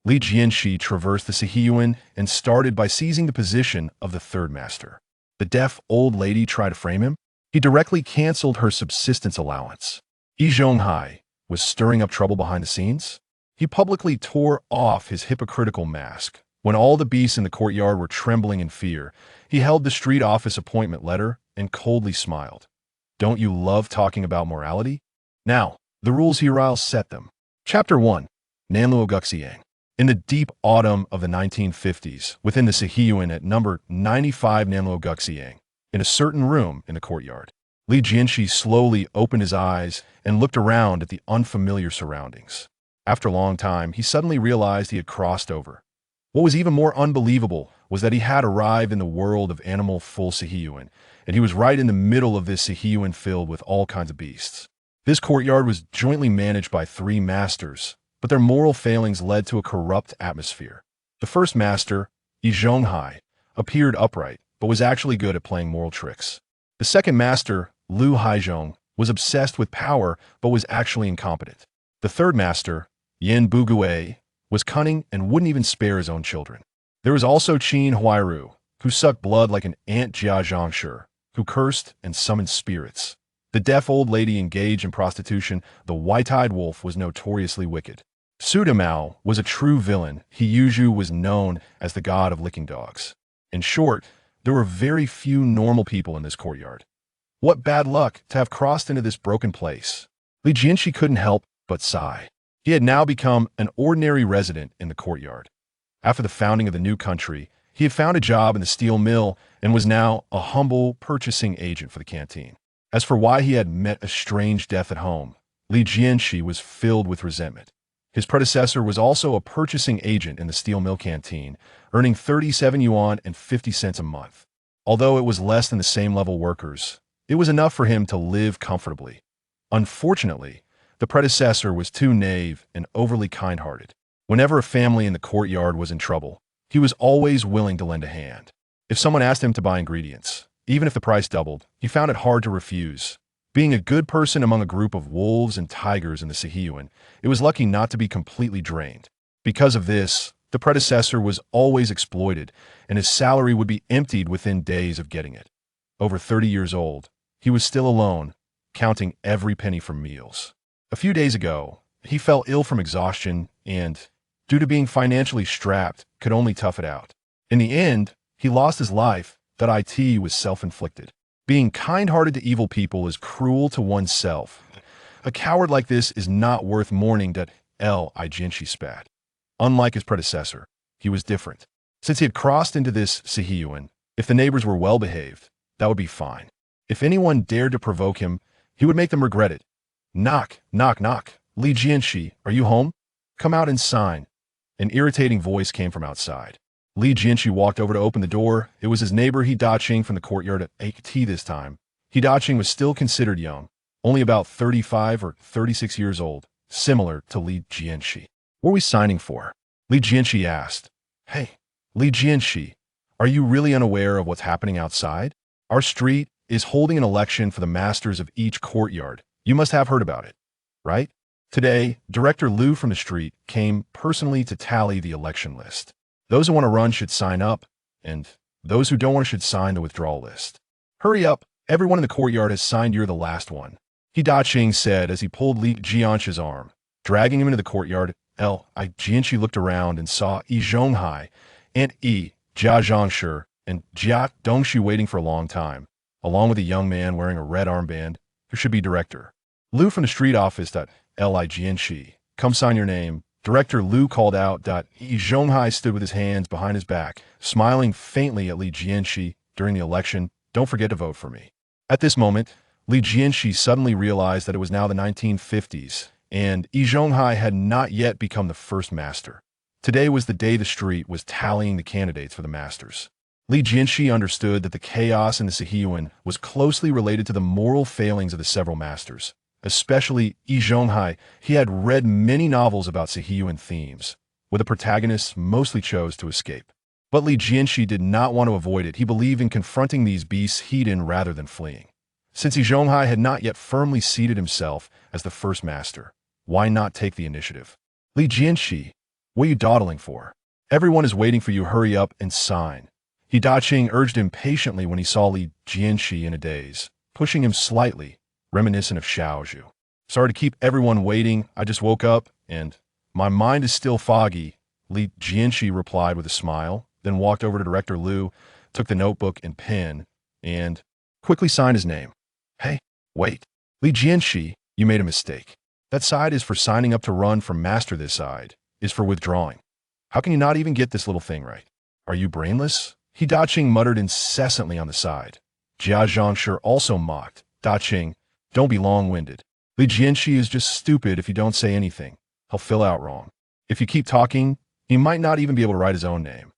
Li Jianshi traversed the Siheyuan and started by seizing the position of the third master. The deaf old lady tried to frame him. He directly canceled her subsistence allowance. Yi Zhonghai was stirring up trouble behind the scenes. He publicly tore off his hypocritical mask. When all the beasts in the courtyard were trembling in fear, he held the street office appointment letter and coldly smiled. Don't you love talking about morality? Now, the rules Hiral set them. Chapter 1. Nanluo Guxiang. In the deep autumn of the 1950s, within the Siheyuan at number 95 Nanluo Guxiang, in a certain room in the courtyard, Li Jianshi slowly opened his eyes and looked around at the unfamiliar surroundings. After a long time, he suddenly realized he had crossed over. What was even more unbelievable was that he had arrived in the world of animal full Siheyuan, and he was right in the middle of this Siheyuan filled with all kinds of beasts. This courtyard was jointly managed by 3 masters, but their moral failings led to a corrupt atmosphere. The first master, Yi Zhonghai, appeared upright, but was actually good at playing moral tricks. The second master, Lu Haizhong, was obsessed with power, but was actually incompetent. The third master, Yin Bugui, was cunning and wouldn't even spare his own children. There was also Qin Huairu, who sucked blood like an ant Jianshe, who cursed and summoned spirits. The deaf old lady engaged in prostitution. The white-eyed wolf was notoriously wicked. Su Mao was a true villain. He Yuzhu was known as the god of licking dogs. In short, there were very few normal people in this courtyard. What bad luck to have crossed into this broken place. Li Jianshi couldn't help but sigh. He had now become an ordinary resident in the courtyard. After the founding of the new country, he had found a job in the steel mill and was now a humble purchasing agent for the canteen. As for why he had met a strange death at home, Li Jianshi was filled with resentment. His predecessor was also a purchasing agent in the steel mill canteen, earning 37 yuan and 50 cents a month. Although it was less than the same level workers, it was enough for him to live comfortably. Unfortunately, the predecessor was too naive and overly kind-hearted. Whenever a family in the courtyard was in trouble, he was always willing to lend a hand. If someone asked him to buy ingredients, even if the price doubled, he found it hard to refuse. Being a good person among a group of wolves and tigers in the Siheyuan, it was lucky not to be completely drained. Because of this, the predecessor was always exploited, and his salary would be emptied within days of getting it. Over 30 years old, he was still alone, counting every penny for meals. A few days ago, he fell ill from exhaustion and, due to being financially strapped, could only tough it out. In the end, he lost his life. That it was self-inflicted. Being kind-hearted to evil people is cruel to oneself. A coward like this is not worth mourning. Li Jianshi spat. Unlike his predecessor, he was different. Since he had crossed into this Siheyuan, if the neighbors were well-behaved, that would be fine. If anyone dared to provoke him, he would make them regret it. Knock, knock, knock. Li Jianshi, are you home? Come out and sign. An irritating voice came from outside. Li Jianshi walked over to open the door. It was his neighbor Yi Zhonghai from the courtyard at 8 this time. Yi Zhonghai was still considered young, only about 35 or 36 years old, similar to Li Jianshi. What are we signing for? Li Jianshi asked. Hey, Li Jianshi, are you really unaware of what's happening outside? Our street is holding an election for the masters of each courtyard. You must have heard about it, right? Today, Director Lu from the street came personally to tally the election list. Those who want to run should sign up, and those who don't want to should sign the withdrawal list. Hurry up, everyone in the courtyard has signed. You're the last one. Yi Zhonghai said as he pulled Li Jianshe's arm, dragging him into the courtyard. Li Jianshi looked around and saw Yi Zhonghai, Aunt Yi, Jianshe, and Jia Dongxu waiting for a long time, along with a young man wearing a red armband who should be director. Lu from the street office. Li Jianshi, come sign your name. Director Lu called out. Yi Zhonghai stood with his hands behind his back, smiling faintly at Li Jianshi. During the election, don't forget to vote for me. At this moment, Li Jianshi suddenly realized that it was now the 1950s, and Yi Zhonghai had not yet become the first master. Today was the day the street was tallying the candidates for the masters. Li Jianshi understood that the chaos in the Siheyuan was closely related to the moral failings of the several masters. Especially Yi Zhonghai, he had read many novels about Siheyuan themes, where the protagonists mostly chose to escape. But Li Jianshi did not want to avoid it. He believed in confronting these beasts head-on rather than fleeing. Since Yi Zhonghai had not yet firmly seated himself as the first master, why not take the initiative? Li Jianshi, What are you dawdling for? Everyone is waiting for you. Hurry up and sign. He Daqing urged impatiently when he saw Li Jianshi in a daze, pushing him slightly, reminiscent of Xiaozhu. Sorry to keep everyone waiting. I just woke up, and my mind is still foggy, Li Jianshi replied with a smile, then walked over to Director Liu, took the notebook and pen, and quickly signed his name. Hey, wait. Li Jianshi, you made a mistake. That side is for signing up to run for master. This side is for withdrawing. How can you not even get this little thing right? Are you brainless? He Daqing muttered incessantly on the side. Zhongshi also mocked. Daqing, don't be long-winded. Li Jianshi is just stupid if you don't say anything. He'll fill out wrong. If you keep talking, he might not even be able to write his own name.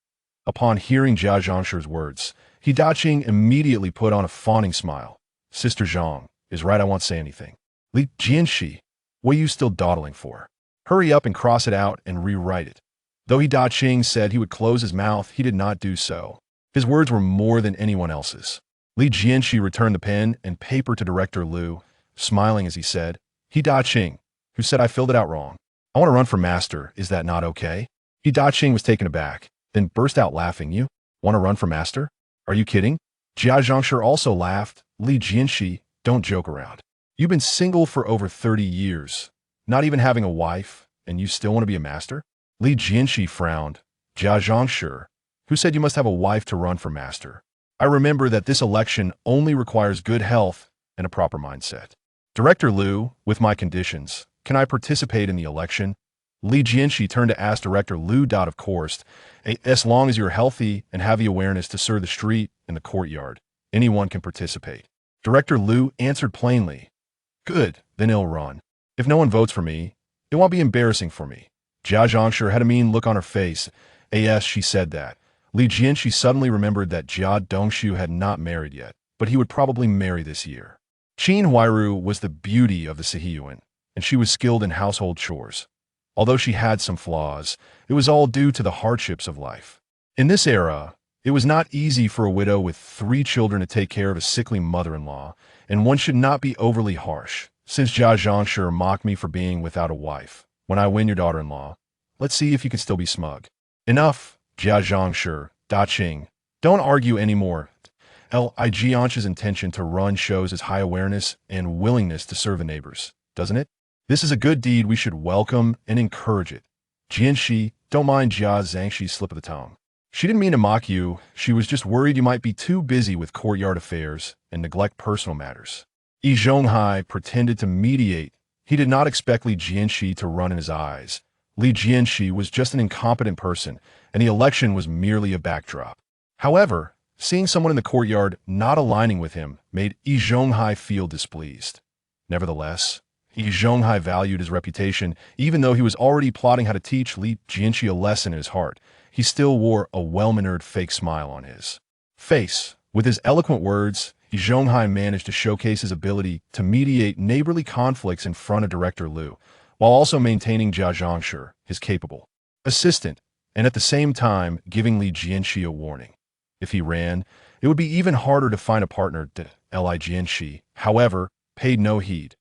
Upon hearing Zhongshi's words, He Daqing immediately put on a fawning smile. Sister Zhang is right, I won't say anything. Li Jianshi, what are you still dawdling for? Hurry up and cross it out and rewrite it. Though He Daqing said he would close his mouth, he did not do so. His words were more than anyone else's. Li Jianshi returned the pen and paper to Director Liu, smiling as he said, He Daqing, who said I filled it out wrong. I want to run for master, is that not okay? He Daqing was taken aback, then burst out laughing. You want to run for master? Are you kidding? Zhongshi also laughed. Li Jianshi, don't joke around. You've been single for over 30 years, not even having a wife, and you still want to be a master? Li Jianshi frowned. Zhongshi, who said you must have a wife to run for master? I remember that this election only requires good health and a proper mindset. Director Liu, with my conditions, can I participate in the election? Li Jianshi turned to ask Director Liu. Of course, as long as you're healthy and have the awareness to serve the street and the courtyard, anyone can participate. Director Liu answered plainly. Good, then he'll run. If no one votes for me, it won't be embarrassing for me. Zhongshi had a mean look on her face. As she said that, Li Jianshi suddenly remembered that Jia Dongshu had not married yet, but he would probably marry this year. Qin Huairu was the beauty of the Siheyuan, and she was skilled in household chores. Although she had some flaws, it was all due to the hardships of life. In this era, it was not easy for a widow with 3 children to take care of a sickly mother-in-law, and one should not be overly harsh. Since Zhongshi mocked me for being without a wife, when I win your daughter-in-law, let's see if you can still be smug. Enough, Zhongshi, Daqing. Don't argue anymore. Jianshe's intention to run shows his high awareness and willingness to serve the neighbors, doesn't it? This is a good deed. We should welcome and encourage it. Jianshi, don't mind Jia Zhangxi's slip of the tongue. She didn't mean to mock you. She was just worried you might be too busy with courtyard affairs and neglect personal matters. Yi Zhonghai pretended to mediate. He did not expect Li Jianshi to run in his eyes. Li Jianshi was just an incompetent person, and the election was merely a backdrop. However, seeing someone in the courtyard not aligning with him made Yi Zhonghai feel displeased. Nevertheless, Yi Zhonghai valued his reputation. Even though he was already plotting how to teach Li Jianshi a lesson in his heart, he still wore a well-mannered fake smile on his face. With his eloquent words, Yi Zhonghai managed to showcase his ability to mediate neighborly conflicts in front of Director Liu, while also maintaining Zhongshi, his capable assistant, and at the same time giving Li Jianshi a warning. If he ran, it would be even harder to find a partner. Li Jianshi, however, paid no heed.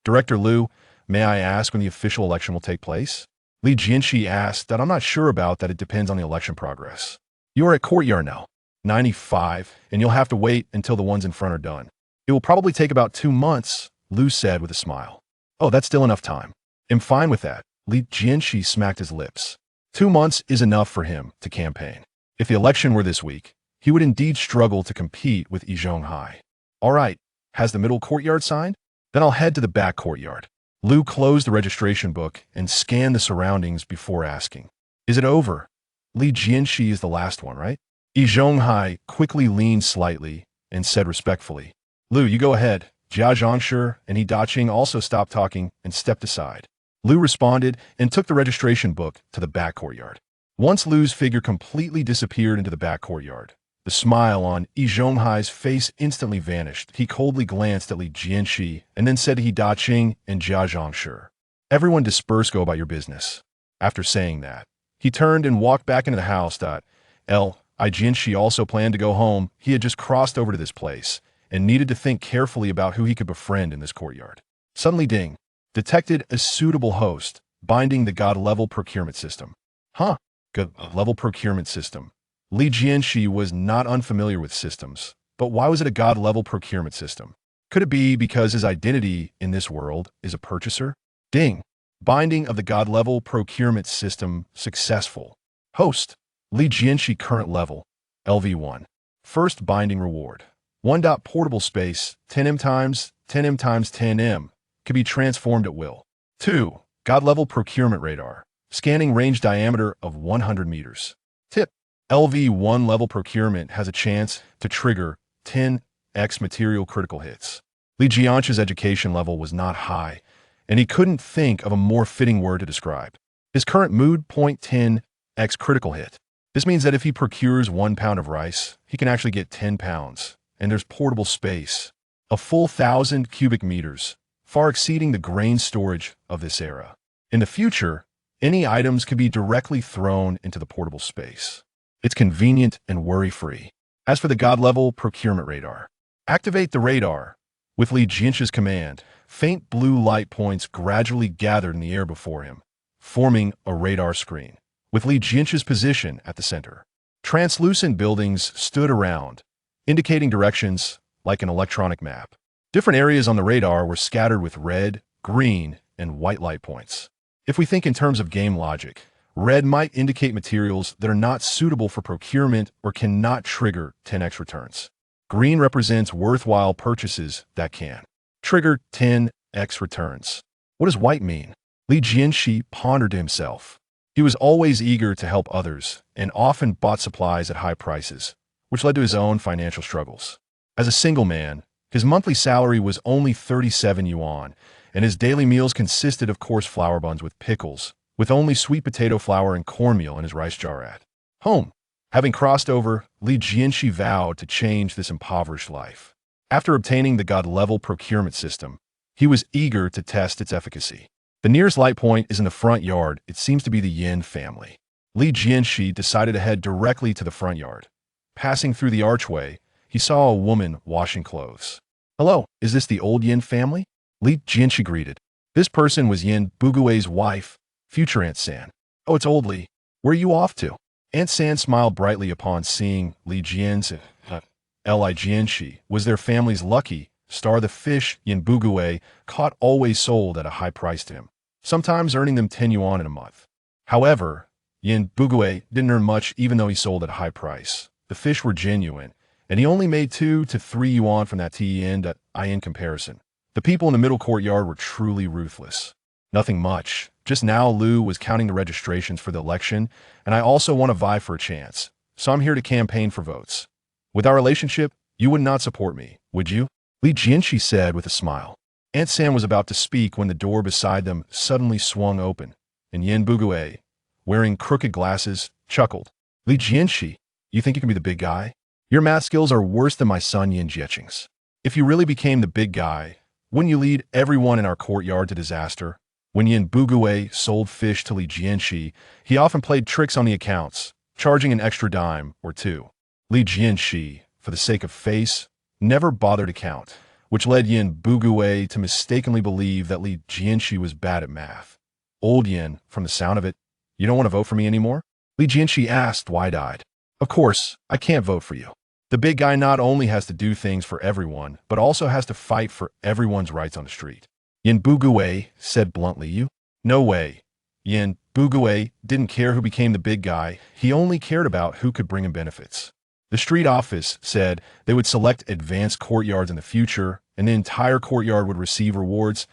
Director Liu, may I ask when the official election will take place? Li Jianshi asked. That I'm not sure about that. It depends on the election progress. You are at Courtyard now. 95, and you'll have to wait until the ones in front are done. It will probably take about 2 months, Liu said with a smile. Oh, that's still enough time. I'm fine with that. Li Jianshi smacked his lips. 2 months is enough for him to campaign. If the election were this week, he would indeed struggle to compete with Yi Zhonghai. All right, has the middle courtyard signed? Then I'll head to the back courtyard. Liu closed the registration book and scanned the surroundings before asking, is it over? Li Jianshi is the last one, right? Yi Zhonghai quickly leaned slightly and said respectfully, Liu, you go ahead. Zhongshi and He Daqing also stopped talking and stepped aside. Liu responded and took the registration book to the back courtyard. Once Liu's figure completely disappeared into the back courtyard, the smile on Yi Zhonghai's face instantly vanished. He coldly glanced at Li Jianshi and then said to He Daqing and Zhongshi, everyone disperse, go about your business. After saying that, he turned and walked back into the house. Li Jianshi also planned to go home. He had just crossed over to this place and needed to think carefully about who he could befriend in this courtyard. Suddenly Ding detected a suitable host, binding the god-level procurement system. Huh. Good level procurement system. Li Jianshi was not unfamiliar with systems, but why was it a god-level procurement system? Could it be because his identity in this world is a purchaser? Ding. Binding of the god-level procurement system successful. Host. Li Jianshi current level. LV1. First binding reward. 1. Portable space, 10M times 10M times 10M, can be transformed at will. 2. God-level procurement radar. Scanning range diameter of 100 meters. Tip. LV1 level procurement has a chance to trigger 10x material critical hits. Li Jianshe's education level was not high, and he couldn't think of a more fitting word to describe. His current mood point 10x critical hit. This means that if he procures 1 pound of rice, he can actually get 10 pounds, and there's portable space. A full 1,000 cubic meters, far exceeding the grain storage of this era. In the future, any items can be directly thrown into the portable space. It's convenient and worry-free. As for the god-level procurement radar, activate the radar. With Li Jianshe's command, faint blue light points gradually gathered in the air before him, forming a radar screen. With Li Jianshe's position at the center, translucent buildings stood around, indicating directions like an electronic map. Different areas on the radar were scattered with red, green, and white light points. If we think in terms of game logic, red might indicate materials that are not suitable for procurement or cannot trigger 10x returns. Green represents worthwhile purchases that can trigger 10x returns. What does white mean? Li Jianshi pondered to himself. He was always eager to help others and often bought supplies at high prices, which led to his own financial struggles. As a single man, his monthly salary was only 37 yuan, and his daily meals consisted of coarse flour buns with pickles, with only sweet potato flour and cornmeal in his rice jar at home. Having crossed over, Li Jianshi vowed to change this impoverished life. After obtaining the god-level procurement system, he was eager to test its efficacy. The nearest light point is in the front yard. It seems to be the Yin family. Li Jianshi decided to head directly to the front yard. Passing through the archway, he saw a woman washing clothes. Hello, is this the old Yin family? Li Jianshi greeted. This person was Yin Bugui's wife, future Aunt San. Oh, it's old Li. Where are you off to? Aunt San smiled brightly upon seeing Li Jianshi. Li Jianshi was their family's lucky star. The fish Yin Bugui caught always sold at a high price to him, sometimes earning them 10 yuan in a month. However, Yin Bugui didn't earn much even though he sold at a high price. The fish were genuine, and he only made 2 to 3 yuan from that in comparison. The people in the middle courtyard were truly ruthless. Nothing much. Just now Lu was counting the registrations for the election, and I also want to vie for a chance, so I'm here to campaign for votes. With our relationship, you would not support me, would you? Li Jianshi said with a smile. Aunt Sam was about to speak when the door beside them suddenly swung open, and Yin Bugui, wearing crooked glasses, chuckled. Li Jianshi, you think you can be the big guy? Your math skills are worse than my son Yin Jieching's. If you really became the big guy, wouldn't you lead everyone in our courtyard to disaster? When Yin Bugui sold fish to Li Jianshi, he often played tricks on the accounts, charging an extra dime or two. Li Jianshi, for the sake of face, never bothered to count, which led Yin Bugui to mistakenly believe that Li Jianshi was bad at math. Old Yin, from the sound of it, you don't want to vote for me anymore? Li Jianshi asked wide-eyed. Of course, I can't vote for you. The big guy not only has to do things for everyone, but also has to fight for everyone's rights on the street. Yin Bugui said bluntly, you? No way. Yin Bugui didn't care who became the big guy. He only cared about who could bring him benefits. The street office said they would select advanced courtyards in the future, and the entire courtyard would receive rewards.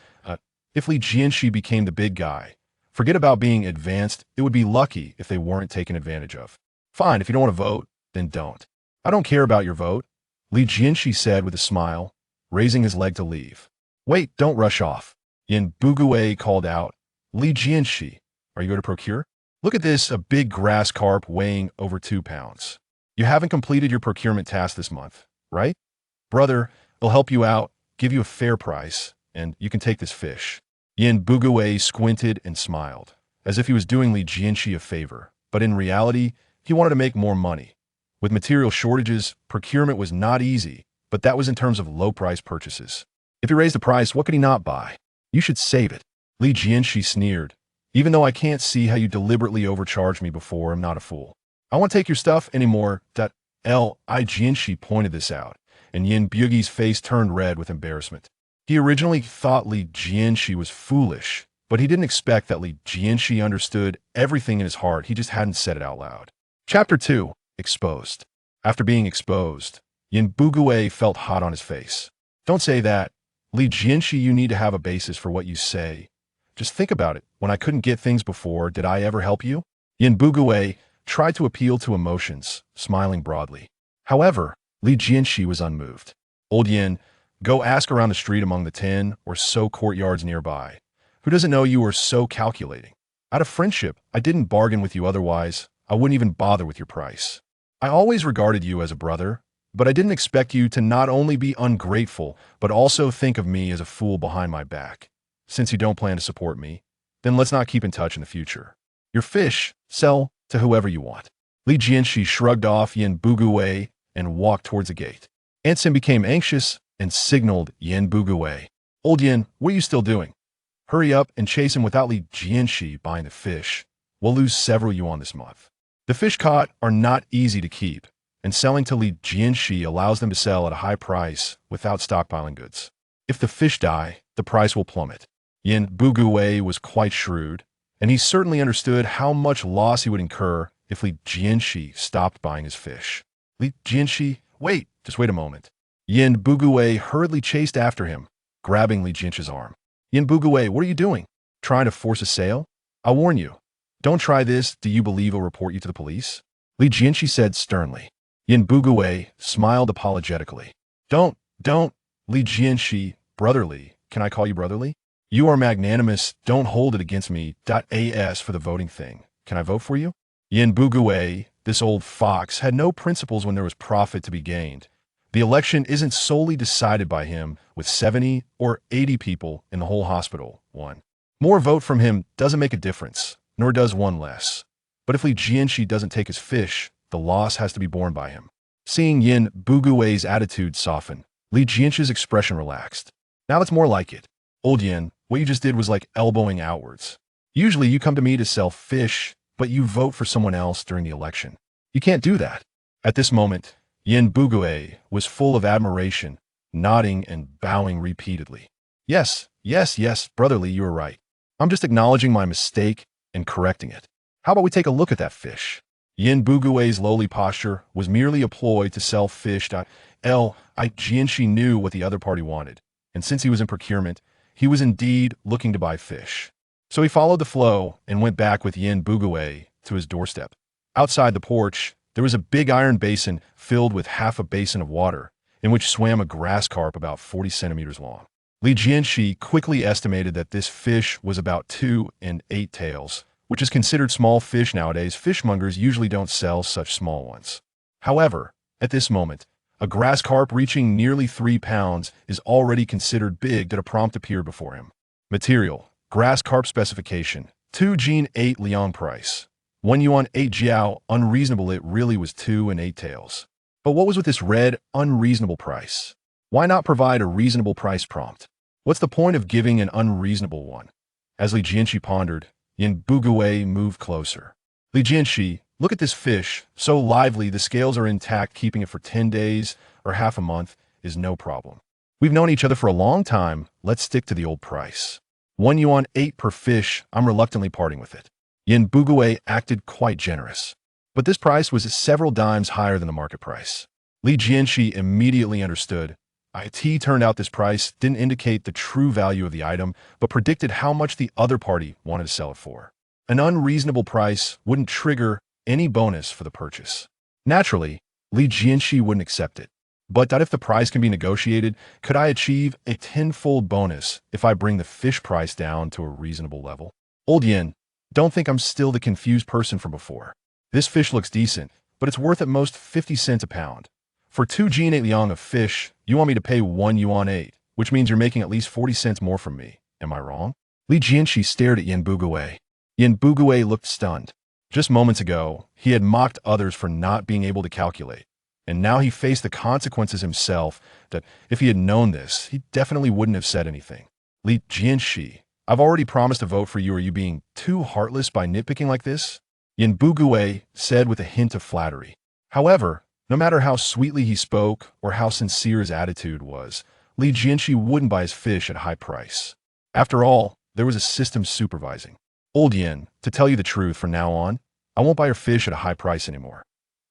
If Li Jianshi became the big guy, forget about being advanced. It would be lucky if they weren't taken advantage of. Fine, if you don't want to vote, then don't. I don't care about your vote, Li Jianshi said with a smile, raising his leg to leave. Wait, don't rush off. Yin Bugui called out. Li Jianshi, are you going to procure? Look at this, a big grass carp weighing over 2 pounds. You haven't completed your procurement task this month, right? Brother, they'll help you out, give you a fair price, and you can take this fish. Yin Bugui squinted and smiled, as if he was doing Li Jianshi a favor, but in reality, he wanted to make more money. With material shortages, procurement was not easy, but that was in terms of low-price purchases. If he raised the price, what could he not buy? You should save it. Li Jianshi sneered. Even though I can't see how you deliberately overcharged me before, I'm not a fool. I won't take your stuff anymore. Jianshe pointed this out, and Yin Bugi's face turned red with embarrassment. He originally thought Li Jianshe was foolish, but he didn't expect that Li Jianshe understood everything in his heart. He just hadn't said it out loud. Chapter 2. Exposed. After being exposed, Yin Bugui felt hot on his face. Don't say that. Li Jianshe, you need to have a basis for what you say. Just think about it. When I couldn't get things before, did I ever help you? Yin Bugui tried to appeal to emotions, smiling broadly. However, Li Jianshe was unmoved. Old Yin, go ask around the street among the 10 or so courtyards nearby. Who doesn't know you were so calculating? Out of friendship, I didn't bargain with you, otherwise I wouldn't even bother with your price. I always regarded you as a brother, but I didn't expect you to not only be ungrateful, but also think of me as a fool behind my back. Since you don't plan to support me, then let's not keep in touch in the future. Your fish, sell to whoever you want. Li Jianshe shrugged off Yin Bugui and walked towards the gate. Anson became anxious and signaled Yin Bugui. Old Yin, what are you still doing? Hurry up and chase him without Li Jianshe buying the fish. We'll lose several yuan this month. The fish caught are not easy to keep, and selling to Li Jianshe allows them to sell at a high price without stockpiling goods. If the fish die, the price will plummet. Yin Bugui was quite shrewd, and he certainly understood how much loss he would incur if Li Jianshe stopped buying his fish. Li Jianshe, wait, just wait a moment. Yin Bugui hurriedly chased after him, grabbing Li Jianshe's arm. Yin Bugui, what are you doing? Trying to force a sale? I warn you. Don't try this. Do you believe he'll report you to the police? Li Jianshe said sternly. Yin Bugui smiled apologetically. Don't, Li Jianshe, brotherly. Can I call you brotherly? You are magnanimous. Don't hold it against me. As for the voting thing, can I vote for you? Yin Bugui, this old fox, had no principles when there was profit to be gained. The election isn't solely decided by him, with 70 or 80 people in the whole hospital. One more vote from him doesn't make a difference, nor does one less. But if Li Jianshe doesn't take his fish, the loss has to be borne by him. Seeing Yin Bugui's attitude soften, Li Jianshe's expression relaxed. Now that's more like it. Old Yin, what you just did was like elbowing outwards. Usually you come to me to sell fish, but you vote for someone else during the election. You can't do that. At this moment, Yin Bugui was full of admiration, nodding and bowing repeatedly. Yes, brotherly, you were right. I'm just acknowledging my mistake and correcting it. How about we take a look at that fish? Yin Bugui's lowly posture was merely a ploy to sell fish. Jianshe knew what the other party wanted, and since he was in procurement, he was indeed looking to buy fish. So he followed the flow and went back with Yin Bugui to his doorstep. Outside the porch, there was a big iron basin filled with half a basin of water, in which swam a grass carp about 40 centimeters long. Li Jianshe quickly estimated that this fish was about 2 and 8 tails, which is considered small fish nowadays. Fishmongers usually don't sell such small ones. However, at this moment, a grass carp reaching nearly 3 pounds is already considered big. That a prompt appeared before him. Material: grass carp specification, 2 Jin 8 liang price. 1 yuan 8 jiao, unreasonable. It really was 2 and 8 tails. But what was with this red, unreasonable price? Why not provide a reasonable price prompt? What's the point of giving an unreasonable one? As Li Jianshe pondered, Yin Bugui moved closer. Li Jianshe, look at this fish, so lively the scales are intact. Keeping it for 10 days or half a month is no problem. We've known each other for a long time. Let's stick to the old price. 1 yuan 8 per fish. I'm reluctantly parting with it. Yin Bugui acted quite generous. But this price was several dimes higher than the market price. Li Jianshe immediately understood. It turned out this price didn't indicate the true value of the item, but predicted how much the other party wanted to sell it for. An unreasonable price wouldn't trigger any bonus for the purchase. Naturally, Li Jianshe wouldn't accept it. But if the price can be negotiated, could I achieve a 10-fold bonus if I bring the fish price down to a reasonable level? Old Yin, don't think I'm still the confused person from before. This fish looks decent, but it's worth at most 50 cents a pound. For 2 Jin 8 liang of fish, you want me to pay 1 yuan 8, which means you're making at least 40 cents more from me. Am I wrong? Li Jianshe stared at Yin Bugui. Yin Bugui looked stunned. Just moments ago, he had mocked others for not being able to calculate, and now he faced the consequences himself. That if he had known this, he definitely wouldn't have said anything. Li Jianshe, I've already promised a vote for you. Are you being too heartless by nitpicking like this? Yin Bugue said with a hint of flattery. However, no matter how sweetly he spoke or how sincere his attitude was, Li Jianshi wouldn't buy his fish at a high price. After all, there was a system supervising. Old Yin, to tell you the truth, from now on, I won't buy your fish at a high price anymore.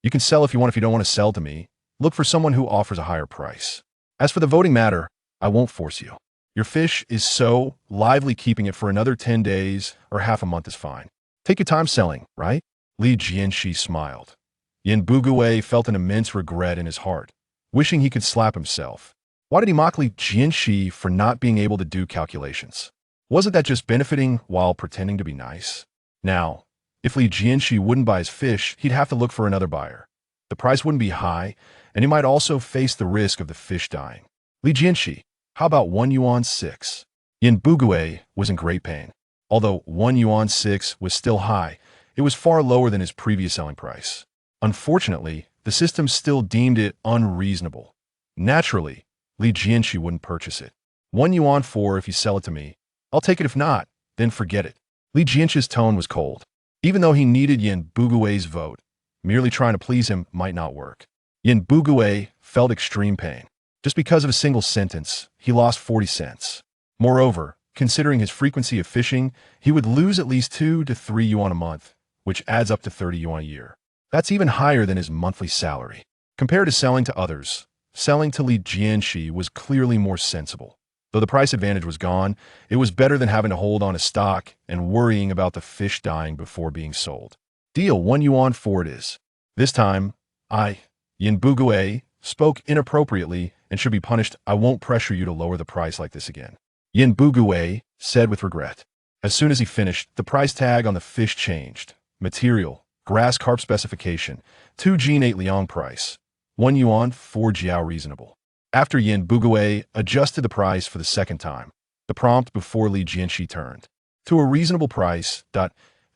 You can sell if you want. If you don't want to sell to me, look for someone who offers a higher price. As for the voting matter, I won't force you. Your fish is so lively, keeping it for another 10 days or half a month is fine. Take your time selling, right? Li Jianshi smiled. Yin Bugue felt an immense regret in his heart, wishing he could slap himself. Why did he mock Li Jianshi for not being able to do calculations? Wasn't that just benefiting while pretending to be nice? Now, if Li Jianshi wouldn't buy his fish, he'd have to look for another buyer. The price wouldn't be high, and he might also face the risk of the fish dying. Li Jianshi, how about 1 yuan 6? Yin Bugue was in great pain. Although 1 yuan 6 was still high, it was far lower than his previous selling price. Unfortunately, the system still deemed it unreasonable. Naturally, Li Jianshi wouldn't purchase it. 1 yuan 4 if you sell it to me. I'll take it. If not, then forget it. Li Jianshi's tone was cold. Even though he needed Yin Bugue's vote, merely trying to please him might not work. Yin Bugue felt extreme pain. Just because of a single sentence, he lost 40 cents. Moreover, considering his frequency of fishing, he would lose at least 2 to 3 yuan a month, which adds up to 30 yuan a year. That's even higher than his monthly salary. Compared to selling to others, selling to Li Jianshi was clearly more sensible. Though the price advantage was gone, it was better than having to hold on to stock and worrying about the fish dying before being sold. Deal, 1 yuan 4 it is. This time, Yin Bugue, spoke inappropriately and should be punished. I won't pressure you to lower the price like this again. Yin Bugue said with regret. As soon as he finished, the price tag on the fish changed. Material, grass carp specification, 2 Jin 8 Liang price, 1 yuan 4 jiao reasonable. After Yin Bugue adjusted the price for the second time, the prompt before Li Jianshi turned to a reasonable price. Li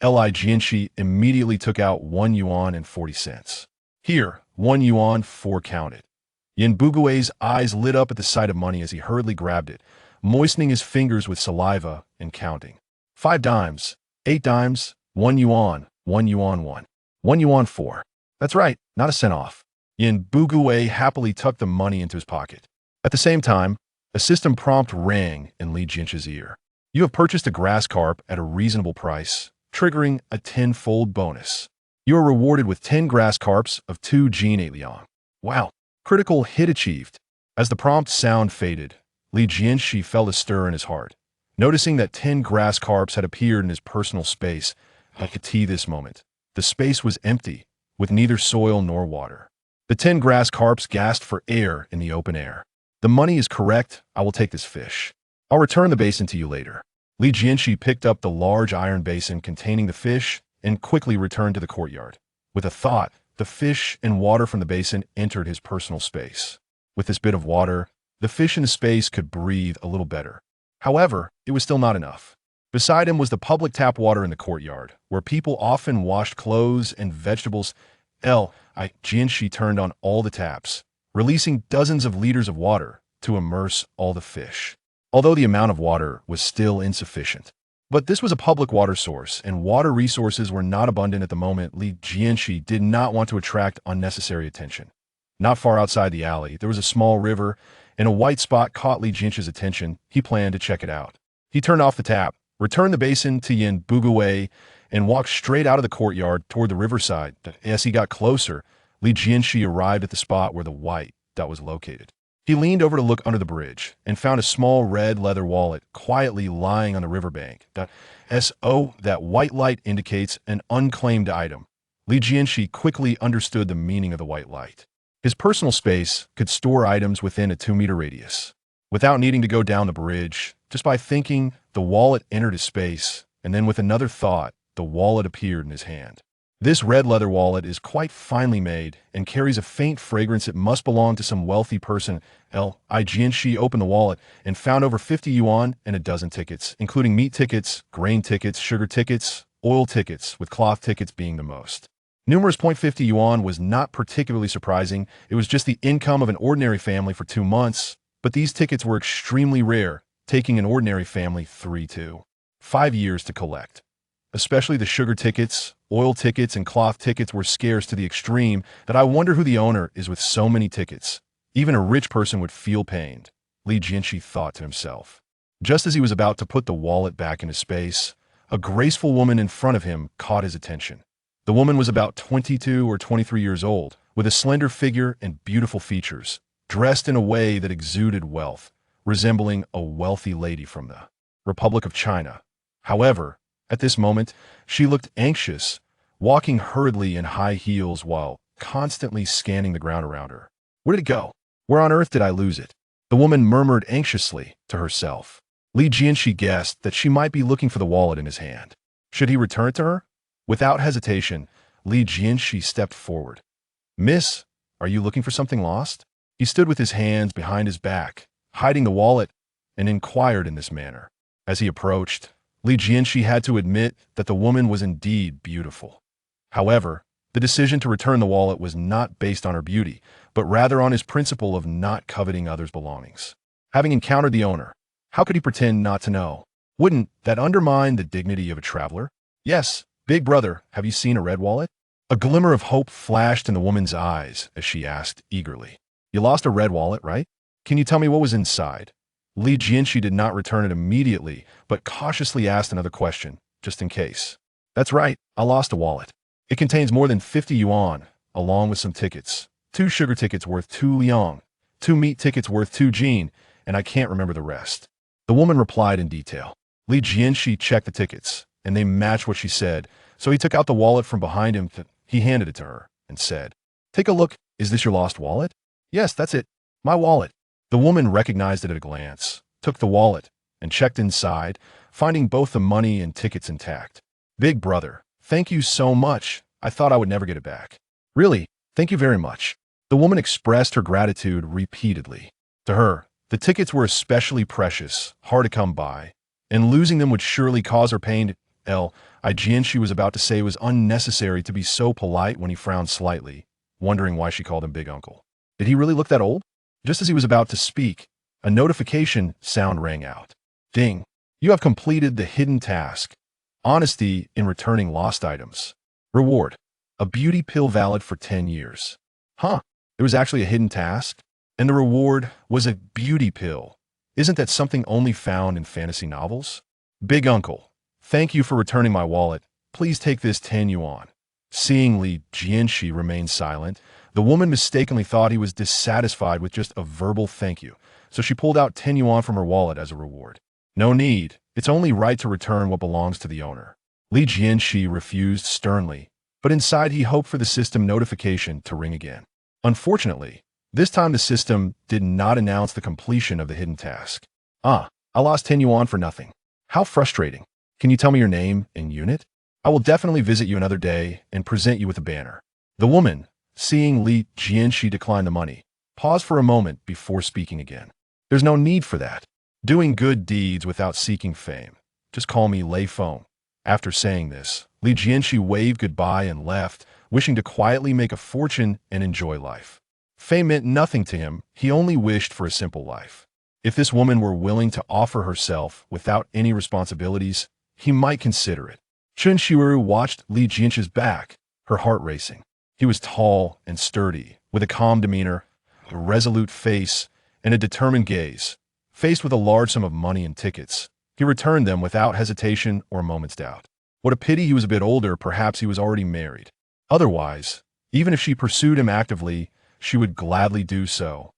Jianshi immediately took out 1 yuan and 40 cents. Here, 1 yuan 4 counted. Yin Bugue's eyes lit up at the sight of money as he hurriedly grabbed it, moistening his fingers with saliva and counting. 5 dimes, 8 dimes, 1 yuan, 1 yuan 1, 1 yuan 4. That's right, not a cent off. Yin Bugue happily tucked the money into his pocket. At the same time, a system prompt rang in Li Jianshi's ear. You have purchased a grass carp at a reasonable price, triggering a 10-fold bonus. You are rewarded with 10 grass carps of 2 Jin 8 Liang. Wow, critical hit achieved. As the prompt sound faded, Li Jianshi felt a stir in his heart. Noticing that 10 grass carps had appeared in his personal space, I could see this moment. The space was empty, with neither soil nor water. The 10 grass carps gasped for air in the open air. The money is correct. I will take this fish. I'll return the basin to you later. Li Jianshi picked up the large iron basin containing the fish and quickly returned to the courtyard. With a thought, the fish and water from the basin entered his personal space. With this bit of water, the fish in the space could breathe a little better. However, it was still not enough. Beside him was the public tap water in the courtyard, where people often washed clothes and vegetables. Li Jianshi turned on all the taps, releasing dozens of liters of water to immerse all the fish. Although the amount of water was still insufficient. But this was a public water source, and water resources were not abundant at the moment. Li Jianshi did not want to attract unnecessary attention. Not far outside the alley, there was a small river, and a white spot caught Li Jianshi's attention. He planned to check it out. He turned off the tap, returned the basin to Yin Bugue, and walked straight out of the courtyard toward the riverside. As he got closer, Li Jianshi arrived at the spot where the white dot was located. He leaned over to look under the bridge and found a small red leather wallet quietly lying on the riverbank. That white light indicates an unclaimed item. Li Jianshi quickly understood the meaning of the white light. His personal space could store items within a 2-meter radius. Without needing to go down the bridge, just by thinking, the wallet entered his space, and then with another thought, the wallet appeared in his hand. This red leather wallet is quite finely made and carries a faint fragrance. It must belong to some wealthy person. Li Jianshi opened the wallet and found over 50 yuan and a dozen tickets, including meat tickets, grain tickets, sugar tickets, oil tickets, with cloth tickets being the most. Numerous. 50 yuan was not particularly surprising. It was just the income of an ordinary family for 2 months, but these tickets were extremely rare, taking an ordinary family 3 to 5 years to collect. Especially the sugar tickets, oil tickets, and cloth tickets were scarce to the extreme that I wonder who the owner is with so many tickets. Even a rich person would feel pained, Li Jianshi thought to himself. Just as he was about to put the wallet back into space, a graceful woman in front of him caught his attention. The woman was about 22 or 23 years old, with a slender figure and beautiful features, dressed in a way that exuded wealth, resembling a wealthy lady from the Republic of China. However, at this moment, she looked anxious, walking hurriedly in high heels while constantly scanning the ground around her. Where did it go? Where on earth did I lose it? The woman murmured anxiously to herself. Li Jianshi guessed that she might be looking for the wallet in his hand. Should he return it to her? Without hesitation, Li Jianshi stepped forward. Miss, are you looking for something lost? He stood with his hands behind his back, hiding the wallet, and inquired in this manner. As he approached, Li Jianshi had to admit that the woman was indeed beautiful. However, the decision to return the wallet was not based on her beauty, but rather on his principle of not coveting others' belongings. Having encountered the owner, how could he pretend not to know? Wouldn't that undermine the dignity of a traveler? Yes, big brother, have you seen a red wallet? A glimmer of hope flashed in the woman's eyes as she asked eagerly. You lost a red wallet, right? Can you tell me what was inside? Li Jianshi did not return it immediately, but cautiously asked another question, just in case. That's right, I lost a wallet. It contains more than 50 yuan, along with some tickets. 2 sugar tickets worth 2 liang, 2 meat tickets worth 2 jin, and I can't remember the rest. The woman replied in detail. Li Jianshi checked the tickets, and they matched what she said, so he took out the wallet from behind him. He handed it to her and said, Take a look, is this your lost wallet? Yes, that's it, my wallet. The woman recognized it at a glance, took the wallet, and checked inside, finding both the money and tickets intact. Big brother, thank you so much. I thought I would never get it back. Really, thank you very much. The woman expressed her gratitude repeatedly. To her, the tickets were especially precious, hard to come by, and losing them would surely cause her pain. Jianshi was about to say it was unnecessary to be so polite when he frowned slightly, wondering why she called him Big Uncle. Did he really look that old? Just as he was about to speak, a notification sound rang out. Ding! You have completed the hidden task. Honesty in returning lost items. Reward. A beauty pill valid for 10 years. Huh, there was actually a hidden task? And the reward was a beauty pill. Isn't that something only found in fantasy novels? Big Uncle, thank you for returning my wallet. Please take this 10 yuan. Seeing Li Jianshi remain silent, the woman mistakenly thought he was dissatisfied with just a verbal thank you, so she pulled out 10 yuan from her wallet as a reward. No need, it's only right to return what belongs to the owner. Li Jianshi refused sternly, but inside he hoped for the system notification to ring again. Unfortunately, this time the system did not announce the completion of the hidden task. I lost 10 yuan for nothing. How frustrating. Can you tell me your name and unit? I will definitely visit you another day and present you with a banner. The woman, seeing Li Jianshi decline the money, paused for a moment before speaking again. There's no need for that. Doing good deeds without seeking fame. Just call me Lei Feng. After saying this, Li Jianshi waved goodbye and left, wishing to quietly make a fortune and enjoy life. Fame meant nothing to him, he only wished for a simple life. If this woman were willing to offer herself without any responsibilities, he might consider it. Chen Shiru watched Li Jianshi's back, her heart racing. He was tall and sturdy, with a calm demeanor, a resolute face, and a determined gaze. Faced with a large sum of money and tickets, he returned them without hesitation or a moment's doubt. What a pity he was a bit older, perhaps he was already married. Otherwise, even if she pursued him actively, she would gladly do so.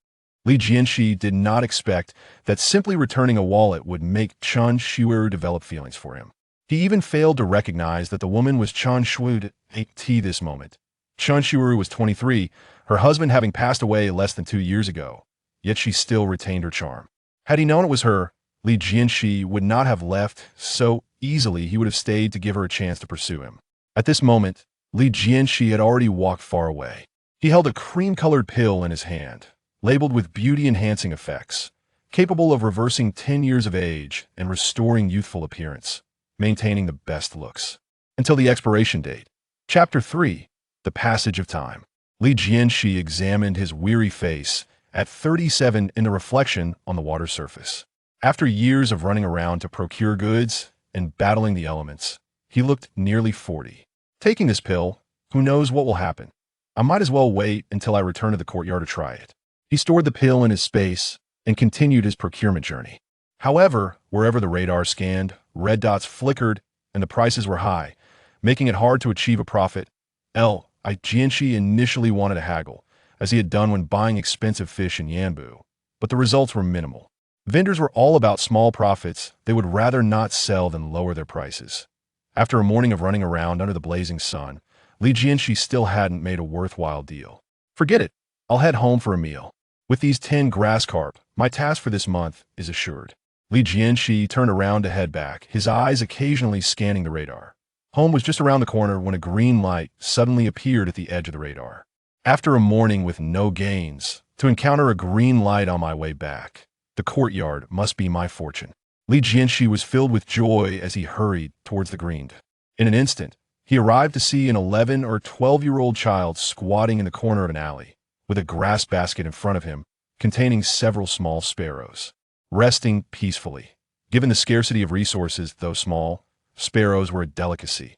Li Jianshi did not expect that simply returning a wallet would make Chen Shiru develop feelings for him. He even failed to recognize that the woman was Chen Shiru at this moment. Chen Shiru was 23, her husband having passed away less than 2 years ago, yet she still retained her charm. Had he known it was her, Li Jianshi would not have left so easily. He would have stayed to give her a chance to pursue him. At this moment, Li Jianshi had already walked far away. He held a cream-colored pill in his hand, labeled with beauty-enhancing effects, capable of reversing 10 years of age and restoring youthful appearance, maintaining the best looks, until the expiration date. Chapter 3. The Passage of Time. Li Jianshi examined his weary face at 37 in the reflection on the water surface. After years of running around to procure goods, and battling the elements. He looked nearly 40. Taking this pill, who knows what will happen? I might as well wait until I return to the courtyard to try it. He stored the pill in his space and continued his procurement journey. However, wherever the radar scanned, red dots flickered and the prices were high, making it hard to achieve a profit. Jianshe initially wanted to haggle, as he had done when buying expensive fish in Yanbu, but the results were minimal. Vendors were all about small profits. They would rather not sell than lower their prices. After a morning of running around under the blazing sun, Jianshe still hadn't made a worthwhile deal. Forget it. I'll head home for a meal. With these 10 grass carp, my task for this month is assured. Jianshe turned around to head back, his eyes occasionally scanning the radar. Home was just around the corner when a green light suddenly appeared at the edge of the radar. After a morning with no gains, to encounter a green light on my way back, the courtyard must be my fortune. Jianshe was filled with joy as he hurried towards the green. In an instant, he arrived to see an 11 or 12-year-old child squatting in the corner of an alley, with a grass basket in front of him, containing several small sparrows, resting peacefully. Given the scarcity of resources, though small, sparrows were a delicacy.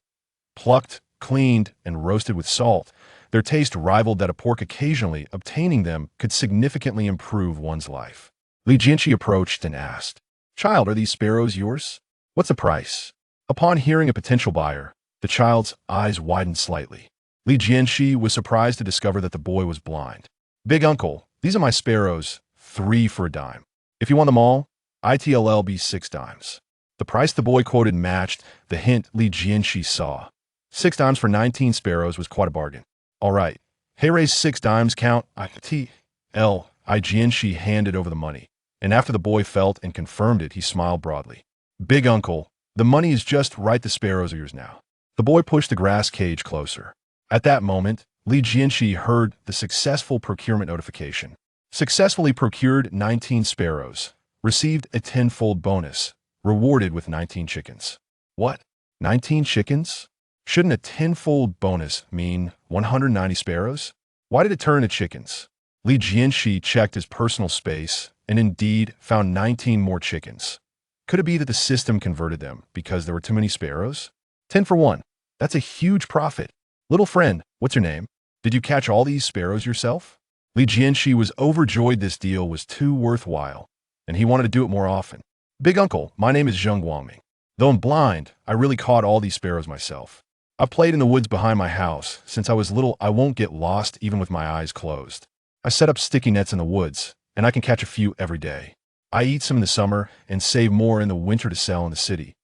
Plucked, cleaned, and roasted with salt, their taste rivaled that of pork. Occasionally, obtaining them could significantly improve one's life. Jianshe approached and asked, "Child, are these sparrows yours? What's the price?" Upon hearing a potential buyer, the child's eyes widened slightly. Jianshe was surprised to discover that the boy was blind. "Big uncle, these are my sparrows, 3 for a dime. If you want them all, it'll be 6 dimes. The price the boy quoted matched the hint Jianshe saw. 6 dimes for 19 sparrows was quite a bargain. "All right. Hey, raise 6 dimes, count Jianshe handed over the money, and after the boy felt and confirmed it, he smiled broadly. "Big uncle, the money is just right. The sparrows are yours now." The boy pushed the grass cage closer. At that moment, Jianshe heard the successful procurement notification. Successfully procured 19 sparrows. Received a 10-fold bonus. Rewarded with 19 chickens. What? 19 chickens? Shouldn't a 10-fold bonus mean 190 sparrows? Why did it turn to chickens? Jianshe checked his personal space and indeed found 19 more chickens. Could it be that the system converted them because there were too many sparrows? 10 for 1. That's a huge profit. Little friend, what's your name? Did you catch all these sparrows yourself? Jianshe was overjoyed. This deal was too worthwhile, and he wanted to do it more often. "Big uncle, my name is Zhonghai. Though I'm blind, I really caught all these sparrows myself. I've played in the woods behind my house. Since I was little, I won't get lost even with my eyes closed. I set up sticky nets in the woods, and I can catch a few every day. I eat some in the summer and save more in the winter to sell in the city.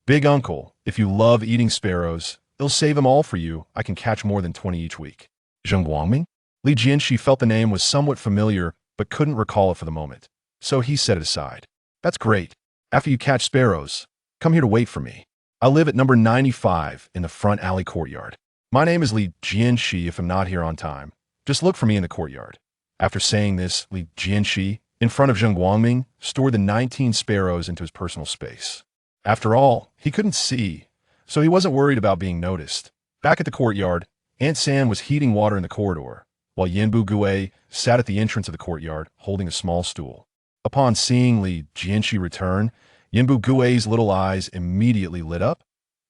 Big uncle, if you love eating sparrows, they'll save them all for you. I can catch more than 20 each week." Zhonghai? Jianshe felt the name was somewhat familiar, but couldn't recall it for the moment. So he set it aside. "That's great. After you catch sparrows, come here to wait for me. I live at number 95 in the front alley courtyard. My name is Jianshe. If I'm not here on time, just look for me in the courtyard." After saying this, Jianshe, in front of Zhonghai, stored the 19 sparrows into his personal space. After all, he couldn't see, so he wasn't worried about being noticed. Back at the courtyard, Aunt San was heating water in the corridor, while Yanbu Gui sat at the entrance of the courtyard, holding a small stool. Upon seeing Jianshe return, Yanbu Gui's little eyes immediately lit up.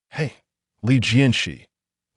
"Hey, Jianshe,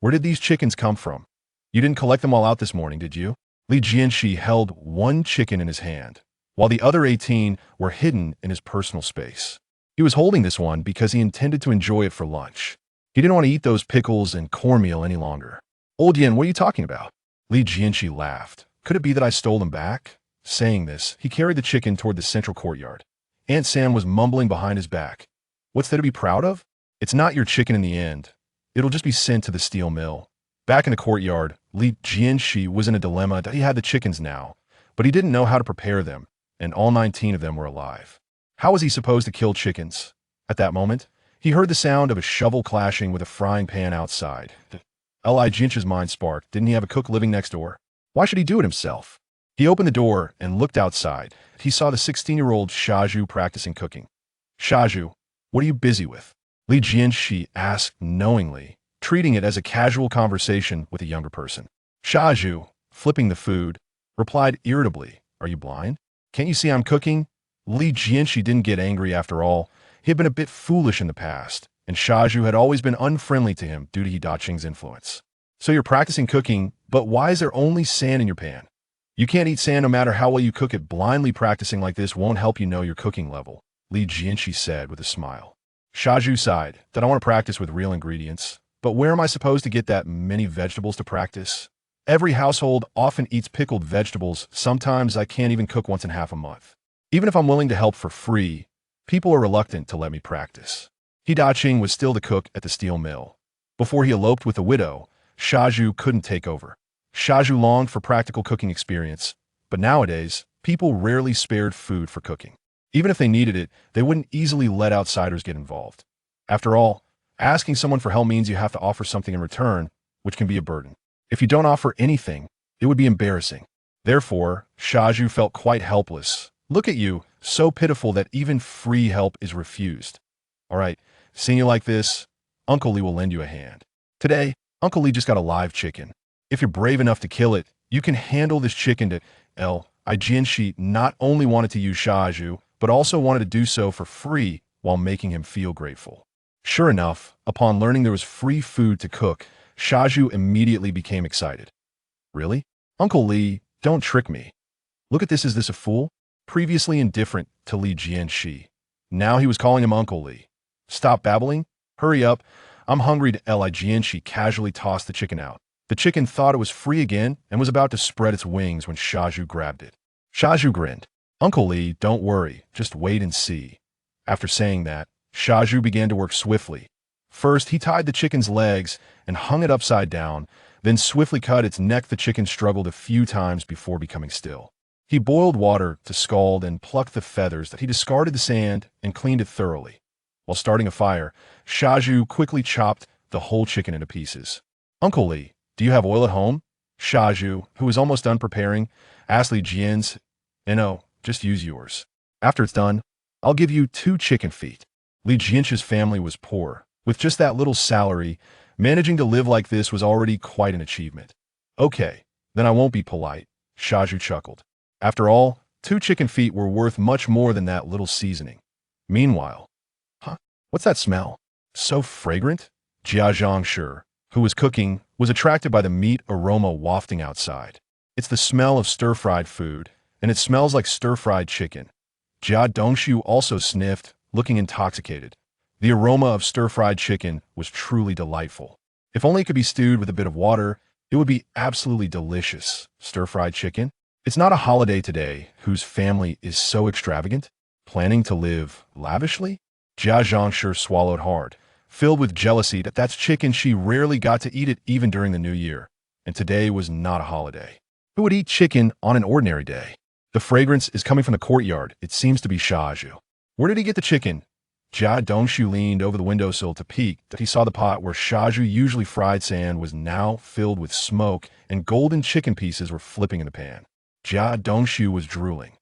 where did these chickens come from? You didn't collect them all out this morning, did you?" Jianshe held 1 chicken in his hand, while the other 18 were hidden in his personal space. He was holding this one because he intended to enjoy it for lunch. He didn't want to eat those pickles and cornmeal any longer. "Old Yen, what are you talking about?" Jianshe laughed. "Could it be that I stole them back?" Saying this, he carried the chicken toward the central courtyard. Aunt Sam was mumbling behind his back. "What's there to be proud of? It's not your chicken in the end. It'll just be sent to the steel mill." Back in the courtyard, Jianshe was in a dilemma. He had the chickens now, but he didn't know how to prepare them, and all 19 of them were alive. How was he supposed to kill chickens? At that moment, he heard the sound of a shovel clashing with a frying pan outside. Jianshe's mind sparked. Didn't he have a cook living next door? Why should he do it himself? He opened the door and looked outside. He saw the 16-year-old Shaju practicing cooking. "Shaju, what are you busy with?" Jianshe asked knowingly, treating it as a casual conversation with a younger person. Shaju, flipping the food, replied irritably, "Are you blind? Can't you see I'm cooking?" Jianshe didn't get angry after all. He had been a bit foolish in the past, and Shaju had always been unfriendly to him due to Yi Daqing's influence. So you're practicing cooking, but why is there only sand in your pan? You can't eat sand no matter how well you cook it. Blindly practicing like this won't help you know your cooking level, Li Jianshi said with a smile. Shaju sighed that I want to practice with real ingredients, but where am I supposed to get that many vegetables to practice? Every household often eats pickled vegetables. Sometimes I can't even cook once in half a month. Even if I'm willing to help for free, people are reluctant to let me practice. Yi Daqing was still the cook at the steel mill. Before he eloped with the widow, Shaju couldn't take over. Shaju longed for practical cooking experience, but nowadays, people rarely spared food for cooking. Even if they needed it, they wouldn't easily let outsiders get involved. After all, asking someone for help means you have to offer something in return, which can be a burden. If you don't offer anything, it would be embarrassing. Therefore, Shaju felt quite helpless. Look at you, so pitiful that even free help is refused. All right, seeing you like this, Uncle Li will lend you a hand. Today, Uncle Li just got a live chicken. If you're brave enough to kill it, you can handle this chicken to Yi Jianshi not only wanted to use Shaju, but also wanted to do so for free while making him feel grateful. Sure enough, upon learning there was free food to cook, Shaju immediately became excited. Really? Uncle Li, don't trick me. Look at this, is this a fool? Previously indifferent to Li Jianshi. Now he was calling him Uncle Li. Stop babbling. Hurry up. I'm hungry. To Li Jianshi casually tossed the chicken out. The chicken thought it was free again and was about to spread its wings when Shaju grabbed it. Shaju grinned. Uncle Li, don't worry, just wait and see. After saying that, Shaju began to work swiftly. First, he tied the chicken's legs and hung it upside down, then swiftly cut its neck. The chicken struggled a few times before becoming still. He boiled water to scald and plucked the feathers. That he discarded the sand and cleaned it thoroughly. While starting a fire, Shaju quickly chopped the whole chicken into pieces. Uncle Li, do you have oil at home? Shaju, who was almost done preparing, asked Li Jian's. No, just use yours. After it's done, I'll give you 2 chicken feet. Li Jian's family was poor. With just that little salary, managing to live like this was already quite an achievement. Okay, then I won't be polite, Shaju chuckled. After all, 2 chicken feet were worth much more than that little seasoning. Meanwhile, what's that smell? So fragrant? Jianshe, who was cooking, was attracted by the meat aroma wafting outside. It's the smell of stir-fried food, and it smells like stir-fried chicken. Jianshe also sniffed, looking intoxicated. The aroma of stir-fried chicken was truly delightful. If only it could be stewed with a bit of water, it would be absolutely delicious. Stir-fried chicken? It's not a holiday today whose family is so extravagant, planning to live lavishly? Jianshe swallowed hard, filled with jealousy that that's chicken. She rarely got to eat it even during the New Year, and today was not a holiday. Who would eat chicken on an ordinary day? The fragrance is coming from the courtyard. It seems to be Shaju. Where did he get the chicken? Jianshe leaned over the windowsill to peek. That he saw the pot where Shaju usually fried sand was now filled with smoke, and golden chicken pieces were flipping in the pan. Jianshe was drooling.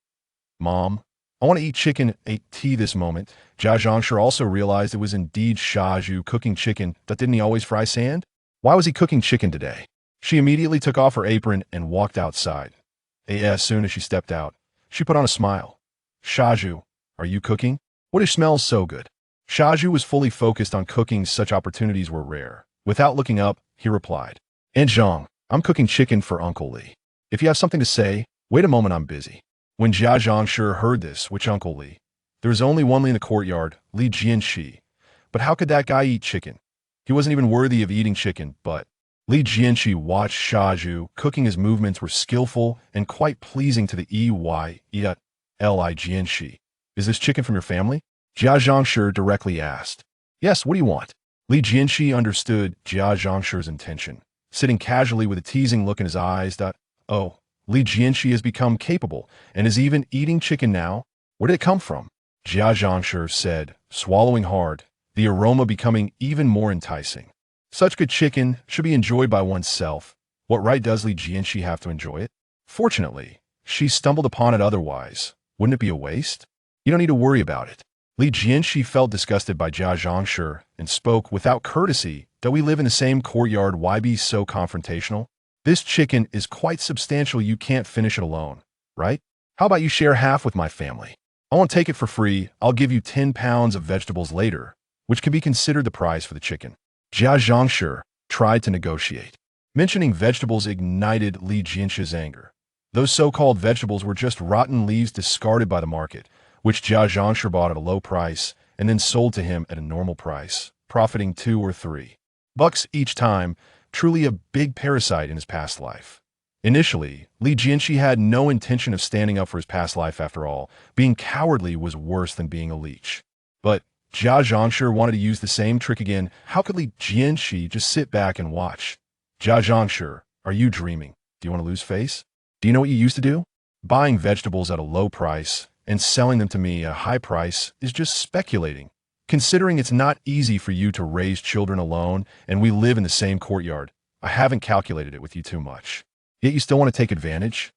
Mom, I want to eat chicken. Ate tea this moment. Jianshe also realized it was indeed Shaju cooking chicken. That didn't he always fry sand? Why was he cooking chicken today? She immediately took off her apron and walked outside. As soon as she stepped out, she put on a smile. Shaju, are you cooking? What do smells so good? Shaju was fully focused on cooking. Such opportunities were rare. Without looking up, he replied, Aunt Zhang, I'm cooking chicken for Uncle Li. If you have something to say, wait a moment, I'm busy. When Jianshe heard this, which Uncle Li? There was only one Li in the courtyard, Li Jianshi. But how could that guy eat chicken? He wasn't even worthy of eating chicken, but Li Jianshi watched Shaju cooking. His movements were skillful and quite pleasing to the Li Jianshi. Is this chicken from your family? Jianshe directly asked. Yes, what do you want? Li Jianshi understood Jianshe's intention, sitting casually with a teasing look in his eyes. Oh, Li Jianshi has become capable and is even eating chicken now? Where did it come from? Jianshe said, swallowing hard, the aroma becoming even more enticing. Such good chicken should be enjoyed by oneself. What right does Li Jianshi have to enjoy it? Fortunately, she stumbled upon it. Otherwise, wouldn't it be a waste? You don't need to worry about it. Li Jianshi felt disgusted by Jianshe and spoke without courtesy. Do we live in the same courtyard? Why be so confrontational? This chicken is quite substantial. You can't finish it alone, right? How about you share half with my family? I won't take it for free. I'll give you 10 pounds of vegetables later. which can be considered the price for the chicken. Jianshe tried to negotiate. Mentioning vegetables ignited Li Jianshe's anger. Those so-called vegetables were just rotten leaves discarded by the market, which Jianshe bought at a low price and then sold to him at a normal price, profiting $2 or $3 each time, truly a big parasite in his past life. Initially, Li Jianshe had no intention of standing up for his past life after all. Being cowardly was worse than being a leech. But Jianshe wanted to use the same trick again. How could Li Jianshe just sit back and watch? Jianshe, are you dreaming? Do you want to lose face? Do you know what you used to do? Buying vegetables at a low price and selling them to me at a high price is just speculating. Considering it's not easy for you to raise children alone and we live in the same courtyard, I haven't calculated it with you too much. Yet you still want to take advantage?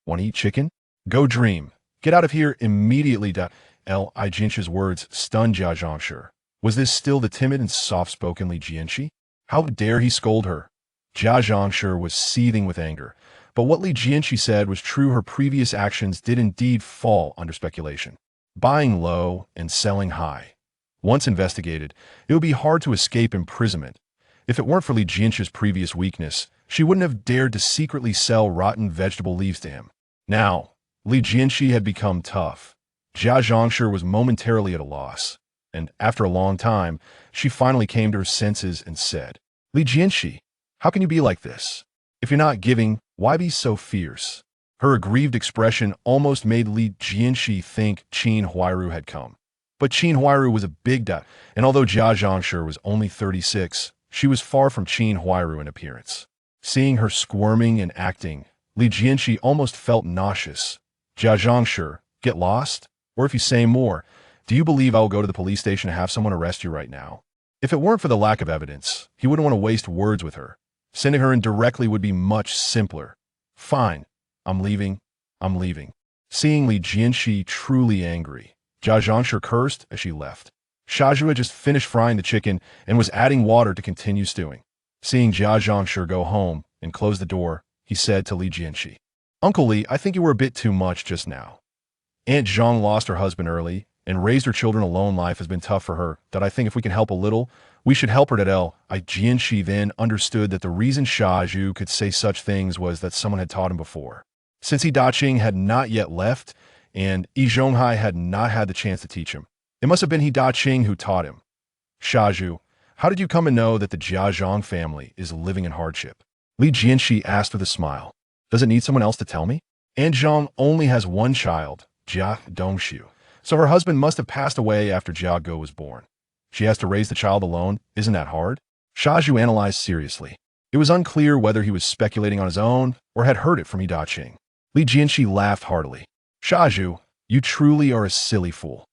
Want to eat chicken? Go dream. Get out of here immediately. Li Jianshe's words stunned Jianshe. Was this still the timid and soft-spoken Li Jianshe? How dare he scold her? Jianshe was seething with anger. But what Li Jianshe said was true. Her previous actions did indeed fall under speculation. Buying low and selling high. Once investigated, it would be hard to escape imprisonment. If it weren't for Li Jianshe's previous weakness, she wouldn't have dared to secretly sell rotten vegetable leaves to him. Now, Li Jianshe had become tough. Jianshe was momentarily at a loss. And after a long time, she finally came to her senses and said, Li Jianshe, how can you be like this? If you're not giving, why be so fierce? Her aggrieved expression almost made Li Jianshe think Qin Huairu had come. But Qin Huairu was a big dot, and although Jianshe was only 36, she was far from Qin Huairu in appearance. Seeing her squirming and acting, Li Jianshe almost felt nauseous. Jianshe, get lost? Or if you say more, do you believe I will go to the police station and have someone arrest you right now? If it weren't for the lack of evidence, he wouldn't want to waste words with her. Sending her in directly would be much simpler. Fine, I'm leaving. Seeing Li Jianshe truly angry, Jianshe cursed as she left. Siheyuan had just finished frying the chicken and was adding water to continue stewing. Seeing Jianshe go home and close the door, he said to Li Jianshe, Uncle Li, I think you were a bit too much just now. Aunt Zhang lost her husband early and raised her children alone. Life has been tough for her, that I think if we can help a little, we should help her. Li Jianshe then understood that the reason Siheyuan could say such things was that someone had taught him before. Since Yi Zhonghai had not yet left, and Yi Zhonghai had not had the chance to teach him, it must have been Yi Zhonghai who taught him. Siheyuan, how did you come to know that the Jianshe family is living in hardship? Li Jianshe asked with a smile. Does it need someone else to tell me? Aunt Zhang only has one child, Jianshe, so her husband must have passed away after Jiago was born. She has to raise the child alone. Isn't that hard? Siheyuan analyzed seriously. It was unclear whether he was speculating on his own or had heard it from Yi Zhonghai. Li Jianshe laughed heartily. Siheyuan, you truly are a silly fool.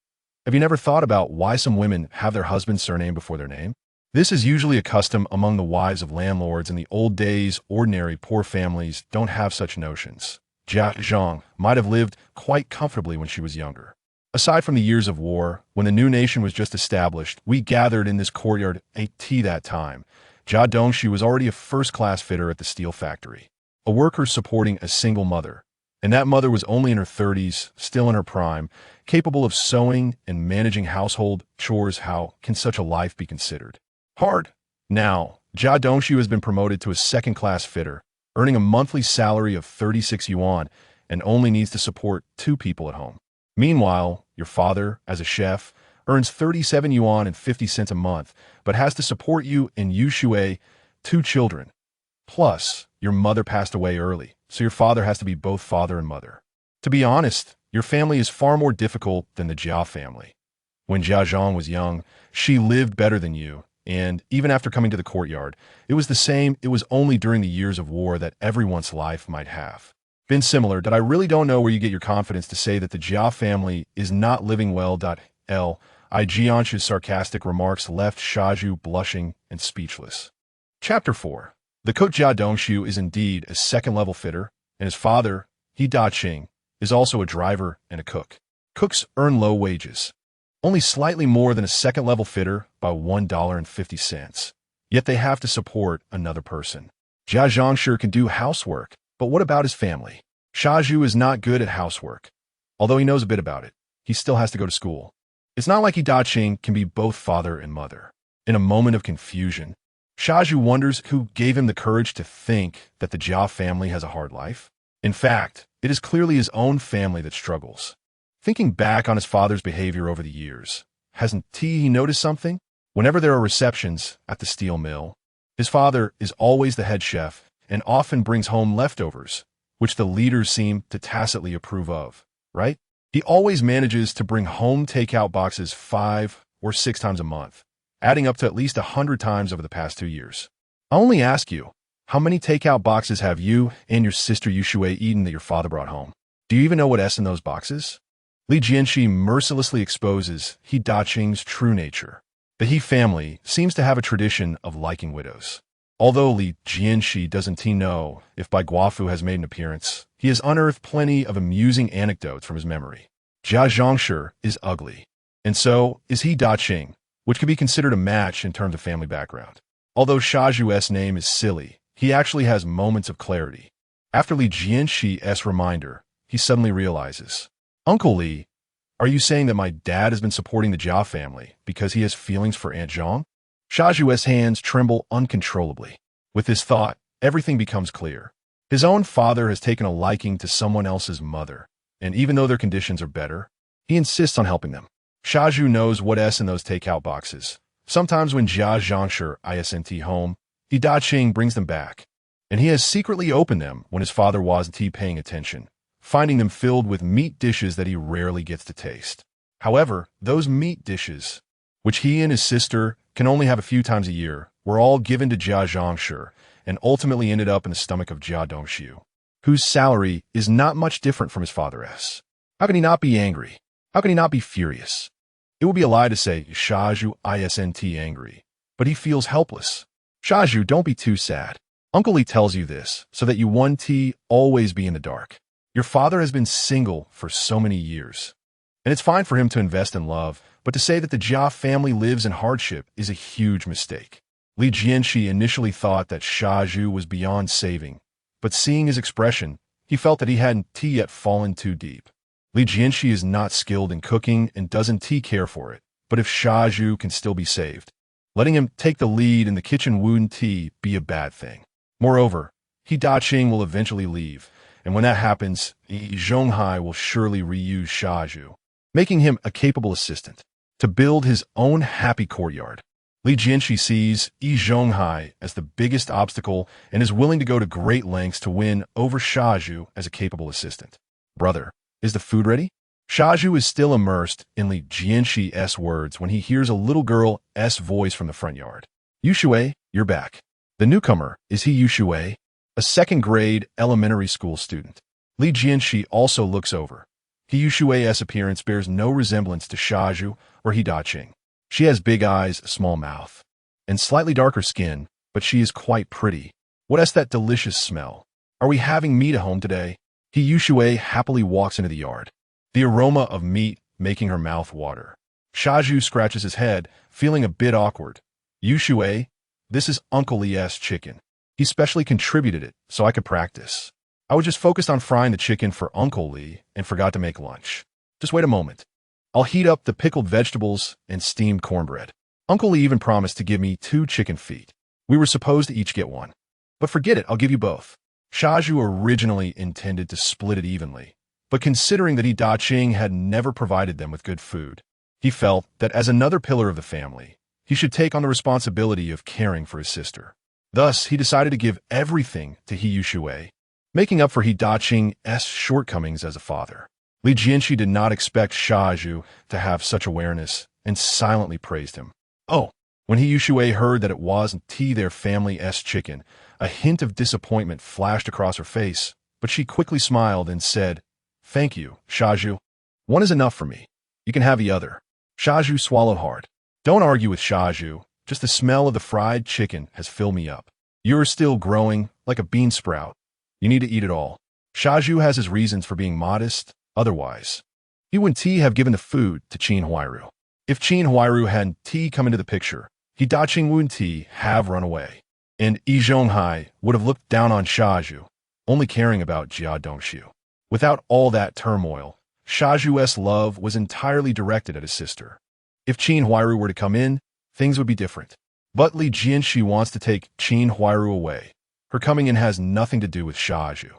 Have you never thought about why some women have their husband's surname before their name? This is usually a custom among the wives of landlords. In the old days, ordinary poor families don't have such notions. Zhang might have lived quite comfortably when she was younger. Aside from the years of war, when the new nation was just established, we gathered in this courtyard ate tea that time. Jianshe was already a first-class fitter at the steel factory, a worker supporting a single mother. And that mother was only in her 30s, still in her prime, capable of sewing and managing household chores. How can such a life be considered hard? Now, Jianshe has been promoted to a second-class fitter, earning a monthly salary of 36 yuan and only needs to support 2 people at home. Meanwhile, your father, as a chef, earns 37 yuan and 50 cents a month, but has to support you and Yushui, 2 children. Plus, your mother passed away early, so your father has to be both father and mother. To be honest, your family is far more difficult than the Jia family. When Jiazhong was young, she lived better than you, and even after coming to the courtyard, it was the same. It was only during the years of war that everyone's life might have been similar. That I really don't know where you get your confidence to say that the Jia family is not living well. Li Jianshe's sarcastic remarks left Siheyuan blushing and speechless. Chapter 4. The cook Jianshe is indeed a second-level fitter, and his father, Yi Zhonghai, is also a driver and a cook. Cooks earn low wages, only slightly more than a second-level fitter by $1.50. Yet they have to support another person. Jianshe can do housework, but what about his family? Siheyuan is not good at housework. Although he knows a bit about it, he still has to go to school. It's not like Yi Daqing can be both father and mother. In a moment of confusion, Shaju wonders who gave him the courage to think that the Jia family has a hard life. In fact, it is clearly his own family that struggles. Thinking back on his father's behavior over the years, hasn't he noticed something? Whenever there are receptions at the steel mill, his father is always the head chef and often brings home leftovers, which the leaders seem to tacitly approve of, right? He always manages to bring home takeout boxes 5 or 6 times a month, adding up to at least 100 times over the past 2 years. I only ask you, how many takeout boxes have you and your sister Yuxue eaten that your father brought home? Do you even know what's in those boxes? Li Jianshe mercilessly exposes Yi Daqing's true nature. The He family seems to have a tradition of liking widows. Although Li Jianshe doesn't know if Bai Guofu has made an appearance, he has unearthed plenty of amusing anecdotes from his memory. Zhongshi is ugly, and so is Yi Daqing, which could be considered a match in terms of family background. Although Shaju's name is silly, he actually has moments of clarity. After Li Jianshe's reminder, he suddenly realizes, Uncle Li, are you saying that my dad has been supporting the Jia family because he has feelings for Aunt Zhang? Shaju's hands tremble uncontrollably. With this thought, everything becomes clear. His own father has taken a liking to someone else's mother, and even though their conditions are better, he insists on helping them. Shaju knows what's in those takeout boxes. Sometimes when Jia Zhongshi isn't home, Yi Daqing brings them back, and he has secretly opened them when his father wasn't paying attention, finding them filled with meat dishes that he rarely gets to taste. However, those meat dishes, which he and his sister can only have a few times a year, were all given to Jia Zhongshi and ultimately ended up in the stomach of Jia Dongxiu, whose salary is not much different from his father's. How can he not be angry? How can he not be furious? It would be a lie to say Shaju isn't angry, but he feels helpless. Shaju, don't be too sad. Uncle Li tells you this so that you won't always be in the dark. Your father has been single for so many years, and it's fine for him to invest in love, but to say that the Jia family lives in hardship is a huge mistake. Li Jianshe initially thought that Shaju was beyond saving, but seeing his expression, he felt that he hadn't yet fallen too deep. Li Jianshe is not skilled in cooking and doesn't care for it, but if Shaju can still be saved, letting him take the lead in the kitchen wouldn't be a bad thing. Moreover, Yi Daqing will eventually leave, and when that happens, Yi Zhonghai will surely reuse Shaju, making him a capable assistant to build his own happy courtyard. Li Jianshe sees Yi Zhonghai as the biggest obstacle and is willing to go to great lengths to win over Shaju as a capable assistant. Brother, is the food ready? Shaju is still immersed in Li Jianshe's words when he hears a little girl's voice from the front yard. Yuxue, you're back. The newcomer, is he Yuxue? A second-grade elementary school student. Li Jianshe also looks over. Yuxue's appearance bears no resemblance to Shaju or Yi Daqing. She has big eyes, a small mouth, and slightly darker skin, but she is quite pretty. What's that delicious smell? Are we having meat at home today? Yuxue happily walks into the yard, the aroma of meat making her mouth water. Shaju scratches his head, feeling a bit awkward. Yuxue, this is Uncle Li's chicken. He specially contributed it so I could practice. I was just focused on frying the chicken for Uncle Li and forgot to make lunch. Just wait a moment. I'll heat up the pickled vegetables and steamed cornbread. Uncle Li even promised to give me 2 chicken feet. We were supposed to each get 1. But forget it, I'll give you both. Shaju originally intended to split it evenly, but considering that Yi Daqing had never provided them with good food, he felt that as another pillar of the family, he should take on the responsibility of caring for his sister. Thus, he decided to give everything to Yuxue, making up for Yi Daqing's shortcomings as a father. Li Jianshe did not expect Shaju to have such awareness and silently praised him. Oh, when Yuxue heard that it wasn't their family's chicken, a hint of disappointment flashed across her face, but she quickly smiled and said, Thank you, Shaju. 1 is enough for me. You can have the other. Shaju swallowed hard. Don't argue with Shaju. Just the smell of the fried chicken has filled me up. You're still growing like a bean sprout. You need to eat it all. Shaju has his reasons for being modest. Otherwise, he wouldn't have given the food to Qin Huairu. If Qin Huairu hadn't come into the picture, Yi Daqing wouldn't have run away, and Yi Zhonghai would have looked down on Shaju, only caring about Jia Dongxiu. Without all that turmoil, Shaju's love was entirely directed at his sister. If Qin Huairu were to come in, things would be different. But Li Jianshi wants to take Qin Huairu away. Her coming in has nothing to do with Shaju.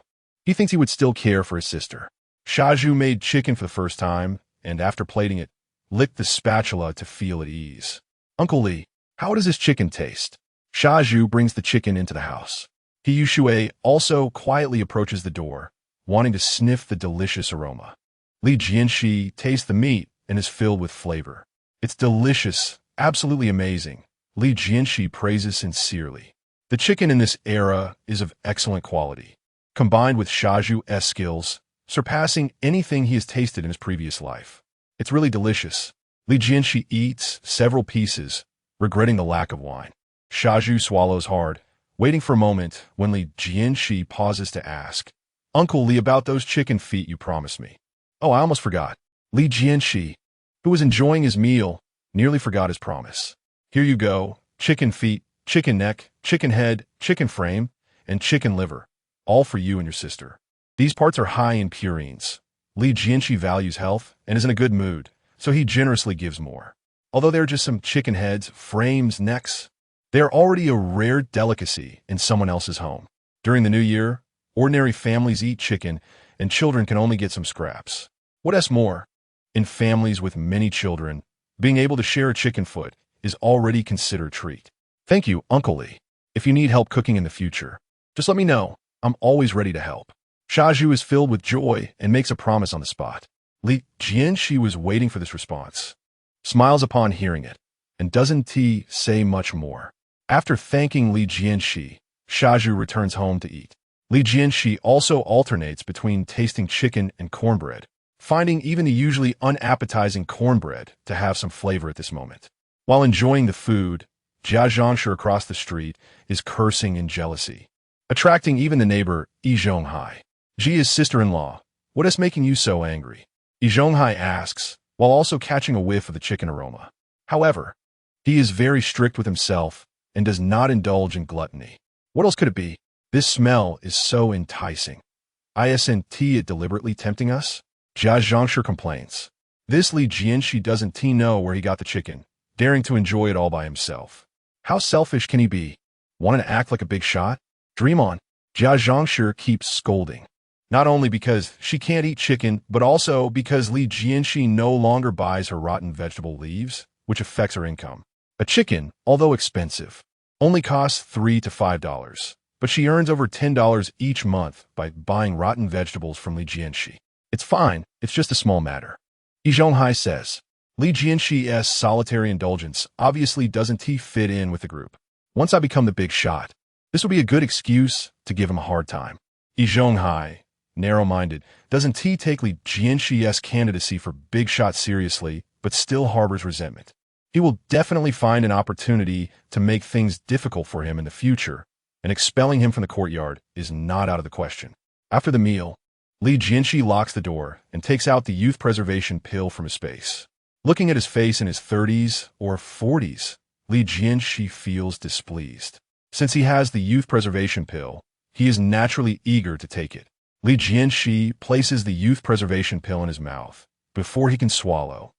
He thinks he would still care for his sister. Shaju made chicken for the first time, and after plating it, licked the spatula to feel at ease. Uncle Li, how does this chicken taste? Shaju brings the chicken into the house. He Yushui also quietly approaches the door, wanting to sniff the delicious aroma. Li Jianshi tastes the meat and is filled with flavor. It's delicious, absolutely amazing. Li Jianshi praises sincerely. The chicken in this era is of excellent quality, combined with Shaju's skills, surpassing anything he has tasted in his previous life. It's really delicious. Li Jianshi eats several pieces, regretting the lack of wine. Shaju swallows hard, waiting for a moment when Li Jianshi pauses to ask, Uncle Li, about those chicken feet you promised me. Oh, I almost forgot. Li Jianshi, who was enjoying his meal, nearly forgot his promise. Here you go, chicken feet, chicken neck, chicken head, chicken frame, and chicken liver, all for you and your sister. These parts are high in purines. Li Jianshi values health and is in a good mood, so he generously gives more. Although they're just some chicken heads, frames, necks, they are already a rare delicacy in someone else's home. During the new year, ordinary families eat chicken, and children can only get some scraps. What else more? In families with many children, being able to share a chicken foot is already considered a treat. Thank you, Uncle Li. If you need help cooking in the future, just let me know. I'm always ready to help. Shaju is filled with joy and makes a promise on the spot. Li Jianshi was waiting for this response, smiles upon hearing it, and doesn't say much more. After thanking Li Jianshi, Shaju returns home to eat. Li Jianshi also alternates between tasting chicken and cornbread, finding even the usually unappetizing cornbread to have some flavor at this moment. While enjoying the food, Jianshe across the street is cursing in jealousy, attracting even the neighbor Yi Zhonghai. Ji is sister-in-law. What is making you so angry? Yi Zhonghai asks, while also catching a whiff of the chicken aroma. However, he is very strict with himself and does not indulge in gluttony. What else could it be? This smell is so enticing. Isn't it deliberately tempting us? Jianshe complains. This Li Jianshi doesn't know where he got the chicken, daring to enjoy it all by himself. How selfish can he be? Wanting to act like a big shot? Dream on. Jianshe keeps scolding. Not only because she can't eat chicken, but also because Li Jianshi no longer buys her rotten vegetable leaves, which affects her income. A chicken, although expensive, only costs $3 to $5, but she earns over $10 each month by buying rotten vegetables from Li Jianshi. It's fine, it's just a small matter. Yi Zhonghai says. Li Jianshi's solitary indulgence obviously doesn't fit in with the group. Once I become the big shot, this will be a good excuse to give him a hard time. Yi Zhonghai, narrow-minded, doesn't take Li Jianshi's candidacy for big shot seriously, but still harbors resentment. He will definitely find an opportunity to make things difficult for him in the future, and expelling him from the courtyard is not out of the question. After the meal, Li Jianshi locks the door and takes out the youth preservation pill from his space. Looking at his face in his 30s or 40s, Li Jianshi feels displeased. Since he has the youth preservation pill, he is naturally eager to take it. Li Jianshi places the youth preservation pill in his mouth before he can swallow.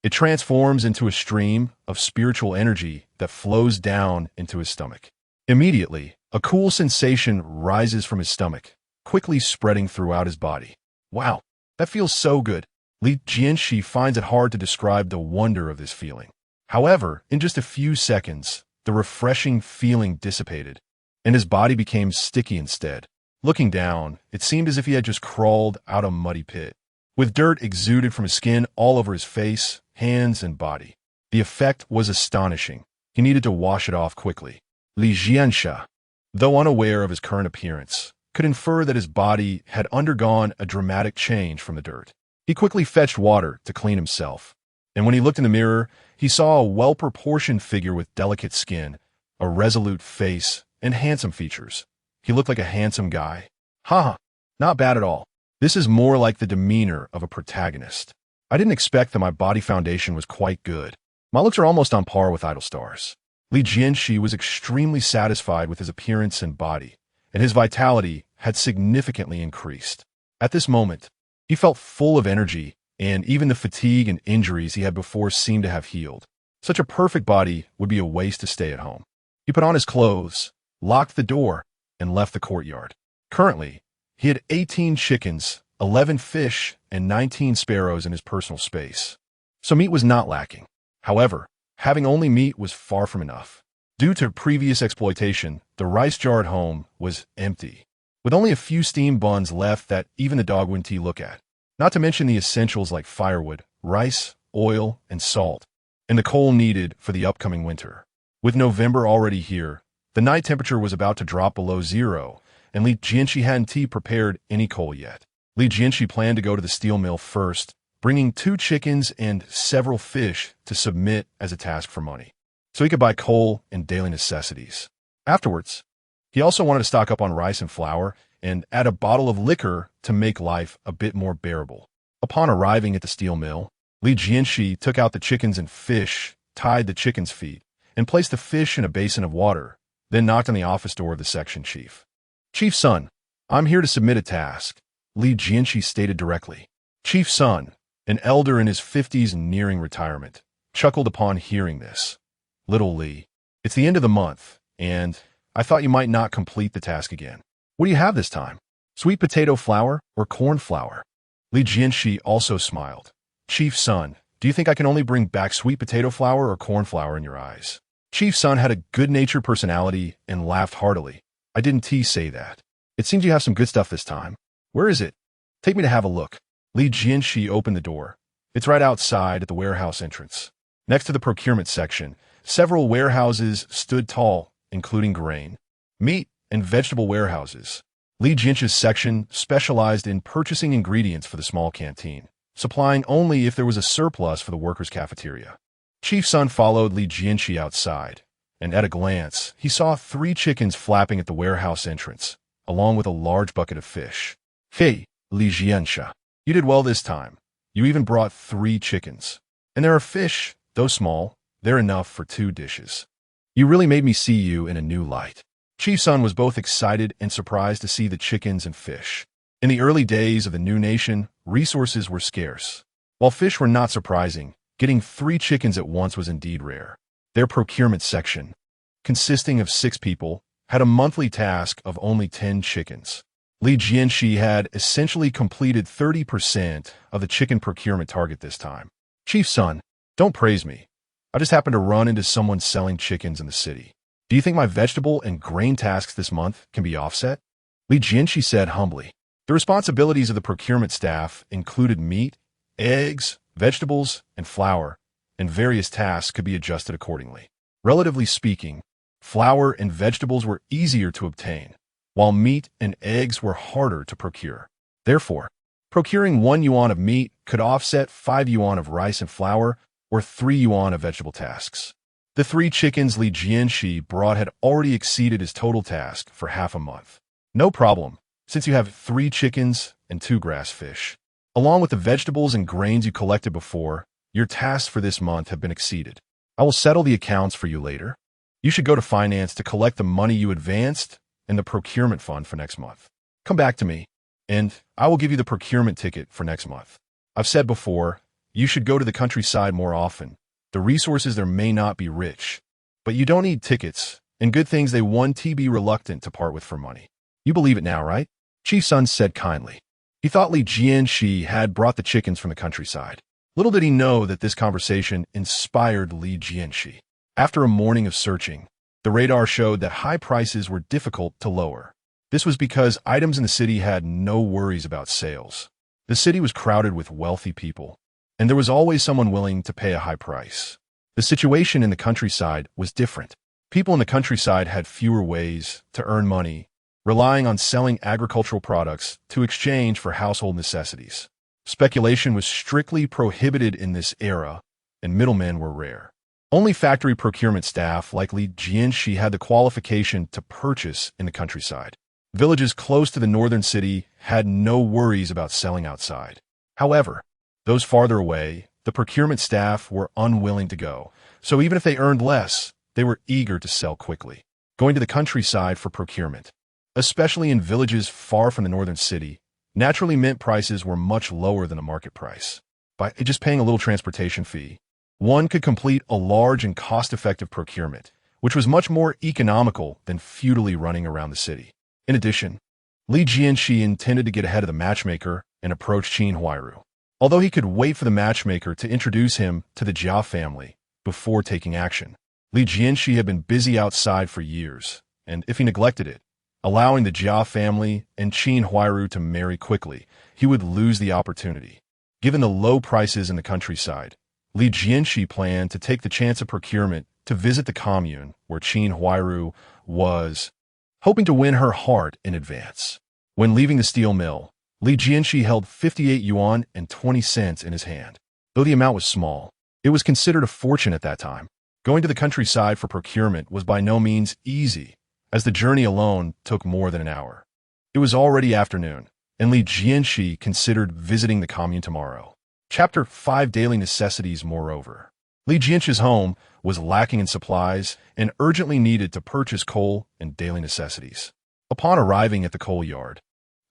It transforms into a stream of spiritual energy that flows down into his stomach. Immediately, a cool sensation rises from his stomach, quickly spreading throughout his body. Wow, that feels so good. Li Jianshi finds it hard to describe the wonder of this feeling. However, in just a few seconds, the refreshing feeling dissipated, and his body became sticky instead. Looking down, it seemed as if he had just crawled out a muddy pit, with dirt exuded from his skin all over his face, hands, and body. The effect was astonishing. He needed to wash it off quickly. Li Jianshe, though unaware of his current appearance, could infer that his body had undergone a dramatic change from the dirt. He quickly fetched water to clean himself, and when he looked in the mirror, he saw a well-proportioned figure with delicate skin, a resolute face, and handsome features. He looked like a handsome guy. Haha, not bad at all. This is more like the demeanor of a protagonist. I didn't expect that my body foundation was quite good. My looks are almost on par with idol stars. Li Jianshi was extremely satisfied with his appearance and body, and his vitality had significantly increased. At this moment, he felt full of energy and even the fatigue and injuries he had before seemed to have healed. Such a perfect body would be a waste to stay at home. He put on his clothes, locked the door, and left the courtyard. Currently, he had 18 chickens, 11 fish, and 19 sparrows in his personal space. So meat was not lacking. However, having only meat was far from enough. Due to previous exploitation, the rice jar at home was empty, with only a few steam buns left that even the dog wouldn't look at. Not to mention the essentials like firewood, rice, oil, and salt, and the coal needed for the upcoming winter. With November already here, the night temperature was about to drop below zero, and Li Jianshe hadn't prepared any coal yet. Li Jianshe planned to go to the steel mill first, bringing 2 chickens and several fish to submit as a task for money, so he could buy coal and daily necessities. Afterwards, he also wanted to stock up on rice and flour and add a bottle of liquor to make life a bit more bearable. Upon arriving at the steel mill, Li Jianshe took out the chickens and fish, tied the chickens' feet, and placed the fish in a basin of water, then knocked on the office door of the section chief. "Chief Sun, I'm here to submit a task," Li Jianshe stated directly. Chief Sun, an elder in his 50s nearing retirement, chuckled upon hearing this. "Little Li, it's the end of the month, and I thought you might not complete the task again. What do you have this time? Sweet potato flour or corn flour?" Li Jianshe also smiled. "Chief Sun, do you think I can only bring back sweet potato flour or corn flour in your eyes?" Chief Sun had a good-natured personality and laughed heartily. "I didn't say that. It seems you have some good stuff this time. Where is it? Take me to have a look." Li Jianshe opened the door. "It's right outside at the warehouse entrance." Next to the procurement section, several warehouses stood tall, including grain, meat, and vegetable warehouses. Li Jianshe's section specialized in purchasing ingredients for the small canteen, supplying only if there was a surplus for the workers' cafeteria. Chief Sun followed Li Jianshe outside, and at a glance, he saw 3 chickens flapping at the warehouse entrance, along with a large bucket of fish. "Hey, Li Jianshe, you did well this time. You even brought 3 chickens. And there are fish, though small, they're enough for 2 dishes. You really made me see you in a new light." Chief Sun was both excited and surprised to see the chickens and fish. In the early days of the new nation, resources were scarce. While fish were not surprising, getting 3 chickens at once was indeed rare. Their procurement section, consisting of 6 people, had a monthly task of only 10 chickens. Li Jianshe had essentially completed 30% of the chicken procurement target this time. "Chief Sun, don't praise me. I just happened to run into someone selling chickens in the city. Do you think my vegetable and grain tasks this month can be offset?" Li Jianshe said humbly. The responsibilities of the procurement staff included meat, eggs, vegetables, and flour, and various tasks could be adjusted accordingly. Relatively speaking, flour and vegetables were easier to obtain, while meat and eggs were harder to procure. Therefore, procuring 1 yuan of meat could offset 5 yuan of rice and flour or 3 yuan of vegetable tasks. The 3 chickens Li Jianshe brought had already exceeded his total task for half a month. "No problem, since you have 3 chickens and 2 grass fish. Along with the vegetables and grains you collected before, your tasks for this month have been exceeded. I will settle the accounts for you later. You should go to finance to collect the money you advanced and the procurement fund for next month. Come back to me, and I will give you the procurement ticket for next month. I've said before, you should go to the countryside more often. The resources there may not be rich, but you don't need tickets, and good things they won't be reluctant to part with for money. You believe it now, right?" Chief Sun said kindly. He thought Li Jianshe had brought the chickens from the countryside. Little did he know that this conversation inspired Li Jianshe. After a morning of searching, the radar showed that high prices were difficult to lower. This was because items in the city had no worries about sales. The city was crowded with wealthy people, and there was always someone willing to pay a high price. The situation in the countryside was different. People in the countryside had fewer ways to earn money, relying on selling agricultural products to exchange for household necessities. Speculation was strictly prohibited in this era, and middlemen were rare. Only factory procurement staff like Li Jianshe had the qualification to purchase in the countryside. Villages close to the northern city had no worries about selling outside. However, those farther away, the procurement staff were unwilling to go, so even if they earned less, they were eager to sell quickly. Going to the countryside for procurement, especially in villages far from the northern city, naturally meant prices were much lower than the market price. by just paying a little transportation fee. One could complete a large and cost-effective procurement, which was much more economical than futilely running around the city. In addition, Li Jianshe intended to get ahead of the matchmaker and approach Qin Huairu. Although he could wait for the matchmaker to introduce him to the Jia family before taking action, Li Jianshe had been busy outside for years, and if he neglected it, allowing the Jia family and Qin Huairu to marry quickly, he would lose the opportunity. Given the low prices in the countryside, Li Jianshe planned to take the chance of procurement to visit the commune where Qin Huairu was, hoping to win her heart in advance. When leaving the steel mill, Li Jianshe held 58 yuan and 20 cents in his hand. Though the amount was small, it was considered a fortune at that time. Going to the countryside for procurement was by no means easy, as the journey alone took more than an hour. It was already afternoon, and Li Jianshe considered visiting the commune tomorrow. Chapter 5 Daily Necessities. Moreover, Li Jianshe's home was lacking in supplies and urgently needed to purchase coal and daily necessities. Upon arriving at the coal yard,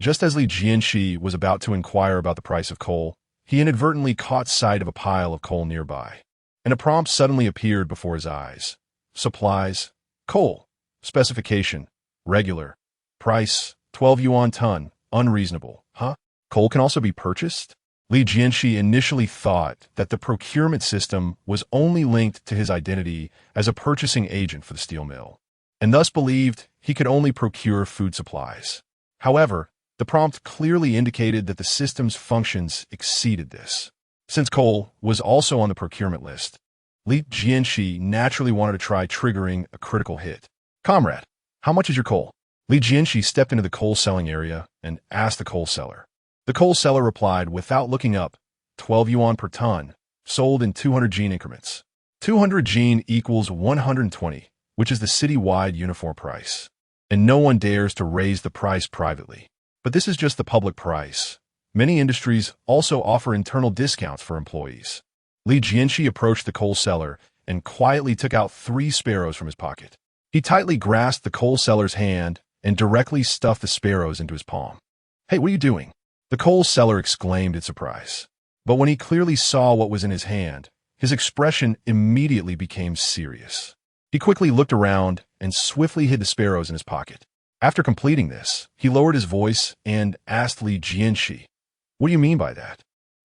just as Li Jianshe was about to inquire about the price of coal, he inadvertently caught sight of a pile of coal nearby, and a prompt suddenly appeared before his eyes. Supplies, coal, specification, regular, price, 12 yuan ton, unreasonable. Huh? Coal can also be purchased? Li Jianshe initially thought that the procurement system was only linked to his identity as a purchasing agent for the steel mill, and thus believed he could only procure food supplies. However, the prompt clearly indicated that the system's functions exceeded this. Since coal was also on the procurement list, Li Jianshe naturally wanted to try triggering a critical hit. Comrade, how much is your coal? Li Jianshe stepped into the coal selling area and asked the coal seller. The coal seller replied without looking up, 12 yuan per ton, sold in 200 jin increments. 200 jin equals 120, which is the city-wide uniform price. And no one dares to raise the price privately. But this is just the public price. Many industries also offer internal discounts for employees. Li Jianshe approached the coal seller and quietly took out 3 sparrows from his pocket. He tightly grasped the coal seller's hand and directly stuffed the sparrows into his palm. Hey, what are you doing? The coal seller exclaimed in surprise. But when he clearly saw what was in his hand, his expression immediately became serious. He quickly looked around and swiftly hid the sparrows in his pocket. After completing this, he lowered his voice and asked Li Jianshe, "What do you mean by that?"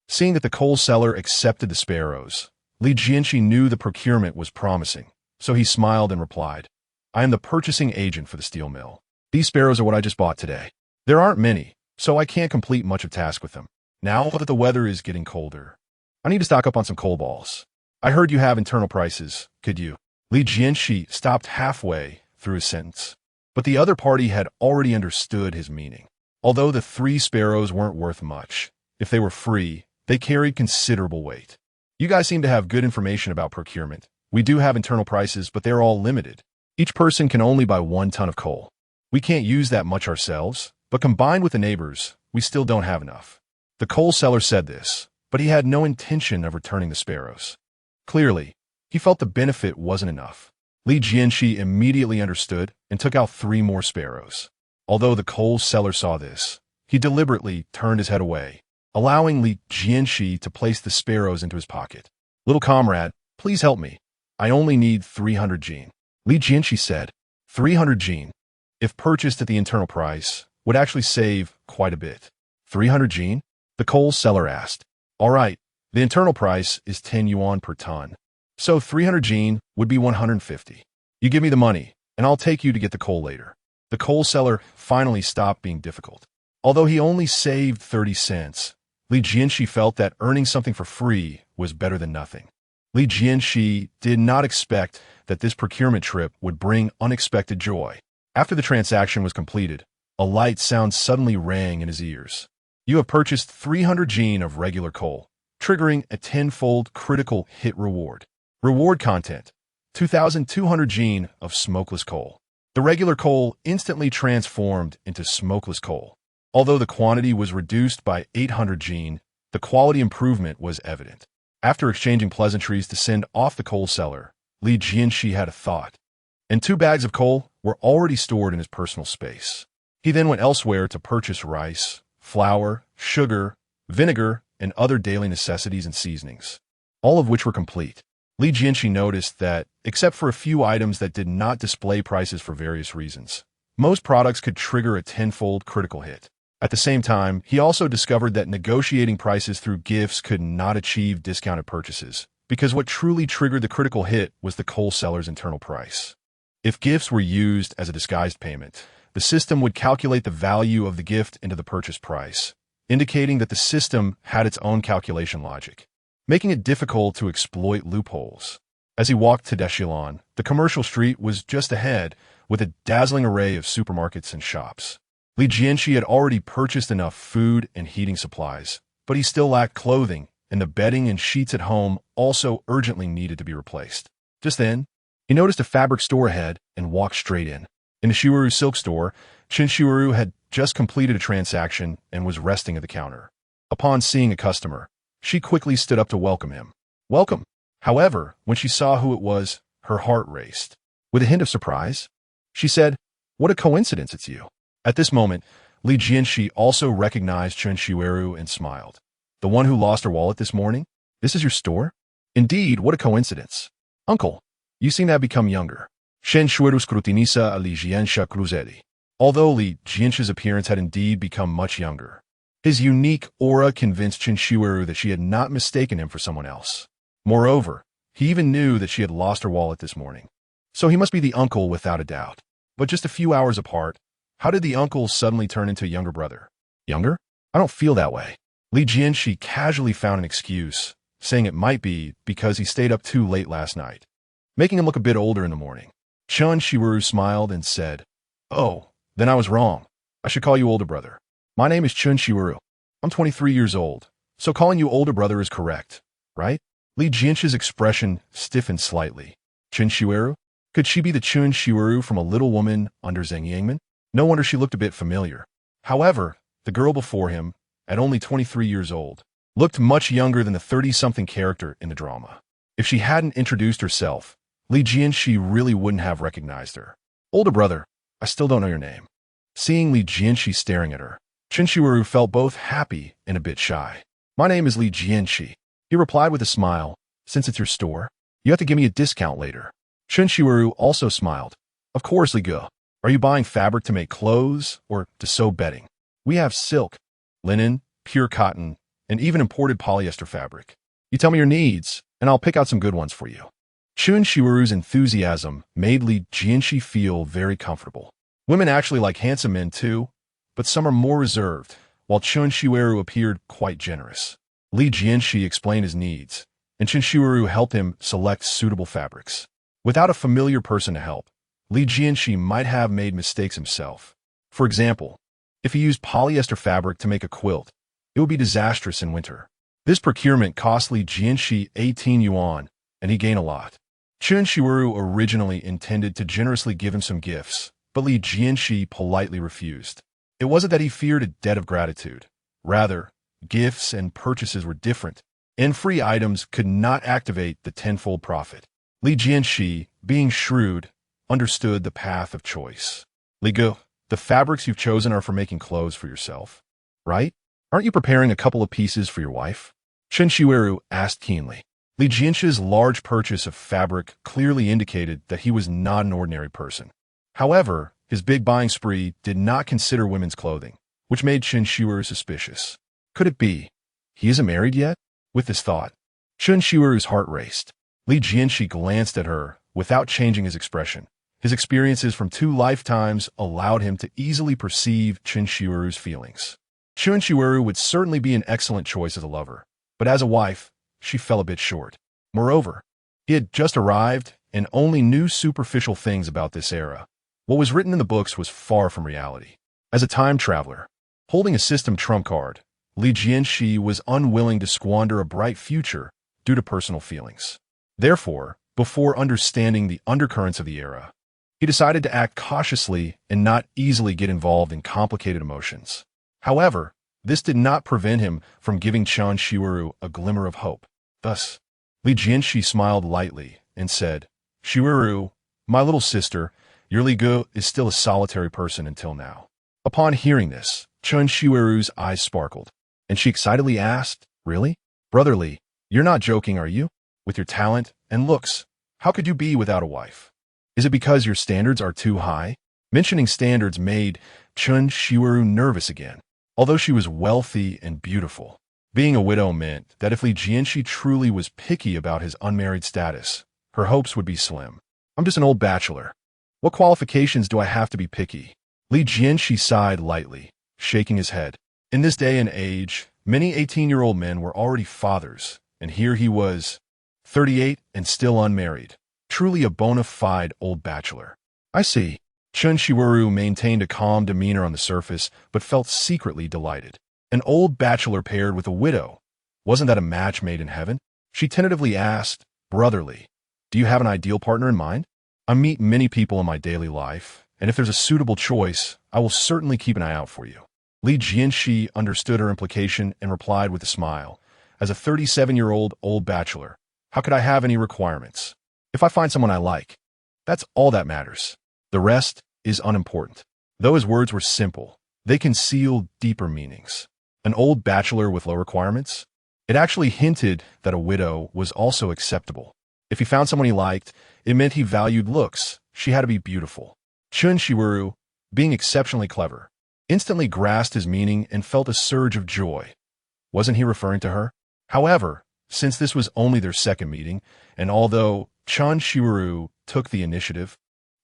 Seeing that the coal seller accepted the sparrows, Li Jianshe knew the procurement was promising, so he smiled and replied, "I am the purchasing agent for the steel mill. These sparrows are what I just bought today. There aren't many, so I can't complete much of task with them. Now that the weather is getting colder, I need to stock up on some coal balls. I heard you have internal prices. Could you?" Li Jianshe stopped halfway through his sentence, but the other party had already understood his meaning. Although the 3 sparrows weren't worth much, if they were free, they carried considerable weight. You guys seem to have good information about procurement. We do have internal prices, but they're all limited. Each person can only buy 1 ton of coal. We can't use that much ourselves, but combined with the neighbors, we still don't have enough. The coal seller said this, but he had no intention of returning the sparrows. Clearly, he felt the benefit wasn't enough. Li Jianshe immediately understood and took out 3 more sparrows. Although the coal seller saw this, he deliberately turned his head away, allowing Li Jianshe to place the sparrows into his pocket. "Little comrade, please help me. I only need 300 jin." Li Jianshe said, 300 jin, if purchased at the internal price, would actually save quite a bit. 300 jin? The coal seller asked. All right, the internal price is 10 yuan per ton, so 300 jin would be 150. You give me the money, and I'll take you to get the coal later. The coal seller finally stopped being difficult. Although he only saved 30 cents, Li Jianshe felt that earning something for free was better than nothing. Li Jianshe did not expect that this procurement trip would bring unexpected joy. After the transaction was completed, a light sound suddenly rang in his ears. You have purchased 300 jin of regular coal, triggering a 10-fold critical hit reward. Reward content, 2,200 jin of smokeless coal. The regular coal instantly transformed into smokeless coal. Although the quantity was reduced by 800 jin, the quality improvement was evident. After exchanging pleasantries to send off the coal seller, Li Jianshe had a thought, and 2 bags of coal were already stored in his personal space. He then went elsewhere to purchase rice, flour, sugar, vinegar, and other daily necessities and seasonings, all of which were complete. Li Jianshi noticed that, except for a few items that did not display prices for various reasons, most products could trigger a tenfold critical hit. At the same time, he also discovered that negotiating prices through gifts could not achieve discounted purchases, because what truly triggered the critical hit was the coal seller's internal price. If gifts were used as a disguised payment, the system would calculate the value of the gift into the purchase price, indicating that the system had its own calculation logic, making it difficult to exploit loopholes. As he walked to Deshilon, the commercial street was just ahead, with a dazzling array of supermarkets and shops. Li Jianshi had already purchased enough food and heating supplies, but he still lacked clothing, and the bedding and sheets at home also urgently needed to be replaced. Just then, he noticed a fabric store ahead and walked straight in. In the Shiweru silk store, Chen Shiweru had just completed a transaction and was resting at the counter. Upon seeing a customer, she quickly stood up to welcome him. Welcome. However, when she saw who it was, her heart raced. With a hint of surprise, she said, "What a coincidence, it's you." At this moment, Li Jianshi also recognized Chen Shiweru and smiled. "The one who lost her wallet this morning? This is your store? Indeed, what a coincidence. Uncle, you seem to have become younger." Chen Shiweru scrutinisa a Li Jianshe cruzeri. Although Li Jianshe's appearance had indeed become much younger, his unique aura convinced Chen Shiweru that she had not mistaken him for someone else. Moreover, he even knew that she had lost her wallet this morning. So he must be the uncle without a doubt. But just a few hours apart, how did the uncle suddenly turn into a younger brother? Younger? I don't feel that way. Li Jianshi casually found an excuse, saying it might be because he stayed up too late last night, making him look a bit older in the morning. Chen Shiweru smiled and said, "Oh, then I was wrong. I should call you older brother. My name is Chen Shiweru. I'm 23 years old, so calling you older brother is correct, right?" Li Jianshe's expression stiffened slightly. Chen Shiweru? Could she be the Chen Shiweru from A Little Woman under Zhang Yangman? No wonder she looked a bit familiar. However, the girl before him, at only 23 years old, looked much younger than the 30-something character in the drama. If she hadn't introduced herself, Li Jianshi really wouldn't have recognized her. "Older brother, I still don't know your name." Seeing Li Jianshi staring at her, Chen Shiweru felt both happy and a bit shy. "My name is Li Jianshi," he replied with a smile. "Since it's your store, you have to give me a discount later." Chen Shiweru also smiled. "Of course, Li Ge. Are you buying fabric to make clothes or to sew bedding? We have silk, linen, pure cotton, and even imported polyester fabric. You tell me your needs, and I'll pick out some good ones for you." Chen Shiweru's enthusiasm made Li Jianshi feel very comfortable. Women actually like handsome men too, but some are more reserved, while Chen Shiweru appeared quite generous. Li Jianshi explained his needs, and Chen Shiweru helped him select suitable fabrics. Without a familiar person to help, Li Jianshi might have made mistakes himself. For example, if he used polyester fabric to make a quilt, it would be disastrous in winter. This procurement cost Li Jianshi 18 yuan, and he gained a lot. Chen Shiweru originally intended to generously give him some gifts, but Li Jianshi politely refused. It wasn't that he feared a debt of gratitude. Rather, gifts and purchases were different, and free items could not activate the tenfold profit. Li Jianshi, being shrewd, understood the path of choice. "Li Ge, the fabrics you've chosen are for making clothes for yourself, right? Aren't you preparing a couple of pieces for your wife?" Chen Shiweru asked keenly. Li Jianshe's large purchase of fabric clearly indicated that he was not an ordinary person. However, his big buying spree did not consider women's clothing, which made Chen Shiweru suspicious. Could it be he isn't married yet? With this thought, Chen Shiweru's heart raced. Li Jianshi glanced at her without changing his expression. His experiences from 2 lifetimes allowed him to easily perceive Chen Shiweru's feelings. Chen Shiweru would certainly be an excellent choice as a lover, but as a wife, she fell a bit short. Moreover, he had just arrived and only knew superficial things about this era. What was written in the books was far from reality. As a time traveler, holding a system trump card, Li Jianshi was unwilling to squander a bright future due to personal feelings. Therefore, before understanding the undercurrents of the era, he decided to act cautiously and not easily get involved in complicated emotions. However, this did not prevent him from giving Chen Shiweru a glimmer of hope. Thus, Li Jianshi smiled lightly and said, "Shiweru, my little sister, your Li Ge is still a solitary person until now." Upon hearing this, Chen Shiweru's eyes sparkled, and she excitedly asked, Really? Brother Li, you're not joking, are you? With your talent and looks, how could you be without a wife? Is it because your standards are too high? Mentioning standards made Chun Shiweru nervous again. Although she was wealthy and beautiful, being a widow meant that if Li Jianshi truly was picky about his unmarried status, her hopes would be slim. I'm just an old bachelor. What qualifications do I have to be picky? Li Jianshi sighed lightly, shaking his head. In this day and age, many 18-year-old men were already fathers, and here he was, 38 and still unmarried, truly a bona fide old bachelor. I see. Chun Shiweru maintained a calm demeanor on the surface, but felt secretly delighted. An old bachelor paired with a widow. Wasn't that a match made in heaven? She tentatively asked, brotherly, do you have an ideal partner in mind? I meet many people in my daily life, and if there's a suitable choice, I will certainly keep an eye out for you. Li Jianshi understood her implication and replied with a smile. As a 37-year-old old bachelor, how could I have any requirements? If I find someone I like, that's all that matters. The rest is unimportant. Though his words were simple, they concealed deeper meanings. An old bachelor with low requirements? It actually hinted that a widow was also acceptable. If he found someone he liked, it meant he valued looks. She had to be beautiful. Chun Shiweru, being exceptionally clever, instantly grasped his meaning and felt a surge of joy. Wasn't he referring to her? However, since this was only their second meeting, and although Chun Shiweru took the initiative,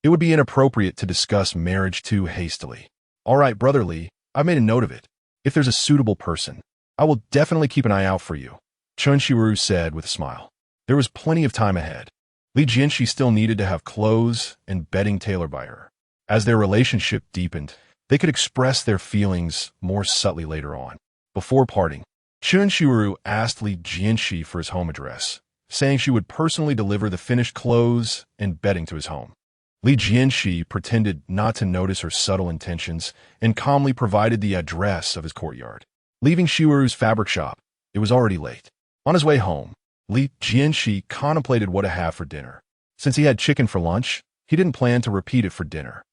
it would be inappropriate to discuss marriage too hastily. All right, Brother Li, I've made a note of it. If there's a suitable person, I will definitely keep an eye out for you, Chun Shiweru said with a smile. There was plenty of time ahead. Li Jianshi still needed to have clothes and bedding tailored by her. As their relationship deepened, they could express their feelings more subtly later on. Before parting, Chun Shiweru asked Li Jianshi for his home address, saying she would personally deliver the finished clothes and bedding to his home. Li Jianshi pretended not to notice her subtle intentions and calmly provided the address of his courtyard. Leaving Shiweru's fabric shop, it was already late. On his way home, Li Jianshi contemplated what to have for dinner. Since he had chicken for lunch, he didn't plan to repeat it for dinner.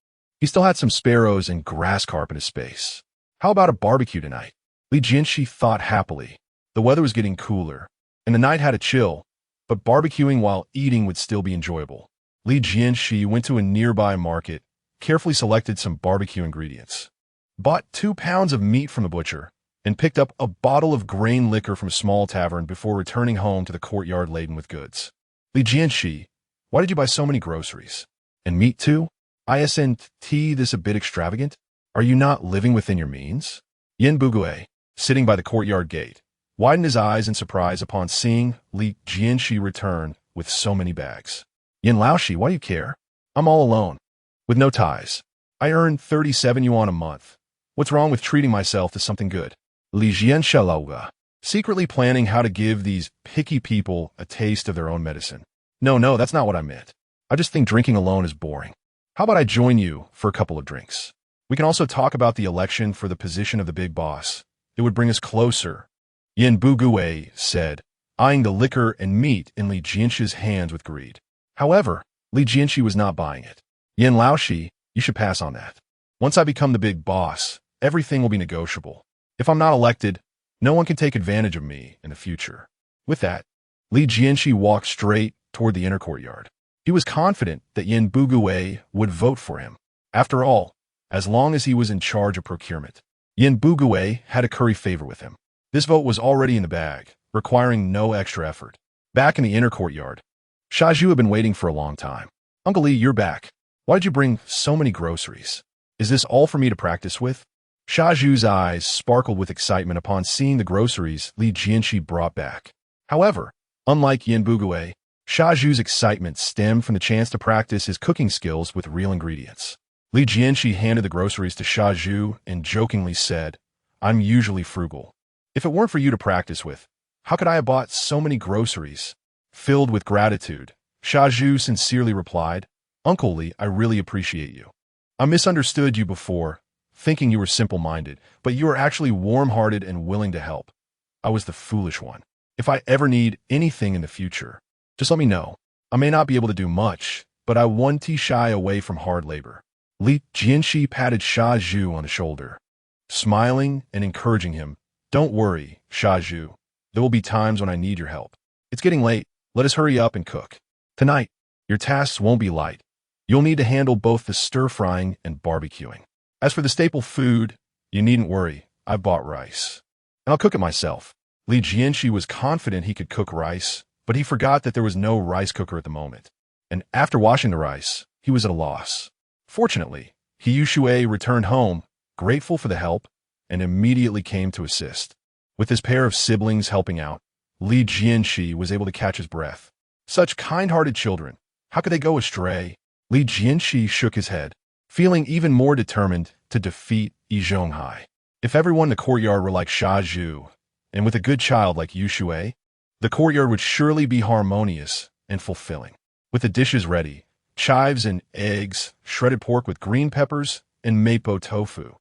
He still had some sparrows and grass carp in his space. How about a barbecue tonight? Li Jianshi thought happily. The weather was getting cooler, and the night had a chill, but barbecuing while eating would still be enjoyable. Li Jianshi went to a nearby market, carefully selected some barbecue ingredients, bought 2 pounds of meat from the butcher, and picked up a bottle of grain liquor from a small tavern before returning home to the courtyard laden with goods. Li Jianshi, why did you buy so many groceries? And meat too? Isn't this a bit extravagant? Are you not living within your means? Yin Bugui, sitting by the courtyard gate, widened his eyes in surprise upon seeing Li Jianshi return with so many bags. Yin Laoshi, why do you care? I'm all alone, with no ties. I earn 37 yuan a month. What's wrong with treating myself to something good? Li Jianshe, secretly planning how to give these picky people a taste of their own medicine. No, that's not what I meant. I just think drinking alone is boring. How about I join you for a couple of drinks? We can also talk about the election for the position of the big boss. It would bring us closer. Yin Bugui said, eyeing the liquor and meat in Li Jianshi's hands with greed. However, Li Jianshi was not buying it. Yin Laoshi, you should pass on that. Once I become the big boss, everything will be negotiable. If I'm not elected, no one can take advantage of me in the future. With that, Li Jianshi walked straight toward the inner courtyard. He was confident that Yin Bugui would vote for him. After all, as long as he was in charge of procurement, Yin Bugui had to curry favor with him. This vote was already in the bag, requiring no extra effort. Back in the inner courtyard, Shaju had been waiting for a long time. Uncle Li, you're back. Why did you bring so many groceries? Is this all for me to practice with? Shaju's eyes sparkled with excitement upon seeing the groceries Li Jianshi brought back. However, unlike Yin Bugui, Shaju's excitement stemmed from the chance to practice his cooking skills with real ingredients. Li Jianshi handed the groceries to Shaju and jokingly said, I'm usually frugal. If it weren't for you to practice with, how could I have bought so many groceries? Filled with gratitude, Shaju sincerely replied, Uncle Li, I really appreciate you. I misunderstood you before, thinking you were simple-minded, but you are actually warm-hearted and willing to help. I was the foolish one. If I ever need anything in the future, just let me know. I may not be able to do much, but I won't shy away from hard labor. Li Jianshi patted Shaju on the shoulder, smiling and encouraging him. Don't worry, Shaju. There will be times when I need your help. It's getting late. Let us hurry up and cook. Tonight, your tasks won't be light. You'll need to handle both the stir-frying and barbecuing. As for the staple food, you needn't worry. I've bought rice. And I'll cook it myself. Li Jianshe was confident he could cook rice, but he forgot that there was no rice cooker at the moment. And after washing the rice, he was at a loss. Fortunately, Yi Zhonghai returned home, grateful for the help, and immediately came to assist. With his pair of siblings helping out, Li Jianshe was able to catch his breath. Such kind-hearted children, how could they go astray? Li Jianshe shook his head, feeling even more determined to defeat Yi Zhonghai. If everyone in the courtyard were like Siheyuan, and with a good child like Yi Zhonghai, the courtyard would surely be harmonious and fulfilling. With the dishes ready, chives and eggs, shredded pork with green peppers, and mapo tofu.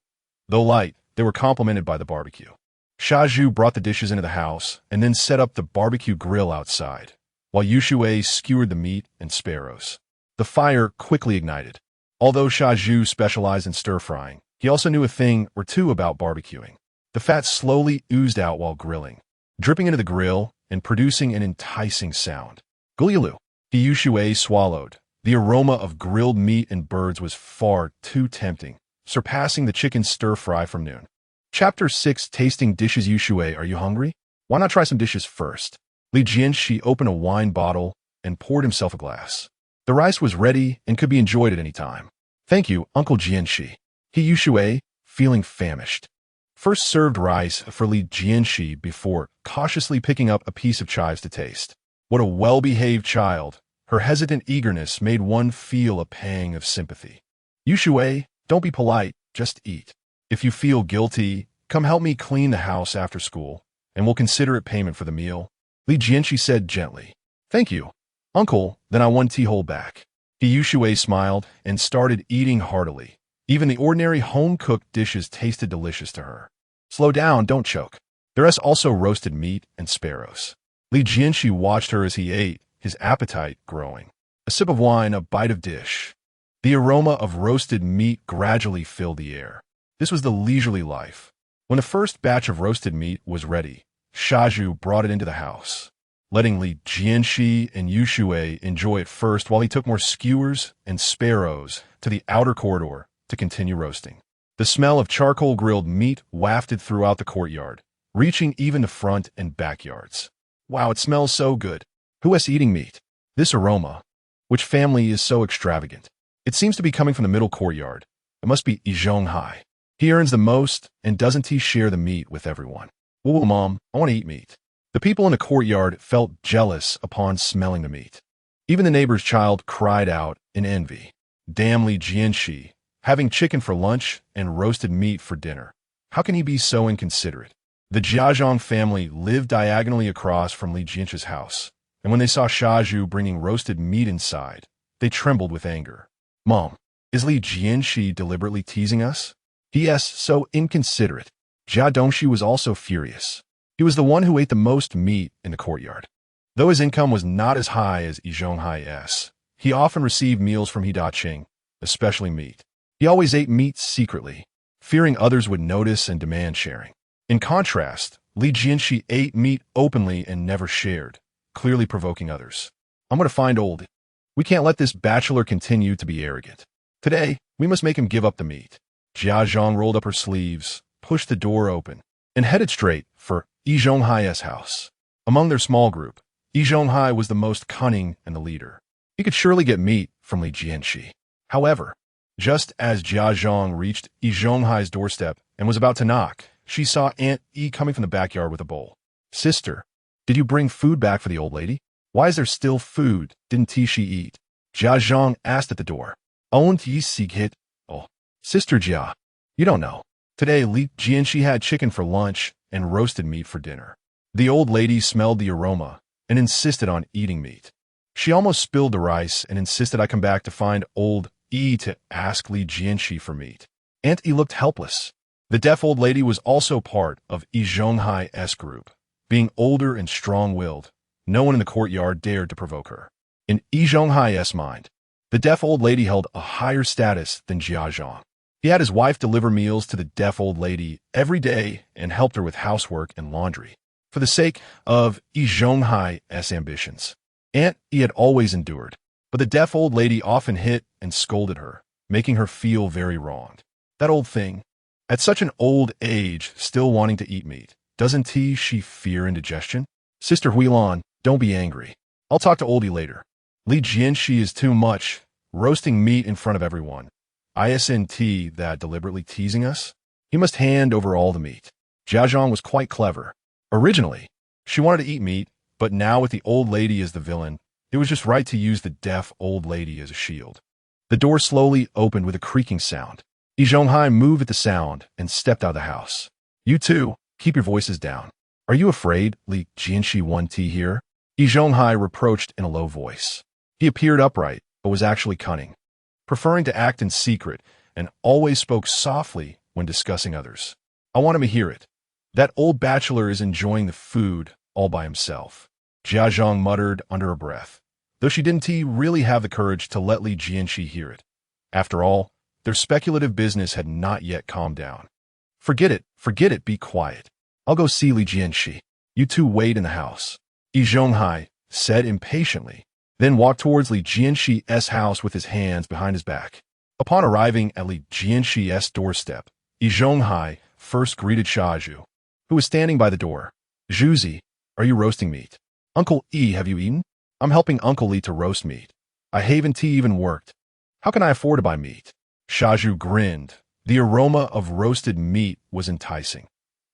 Though light, they were complemented by the barbecue. Siheyuan brought the dishes into the house and then set up the barbecue grill outside, while Yi Zhonghai skewered the meat and sparrows. The fire quickly ignited. Although Siheyuan specialized in stir-frying, he also knew a thing or two about barbecuing. The fat slowly oozed out while grilling, dripping into the grill and producing an enticing sound. Gulyalu. Yi Zhonghai swallowed. The aroma of grilled meat and birds was far too tempting, surpassing the chicken stir-fry from noon. Chapter 6 Tasting Dishes. Yi Zhonghai, are you hungry? Why not try some dishes first? Li Jianshe opened a wine bottle and poured himself a glass. The rice was ready and could be enjoyed at any time. Thank you, Uncle Jianshe. Yi Zhonghai, feeling famished, first served rice for Li Jianshe before cautiously picking up a piece of chives to taste. What a well-behaved child. Her hesitant eagerness made one feel a pang of sympathy. Yi Zhonghai, don't be polite, just eat. If you feel guilty, come help me clean the house after school, and we'll consider it payment for the meal. Li Jianshe said gently. Thank you, Uncle, then I want tea hold back. Yi Zhonghai smiled and started eating heartily. Even the ordinary home-cooked dishes tasted delicious to her. Slow down, don't choke. There is also roasted meat and sparrows. Li Jianshe watched her as he ate, his appetite growing. A sip of wine, a bite of dish. The aroma of roasted meat gradually filled the air. This was the leisurely life. When the first batch of roasted meat was ready, Siheyuan brought it into the house, letting Li Jianshe and Yi Zhonghai enjoy it first while he took more skewers and sparrows to the outer corridor to continue roasting. The smell of charcoal-grilled meat wafted throughout the courtyard, reaching even the front and backyards. Wow, it smells so good. Who is eating meat? This aroma. Which family is so extravagant? It seems to be coming from the middle courtyard. It must be Yi Zhonghai. He earns the most, and doesn't he share the meat with everyone? Whoa, Mom, I want to eat meat. The people in the courtyard felt jealous upon smelling the meat. Even the neighbor's child cried out in envy. Damn Li Jianshe, having chicken for lunch and roasted meat for dinner. How can he be so inconsiderate? The Jianshe family lived diagonally across from Li Jianshe's house, and when they saw Siheyuan bringing roasted meat inside, they trembled with anger. Mom, is Li Jianshe deliberately teasing us? He is so inconsiderate. Jianshe was also furious. He was the one who ate the most meat in the courtyard. Though his income was not as high as Yi Zhonghai's, he often received meals from Yi, especially meat. He always ate meat secretly, fearing others would notice and demand sharing. In contrast, Li Jianshe ate meat openly and never shared, clearly provoking others. I'm going to find old. We can't let this bachelor continue to be arrogant. Today, we must make him give up the meat. Jianshe rolled up her sleeves, pushed the door open, and headed straight for Yi Zhonghai's house. Among their small group, Yi Zhonghai was the most cunning and the leader. He could surely get meat from Li Jianshe. However, just as Jianshe reached Yi Zhonghai's doorstep and was about to knock, she saw Aunt Yi coming from the backyard with a bowl. Sister, did you bring food back for the old lady? Why is there still food? Didn't she eat? Jianshe asked at the door. Aunt Yi sigit. Oh, Sister Jia, you don't know. Today, Li Jianshe had chicken for lunch and roasted meat for dinner. The old lady smelled the aroma and insisted on eating meat. She almost spilled the rice and insisted I come back to find old Yi to ask Li Jianshe for meat. Aunt Yi looked helpless. The deaf old lady was also part of Yi Zhonghai's group. Being older and strong-willed, no one in the courtyard dared to provoke her. In Yi Zhonghai's mind, the deaf old lady held a higher status than Jianshe. He had his wife deliver meals to the deaf old lady every day and helped her with housework and laundry. for the sake of Yi Zhonghai's ambitions. Aunt Yi had always endured, but the deaf old lady often hit and scolded her, making her feel very wronged. That old thing, at such an old age, still wanting to eat meat. Doesn't she fear indigestion? Sister Huilan, don't be angry. I'll talk to Oldie later. Li Jianshe is too much, roasting meat in front of everyone. Isn't that deliberately teasing us? He must hand over all the meat. Jianshe was quite clever. Originally, she wanted to eat meat, but now with the old lady as the villain, it was just right to use the deaf old lady as a shield. The door slowly opened with a creaking sound. Yi Zhonghai moved at the sound and stepped out of the house. You two, keep your voices down. Are you afraid, Li Jianshe 1T here? Yi Zhonghai reproached in a low voice. He appeared upright, but was actually cunning, preferring to act in secret and always spoke softly when discussing others. I want him to hear it. That old bachelor is enjoying the food all by himself. Jianshe muttered under her breath, though she didn't really have the courage to let Li Jianshe hear it. After all, their speculative business had not yet calmed down. Forget it, be quiet. I'll go see Li Jianshe. You two wait in the house. Yi Zhonghai said impatiently, then walked towards Li Jianshe's house with his hands behind his back. Upon arriving at Li Jianshe's doorstep, Yi Zhonghai first greeted Shaju, who was standing by the door. Zhuzi, are you roasting meat? Uncle E, have you eaten? I'm helping Uncle Li to roast meat. I haven't even worked. How can I afford to buy meat? Shaju grinned. The aroma of roasted meat was enticing.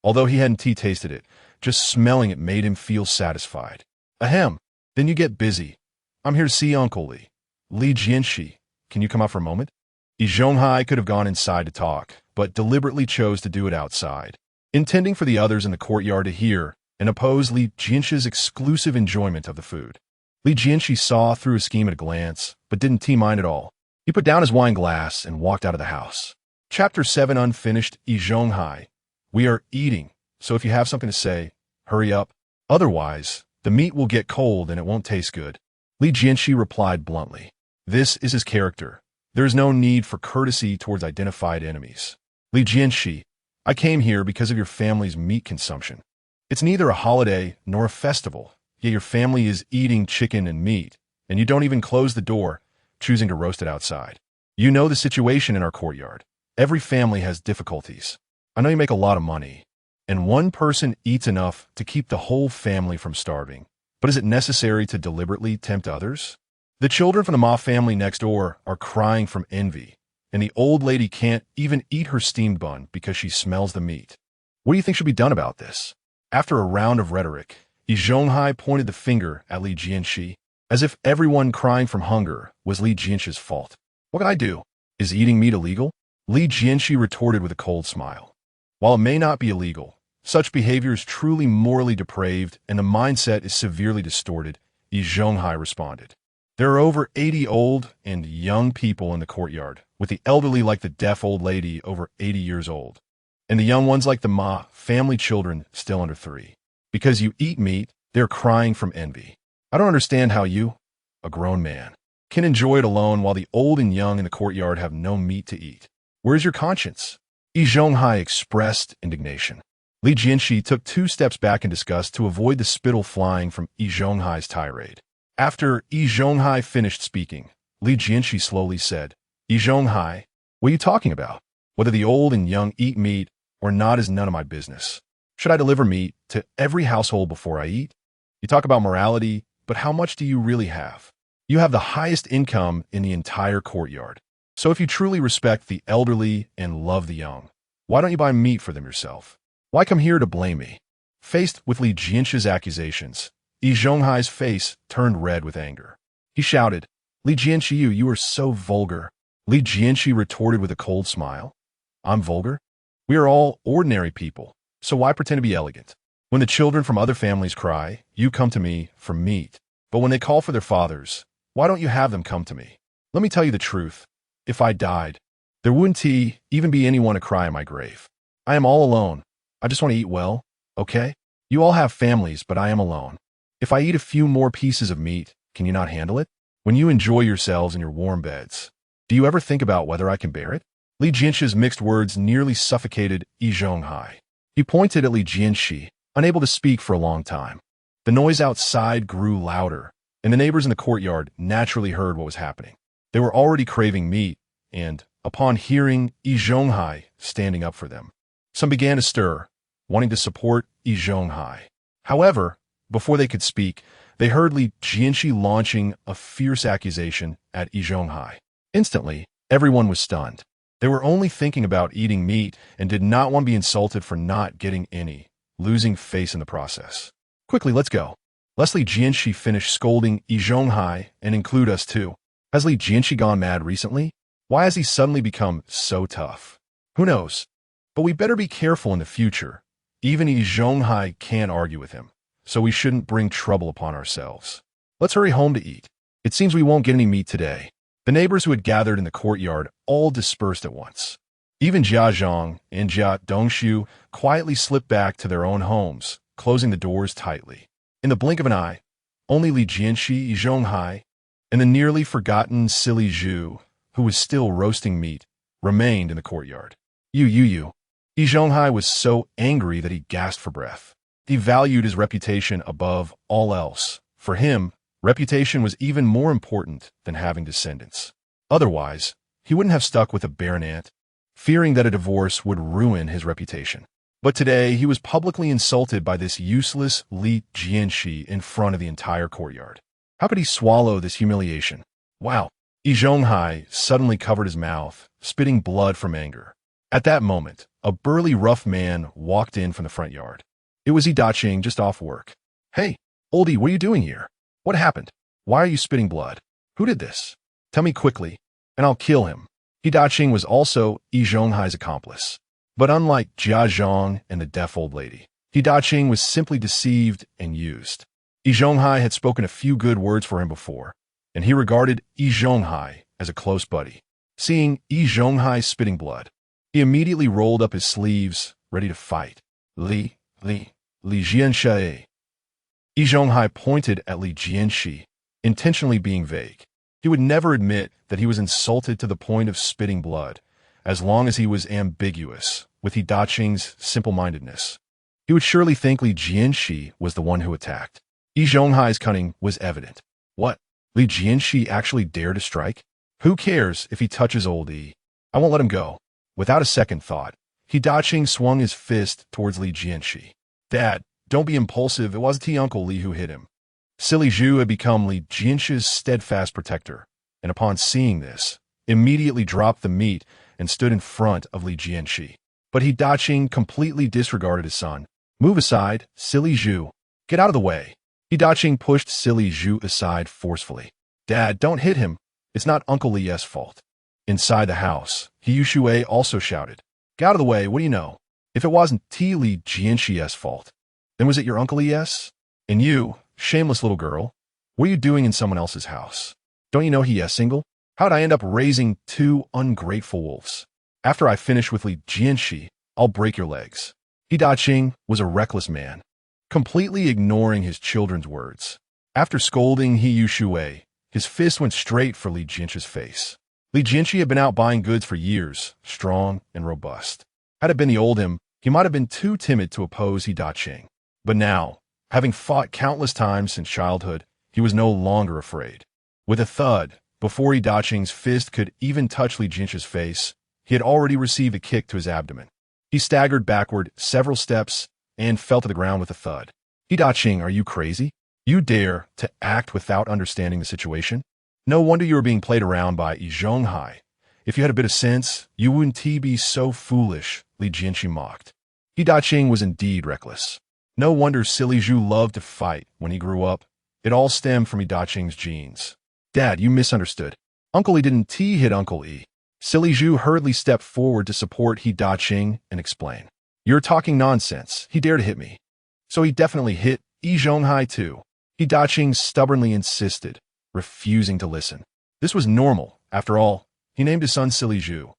Although he hadn't tasted it, just smelling it made him feel satisfied. Ahem, then you get busy. I'm here to see Uncle Li. Li Jianshe, can you come out for a moment? Yi Zhonghai could have gone inside to talk, but deliberately chose to do it outside, intending for the others in the courtyard to hear and oppose Li Jianshe's exclusive enjoyment of the food. Li Jianshe saw through his scheme at a glance, but didn't mind at all. He put down his wine glass and walked out of the house. Chapter 7 unfinished. Yi Zhonghai. We are eating, so if you have something to say, hurry up. Otherwise, the meat will get cold and it won't taste good. Li Jianshe replied bluntly. This is his character. There is no need for courtesy towards identified enemies. Li Jianshe, I came here because of your family's meat consumption. It's neither a holiday nor a festival, yet your family is eating chicken and meat, and you don't even close the door, choosing to roast it outside. You know the situation in our courtyard. Every family has difficulties. I know you make a lot of money, and one person eats enough to keep the whole family from starving. But is it necessary to deliberately tempt others? The children from the Ma family next door are crying from envy, and the old lady can't even eat her steamed bun because she smells the meat. What do you think should be done about this? After a round of rhetoric, Yi Zhonghai pointed the finger at Li Jianshe, as if everyone crying from hunger was Li Jianshe's fault. What can I do? Is eating meat illegal? Li Jianshe retorted with a cold smile. While it may not be illegal, such behavior is truly morally depraved and the mindset is severely distorted, Yi Zhonghai responded. There are over 80 old and young people in the courtyard, with the elderly like the deaf old lady over 80 years old, and the young ones like the Ma family children still under 3. Because you eat meat, they're crying from envy. I don't understand how you, a grown man, can enjoy it alone while the old and young in the courtyard have no meat to eat. Where's your conscience? Yi Zhonghai expressed indignation. Li Jianshe took 2 steps back in disgust to avoid the spittle flying from Yi Zhonghai's tirade. After Yi Zhonghai finished speaking, Li Jianshe slowly said, Yi Zhonghai, what are you talking about? Whether the old and young eat meat or not is none of my business. Should I deliver meat to every household before I eat? You talk about morality, but how much do you really have? You have the highest income in the entire courtyard. So if you truly respect the elderly and love the young, why don't you buy meat for them yourself? Why come here to blame me? Faced with Li Jianshe's accusations, Yi Zhonghai's face turned red with anger. He shouted, Li Jianshe, you are so vulgar. Li Jianshe retorted with a cold smile. I'm vulgar? We are all ordinary people, so why pretend to be elegant? When the children from other families cry, you come to me for meat. But when they call for their fathers, why don't you have them come to me? Let me tell you the truth. If I died, there wouldn't even be anyone to cry in my grave. I am all alone. I just want to eat well, okay? You all have families, but I am alone. If I eat a few more pieces of meat, can you not handle it? When you enjoy yourselves in your warm beds, do you ever think about whether I can bear it? Li Jianshe's mixed words nearly suffocated Yi Zhonghai. He pointed at Li Jianshe. unable to speak for a long time. The noise outside grew louder, and the neighbors in the courtyard naturally heard what was happening. They were already craving meat, and, upon hearing Yi Zhonghai standing up for them, some began to stir, wanting to support Yi Zhonghai. However, before they could speak, they heard Jianshe launching a fierce accusation at Yi Zhonghai. Instantly, everyone was stunned. They were only thinking about eating meat and did not want to be insulted for not getting any, losing face in the process. Quickly, let's go. Lest Jianshe finish scolding Yi Zhonghai and include us too. Has Jianshe gone mad recently? Why has he suddenly become so tough? Who knows? But we better be careful in the future. Even Yi Zhonghai can't argue with him, so we shouldn't bring trouble upon ourselves. Let's hurry home to eat. It seems we won't get any meat today. The neighbors who had gathered in the courtyard all dispersed at once. Even Jianshe and Jianshe quietly slipped back to their own homes, closing the doors tightly. In the blink of an eye, only Jianshe, Yi Zhonghai, and the nearly forgotten silly Zhu, who was still roasting meat, remained in the courtyard. Yi Zhonghai was so angry that he gasped for breath. He valued his reputation above all else. For him, reputation was even more important than having descendants. Otherwise, he wouldn't have stuck with a barren aunt, fearing that a divorce would ruin his reputation. But today, he was publicly insulted by this useless Jianshe in front of the entire courtyard. How could he swallow this humiliation? Wow! Yi Zhonghai suddenly covered his mouth, spitting blood from anger. At that moment, a burly rough man walked in from the front yard. It was Yi Daqing, just off work. Hey, oldie, what are you doing here? What happened? Why are you spitting blood? Who did this? Tell me quickly, and I'll kill him. Yi Daqing was also Yi Zhonghai's accomplice. But unlike Jianshe and the deaf old lady, Yi Daqing was simply deceived and used. Yi Zhonghai had spoken a few good words for him before, and he regarded Yi Zhonghai as a close buddy. Seeing Yi Zhonghai spitting blood, he immediately rolled up his sleeves, ready to fight. Jianshe. Yi Zhonghai pointed at Jianshe, intentionally being vague. He would never admit that he was insulted to the point of spitting blood, as long as he was ambiguous with Yi Daqing's simple-mindedness. He would surely think Jianshe was the one who attacked. Yi Zhonghai's cunning was evident. What? Jianshe actually dared to strike? Who cares if he touches old Yi? I won't let him go. Without a second thought, Yi Daqing swung his fist towards Jianshe. Dad, don't be impulsive. It wasn't Uncle Li who hit him. Silly Zhu had become Jianshe's steadfast protector, and upon seeing this, immediately dropped the meat and stood in front of Jianshe. But Yi Daqing completely disregarded his son. Move aside, silly Zhu. Get out of the way. Yi Daqing pushed silly Zhu aside forcefully. Dad, don't hit him. It's not Uncle Li's fault. Inside the house, He Yushui also shouted. Get out of the way, what do you know? If it wasn't Jianshe's fault, then was it your Uncle Li's? And you, shameless little girl, what are you doing in someone else's house? Don't you know he is single? How'd I end up raising two ungrateful wolves? After I finish with Jianshe, I'll break your legs. Yi Daqing was a reckless man, completely ignoring his children's words. After scolding He Yushui, his fist went straight for Jianshe's face. Jianshe had been out buying goods for years, strong and robust. Had it been the old him, he might have been too timid to oppose Yi Daqing. But now, having fought countless times since childhood, he was no longer afraid. With a thud, before Yi Daqing's fist could even touch Jianshe's face, he had already received a kick to his abdomen. He staggered backward several steps and fell to the ground with a thud. Yi Daqing, are you crazy? You dare to act without understanding the situation? No wonder you were being played around by Yi Zhonghai. If you had a bit of sense, you wouldn't be so foolish, Jianshe mocked. Yi Daqing was indeed reckless. No wonder silly Zhu loved to fight when he grew up. It all stemmed from Yi Daqing's genes. Dad, you misunderstood. Uncle Yi didn't hit Uncle Yi. Silly Zhu hurriedly stepped forward to support Yi Daqing and explain. You're talking nonsense. He dared to hit me. So he definitely hit Yi Zhonghai too. Yi Daqing stubbornly insisted, refusing to listen. This was normal. After all, he named his son Silly Zhu.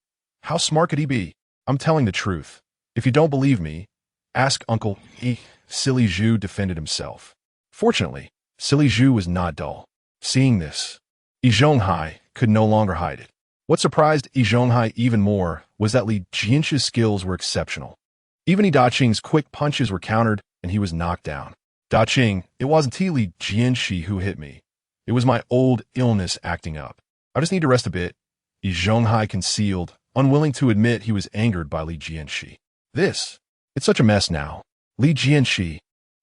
How smart could he be? I'm telling the truth. If you don't believe me, ask Uncle Yi. Silly Zhu defended himself. Fortunately, Silly Zhu was not dull. Seeing this, Yi Zhonghai could no longer hide it. What surprised Yi Zhonghai even more was that Jianshe's skills were exceptional. Even Yi Daqing's quick punches were countered and he was knocked down. Da Qing, it wasn't Li Jianshe who hit me. It was my old illness acting up. I just need to rest a bit. Yi Zhonghai concealed, unwilling to admit he was angered by Li Jianshe. It's such a mess now. Li Jianshe,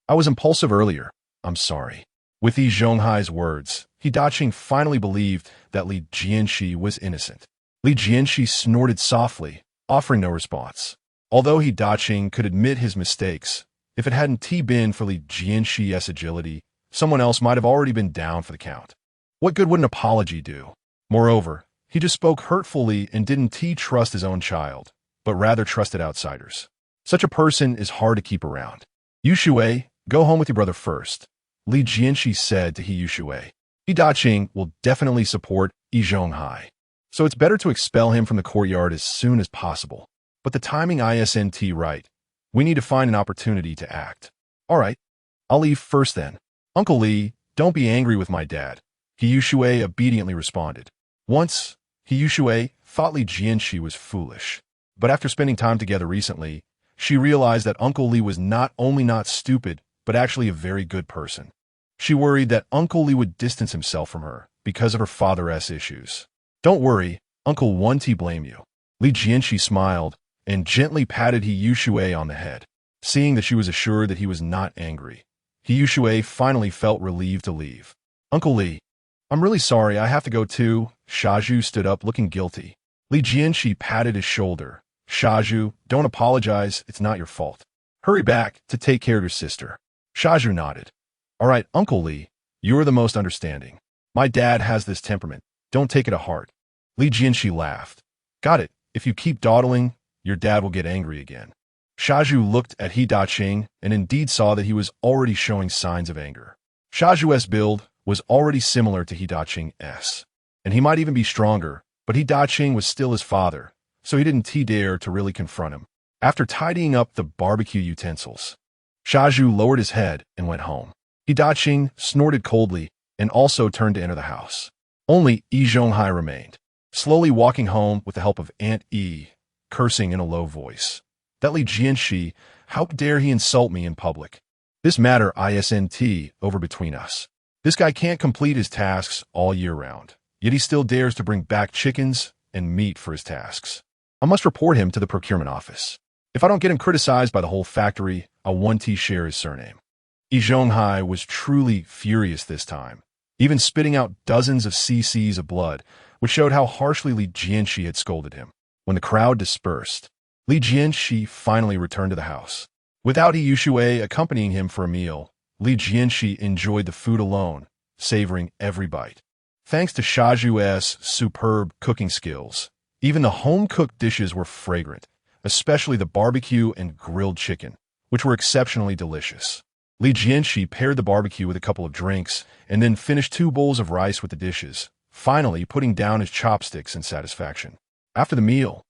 I was impulsive earlier. I'm sorry. With Yi Zhonghai's words, Da Qing finally believed that Li Jianshe was innocent. Li Jianshe snorted softly, offering no response. Although Da Qing could admit his mistakes, if it hadn't been for Li Jianshe's agility, someone else might have already been down for the count. What good would an apology do? Moreover, he just spoke hurtfully and didn't trust his own child, but rather trusted outsiders. Such a person is hard to keep around. Yu Shui, go home with your brother first, Li Jianshe said to Yu Shui. Da Qing will definitely support Yi Zhonghai, so it's better to expel him from the courtyard as soon as possible. But the timing isn't right. We need to find an opportunity to act. All right, I'll leave first then. Uncle Li, don't be angry with my dad, Yu Shui obediently responded. Once, Yu Shui thought Li Jianshe was foolish, but after spending time together recently, she realized that Uncle Li was not only not stupid, but actually a very good person. She worried that Uncle Li would distance himself from her because of her father's issues. Don't worry, Uncle won't blame you. Li Jianshe smiled and gently patted Yu Shui on the head. Seeing that she was assured that he was not angry, Yu Shui finally felt relieved to leave. Uncle Li, I'm really sorry, I have to go too. Shaju stood up looking guilty. Li Jianshe patted his shoulder. Shaju, don't apologize, it's not your fault. Hurry back to take care of your sister. Shaju nodded. All right, Uncle Li, you are the most understanding. My dad has this temperament. Don't take it to heart. Li Jianshe laughed. Got it. If you keep dawdling, your dad will get angry again. Shaju looked at Da Qing and indeed saw that he was already showing signs of anger. Shaju's build was already similar to Da Qing's, and he might even be stronger, but Da Qing was still his father, so he didn't dare to really confront him. After tidying up the barbecue utensils, Shaju lowered his head and went home. Da Qing snorted coldly and also turned to enter the house. Only Yi Zhonghai remained, slowly walking home with the help of Aunt Yi, cursing in a low voice. That Li Jianshe, how dare he insult me in public? This matter isn't over between us. This guy can't complete his tasks all year round, yet he still dares to bring back chickens and meat for his tasks. I must report him to the procurement office. If I don't get him criticized by the whole factory, I won't share his surname. Yi Zhonghai was truly furious this time, even spitting out dozens of cc's of blood, which showed how harshly Li Jianshe had scolded him. When the crowd dispersed, Li Jianshe finally returned to the house. Without Yu Shui accompanying him for a meal, Li Jianshe enjoyed the food alone, savoring every bite. Thanks to Shaju's superb cooking skills, even the home-cooked dishes were fragrant, especially the barbecue and grilled chicken, which were exceptionally delicious. Li Jianshe paired the barbecue with a couple of drinks and then finished 2 bowls of rice with the dishes, finally putting down his chopsticks in satisfaction. After the meal,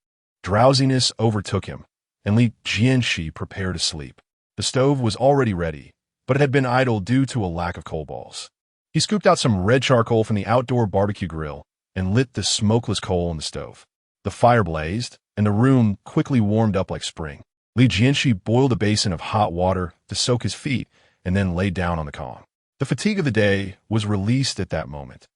drowsiness overtook him, and Li Jianshe prepared to sleep. The stove was already ready, but it had been idle due to a lack of coal balls. He scooped out some red charcoal from the outdoor barbecue grill and lit the smokeless coal on the stove. The fire blazed, and the room quickly warmed up like spring. Li Jianshe boiled a basin of hot water to soak his feet and then lay down on the kong. The fatigue of the day was released at that moment,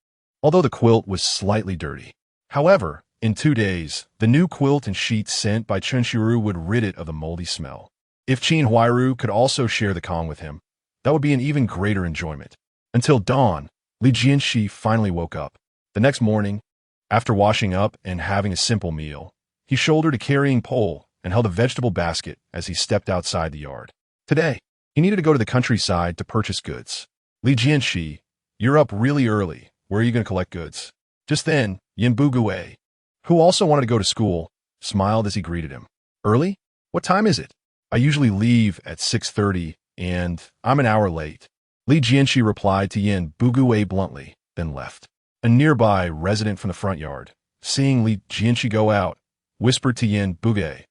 although the quilt was slightly dirty. However, in 2 days, the new quilt and sheets sent by Chen Shiru would rid it of the moldy smell. If Qin Huairu could also share the kong with him, that would be an even greater enjoyment. Until dawn, Li Jianshe finally woke up. The next morning, after washing up and having a simple meal, he shouldered a carrying pole and held a vegetable basket as he stepped outside the yard. Today, he needed to go to the countryside to purchase goods. Li Jianshe, you're up really early. Where are you going to collect goods? Just then, Yin Bugue, who also wanted to go to school, smiled as he greeted him. Early? What time is it? I usually leave at 6:30, and I'm an hour late. Li Jianshe replied to Yin Bugue bluntly, then left. A nearby resident from the front yard, seeing Li Jianshe go out, whispered to Yin Bugue,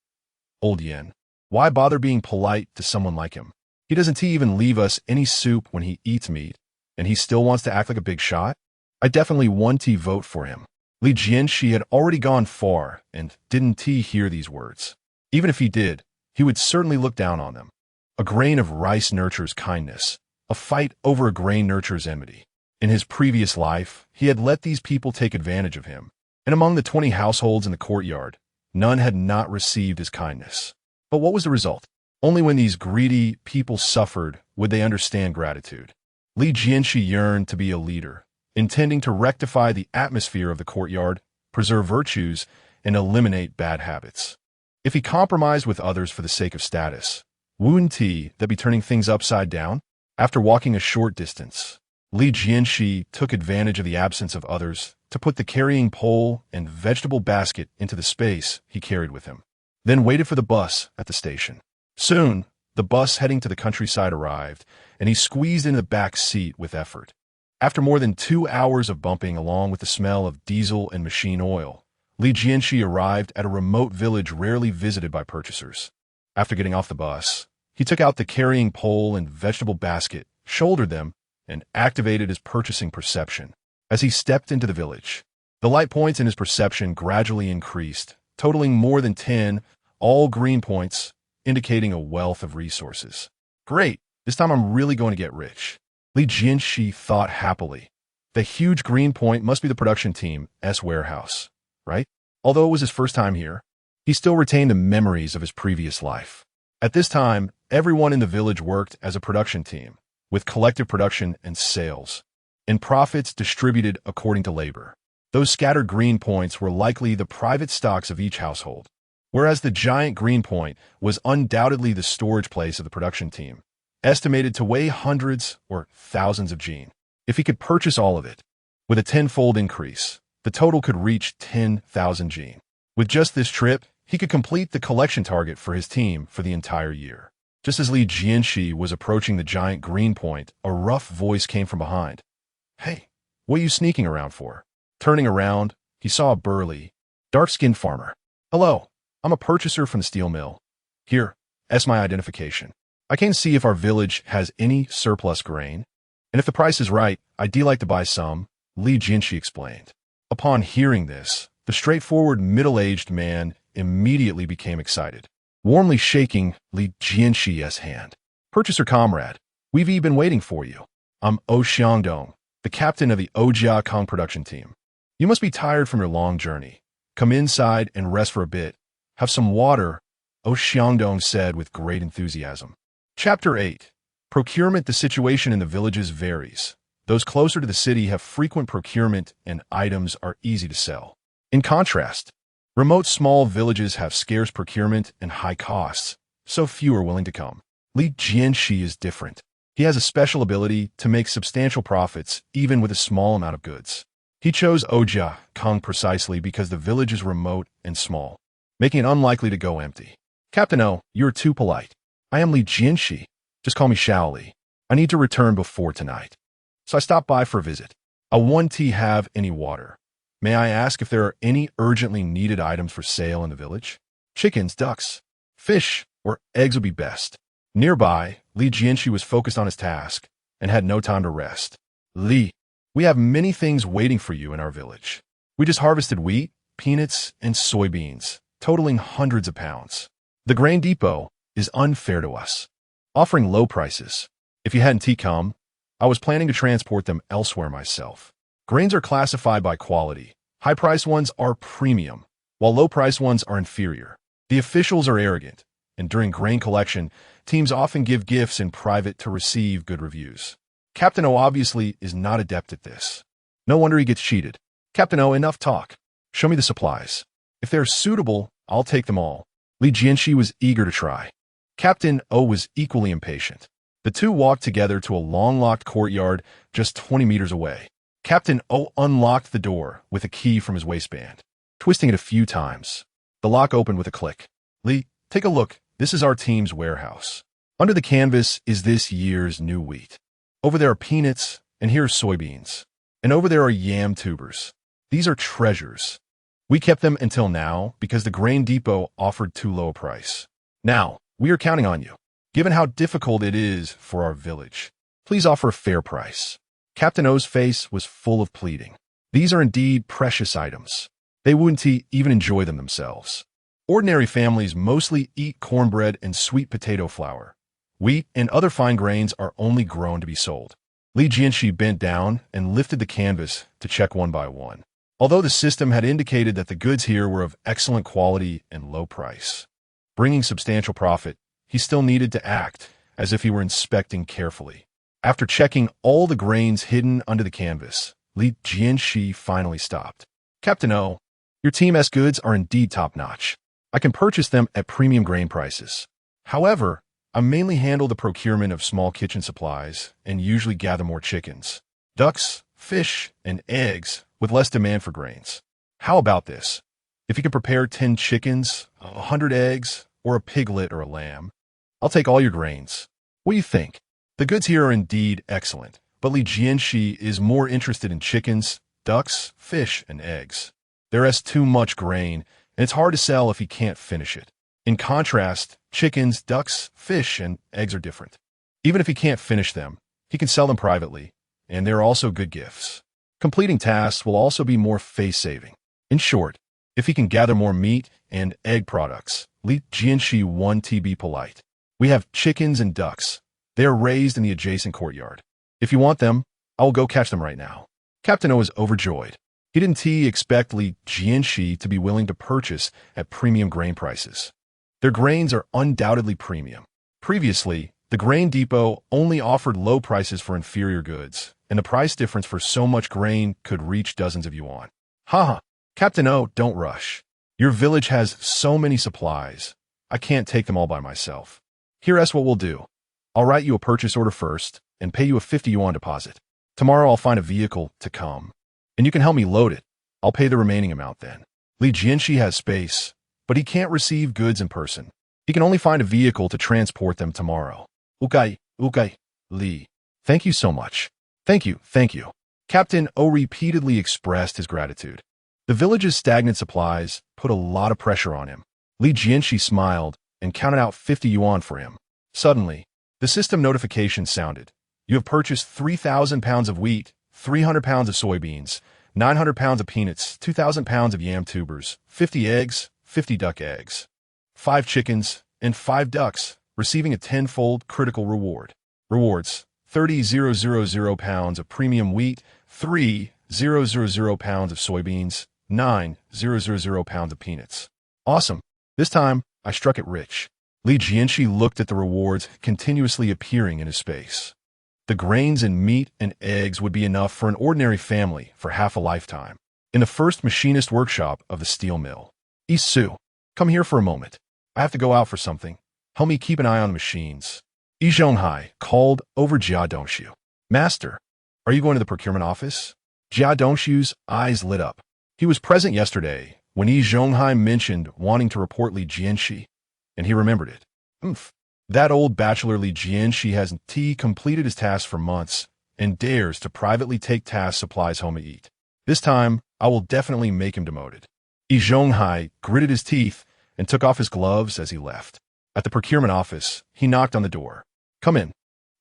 Old Yin, why bother being polite to someone like him? He doesn't even leave us any soup when he eats meat, and he still wants to act like a big shot? I definitely want to vote for him. Li Jianshe had already gone far and didn't hear these words. Even if he did, he would certainly look down on them. A grain of rice nurtures kindness. A fight over a grain nurtures enmity. In his previous life, he had let these people take advantage of him, and among the 20 households in the courtyard, none had not received his kindness. But what was the result? Only when these greedy people suffered would they understand gratitude. Jianshe yearned to be a leader, intending to rectify the atmosphere of the courtyard, preserve virtues, and eliminate bad habits. If he compromised with others for the sake of status, wouldn't that be turning things upside down? After walking a short distance, Jianshe took advantage of the absence of others to put the carrying pole and vegetable basket into the space he carried with him, then waited for the bus at the station. Soon, the bus heading to the countryside arrived, and he squeezed into the back seat with effort. After more than 2 hours of bumping along with the smell of diesel and machine oil, Jianshe arrived at a remote village rarely visited by purchasers. After getting off the bus, he took out the carrying pole and vegetable basket, shouldered them, and activated his purchasing perception. As he stepped into the village, the light points in his perception gradually increased, totaling more than 10, all green points, indicating a wealth of resources. Great, this time I'm really going to get rich. Jianshe thought happily. The huge green point must be the production team's warehouse, right? Although it was his first time here, he still retained the memories of his previous life. At this time, everyone in the village worked as a production team, with collective production and sales, and profits distributed according to labor. Those scattered green points were likely the private stocks of each household, whereas the giant green point was undoubtedly the storage place of the production team, estimated to weigh hundreds or thousands of jin. If he could purchase all of it, with a 10-fold increase, the total could reach 10,000 jin. With just this trip, he could complete the collection target for his team for the entire year. Just as Jianshe was approaching the giant green point, a rough voice came from behind. "Hey, what are you sneaking around for?" Turning around, he saw a burly, dark-skinned farmer. "Hello, I'm a purchaser from the steel mill. Here, that's my identification. I came to see if our village has any surplus grain, and if the price is right, I'd like to buy some," Jianshe explained. Upon hearing this, the straightforward middle-aged man immediately became excited, warmly shaking Jianshe's hand. "Purchaser comrade, we've been waiting for you. I'm Xiangdong, the captain of the Jiakong production team. You must be tired from your long journey. Come inside and rest for a bit. Have some water," Xiangdong said with great enthusiasm. Chapter 8. Procurement. The situation in the villages varies. Those closer to the city have frequent procurement and items are easy to sell. In contrast, remote small villages have scarce procurement and high costs, so few are willing to come. Jianshe is different. He has a special ability to make substantial profits even with a small amount of goods. He chose Jiakong precisely because the village is remote and small, making it unlikely to go empty. "Captain O, you're too polite. I am Jianshe. Just call me Shaoli. I need to return before tonight, so I stopped by for a visit. I want to have any water. May I ask if there are any urgently needed items for sale in the village? Chickens, ducks, fish, or eggs would be best." Nearby, Jianshe was focused on his task and had no time to rest. "We have many things waiting for you in our village. We just harvested wheat, peanuts, and soybeans, totaling hundreds of pounds. The grain depot is unfair to us, offering low prices. If you hadn't come, I was planning to transport them elsewhere myself. Grains are classified by quality. High-priced ones are premium, while low-priced ones are inferior. The officials are arrogant, and during grain collection, teams often give gifts in private to receive good reviews. Captain O obviously is not adept at this. No wonder he gets cheated. Captain O, enough talk. Show me the supplies. If they're suitable, I'll take them all." Jianshe was eager to try. Captain O was equally impatient. The two walked together to a long-locked courtyard just 20 meters away. Captain O unlocked the door with a key from his waistband, twisting it a few times. The lock opened with a click. Take a look. This is our team's warehouse. Under the canvas is this year's new wheat. Over there are peanuts, and here are soybeans. And over there are yam tubers. These are treasures. We kept them until now because the grain depot offered too low a price. Now, we are counting on you. Given how difficult it is for our village, please offer a fair price." Captain O's face was full of pleading. These are indeed precious items. They wouldn't even enjoy them themselves. Ordinary families mostly eat cornbread and sweet potato flour, Wheat and other fine grains are only grown to be sold. Li Jianshi bent down and lifted the canvas to check one by one. Although the system had indicated that the goods here were of excellent quality and low price, bringing substantial profit, he still needed to act as if he were inspecting carefully. After checking all the grains hidden under the canvas, Li Jianshi finally stopped. Captain O, your Team S goods are indeed top-notch. I can purchase them at premium grain prices. However, I mainly handle the procurement of small kitchen supplies and usually gather more chickens, ducks, fish, and eggs with less demand for grains. How about this? If you can prepare 10 chickens, 100 eggs, or a piglet or a lamb, I'll take all your grains. What do you think? The goods here are indeed excellent, but Li Jianshi is more interested in chickens, ducks, fish, and eggs. There is too much grain, and it's hard to sell if he can't finish it. In contrast, chickens, ducks, fish, and eggs are different. Even if he can't finish them, he can sell them privately, and they're also good gifts. Completing tasks will also be more face-saving. In short, if he can gather more meat and egg products, Li Jianshi won to be polite. We have chickens and ducks. They are raised in the adjacent courtyard. If you want them, I will go catch them right now. Captain O was overjoyed. He didn't expect Li Jianshi to be willing to purchase at premium grain prices. Their grains are undoubtedly premium. Previously, the grain depot only offered low prices for inferior goods, and the price difference for so much grain could reach dozens of yuan. Haha, Captain O, don't rush. Your village has so many supplies. I can't take them all by myself. Here's what we'll do. I'll write you a purchase order first and pay you a 50 yuan deposit. Tomorrow I'll find a vehicle to come, and you can help me load it. I'll pay the remaining amount then. Li Jianshi has space, but he can't receive goods in person. He can only find a vehicle to transport them tomorrow. Okay, Li. Thank you so much. Thank you. Captain O repeatedly expressed his gratitude. The village's stagnant supplies put a lot of pressure on him. Li Jianshi smiled and counted out 50 yuan for him. Suddenly, the system notification sounded. You have purchased 3,000 pounds of wheat, 300 pounds of soybeans, 900 pounds of peanuts, 2,000 pounds of yam tubers, 50 eggs, 50 duck eggs, 5 chickens, and 5 ducks, receiving a tenfold critical reward. Rewards: 30,000 pounds of premium wheat, 3,000 pounds of soybeans, 9,000 pounds of peanuts. Awesome. This time, I struck it rich. Li Jianshi looked at the rewards continuously appearing in his space. The grains and meat and eggs would be enough for an ordinary family for half a lifetime. In the first machinist workshop of the steel mill. Yi Su, come here for a moment. I have to go out for something. Help me keep an eye on the machines. Yi Zhonghai called over Jianshe. Master, are you going to the procurement office? Jianshe's eyes lit up. He was present yesterday when Yi Zhonghai mentioned wanting to report Li Jianshi, and he remembered it. That old bachelor Li Jianshi hasn't completed his tasks for months and dares to privately take task supplies home to eat. This time, I will definitely make him demoted. Yi Zhonghai gritted his teeth and took off his gloves as he left. At the procurement office, he knocked on the door. Come in.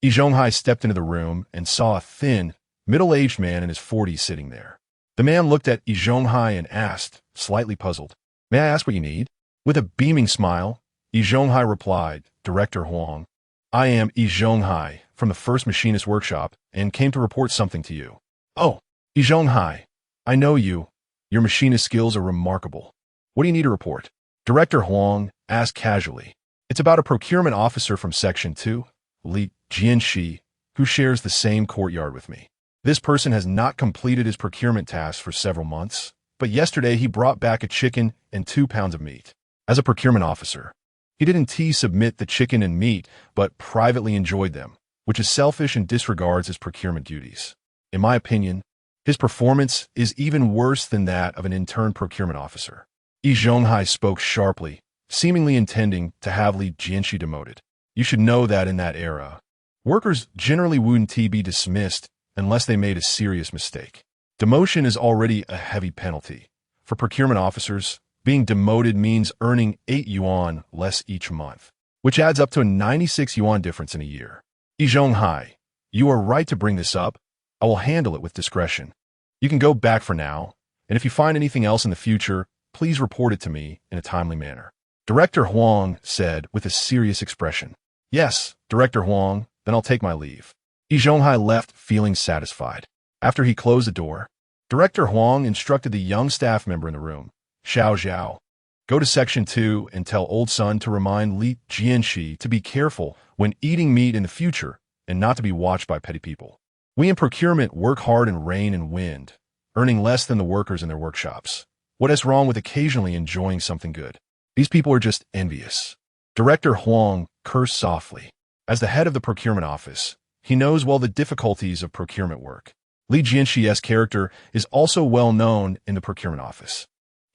Yi Zhonghai stepped into the room and saw a thin, middle-aged man in his 40s sitting there. The man looked at Yi Zhonghai and asked, slightly puzzled, May I ask what you need? With a beaming smile, Yi Zhonghai replied, Director Huang, I am Yi Zhonghai from the first machinist workshop and came to report something to you. Oh, Yi Zhonghai, I know you. Your machinist skills are remarkable. What do you need to report? Director Huang asked casually. It's about a procurement officer from Section 2, Li Jianshi, who shares the same courtyard with me. This person has not completed his procurement tasks for several months, but yesterday he brought back a chicken and 2 pounds of meat. As a procurement officer, he didn't submit the chicken and meat, but privately enjoyed them, which is selfish and disregards his procurement duties. In my opinion, his performance is even worse than that of an intern procurement officer. Yi Zhonghai spoke sharply, seemingly intending to have Li Jianshi demoted. You should know that in that era, workers generally wouldn't be dismissed unless they made a serious mistake. Demotion is already a heavy penalty. For procurement officers, being demoted means earning 8 yuan less each month, which adds up to a 96 yuan difference in a year. Yi Zhonghai, you are right to bring this up. I will handle it with discretion. You can go back for now, and if you find anything else in the future, please report it to me in a timely manner. Director Huang said with a serious expression. Yes, Director Huang, then I'll take my leave. Yi Zhonghai left feeling satisfied. After he closed the door, Director Huang instructed the young staff member in the room, Xiao Zhao, go to Section 2 and tell Old Sun to remind Li Jianshe to be careful when eating meat in the future and not to be watched by petty people. We in procurement work hard in rain and wind, earning less than the workers in their workshops. What is wrong with occasionally enjoying something good? These people are just envious. Director Huang cursed softly. As the head of the procurement office, he knows well the difficulties of procurement work. Li Jianshe's character is also well known in the procurement office.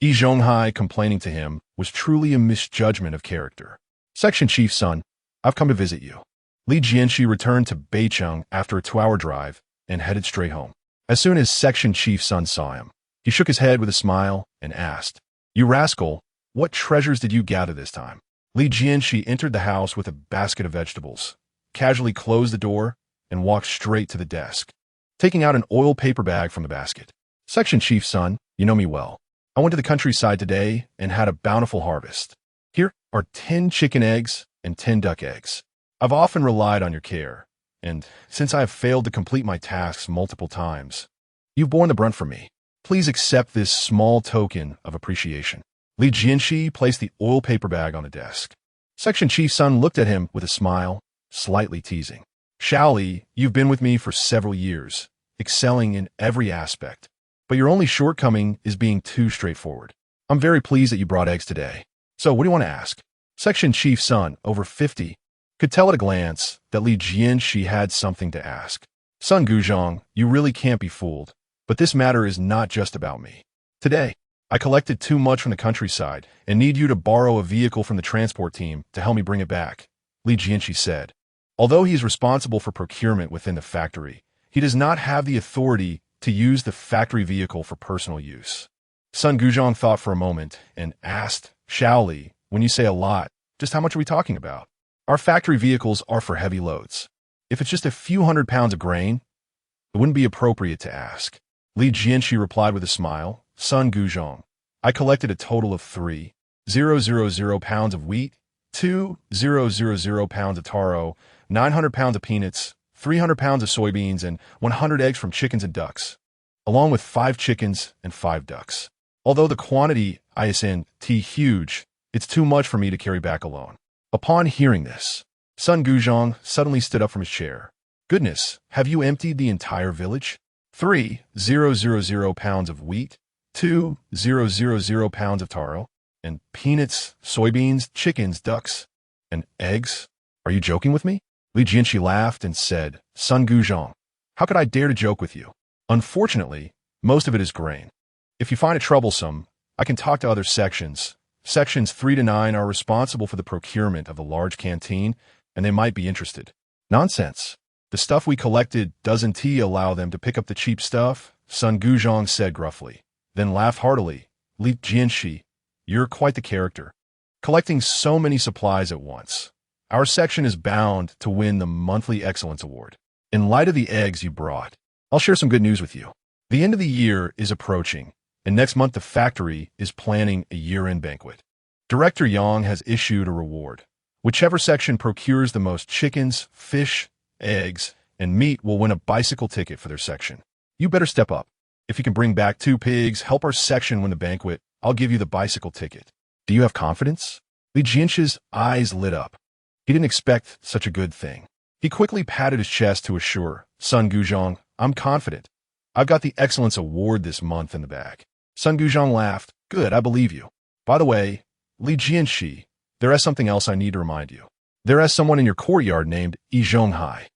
Yi Zhonghai complaining to him was truly a misjudgment of character. Section Chief Sun, I've come to visit you. Li Jianshe returned to Beicheng after a 2-hour drive and headed straight home. As soon as Section Chief Sun saw him, he shook his head with a smile and asked, "You rascal, what treasures did you gather this time?" Li Jianshe entered the house with a basket of vegetables, casually closed the door, and walked straight to the desk, taking out an oil paper bag from the basket. "Section Chief Sun, you know me well. I went to the countryside today and had a bountiful harvest. Here are 10 chicken eggs and 10 duck eggs. I've often relied on your care, and since I have failed to complete my tasks multiple times, you've borne the brunt for me. Please accept this small token of appreciation." Li Jianshe placed the oil paper bag on the desk. Section Chief Sun looked at him with a smile, slightly teasing. "Xiao Li, you've been with me for several years, excelling in every aspect, but your only shortcoming is being too straightforward. I'm very pleased that you brought eggs today. So what do you want to ask?" Section Chief Sun, over 50, could tell at a glance that Li Jianshe had something to ask. "Sun Guzhong, you really can't be fooled, but this matter is not just about me. Today, I collected too much from the countryside and need you to borrow a vehicle from the transport team to help me bring it back," Li Jianshe said. Although he is responsible for procurement within the factory, he does not have the authority to use the factory vehicle for personal use. Sun Guzhong thought for a moment and asked, "Xiao Li, when you say a lot, just how much are we talking about?" "Our factory vehicles are for heavy loads. If it's just a few hundred pounds of grain, it wouldn't be appropriate to ask." Li Jianshe replied with a smile, "Sun Guzhong, I collected a total of 3,000 pounds of wheat, 2,000 pounds of taro, 900 pounds of peanuts, 300 pounds of soybeans, and 100 eggs from chickens and ducks, along with 5 chickens and 5 ducks. Although the quantity isn't huge, it's too much for me to carry back alone." Upon hearing this, Sun Guzhong suddenly stood up from his chair. "Goodness, have you emptied the entire village? 3,000 pounds of wheat, 2,000 pounds of taro, and peanuts, soybeans, chickens, ducks, and eggs? Are you joking with me?" Li Jianshe laughed and said, "Sun Guzhong, how could I dare to joke with you? Unfortunately, most of it is grain. If you find it troublesome, I can talk to other sections. Sections 3 to 9 are responsible for the procurement of the large canteen, and they might be interested." "Nonsense. The stuff we collected doesn't allow them to pick up the cheap stuff," Sun Guzhong said gruffly, then laughed heartily. "Li Jianshe, you're quite the character, collecting so many supplies at once. Our section is bound to win the monthly excellence award. In light of the eggs you brought, I'll share some good news with you. The end of the year is approaching, and next month the factory is planning a year-end banquet. Director Yang has issued a reward. Whichever section procures the most chickens, fish, eggs, and meat will win a bicycle ticket for their section. You better step up. If you can bring back 2 pigs, help our section win the banquet, I'll give you the bicycle ticket. Do you have confidence?" Li Jianshe's eyes lit up. He didn't expect such a good thing. He quickly patted his chest to assure, "Sun Guzhong, I'm confident. I've got the Excellence Award this month in the bag." Sun Guzhong laughed. "Good, I believe you. By the way, Li Jianshe, there is something else I need to remind you. There is someone in your courtyard named Yi Zhonghai."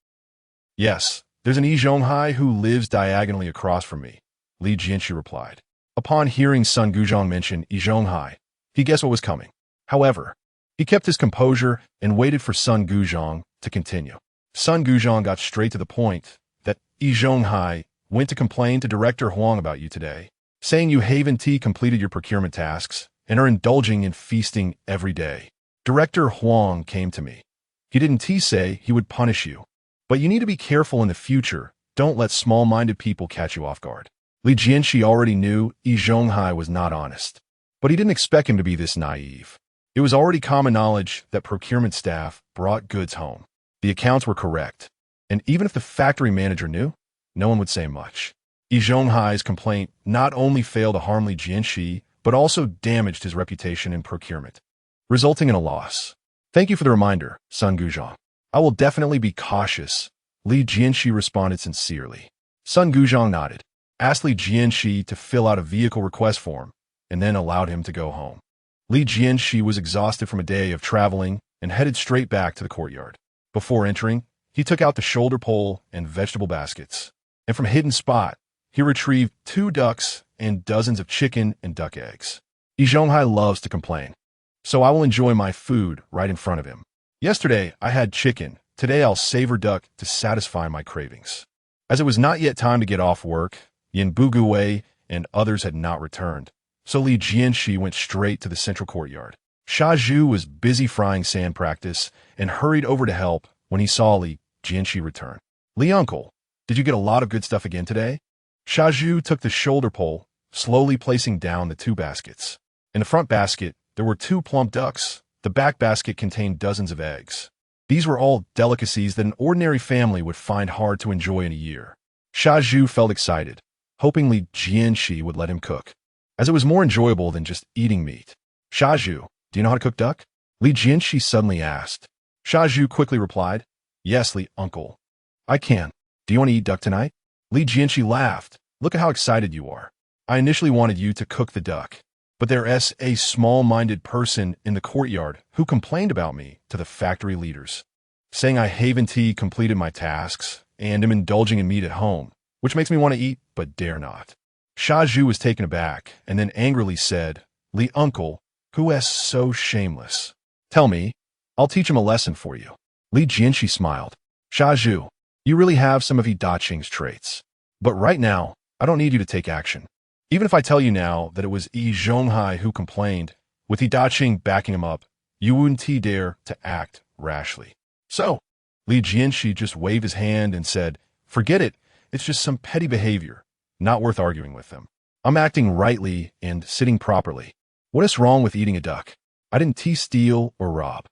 "Yes, there's an Yi Zhonghai who lives diagonally across from me," Li Jianshe replied. Upon hearing Sun Guzhong mention Yi Zhonghai, he guessed what was coming. However, he kept his composure and waited for Sun Guzhong to continue. Sun Guzhong got straight to the point that Yi Zhonghai went to complain to Director Huang about you today, saying you haven't completed your procurement tasks and are indulging in feasting every day. Director Huang came to me. He didn't say he would punish you, but you need to be careful in the future. Don't let small-minded people catch you off guard. Li Jianshe already knew Yi Zhonghai was not honest, but he didn't expect him to be this naive. It was already common knowledge that procurement staff brought goods home. The accounts were correct, and even if the factory manager knew, no one would say much. Yi Zhonghai's complaint not only failed to harm Li Jianshe, but also damaged his reputation in procurement, resulting in a loss. Thank you for the reminder, Sun Guzhong. I will definitely be cautious, Li Jianshe responded sincerely. Sun Guzhong nodded, asked Li Jianshe to fill out a vehicle request form, and then allowed him to go home. Li Jianshe was exhausted from a day of traveling and headed straight back to the courtyard. Before entering, he took out the shoulder pole and vegetable baskets, and from a hidden spot, he retrieved 2 ducks and dozens of chicken and duck eggs. Yi Zhonghai loves to complain, so I will enjoy my food right in front of him. Yesterday, I had chicken. Today, I'll savor duck to satisfy my cravings. As it was not yet time to get off work, Yin Bugui and others had not returned, so Li Jianshe went straight to the central courtyard. Sha Zhu was busy frying sand practice and hurried over to help when he saw Li Jianshe return. Li uncle, did you get a lot of good stuff again today? Sha Zhu took the shoulder pole, slowly placing down the 2 baskets. In the front basket, there were 2 plump ducks. The back basket contained dozens of eggs. These were all delicacies that an ordinary family would find hard to enjoy in a year. Sha Zhu felt excited, hoping Li Jianshe would let him cook, as it was more enjoyable than just eating meat. Sha Zhu, do you know how to cook duck? Li Jianshe suddenly asked. Sha Zhu quickly replied, Yes, Li uncle. I can. Do you want to eat duck tonight? Li Jianshe laughed. Look at how excited you are. I initially wanted you to cook the duck, but there's a small-minded person in the courtyard who complained about me to the factory leaders, saying I haven't completed my tasks and am indulging in meat at home, which makes me want to eat but dare not. Sha Zhu was taken aback and then angrily said, Li uncle, who is so shameless? Tell me, I'll teach him a lesson for you. Li Jianshe smiled. Sha Zhu, you really have some of Yi Daqing's traits. But right now, I don't need you to take action. Even if I tell you now that it was Yi Zhonghai who complained, with Yi Daqing backing him up, you wouldn't dare to act rashly. So, Li Jianshe just waved his hand and said, Forget it, it's just some petty behavior, not worth arguing with them. I'm acting rightly and sitting properly. What is wrong with eating a duck? I didn't steal or rob,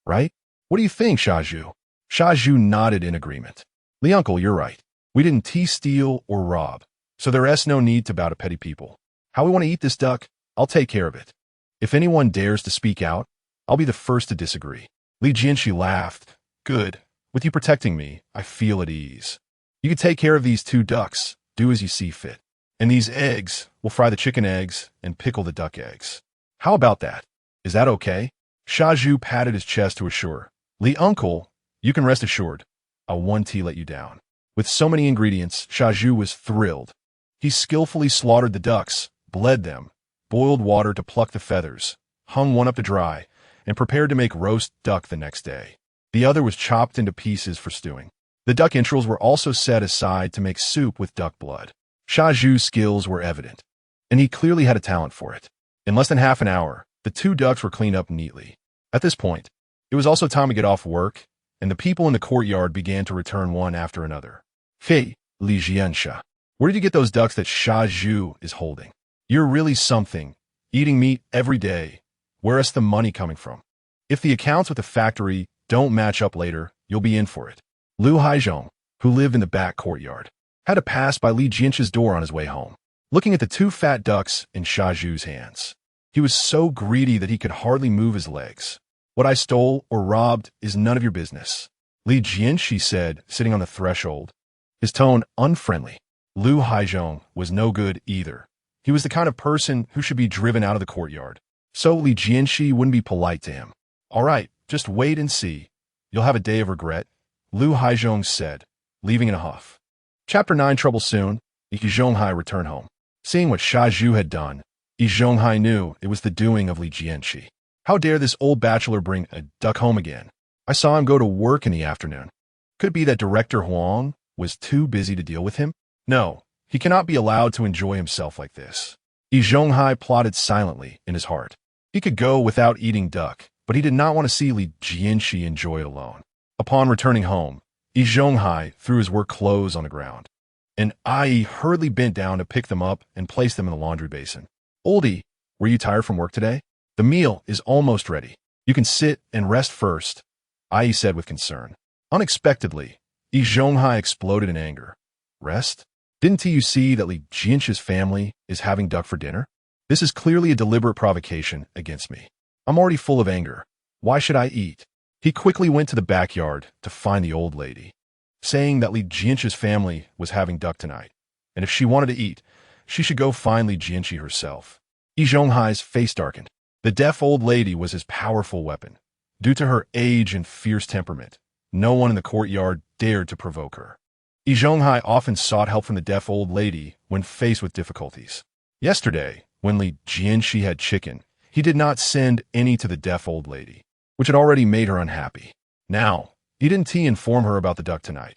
right? What do you think, Sha Zhu? Sha Zhu nodded in agreement. Li uncle, you're right. We didn't steal or rob, so there's no need to bow to petty people. How we want to eat this duck, I'll take care of it. If anyone dares to speak out, I'll be the first to disagree. Li Jianshe laughed. Good. With you protecting me, I feel at ease. You can take care of these 2 ducks, do as you see fit. And these eggs, we'll fry the chicken eggs and pickle the duck eggs. How about that? Is that okay? Sha Zhu patted his chest to assure. Li uncle, you can rest assured. I won't let you down. With so many ingredients, Sha Zhu was thrilled. He skillfully slaughtered the ducks, bled them, boiled water to pluck the feathers, hung one up to dry, and prepared to make roast duck the next day. The other was chopped into pieces for stewing. The duck entrails were also set aside to make soup with duck blood. Sha Zhu's skills were evident, and he clearly had a talent for it. In less than half an hour, the 2 ducks were cleaned up neatly. At this point, it was also time to get off work, and the people in the courtyard began to return one after another. Hey, Li Jianshe, where did you get those ducks that Sha Zhu is holding? You're really something, eating meat every day. Where's the money coming from? If the accounts with the factory don't match up later, you'll be in for it. Lu Haizhong, who lived in the back courtyard, had to pass by Li Jianshe's door on his way home, looking at the 2 fat ducks in Sha Zhu's hands. He was so greedy that he could hardly move his legs. What I stole or robbed is none of your business, Li Jianshe said, sitting on the threshold, his tone unfriendly. Lu Haizhong was no good either. He was the kind of person who should be driven out of the courtyard. So Li Jianshe wouldn't be polite to him. All right, just wait and see. You'll have a day of regret, Lu Haizhong said, leaving in a huff. Chapter 9 Trouble soon, Yi Zhonghai returned home. Seeing what Sha Zhu had done, Yi Zhonghai knew it was the doing of Li Jianshe. How dare this old bachelor bring a duck home again? I saw him go to work in the afternoon. Could it be that Director Huang was too busy to deal with him? No, he cannot be allowed to enjoy himself like this. Yi Zhonghai plotted silently in his heart. He could go without eating duck, but he did not want to see Li Jianshe enjoy it alone. Upon returning home, Yi Zhonghai threw his work clothes on the ground, and Ai hurriedly bent down to pick them up and place them in the laundry basin. Oldie, were you tired from work today? The meal is almost ready. You can sit and rest first, Ai said with concern. Unexpectedly, Yi Zhonghai exploded in anger. Rest? Didn't you see that Li Jianshe's family is having duck for dinner? This is clearly a deliberate provocation against me. I'm already full of anger. Why should I eat? He quickly went to the backyard to find the old lady, saying that Li Jianshe's family was having duck tonight, and if she wanted to eat, she should go find Li Jianshe herself. Yi Zhonghai's face darkened. The deaf old lady was his powerful weapon. Due to her age and fierce temperament, no one in the courtyard dared to provoke her. Yi Zhonghai often sought help from the deaf old lady when faced with difficulties. Yesterday, when Li Jianshe had chicken, he did not send any to the deaf old lady, which had already made her unhappy. Now, didn't he inform her about the duck tonight?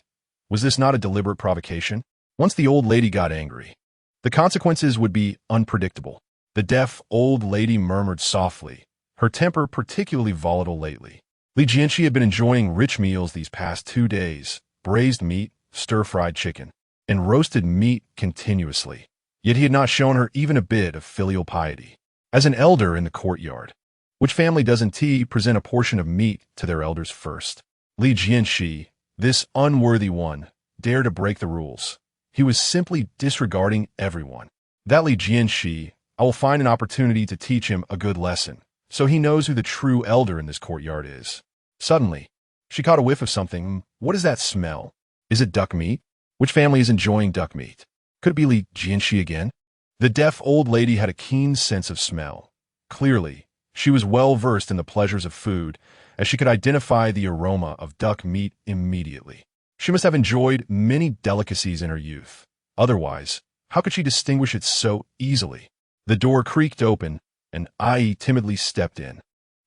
Was this not a deliberate provocation? Once the old lady got angry, the consequences would be unpredictable. The deaf old lady murmured softly, her temper particularly volatile lately. Li Jianshe had been enjoying rich meals these past 2 days, braised meat, stir-fried chicken, and roasted meat continuously. Yet he had not shown her even a bit of filial piety. As an elder in the courtyard, which family doesn't present a portion of meat to their elders first? Li Jianshe, this unworthy one, dared to break the rules. He was simply disregarding everyone. That Li Jianshe, I will find an opportunity to teach him a good lesson, so he knows who the true elder in this courtyard is. Suddenly, she caught a whiff of something. What is that smell? Is it duck meat? Which family is enjoying duck meat? Could it be Li Jianshe again? The deaf old lady had a keen sense of smell. Clearly, she was well versed in the pleasures of food, as she could identify the aroma of duck meat immediately. She must have enjoyed many delicacies in her youth. Otherwise, how could she distinguish it so easily? The door creaked open, and Yi timidly stepped in.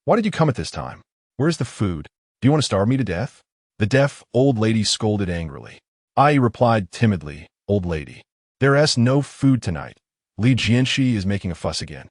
Why did you come at this time? Where's the food? Do you want to starve me to death? The deaf old lady scolded angrily. Yi replied timidly, Old lady, there is no food tonight. Li Jianshe is making a fuss again.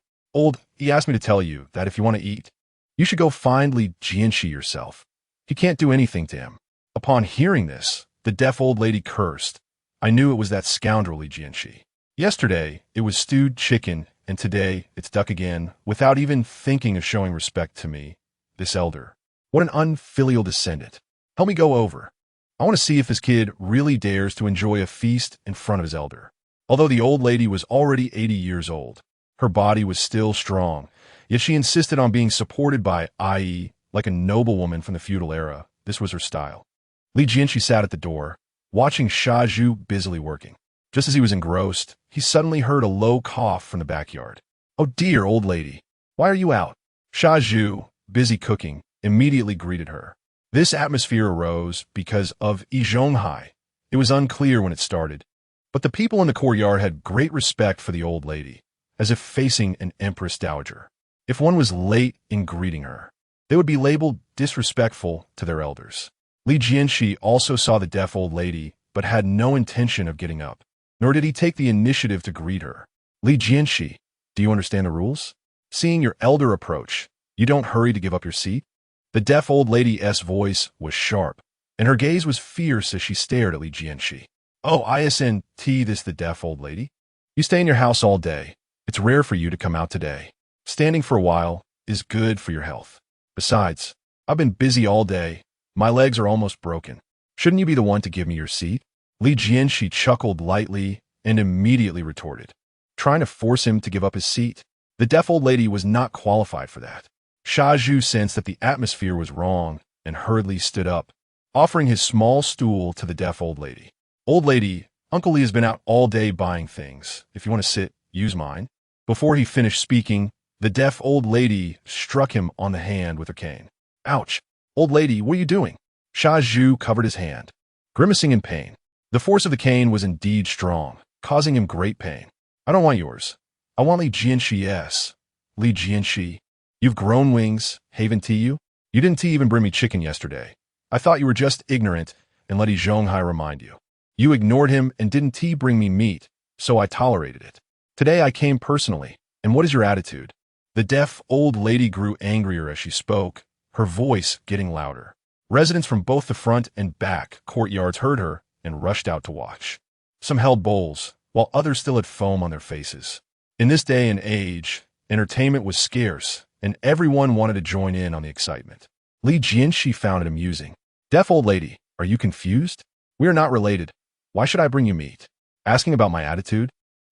He asked me to tell you that if you want to eat, you should go find Li Jianshe yourself. He can't do anything to him. Upon hearing this, the deaf old lady cursed. I knew it was that scoundrel Li Jianshe. Yesterday, it was stewed chicken, and today, it's duck again, without even thinking of showing respect to me, this elder. What an unfilial descendant. Help me go over. I want to see if this kid really dares to enjoy a feast in front of his elder. Although the old lady was already 80 years old, her body was still strong, yet she insisted on being supported by Yi like a noblewoman from the feudal era. This was her style. Li Jianshe sat at the door, watching Shaju busily working. Just as he was engrossed, he suddenly heard a low cough from the backyard. Oh dear, old lady, why are you out? Shaju, busy cooking, immediately greeted her. This atmosphere arose because of Yi Zhonghai. It was unclear when it started, but the people in the courtyard had great respect for the old lady, as if facing an empress dowager. If one was late in greeting her, they would be labeled disrespectful to their elders. Li Jianshe also saw the deaf old lady, but had no intention of getting up, nor did he take the initiative to greet her. Li Jianshe, do you understand the rules? Seeing your elder approach, you don't hurry to give up your seat? The deaf old lady's voice was sharp, and her gaze was fierce as she stared at Li Jianshe. Oh, isn't this the deaf old lady? You stay in your house all day. It's rare for you to come out today. Standing for a while is good for your health. Besides, I've been busy all day. My legs are almost broken. Shouldn't you be the one to give me your seat? Li Jianshe chuckled lightly and immediately retorted, trying to force him to give up his seat. The deaf old lady was not qualified for that. Shaju sensed that the atmosphere was wrong and hurriedly stood up, offering his small stool to the deaf old lady. Old lady, Uncle Li has been out all day buying things. If you want to sit, use mine. Before he finished speaking, the deaf old lady struck him on the hand with her cane. Ouch! Old lady, what are you doing? Shaju covered his hand, grimacing in pain. The force of the cane was indeed strong, causing him great pain. I don't want yours. I want Li Jianshe's. Li Jianshe, you've grown wings, haven't you? You didn't even bring me chicken yesterday. I thought you were just ignorant and let Yi Zhonghai remind you. You ignored him and didn't bring me meat, so I tolerated it. Today I came personally, and what is your attitude? The deaf old lady grew angrier as she spoke, her voice getting louder. Residents from both the front and back courtyards heard her and rushed out to watch. Some held bowls, while others still had foam on their faces. In this day and age, entertainment was scarce, and everyone wanted to join in on the excitement. Li Jianshe found it amusing. Deaf old lady, Are you confused? We are not related. Why should I bring you meat? Asking about my attitude?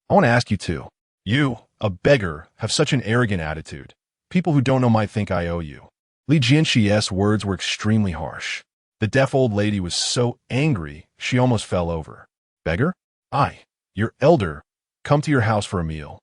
I want to ask you too. You, a beggar, have such an arrogant attitude. People who don't know might think I owe you. Li Jianshe's words were extremely harsh. The deaf old lady was so angry, she almost fell over. Beggar? I, your elder, come to your house for a meal.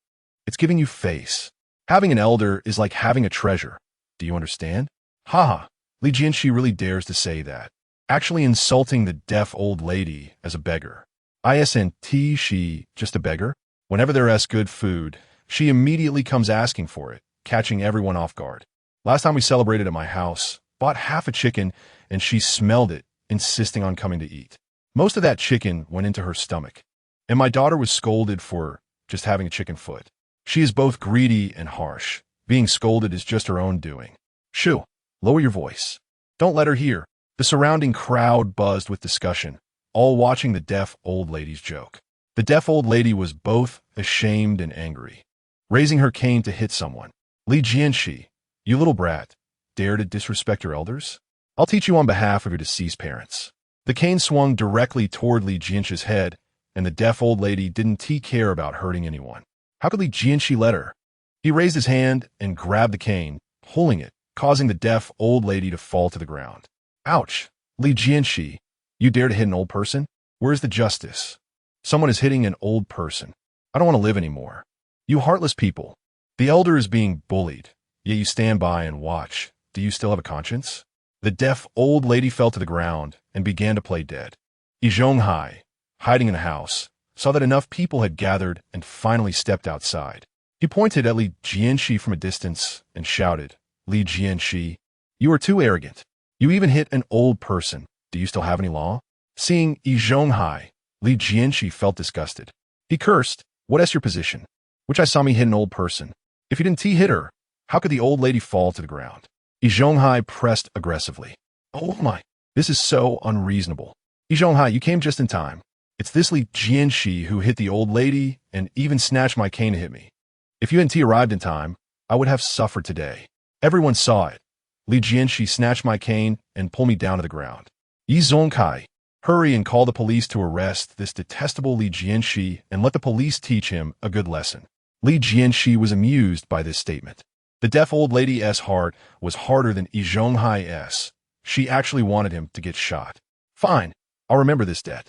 It's giving you face. Having an elder is like having a treasure. Do you understand? Haha, Li Jianshe really dares to say that. Actually insulting the deaf old lady as a beggar. Isn't she just a beggar? Whenever there's good food, she immediately comes asking for it, catching everyone off guard. Last time we celebrated at my house, bought half a chicken, and she smelled it, insisting on coming to eat. Most of that chicken went into her stomach, and my daughter was scolded for just having a chicken foot. She is both greedy and harsh. Being scolded is just her own doing. Shoo, lower your voice. Don't let her hear. The surrounding crowd buzzed with discussion, all watching the deaf old lady's joke. The deaf old lady was both ashamed and angry, raising her cane to hit someone. Li Jianshe, you little brat, dare to disrespect your elders? I'll teach you on behalf of your deceased parents. The cane swung directly toward Li Jianshe's head, and the deaf old lady didn't care about hurting anyone. How could Li Jianshe let her? He raised his hand and grabbed the cane, pulling it, causing the deaf old lady to fall to the ground. Ouch! Li Jianshe, you dare to hit an old person? Where's the justice? Someone is hitting an old person. I don't want to live anymore. You heartless people. The elder is being bullied, yet you stand by and watch. Do you still have a conscience? The deaf old lady fell to the ground and began to play dead. Yi Zhonghai, hiding in a house, saw that enough people had gathered and finally stepped outside. He pointed at Li Jianshe from a distance and shouted, Li Jianshe, you are too arrogant. You even hit an old person. Do you still have any law? Seeing Yi Zhonghai, Li Jianshe felt disgusted. He cursed, what is your position? Which I saw me hit an old person. If you didn't hit her, how could the old lady fall to the ground? Yi Zhonghai pressed aggressively. Oh my, this is so unreasonable. Yi Zhonghai, you came just in time. It's this Li Jianshe who hit the old lady and even snatched my cane to hit me. If you hadn't arrived in time, I would have suffered today. Everyone saw it. Li Jianshe snatched my cane and pulled me down to the ground. Yi Zhonghai, hurry and call the police to arrest this detestable Li Jianshe and let the police teach him a good lesson. Li Jianshe was amused by this statement. The deaf old lady's heart was harder than Yi Zhonghai's. She actually wanted him to get shot. Fine, I'll remember this debt.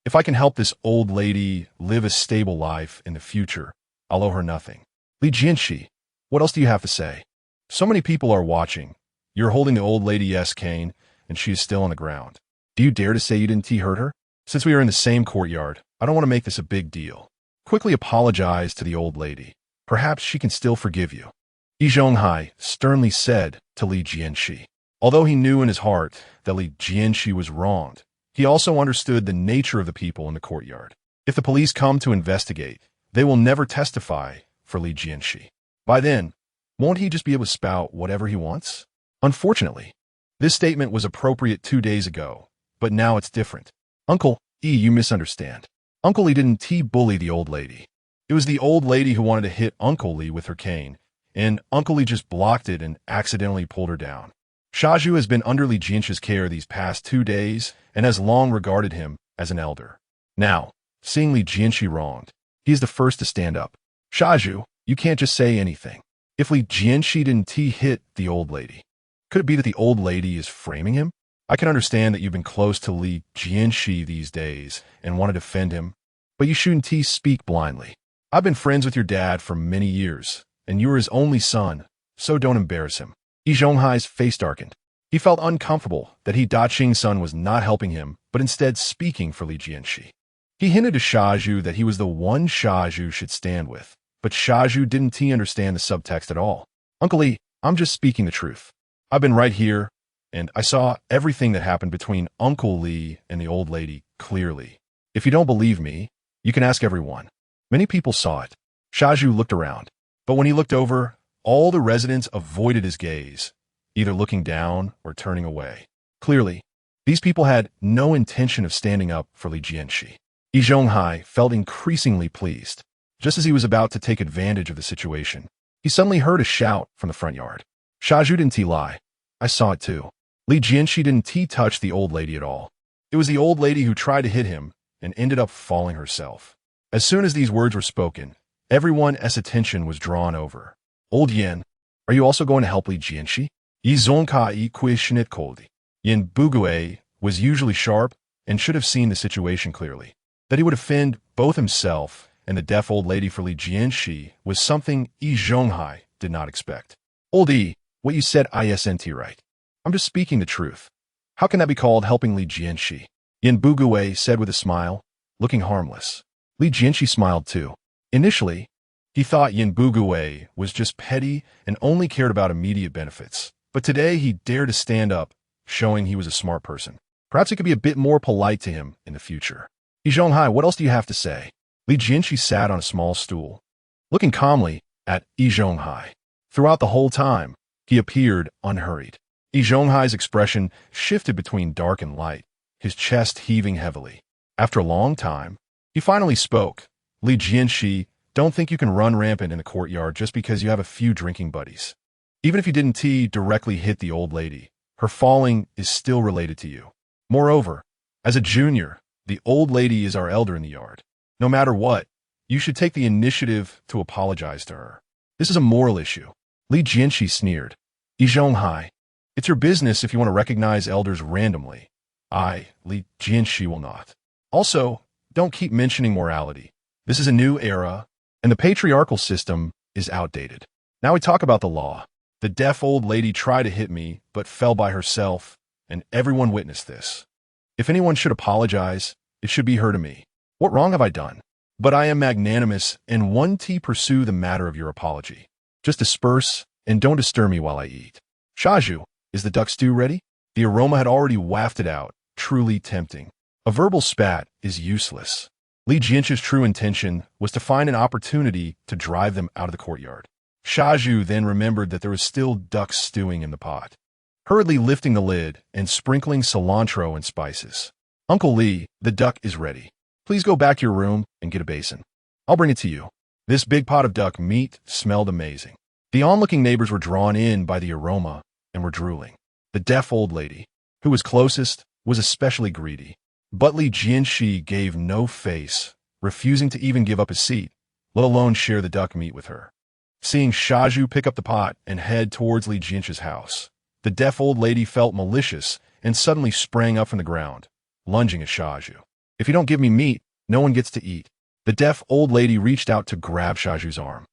If I can help this old lady live a stable life in the future, I'll owe her nothing. Li Jianshe, what else do you have to say? So many people are watching. You're holding the old lady's cane, and she is still on the ground. Do you dare to say you didn't hurt her? Since we are in the same courtyard, I don't want to make this a big deal. Quickly apologize to the old lady. Perhaps she can still forgive you. Yi Zhonghai sternly said to Li Jianshe. Although he knew in his heart that Li Jianshe was wronged, he also understood the nature of the people in the courtyard. If the police come to investigate, they will never testify for Li Jianshe. By then, won't he just be able to spout whatever he wants? Unfortunately, this statement was appropriate 2 days ago, but now it's different. Uncle E, you misunderstand. Uncle Lee didn't bully the old lady. It was the old lady who wanted to hit Uncle Lee with her cane, and Uncle Lee just blocked it and accidentally pulled her down. Shaju has been under Li Jianshe's care these past 2 days and has long regarded him as an elder. Now, seeing Li Jianshe wronged, he is the first to stand up. Shaju, you can't just say anything. If Li Jianshe didn't hit the old lady, could it be that the old lady is framing him? I can understand that you've been close to Li Jianshe these days and want to defend him, but you shouldn't speak blindly. I've been friends with your dad for many years, and you are his only son, so don't embarrass him. Yi Zhonghai's face darkened. He felt uncomfortable that He Daqing's son was not helping him, but instead speaking for Li Jianshe. He hinted to Shaju that he was the one Shaju should stand with, but Shaju didn't understand the subtext at all. Uncle Lee, I'm just speaking the truth. I've been right here, and I saw everything that happened between Uncle Lee and the old lady clearly. If you don't believe me, you can ask everyone. Many people saw it. Shaju looked around, but when he looked over, all the residents avoided his gaze, either looking down or turning away. Clearly, these people had no intention of standing up for Li Jianshe. Yi Zhonghai felt increasingly pleased. Just as he was about to take advantage of the situation, he suddenly heard a shout from the front yard. Shaju didn't lie. I saw it too. Li Jianshe didn't touch the old lady at all. It was the old lady who tried to hit him and ended up falling herself. As soon as these words were spoken, everyone's attention was drawn over. Old Yin, are you also going to help Li Jianshe? Yi Zhonghai questioned coldly. Yin Bugue was usually sharp and should have seen the situation clearly. That he would offend both himself and the deaf old lady for Li Jianshe was something Yi Zhonghai did not expect. Old Yi, what you said isn't right. I'm just speaking the truth. How can that be called helping Li Jianshe? Yin Bugue said with a smile, looking harmless. Li Jianshe smiled too. Initially, he thought Yin Bugue was just petty and only cared about immediate benefits. But today he dared to stand up, showing he was a smart person. Perhaps he could be a bit more polite to him in the future. Yi Zhonghai, what else do you have to say? Li Jianshe sat on a small stool, looking calmly at Yi Zhonghai. Throughout the whole time, he appeared unhurried. Yi Zhonghai's expression shifted between dark and light, his chest heaving heavily. After a long time, he finally spoke. Li Jianshe, don't think you can run rampant in the courtyard just because you have a few drinking buddies. Even if you didn't directly hit the old lady, her falling is still related to you. Moreover, as a junior, the old lady is our elder in the yard. No matter what, you should take the initiative to apologize to her. This is a moral issue. Li Jianshe sneered. Yi Zhonghai, it's your business if you want to recognize elders randomly. Li Jianshe, will not. Also, don't keep mentioning morality. This is a new era, and the patriarchal system is outdated. Now we talk about the law. The deaf old lady tried to hit me, but fell by herself, and everyone witnessed this. If anyone should apologize, it should be her to me. What wrong have I done? But I am magnanimous and want to pursue the matter of your apology. Just disperse and don't disturb me while I eat. Shaju, is the duck stew ready? The aroma had already wafted out, truly tempting. A verbal spat is useless. Li Jianshe's true intention was to find an opportunity to drive them out of the courtyard. Shaju then remembered that there was still duck stewing in the pot. Hurriedly lifting the lid and sprinkling cilantro and spices. Uncle Li, the duck is ready. Please go back to your room and get a basin. I'll bring it to you. This big pot of duck meat smelled amazing. The onlooking neighbors were drawn in by the aroma and were drooling. The deaf old lady, who was closest, was especially greedy. But Li Jianshe gave no face, refusing to even give up his seat, let alone share the duck meat with her. Seeing Shaju pick up the pot and head towards Li Jianshe's house, the deaf old lady felt malicious and suddenly sprang up from the ground, lunging at Shaju. If you don't give me meat, no one gets to eat. The deaf old lady reached out to grab Shaju's arm,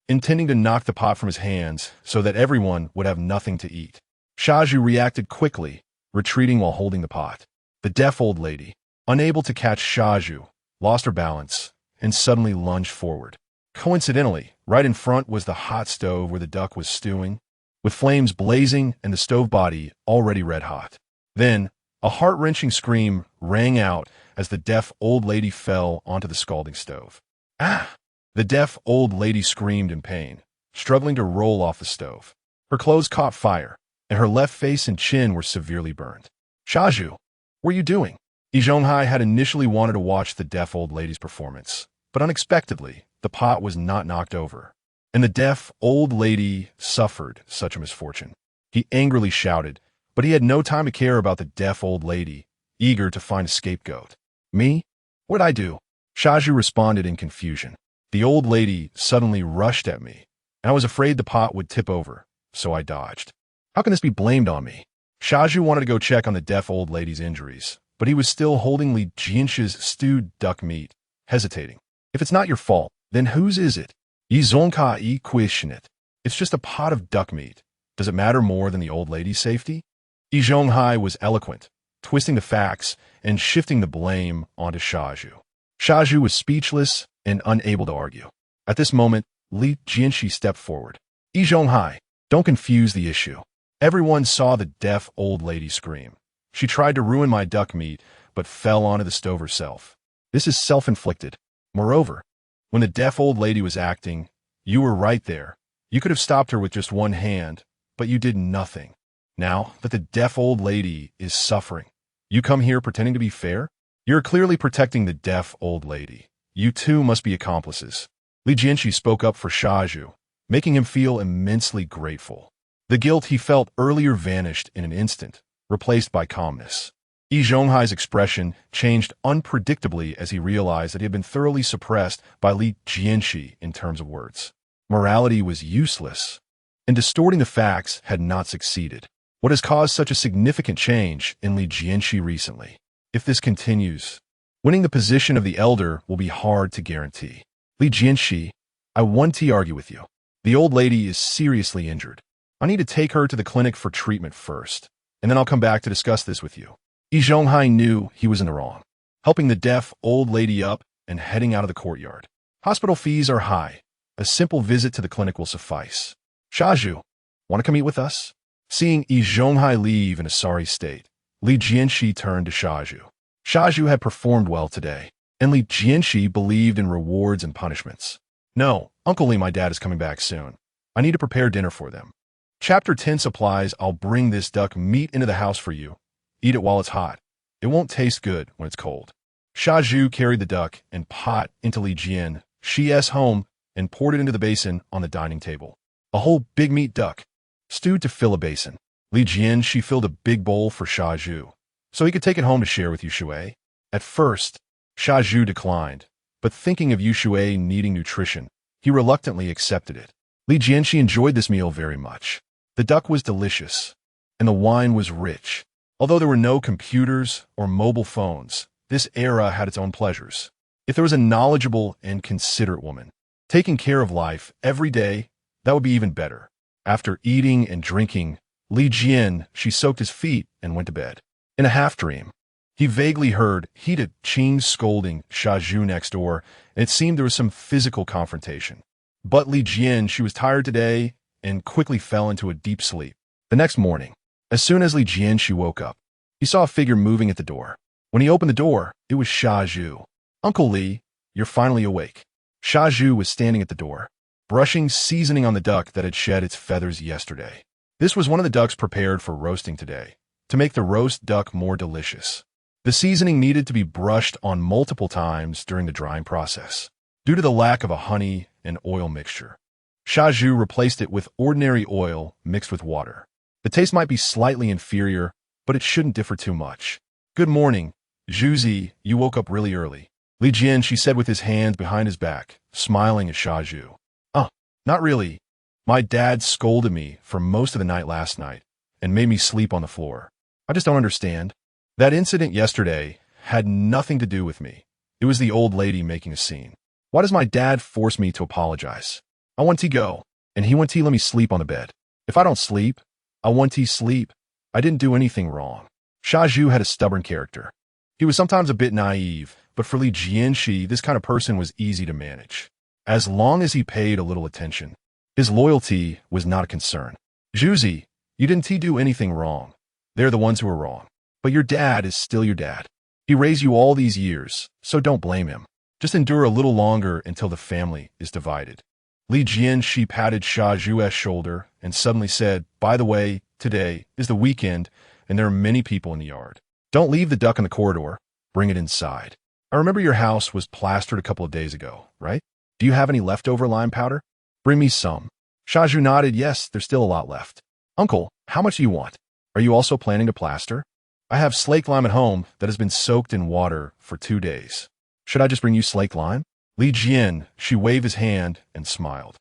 intending to knock the pot from his hands so that everyone would have nothing to eat. Shaju reacted quickly, retreating while holding the pot. The deaf old lady, unable to catch Shaju, lost her balance and suddenly lunged forward. Coincidentally, right in front was the hot stove where the duck was stewing, with flames blazing and the stove body already red hot. Then, a heart-wrenching scream rang out as the deaf old lady fell onto the scalding stove. Ah! The deaf old lady screamed in pain, struggling to roll off the stove. Her clothes caught fire, and her left face and chin were severely burned. Shaju, what are you doing? Yi Zhonghai had initially wanted to watch the deaf old lady's performance, but unexpectedly, the pot was not knocked over, and the deaf old lady suffered such a misfortune. He angrily shouted, but he had no time to care about the deaf old lady, eager to find a scapegoat. Me? What'd I do? Shaju responded in confusion. The old lady suddenly rushed at me, and I was afraid the pot would tip over, so I dodged. How can this be blamed on me? Shaju wanted to go check on the deaf old lady's injuries, but he was still holding Li Jianshe's stewed duck meat, hesitating. If it's not your fault, then whose is it? Yi Zhonghai questioned it. It's just a pot of duck meat. Does it matter more than the old lady's safety? Yi Zhonghai was eloquent, twisting the facts and shifting the blame onto Shaju. Shaju was speechless and unable to argue. At this moment, Li Jianshe stepped forward. Yi Zhonghai, don't confuse the issue. Everyone saw the deaf old lady scream. She tried to ruin my duck meat, but fell onto the stove herself. This is self-inflicted. Moreover, when the deaf old lady was acting, you were right there. You could have stopped her with just one hand, but you did nothing. Now that the deaf old lady is suffering, you come here pretending to be fair? You're clearly protecting the deaf old lady. You too must be accomplices. Li Jianshe spoke up for Shaju, making him feel immensely grateful. The guilt he felt earlier vanished in an instant, replaced by calmness. Yi Zhonghai's expression changed unpredictably as he realized that he had been thoroughly suppressed by Li Jianshe in terms of words. Morality was useless, and distorting the facts had not succeeded. What has caused such a significant change in Li Jianshe recently? If this continues, winning the position of the elder will be hard to guarantee. Li Jianshe, I want to argue with you. The old lady is seriously injured. I need to take her to the clinic for treatment first, and then I'll come back to discuss this with you. Yi Zhonghai knew he was in the wrong, helping the deaf old lady up and heading out of the courtyard. Hospital fees are high. A simple visit to the clinic will suffice. Shaju, want to come eat with us? Seeing Yi Zhonghai leave in a sorry state, Li Jianshe turned to Shaju. Shaju had performed well today, and Li Jianshe believed in rewards and punishments. No, Uncle Li, my dad is coming back soon. I need to prepare dinner for them. Chapter 10 supplies, I'll bring this duck meat into the house for you. Eat it while it's hot. It won't taste good when it's cold. Shaju carried the duck and pot into Li Jianshe's home and poured it into the basin on the dining table. A whole big meat duck, stewed to fill a basin. Li Jianshe filled a big bowl for Shaju, so he could take it home to share with Yushui. At first, Shaju declined, but thinking of Yushui needing nutrition, he reluctantly accepted it. Li Jianshe enjoyed this meal very much. The duck was delicious, and the wine was rich. Although there were no computers or mobile phones, this era had its own pleasures. If there was a knowledgeable and considerate woman taking care of life every day, that would be even better. After eating and drinking, Li Jianshe soaked his feet and went to bed. In a half-dream, he vaguely heard Hita Qing scolding Shaju next door, and it seemed there was some physical confrontation. But Li Jianshe was tired today and quickly fell into a deep sleep. The next morning, as soon as Li Jianshe woke up, he saw a figure moving at the door. When he opened the door, it was Shaju. Uncle Li, you're finally awake. Shaju was standing at the door, brushing seasoning on the duck that had shed its feathers yesterday. This was one of the ducks prepared for roasting today, to make the roast duck more delicious. The seasoning needed to be brushed on multiple times during the drying process, due to the lack of a honey and oil mixture. Shaju replaced it with ordinary oil mixed with water. The taste might be slightly inferior, but it shouldn't differ too much. Good morning, Zhuzi, you woke up really early. Li Jianshe said with his hands behind his back, smiling at Shaju. Not really. My dad scolded me for most of the night last night and made me sleep on the floor. I just don't understand. That incident yesterday had nothing to do with me. It was the old lady making a scene. Why does my dad force me to apologize? I want to go, and he want to let me sleep on the bed. If I don't sleep, I want to sleep. I didn't do anything wrong. Shaju had a stubborn character. He was sometimes a bit naive, but for Li Jianshe, this kind of person was easy to manage. As long as he paid a little attention, his loyalty was not a concern. Zhuzi, you didn't do anything wrong. They're the ones who are wrong. But your dad is still your dad. He raised you all these years, so don't blame him. Just endure a little longer until the family is divided. Li Jianshe patted Shaju's shoulder and suddenly said, by the way, today is the weekend and there are many people in the yard. Don't leave the duck in the corridor. Bring it inside. I remember your house was plastered a couple of days ago, right? Do you have any leftover lime powder? Bring me some. Shaju nodded, yes, there's still a lot left. Uncle, how much do you want? Are you also planning to plaster? I have slake lime at home that has been soaked in water for 2 days. Should I just bring you slake lime? Li Jianshe waved his hand and smiled.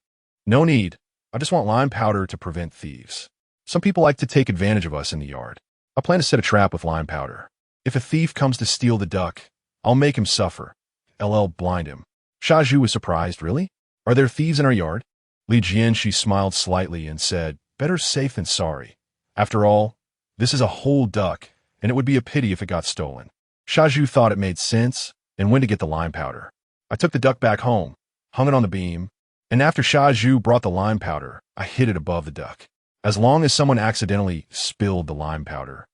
No need. I just want lime powder to prevent thieves. Some people like to take advantage of us in the yard. I plan to set a trap with lime powder. If a thief comes to steal the duck, I'll make him suffer. LL blind him. Shaju was surprised, really? Are there thieves in our yard? Li Jianshe smiled slightly and said, better safe than sorry. After all, this is a whole duck, and it would be a pity if it got stolen. Shaju thought it made sense and went to get the lime powder. I took the duck back home, hung it on the beam, and after Shaju brought the lime powder, I hid it above the duck. As long as someone accidentally spilled the lime powder,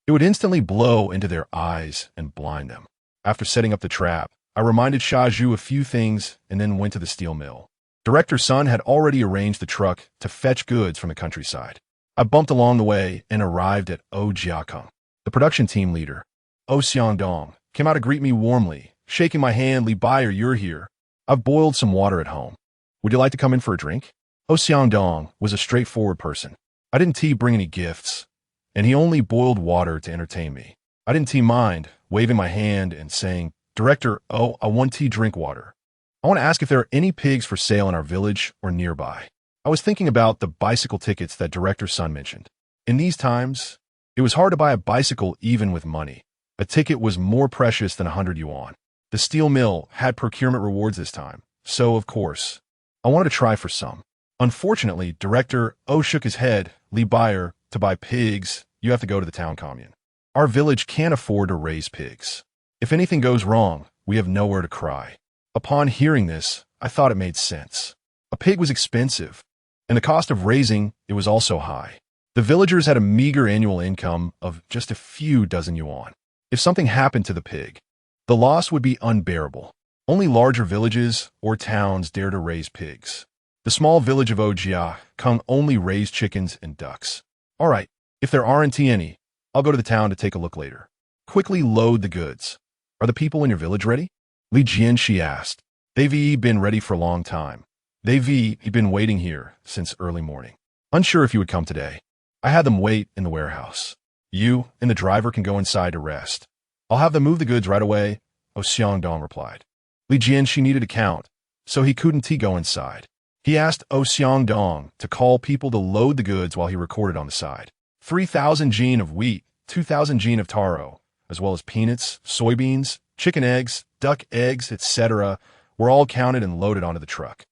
it would instantly blow into their eyes and blind them. After setting up the trap, I reminded Shaju a few things and then went to the steel mill. Director's son had already arranged the truck to fetch goods from the countryside. I bumped along the way and arrived at Jiakeng. The production team leader, Xiangdong, came out to greet me warmly, shaking my hand. Li Buyer, you're here. I've boiled some water at home. Would you like to come in for a drink? Xiangdong was a straightforward person. I didn't bring any gifts, and he only boiled water to entertain me. I didn't mind, waving my hand and saying, "Director, oh, I want tea, drink water. I want to ask if there are any pigs for sale in our village or nearby." I was thinking about the bicycle tickets that Director's son mentioned. In these times, it was hard to buy a bicycle even with money. A ticket was more precious than 100 yuan. The steel mill had procurement rewards this time, so of course, I wanted to try for some. Unfortunately, Director O shook his head. "Li Buyer, to buy pigs, you have to go to the town commune. Our village can't afford to raise pigs. If anything goes wrong, we have nowhere to cry." Upon hearing this, I thought it made sense. A pig was expensive, and the cost of raising it was also high. The villagers had a meager annual income of just a few dozen yuan. If something happened to the pig, the loss would be unbearable. Only larger villages or towns dare to raise pigs. The small village of Ojia can only raise chickens and ducks. All right, if there aren't any, I'll go to the town to take a look later. Quickly load the goods. Are the people in your village ready? Li Jianshe asked. They've been ready for a long time. They've been waiting here since early morning. Unsure if you would come today. I had them wait in the warehouse. You and the driver can go inside to rest. I'll have them move the goods right away, Xiangdong replied. Li Jianshe needed a count, so he couldn't go inside. He asked Xiangdong to call people to load the goods while he recorded on the side. 3,000 jin of wheat, 2,000 jin of taro, as well as peanuts, soybeans, chicken eggs, duck eggs, etc., were all counted and loaded onto the truck.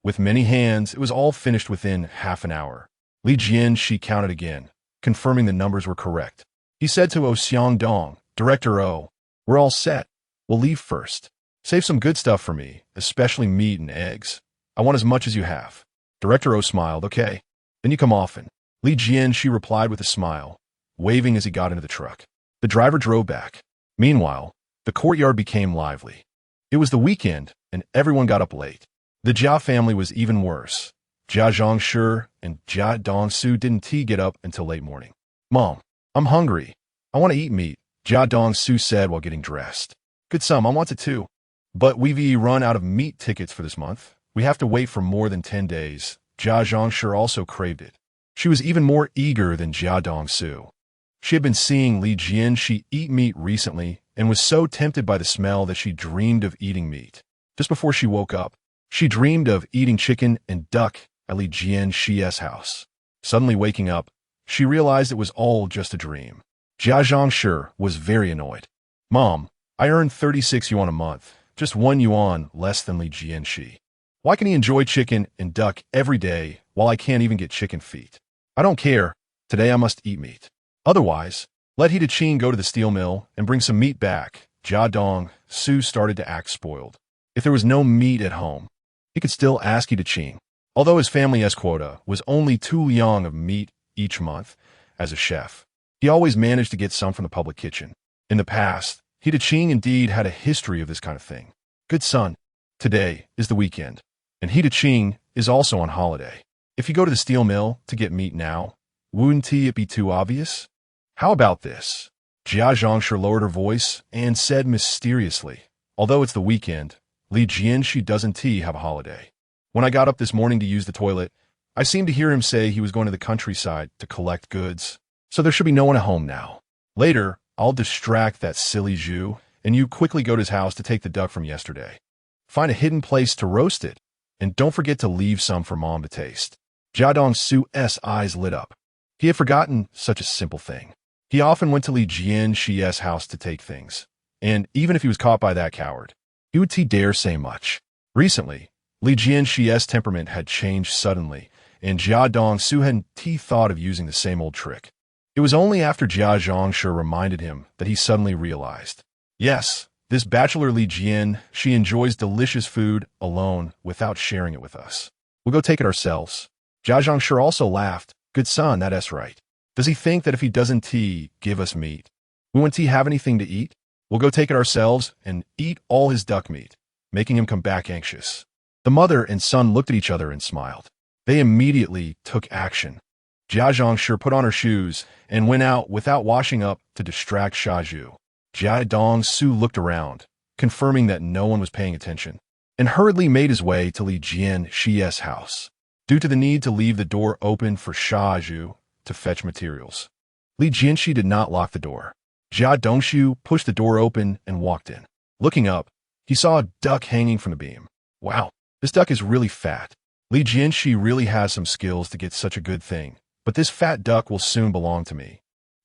With many hands, it was all finished within half an hour. Li Jianshe counted again, confirming the numbers were correct. He said to Xiangdong, "Director O, we're all set. We'll leave first. Save some good stuff for me, especially meat and eggs. I want as much as you have." Director O smiled. "Okay, then you come often." Li Jianshe replied with a smile, waving as he got into the truck. The driver drove back. Meanwhile, the courtyard became lively. It was the weekend, and everyone got up late. The Jia family was even worse. Jia Zhongshi and Jia Dongsu didn't get up until late morning. "Mom, I'm hungry. I want to eat meat," Jia Dongsu said while getting dressed. "Good son, I want it too. But we've run out of meat tickets for this month. We have to wait for more than 10 days. Jia Zhongshi also craved it. She was even more eager than Jia Dongsu. She had been seeing Li Jianshe eat meat recently and was so tempted by the smell that she dreamed of eating meat. Just before she woke up, she dreamed of eating chicken and duck at Li Jianshe's house. Suddenly waking up, she realized it was all just a dream. Jia Zhongshi was very annoyed. "Mom, I earn 36 yuan a month, just 1 yuan less than Li Jianshe. Why can he enjoy chicken and duck every day while I can't even get chicken feet? I don't care. Today I must eat meat. Otherwise, let He Ching go to the steel mill and bring some meat back." Jia Dongsu started to act spoiled. If there was no meat at home, he could still ask Yi Ching. Although his family's quota was only 2 liang of meat each month, as a chef, he always managed to get some from the public kitchen. In the past, Yi Ching indeed had a history of this kind of thing. "Good son, today is the weekend, and Yi Ching is also on holiday. If you go to the steel mill to get meat now, wouldn't it be too obvious? How about this?" Jia Zhongshi lowered her voice and said mysteriously, "Although it's the weekend, Li Jianshe doesn't have a holiday. When I got up this morning to use the toilet, I seemed to hear him say he was going to the countryside to collect goods, so there should be no one at home now. Later, I'll distract that silly Zhu, and you quickly go to his house to take the duck from yesterday. Find a hidden place to roast it, and don't forget to leave some for Mom to taste." Jia Dongsu's eyes lit up. He had forgotten such a simple thing. He often went to Li Jianshe's house to take things, and even if he was caught by that coward, he would dare say much. Recently, Li Jianshe's temperament had changed suddenly, and Jia Dongsu hadn't thought of using the same old trick. It was only after Jia Zhongshi reminded him that he suddenly realized, yes, this bachelor Li Jian, she enjoys delicious food alone without sharing it with us. We'll go take it ourselves. Jia Zhongshi also laughed. "Good son, that's right. Does he think that if he doesn't give us meat, we won't have anything to eat? We'll go take it ourselves and eat all his duck meat," making him come back anxious. The mother and son looked at each other and smiled. They immediately took action. Jia Zhongshi put on her shoes and went out without washing up to distract Shaju. Jia Dongsu looked around, confirming that no one was paying attention, and hurriedly made his way to Li Jianshe's house. Due to the need to leave the door open for Shaju to fetch materials, Li Jianshe did not lock the door. Jia Dongshu pushed the door open and walked in. Looking up, he saw a duck hanging from the beam. Wow, this duck is really fat. Li Jianshi really has some skills to get such a good thing, but this fat duck will soon belong to me.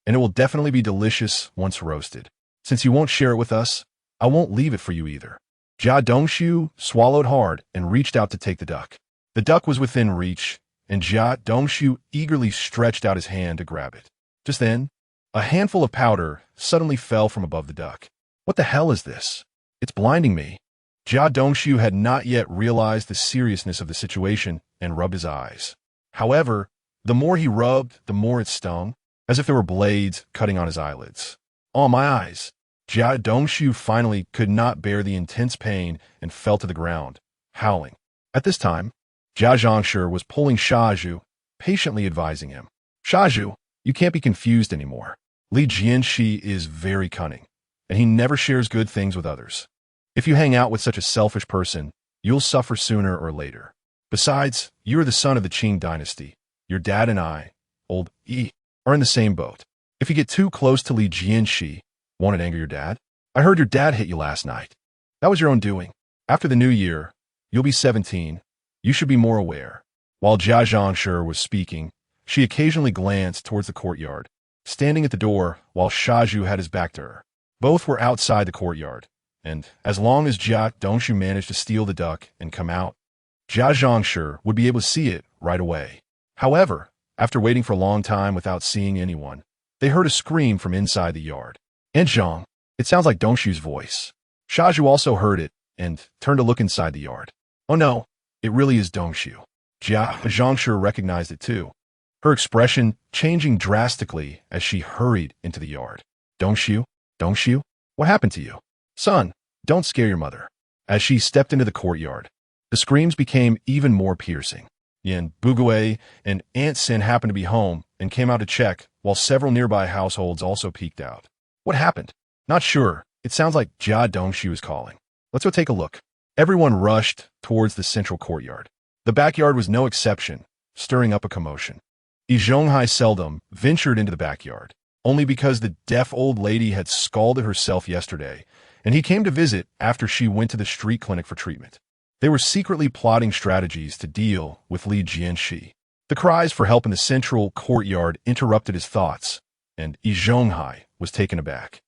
And it will definitely be delicious once roasted. Since you won't share it with us, I won't leave it for you either. Jia Dongshu swallowed hard and reached out to take the duck. The duck was within reach, and Jia Dongshu eagerly stretched out his hand to grab it. Just then, a handful of powder suddenly fell from above the duck. What the hell is this? It's blinding me. Jia Dongshu had not yet realized the seriousness of the situation and rubbed his eyes. However, the more he rubbed, the more it stung, as if there were blades cutting on his eyelids. Oh, my eyes! Jia Dongshu finally could not bear the intense pain and fell to the ground, howling. At this time, Jia Zhongshi was pulling Shaju, patiently advising him. Shaju, you can't be confused anymore. Li Jianshi is very cunning, and he never shares good things with others. If you hang out with such a selfish person, you'll suffer sooner or later. Besides, you are the son of the Qing dynasty. Your dad and I, old Yi, are in the same boat. If you get too close to Li Jianshi, won't it anger your dad? I heard your dad hit you last night. That was your own doing. After the new year, you'll be 17. You should be more aware. While Jia Zhongshi was speaking, she occasionally glanced towards the courtyard, standing at the door while Shaju had his back to her. Both were outside the courtyard, and as long as Jia Dongshu managed to steal the duck and come out, Jia Zhongshi would be able to see it right away. However, after waiting for a long time without seeing anyone, they heard a scream from inside the yard. "Aunt Zhang," it sounds like Dongshu's voice. Shaju also heard it and turned to look inside the yard. Oh no, it really is Dongshu. Jia Zhongshi recognized it too, her expression changing drastically as she hurried into the yard. Dongshu? Dongshu? What happened to you? Son, don't scare your mother. As she stepped into the courtyard, the screams became even more piercing. Yin Bugue and Aunt Sin happened to be home and came out to check, while several nearby households also peeked out. What happened? Not sure. It sounds like Jia Dongshu is calling. Let's go take a look. Everyone rushed towards the central courtyard. The backyard was no exception, stirring up a commotion. Yi Zhonghai seldom ventured into the backyard, only because the deaf old lady had scalded herself yesterday, and he came to visit after she went to the street clinic for treatment. They were secretly plotting strategies to deal with Li Jianshi. The cries for help in the central courtyard interrupted his thoughts, and Yi Zhonghai was taken aback.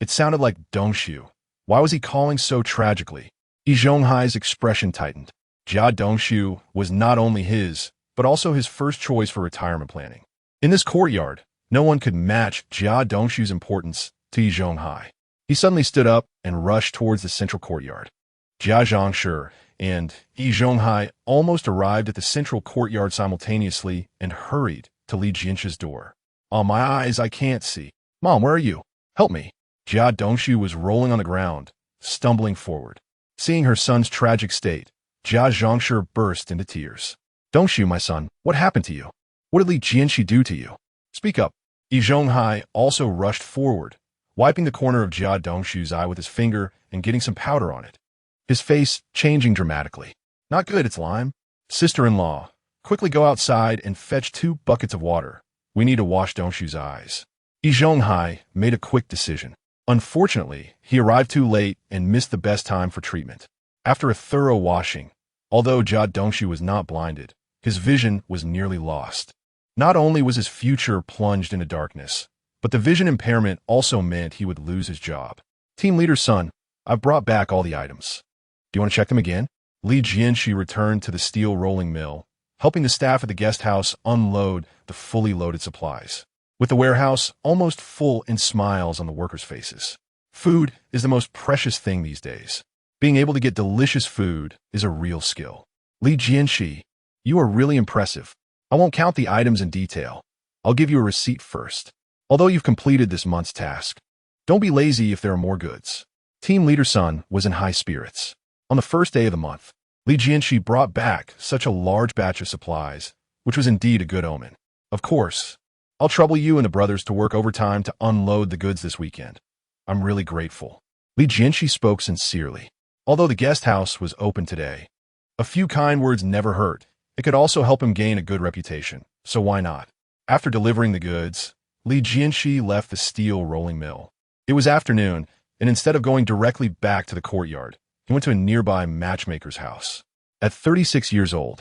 It sounded like Dongshu. Why was he calling so tragically? Yi Zhonghai's expression tightened. Jia Dongshu was not only his, but also his first choice for retirement planning. In this courtyard, no one could match Jia Dongshu's importance to Yi Zhonghai. He suddenly stood up and rushed towards the central courtyard. Jia Zhongshi and Yi Zhonghai almost arrived at the central courtyard simultaneously and hurried to Li Jianshe's door. On my eyes, I can't see. Mom, where are you? Help me. Jia Dongshu was rolling on the ground, stumbling forward. Seeing her son's tragic state, Jia Zhongshi burst into tears. Dongshu, my son, what happened to you? What did Li Jianshi do to you? Speak up. Yi Zhonghai also rushed forward, wiping the corner of Jia Dongshu's eye with his finger and getting some powder on it. His face changing dramatically. Not good, it's lime. Sister-in-law, quickly go outside and fetch 2 buckets of water. We need to wash Dongshu's eyes. Yi Zhonghai made a quick decision. Unfortunately, he arrived too late and missed the best time for treatment. After a thorough washing, although Jia Dongshu was not blinded, his vision was nearly lost. Not only was his future plunged into darkness, but the vision impairment also meant he would lose his job. Team leader's son, I've brought back all the items. Do you want to check them again? Li Jianshi returned to the steel rolling mill, helping the staff at the guest house unload the fully loaded supplies, with the warehouse almost full and smiles on the workers' faces. Food is the most precious thing these days. Being able to get delicious food is a real skill. Li Jianshi, you are really impressive. I won't count the items in detail. I'll give you a receipt first. Although you've completed this month's task, don't be lazy if there are more goods. Team leader Sun was in high spirits. On the first day of the month, Li Jianshi brought back such a large batch of supplies, which was indeed a good omen. Of course, I'll trouble you and the brothers to work overtime to unload the goods this weekend. I'm really grateful. Li Jianshi spoke sincerely. Although the guest house was open today, a few kind words never hurt. It could also help him gain a good reputation, so why not? After delivering the goods, Li Jianshi left the steel rolling mill. It was afternoon, and instead of going directly back to the courtyard, he went to a nearby matchmaker's house. At 36 years old,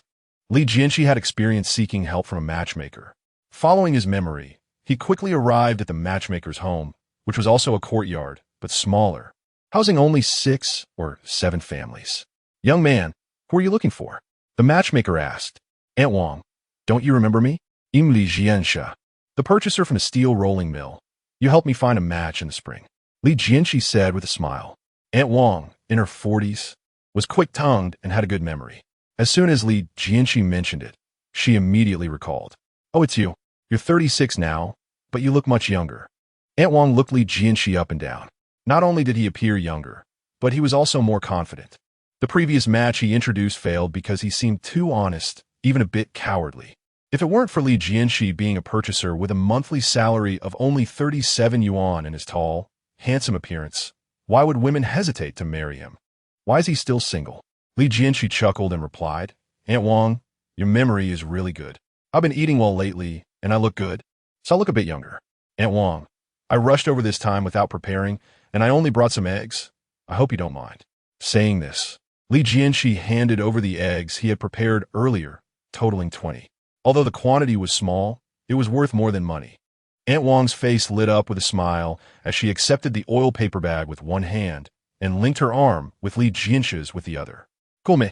Li Jianshe had experience seeking help from a matchmaker. Following his memory, he quickly arrived at the matchmaker's home, which was also a courtyard, but smaller, housing only 6 or 7 families. "Young man, who are you looking for?" the matchmaker asked. "Aunt Wang, don't you remember me? I'm Li Jianshe, the purchaser from a steel rolling mill. You helped me find a match in the spring." Li Jianshe said with a smile. Aunt Wang, in her 40s, was quick-tongued and had a good memory. As soon as Li Jianshe mentioned it, she immediately recalled. "Oh, it's you. You're 36 now, but you look much younger." Aunt Wang looked Li Jianshe up and down. Not only did he appear younger, but he was also more confident. The previous match he introduced failed because he seemed too honest, even a bit cowardly. If it weren't for Li Jianshe being a purchaser with a monthly salary of only 37 yuan and his tall, handsome appearance, why would women hesitate to marry him? Why is he still single? Li Jianshe chuckled and replied, "Aunt Wang, your memory is really good. I've been eating well lately, and I look good, so I look a bit younger. Aunt Wang, I rushed over this time without preparing, and I only brought some eggs. I hope you don't mind." Saying this, Li Jianshe handed over the eggs he had prepared earlier, totaling 20. Although the quantity was small, it was worth more than money. Aunt Wang's face lit up with a smile as she accepted the oil paper bag with one hand and linked her arm with Li Jianshe's with the other. Cool me.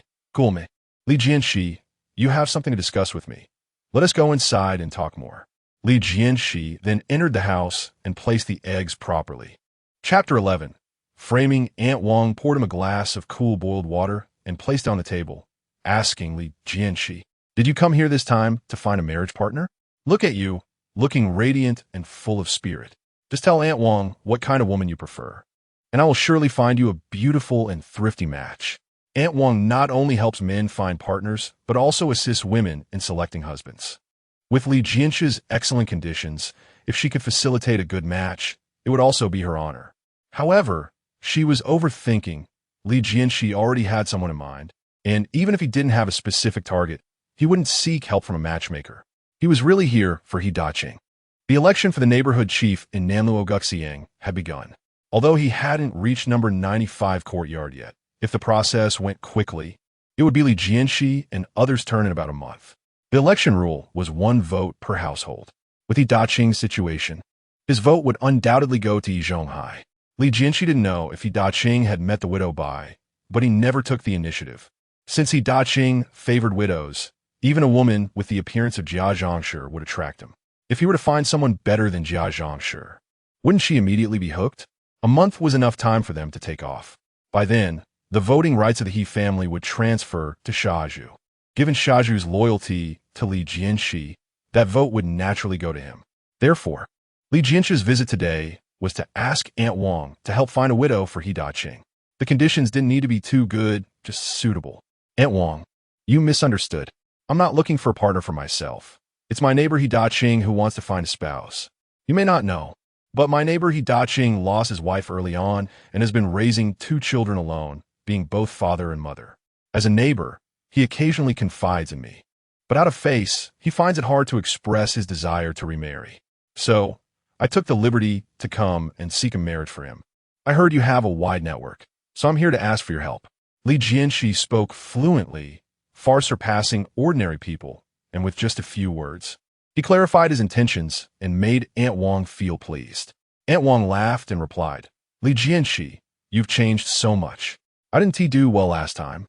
Li Jianshe, you have something to discuss with me. Let us go inside and talk more." Li Jianshe then entered the house and placed the eggs properly. Chapter 11. Framing. Aunt Wang poured him a glass of cool boiled water and placed it on the table, asking Li Jianshe, "Did you come here this time to find a marriage partner? Look at you, looking radiant and full of spirit. Just tell Aunt Wang what kind of woman you prefer, and I will surely find you a beautiful and thrifty match." Aunt Wang not only helps men find partners, but also assists women in selecting husbands. With Li Jianshe's excellent conditions, if she could facilitate a good match, it would also be her honor. However, she was overthinking. Li Jianshe already had someone in mind, and even if he didn't have a specific target, he wouldn't seek help from a matchmaker. He was really here for Yi Zhonghai. The election for the neighborhood chief in Nanluo had begun. Although he hadn't reached number 95 courtyard yet, if the process went quickly, it would be Li Jianshe and others' turn in about a month. The election rule was 1 vote per household. With Yi Zhonghai's situation, his vote would undoubtedly go to Yi Zhonghai. Li Jianshe didn't know if Yi Zhonghai had met the widow by, but he never took the initiative. Since Yi Zhonghai favored widows, even a woman with the appearance of Jianshe would attract him. If he were to find someone better than Jianshe, wouldn't she immediately be hooked? A month was enough time for them to take off. By then, the voting rights of the He family would transfer to Siheyuan. Given Siheyuan's loyalty to Li Jianshe, that vote would naturally go to him. Therefore, Li Jianshe's visit today was to ask Aunt Wang to help find a widow for Yi Zhonghai. The conditions didn't need to be too good, just suitable. "Aunt Wang, you misunderstood. I'm not looking for a partner for myself. It's my neighbor Yi Zhonghai who wants to find a spouse. You may not know, but my neighbor Yi Zhonghai lost his wife early on and has been raising 2 children alone, being both father and mother. As a neighbor, he occasionally confides in me, but out of face, he finds it hard to express his desire to remarry. So, I took the liberty to come and seek a marriage for him. I heard you have a wide network, so I'm here to ask for your help." Li Jianshe spoke fluently, far surpassing ordinary people, and with just a few words. He clarified his intentions and made Aunt Wang feel pleased. Aunt Wang laughed and replied, "Li Jianshe, you've changed so much. I didn't do well last time,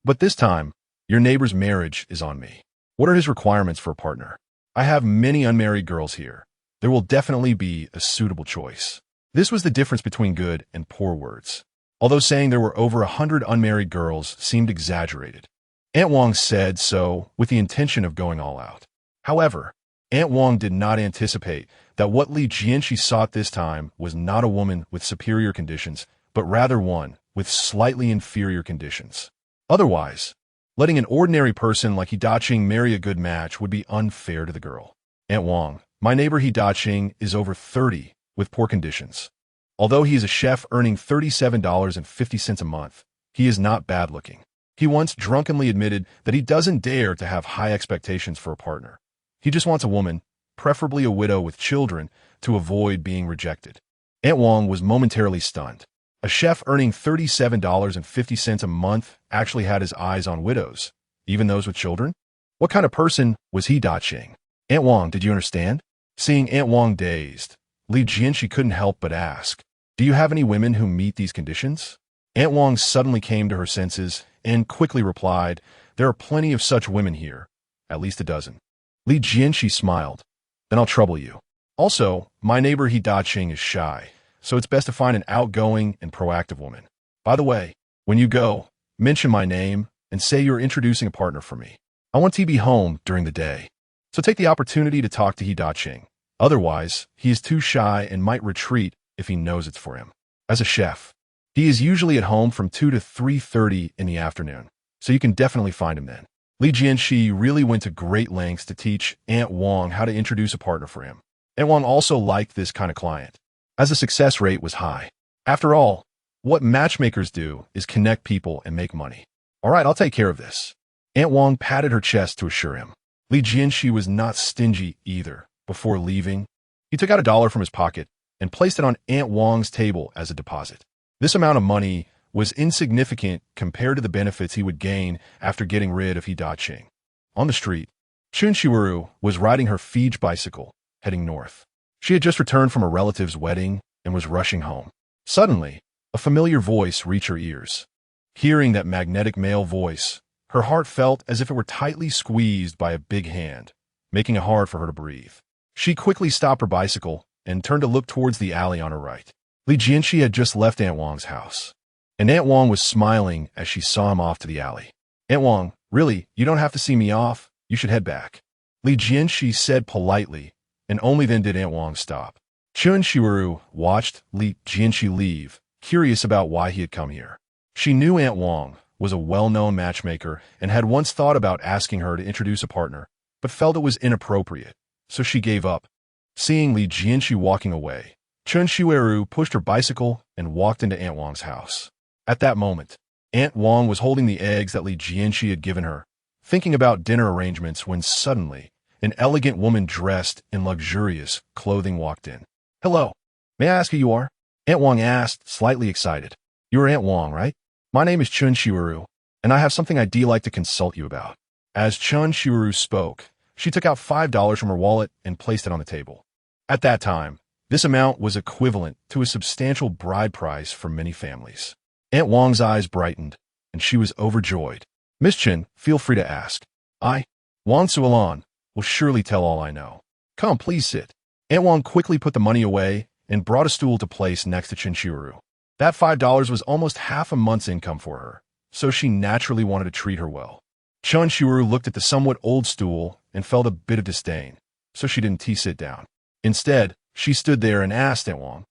but this time, your neighbor's marriage is on me. What are his requirements for a partner? I have many unmarried girls here. There will definitely be a suitable choice." This was the difference between good and poor words. Although saying there were over 100 unmarried girls seemed exaggerated, Aunt Wang said so with the intention of going all out. However, Aunt Wang did not anticipate that what Li Jianshe sought this time was not a woman with superior conditions, but rather one with slightly inferior conditions. Otherwise, letting an ordinary person like Yi Zhonghai marry a good match would be unfair to the girl. "Aunt Wang, my neighbor Yi Zhonghai is over 30 with poor conditions. Although he is a chef earning $37.50 a month, he is not bad looking. He once drunkenly admitted that he doesn't dare to have high expectations for a partner. He just wants a woman, preferably a widow with children, to avoid being rejected. Aunt Wang was momentarily stunned. A chef earning $37.50 a month actually had his eyes on widows, even those with children? What kind of person was he dodging? Aunt Wang, did you understand? Seeing Aunt Wang dazed, Li Jianshi couldn't help but ask, do you have any women who meet these conditions? Aunt Wang suddenly came to her senses and quickly replied, there are plenty of such women here, at least a dozen. Li Jianshi smiled. Then I'll trouble you. Also, my neighbor He Daqing is shy, so it's best to find an outgoing and proactive woman. By the way, when you go, mention my name and say you're introducing a partner for me. I want to be home during the day, so take the opportunity to talk to He Daqing. Otherwise, he is too shy and might retreat if he knows it's for him. As a chef, he is usually at home from 2 to 3:30 in the afternoon, so you can definitely find him then. Li Jianshi really went to great lengths to teach Aunt Wang how to introduce a partner for him. Aunt Wang also liked this kind of client, as the success rate was high. After all, what matchmakers do is connect people and make money. All right, I'll take care of this. Aunt Wang patted her chest to assure him. Li Jianshi was not stingy either. Before leaving, he took out $1 from his pocket and placed it on Aunt Wang's table as a deposit. This amount of money was insignificant compared to the benefits he would gain after getting rid of He Daqing. On the street, Chun Shiweru was riding her Fiji bicycle, heading north. She had just returned from a relative's wedding and was rushing home. Suddenly, a familiar voice reached her ears. Hearing that magnetic male voice, her heart felt as if it were tightly squeezed by a big hand, making it hard for her to breathe. She quickly stopped her bicycle and turned to look towards the alley on her right. Li Jianshi had just left Aunt Wang's house, and Aunt Wang was smiling as she saw him off to the alley. Aunt Wang, really, you don't have to see me off. You should head back. Li Jianshi said politely, and only then did Aunt Wang stop. Chun Shiweru watched Li Jianshi leave, curious about why he had come here. She knew Aunt Wang was a well-known matchmaker and had once thought about asking her to introduce a partner, but felt it was inappropriate, so she gave up. Seeing Li Jianshi walking away, Chun Shiweru pushed her bicycle and walked into Aunt Wang's house. At that moment, Aunt Wang was holding the eggs that Li Jianshi had given her, thinking about dinner arrangements when suddenly, an elegant woman dressed in luxurious clothing walked in. Hello. May I ask who you are? Aunt Wang asked, slightly excited. You are Aunt Wang, right? My name is Chun Shiweru, and I have something I'd like to consult you about. As Chun Shiweru spoke, she took out $5 from her wallet and placed it on the table. At that time, this amount was equivalent to a substantial bride price for many families. Aunt Wang's eyes brightened, and she was overjoyed. Miss Chen, feel free to ask. I, Wang Suolan, will surely tell all I know. Come, please sit. Aunt Wang quickly put the money away and brought a stool to place next to Chun Shiweru. That $5 was almost half a month's income for her, so she naturally wanted to treat her well. Chun Shiweru looked at the somewhat old stool and felt a bit of disdain, so she didn't sit down. Instead, she stood there and asked Aunt Wang,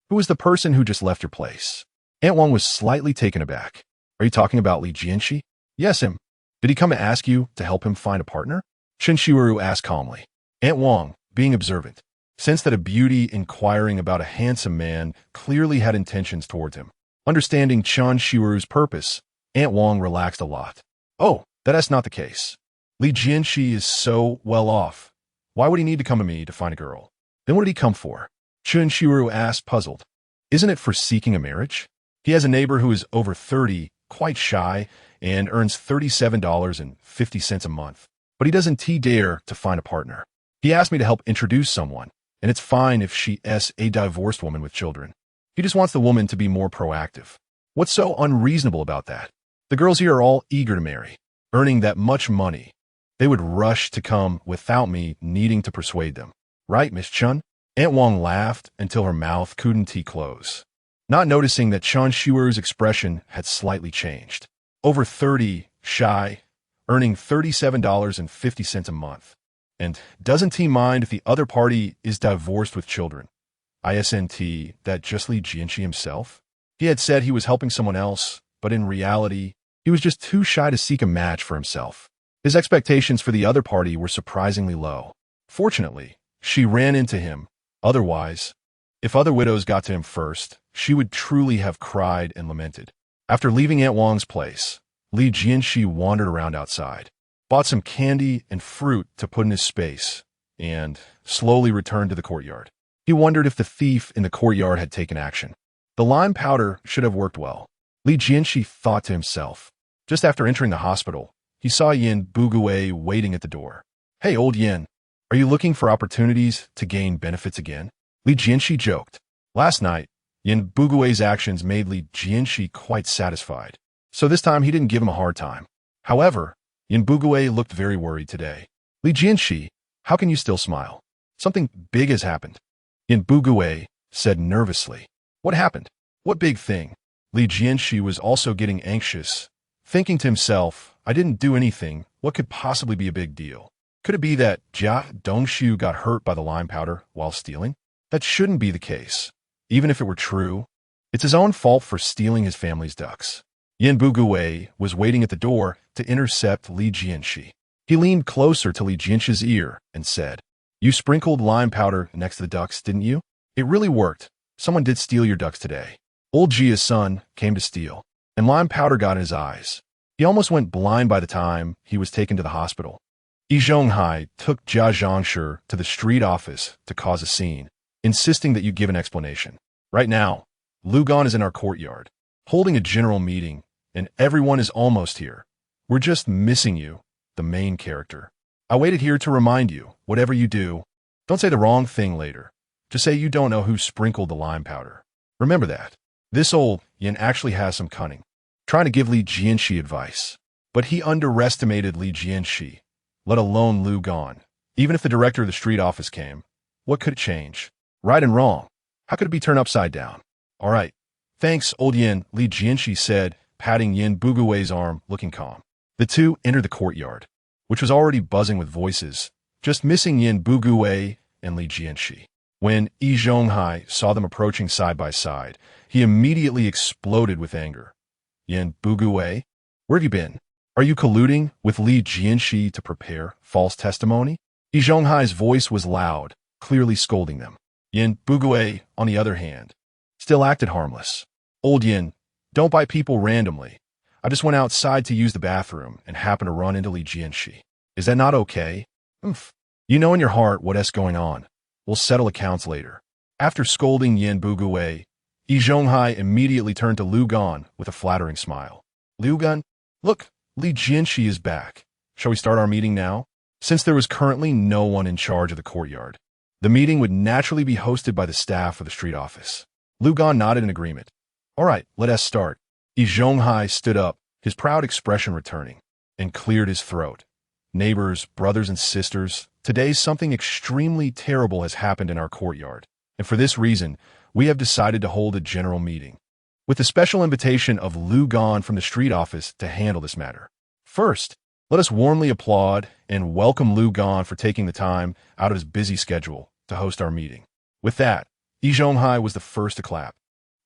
who was the person who just left your place? Aunt Wang was slightly taken aback. Are you talking about Li Jianshi? Yes, him. Did he come to ask you to help him find a partner? Chun Shiweru asked calmly. Aunt Wang, being observant, sensed that a beauty inquiring about a handsome man clearly had intentions towards him. Understanding Chun Shiweru's purpose, Aunt Wang relaxed a lot. Oh, that's not the case. Li Jianshi is so well off. Why would he need to come to me to find a girl? Then what did he come for? Chun Shiweru asked, puzzled. Isn't it for seeking a marriage? He has a neighbor who is over 30, quite shy, and earns $37.50 a month. But he doesn't dare to find a partner. He asked me to help introduce someone, and it's fine if she is a divorced woman with children. He just wants the woman to be more proactive. What's so unreasonable about that? The girls here are all eager to marry, earning that much money. They would rush to come without me needing to persuade them. Right, Miss Chun? Aunt Wang laughed until her mouth couldn't close, not noticing that Chun Shiweru's expression had slightly changed. Over 30, shy, earning $37.50 a month. And doesn't he mind if the other party is divorced with children? Isn't that just Li Jianshi himself? He had said he was helping someone else, but in reality, he was just too shy to seek a match for himself. His expectations for the other party were surprisingly low. Fortunately, she ran into him. Otherwise, if other widows got to him first, she would truly have cried and lamented. After leaving Aunt Wang's place, Li Jianshi wandered around outside, bought some candy and fruit to put in his space, and slowly returned to the courtyard. He He wondered if the thief in the courtyard had taken action. The lime powder should have worked well, Li Jianshi thought to himself. Just after entering the hospital, he saw Yin Bugui waiting at the door. "Hey, old Yin, are you looking for opportunities to gain benefits again?" Li Jianshi joked. Last night, Yin Bugui's actions made Li Jianshi quite satisfied, so this time he didn't give him a hard time. However, Yin Bugui looked very worried today. "Li Jianshi, how can you still smile? Something big has happened," Yin Bugui said nervously. "What happened? What big thing?" Li Jianshi was also getting anxious, thinking to himself, "I didn't do anything. What could possibly be a big deal? Could it be that Jianshe got hurt by the lime powder while stealing? That shouldn't be the case. Even if it were true, it's his own fault for stealing his family's ducks." Yin Bugui was waiting at the door to intercept Li Jianshi. He leaned closer to Li Jianshi's ear and said, "You sprinkled lime powder next to the ducks, didn't you? It really worked. Someone did steal your ducks today. Old Jia's son came to steal, and lime powder got in his eyes. He almost went blind by the time he was taken to the hospital." Yi Zhonghai took Jianshe to the street office to cause a scene, insisting that you give an explanation. "Right now, Lu Gan is in our courtyard, holding a general meeting, and everyone is almost here. We're just missing you, the main character. I waited here to remind you, whatever you do, don't say the wrong thing later. Just say you don't know who sprinkled the lime powder. Remember that." This old Yin actually has some cunning, trying to give Li Jianshi advice. But he underestimated Li Jianshi, let alone Lu Gan. Even if the director of the street office came, what could it change? Right and wrong, how could it be turned upside down? "All right, thanks, old Yin," Li Jianshi said, patting Yin Bugui's arm, looking calm. The two entered the courtyard, which was already buzzing with voices, just missing Yin Bugui and Li Jianshi. When Yi Zhonghai saw them approaching side by side, he immediately exploded with anger. "Yin Bugui, where have you been? Are you colluding with Li Jianshi to prepare false testimony?" Yi Zhonghai's voice was loud, clearly scolding them. Yin Bugui, on the other hand, still acted harmless. "Old Yin, don't bite people randomly. I just went outside to use the bathroom and happened to run into Li Jianshi. Is that not okay? Oomph. You know in your heart what's going on. We'll settle accounts later." After scolding Yin Bugui, Yi Zhonghai immediately turned to Lu Gan with a flattering smile. "Lu Gan, look, Li Jianshi is back. Shall we start our meeting now?" Since there was currently no one in charge of the courtyard, the meeting would naturally be hosted by the staff of the street office. Lu Gan nodded in agreement. "All right, let us start." Yi Zhonghai stood up, his proud expression returning, and cleared his throat. "Neighbors, brothers and sisters, today something extremely terrible has happened in our courtyard, and for this reason, we have decided to hold a general meeting, with the special invitation of Lu Gan from the street office to handle this matter. First, let us warmly applaud and welcome Lu Gan for taking the time out of his busy schedule to host our meeting." With that, Yi Zhonghai was the first to clap,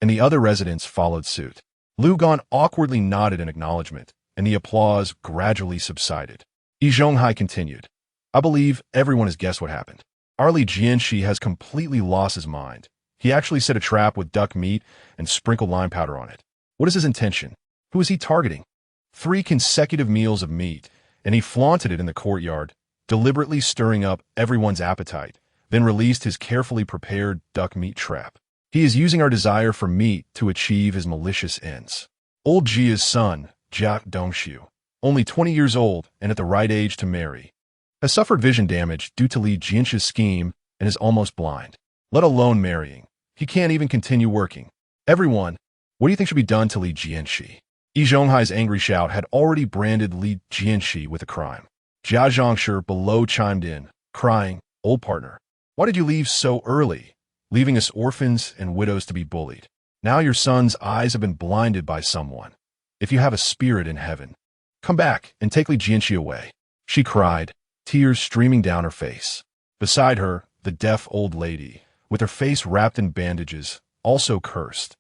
and the other residents followed suit. Lu Gan awkwardly nodded in acknowledgement, and the applause gradually subsided. Yi Zhonghai continued, "I believe everyone has guessed what happened. Our Li Jianshi has completely lost his mind. He actually set a trap with duck meat and sprinkled lime powder on it. What is his intention? Who is he targeting? 3 consecutive meals of meat, and he flaunted it in the courtyard, deliberately stirring up everyone's appetite, then released his carefully prepared duck meat trap. He is using our desire for meat to achieve his malicious ends. Old Jia's son, Jianshe, only 20 years old and at the right age to marry, has suffered vision damage due to Li Jianshe's scheme and is almost blind, let alone marrying. He can't even continue working. Everyone, what do you think should be done to Li Jianshe?" Yi Zhonghai's angry shout had already branded Li Jianshi with a crime. Jianshe below chimed in, crying, "Old partner, why did you leave so early, leaving us orphans and widows to be bullied? Now your son's eyes have been blinded by someone. If you have a spirit in heaven, come back and take Li Jianshi away," she cried, tears streaming down her face. Beside her, the deaf old lady, with her face wrapped in bandages, also cursed.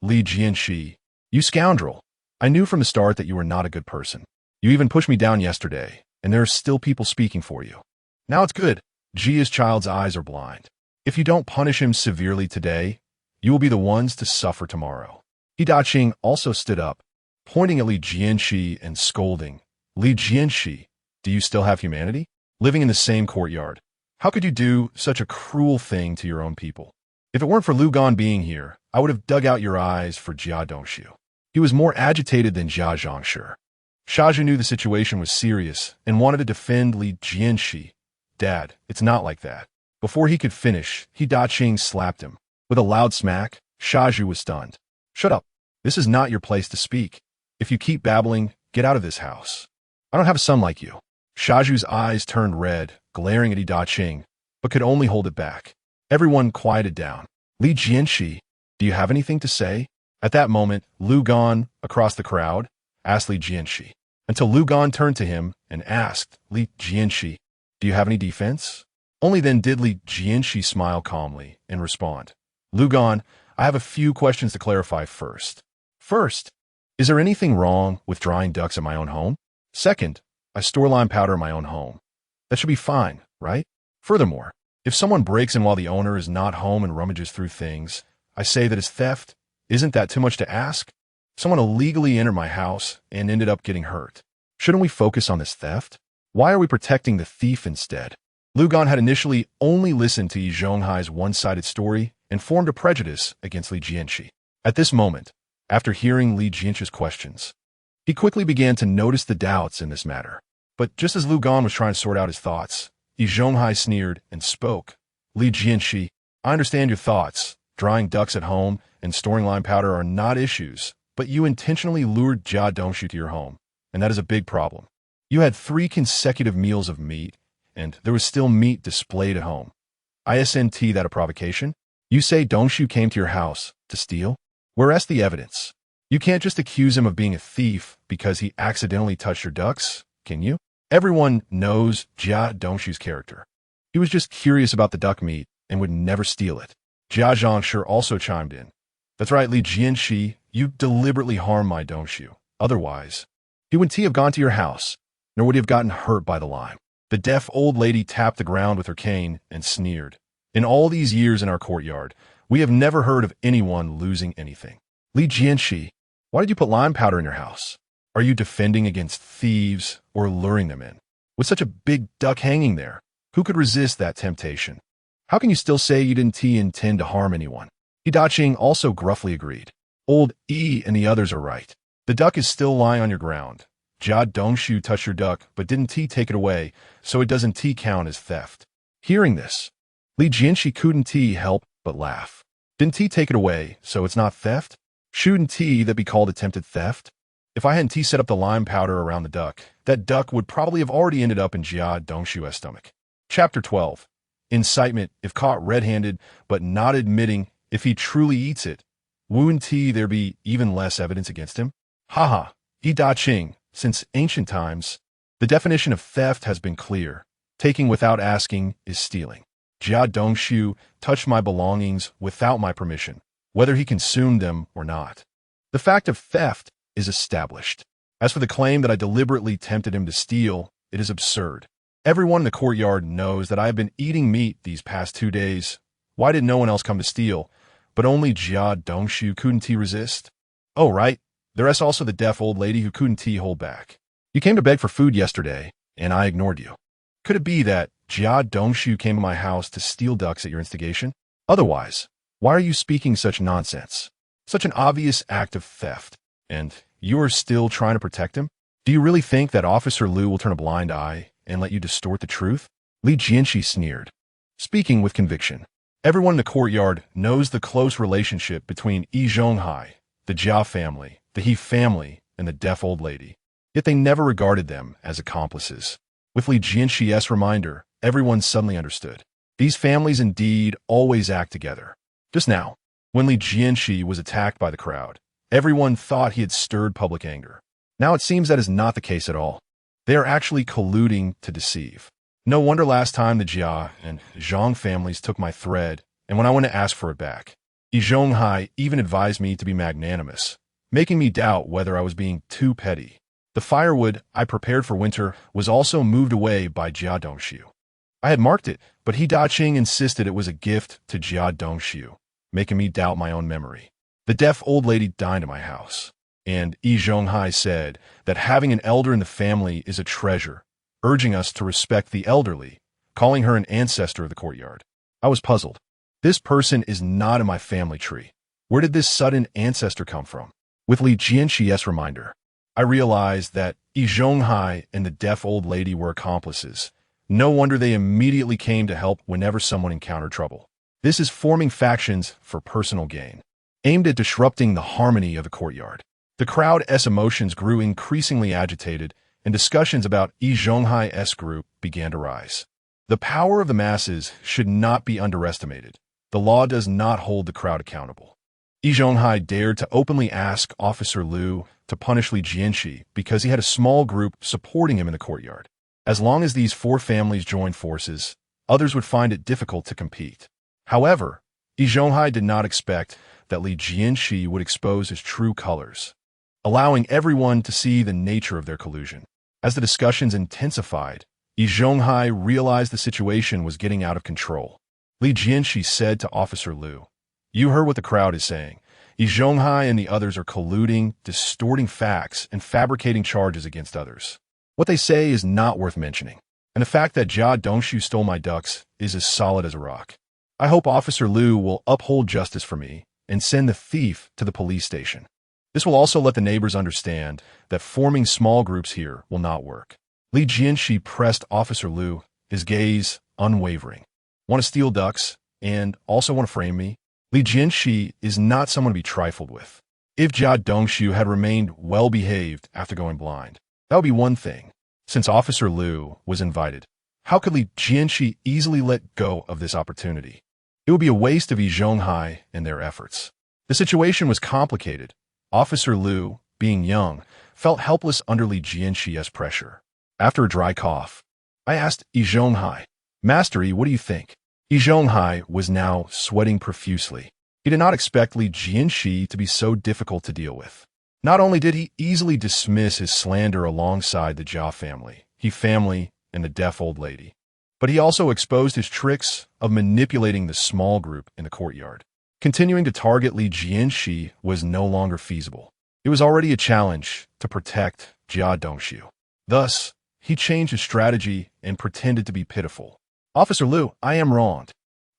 "Li Jianshi, you scoundrel. I knew from the start that you were not a good person. You even pushed me down yesterday, and there are still people speaking for you. Now it's good. Jia's child's eyes are blind. If you don't punish him severely today, you will be the ones to suffer tomorrow." He Daqing also stood up, pointing at Li Jianshi and scolding, "Li Jianshi, do you still have humanity? Living in the same courtyard, How could you do such a cruel thing to your own people? If it weren't for Lu Gan being here, I would have dug out your eyes for Jia Dongshu. He was more agitated than Jia Zhongshi. Shaju knew the situation was serious and wanted to defend Li Jianshe. Dad, it's not like that. Before he could finish, He Daqing slapped him. With a loud smack, Shaju was stunned. Shut up. This is not your place to speak. If you keep babbling, get out of this house. I don't have a son like you. Shaju's eyes turned red, glaring at Yi Daqing, but could only hold it back. Everyone quieted down. Li Jianshe, do you have anything to say? At that moment, Lu Gan, across the crowd, asked Li Jianshe, until Lu Gan turned to him and asked, Li Jianshe, do you have any defense? Only then did Li Jianshe smile calmly and respond. Lu Gan, I have a few questions to clarify first. First, is there anything wrong with drying ducks at my own home? Second, I store lime powder in my own home. That should be fine, right? Furthermore, if someone breaks in while the owner is not home and rummages through things, I say that is theft. Isn't that too much to ask? Someone illegally entered my house and ended up getting hurt. Shouldn't we focus on this theft? Why are we protecting the thief instead? Lu Gan had initially only listened to Yi Zhonghai's one-sided story and formed a prejudice against Li Jianshe. At this moment, after hearing Li Jianshe's questions, he quickly began to notice the doubts in this matter. But just as Lu Gan was trying to sort out his thoughts, Yi Zhonghai sneered and spoke. Li Jianshe, I understand your thoughts. Drying ducks at home and storing lime powder are not issues, but you intentionally lured Jia Dongshu to your home, and that is a big problem. You had 3 consecutive meals of meat, and there was still meat displayed at home. Isn't that a provocation? You say Dongshu came to your house to steal? Where's the evidence? You can't just accuse him of being a thief because he accidentally touched your ducks, can you? Everyone knows Jia Dongshu's character. He was just curious about the duck meat and would never steal it. Jia Zhongshi also chimed in. That's right, Li Jianshe, you deliberately harmed my Dongshu. Otherwise, he wouldn't have gone to your house, nor would he have gotten hurt by the lime. The deaf old lady tapped the ground with her cane and sneered. In all these years in our courtyard, we have never heard of anyone losing anything. Li Jianshe, why did you put lime powder in your house? Are you defending against thieves or luring them in? With such a big duck hanging there, who could resist that temptation? How can you still say you didn't intend to harm anyone? Yi Daqing also gruffly agreed. Old Yi and the others are right. The duck is still lying on your ground. Jia Dongshu touched your duck, but didn't take it away, so it doesn't count as theft. Hearing this, Li Jianshe couldn't help but laugh. Didn't take it away, so it's not theft? Shouldn't that be called attempted theft? If I hadn't set up the lime powder around the duck, that duck would probably have already ended up in Jia Dongshu's stomach. Chapter 12. Incitement if caught red-handed, but not admitting if he truly eats it. Wouldn't there be even less evidence against him? Haha, Yi Daqing, since ancient times, the definition of theft has been clear. Taking without asking is stealing. Jia Dongshu touched my belongings without my permission, whether he consumed them or not. The fact of theft is established. As for the claim that I deliberately tempted him to steal, it is absurd. Everyone in the courtyard knows that I have been eating meat these past 2 days. Why did no one else come to steal? But only Jia Dongshu couldn't resist? Oh, right. There's also the deaf old lady who couldn't hold back. You came to beg for food yesterday, and I ignored you. Could it be that Jia Dongshu came to my house to steal ducks at your instigation? Otherwise, why are you speaking such nonsense? Such an obvious act of theft. And you are still trying to protect him? Do you really think that Officer Liu will turn a blind eye and let you distort the truth? Li Jianshe sneered, speaking with conviction. Everyone in the courtyard knows the close relationship between Yi Zhonghai, the Jia family, the He family, and the deaf old lady. Yet they never regarded them as accomplices. With Li Jianshe's reminder, everyone suddenly understood. These families indeed always act together. Just now, when Li Jianshe was attacked by the crowd, everyone thought he had stirred public anger. Now it seems that is not the case at all. They are actually colluding to deceive. No wonder last time the Jia and Zhang families took my thread, and when I went to ask for it back, Yi Zhonghai even advised me to be magnanimous, making me doubt whether I was being too petty. The firewood I prepared for winter was also moved away by Jia Dongshu. I had marked it, but Yi Daqing insisted it was a gift to Jia Dongshu, making me doubt my own memory. The deaf old lady dined at my house, and Yi Zhonghai said that having an elder in the family is a treasure, urging us to respect the elderly, calling her an ancestor of the courtyard. I was puzzled. This person is not in my family tree. Where did this sudden ancestor come from? With Li Jianshe's reminder, I realized that Yi Zhonghai and the deaf old lady were accomplices. No wonder they immediately came to help whenever someone encountered trouble. This is forming factions for personal gain, aimed at disrupting the harmony of the courtyard. The crowd's emotions grew increasingly agitated, and discussions about Yi Zhonghai's group began to rise. The power of the masses should not be underestimated. The law does not hold the crowd accountable. Yi Zhonghai dared to openly ask Officer Liu to punish Li Jianshe because he had a small group supporting him in the courtyard. As long as these four families joined forces, others would find it difficult to compete. However, Yi Zhonghai did not expect that Li Jianshe would expose his true colors, allowing everyone to see the nature of their collusion. As the discussions intensified, Yi Zhonghai realized the situation was getting out of control. Li Jianshe said to Officer Liu, "You heard what the crowd is saying. Yi Zhonghai and the others are colluding, distorting facts, and fabricating charges against others. What they say is not worth mentioning, and the fact that Jia Dongshu stole my ducks is as solid as a rock. I hope Officer Liu will uphold justice for me and send the thief to the police station. This will also let the neighbors understand that forming small groups here will not work." Li Jianshe pressed Officer Liu, his gaze unwavering. "Want to steal ducks and also want to frame me?" Li Jianshe is not someone to be trifled with. If Jia Dongshu had remained well-behaved after going blind, that would be one thing. Since Officer Liu was invited, how could Li Jianshe easily let go of this opportunity? It would be a waste of Yi Zhonghai and their efforts. The situation was complicated. Officer Liu, being young, felt helpless under Li Jianshe's pressure. After a dry cough, I asked Yi Zhonghai, "Master Yi, what do you think?" Yi Zhonghai was now sweating profusely. He did not expect Li Jianshe to be so difficult to deal with. Not only did he easily dismiss his slander alongside the Jia family and the deaf old lady, but he also exposed his tricks of manipulating the small group in the courtyard. Continuing to target Li Jianshe was no longer feasible. It was already a challenge to protect Jia Dongshu. Thus, he changed his strategy and pretended to be pitiful. "Officer Liu, I am wronged.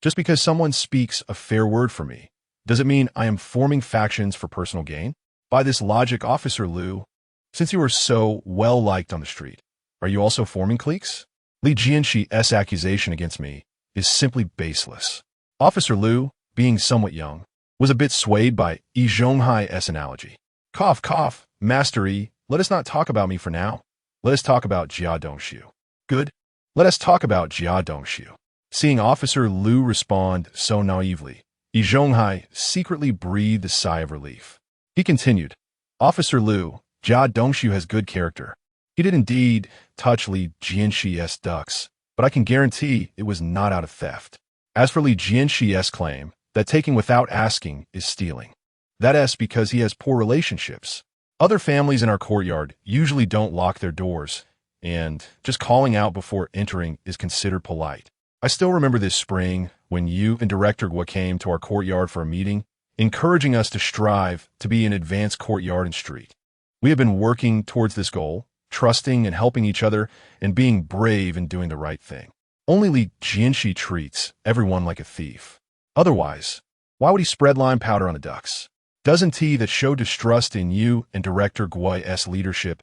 Just because someone speaks a fair word for me, does it mean I am forming factions for personal gain? By this logic, Officer Liu, since you are so well-liked on the street, are you also forming cliques? Li Jianshe's accusation against me is simply baseless." Officer Liu, being somewhat young, was a bit swayed by Yi Zhonghai's analogy. "Cough, cough, Master Yi, let us not talk about me for now. Let us talk about Jia Dongshu." "Good. Let us talk about Jia Dongshu." Seeing Officer Liu respond so naively, Yi Zhonghai secretly breathed a sigh of relief. He continued, "Officer Liu, Jia Dongshu has good character. He did indeed touch Li Jianshe's ducks, but I can guarantee it was not out of theft. As for Li Jianshe's claim that taking without asking is stealing, that's because he has poor relationships. Other families in our courtyard usually don't lock their doors, and just calling out before entering is considered polite. I still remember this spring when you and Director Guo came to our courtyard for a meeting, encouraging us to strive to be an advanced courtyard and street. We have been working towards this goal, trusting and helping each other, and being brave in doing the right thing. Only Li Jianshe treats everyone like a thief. Otherwise, why would he spread lime powder on the ducks? Doesn't he that show distrust in you and Director Guo's leadership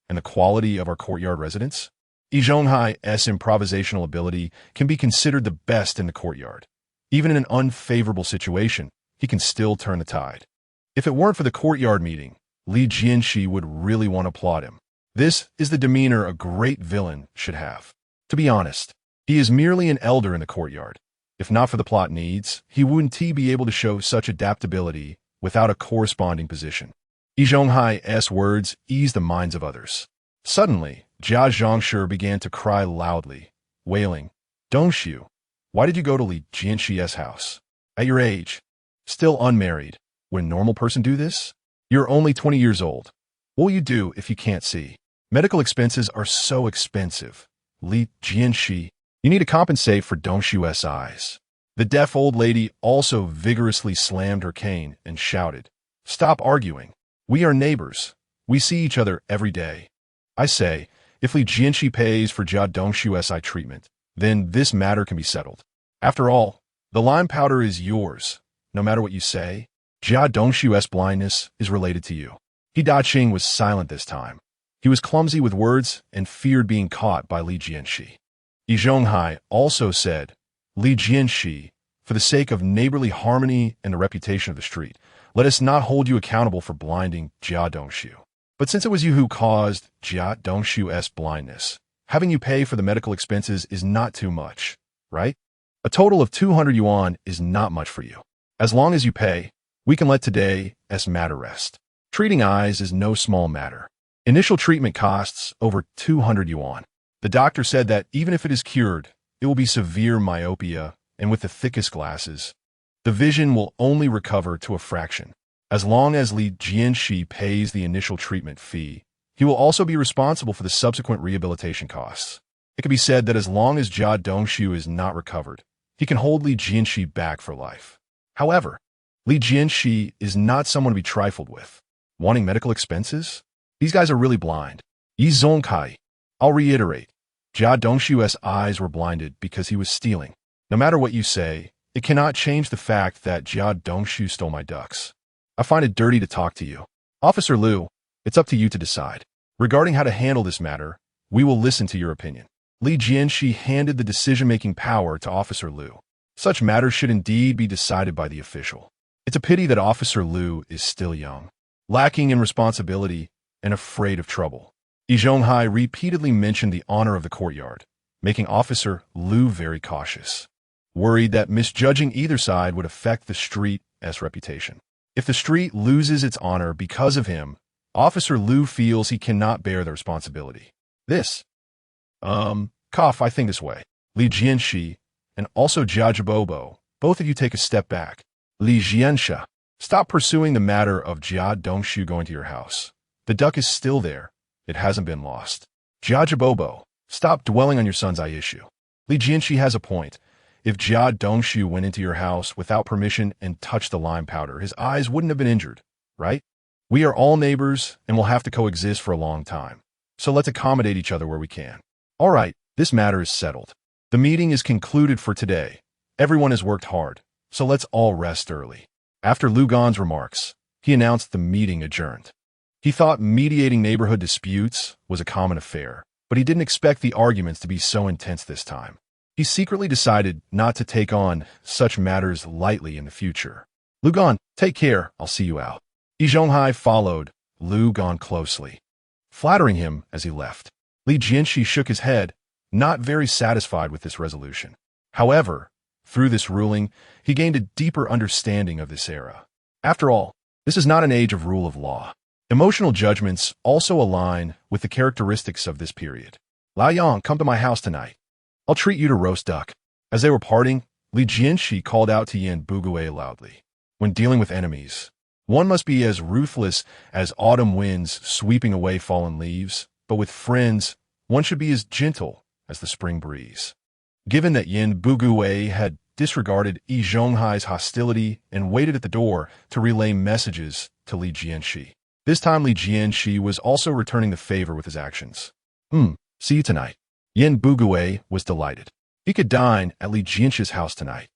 and the quality of our courtyard residents? Yi Zhonghai's improvisational ability can be considered the best in the courtyard. Even in an unfavorable situation, he can still turn the tide. If it weren't for the courtyard meeting, Li Jianshe would really want to applaud him. This is the demeanor a great villain should have. To be honest, he is merely an elder in the courtyard. If not for the plot needs, he wouldn't be able to show such adaptability without a corresponding position. Yi Zhonghai's words eased the minds of others. Suddenly, Jia Zhongshi began to cry loudly, wailing, "Dongshu, why did you go to Li Jianshe's house? At your age, still unmarried, would a normal person do this? You're only 20 years old. What will you do if you can't see? Medical expenses are so expensive. Li Jianshe, you need to compensate for Dongshu's eyes." The deaf old lady also vigorously slammed her cane and shouted, "Stop arguing. We are neighbors. We see each other every day. I say, if Li Jianshe pays for Jia Dongshu's eye treatment, then this matter can be settled. After all, the lime powder is yours, no matter what you say. Jia Dongshu's blindness is related to you. Yi Daqing was silent this time. He was clumsy with words and feared being caught by Li Jianshe. Yi Zhonghai also said, Li Jianshe, for the sake of neighborly harmony and the reputation of the street, let us not hold you accountable for blinding Jia Dongshu. But since it was you who caused Jia Dongshu's blindness, having you pay for the medical expenses is not too much, right? A total of 200 yuan is not much for you. As long as you pay, we can let today's matter rest. Treating eyes is no small matter. Initial treatment costs over 200 yuan. The doctor said that even if it is cured, it will be severe myopia, and with the thickest glasses, the vision will only recover to a fraction. As long as Li Jianshe pays the initial treatment fee, he will also be responsible for the subsequent rehabilitation costs. It can be said that as long as Jia Dongshu is not recovered, he can hold Li Jianshe back for life. However, Li Jianshe is not someone to be trifled with. Wanting medical expenses? These guys are really blind. Yi Zhonghai. I'll reiterate, Jia Dongshu's eyes were blinded because he was stealing. No matter what you say, it cannot change the fact that Jia Dongshu stole my ducks. I find it dirty to talk to you. Officer Liu, it's up to you to decide. Regarding how to handle this matter, we will listen to your opinion. Li Jianshe handed the decision-making power to Officer Liu. Such matters should indeed be decided by the official. It's a pity that Officer Liu is still young, lacking in responsibility, and afraid of trouble. Yi Zhonghai repeatedly mentioned the honor of the courtyard, making Officer Liu very cautious, worried that misjudging either side would affect the street's reputation. If the street loses its honor because of him, Officer Liu feels he cannot bear the responsibility. I think this way. Li Jianshe and also Jia Jibobo, both of you take a step back. Li Jianshe, stop pursuing the matter of Jia Dongshu going to your house. The duck is still there. It hasn't been lost. Jia Jibobo, stop dwelling on your son's eye issue. Li Jianshe has a point. If Jia Dongshu went into your house without permission and touched the lime powder, his eyes wouldn't have been injured, right? We are all neighbors and will have to coexist for a long time. So let's accommodate each other where we can. All right, this matter is settled. The meeting is concluded for today. Everyone has worked hard, so let's all rest early. After Lu Gan's remarks, he announced the meeting adjourned. He thought mediating neighborhood disputes was a common affair, but he didn't expect the arguments to be so intense this time. He secretly decided not to take on such matters lightly in the future. Lu Gan, take care, I'll see you out. Yi Zhonghai followed Lu Gan closely, flattering him as he left. Li Jianshe shook his head, not very satisfied with this resolution. However, through this ruling, he gained a deeper understanding of this era. After all, this is not an age of rule of law. Emotional judgments also align with the characteristics of this period. Lao Yang, come to my house tonight. I'll treat you to roast duck. As they were parting, Li Jianshe called out to Yin Bugue loudly. When dealing with enemies, one must be as ruthless as autumn winds sweeping away fallen leaves, but with friends, one should be as gentle as the spring breeze. Given that Yin Bugue had disregarded Yi Zhonghai's hostility and waited at the door to relay messages to Li Jianshe. This time Li Jianshe was also returning the favor with his actions. See you tonight. Yin Bugue was delighted. He could dine at Li Jianshe's house tonight,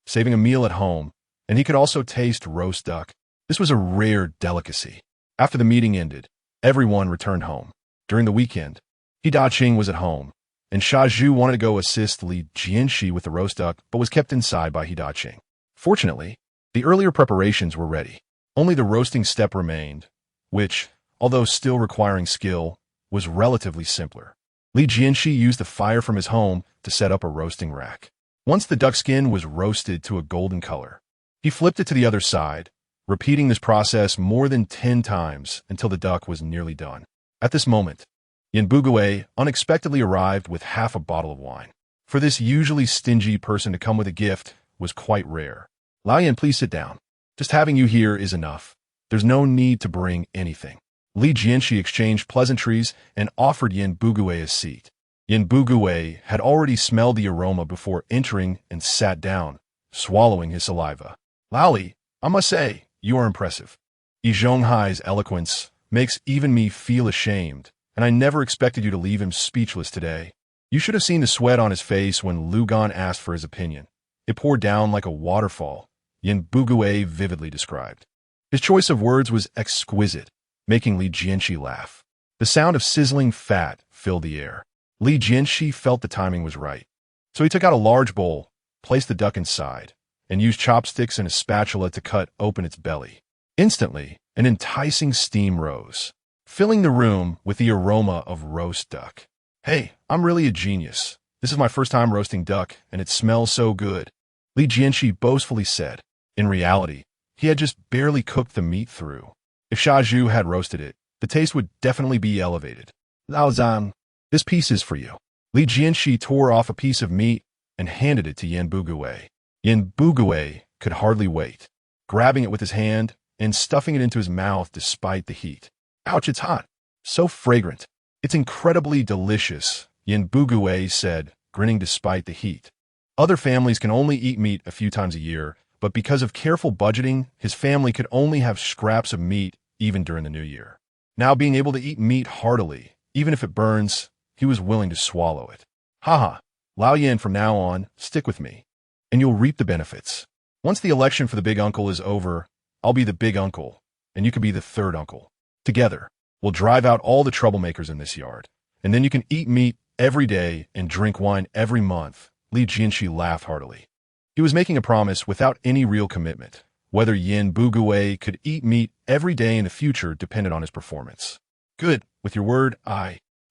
saving a meal at home, and he could also taste roast duck. This was a rare delicacy. After the meeting ended, everyone returned home. During the weekend, Yi Daqing was at home, and Sha Zhu wanted to go assist Li Jianshe with the roast duck, but was kept inside by Yi Daqing. Fortunately, the earlier preparations were ready. Only the roasting step remained, which, although still requiring skill, was relatively simpler. Li Jianshe used the fire from his home to set up a roasting rack. Once the duck skin was roasted to a golden color, he flipped it to the other side, repeating this process more than 10 times until the duck was nearly done. At this moment, Yin Bugue unexpectedly arrived with half a bottle of wine. For this usually stingy person to come with a gift was quite rare. Lao Yin, please sit down. Just having you here is enough. There's no need to bring anything. Li Jianshe exchanged pleasantries and offered Yin Bugue a seat. Yin Bugue had already smelled the aroma before entering and sat down, swallowing his saliva. Laoli, I must say, you are impressive. Yi Zhonghai's eloquence makes even me feel ashamed, and I never expected you to leave him speechless today. You should have seen the sweat on his face when Lu Gan asked for his opinion. It poured down like a waterfall, Yin Bugue vividly described. His choice of words was exquisite, making Li Jianshe laugh. The sound of sizzling fat filled the air. Li Jianshe felt the timing was right. So he took out a large bowl, placed the duck inside, and used chopsticks and a spatula to cut open its belly. Instantly, an enticing steam rose, filling the room with the aroma of roast duck. Hey, I'm really a genius. This is my first time roasting duck, and it smells so good, Li Jianshe boastfully said. In reality, he had just barely cooked the meat through. If Xiaozhu had roasted it, the taste would definitely be elevated. Lao Zhan, this piece is for you. Li Jianshe tore off a piece of meat and handed it to Yin Bugue. Yin Bugue could hardly wait, grabbing it with his hand and stuffing it into his mouth despite the heat. Ouch, it's hot. So fragrant. It's incredibly delicious, Yin Bugue said, grinning despite the heat. Other families can only eat meat a few times a year, but because of careful budgeting, his family could only have scraps of meat even during the new year. Now being able to eat meat heartily, even if it burns, he was willing to swallow it. Haha, Lao Yin, from now on, stick with me, and you'll reap the benefits. Once the election for the big uncle is over, I'll be the big uncle, and you can be the third uncle. Together, we'll drive out all the troublemakers in this yard, and then you can eat meat every day and drink wine every month. Li Jianshe laughed heartily. He was making a promise without any real commitment. Whether Yin Bugue could eat meat every day in the future depended on his performance. Good, with your word,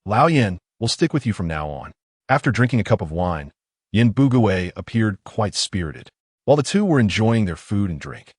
Lao Yin, will stick with you from now on. After drinking a cup of wine, Yin Bugue appeared quite spirited, while the two were enjoying their food and drink.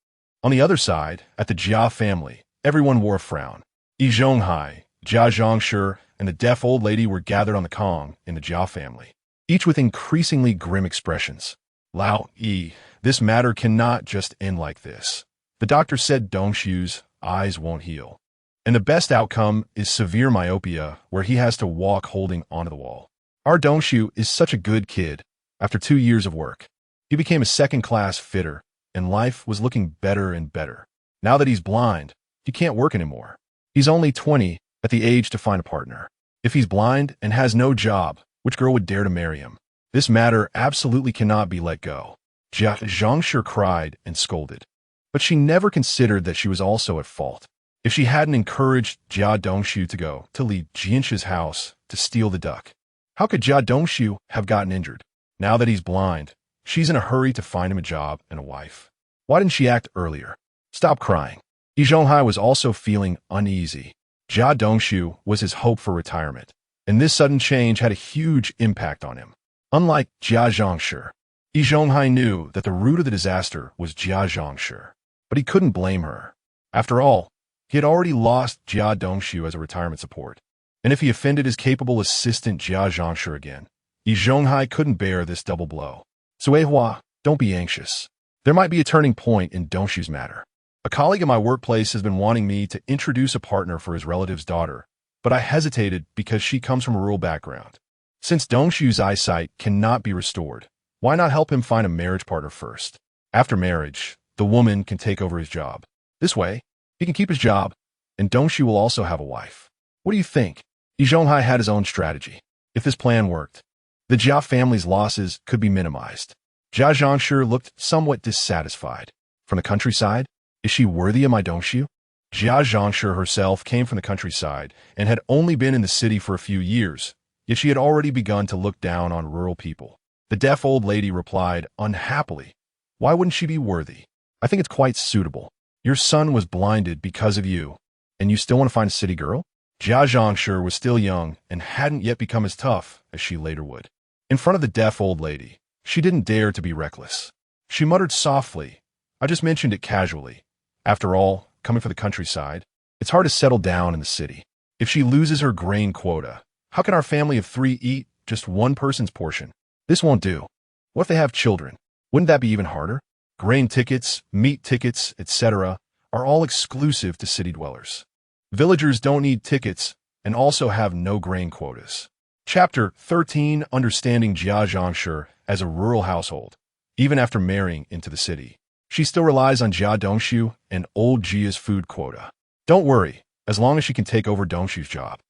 On the other side, at the Jia family, everyone wore a frown. Yi Zhonghai, Jia Zhongshi, and the deaf old lady were gathered on the Kong in the Jia family, each with increasingly grim expressions. Lao Yi, this matter cannot just end like this. The doctor said Dongshu's eyes won't heal, and the best outcome is severe myopia where he has to walk holding onto the wall. Our Dongshu is such a good kid. After 2 years of work, he became a second-class fitter, and life was looking better and better. Now that he's blind, he can't work anymore. He's only 20 at the age to find a partner. If he's blind and has no job, which girl would dare to marry him? This matter absolutely cannot be let go. Jianshe cried and scolded, but she never considered that she was also at fault. If she hadn't encouraged Jia Dongshu to go to Li Jianshe's house to steal the duck, how could Jia Dongshu have gotten injured? Now that he's blind, she's in a hurry to find him a job and a wife. Why didn't she act earlier? Stop crying. Yi Zhonghai was also feeling uneasy. Jia Dongshu was his hope for retirement, and this sudden change had a huge impact on him. Unlike Jia Zhongshi, Yi Zhonghai knew that the root of the disaster was Jia Zhongshi, but he couldn't blame her. After all, he had already lost Jia Dongshu as a retirement support, and if he offended his capable assistant Jia Zhongshi again, Yi Zhonghai couldn't bear this double blow. Siheyuan, don't be anxious. There might be a turning point in Dongshu's matter. A colleague in my workplace has been wanting me to introduce a partner for his relative's daughter, but I hesitated because she comes from a rural background. Since Dongshu's eyesight cannot be restored, why not help him find a marriage partner first? After marriage, the woman can take over his job. This way, he can keep his job, and Dongshu will also have a wife. What do you think? Yi Zhonghai had his own strategy. If this plan worked, the Jia family's losses could be minimized. Jia Zhongshi looked somewhat dissatisfied. From the countryside, is she worthy of my Dongshu? Jia Zhongshi herself came from the countryside and had only been in the city for a few years, yet she had already begun to look down on rural people. The deaf old lady replied unhappily, "Why wouldn't she be worthy? I think it's quite suitable. Your son was blinded because of you, and you still want to find a city girl?" Jia Zhongshi was still young and hadn't yet become as tough as she later would. In front of the deaf old lady, she didn't dare to be reckless. She muttered softly, "I just mentioned it casually. After all, coming from the countryside, it's hard to settle down in the city. If she loses her grain quota, how can our family of 3 eat just one person's portion? This won't do. What if they have children? Wouldn't that be even harder? Grain tickets, meat tickets, etc. are all exclusive to city dwellers. Villagers don't need tickets and also have no grain quotas." Chapter 13, Understanding Jia Zhongshi as a rural household. Even after marrying into the city, she still relies on Jia Dongshu and old Jia's food quota. Don't worry, as long as she can take over Dongshu's job.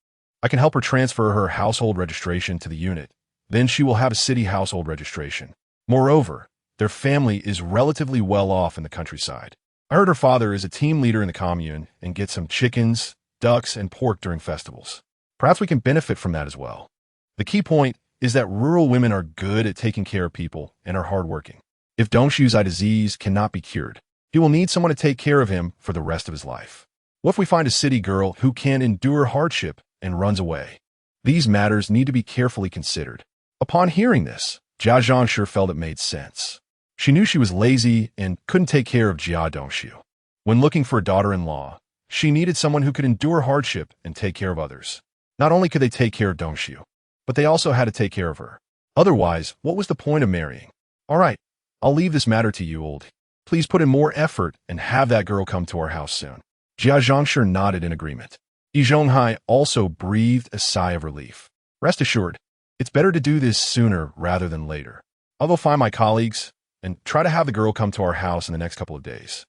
I can help her transfer her household registration to the unit, then she will have a city household registration. Moreover, their family is relatively well off in the countryside. I heard her father is a team leader in the commune and gets some chickens, ducks, and pork during festivals. Perhaps we can benefit from that as well. The key point is that rural women are good at taking care of people and are hardworking. If Dongshu's eye disease cannot be cured, he will need someone to take care of him for the rest of his life. What if we find a city girl who can endure hardship and runs away? These matters need to be carefully considered. Upon hearing this, Jianshe felt it made sense. She knew she was lazy and couldn't take care of Jia Dongshu. When looking for a daughter-in-law, she needed someone who could endure hardship and take care of others. Not only could they take care of Dongshu, but they also had to take care of her. Otherwise, what was the point of marrying? All right, I'll leave this matter to you, old. Please put in more effort and have that girl come to our house soon. Jianshe nodded in agreement. Yi Zhonghai also breathed a sigh of relief. Rest assured, it's better to do this sooner rather than later. I'll go find my colleagues and try to have the girl come to our house in the next couple of days.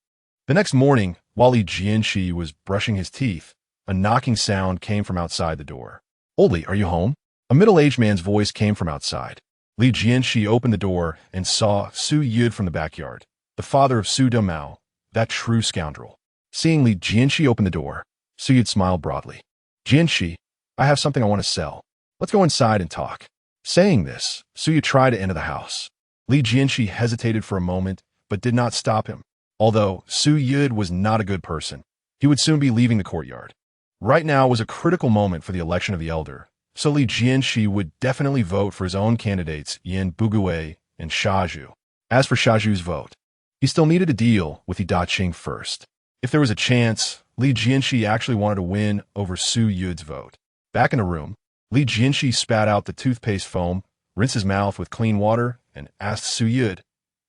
The next morning, while Jianshe was brushing his teeth, a knocking sound came from outside the door. Oldie, are you home? A middle-aged man's voice came from outside. Jianshe opened the door and saw Su Yud from the backyard, the father of Su Domao, that true scoundrel. Seeing Jianshe open the door, Su Yud smiled broadly. Jianshe, I have something I want to sell. Let's go inside and talk. Saying this, Su Yud tried to enter the house. Jianshe hesitated for a moment, but did not stop him. Although Su Yud was not a good person, he would soon be leaving the courtyard. Right now was a critical moment for the election of the elder, so Jianshe would definitely vote for his own candidates Yin Bugui and Shaju. As for Shaju's vote, he still needed to deal with Qing first. If there was a chance, Jianshe actually wanted to win over Su Yud's vote. Back in the room, Jianshe spat out the toothpaste foam, rinsed his mouth with clean water, and asked Su Yud,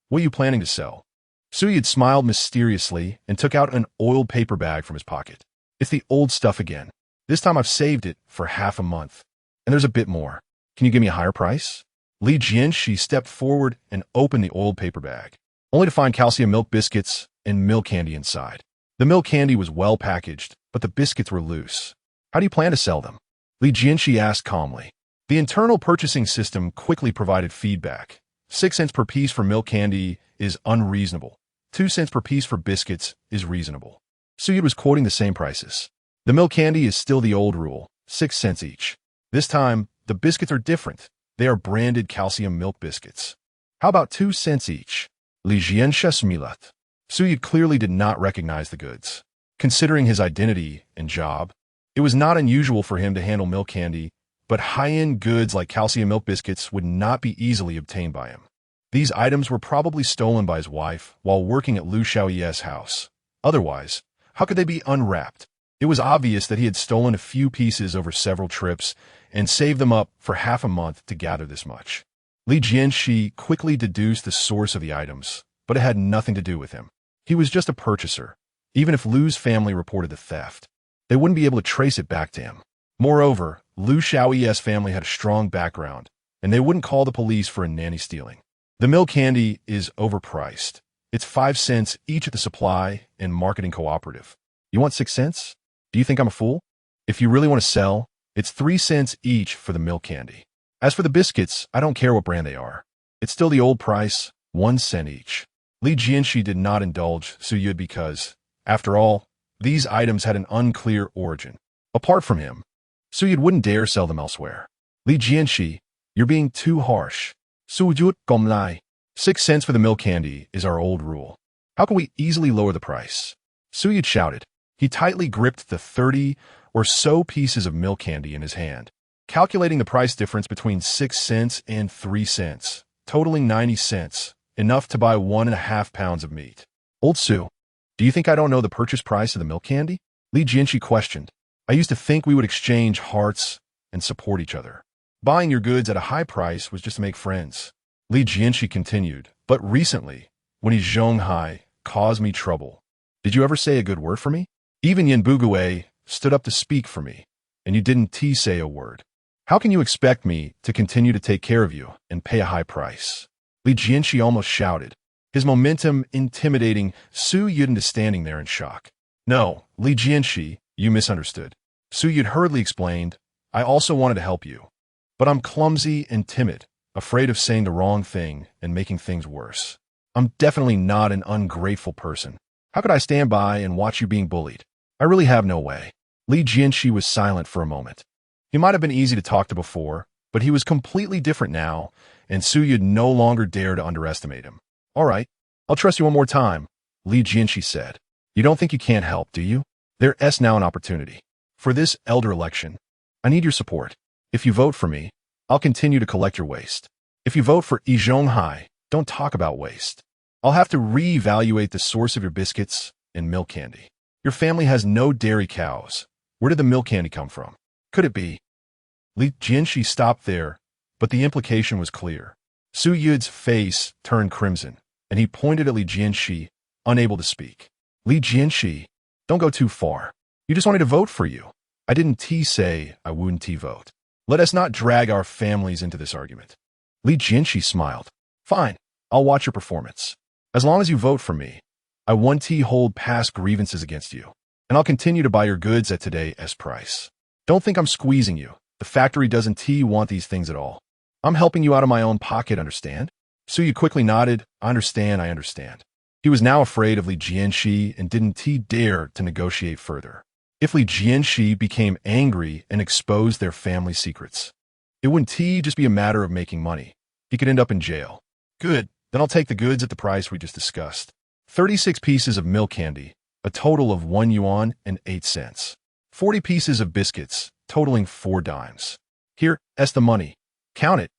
"What are you planning to sell?" Su Yud smiled mysteriously and took out an oiled paper bag from his pocket. It's the old stuff again. This time I've saved it for half a month. And there's a bit more. Can you give me a higher price? Jianshe stepped forward and opened the oiled paper bag, only to find calcium milk biscuits and milk candy inside. The milk candy was well packaged, but the biscuits were loose. How do you plan to sell them? Jianshe asked calmly. The internal purchasing system quickly provided feedback. 6 cents per piece for milk candy is unreasonable. 2 cents per piece for biscuits is reasonable. Su Yud was quoting the same prices. The milk candy is still the old rule, 6 cents each. This time, the biscuits are different. They are branded calcium milk biscuits. How about 2 cents each? Jianshe smiled. Su Yud clearly did not recognize the goods. Considering his identity and job, it was not unusual for him to handle milk candy, but high-end goods like calcium milk biscuits would not be easily obtained by him. These items were probably stolen by his wife while working at Lu Xiaoye's house. Otherwise, how could they be unwrapped? It was obvious that he had stolen a few pieces over several trips and saved them up for half a month to gather this much. Jianshe quickly deduced the source of the items, but it had nothing to do with him. He was just a purchaser. Even if Lu's family reported the theft, they wouldn't be able to trace it back to him. Moreover, Lu Xiaoye's family had a strong background, and they wouldn't call the police for a nanny stealing. The milk candy is overpriced. It's 5 cents each at the supply and marketing cooperative. You want 6 cents? Do you think I'm a fool? If you really want to sell, it's 3 cents each for the milk candy. As for the biscuits, I don't care what brand they are. It's still the old price, 1 cent each. Jianshe did not indulge Su Yud because, after all, these items had an unclear origin. Apart from him, Su Yud wouldn't dare sell them elsewhere. Jianshe, you're being too harsh. Su Yud gomlai. 6 cents for the milk candy is our old rule. How can we easily lower the price? Su Yud shouted. He tightly gripped the 30 or so pieces of milk candy in his hand, calculating the price difference between 6 cents and 3 cents, totaling 90 cents, enough to buy 1.5 pounds of meat. Old Su, do you think I don't know the purchase price of the milk candy? Jianshe questioned. I used to think we would exchange hearts and support each other. Buying your goods at a high price was just to make friends. Jianshe continued, but recently, when Yi Zhonghai caused me trouble, did you ever say a good word for me? Even Yin Bugui stood up to speak for me, and you didn't say a word. How can you expect me to continue to take care of you and pay a high price? Jianshe almost shouted, his momentum intimidating Su Yud into standing there in shock. No, Jianshe, you misunderstood. Su Yud hurriedly explained, I also wanted to help you. But I'm clumsy and timid, afraid of saying the wrong thing and making things worse. I'm definitely not an ungrateful person. How could I stand by and watch you being bullied? I really have no way." Li Jianshi was silent for a moment. He might have been easy to talk to before, but he was completely different now, and Suyud no longer dared to underestimate him. "All right, I'll trust you one more time," Li Jianshi said. "You don't think you can't help, do you? There's now an opportunity. For this elder election, I need your support. If you vote for me, I'll continue to collect your waste. If you vote for Yi Zhonghai, don't talk about waste. I'll have to reevaluate the source of your biscuits and milk candy. Your family has no dairy cows. Where did the milk candy come from? Could it be?" Li Jianshi stopped there, but the implication was clear. Suyud's face turned crimson, and he pointed at Li Jianshi, unable to speak. "Li Jianshi, don't go too far. You just wanted to vote for you. I didn't say I wouldn't vote. Let us not drag our families into this argument." Li Jianshi smiled. "Fine, I'll watch your performance. As long as you vote for me, I won't hold past grievances against you, and I'll continue to buy your goods at today's price. Don't think I'm squeezing you. The factory doesn't want these things at all. I'm helping you out of my own pocket, understand?" Suyu quickly nodded. I understand. He was now afraid of Li Jianshi and didn't dare to negotiate further. If Li Jianshi became angry and exposed their family secrets, it wouldn't just be a matter of making money. He could end up in jail. "Good, then I'll take the goods at the price we just discussed. 36 pieces of milk candy, a total of 1 yuan and 8 cents. 40 pieces of biscuits, totaling 4 dimes. Here's the money. Count it.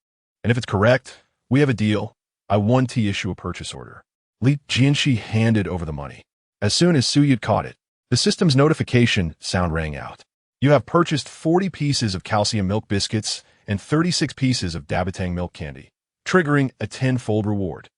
And if it's correct, we have a deal. I won't issue a purchase order." Li Jianshi handed over the money. As soon as Suyud caught it, the system's notification sound rang out. "You have purchased 40 pieces of calcium milk biscuits and 36 pieces of Dabatang milk candy, triggering a 10-fold reward.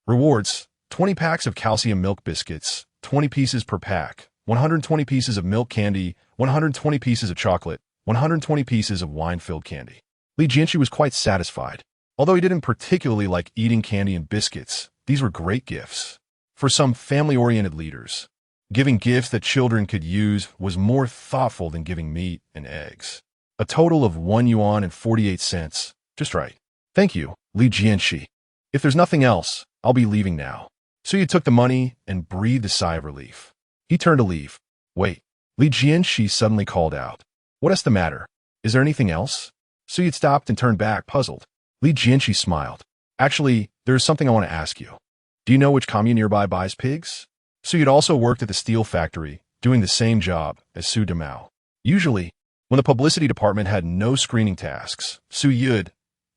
Rewards: 20 packs of calcium milk biscuits, 20 pieces per pack, 120 pieces of milk candy, 120 pieces of chocolate, 120 pieces of wine-filled candy." Li Jianshi was quite satisfied. Although he didn't particularly like eating candy and biscuits, these were great gifts. For some family-oriented leaders, giving gifts that children could use was more thoughtful than giving meat and eggs. A total of 1 yuan and 48 cents. Just right. "Thank you, Li Jianshi. If there's nothing else, I'll be leaving now." Suyu took the money and breathed a sigh of relief. He turned to leave. "Wait," Li Jianshi suddenly called out. "What's the matter? Is there anything else?" Suyu stopped and turned back, puzzled. Li Jianshi smiled. "Actually, there's something I want to ask you. Do you know which commune nearby buys pigs?" Suyud also worked at the steel factory, doing the same job as Su Damao. Usually, when the publicity department had no screening tasks, Suyud,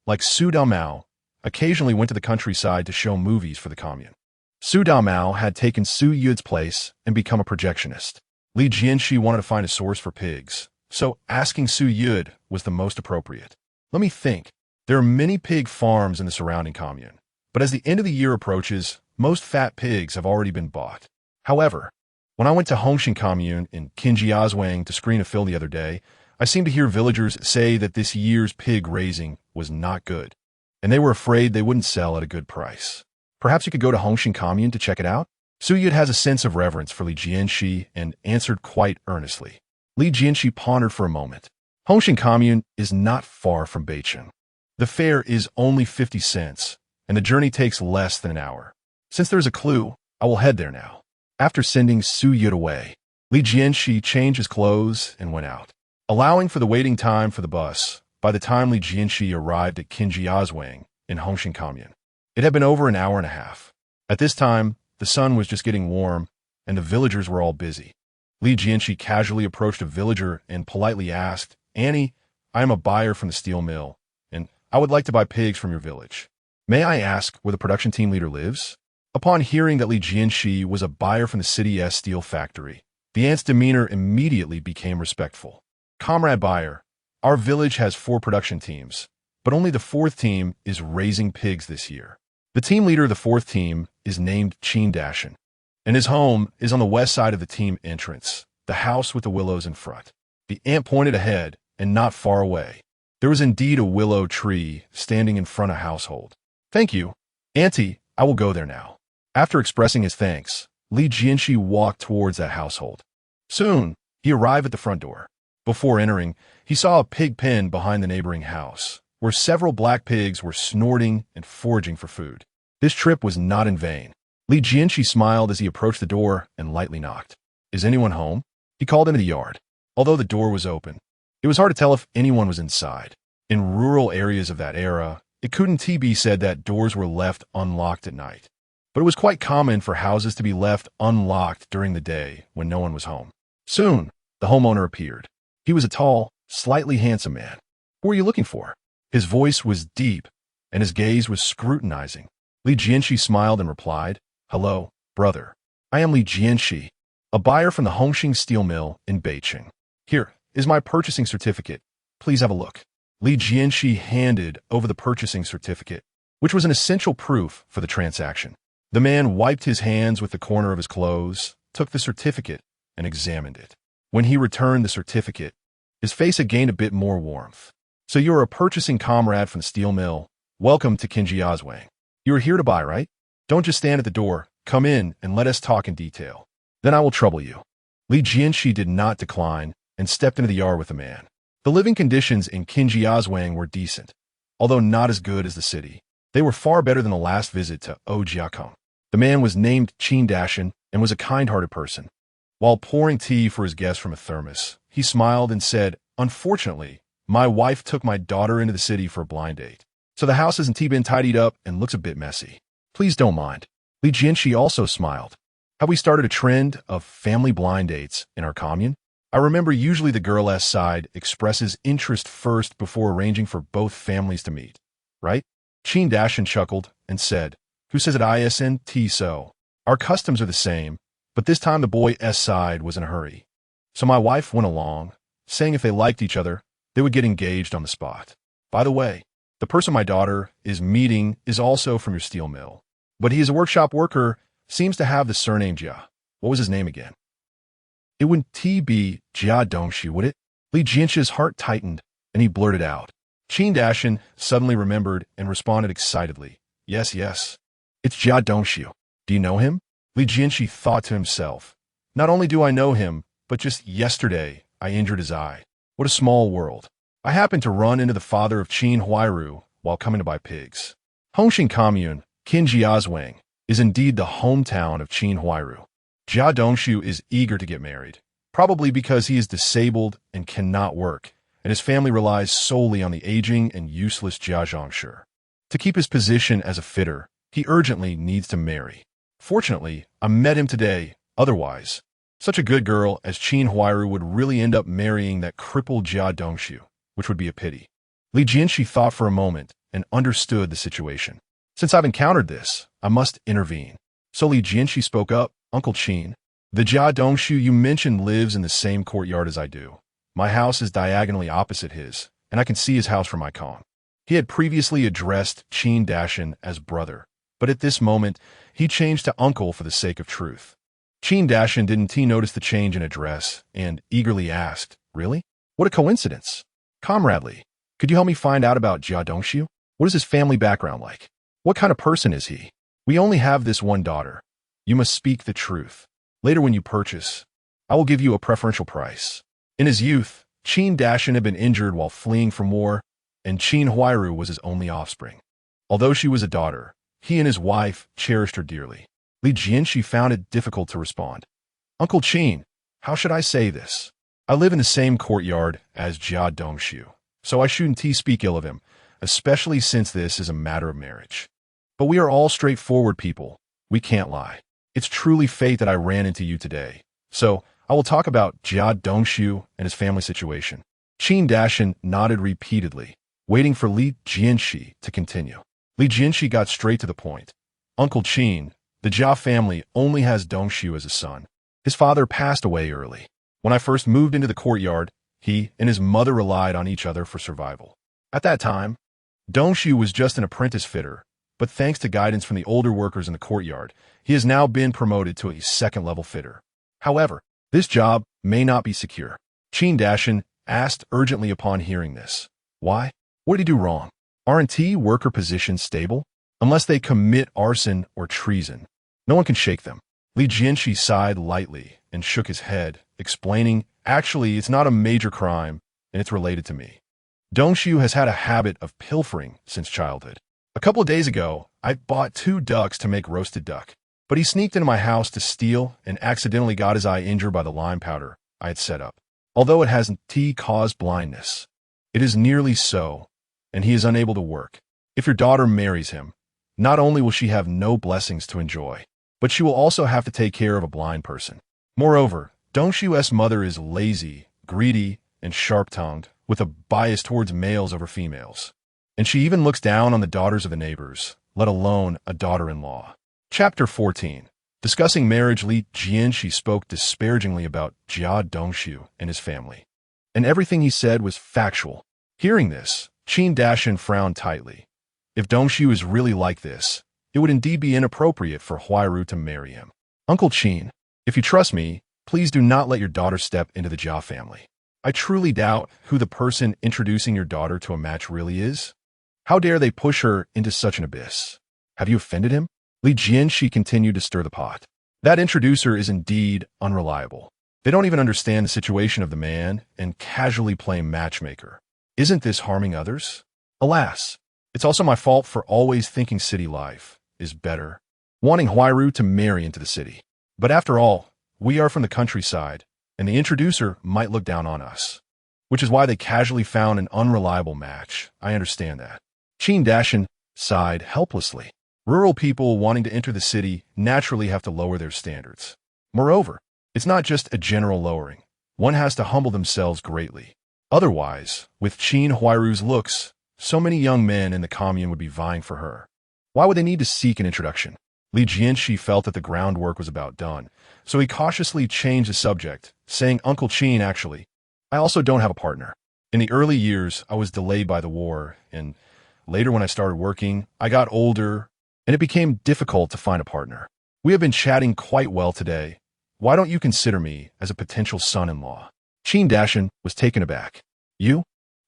like Su Damao, occasionally went to the countryside to show movies for the commune. Su Damao had taken Suyud's place and become a projectionist. Li Jianshi wanted to find a source for pigs, so asking Suyud was the most appropriate. "Let me think. There are many pig farms in the surrounding commune, but as the end of the year approaches, most fat pigs have already been bought. However, when I went to Hongshan commune in Qinjiazhuang to screen a film the other day, I seemed to hear villagers say that this year's pig raising was not good, and they were afraid they wouldn't sell at a good price. Perhaps you could go to Hongshan commune to check it out?" Suyud has a sense of reverence for Li Jianshi and answered quite earnestly. Li Jianshi pondered for a moment. Hongshan commune is not far from Beicheng. The fare is only 50 cents, and the journey takes less than an hour. Since there's a clue, I will head there now. After sending Suyud away, Li Jianshi changed his clothes and went out. Allowing for the waiting time for the bus, by the time Li Jianshi arrived at Qinjiazhuang in Hongshan commune, it had been over an hour and a half. At this time, the sun was just getting warm, and the villagers were all busy. Li Jianshi casually approached a villager and politely asked, "Annie, I am a buyer from the steel mill, and I would like to buy pigs from your village. May I ask where the production team leader lives?" Upon hearing that Li Jianshi was a buyer from the city's steel factory, the aunt's demeanor immediately became respectful. "Comrade buyer, our village has 4 production teams, but only the 4th team is raising pigs this year. The team leader of the 4th team is named Qin Dashan, and his home is on the west side of the team entrance, the house with the willows in front." The aunt pointed ahead, and not far away. There was indeed a willow tree standing in front of household. "Thank you, Auntie, I will go there now." After expressing his thanks, Li Jianshi walked towards that household. Soon, he arrived at the front door. Before entering, he saw a pig pen behind the neighboring house, where several black pigs were snorting and foraging for food. This trip was not in vain. Li Jianshi smiled as he approached the door and lightly knocked. "Is anyone home?" He called into the yard. Although the door was open, it was hard to tell if anyone was inside. In rural areas of that era, it couldn't be said that doors were left unlocked at night. But it was quite common for houses to be left unlocked during the day when no one was home. Soon, the homeowner appeared. He was a tall, slightly handsome man. "Who are you looking for?" His voice was deep, and his gaze was scrutinizing. Li Jianshi smiled and replied, "Hello, brother. I am Li Jianshi, a buyer from the Hongxing steel mill in Beijing. Here is my purchasing certificate. Please have a look." Li Jianshi handed over the purchasing certificate, which was an essential proof for the transaction. The man wiped his hands with the corner of his clothes, took the certificate, and examined it. When he returned the certificate, his face had gained a bit more warmth. "So you are a purchasing comrade from the steel mill. Welcome to Jianshe. You are here to buy, right? Don't just stand at the door. Come in and let us talk in detail. Then I will trouble you." Li Jianshi did not decline and stepped into the yard with the man. The living conditions in Jianshe were decent, although not as good as the city. They were far better than the last visit to Jiakong. The man was named Qin Dashan and was a kind-hearted person. While pouring tea for his guest from a thermos, he smiled and said, "Unfortunately, my wife took my daughter into the city for a blind date, so the house hasn't been tidied up and looks a bit messy. Please don't mind." Li Jianshi also smiled. "Have we started a trend of family blind dates in our commune? I remember usually the girl's side expresses interest first before arranging for both families to meet, right?" Qin Dashan chuckled and said, "Who says it isn't so? Our customs are the same, but this time the boy's side was in a hurry. So my wife went along, saying if they liked each other, they would get engaged on the spot. By the way, the person my daughter is meeting is also from your steel mill, but he is a workshop worker, seems to have the surname Jia. What was his name again?" "It wouldn't be Jianshe, would it?" Li Jianshi's heart tightened, and he blurted out. Qin Dashan suddenly remembered and responded excitedly, Yes, it's Jianshe. Do you know him?" Li Jianshi thought to himself, "Not only do I know him, but just yesterday I injured his eye. What a small world. I happened to run into the father of Qin Huairu while coming to buy pigs." Hongxing Commune, Jianshe, is indeed the hometown of Qin Huairu. Jianshe is eager to get married, probably because he is disabled and cannot work, and his family relies solely on the aging and useless Jianshe. To keep his position as a fitter, he urgently needs to marry. Fortunately, I met him today. Otherwise, such a good girl as Qin Huairu would really end up marrying that crippled Jianshe, which would be a pity. Li Jianshi thought for a moment and understood the situation. "Since I've encountered this, I must intervene." So Li Jianshi spoke up, "Uncle Qin, the Jianshe you mentioned lives in the same courtyard as I do. My house is diagonally opposite his, and I can see his house from my comm." He had previously addressed Qin Dashan as brother, but at this moment, he changed to uncle for the sake of truth. Qin Dashan didn't notice the change in address and eagerly asked, "Really? What a coincidence. Comradely, could you help me find out about Jianshe? What is his family background like? What kind of person is he? We only have this one daughter. You must speak the truth. Later when you purchase, I will give you a preferential price." In his youth, Qin Dashan had been injured while fleeing from war, and Qin Huairu was his only offspring. Although she was a daughter, he and his wife cherished her dearly. Li Jianshi found it difficult to respond. "Uncle Qin, how should I say this? I live in the same courtyard as Jianshe, so I shouldn't speak ill of him, especially since this is a matter of marriage. But we are all straightforward people. We can't lie. It's truly fate that I ran into you today. So I will talk about Jianshe and his family situation." Qin Dashan nodded repeatedly, waiting for Li Jianshi to continue. Li Jianshi got straight to the point. "Uncle Qin, the Jia family only has Dongshu as a son. His father passed away early. When I first moved into the courtyard, he and his mother relied on each other for survival. At that time, Dongshu was just an apprentice fitter, but thanks to guidance from the older workers in the courtyard, he has now been promoted to a second-level fitter. However, this job may not be secure." Qin Dashan asked urgently upon hearing this. "Why? What did he do wrong? Aren't worker positions stable? Unless they commit arson or treason, no one can shake them." Li Jianshi sighed lightly and shook his head, explaining, "Actually, it's not a major crime, and it's related to me. Dongshu has had a habit of pilfering since childhood. A couple of days ago, I bought 2 ducks to make roasted duck, but he sneaked into my house to steal and accidentally got his eye injured by the lime powder I had set up. Although it hasn't caused blindness, it is nearly so, and he is unable to work. If your daughter marries him, not only will she have no blessings to enjoy, but she will also have to take care of a blind person. Moreover, Dongshu's mother is lazy, greedy, and sharp-tongued, with a bias towards males over females. And she even looks down on the daughters of the neighbors, let alone a daughter-in-law. Chapter 14. Discussing marriage, Jianshe spoke disparagingly about Jia Dongshu and his family. And everything he said was factual. Hearing this, Qin Dashan frowned tightly. If Dongshu is really like this, it would indeed be inappropriate for Huairu to marry him. Uncle Qin, if you trust me, please do not let your daughter step into the Jia family. I truly doubt who the person introducing your daughter to a match really is. How dare they push her into such an abyss? Have you offended him? Jianshe continued to stir the pot. That introducer is indeed unreliable. They don't even understand the situation of the man and casually play matchmaker. Isn't this harming others? Alas, it's also my fault for always thinking city life is better, wanting Huairu to marry into the city. But after all, we are from the countryside, and the introducer might look down on us, which is why they casually found an unreliable match. I understand that. Qin Dashan sighed helplessly. Rural people wanting to enter the city naturally have to lower their standards. Moreover, it's not just a general lowering. One has to humble themselves greatly. Otherwise, with Qin Huairu's looks, so many young men in the commune would be vying for her. Why would they need to seek an introduction? Jianshe felt that the groundwork was about done, so he cautiously changed the subject, saying, Uncle Qin, actually, I also don't have a partner. In the early years, I was delayed by the war, and later when I started working, I got older, and it became difficult to find a partner. We have been chatting quite well today. Why don't you consider me as a potential son-in-law? Qin Dashan was taken aback. You?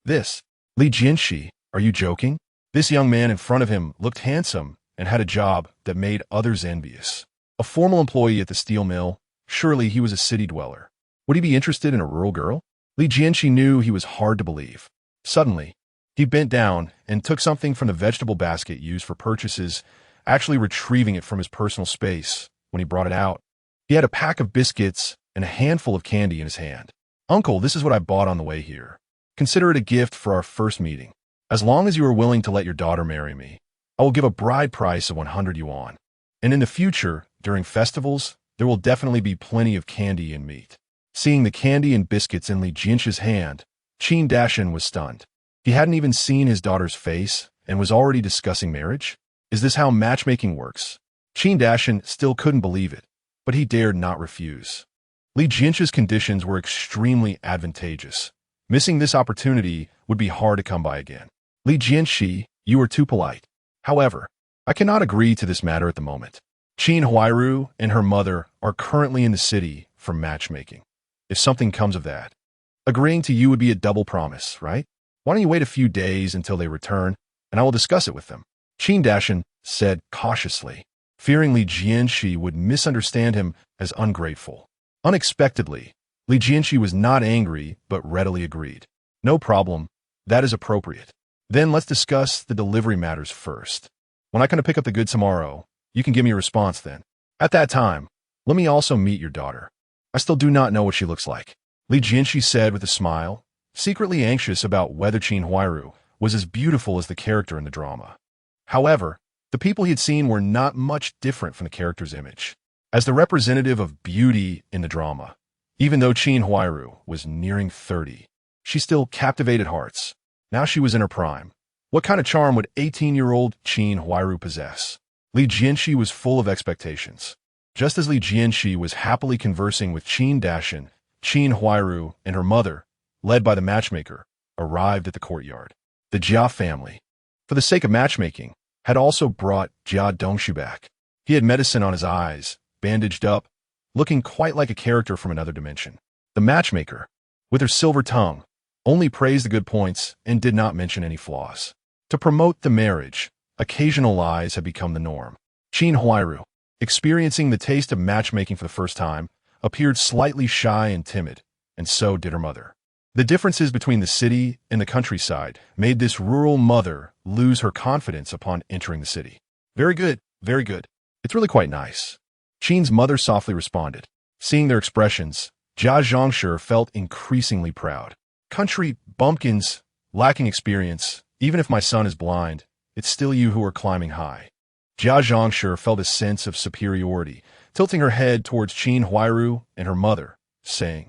This? Jianshe, are you joking? This young man in front of him looked handsome and had a job that made others envious. A formal employee at the steel mill, surely he was a city dweller. Would he be interested in a rural girl? Jianshe knew he was hard to believe. Suddenly, he bent down and took something from the vegetable basket used for purchases, actually retrieving it from his personal space. When he brought it out, he had a pack of biscuits and a handful of candy in his hand. Uncle, this is what I bought on the way here. Consider it a gift for our first meeting. As long as you are willing to let your daughter marry me, I will give a bride price of 100 yuan. And in the future, during festivals, there will definitely be plenty of candy and meat. Seeing the candy and biscuits in Jianshe's hand, Qin Dashan was stunned. He hadn't even seen his daughter's face and was already discussing marriage? Is this how matchmaking works? Qin Dashan still couldn't believe it, but he dared not refuse. Jianshe's conditions were extremely advantageous. Missing this opportunity would be hard to come by again. Jianshe, you are too polite. However, I cannot agree to this matter at the moment. Qin Huairu and her mother are currently in the city for matchmaking. If something comes of that, agreeing to you would be a double promise, right? Why don't you wait a few days until they return, and I will discuss it with them. Qin Dashan said cautiously, fearing Jianshe would misunderstand him as ungrateful. Unexpectedly, Jianshe was not angry, but readily agreed. No problem, that is appropriate. Then let's discuss the delivery matters first. When I come to pick up the goods tomorrow, you can give me a response then. At that time, let me also meet your daughter. I still do not know what she looks like. Jianshe said with a smile, secretly anxious about whether Qin Huairu was as beautiful as the character in the drama. However, the people he had seen were not much different from the character's image. As the representative of beauty in the drama, even though Qin Huairu was nearing 30, she still captivated hearts. Now she was in her prime. What kind of charm would 18-year-old Qin Huairu possess? Jianshe was full of expectations. Just as Jianshe was happily conversing with Qin Dashan, Qin Huairu and her mother, led by the matchmaker, arrived at the courtyard. The Jia family, for the sake of matchmaking, had also brought Jia Dongshu back. He had medicine on his eyes, bandaged up, looking quite like a character from another dimension. The matchmaker, with her silver tongue, only praised the good points and did not mention any flaws. To promote the marriage, occasional lies had become the norm. Qin Huairu, experiencing the taste of matchmaking for the first time, appeared slightly shy and timid, and so did her mother. The differences between the city and the countryside made this rural mother lose her confidence upon entering the city. Very good, very good. It's really quite nice. Qin's mother softly responded. Seeing their expressions, Zhongshi felt increasingly proud. Country bumpkins, lacking experience, even if my son is blind, it's still you who are climbing high. Zhongshi felt a sense of superiority, tilting her head towards Qin Huairu and her mother, saying,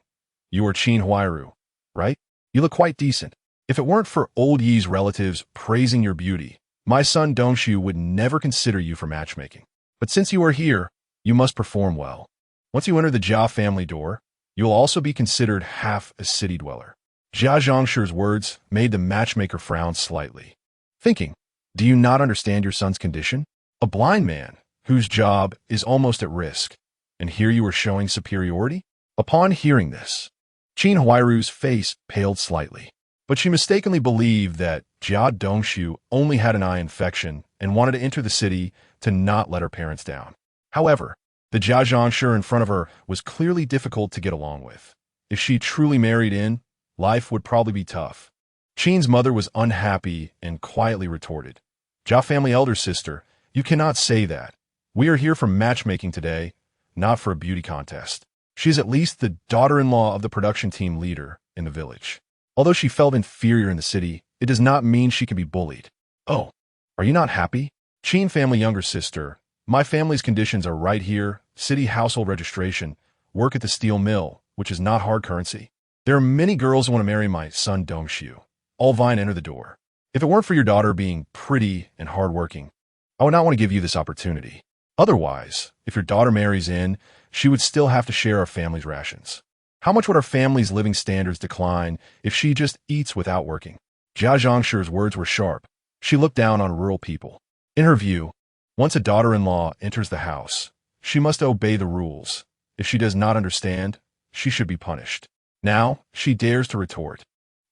You are Qin Huairu, right? You look quite decent. If it weren't for old Yi's relatives praising your beauty, my son Dongshu would never consider you for matchmaking. But since you are here, you must perform well. Once you enter the Jia family door, you'll also be considered half a city dweller. Zhongshi's words made the matchmaker frown slightly, thinking, Do you not understand your son's condition? A blind man, whose job is almost at risk, and here you are showing superiority? Upon hearing this, Qin Huairu's face paled slightly, but she mistakenly believed that Jia Dongshu only had an eye infection and wanted to enter the city to not let her parents down. However, the Jia Zhongshi in front of her was clearly difficult to get along with. If she truly married in, life would probably be tough. Qin's mother was unhappy and quietly retorted, Jia family elder sister, you cannot say that. We are here for matchmaking today, not for a beauty contest. She is at least the daughter-in-law of the production team leader in the village. Although she felt inferior in the city, it does not mean she can be bullied. Oh, are you not happy? Qin family younger sister, my family's conditions are right here, city household registration, work at the steel mill, which is not hard currency. There are many girls who want to marry my son Dongshu. All vying to enter the door. If it weren't for your daughter being pretty and hardworking, I would not want to give you this opportunity. Otherwise, if your daughter marries in, she would still have to share our family's rations. How much would our family's living standards decline if she just eats without working? Jia Zhongshi's words were sharp. She looked down on rural people. In her view, once a daughter-in-law enters the house, she must obey the rules. If she does not understand, she should be punished. Now, she dares to retort.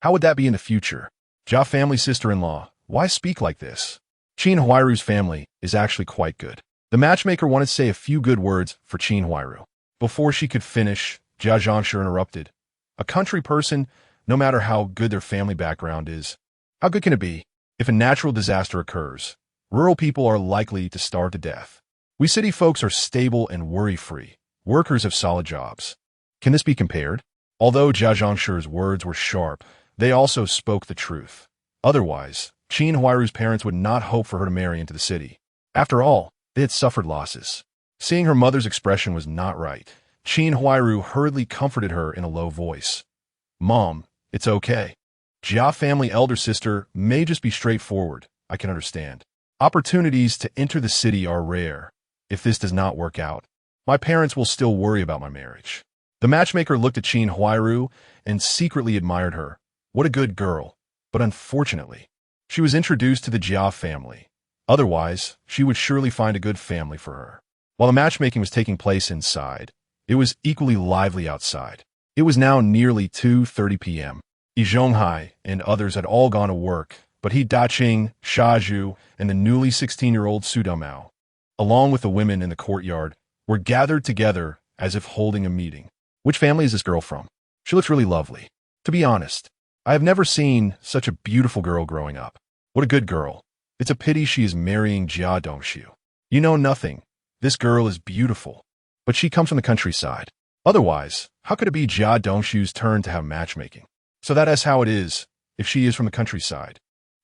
How would that be in the future? Jia family sister-in-law, why speak like this? Qin Huairu's family is actually quite good. The matchmaker wanted to say a few good words for Qin Huairu. Before she could finish, Jia Zhongshi interrupted. A country person, no matter how good their family background is, how good can it be? If a natural disaster occurs, rural people are likely to starve to death. We city folks are stable and worry-free. Workers have solid jobs. Can this be compared? Although Jia Zhongshi's words were sharp, they also spoke the truth. Otherwise, Qin Huairu's parents would not hope for her to marry into the city. After all, they had suffered losses. Seeing her mother's expression was not right, Qin Huairu hurriedly comforted her in a low voice. Mom, it's okay. Jia family elder sister may just be straightforward, I can understand. Opportunities to enter the city are rare. If this does not work out, my parents will still worry about my marriage. The matchmaker looked at Qin Huairu and secretly admired her. What a good girl. But unfortunately, she was introduced to the Jia family. Otherwise, she would surely find a good family for her. While the matchmaking was taking place inside, it was equally lively outside. It was now nearly 2:30 p.m. Yi Zhonghai and others had all gone to work, but He Daqing, Shaju, and the newly 16-year-old Su Domao, along with the women in the courtyard, were gathered together as if holding a meeting. Which family is this girl from? She looks really lovely. To be honest, I have never seen such a beautiful girl growing up. What a good girl. It's a pity she is marrying Jia Dongshu. You know nothing. This girl is beautiful. But she comes from the countryside. Otherwise, how could it be Jia Dongshu's turn to have matchmaking? So that is how it is, if she is from the countryside.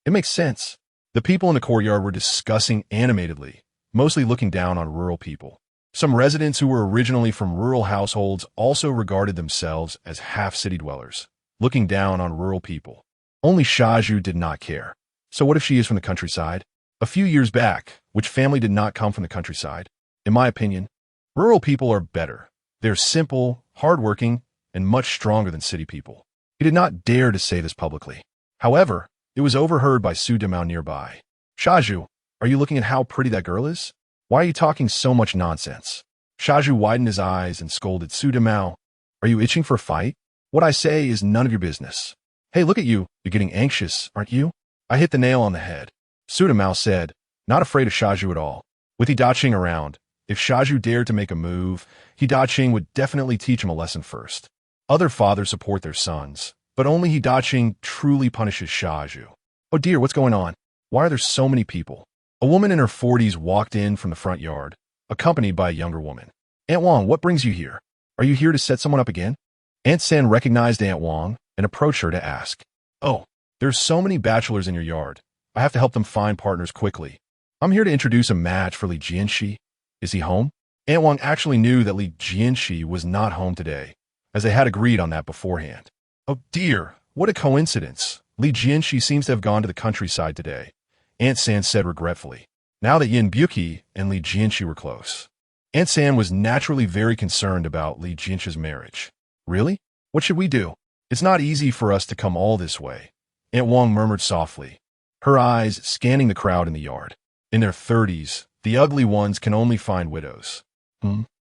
It makes sense. The people in the courtyard were discussing animatedly, mostly looking down on rural people. Some residents who were originally from rural households also regarded themselves as half-city dwellers, looking down on rural people. Only Shaju did not care. So what if she is from the countryside? A few years back, which family did not come from the countryside? In my opinion, rural people are better. They're simple, hardworking, and much stronger than city people. He did not dare to say this publicly. However, it was overheard by Su Domao nearby. Shaju, are you looking at how pretty that girl is? Why are you talking so much nonsense? Shaju widened his eyes and scolded Su Domao. Are you itching for a fight? What I say is none of your business. Hey, look at you. You're getting anxious, aren't you? I hit the nail on the head. Su Domao said, not afraid of Shaju at all. With He Daqing around, if Shaju dared to make a move, He Daqing would definitely teach him a lesson first. Other fathers support their sons, But only He Daqing truly punishes Shaju. Oh dear, what's going on? Why are there so many people? A woman in her 40s walked in from the front yard, accompanied by a younger woman. Aunt Wang, what brings you here? Are you here to set someone up again? Aunt San recognized Aunt Wang and approached her to ask. Oh, there's so many bachelors in your yard. I have to help them find partners quickly. I'm here to introduce a match for Li Jianshi. Is he home? Aunt Wang actually knew that Li Jianshi was not home today, as they had agreed on that beforehand. Oh dear, what a coincidence. Li Jianshi seems to have gone to the countryside today, Aunt San said regretfully, now that Yin Buqi and Li Jianshi were close. Aunt San was naturally very concerned about Li Jianshi's marriage. Really? What should we do? It's not easy for us to come all this way, Aunt Wang murmured softly, her eyes scanning the crowd in the yard. In their 30s, the ugly ones can only find widows.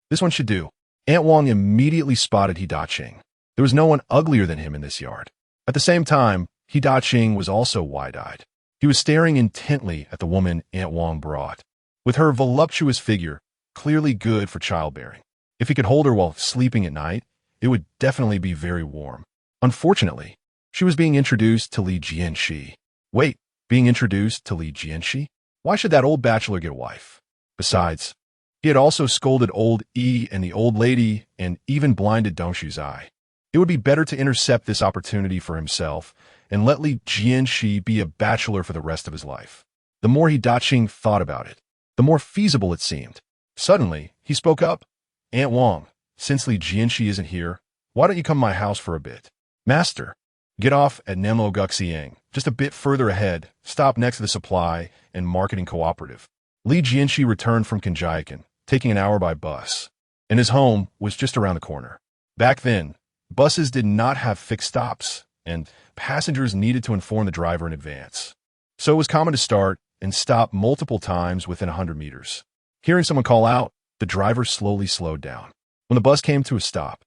This one should do. Aunt Wang immediately spotted Yi Daqing. There was no one uglier than him in this yard. At the same time, Yi Daqing was also wide-eyed. He was staring intently at the woman Aunt Wang brought. With her voluptuous figure, clearly good for childbearing. If he could hold her while sleeping at night, it would definitely be very warm. Unfortunately, she was being introduced to Li Jianshi. Wait, being introduced to Li Jianshi? Why should that old bachelor get a wife? Besides, he had also scolded old Yi and the old lady and even blinded Dongshu's eye. It would be better to intercept this opportunity for himself and let Li Jianshi be a bachelor for the rest of his life. The more Yi Daqing thought about it, the more feasible it seemed. Suddenly, he spoke up. Aunt Wang, since Li Jianshi isn't here, why don't you come to my house for a bit? Master, get off at Nemlo Guxiang, just a bit further ahead, stop next to the supply and marketing cooperative. Li Jianshi returned from Kanjiakan, taking an hour by bus, and his home was just around the corner. Back then, buses did not have fixed stops, and passengers needed to inform the driver in advance. So it was common to start and stop multiple times within 100 meters. Hearing someone call out, the driver slowly slowed down. When the bus came to a stop,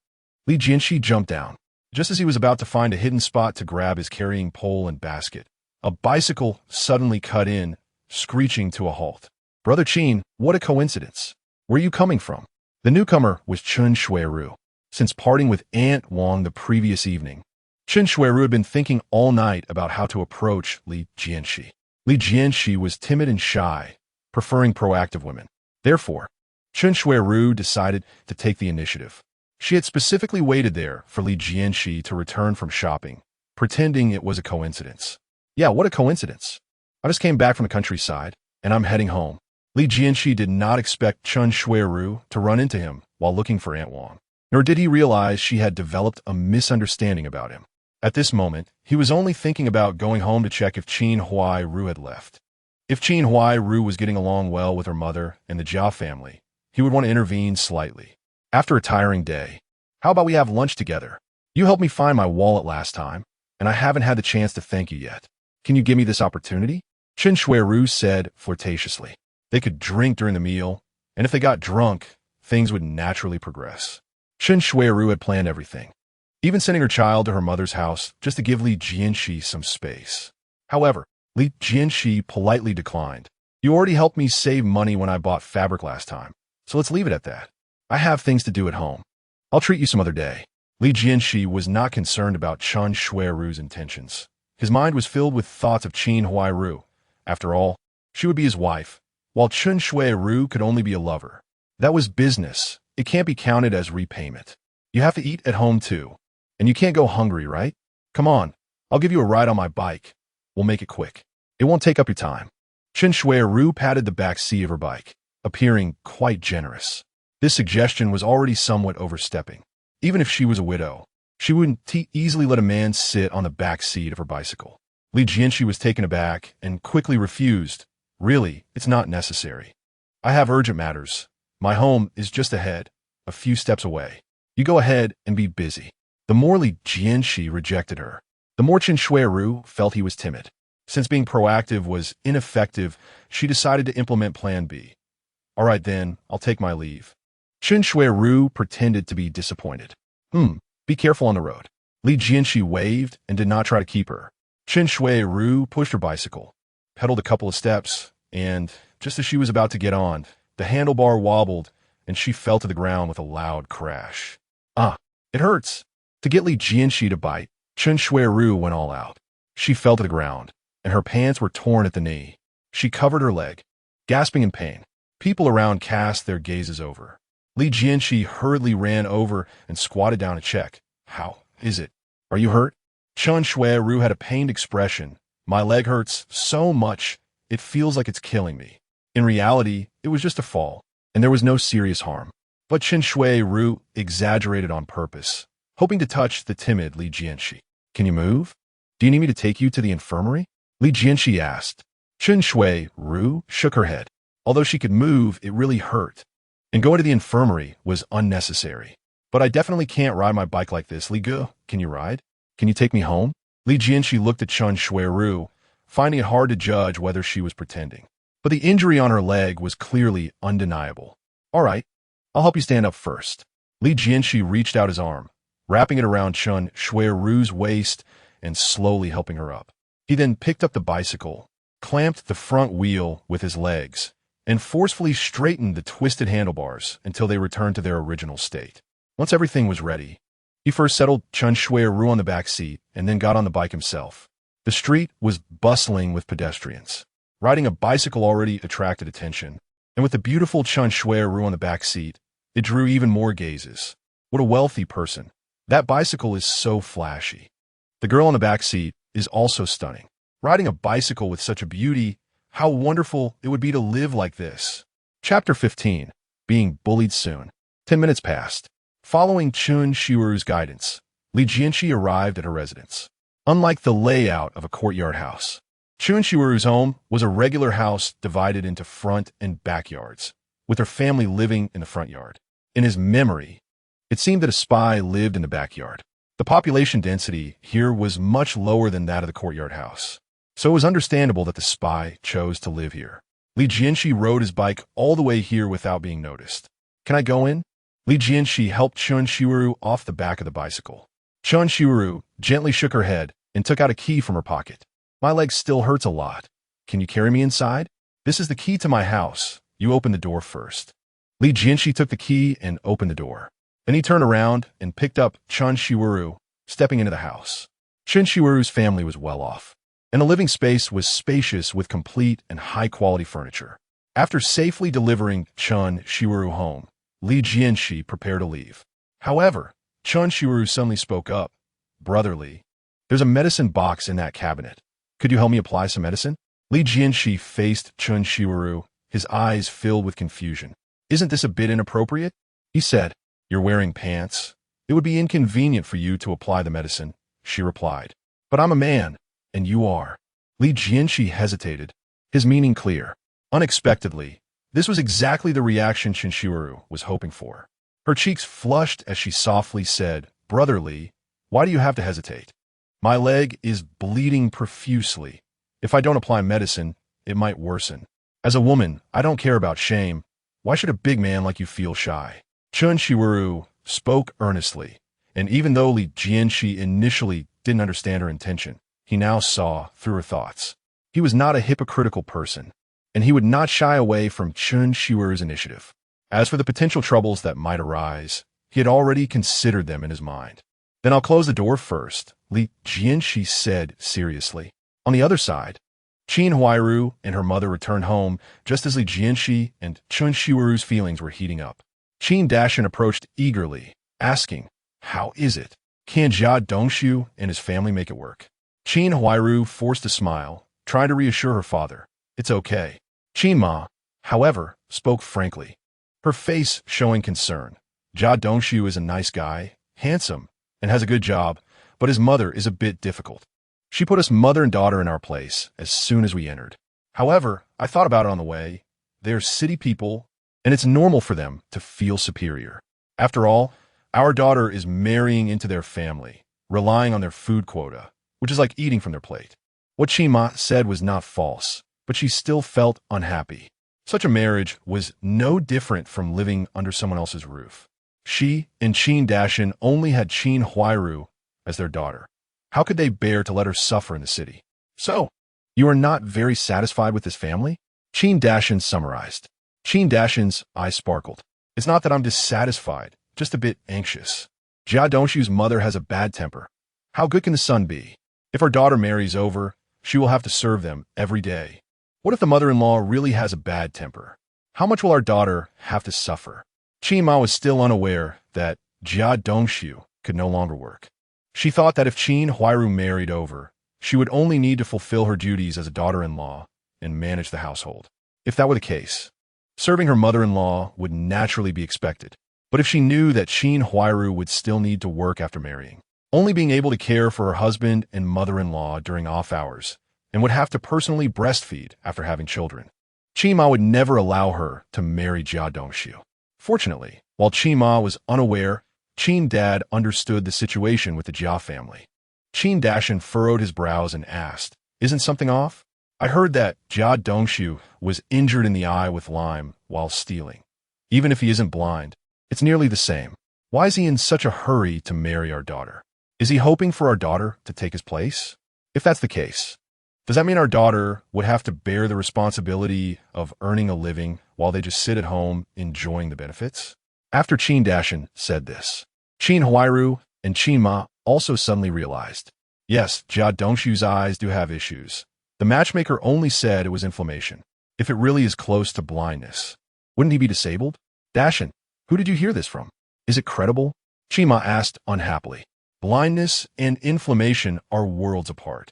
Li Jianshi jumped down. Just as he was about to find a hidden spot to grab his carrying pole and basket, a bicycle suddenly cut in, screeching to a halt. Brother Qin, what a coincidence. Where are you coming from? The newcomer was Chen Shuiru. Since parting with Aunt Wang the previous evening, Chen Shuiru had been thinking all night about how to approach Li Jianshi. Li Jianshi was timid and shy, preferring proactive women. Therefore, Chen Shuiru decided to take the initiative. She had specifically waited there for Li Jianshi to return from shopping, pretending it was a coincidence. Yeah, what a coincidence. I just came back from the countryside, and I'm heading home. Li Jianshi did not expect Chen Shuiru to run into him while looking for Aunt Wang, nor did he realize she had developed a misunderstanding about him. At this moment, he was only thinking about going home to check if Qin Huai-ru had left. If Qin Huai-ru was getting along well with her mother and the Jia family, he would want to intervene slightly. After a tiring day, how about we have lunch together? You helped me find my wallet last time, and I haven't had the chance to thank you yet. Can you give me this opportunity? Chen Shuiru said flirtatiously. They could drink during the meal, and if they got drunk, things would naturally progress. Chen Shuiru had planned everything, even sending her child to her mother's house just to give Li Jianshi some space. However, Li Jianshi politely declined. You already helped me save money when I bought fabric last time, so let's leave it at that. I have things to do at home. I'll treat you some other day. Li Jianshi was not concerned about Chen Shuiru's intentions. His mind was filled with thoughts of Qin Huai-ru. After all, she would be his wife, while Chen Shuiru could only be a lover. That was business. It can't be counted as repayment. You have to eat at home too. And you can't go hungry, right? Come on, I'll give you a ride on my bike. We'll make it quick. It won't take up your time. Chen Shuiru patted the back seat of her bike, appearing quite generous. This suggestion was already somewhat overstepping. Even if she was a widow, she wouldn't easily let a man sit on the back seat of her bicycle. Li Jianshi was taken aback and quickly refused. Really, it's not necessary. I have urgent matters. My home is just ahead, a few steps away. You go ahead and be busy. The more Li Jianshi rejected her, the more Chen Shuiru felt he was timid. Since being proactive was ineffective, she decided to implement Plan B. All right then, I'll take my leave. Chen Shuiru pretended to be disappointed. Be careful on the road. Li Jianshi waved and did not try to keep her. Chen Shuiru pushed her bicycle, pedaled a couple of steps, and just as she was about to get on, the handlebar wobbled and she fell to the ground with a loud crash. It hurts. To get Li Jianshi to bite, Chen Shuiru went all out. She fell to the ground, and her pants were torn at the knee. She covered her leg, gasping in pain. People around cast their gazes over. Li Jianshi hurriedly ran over and squatted down to check. How is it? Are you hurt? Chen Shuiru had a pained expression. My leg hurts so much, it feels like it's killing me. In reality, it was just a fall, and there was no serious harm. But Chen Shuiru exaggerated on purpose, hoping to touch the timid Li Jianshi. Can you move? Do you need me to take you to the infirmary? Li Jianshi asked. Chen Shuiru shook her head. Although she could move, it really hurt, and going to the infirmary was unnecessary. But I definitely can't ride my bike like this. Li Gu, can you ride? Can you take me home? Li Jianshi looked at Chen Shuiru, finding it hard to judge whether she was pretending. But the injury on her leg was clearly undeniable. All right, I'll help you stand up first. Li Jianshi reached out his arm, wrapping it around Chen Shuiru's waist and slowly helping her up. He then picked up the bicycle, clamped the front wheel with his legs, and forcefully straightened the twisted handlebars until they returned to their original state. Once everything was ready, he first settled Chen Shuiru on the back seat and then got on the bike himself. The street was bustling with pedestrians. Riding a bicycle already attracted attention, and with the beautiful Chen Shuiru on the back seat, it drew even more gazes. What a wealthy person. That bicycle is so flashy. The girl on the back seat is also stunning. Riding a bicycle with such a beauty, how wonderful it would be to live like this. Chapter 15. Being bullied soon. 10 minutes passed. Following Chen Shuiru's guidance, Li Jianshi arrived at her residence. Unlike the layout of a courtyard house, Chen Shuiru's home was a regular house divided into front and backyards, with her family living in the front yard. In his memory, it seemed that a spy lived in the backyard. The population density here was much lower than that of the courtyard house, so it was understandable that the spy chose to live here. Li Jianshi rode his bike all the way here without being noticed. Can I go in? Li Jianshi helped Chen Shuiru off the back of the bicycle. Chen Shuiru gently shook her head and took out a key from her pocket. My leg still hurts a lot. Can you carry me inside? This is the key to my house. You open the door first. Li Jianshi took the key and opened the door. Then he turned around and picked up Chen Shuiru, stepping into the house. Chen Shuiru's family was well off, and the living space was spacious with complete and high-quality furniture. After safely delivering Chen Shuiru home, Li Jianshi prepared to leave. However, Chen Shuiru suddenly spoke up. Brother Li, there's a medicine box in that cabinet. Could you help me apply some medicine? Li Jianshi faced Chen Shuiru, his eyes filled with confusion. Isn't this a bit inappropriate? He said. You're wearing pants. It would be inconvenient for you to apply the medicine, she replied. But I'm a man, and you are. Li Jianshi hesitated, his meaning clear. Unexpectedly, this was exactly the reaction Chen Shuiru was hoping for. Her cheeks flushed as she softly said, Brother Li, why do you have to hesitate? My leg is bleeding profusely. If I don't apply medicine, it might worsen. As a woman, I don't care about shame. Why should a big man like you feel shy? Chen Shuiru spoke earnestly, and even though Li Jianshi initially didn't understand her intention, he now saw through her thoughts. He was not a hypocritical person, and he would not shy away from Chen Shuiru's initiative. As for the potential troubles that might arise, he had already considered them in his mind. Then I'll close the door first, Li Jianshi said seriously. On the other side, Qin Huairu and her mother returned home just as Li Jianshi and Chen Shuiru's feelings were heating up. Qin Dashan approached eagerly, asking, How is it? Can Jia Dongshu and his family make it work? Qin Huairu forced a smile, trying to reassure her father. It's okay. Qin Ma, however, spoke frankly, her face showing concern. Jia Dongshu is a nice guy, handsome, and has a good job, but his mother is a bit difficult. She put us mother and daughter in our place as soon as we entered. However, I thought about it on the way. They're city people, and it's normal for them to feel superior. After all, our daughter is marrying into their family, relying on their food quota, which is like eating from their plate. What Qima said was not false, but she still felt unhappy. Such a marriage was no different from living under someone else's roof. She and Qin Dashan only had Qin Huairu as their daughter. How could they bear to let her suffer in the city? So, you are not very satisfied with this family? Qin Dashan summarized. Qin Dashan's eyes sparkled. It's not that I'm dissatisfied, just a bit anxious. Jia Dongshu's mother has a bad temper. How good can the son be? If our daughter marries over, she will have to serve them every day. What if the mother-in-law really has a bad temper? How much will our daughter have to suffer? Qin Ma was still unaware that Jia Dongxiu could no longer work. She thought that if Qin Huairu married over, she would only need to fulfill her duties as a daughter-in-law and manage the household. If that were the case, serving her mother-in-law would naturally be expected. But if she knew that Qin Huairu would still need to work after marrying, only being able to care for her husband and mother-in-law during off hours, and would have to personally breastfeed after having children, Qin Ma would never allow her to marry Jia Dongxiu. Fortunately, while Qin Ma was unaware, Qin Dad understood the situation with the Jia family. Qin Dashan furrowed his brows and asked, "Isn't something off? I heard that Jia Dongxiu was injured in the eye with lime while stealing. Even if he isn't blind, it's nearly the same. Why is he in such a hurry to marry our daughter? Is he hoping for our daughter to take his place? If that's the case, does that mean our daughter would have to bear the responsibility of earning a living while they just sit at home enjoying the benefits?" After Qin Dashan said this, Qin Huairu and Qin Ma also suddenly realized, yes, Jia Dongxiu's eyes do have issues. The matchmaker only said it was inflammation. If it really is close to blindness, wouldn't he be disabled? Dashan, who did you hear this from? Is it credible? Qin Ma asked unhappily. Blindness and inflammation are worlds apart.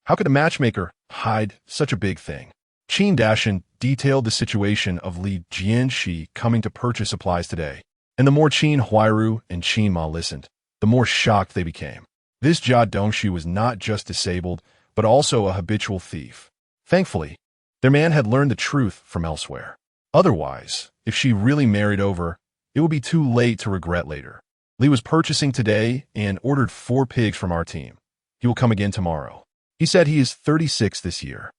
How could a matchmaker hide such a big thing? Qin Dashan detailed the situation of Li Jianshe coming to purchase supplies today, and the more Qin Huairu and Qin Ma listened, the more shocked they became. This Jia Dongxiu was not just disabled, but also a habitual thief. Thankfully, their man had learned the truth from elsewhere. Otherwise, if she really married over, it would be too late to regret later. Li was purchasing today and ordered 4 pigs from our team. He will come again tomorrow. He said he is 36 this year.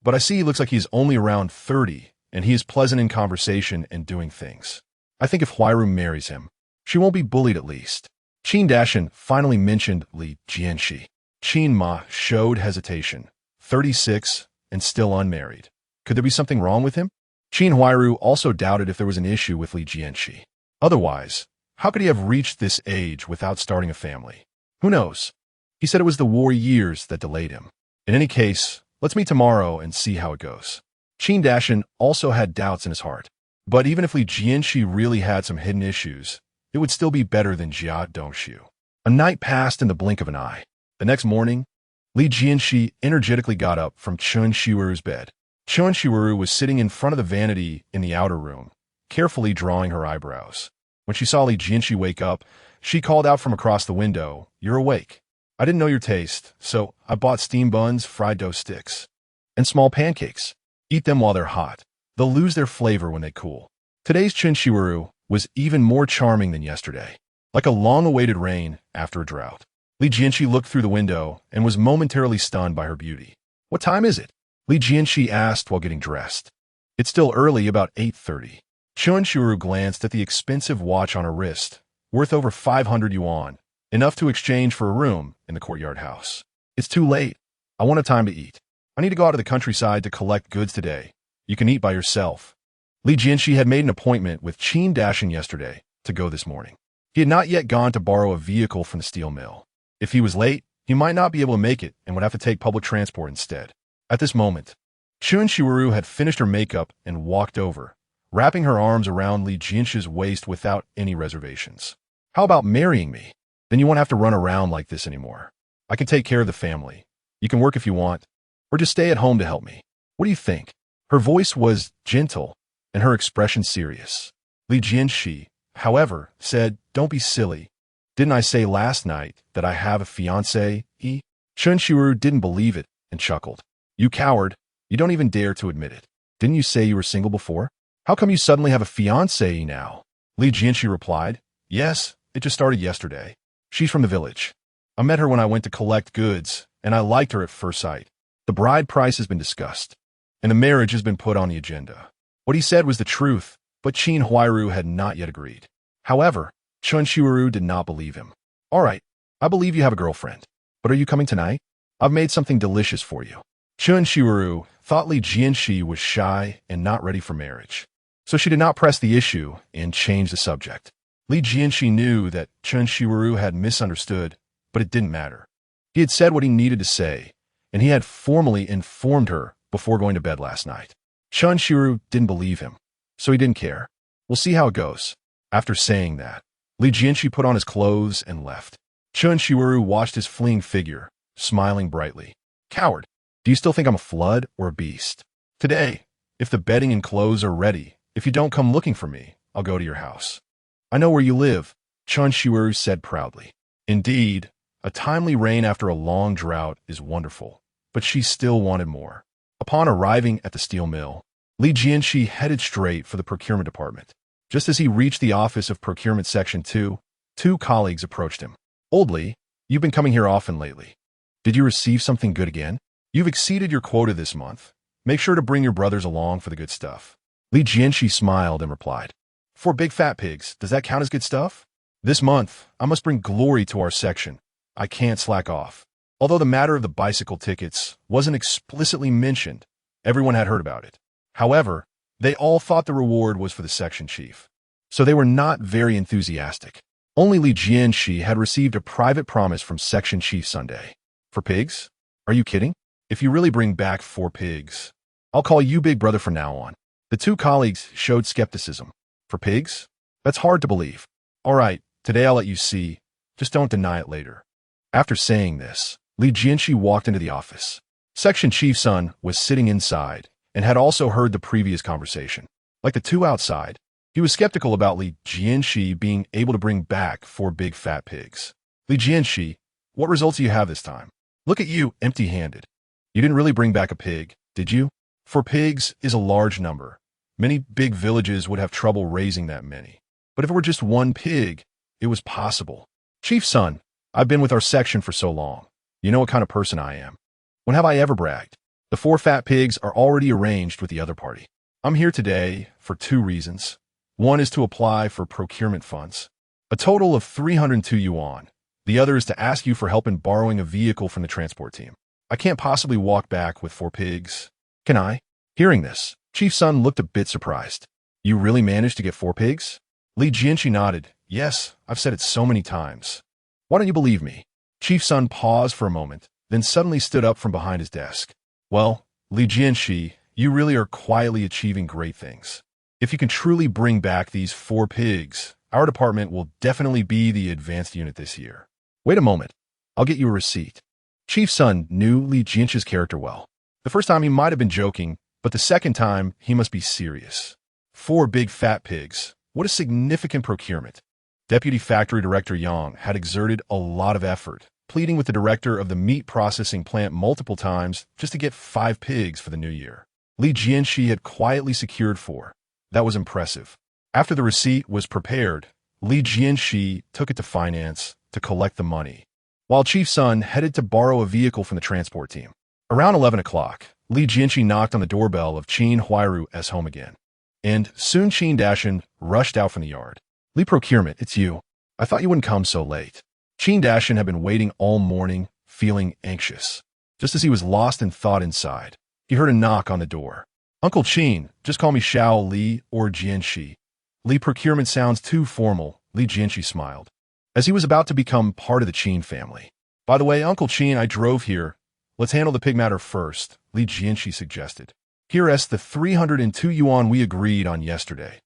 But I see he looks like he's only around 30, and he is pleasant in conversation and doing things. I think if Huairu marries him, she won't be bullied at least. Qin Dashan finally mentioned Li Jianshi. Qin Ma showed hesitation. 36 and still unmarried. Could there be something wrong with him? Qin Huairu also doubted if there was an issue with Li Jianshi. Otherwise, how could he have reached this age without starting a family? Who knows? He said it was the war years that delayed him. In any case, let's meet tomorrow and see how it goes. Qin Dashan also had doubts in his heart. But even if Li Jianshi really had some hidden issues, it would still be better than Jia Dongxiu. A night passed in the blink of an eye. The next morning, Li Jianshi energetically got up from Chen Shiweru's bed. Chen Shiweru was sitting in front of the vanity in the outer room, carefully drawing her eyebrows. When she saw Li Jianshi wake up, she called out from across the window, "You're awake. I didn't know your taste, so I bought steamed buns, fried dough sticks, and small pancakes. Eat them while they're hot. They'll lose their flavor when they cool." Today's Chen Shiweru was even more charming than yesterday, like a long-awaited rain after a drought. Li Jianshi looked through the window and was momentarily stunned by her beauty. "What time is it?" Li Jianshi asked while getting dressed. "It's still early, about 8:30. Chen Shiweru glanced at the expensive watch on her wrist, worth over 500 yuan, enough to exchange for a room in the Courtyard house. "It's too late. I want a time to eat. I need to go out to the countryside to collect goods today. You can eat by yourself." Li Jianshi had made an appointment with Qin Dashan yesterday to go this morning. He had not yet gone to borrow a vehicle from the steel mill. If he was late, he might not be able to make it and would have to take public transport instead. At this moment, Chen Shiweru had finished her makeup and walked over, wrapping her arms around Li Jianshi's waist without any reservations. "How about marrying me? Then you won't have to run around like this anymore. I can take care of the family. You can work if you want, or just stay at home to help me. What do you think?" Her voice was gentle and her expression serious. Li Jianshi, however, said, "Don't be silly. Didn't I say last night that I have a fiancé?" Chen Shiweru didn't believe it and chuckled. "You coward. You don't even dare to admit it. Didn't you say you were single before? How come you suddenly have a fiancé now?" Li Jianshi replied, "Yes, it just started yesterday. She's from the village. I met her when I went to collect goods, and I liked her at first sight. The bride price has been discussed, and the marriage has been put on the agenda." What he said was the truth, but Qin Huairu had not yet agreed. However, Chen Shiweru did not believe him. "All right, I believe you have a girlfriend, but are you coming tonight? I've made something delicious for you." Chen Shiweru thought Li Jianshi was shy and not ready for marriage, so she did not press the issue and change the subject. Li Jianshi knew that Chen Shiweru had misunderstood, but it didn't matter. He had said what he needed to say, and he had formally informed her before going to bed last night. Chen Shiru didn't believe him, so he didn't care. We'll see how it goes. After saying that, Li Jianshi put on his clothes and left. Chen Shiru watched his fleeing figure, smiling brightly. Coward, do you still think I'm a flood or a beast? Today, if the bedding and clothes are ready, if you don't come looking for me, I'll go to your house. I know where you live, Chen Shiru said proudly. Indeed, a timely rain after a long drought is wonderful, but she still wanted more. Upon arriving at the steel mill, Li Jianshi headed straight for the procurement department. Just as he reached the office of Procurement Section 2, two colleagues approached him. Old Li, you've been coming here often lately. Did you receive something good again? You've exceeded your quota this month. Make sure to bring your brothers along for the good stuff. Li Jianshi smiled and replied, 4 big fat pigs, does that count as good stuff? This month, I must bring glory to our section. I can't slack off. Although the matter of the bicycle tickets wasn't explicitly mentioned, everyone had heard about it. However, they all thought the reward was for the section chief, so they were not very enthusiastic. Only Li Jianshi had received a private promise from Section Chief Sunday. 4 pigs? Are you kidding? If you really bring back 4 pigs, I'll call you big brother from now on. The two colleagues showed skepticism. 4 pigs? That's hard to believe. All right, today I'll let you see. Just don't deny it later. After saying this, Li Jianshi walked into the office. Section Chief Sun was sitting inside and had also heard the previous conversation. Like the two outside, he was skeptical about Li Jianshi being able to bring back 4 big fat pigs. Li Jianshi, what results do you have this time? Look at you, empty-handed. You didn't really bring back a pig, did you? 4 pigs is a large number. Many big villages would have trouble raising that many. But if it were just 1 pig, it was possible. Chief Sun, I've been with our section for so long. You know what kind of person I am. When have I ever bragged? The 4 fat pigs are already arranged with the other party. I'm here today for 2 reasons. One is to apply for procurement funds, a total of 302 yuan. The other is to ask you for help in borrowing a vehicle from the transport team. I can't possibly walk back with 4 pigs. Can I? Hearing this, Chief Sun looked a bit surprised. You really managed to get 4 pigs? Li Jianshi nodded. Yes, I've said it so many times. Why don't you believe me? Chief Sun paused for a moment, then suddenly stood up from behind his desk. Well, Li Jianshi, you really are quietly achieving great things. If you can truly bring back these 4 pigs, our department will definitely be the advanced unit this year. Wait a moment. I'll get you a receipt. Chief Sun knew Li Jianshi's character well. The first time he might have been joking, but the second time he must be serious. 4 big fat pigs. What a significant procurement. Deputy Factory Director Yang had exerted a lot of effort, pleading with the director of the meat processing plant multiple times just to get 5 pigs for the new year. Li Jianshi had quietly secured 4. That was impressive. After the receipt was prepared, Li Jianshi took it to finance to collect the money, while Chief Sun headed to borrow a vehicle from the transport team. Around 11 o'clock, Li Jianshi knocked on the doorbell of Qin Huairu's home again, and soon Qin Dashan rushed out from the yard. Li Procurement, it's you. I thought you wouldn't come so late. Qin Dashan had been waiting all morning, feeling anxious. Just as he was lost in thought inside, he heard a knock on the door. Uncle Qin, just call me Xiao Li or Jianshi. Li Procurement sounds too formal, Li Jianshi smiled, as he was about to become part of the Qin family. By the way, Uncle Qin, I drove here. Let's handle the pig matter first, Li Jianshi suggested. Here's the 302 yuan we agreed on yesterday.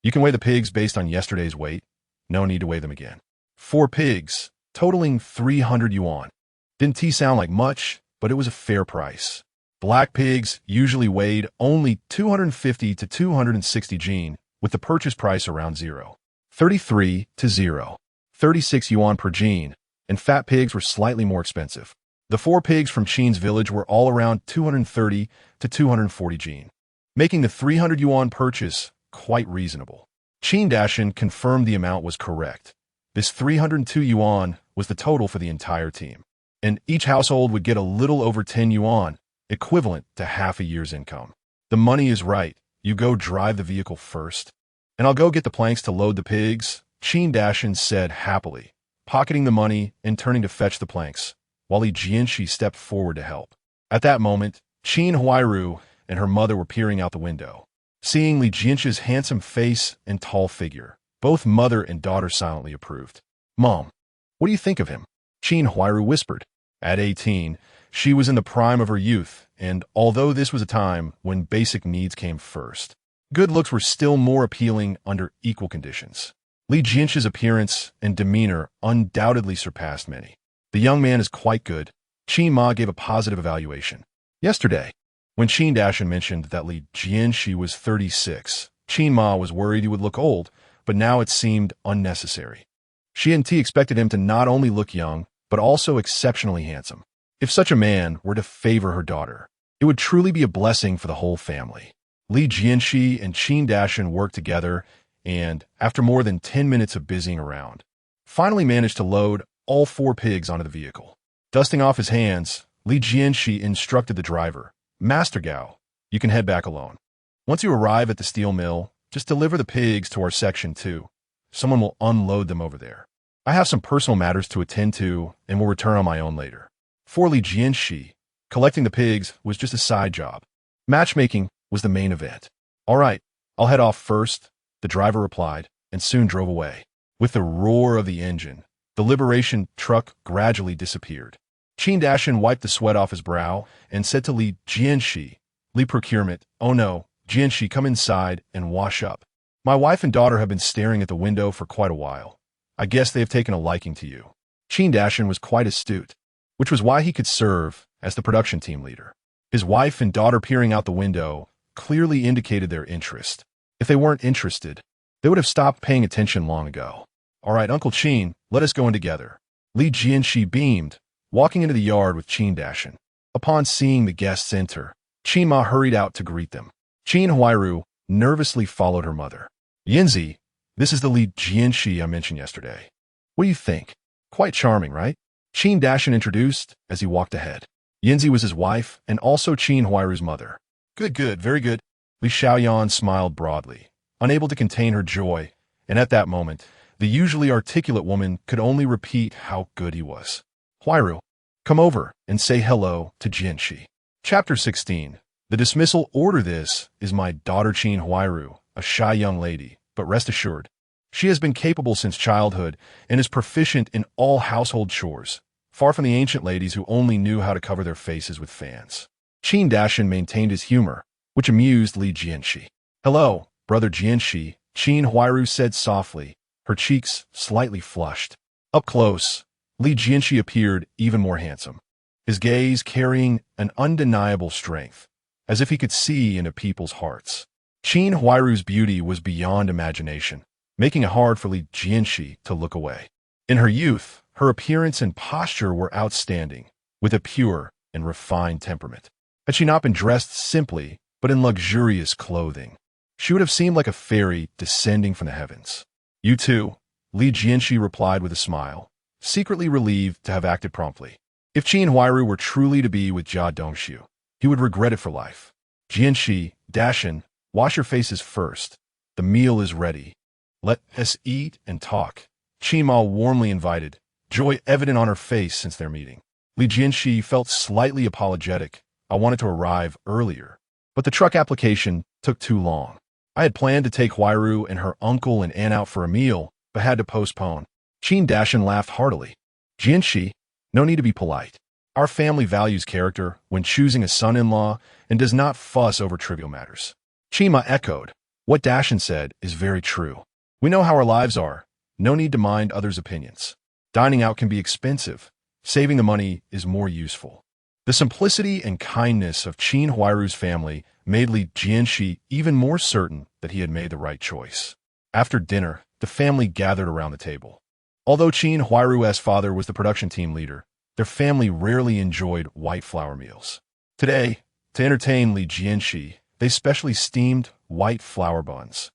You can weigh the pigs based on yesterday's weight. No need to weigh them again. 4 pigs, totaling 300 yuan. Didn't sound like much, but it was a fair price. Black pigs usually weighed only 250 to 260 jin, with the purchase price around 0. 33 to 0. 36 yuan per jin, and fat pigs were slightly more expensive. The 4 pigs from Qin's village were all around 230 to 240 jin, making the 300 yuan purchase quite reasonable. Qin Dashan confirmed the amount was correct. This 302 yuan was the total for the entire team, and each household would get a little over 10 yuan, equivalent to half a year's income. The money is right. You go drive the vehicle first, and I'll go get the planks to load the pigs, Qin Dashan said happily, pocketing the money and turning to fetch the planks, while Li Jianshi stepped forward to help. At that moment, Qin Huairu and her mother were peering out the window. Seeing Li Jianshi's handsome face and tall figure, both mother and daughter silently approved. Mom, what do you think of him? Qin Huairu whispered. At 18, she was in the prime of her youth, and although this was a time when basic needs came first, good looks were still more appealing under equal conditions. Li Jianshe's appearance and demeanor undoubtedly surpassed many. The young man is quite good. Qin Ma gave a positive evaluation. Yesterday, when Qin Dashan mentioned that Li Jianshe was 36, Qin Ma was worried he would look old, but now it seemed unnecessary. She and T expected him to not only look young, but also exceptionally handsome. If such a man were to favor her daughter, it would truly be a blessing for the whole family. Li Jianshe and Qin Dashan worked together and, after more than 10 minutes of busying around, finally managed to load all 4 pigs onto the vehicle. Dusting off his hands, Li Jianshe instructed the driver, "Master Gao, you can head back alone. Once you arrive at the steel mill, just deliver the pigs to our section 2. Someone will unload them over there. I have some personal matters to attend to and will return on my own later." For Li Jianshe, collecting the pigs was just a side job. Matchmaking was the main event. "All right, I'll head off first," the driver replied, and soon drove away. With the roar of the engine, the liberation truck gradually disappeared. Qin Dashan wiped the sweat off his brow and said to Li Jianshe, "Li Procurement, oh no, Jianshe, come inside and wash up. My wife and daughter have been staring at the window for quite a while. I guess they have taken a liking to you." Qin Dashan was quite astute, which was why he could serve as the production team leader. His wife and daughter peering out the window clearly indicated their interest. If they weren't interested, they would have stopped paying attention long ago. "All right, Uncle Qin, let us go in together." Li Jianshe beamed, walking into the yard with Qin Dashan. Upon seeing the guests enter, Qin Ma hurried out to greet them. Qin Huairu nervously followed her mother. "Yinzi, this is the Li Jianshe I mentioned yesterday. What do you think? Quite charming, right?" Qin Dashan introduced as he walked ahead. Yinzi was his wife and also Qin Huairu's mother. Good, very good." Li Xiaoyan smiled broadly, unable to contain her joy, and at that moment, the usually articulate woman could only repeat how good he was. "Huairu, come over and say hello to Jianshe." Chapter 16. The dismissal order. This is my daughter Qin Huairu, a shy young lady, but rest assured, she has been capable since childhood and is proficient in all household chores, far from the ancient ladies who only knew how to cover their faces with fans. Qin Dashan maintained his humor, which amused Li Jianshe. "Hello, brother Jianshe," Qin Huairu said softly, her cheeks slightly flushed. Up close, Li Jianshe appeared even more handsome, his gaze carrying an undeniable strength, as if he could see into people's hearts. Qin Huairu's beauty was beyond imagination, making it hard for Li Jianshe to look away. In her youth, her appearance and posture were outstanding, with a pure and refined temperament. Had she not been dressed simply, but in luxurious clothing, she would have seemed like a fairy descending from the heavens. "You too," Li Jianshe replied with a smile, secretly relieved to have acted promptly. If Qin Huairu were truly to be with Jia Dongxiu, he would regret it for life. "Jianshe, Dashan, wash your faces first. The meal is ready. Let us eat and talk," Qin Ma warmly invited, joy evident on her face since their meeting. Li Jianshe felt slightly apologetic. "I wanted to arrive earlier, but the truck application took too long. I had planned to take Huairu and her uncle and aunt out for a meal, but had to postpone." Qin Dashan laughed heartily. "Jianshe, no need to be polite. Our family values character when choosing a son-in-law and does not fuss over trivial matters." Qin Ma echoed. "What Dashan said is very true. We know how our lives are. No need to mind others' opinions. Dining out can be expensive. Saving the money is more useful." The simplicity and kindness of Qin Huairu's family made Li Jianshe even more certain that he had made the right choice. After dinner, the family gathered around the table. Although Qin Huairu's father was the production team leader, their family rarely enjoyed white flour meals. Today, to entertain Li Jianshe, they specially steamed white flour buns,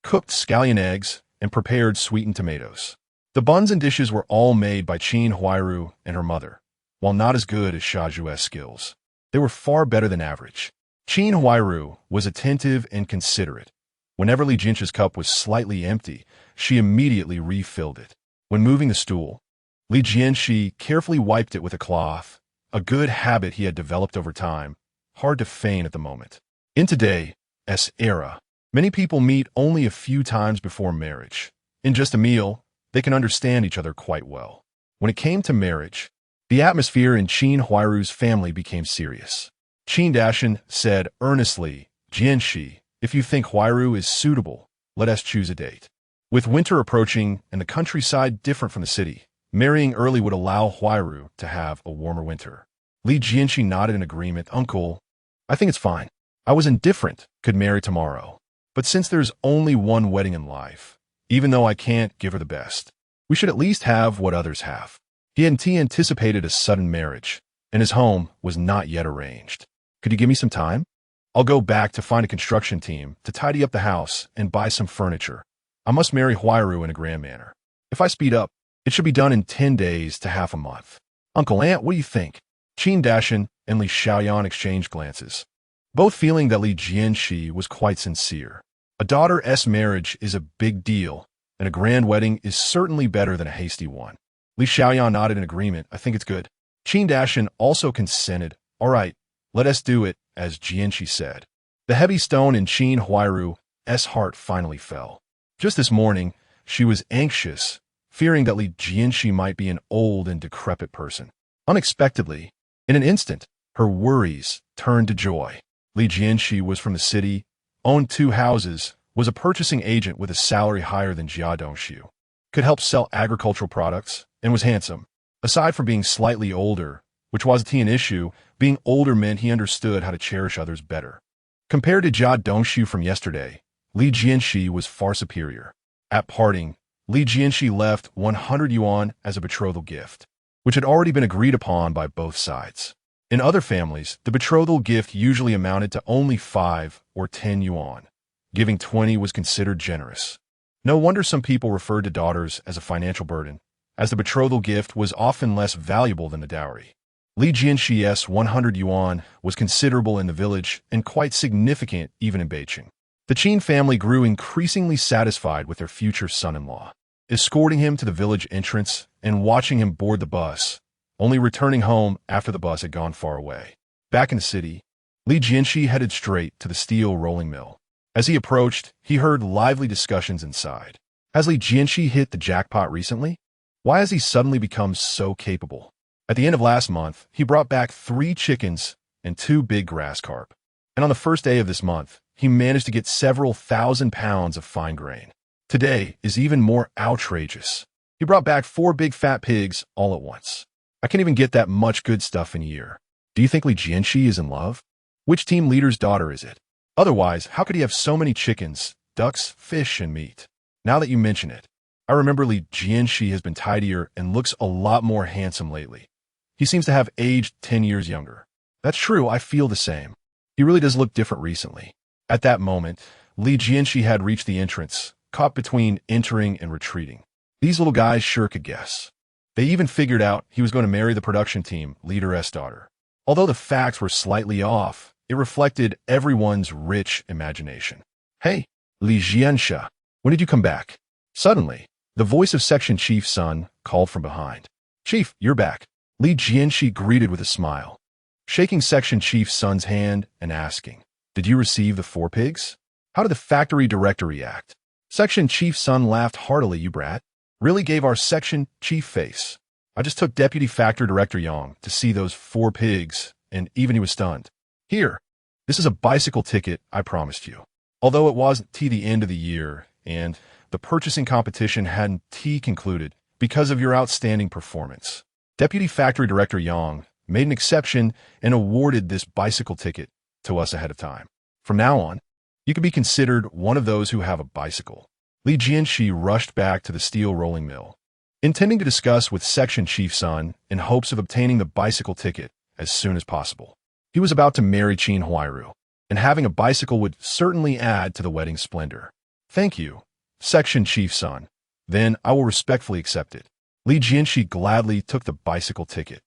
cooked scallion eggs, and prepared sweetened tomatoes. The buns and dishes were all made by Qin Huairu and her mother. While not as good as Shaju's skills, they were far better than average. Qin Huairu was attentive and considerate. Whenever Li Jianshe's cup was slightly empty, she immediately refilled it. When moving the stool, Li Jianshe carefully wiped it with a cloth, a good habit he had developed over time, hard to feign at the moment. In today's era, many people meet only a few times before marriage. In just a meal, they can understand each other quite well. When it came to marriage, The atmosphere in Qin Huairu's family became serious. Qin Dashan said earnestly, Jianshe, if you think Huairu is suitable, let us choose a date. With winter approaching and the countryside different from the city, marrying early would allow Huairu to have a warmer winter. Li Jianshe nodded in agreement. Uncle, I think it's fine. I was indifferent, could marry tomorrow. But since there's only one wedding in life, even though I can't give her the best, we should at least have what others have. He anticipated a sudden marriage, and his home was not yet arranged. Could you give me some time? I'll go back to find a construction team to tidy up the house and buy some furniture. I must marry Huairu in a grand manner. If I speed up, it should be done in 10 days to half a month. Uncle Aunt, what do you think? Qin Dashan and Li Xiaoyan exchanged glances, both feeling that Li Jianshe was quite sincere. A daughter's marriage is a big deal, and a grand wedding is certainly better than a hasty one. Li Xiaoyan nodded in agreement. I think it's good. Qin Dashan also consented. All right, let us do it, as Jianshe said. The heavy stone in Qin Huairu's heart finally fell. Just this morning, she was anxious, fearing that Li Jianshe might be an old and decrepit person. Unexpectedly, in an instant, her worries turned to joy. Li Jianshe was from the city, owned 2 houses, was a purchasing agent with a salary higher than Jia Dongxiu, could help sell agricultural products, and was handsome. Aside from being slightly older, which wasn't an issue, being older meant he understood how to cherish others better. Compared to Jia Dongxiu from yesterday, Li Jianshe was far superior. At parting, Li Jianshe left 100 yuan as a betrothal gift, which had already been agreed upon by both sides. In other families, the betrothal gift usually amounted to only 5 or 10 yuan. Giving 20 was considered generous. No wonder some people referred to daughters as a financial burden, as the betrothal gift was often less valuable than the dowry. Li Jianshe's 100 yuan was considerable in the village and quite significant even in Beijing. The Qin family grew increasingly satisfied with their future son-in-law, escorting him to the village entrance and watching him board the bus, only returning home after the bus had gone far away. Back in the city, Li Jianshe headed straight to the steel rolling mill. As he approached, he heard lively discussions inside. Has Li Jianshe hit the jackpot recently? Why has he suddenly become so capable? At the end of last month, he brought back 3 chickens and 2 big grass carp. And on the first day of this month, he managed to get several thousand pounds of fine grain. Today is even more outrageous. He brought back 4 big fat pigs all at once. I can't even get that much good stuff in a year. Do you think Li Jianshe is in love? Which team leader's daughter is it? Otherwise, how could he have so many chickens, ducks, fish, and meat? Now that you mention it, I remember Li Jianshe has been tidier and looks a lot more handsome lately. He seems to have aged 10 years younger. That's true, I feel the same. He really does look different recently. At that moment, Li Jianshe had reached the entrance, caught between entering and retreating. These little guys sure could guess. They even figured out he was going to marry the production team leader's daughter. Although the facts were slightly off, it reflected everyone's rich imagination. Hey, Li Jianshe, when did you come back? Suddenly, the voice of Section Chief's son called from behind. Chief, you're back. Li Jianshe greeted with a smile, shaking Section Chief's son's hand and asking, did you receive the 4 pigs? How did the factory director react? Section Chief's son laughed heartily. You brat. Really gave our section chief face. I just took Deputy Factory Director Yang to see those 4 pigs, and even he was stunned. Here, this is a bicycle ticket I promised you. Although it wasn't the end of the year, and the purchasing competition hadn't concluded because of your outstanding performance, Deputy Factory Director Yang made an exception and awarded this bicycle ticket to us ahead of time. From now on, you can be considered one of those who have a bicycle. Li Jianshe rushed back to the steel rolling mill, intending to discuss with Section Chief's son in hopes of obtaining the bicycle ticket as soon as possible. He was about to marry Qin Huairu, and having a bicycle would certainly add to the wedding splendor. Thank you, Section Chief's son. Then I will respectfully accept it. Li Jianshe gladly took the bicycle ticket.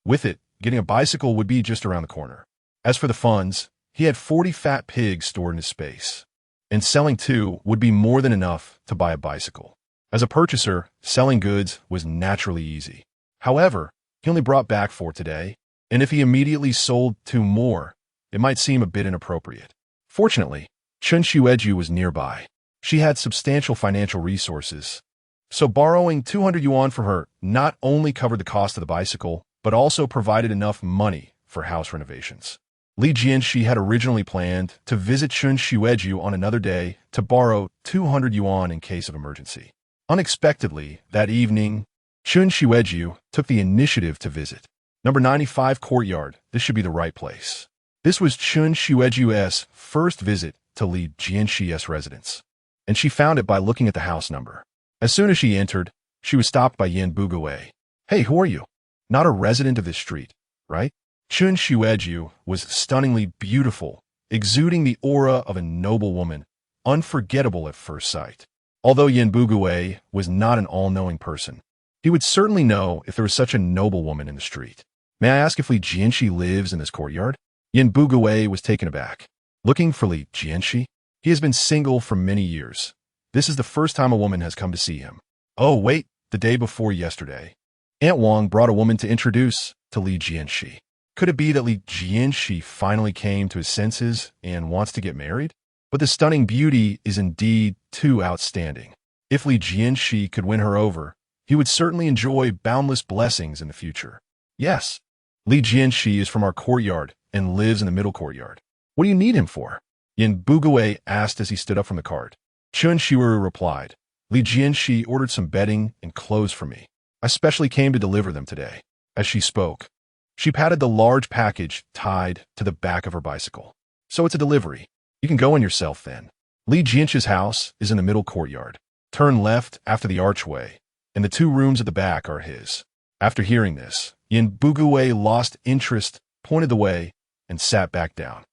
With it, getting a bicycle would be just around the corner. As for the funds, he had 40 fat pigs stored in his space, and selling 2 would be more than enough to buy a bicycle. As a purchaser, selling goods was naturally easy. However, he only brought back 4 today, and if he immediately sold 2 more, it might seem a bit inappropriate. Fortunately, Chen Xueju was nearby. She had substantial financial resources, so borrowing 200 yuan from her not only covered the cost of the bicycle, but also provided enough money for house renovations. Li Jianshe had originally planned to visit Chun Shueju on another day to borrow 200 yuan in case of emergency. Unexpectedly, that evening, Chun Shueju took the initiative to visit. Number 95 Courtyard. This should be the right place. This was Chun Shueju's first visit to Li Jianshe's residence, and she found it by looking at the house number. As soon as she entered, she was stopped by Yin Bugui. "Hey, who are you? Not a resident of this street, right?" Chun Shueju was stunningly beautiful, exuding the aura of a noble woman, unforgettable at first sight. Although Yin Bugui was not an all-knowing person, he would certainly know if there was such a noble woman in the street. "May I ask if Li Jianshe lives in this courtyard?" Yin Bugui was taken aback. "Looking for Li Jianshe? He has been single for many years. This is the first time a woman has come to see him." "Oh, wait, the day before yesterday, Aunt Wang brought a woman to introduce to Li Jianshe. Could it be that Li Jianshe finally came to his senses and wants to get married? But the stunning beauty is indeed too outstanding. If Li Jianshe could win her over, he would certainly enjoy boundless blessings in the future. Yes, Li Jianshe is from our courtyard and lives in the middle courtyard. What do you need him for?" Yin Bugui asked as he stood up from the cart. Chun Shiuru replied, "Li Jianshe ordered some bedding and clothes for me. I specially came to deliver them today." As she spoke, she patted the large package tied to the back of her bicycle. "So it's a delivery. You can go in yourself then. Li Jianshe's house is in the middle courtyard. Turn left after the archway, and the 2 rooms at the back are his." After hearing this, Yin Bugui lost interest, pointed the way, and sat back down.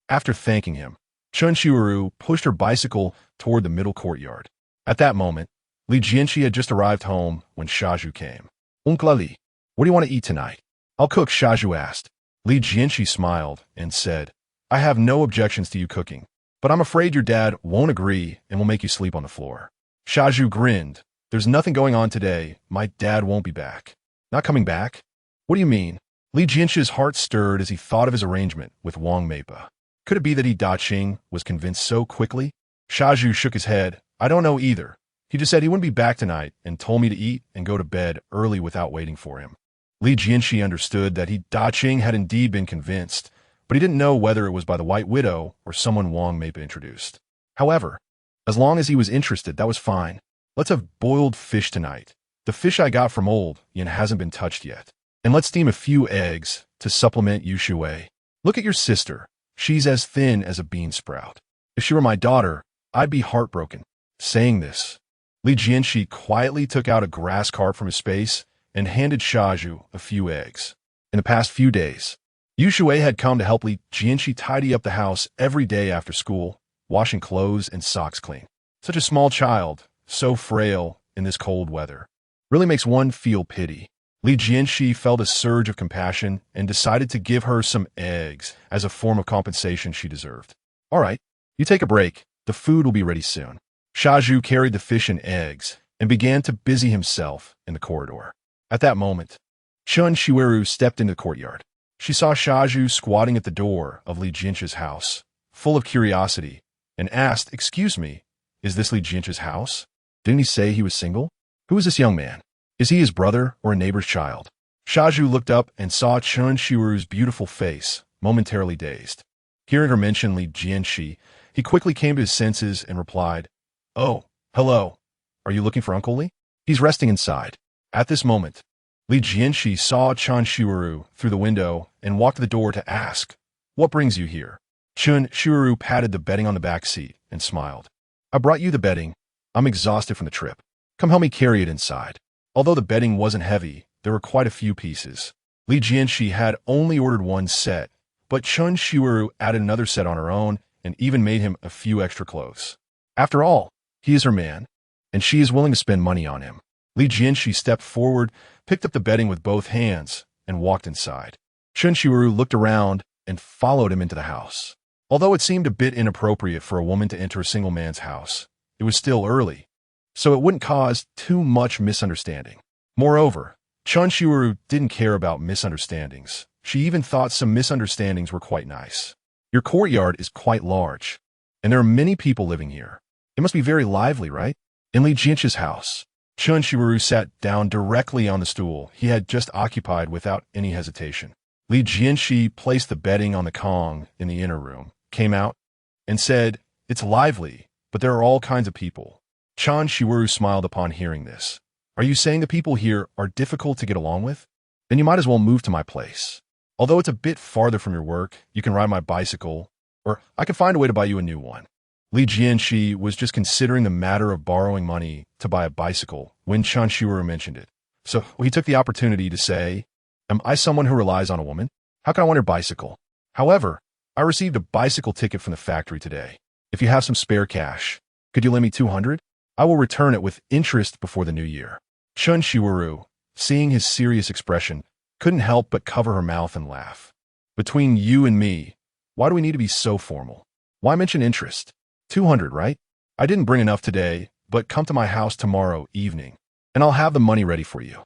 After thanking him, Chun Shiuru pushed her bicycle toward the middle courtyard. At that moment, Li Jianshe had just arrived home when Shaju came. "Uncle Li, what do you want to eat tonight?" "I'll cook," Shaju asked. Li Jianshe smiled and said, "I have no objections to you cooking, but I'm afraid your dad won't agree and will make you sleep on the floor." Shaju grinned. "There's nothing going on today. My dad won't be back." "Not coming back? What do you mean?" Li Jianshe's heart stirred as he thought of his arrangement with Wang Meipa. Could it be that Yi Daqing was convinced so quickly? Shaju shook his head. "I don't know either. He just said he wouldn't be back tonight and told me to eat and go to bed early without waiting for him." Li Jianshe understood that Yi Daqing had indeed been convinced, but he didn't know whether it was by the White Widow or someone Wang Meipa introduced. However, as long as he was interested, that was fine. "Let's have boiled fish tonight. The fish I got from Old Yin hasn't been touched yet. And let's steam a few eggs to supplement Yu Shui. Look at your sister. She's as thin as a bean sprout. If she were my daughter, I'd be heartbroken." Saying this, Li Jianshe quietly took out a grass carp from his space and handed Shaju a few eggs. In the past few days, Yu Shui had come to help Li Jianshe tidy up the house every day after school, washing clothes and socks clean. Such a small child, so frail in this cold weather, really makes one feel pity. Li Jianshe felt a surge of compassion and decided to give her some eggs as a form of compensation she deserved. "All right, you take a break. The food will be ready soon." Shaju carried the fish and eggs and began to busy himself in the corridor. At that moment, Chun Shiuru stepped into the courtyard. She saw Shaju squatting at the door of Li Jianshe's house, full of curiosity, and asked, "Excuse me, is this Li Jianshe's house? Didn't he say he was single? Who is this young man? Is he his brother or a neighbor's child?" Shaju looked up and saw Chun Shiuru's beautiful face, momentarily dazed. Hearing her mention Li Jianshe, he quickly came to his senses and replied, "Oh, hello. Are you looking for Uncle Li? He's resting inside." At this moment, Li Jianshe saw Chun Shiuru through the window and walked to the door to ask, "What brings you here?" Chun Shiuru patted the bedding on the back seat and smiled. "I brought you the bedding. I'm exhausted from the trip. Come help me carry it inside." Although the bedding wasn't heavy, there were quite a few pieces. Li Jianshe had only ordered one set, but Chun Shiuru added another set on her own and even made him a few extra clothes. After all, he is her man, and she is willing to spend money on him. Li Jianshe stepped forward, picked up the bedding with both hands, and walked inside. Chun Shiuru looked around and followed him into the house. Although it seemed a bit inappropriate for a woman to enter a single man's house, it was still early, so it wouldn't cause too much misunderstanding. Moreover, Chun Shiuru didn't care about misunderstandings. She even thought some misunderstandings were quite nice. "Your courtyard is quite large, and there are many people living here. It must be very lively, right?" "In Li Jianshe's house, Chun Shiru sat down directly on the stool he had just occupied without any hesitation. Li Jianshi placed the bedding on the Kong in the inner room, came out, and said, "It's lively, but there are all kinds of people." Chun Shiru smiled upon hearing this. "Are you saying the people here are difficult to get along with? Then you might as well move to my place. Although it's a bit farther from your work, you can ride my bicycle, or I can find a way to buy you a new one." Li Jianshi was just considering the matter of borrowing money to buy a bicycle when Chun Shiru mentioned it. So he took the opportunity to say, "Am I someone who relies on a woman? How can I want your bicycle? However, I received a bicycle ticket from the factory today. If you have some spare cash, could you lend me 200? I will return it with interest before the new year." Chun Shiru, seeing his serious expression, couldn't help but cover her mouth and laugh. "Between you and me, why do we need to be so formal? Why mention interest? 200, right? I didn't bring enough today, but come to my house tomorrow evening, and I'll have the money ready for you."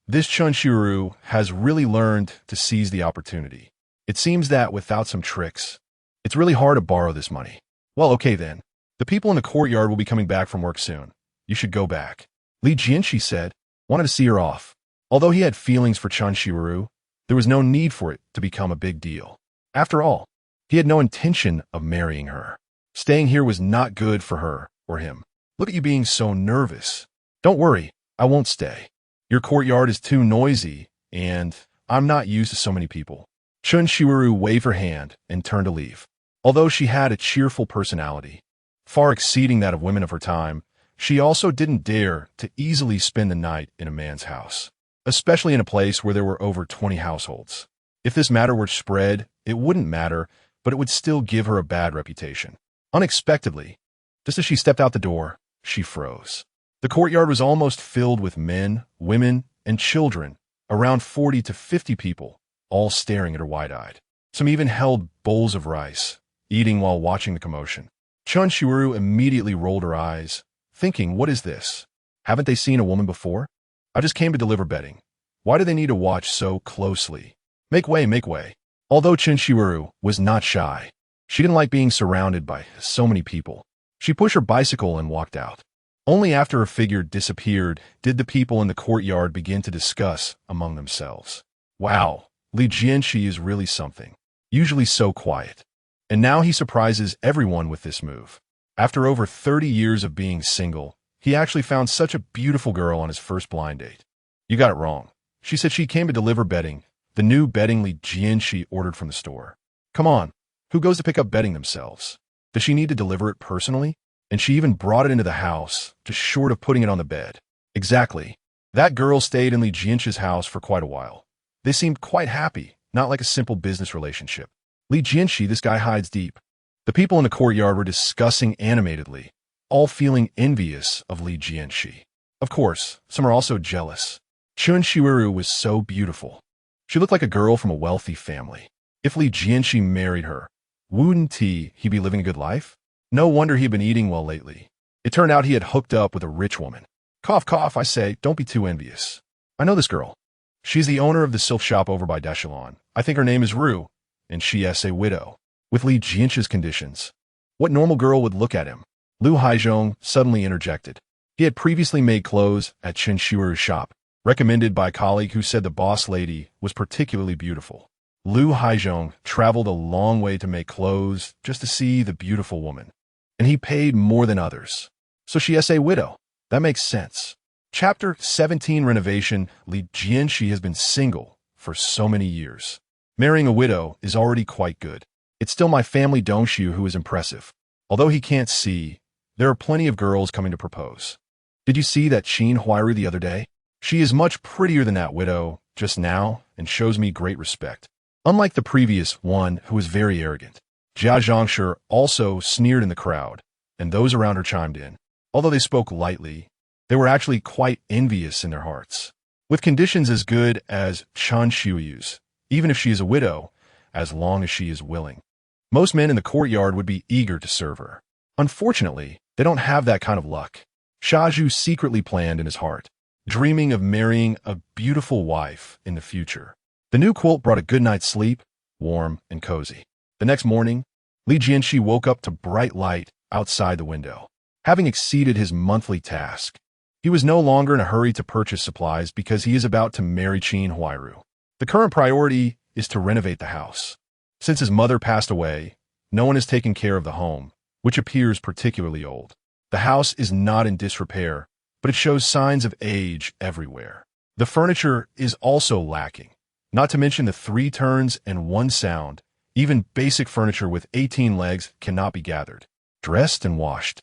This Chun Shiru has really learned to seize the opportunity. It seems that without some tricks, it's really hard to borrow this money. "Well, okay then. The people in the courtyard will be coming back from work soon. You should go back." Li Jianshi said, wanted to see her off. Although he had feelings for Chun Shiru, there was no need for it to become a big deal. After all, he had no intention of marrying her. Staying here was not good for her or him. "Look at you being so nervous. Don't worry, I won't stay. Your courtyard is too noisy, and I'm not used to so many people." Chun Shiru waved her hand and turned to leave. Although she had a cheerful personality, far exceeding that of women of her time, she also didn't dare to easily spend the night in a man's house, especially in a place where there were over 20 households. If this matter were spread, it wouldn't matter, but it would still give her a bad reputation. Unexpectedly, just as she stepped out the door, she froze. The courtyard was almost filled with men, women, and children, around 40 to 50 people, all staring at her wide-eyed. Some even held bowls of rice, eating while watching the commotion. Chun Shiru immediately rolled her eyes, thinking, "What is this? Haven't they seen a woman before? I just came to deliver bedding. Why do they need to watch so closely? Make way, make way." Although Chun Shiru was not shy, she didn't like being surrounded by so many people. She pushed her bicycle and walked out. Only after her figure disappeared did the people in the courtyard begin to discuss among themselves. "Wow, Li Jianshi is really something. Usually so quiet. And now he surprises everyone with this move. After over 30 years of being single, he actually found such a beautiful girl on his first blind date." "You got it wrong. She said she came to deliver bedding, the new bedding Li Jianshi ordered from the store." "Come on. Who goes to pick up bedding themselves? Does she need to deliver it personally? And she even brought it into the house, just short of putting it on the bed." "Exactly. That girl stayed in Li Jianshi's house for quite a while. They seemed quite happy, not like a simple business relationship. Li Jianshi, this guy hides deep." The people in the courtyard were discussing animatedly, all feeling envious of Li Jianshi. Of course, some are also jealous. Chun Shiru was so beautiful. She looked like a girl from a wealthy family. If Li Jianshi married her, wouldn't he be living a good life? No wonder he had been eating well lately. It turned out he had hooked up with a rich woman. Cough, cough, I say, don't be too envious. I know this girl. She's the owner of the silk shop over by Dachelon. I think her name is Ru, and she is a widow. With Li Jianshi's conditions, what normal girl would look at him? Lu Haizhong suddenly interjected. He had previously made clothes at Chun Shiru's shop, recommended by a colleague who said the boss lady was particularly beautiful. Lu Haizhong traveled a long way to make clothes just to see the beautiful woman, and he paid more than others. So she is a widow. That makes sense. Chapter 17 Renovation. Li Jianshi has been single for so many years. Marrying a widow is already quite good. It's still my family Dongshu who is impressive. Although he can't see, there are plenty of girls coming to propose. Did you see that Qin Huairu the other day? She is much prettier than that widow just now and shows me great respect. Unlike the previous one who was very arrogant. Jia Zhongshi also sneered in the crowd, and those around her chimed in. Although they spoke lightly, they were actually quite envious in their hearts. With conditions as good as Chun Shiyu's, even if she is a widow, as long as she is willing. Most men in the courtyard would be eager to serve her. Unfortunately, they don't have that kind of luck. Shaju secretly planned in his heart, dreaming of marrying a beautiful wife in the future. The new quilt brought a good night's sleep, warm and cozy. The next morning, Li Jianshi woke up to bright light outside the window. Having exceeded his monthly task, He was no longer in a hurry to purchase supplies because he is about to marry Qin Huairu. The current priority is to renovate the house. Since his mother passed away, no one has taken care of the home, which appears particularly old. The house is not in disrepair, but it shows signs of age everywhere. The furniture is also lacking, not to mention the 3 turns and 1 sound. Even basic furniture with 18 legs cannot be gathered, dressed, and washed.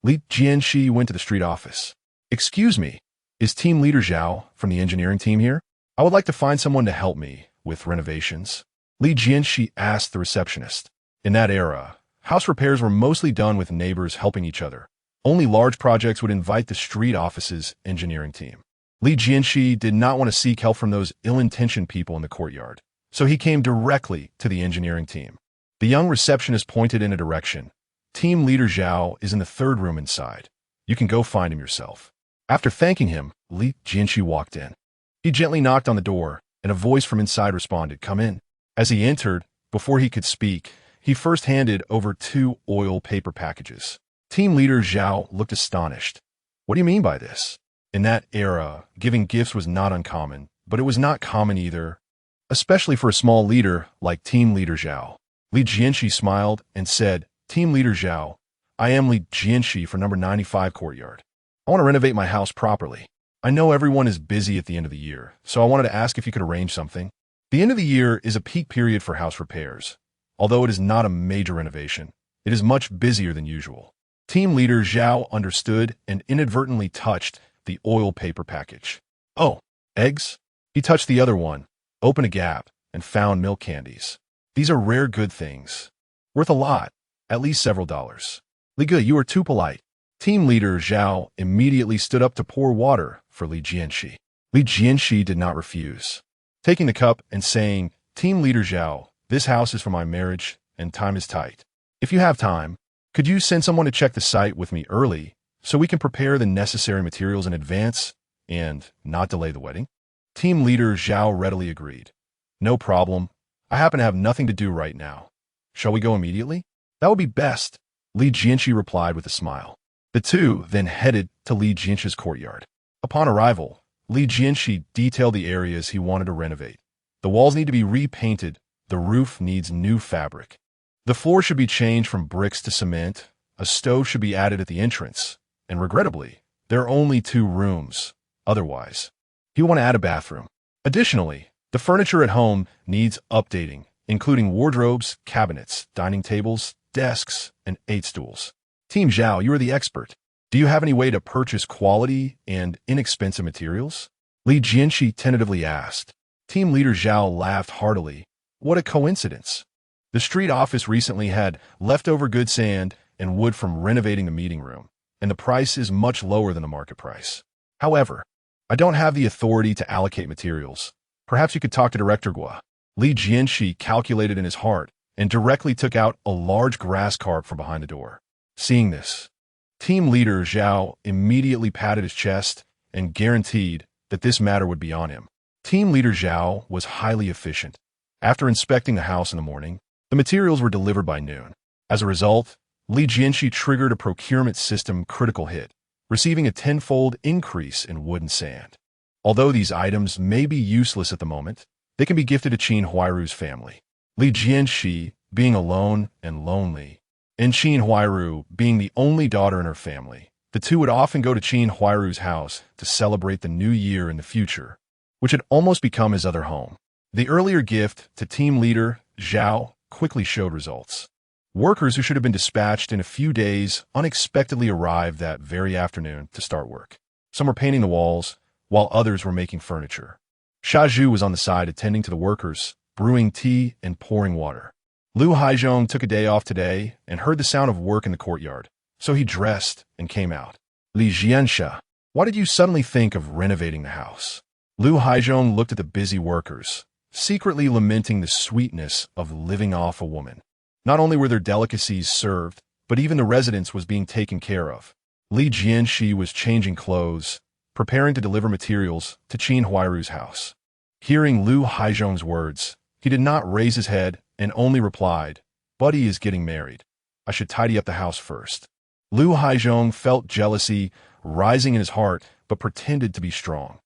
Li Jianshe went to the street office. "Excuse me, is team leader Zhao from the engineering team here? I would like to find someone to help me with renovations." Li Jianshe asked the receptionist. In that era, house repairs were mostly done with neighbors helping each other. Only large projects would invite the street office's engineering team. Li Jianshe did not want to seek help from those ill-intentioned people in the courtyard, so he came directly to the engineering team. The young receptionist pointed in a direction. "Team leader Zhao is in the 3rd room inside. You can go find him yourself." After thanking him, Li Jianshe walked in. He gently knocked on the door, and a voice from inside responded, "Come in." As he entered, before he could speak, he first handed over 2 oil paper packages. Team leader Zhao looked astonished. "What do you mean by this?" In that era, giving gifts was not uncommon, but it was not common either, especially for a small leader like team leader Zhao. Li Jianshe smiled and said, "Team leader Zhao, I am Li Jianshe for number 95 Courtyard. I want to renovate my house properly. I know everyone is busy at the end of the year, so I wanted to ask if you could arrange something." The end of the year is a peak period for house repairs. Although it is not a major renovation, it is much busier than usual. Team leader Zhao understood and inadvertently touched the oil paper package. "Oh, eggs?" He touched the other one, opened a gap, and found milk candies. "These are rare good things. Worth a lot, at least several dollars." "Li Ge, you are too polite." Team leader Zhao immediately stood up to pour water for Li Jianshe. Li Jianshe did not refuse. Taking the cup and saying, "Team leader Zhao, this house is for my marriage, and time is tight. If you have time, could you send someone to check the site with me early so we can prepare the necessary materials in advance and not delay the wedding?" Team leader Zhao readily agreed. "No problem. I happen to have nothing to do right now. Shall we go immediately?" "That would be best," Li Jianshe replied with a smile. The two then headed to Li Jianshe's courtyard. Upon arrival, Li Jianshe detailed the areas he wanted to renovate. The walls need to be repainted, the roof needs new fabric. The floor should be changed from bricks to cement, a stove should be added at the entrance, and regrettably, there are only 2 rooms. Otherwise, he will want to add a bathroom. Additionally, the furniture at home needs updating, including wardrobes, cabinets, dining tables, desks, and 8 stools. Team Zhao, you are the expert. Do you have any way to purchase quality and inexpensive materials?" Li Jianshe tentatively asked. Team leader Zhao laughed heartily. What a coincidence. The street office recently had leftover good sand and wood from renovating the meeting room, and the price is much lower than the market price. However, I don't have the authority to allocate materials. Perhaps you could talk to Director Gua. Li Jianshe calculated in his heart and directly took out a large grass carp from behind the door. Seeing this, team leader Zhao immediately patted his chest and guaranteed that this matter would be on him. Team leader Zhao was highly efficient. After inspecting the house in the morning, the materials were delivered by noon. As a result, Li Jianshe triggered a procurement system critical hit, receiving a 10-fold increase in wood and sand. Although these items may be useless at the moment, they can be gifted to Qin Huairu's family. Li Jianshe being alone and lonely, and Qin Huairu being the only daughter in her family, the two would often go to Qin Huairu's house to celebrate the new year in the future, which had almost become his other home. The earlier gift to team leader Zhao quickly showed results. Workers who should have been dispatched in a few days unexpectedly arrived that very afternoon to start work. Some were painting the walls, while others were making furniture. Shaju was on the side attending to the workers, brewing tea and pouring water. Lu Haizhong took a day off today and heard the sound of work in the courtyard, so he dressed and came out. Li Jianshe, why did you suddenly think of renovating the house? Lu Haizhong looked at the busy workers, secretly lamenting the sweetness of living off a woman. Not only were their delicacies served, but even the residence was being taken care of. Li Jianshe was changing clothes, preparing to deliver materials to Qin Huairu's house. Hearing Lu Haizhong's words, he did not raise his head and only replied, "Buddy is getting married. I should tidy up the house first." Lu Haizhong felt jealousy rising in his heart, but pretended to be strong.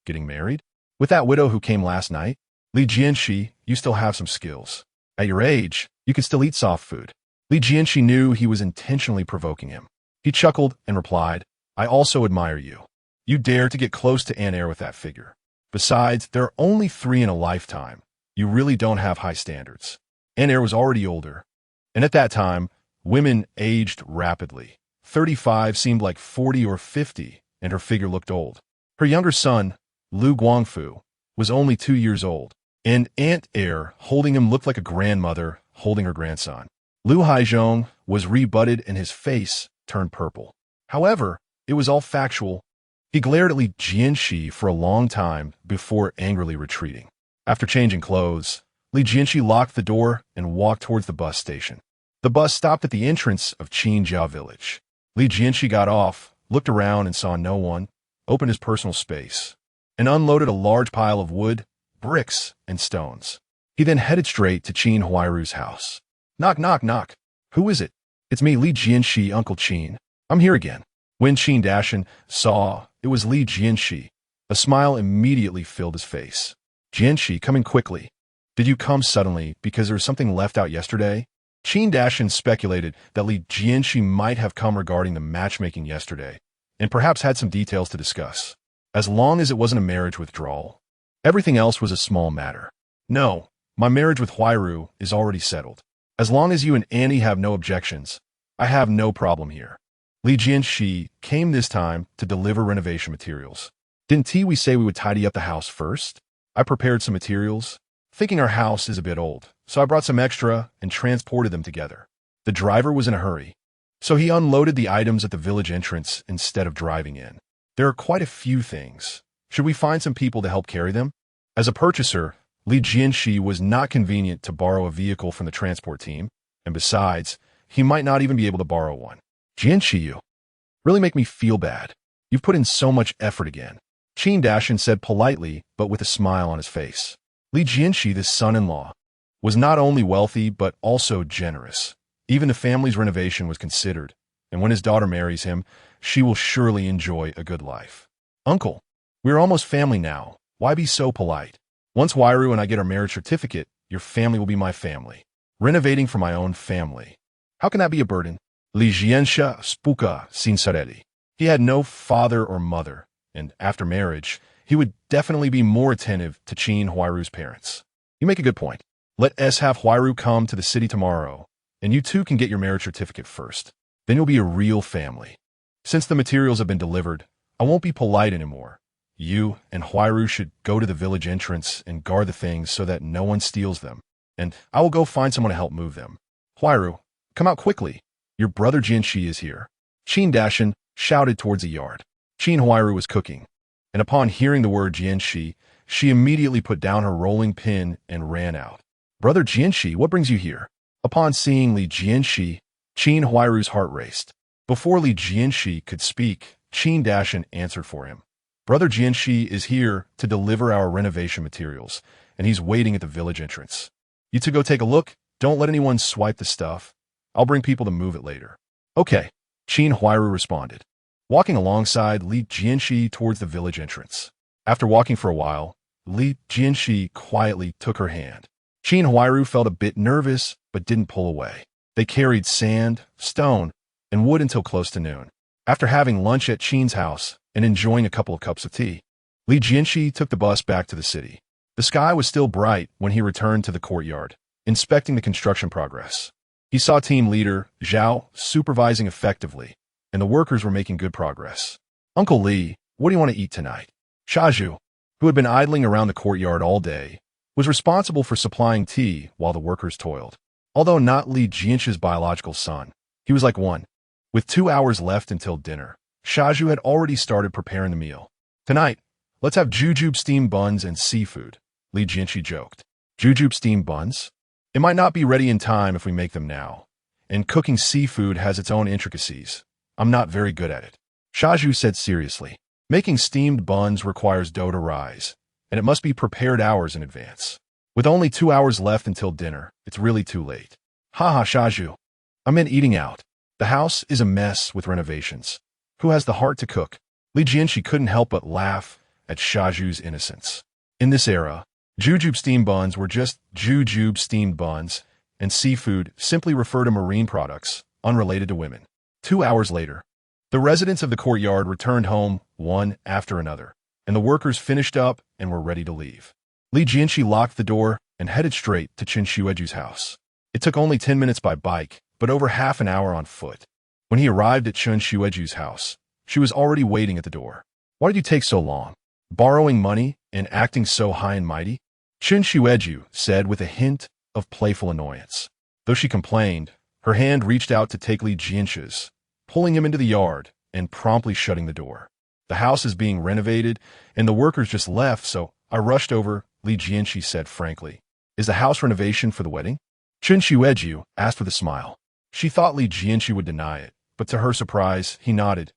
Getting married? With that widow who came last night? Li Jianshi, you still have some skills. At your age, you can still eat soft food. Li Jianshi knew he was intentionally provoking him. He chuckled and replied, I also admire you. You dare to get close to Anne Eyre with that figure. Besides, there are only 3 in a lifetime. You really don't have high standards. Anne Eyre was already older, and at that time, women aged rapidly. 35 seemed like 40 or 50, and her figure looked old. Her younger son, Lu Guangfu, was only 2 years old, and Aunt Eyre holding him looked like a grandmother holding her grandson. Lu Haizhong was rebutted and his face turned purple. However, it was all factual. He glared at Li Jianshi for a long time before angrily retreating. After changing clothes, Li Jianshi locked the door and walked towards the bus station. The bus stopped at the entrance of Qingjia village. Li Jianshi got off, looked around and saw no one, opened his personal space, and unloaded a large pile of wood, bricks, and stones. He then headed straight to Qin Huairu's house. Knock, knock, knock. Who is it? It's me, Li Jianshi, Uncle Qin. I'm here again. When Qin Dashan saw it was Li Jianshi, a smile immediately filled his face. Jianshi, come in quickly. Did you come suddenly because there was something left out yesterday? Qin Dashan speculated that Li Jianshi might have come regarding the matchmaking yesterday, and perhaps had some details to discuss. As long as it wasn't a marriage withdrawal, everything else was a small matter. No, my marriage with Huairu is already settled. As long as you and Annie have no objections, I have no problem here. Li Jianshi came this time to deliver renovation materials. Didn't we say we would tidy up the house first? I prepared some materials, thinking our house is a bit old, so I brought some extra and transported them together. The driver was in a hurry, so he unloaded the items at the village entrance instead of driving in. There are quite a few things. Should we find some people to help carry them? As a purchaser, Li Jianshi was not convenient to borrow a vehicle from the transport team, and besides, he might not even be able to borrow one. Jianshi, you really make me feel bad. You've put in so much effort again. Qin Dashan said politely, but with a smile on his face. Li Jianshi, the son-in-law, was not only wealthy but also generous. Even the family's renovation was considered, and when his daughter marries him, she will surely enjoy a good life. Uncle, we're almost family now. Why be so polite? Once Huairu and I get our marriage certificate, your family will be my family. Renovating for my own family. How can that be a burden? Li Jianshe spuka sincerely. He had no father or mother, and after marriage, he would definitely be more attentive to Qin Huairu's parents. You make a good point. Let us have Huairu come to the city tomorrow, and you two can get your marriage certificate first. Then you'll be a real family. Since the materials have been delivered, I won't be polite anymore. You and Huairu should go to the village entrance and guard the things so that no one steals them, and I will go find someone to help move them. Huairu, come out quickly. Your brother Jianshi is here. Qin Dashan shouted towards the yard. Qin Huairu was cooking, and upon hearing the word Jianshi, she immediately put down her rolling pin and ran out. Brother Jianshi, what brings you here? Upon seeing Li Jianshi, Qin Huairu's heart raced. Before Li Jianshi could speak, Qin Dashan answered for him. Brother Jianshi is here to deliver our renovation materials, and he's waiting at the village entrance. You two go take a look. Don't let anyone swipe the stuff. I'll bring people to move it later. Okay, Qin Huairu responded, walking alongside Li Jianshi towards the village entrance. After walking for a while, Li Jianshi quietly took her hand. Qin Huairu felt a bit nervous, but didn't pull away. They carried sand, stone, and wood until close to noon. After having lunch at Qin's house and enjoying a couple of cups of tea, Li Jianshi took the bus back to the city. The sky was still bright when he returned to the courtyard, inspecting the construction progress. He saw team leader Zhao supervising effectively, and the workers were making good progress. Uncle Li, what do you want to eat tonight? Shaju, who had been idling around the courtyard all day, was responsible for supplying tea while the workers toiled. Although not Li Jianshe's biological son, he was like one. With 2 hours left until dinner, Shaju had already started preparing the meal. Tonight, let's have jujube steamed buns and seafood, Li Jianshi joked. Jujube steamed buns? It might not be ready in time if we make them now, and cooking seafood has its own intricacies. I'm not very good at it. Shaju said seriously. Making steamed buns requires dough to rise, and it must be prepared hours in advance. With only 2 hours left until dinner, it's really too late. Haha, Shaju. I meant eating out. The house is a mess with renovations. Who has the heart to cook? Li Jianshi couldn't help but laugh at Shaju's innocence. In this era, jujube steamed buns were just jujube steamed buns, and seafood simply referred to marine products unrelated to women. 2 hours later, the residents of the courtyard returned home one after another, and the workers finished up and were ready to leave. Li Jianshi locked the door and headed straight to Chen Shueju's house. It took only 10 minutes by bike, but over half an hour on foot. When he arrived at Chen Shueju's house, she was already waiting at the door. "Why did you take so long? Borrowing money and acting so high and mighty?" Chen Shueju said with a hint of playful annoyance. Though she complained, her hand reached out to take Li Jianshe's, pulling him into the yard and promptly shutting the door. "The house is being renovated, and the workers just left, so I rushed over," Li Jianshi said frankly. "Is the house renovation for the wedding?" Chen Shueju asked with a smile. She thought Li Jianshi would deny it, but to her surprise, he nodded.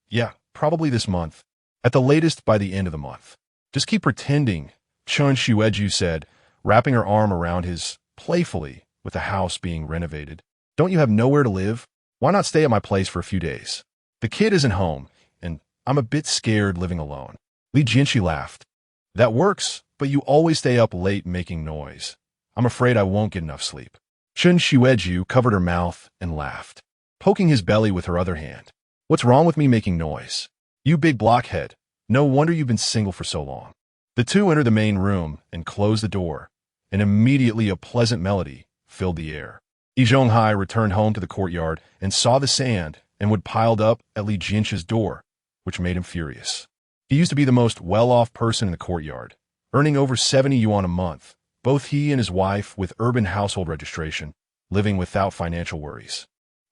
"Yeah, probably this month. At the latest by the end of the month." "Just keep pretending," Chen Shueju said, wrapping her arm around his playfully with the house being renovated. "Don't you have nowhere to live? Why not stay at my place for a few days? The kid isn't home, and I'm a bit scared living alone." Li Jianshi laughed. "That works, but you always stay up late making noise. I'm afraid I won't get enough sleep." Chen Shueju covered her mouth and laughed, poking his belly with her other hand. "What's wrong with me making noise? You big blockhead. No wonder you've been single for so long." The two entered the main room and closed the door, and immediately a pleasant melody filled the air. Yi Zhonghai returned home to the courtyard and saw the sand and wood piled up at Li Jianshe's door, which made him furious. He used to be the most well-off person in the courtyard, earning over 70 yuan a month, both he and his wife with urban household registration, living without financial worries.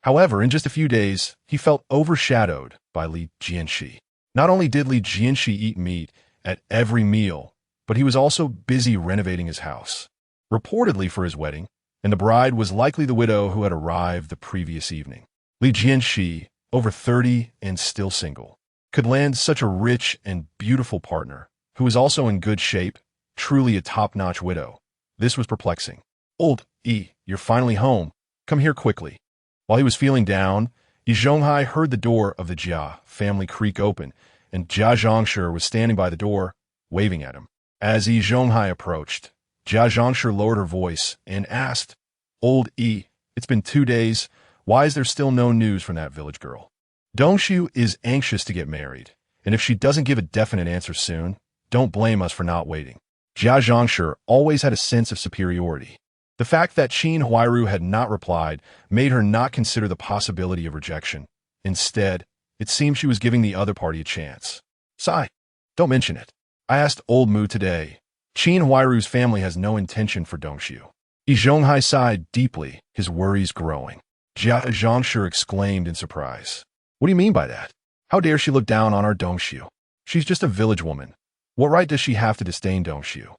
However, in just a few days, he felt overshadowed by Li Jianshi. Not only did Li Jianshi eat meat at every meal, but he was also busy renovating his house, reportedly for his wedding, and the bride was likely the widow who had arrived the previous evening. Li Jianshi, over 30 and still single, could land such a rich and beautiful partner, who was also in good shape, truly a top-notch widow. This was perplexing. "Old Yi, you're finally home. Come here quickly." While he was feeling down, Yi Zhonghai heard the door of the Jia family creak open, and Jia Zhongshe was standing by the door, waving at him. As Yi Zhonghai approached, Jia Zhongshe lowered her voice and asked, "Old Yi, it's been 2 days. Why is there still no news from that village girl?" "Dongshu is anxious to get married, and if she doesn't give a definite answer soon, don't blame us for not waiting." Jia Zhongshe always had a sense of superiority. The fact that Qin Huairu had not replied made her not consider the possibility of rejection. Instead, it seemed she was giving the other party a chance. "Sigh, don't mention it. I asked Old Mu today. Qin Huairu's family has no intention for Dongshu." Yi Zhonghai sighed deeply, his worries growing. Jia Zhongshe exclaimed in surprise. "What do you mean by that? How dare she look down on our Dongshu? She's just a village woman. What right does she have to disdain Dongshu?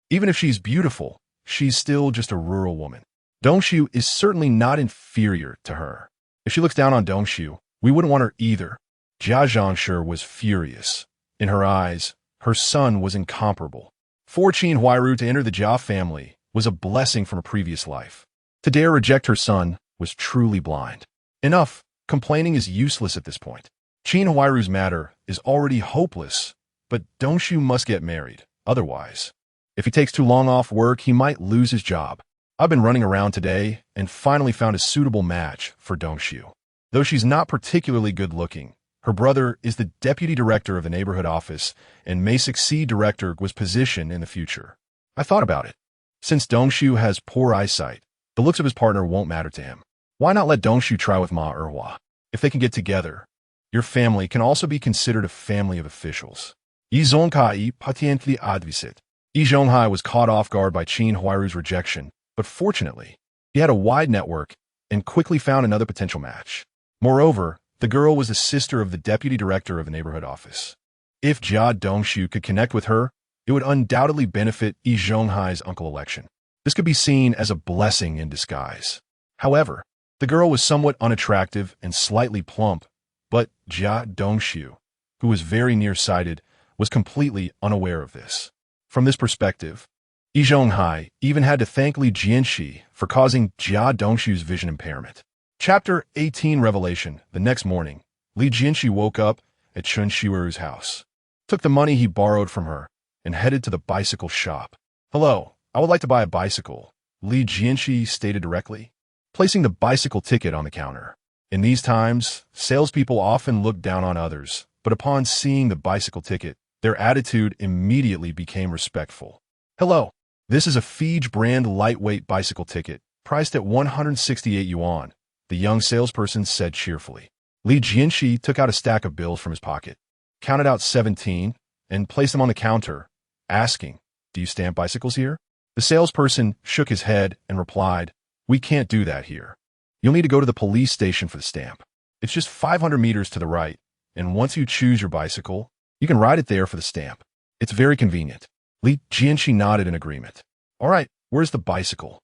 Even if she's beautiful, she's still just a rural woman. Dongshu is certainly not inferior to her. If she looks down on Dongshu, we wouldn't want her either." Jia Zhongshe was furious. In her eyes, her son was incomparable. For Qin Huairu to enter the Jia family was a blessing from a previous life. To dare reject her son was truly blind. Enough, complaining is useless at this point. Qin Huairu's matter is already hopeless, but Dongshu must get married, otherwise. If he takes too long off work, he might lose his job. I've been running around today and finally found a suitable match for Dongshu. Though she's not particularly good-looking, her brother is the deputy director of the neighborhood office and may succeed director was positioned in the future. I thought about it. Since Dongshu has poor eyesight, the looks of his partner won't matter to him. Why not let Dongshu try with Ma Erhua? If they can get together, your family can also be considered a family of officials. Yi Zhonghai patiently advisit. Yi Zhonghai was caught off guard by Qin Huairu's rejection, but fortunately, he had a wide network and quickly found another potential match. Moreover, the girl was the sister of the deputy director of the neighborhood office. If Jia Dongshu could connect with her, it would undoubtedly benefit Yi Zhonghai's uncle election. This could be seen as a blessing in disguise. However, the girl was somewhat unattractive and slightly plump, but Jia Dongshu, who was very nearsighted, was completely unaware of this. From this perspective, Yi Zhonghai even had to thank Li Jianshi for causing Jia Dongshu's vision impairment. Chapter 18 Revelation. The next morning, Li Jianshi woke up at Chen Shiweru's house, took the money he borrowed from her, and headed to the bicycle shop. "Hello, I would like to buy a bicycle," Li Jianshe stated directly, placing the bicycle ticket on the counter. In these times, salespeople often look down on others, but upon seeing the bicycle ticket, their attitude immediately became respectful. "Hello, this is a Fiji brand lightweight bicycle ticket, priced at 168 yuan, the young salesperson said cheerfully. Li Jianshe took out a stack of bills from his pocket, counted out 17, and placed them on the counter, asking, "Do you stamp bicycles here?" The salesperson shook his head and replied, "We can't do that here. You'll need to go to the police station for the stamp. It's just 500 meters to the right, and once you choose your bicycle, you can ride it there for the stamp. It's very convenient." Li Jianshe nodded in agreement. "All right, where's the bicycle?"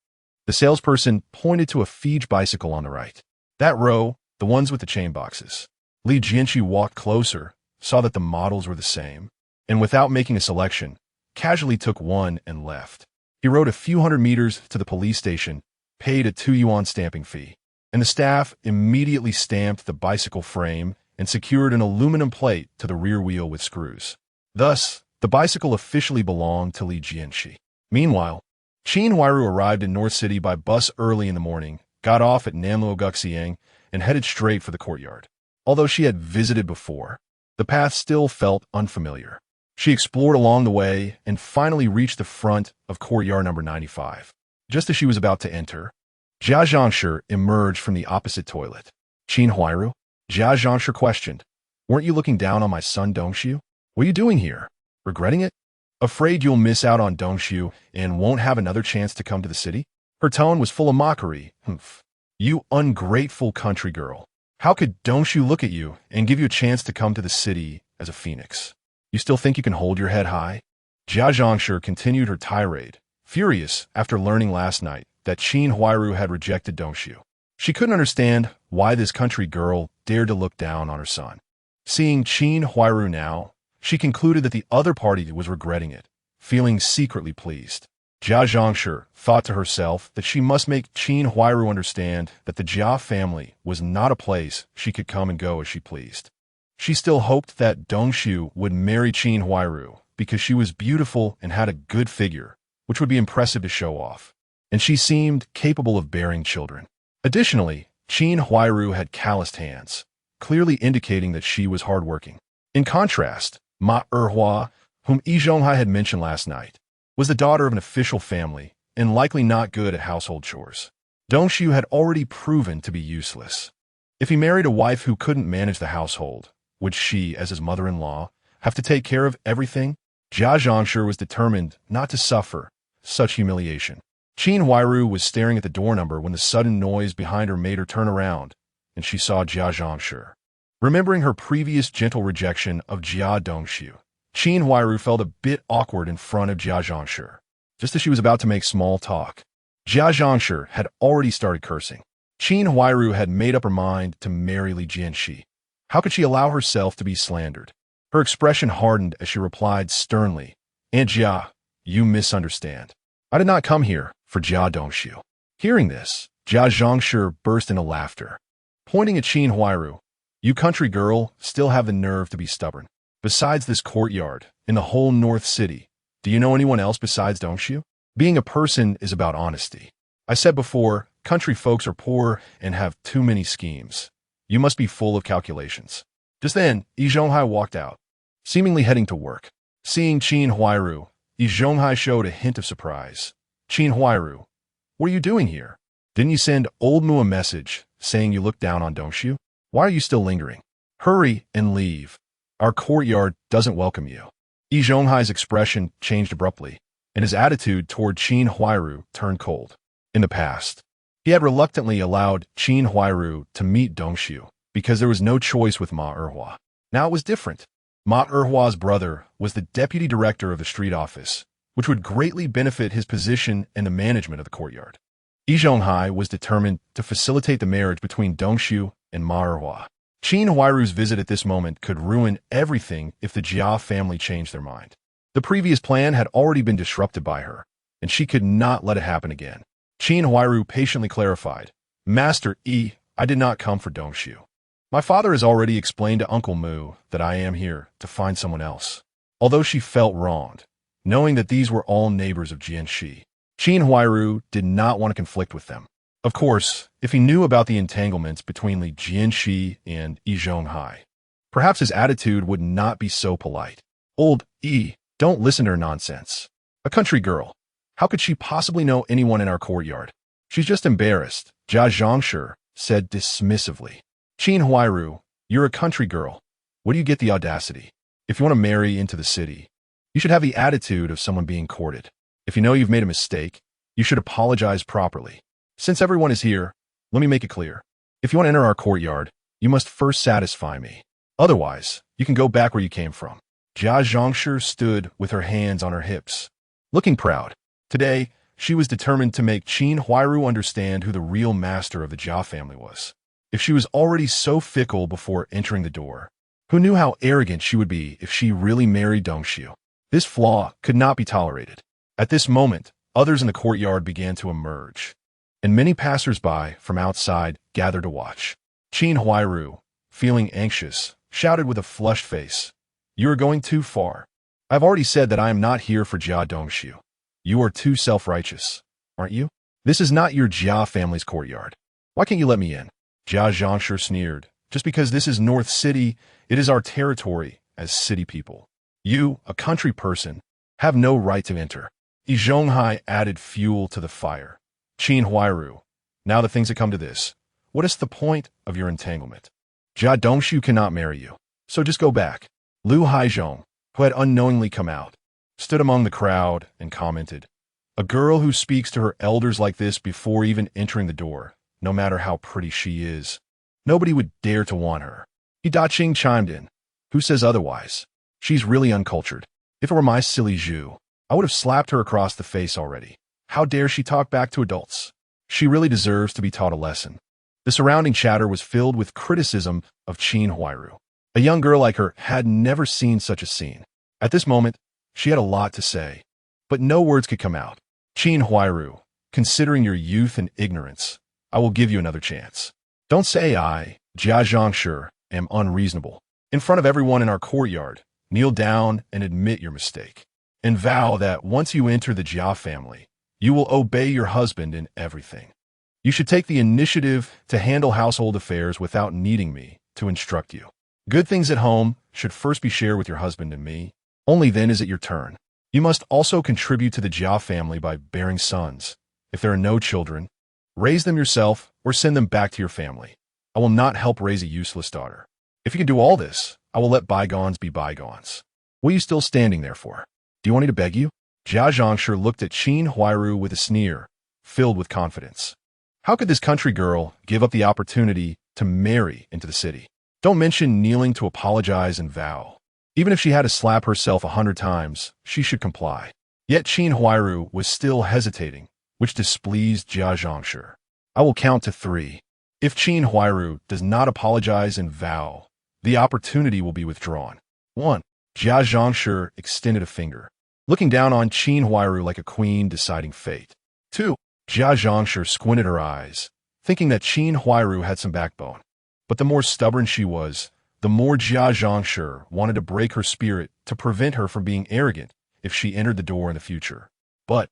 The salesperson pointed to a Fiji bicycle on the right. "That row, the ones with the chain boxes." Li Jianshe walked closer, saw that the models were the same, and without making a selection, casually took one and left. He rode a few hundred meters to the police station, paid a 2 yuan stamping fee, and the staff immediately stamped the bicycle frame and secured an aluminum plate to the rear wheel with screws. Thus, the bicycle officially belonged to Li Jianshe. Meanwhile, Qin Huairu arrived in North City by bus early in the morning, got off at Nanluo Guxiang, and headed straight for the courtyard. Although she had visited before, the path still felt unfamiliar. She explored along the way and finally reached the front of courtyard number 95. Just as she was about to enter, Jianshe emerged from the opposite toilet. "Qin Huairu?" Jianshe questioned. "Weren't you looking down on my son Dongxiu? What are you doing here? Regretting it? Afraid you'll miss out on Dongxiu and won't have another chance to come to the city?" Her tone was full of mockery. "Humph. You ungrateful country girl. How could Dongxiu look at you and give you a chance to come to the city as a phoenix? You still think you can hold your head high?" Jianshe continued her tirade, furious after learning last night that Qin Huairu had rejected Dongxiu. She couldn't understand why this country girl dared to look down on her son. Seeing Qin Huairu now, she concluded that the other party was regretting it, feeling secretly pleased. Jianshe thought to herself that she must make Qin Huairu understand that the Jia family was not a place she could come and go as she pleased. She still hoped that Dongxiu would marry Qin Huairu because she was beautiful and had a good figure, which would be impressive to show off, and she seemed capable of bearing children. Additionally, Qin Huairu had calloused hands, clearly indicating that she was hardworking. In contrast, Ma Erhua, whom Yi Zhonghai had mentioned last night, was the daughter of an official family and likely not good at household chores. Dongxiu had already proven to be useless. If he married a wife who couldn't manage the household, would she, as his mother-in-law, have to take care of everything? Jianshe was determined not to suffer such humiliation. Qin Huairu was staring at the door number when the sudden noise behind her made her turn around, and she saw Jianshe. Remembering her previous gentle rejection of Jia Dongxiu, Qin Huairu felt a bit awkward in front of Jianshe. Just as she was about to make small talk, Jianshe had already started cursing. Qin Huairu had made up her mind to marry Li Jianshe. How could she allow herself to be slandered? Her expression hardened as she replied sternly, "Aunt Jia, you misunderstand. I did not come here for Jia Dongxiu." Hearing this, Jianshe burst into laughter. Pointing at Qin Huairu, "You country girl still have the nerve to be stubborn. Besides this courtyard, in the whole North City, do you know anyone else besides Dongxiu? Being a person is about honesty. I said before, country folks are poor and have too many schemes. You must be full of calculations." Just then, Yi Zhonghai walked out, seemingly heading to work. Seeing Qin Huairu, Yi Zhonghai showed a hint of surprise. "Qin Huairu, what are you doing here? Didn't you send old Mu a message saying you looked down on Dongxiu? Why are you still lingering? Hurry and leave. Our courtyard doesn't welcome you." Yi Zhonghai's expression changed abruptly, and his attitude toward Qin Huairu turned cold. In the past, he had reluctantly allowed Qin Huairu to meet Dongxiu because there was no choice with Ma Erhua. Now it was different. Ma Erhua's brother was the deputy director of the street office, which would greatly benefit his position in the management of the courtyard. Yi Zhonghai was determined to facilitate the marriage between Dongxiu and Ma Erhua. Qin Huairu's visit at this moment could ruin everything if the Jia family changed their mind. The previous plan had already been disrupted by her, and she could not let it happen again. Qin Huairu patiently clarified, "Master Yi, I did not come for Dongxiu. My father has already explained to Uncle Mu that I am here to find someone else. Although she felt wronged, knowing that these were all neighbors of Jianshe, Qin Huairu did not want to conflict with them. Of course, if he knew about the entanglements between Li Jianshe and Yi Zhonghai, perhaps his attitude would not be so polite. Old Yi, don't listen to her nonsense. A country girl. How could she possibly know anyone in our courtyard? She's just embarrassed, Jia Zhongshe said dismissively. Qin Huairu, you're a country girl. Where do you get the audacity? If you want to marry into the city, you should have the attitude of someone being courted. If you know you've made a mistake, you should apologize properly. Since everyone is here, let me make it clear. If you want to enter our courtyard, you must first satisfy me. Otherwise, you can go back where you came from. Jia Zhongshe stood with her hands on her hips, looking proud. Today, she was determined to make Qin Huairu understand who the real master of the Jia family was. If she was already so fickle before entering the door, who knew how arrogant she would be if she really married Dongxiu? This flaw could not be tolerated. At this moment, others in the courtyard began to emerge, and many passers-by from outside gathered to watch. Qin Huairu, feeling anxious, shouted with a flushed face, "You are going too far. I've already said that I am not here for Jia Dongxiu. You are too self-righteous, aren't you? This is not your Jia family's courtyard. Why can't you let me in?" Jia Zhongshe sneered. "Just because this is North City, it is our territory as city people. You, a country person, have no right to enter." Yi Zhonghai added fuel to the fire. "Qin Huairu, now that things have come to this, what is the point of your entanglement? Jia Dongxiu cannot marry you, so just go back." Lu Haizhong, who had unknowingly come out, stood among the crowd and commented, "A girl who speaks to her elders like this before even entering the door, no matter how pretty she is, nobody would dare to want her." Yi Daqing chimed in, "Who says otherwise? She's really uncultured. If it were my silly Zhu, I would have slapped her across the face already. How dare she talk back to adults? She really deserves to be taught a lesson." The surrounding chatter was filled with criticism of Qin Huairu. A young girl like her had never seen such a scene. At this moment, she had a lot to say, but no words could come out. "Qin Huairu, considering your youth and ignorance, I will give you another chance. Don't say I, Jia Zhongshe, am unreasonable. In front of everyone in our courtyard, kneel down and admit your mistake, and vow that once you enter the Jia family, you will obey your husband in everything. You should take the initiative to handle household affairs without needing me to instruct you. Good things at home should first be shared with your husband and me. Only then is it your turn. You must also contribute to the Jia family by bearing sons. If there are no children, raise them yourself or send them back to your family. I will not help raise a useless daughter. If you can do all this, I will let bygones be bygones. What are you still standing there for? Do you want me to beg you?" Jia Zhongshe looked at Qin Huairu with a sneer, filled with confidence. How could this country girl give up the opportunity to marry into the city? Don't mention kneeling to apologize and vow. Even if she had to slap herself 100 times, she should comply. Yet Qin Huairu was still hesitating, which displeased Jia Zhongshe. "I will count to 3. If Qin Huairu does not apologize and vow, the opportunity will be withdrawn. 1. Jia Zhongshe extended a finger, looking down on Qin Huairu like a queen deciding fate. 2. Jia Zhongshe squinted her eyes, thinking that Qin Huairu had some backbone. But the more stubborn she was, the more Jia Zhongshe wanted to break her spirit to prevent her from being arrogant if she entered the door in the future. But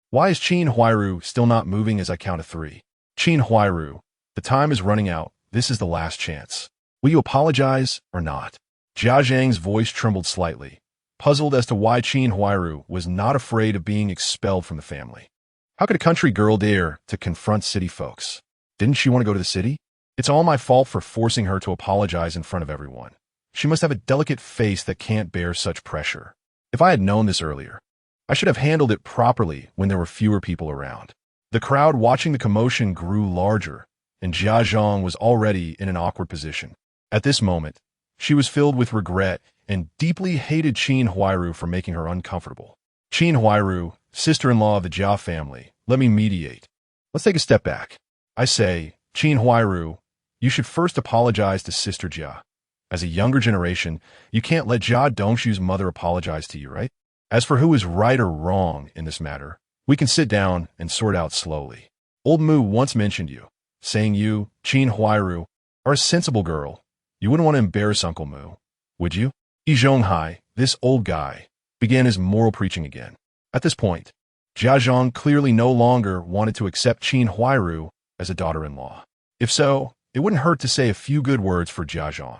why is Qin Huairu still not moving as I count to 3? Qin Huairu, the time is running out. This is the last chance. Will you apologize or not?" Jia Zhang's voice trembled slightly, puzzled as to why Qin Huairu was not afraid of being expelled from the family. How could a country girl dare to confront city folks? Didn't she want to go to the city? It's all my fault for forcing her to apologize in front of everyone. She must have a delicate face that can't bear such pressure. If I had known this earlier, I should have handled it properly when there were fewer people around. The crowd watching the commotion grew larger, and Jia Zhang was already in an awkward position. At this moment, she was filled with regret and deeply hated Qin Huairu for making her uncomfortable. "Qin Huairu, sister-in-law of the Jia family, let me mediate. Let's take a step back. I say, Qin Huairu, you should first apologize to Sister Jia. As a younger generation, you can't let Jia Dongxiu's mother apologize to you, right? As for who is right or wrong in this matter, we can sit down and sort out slowly. Old Mu once mentioned you, saying you, Qin Huairu, are a sensible girl. You wouldn't want to embarrass Uncle Mu, would you? Yi Zhonghai, this old guy, began his moral preaching again. At this point, Jianshe clearly no longer wanted to accept Qin Huairu as a daughter-in-law. If so, it wouldn't hurt to say a few good words for Jianshe,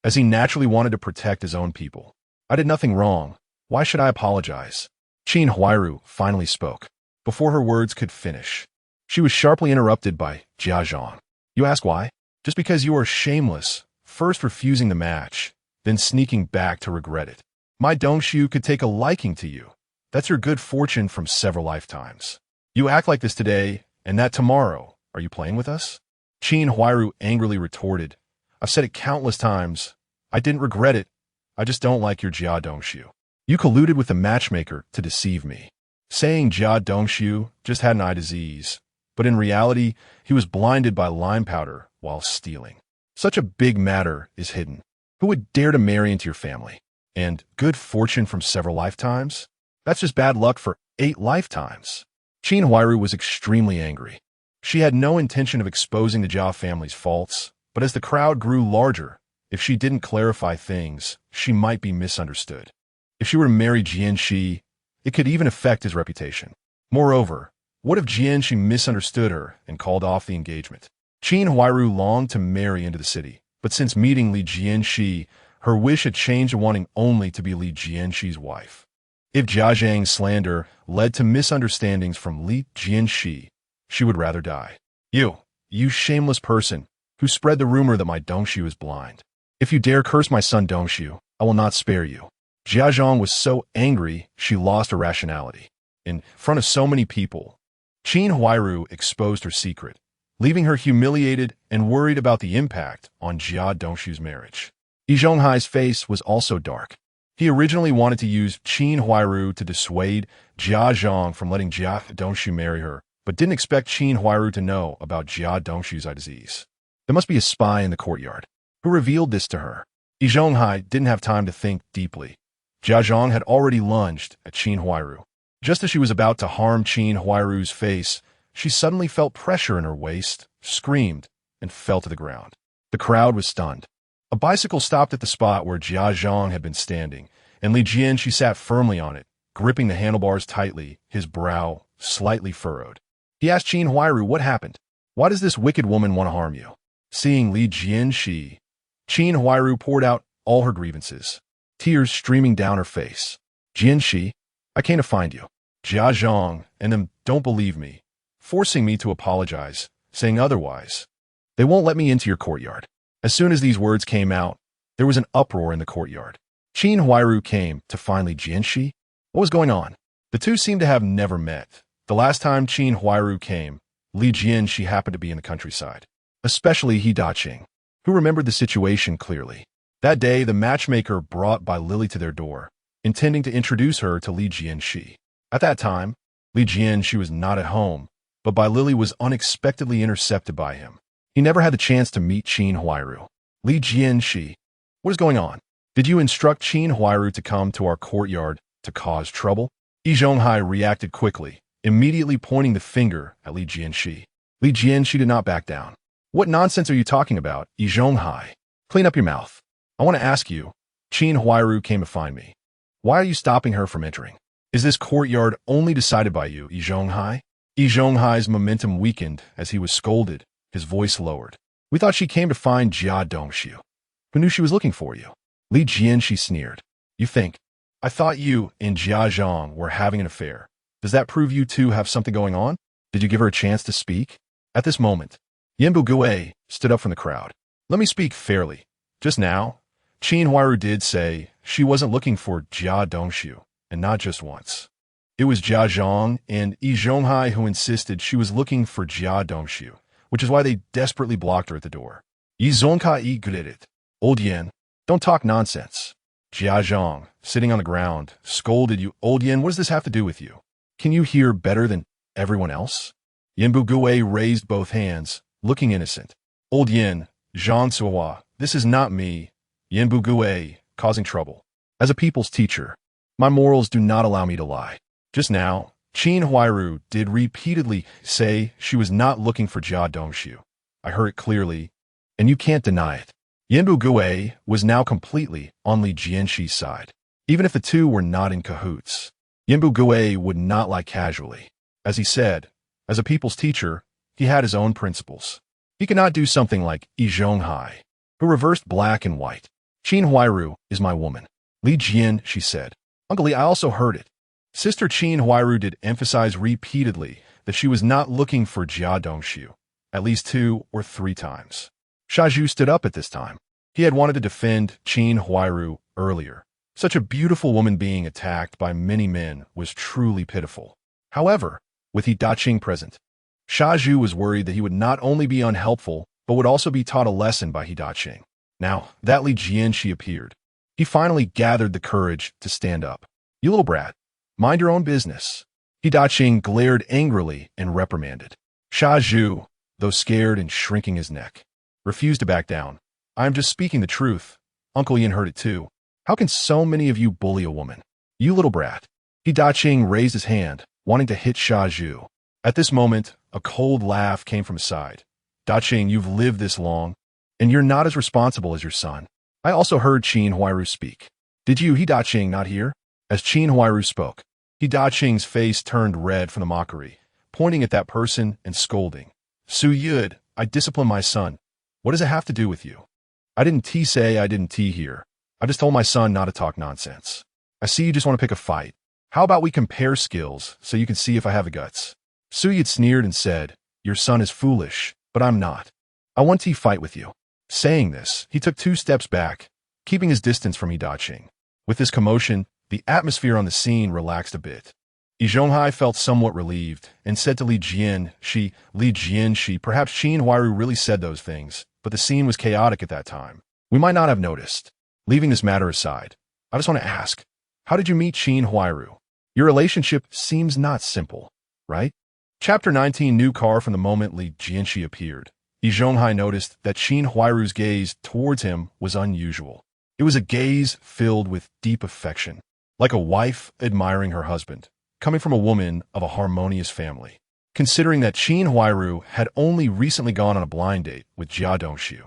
as he naturally wanted to protect his own people. I did nothing wrong. Why should I apologize? Qin Huairu finally spoke. Before her words could finish, she was sharply interrupted by Jianshe. You ask why? Just because you are shameless, first refusing the match, then sneaking back to regret it. My Dongshu could take a liking to you. That's your good fortune from several lifetimes. You act like this today, and that tomorrow. Are you playing with us? Qin Huairu angrily retorted. I've said it countless times. I didn't regret it. I just don't like your Jia Dongshu. You colluded with the matchmaker to deceive me. Saying Jia Dongshu just had an eye disease, but in reality, he was blinded by lime powder while stealing. Such a big matter is hidden. Who would dare to marry into your family? And good fortune from several lifetimes? That's just bad luck for 8 lifetimes. Qin Huairu was extremely angry. She had no intention of exposing the Jia family's faults, but as the crowd grew larger, if she didn't clarify things, she might be misunderstood. If she were to marry Jianshe, it could even affect his reputation. Moreover, what if Jianshe misunderstood her and called off the engagement? Qin Huairu longed to marry into the city, but since meeting Li Jianshe, her wish had changed to wanting only to be Li Jianshe's wife. If Jia Zhang's slander led to misunderstandings from Li Jianshe, she would rather die. You shameless person, who spread the rumor that my Dongshu is blind. If you dare curse my son Dongshu, I will not spare you. Jia Zhang was so angry, she lost her rationality. In front of so many people, Qin Huairu exposed her secret, leaving her humiliated and worried about the impact on Jia Dongshu's marriage. Yi Zhonghai's face was also dark. He originally wanted to use Qin Huairu to dissuade Jia Zhang from letting Jia Dongshu marry her, but didn't expect Qin Huairu to know about Jia Dongshu's eye disease. There must be a spy in the courtyard. Who revealed this to her? Yi Zhonghai didn't have time to think deeply. Jia Zhang had already lunged at Qin Huairu. Just as she was about to harm Qin Huairu's face, she suddenly felt pressure in her waist, screamed, and fell to the ground. The crowd was stunned. A bicycle stopped at the spot where Jia Zhang had been standing, and Li Jianshe sat firmly on it, gripping the handlebars tightly, his brow slightly furrowed. He asked Qin Huairu what happened. Why does this wicked woman want to harm you? Seeing Li Jianshe, Qin Huairu poured out all her grievances, tears streaming down her face. Jianshe, I came to find you. Jia Zhang and them don't believe me, forcing me to apologize, saying otherwise. They won't let me into your courtyard. As soon as these words came out, there was an uproar in the courtyard. Qin Huairu came to find Li Jianshe. What was going on? The two seemed to have never met. The last time Qin Huairu came, Li Jianshe happened to be in the countryside, especially He Daqing, who remembered the situation clearly. That day, the matchmaker brought Bai Lily to their door, intending to introduce her to Li Jianshe. At that time, Li Jianshe was not at home, but Bai Lily was unexpectedly intercepted by him. He never had the chance to meet Qin Huairu. Li Jianshe, what is going on? Did you instruct Qin Huairu to come to our courtyard to cause trouble? Yi Zhonghai reacted quickly, immediately pointing the finger at Li Jianshe. Li Jianshe did not back down. What nonsense are you talking about, Yi Zhonghai? Clean up your mouth. I want to ask you, Qin Huairu came to find me. Why are you stopping her from entering? Is this courtyard only decided by you, Yi Zhonghai? Yi Zhonghai's momentum weakened as he was scolded, his voice lowered. We thought she came to find Jia Dongshu. Who knew she was looking for you? Li Jianshe sneered. You think? I thought you and Jia Zhang were having an affair. Does that prove you two have something going on? Did you give her a chance to speak? At this moment, Yanbu Gui stood up from the crowd. Let me speak fairly. Just now, Qin Huairu did say she wasn't looking for Jia Dongshu, and not just once. It was Jia Zhang and Yi Zhonghai who insisted she was looking for Jia Dongshu, which is why they desperately blocked her at the door. Yi Zhonghai gritted. Old Yan, don't talk nonsense. Jia Zhang, sitting on the ground, scolded you. Old Yan, what does this have to do with you? Can you hear better than everyone else? Yanbu Gui raised both hands, looking innocent. Old Yan, Zhang Suhua, this is not me, Yanbu Gui, causing trouble. As a people's teacher, my morals do not allow me to lie. Just now, Qin Huairu did repeatedly say she was not looking for Jia Dongshu. I heard it clearly. and you can't deny it. Yanbu Gui was now completely on Li Jianshe's side. Even if the two were not in cahoots, Yanbu Gui would not lie casually. As he said, as a people's teacher, he had his own principles. He could not do something like Yi Zhonghai, who reversed black and white. Qin Huairu is my woman. Li Jian, she said. Uncle Li, I also heard it. Sister Qin Huairu did emphasize repeatedly that she was not looking for Jia Dongshu, at least 2 or 3 times. Shaju stood up at this time. He had wanted to defend Qin Huairu earlier. Such a beautiful woman being attacked by many men was truly pitiful. However, with Yi Daqing present, Shaju was worried that he would not only be unhelpful, but would also be taught a lesson by Yi Daqing. Now, that Li Jianshi appeared. He finally gathered the courage to stand up. You little brat, mind your own business. Yi Daqing glared angrily and reprimanded. Shaju, though scared and shrinking his neck, refused to back down. I am just speaking the truth. Uncle Yin heard it too. How can so many of you bully a woman? You little brat. Yi Daqing raised his hand, wanting to hit Shaju. At this moment, a cold laugh came from his side. Daqing, you've lived this long, and you're not as responsible as your son. I also heard Qin Huairu speak. Did you, Yi Daqing, not hear? As Qin Huairu spoke, Yi Daqing's face turned red from the mockery, pointing at that person and scolding. Su Yud, I discipline my son. What does it have to do with you? I didn't say I didn't hear. I just told my son not to talk nonsense. I see you just want to pick a fight. How about we compare skills so you can see if I have the guts? Su Yud sneered and said, your son is foolish, but I'm not. I want to fight with you. Saying this, he took 2 steps back, keeping his distance from Yi Daqing. With this commotion, the atmosphere on the scene relaxed a bit. Yi Zhonghai felt somewhat relieved and said to Li Jianshi, perhaps Qin Huairu really said those things, but the scene was chaotic at that time. We might not have noticed. Leaving this matter aside, I just want to ask, how did you meet Qin Huairu? Your relationship seems not simple, right? Chapter 19 New car. From the moment Li Jianshi appeared, Yi Zhonghai noticed that Qin Huairu's gaze towards him was unusual. It was a gaze filled with deep affection, like a wife admiring her husband, coming from a woman of a harmonious family. Considering that Qin Huairu had only recently gone on a blind date with Jia Dongshu.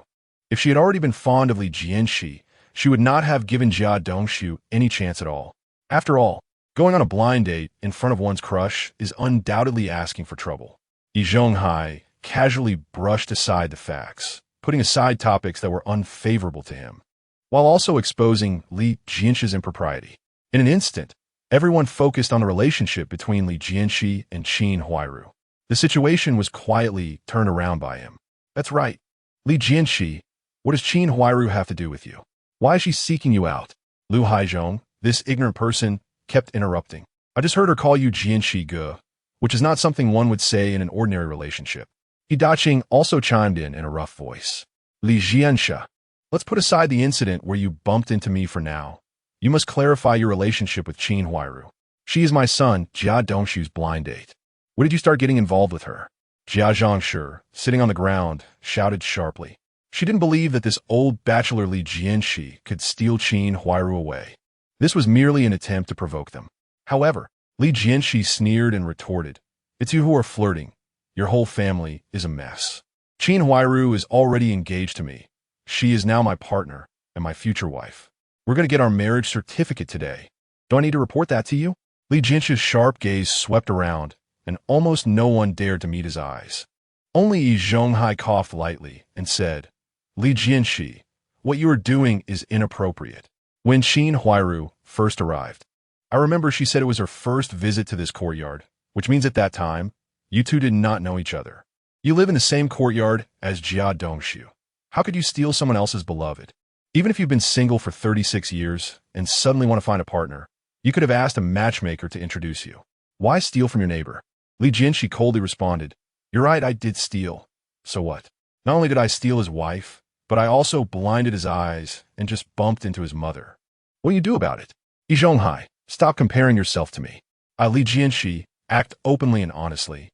If she had already been fond of Li Jianshi, she would not have given Jia Dongshu any chance at all. After all, going on a blind date in front of one's crush is undoubtedly asking for trouble. Yi Zhonghai casually brushed aside the facts, putting aside topics that were unfavorable to him, while also exposing Li Jianshi's impropriety. In an instant, everyone focused on the relationship between Li Jianshi and Qin Huairu. The situation was quietly turned around by him. That's right. Li Jianshi, what does Qin Huairu have to do with you? Why is she seeking you out? Lu Haizhong, this ignorant person, kept interrupting. I just heard her call you Jianshi Ge, which is not something one would say in an ordinary relationship. Yi Daqing also chimed in a rough voice. Li Jianshe, let's put aside the incident where you bumped into me for now. You must clarify your relationship with Qin Huairu. She is my son, Jia Dongshu's blind date. When did you start getting involved with her? Jia Zhangshi, sitting on the ground, shouted sharply. She didn't believe that this old bachelor Li Jianshi could steal Qin Huairu away. This was merely an attempt to provoke them. However, Li Jianshi sneered and retorted, it's you who are flirting. Your whole family is a mess. Qin Huairu is already engaged to me. She is now my partner and my future wife. We're going to get our marriage certificate today. Do I need to report that to you? Li Jianshi's sharp gaze swept around, and almost no one dared to meet his eyes. Only Yi Zhonghai coughed lightly and said, Li Jianshi, what you are doing is inappropriate. When Qin Huairu first arrived, I remember she said it was her first visit to this courtyard, which means at that time, you two did not know each other. You live in the same courtyard as Jia Dongshu. How could you steal someone else's beloved? Even if you've been single for 36 years and suddenly want to find a partner, you could have asked a matchmaker to introduce you. Why steal from your neighbor? Li Jianshi coldly responded, you're right, I did steal. So what? Not only did I steal his wife, but I also blinded his eyes and just bumped into his mother. What do you do about it? Yi Zhonghai, stop comparing yourself to me. Li Jianshi, act openly and honestly.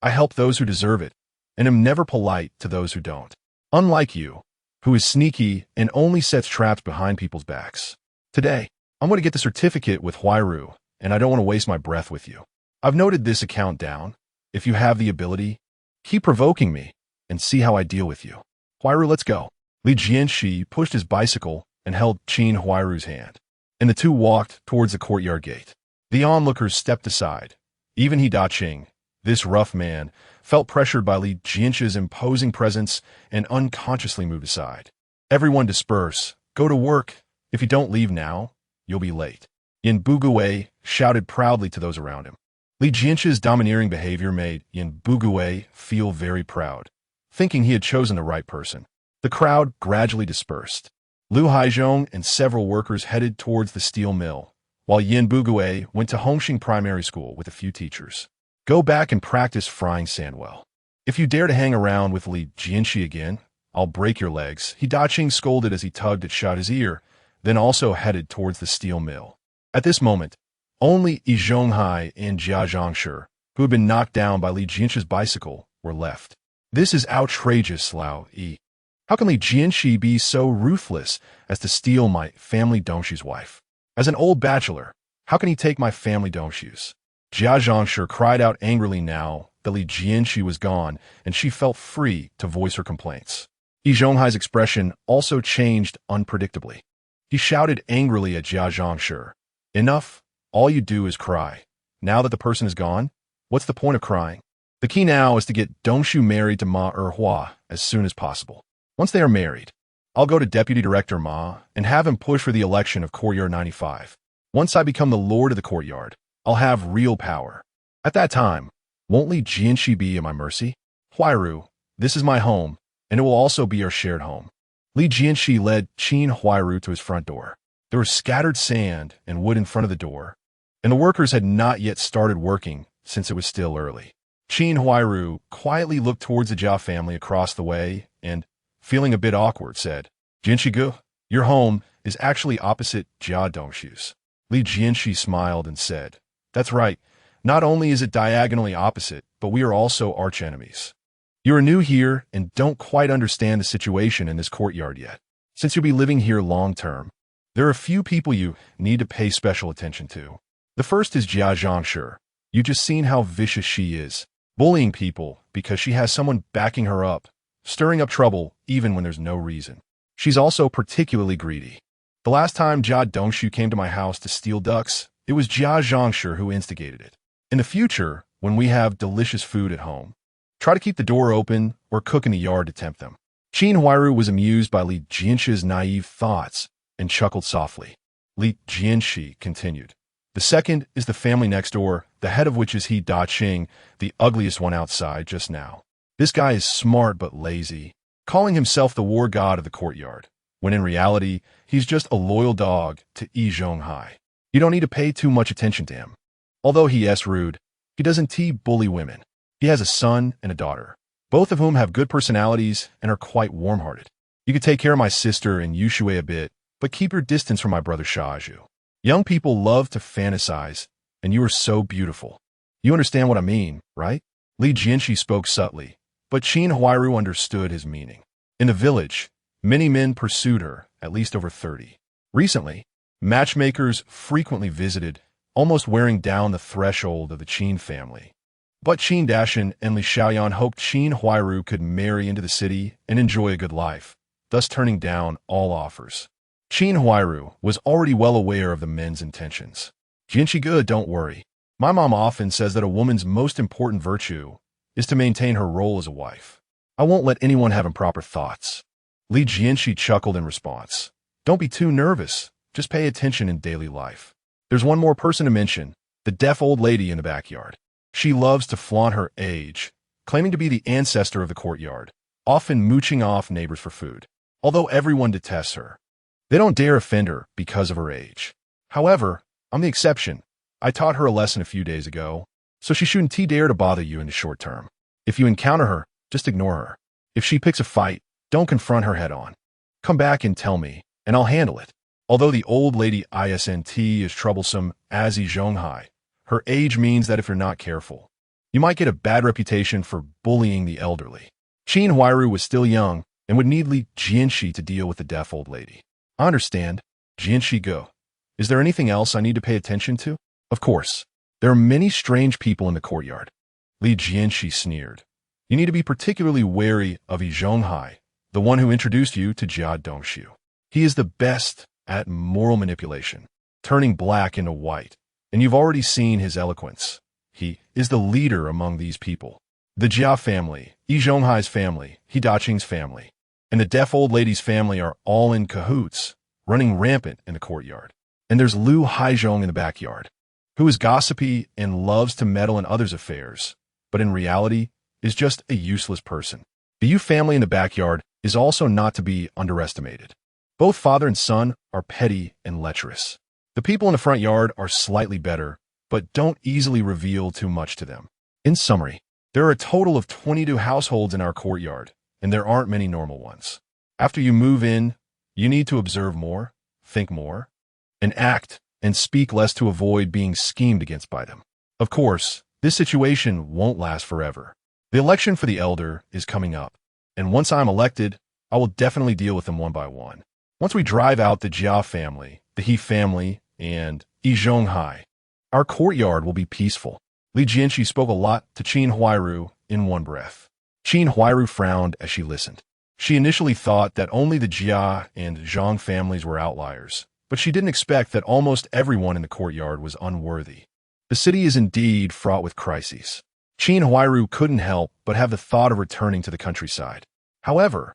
I help those who deserve it, and am never polite to those who don't. Unlike you, who is sneaky and only sets traps behind people's backs. Today, I'm going to get the certificate with Huairu, and I don't want to waste my breath with you. I've noted this account down. If you have the ability, keep provoking me and see how I deal with you. Huairu, let's go. Li Jianshi pushed his bicycle and held Qin Huairu's hand, and the two walked towards the courtyard gate. The onlookers stepped aside. Even He Daqing, this rough man, felt pressured by Li Jianshe's imposing presence and unconsciously moved aside. Everyone disperse. Go to work. If you don't leave now, you'll be late. Yin Bugui shouted proudly to those around him. Li Jianshe's domineering behavior made Yin Bugui feel very proud, thinking he had chosen the right person. The crowd gradually dispersed. Lu Haizhong and several workers headed towards the steel mill, while Yin Bugui went to Hongxing Primary School with a few teachers. Go back and practice frying sand well. If you dare to hang around with Li Jianshi again, I'll break your legs, He Daqing scolded as he tugged at Shada's ear, then also headed towards the steel mill. At this moment, only Yi Zhonghai and Jianshe, who had been knocked down by Li Jianshe's bicycle, were left. This is outrageous, Lao Yi. How can Li Jianshi be so ruthless as to steal my family dongshu's wife? As an old bachelor, how can he take my family dongshu's? Jianshe cried out angrily now that Li Jianshi was gone, and she felt free to voice her complaints. Yi Zhonghai's expression also changed unpredictably. He shouted angrily at Jianshe, "Enough! All you do is cry. Now that the person is gone, what's the point of crying? The key now is to get Dongshu married to Ma Erhua as soon as possible. Once they are married, I'll go to Deputy Director Ma and have him push for the election of Courtyard 95. Once I become the Lord of the Courtyard, I'll have real power. At that time, won't Li Jianshi be at my mercy? Huairu, this is my home, and it will also be our shared home." Li Jianshi led Qin Huairu to his front door. There was scattered sand and wood in front of the door, and the workers had not yet started working since it was still early. Qin Huairu quietly looked towards the Jia family across the way and, feeling a bit awkward, said, "Jianshe, your home is actually opposite Jia Dongshu's." Li Jianshi smiled and said, "That's right. Not only is it diagonally opposite, but we are also arch-enemies. You are new here and don't quite understand the situation in this courtyard yet. Since you'll be living here long-term, there are a few people you need to pay special attention to. The first is Jianshe. You've just seen how vicious she is, bullying people because she has someone backing her up, stirring up trouble even when there's no reason. She's also particularly greedy. The last time Jia Dongshu came to my house to steal ducks, it was Jianshe who instigated it. In the future, when we have delicious food at home, try to keep the door open or cook in the yard to tempt them." Qin Huairu was amused by Li Jianshe's naive thoughts and chuckled softly. Li Jianshi continued, "The second is the family next door, the head of which is He Daqing, the ugliest one outside just now. This guy is smart but lazy, calling himself the war god of the courtyard, when in reality, he's just a loyal dog to Yi Zhonghai. You don't need to pay too much attention to him. Although he is rude, he doesn't bully women. He has a son and a daughter, both of whom have good personalities and are quite warm-hearted. You could take care of my sister and Yushui a bit, but keep your distance from my brother Shaju. Young people love to fantasize, and you are so beautiful. You understand what I mean, right?" Li Jianshi spoke subtly, but Qin Huairu understood his meaning. In the village, many men pursued her, at least over 30. Recently, matchmakers frequently visited, almost wearing down the threshold of the Qin family. But Qin Dashan and Li Xiaoyan hoped Qin Huairu could marry into the city and enjoy a good life, thus turning down all offers. Qin Huairu was already well aware of the men's intentions. "Jianshe, don't worry. My mom often says that a woman's most important virtue is to maintain her role as a wife. I won't let anyone have improper thoughts." Li Jianshi chuckled in response. "Don't be too nervous. Just pay attention in daily life. There's one more person to mention, the deaf old lady in the backyard. She loves to flaunt her age, claiming to be the ancestor of the courtyard, often mooching off neighbors for food. Although everyone detests her, they don't dare offend her because of her age. However, I'm the exception. I taught her a lesson a few days ago, so she shouldn't dare to bother you in the short term. If you encounter her, just ignore her. If she picks a fight, don't confront her head-on. Come back and tell me, and I'll handle it." Although the old lady isn't as troublesome as Yi Zhonghai, her age means that if you're not careful, you might get a bad reputation for bullying the elderly. Qin Huairu was still young and would need Li Jianshi to deal with the deaf old lady. "I understand. Jianshe. Is there anything else I need to pay attention to?" "Of course. There are many strange people in the courtyard." Li Jianshi sneered. "You need to be particularly wary of Yi Zhonghai, the one who introduced you to Jianshe. He is the best at moral manipulation, turning black into white, and you've already seen his eloquence. He is the leader among these people. The Jia family, Yi Zhonghai's family, He Daqing's family, and the deaf old lady's family are all in cahoots, running rampant in the courtyard. And there's Lu Haizhong in the backyard, who is gossipy and loves to meddle in others' affairs, but in reality is just a useless person. The Yu family in the backyard is also not to be underestimated. Both father and son are petty and lecherous. The people in the front yard are slightly better, but don't easily reveal too much to them. In summary, there are a total of 22 households in our courtyard, and there aren't many normal ones. After you move in, you need to observe more, think more, and act and speak less to avoid being schemed against by them. Of course, this situation won't last forever. The election for the elder is coming up, and once I'm elected, I will definitely deal with them one by one. Once we drive out the Jia family, the He family, and Yi Zhonghai, our courtyard will be peaceful. Li Jianshe spoke a lot to Qin Huairu in one breath. Qin Huairu frowned as she listened. She initially thought that only the Jia and Zhang families were outliers, but she didn't expect that almost everyone in the courtyard was unworthy. The city is indeed fraught with crises. Qin Huairu couldn't help but have the thought of returning to the countryside. However,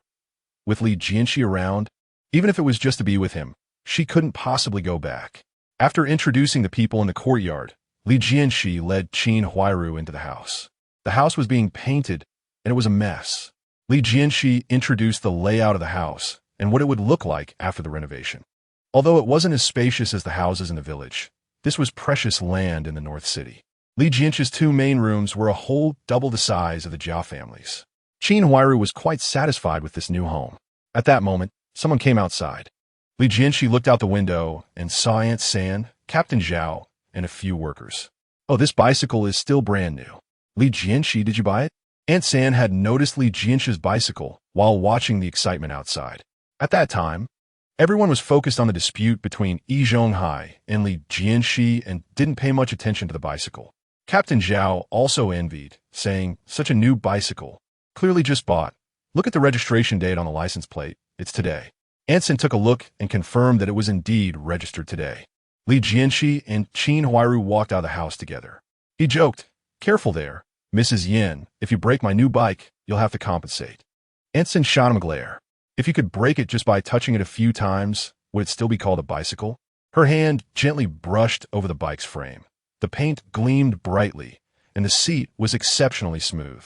with Li Jianshe around, even if it was just to be with him, she couldn't possibly go back. After introducing the people in the courtyard, Li Jianshe led Qin Huairu into the house. The house was being painted, and it was a mess. Li Jianshe introduced the layout of the house and what it would look like after the renovation. Although it wasn't as spacious as the houses in the village, this was precious land in the North City. Li Jianshe's two main rooms were a whole double the size of the Jia families. Qin Huairu was quite satisfied with this new home. At that moment, someone came outside. Li Jianshe looked out the window and saw Aunt San, Captain Zhao, and a few workers. Oh, this bicycle is still brand new. Li Jianshe, did you buy it? Aunt San had noticed Li Jianshe's bicycle while watching the excitement outside. At that time, everyone was focused on the dispute between Yi Zhonghai and Li Jianshe and didn't pay much attention to the bicycle. Captain Zhao also envied, saying, "Such a new bicycle. Clearly just bought. Look at the registration date on the license plate. It's today." Aunt San took a look and confirmed that it was indeed registered today. Li Jianshe and Qin Huairu walked out of the house together. He joked, "Careful there, Mrs. Yin. If you break my new bike, you'll have to compensate." Aunt San shot him a glare. If you could break it just by touching it a few times, would it still be called a bicycle? Her hand gently brushed over the bike's frame. The paint gleamed brightly, and the seat was exceptionally smooth.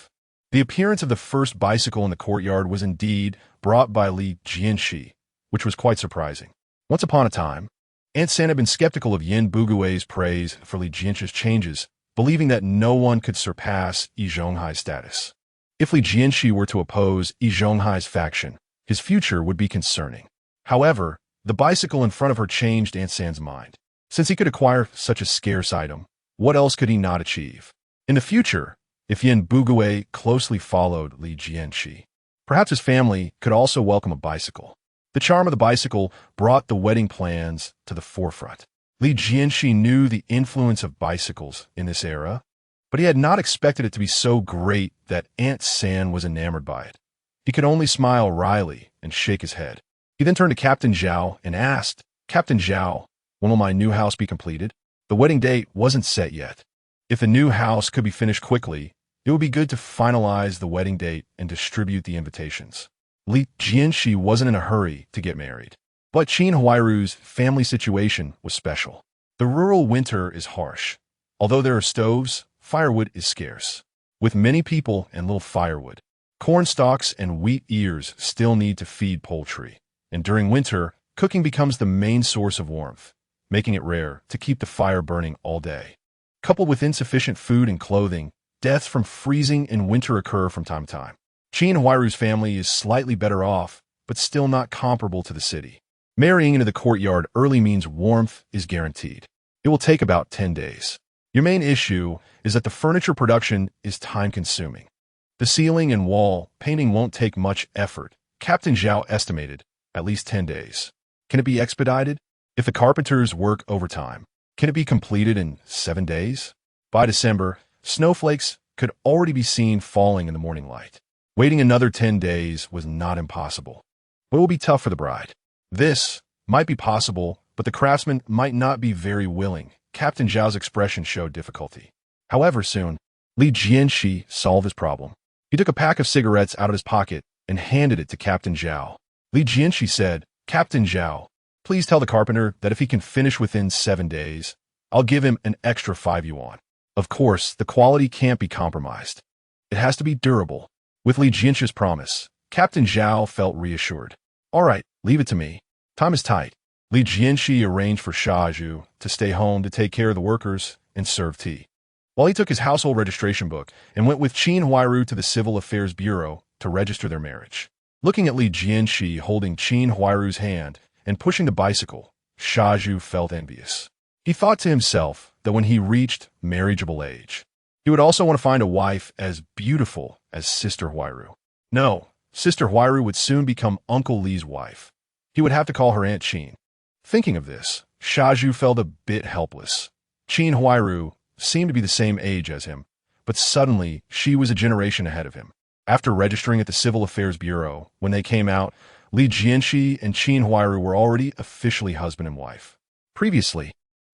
The appearance of the first bicycle in the courtyard was indeed brought by Li Jianshe, which was quite surprising. Once upon a time, Aunt San had been skeptical of Yin Bugui's praise for Li Jianshe's changes, believing that no one could surpass Yi Zhonghai's status. If Li Jianshe were to oppose Yi Zhonghai's faction, his future would be concerning. However, the bicycle in front of her changed Aunt San's mind. Since he could acquire such a scarce item, what else could he not achieve? In the future, if Yin Bugui closely followed Li Jianshe, perhaps his family could also welcome a bicycle. The charm of the bicycle brought the wedding plans to the forefront. Li Jianshe knew the influence of bicycles in this era, but he had not expected it to be so great that Aunt San was enamored by it. He could only smile wryly and shake his head. He then turned to Captain Zhao and asked, "Captain Zhao, when will my new house be completed?" The wedding date wasn't set yet. If the new house could be finished quickly, it would be good to finalize the wedding date and distribute the invitations. Li Jianshe wasn't in a hurry to get married. But Qin Huairu's family situation was special. The rural winter is harsh. Although there are stoves, firewood is scarce. With many people and little firewood, corn stalks and wheat ears still need to feed poultry. And during winter, cooking becomes the main source of warmth, making it rare to keep the fire burning all day. Coupled with insufficient food and clothing, deaths from freezing in winter occur from time to time. Qin Huairu's family is slightly better off, but still not comparable to the city. Marrying into the courtyard early means warmth is guaranteed. It will take about 10 days. Your main issue is that the furniture production is time-consuming. The ceiling and wall painting won't take much effort. Captain Zhao estimated at least 10 days. Can it be expedited? If the carpenters work overtime, can it be completed in 7 days? By December, snowflakes could already be seen falling in the morning light. Waiting another 10 days was not impossible, but it will be tough for the bride. This might be possible, but the craftsman might not be very willing. Captain Zhao's expression showed difficulty. However, soon, Li Jianshi solved his problem. He took a pack of cigarettes out of his pocket and handed it to Captain Zhao. Li Jianshi said, "Captain Zhao, please tell the carpenter that if he can finish within 7 days, I'll give him an extra 5 yuan. Of course, the quality can't be compromised. It has to be durable." With Li Jianshi's promise, Captain Zhao felt reassured. "All right, leave it to me. Time is tight." Li Jianshi arranged for Siheyuan to stay home to take care of the workers and serve tea, while he took his household registration book and went with Qin Huairu to the Civil Affairs Bureau to register their marriage. Looking at Li Jianshi holding Qin Huairu's hand and pushing the bicycle, Siheyuan felt envious. He thought to himself that when he reached marriageable age, he would also want to find a wife as beautiful as Sister Huairu. No, Sister Huairu would soon become Uncle Li's wife. He would have to call her Aunt Qin. Thinking of this, Siheyuan felt a bit helpless. Qin Huairu seemed to be the same age as him, but suddenly she was a generation ahead of him. After registering at the Civil Affairs Bureau, when they came out, Li Jianshi and Qin Huairu were already officially husband and wife. Previously,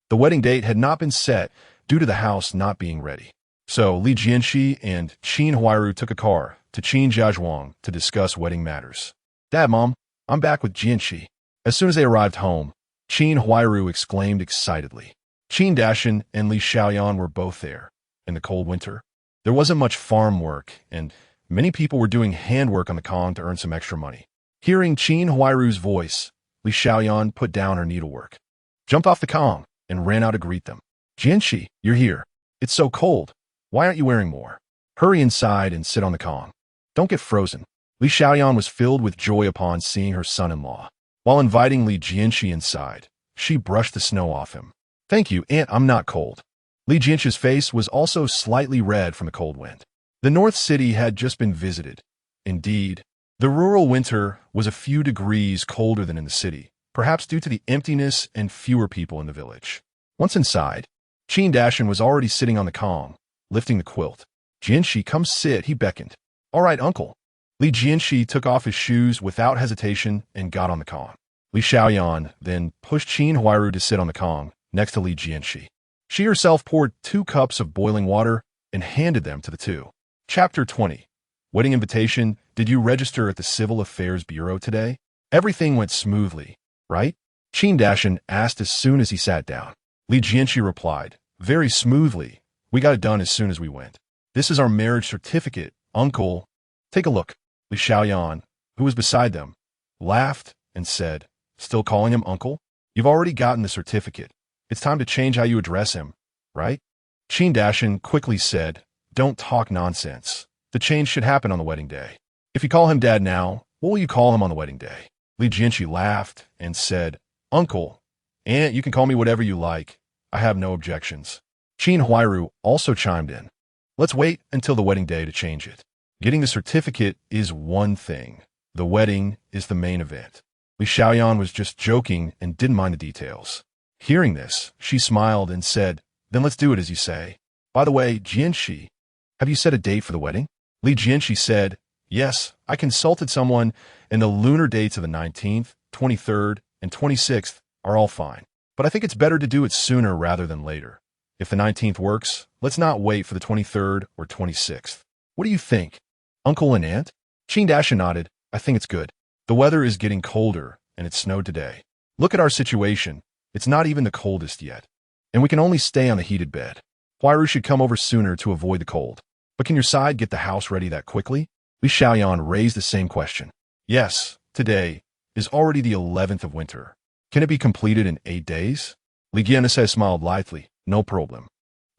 the wedding date had not been set due to the house not being ready. So Li Jianshi and Qin Huairu took a car to Jianshe to discuss wedding matters. "Dad, Mom, I'm back with Jianshi." As soon as they arrived home, Qin Huairu exclaimed excitedly. Qin Dashan and Li Xiaoyan were both there. In the cold winter, there wasn't much farm work, and many people were doing handwork on the Kong to earn some extra money. Hearing Qin Huairu's voice, Li Xiaoyan put down her needlework, jumped off the Kong, and ran out to greet them. "Jianshi, you're here. It's so cold. Why aren't you wearing more? Hurry inside and sit on the Kong. Don't get frozen." Li Xiaoyan was filled with joy upon seeing her son-in-law. While inviting Li Jianshi inside, she brushed the snow off him. "Thank you, Aunt, I'm not cold." Li Jianshi's face was also slightly red from the cold wind. The North City had just been visited. Indeed, the rural winter was a few degrees colder than in the city, perhaps due to the emptiness and fewer people in the village. Once inside, Qin Dashan was already sitting on the Kong, lifting the quilt. "Jianshi, come sit," he beckoned. "All right, uncle." Li Jianshi took off his shoes without hesitation and got on the Kong. Li Xiaoyan then pushed Qin Huairu to sit on the Kong next to Li Jianshi. She herself poured 2 cups of boiling water and handed them to the two. Chapter 20. Wedding invitation. Did you register at the Civil Affairs Bureau today? Everything went smoothly, right? Qin Dashan asked as soon as he sat down. Li Jianshi replied, "Very smoothly. We got it done as soon as we went. This is our marriage certificate, uncle. Take a look." Li Xiaoyan, who was beside them, laughed and said, "Still calling him uncle? You've already gotten the certificate. It's time to change how you address him, right?" Qin Dashan quickly said, "Don't talk nonsense. The change should happen on the wedding day. If you call him dad now, what will you call him on the wedding day?" Li Jianshi laughed and said, "Uncle, Aunt, you can call me whatever you like. I have no objections." Qin Huairu also chimed in. "Let's wait until the wedding day to change it. Getting the certificate is one thing. The wedding is the main event." Li Xiaoyan was just joking and didn't mind the details. Hearing this, she smiled and said, "Then let's do it as you say. By the way, Jianshi, have you set a date for the wedding?" Li Jianshi said, "Yes, I consulted someone, and the lunar dates of the 19th, 23rd, and 26th are all fine. But I think it's better to do it sooner rather than later. If the 19th works, let's not wait for the 23rd or 26th. What do you think, uncle and aunt?" Qin Dashan nodded. "I think it's good. The weather is getting colder, and it snowed today. Look at our situation. It's not even the coldest yet. And we can only stay on the heated bed. Huairu should come over sooner to avoid the cold. But can your side get the house ready that quickly?" Li Xiaoyan raised the same question. "Yes, today is already the 11th of winter. Can it be completed in 8 days?" Li Jianshi smiled lightly. "No problem.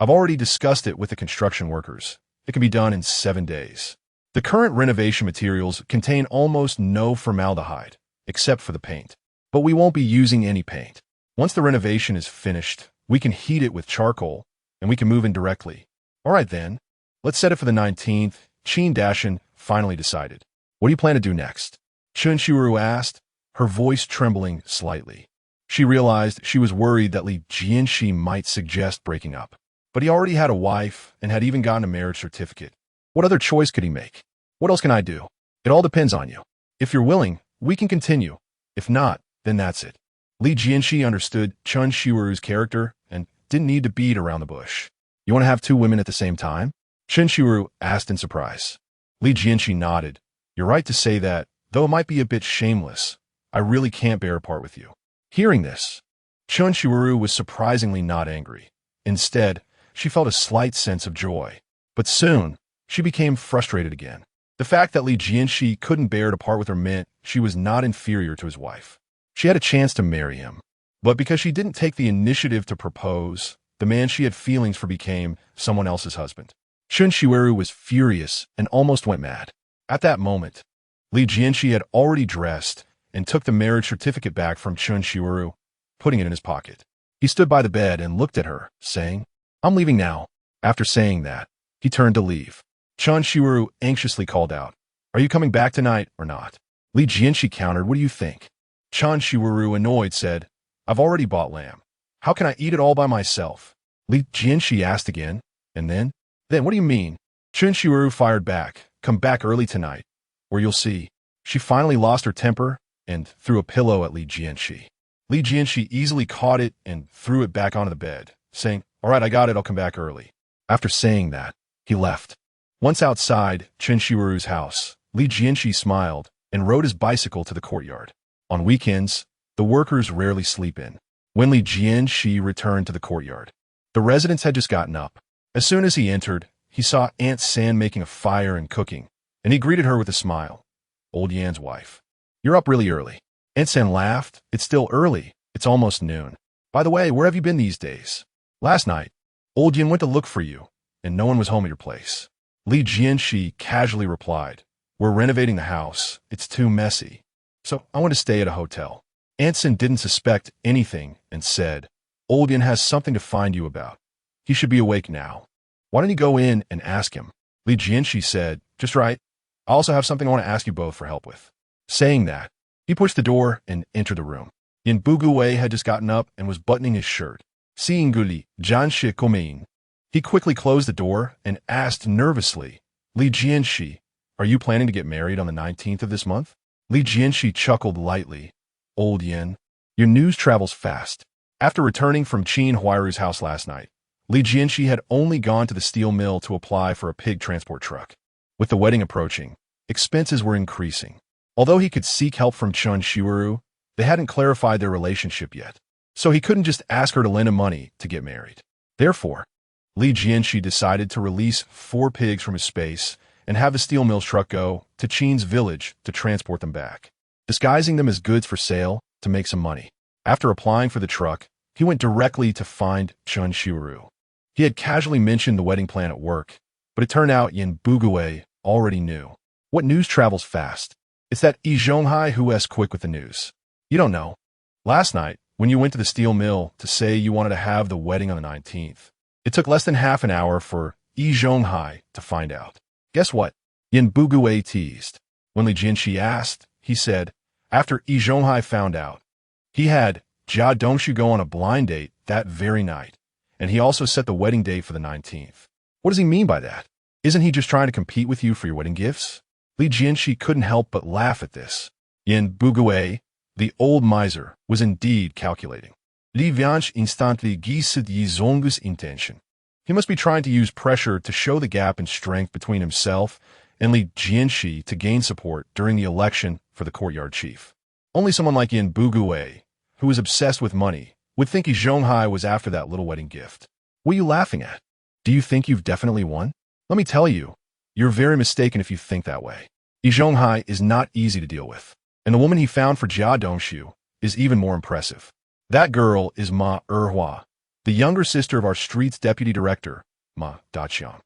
I've already discussed it with the construction workers. It can be done in 7 days. The current renovation materials contain almost no formaldehyde, except for the paint. But we won't be using any paint. Once the renovation is finished, we can heat it with charcoal, and we can move in directly." "All right then. Let's set it for the 19th. Qin Dashan finally decided. "What do you plan to do next?" Qin Huairu asked, her voice trembling slightly. She realized she was worried that Li Jianshi might suggest breaking up. But he already had a wife and had even gotten a marriage certificate. What other choice could he make? What else can I do? It all depends on you. If you're willing, we can continue. If not, then that's it. Li Jianshe understood Chen Shiwuru's character and didn't need to beat around the bush. You want to have two women at the same time? Chen Shiwuru asked in surprise. Li Jianshe nodded. You're right to say that, though it might be a bit shameless. I really can't bear a part with you. Hearing this, Chen Shiwuru was surprisingly not angry. Instead, she felt a slight sense of joy. But soon, she became frustrated again. The fact that Li Jianshe couldn't bear to part with her meant she was not inferior to his wife. She had a chance to marry him. But because she didn't take the initiative to propose, the man she had feelings for became someone else's husband. Chen Shiwuru was furious and almost went mad. At that moment, Li Jianshe had already dressed and took the marriage certificate back from Chen Shiwuru, putting it in his pocket. He stood by the bed and looked at her, saying, I'm leaving now. After saying that, he turned to leave. Chen Shiwuru anxiously called out, Are you coming back tonight or not? Li Jianshe countered, What do you think? Chen Shiwuru, annoyed, said, I've already bought lamb. How can I eat it all by myself? Li Jianshe asked again, and then, what do you mean? Chen Shiwuru fired back, Come back early tonight, or you'll see. She finally lost her temper and threw a pillow at Li Jianshe. Li Jianshe easily caught it and threw it back onto the bed, saying, All right, I got it, I'll come back early. After saying that, he left. Once outside Chen Shiwuru's house, Li Jianshe smiled and rode his bicycle to the courtyard. On weekends, the workers rarely sleep in. When Li Jianshe returned to the courtyard, the residents had just gotten up. As soon as he entered, he saw Aunt San making a fire and cooking, and he greeted her with a smile. Old Yan's wife. You're up really early. Aunt San laughed. It's still early. It's almost noon. By the way, where have you been these days? Last night, Old Yan went to look for you, and no one was home at your place. Li Jianshe casually replied, We're renovating the house. It's too messy. So I want to stay at a hotel. Aunt San didn't suspect anything and said, Old Yan has something to find you about. He should be awake now. Why don't you go in and ask him? Li Jianshe said, Just right. I also have something I want to ask you both for help with. Saying that, he pushed the door and entered the room. Yin Bugui had just gotten up and was buttoning his shirt. Seeing Li Jianshe come in, he quickly closed the door and asked nervously, Li Jianshe, are you planning to get married on the 19th of this month? Li Jianshe chuckled lightly. Old Yin, your news travels fast. After returning from Qin Huairu's house last night, Li Jianshe had only gone to the steel mill to apply for a pig transport truck. With the wedding approaching, expenses were increasing. Although he could seek help from Chen Shiwuru, they hadn't clarified their relationship yet, so he couldn't just ask her to lend him money to get married. Therefore, Li Jianshe decided to release 4 pigs from his space and have the steel mill's truck go to Qin's village to transport them back, disguising them as goods for sale to make some money. After applying for the truck, he went directly to find Chen Shiwuru. He had casually mentioned the wedding plan at work, but it turned out Yin Bugui already knew. What news travels fast? It's that Yi Zhonghai who's quick with the news. You don't know. Last night, when you went to the steel mill to say you wanted to have the wedding on the 19th, it took less than half an hour for Yi Zhonghai to find out. Guess what? Yin Bugui teased. When Li Jianshe asked, he said, after Yi Zhonghai found out, he had Jianshe go on a blind date that very night, and he also set the wedding date for the 19th. What does he mean by that? Isn't he just trying to compete with you for your wedding gifts? Li Jianshe couldn't help but laugh at this. Yin Bugui, the old miser, was indeed calculating. Li Jianshe instantly guessed Yi Zhonghui's intention. He must be trying to use pressure to show the gap in strength between himself and Li Jianshe to gain support during the election for the courtyard chief. Only someone like Yin Bugui, who was obsessed with money, would think Yi Zhonghai was after that little wedding gift. What are you laughing at? Do you think you've definitely won? Let me tell you, you're very mistaken if you think that way. Yi Zhonghai is not easy to deal with, and the woman he found for Jianshe is even more impressive. That girl is Ma Erhua, the younger sister of our street's deputy director, Ma Daqiang.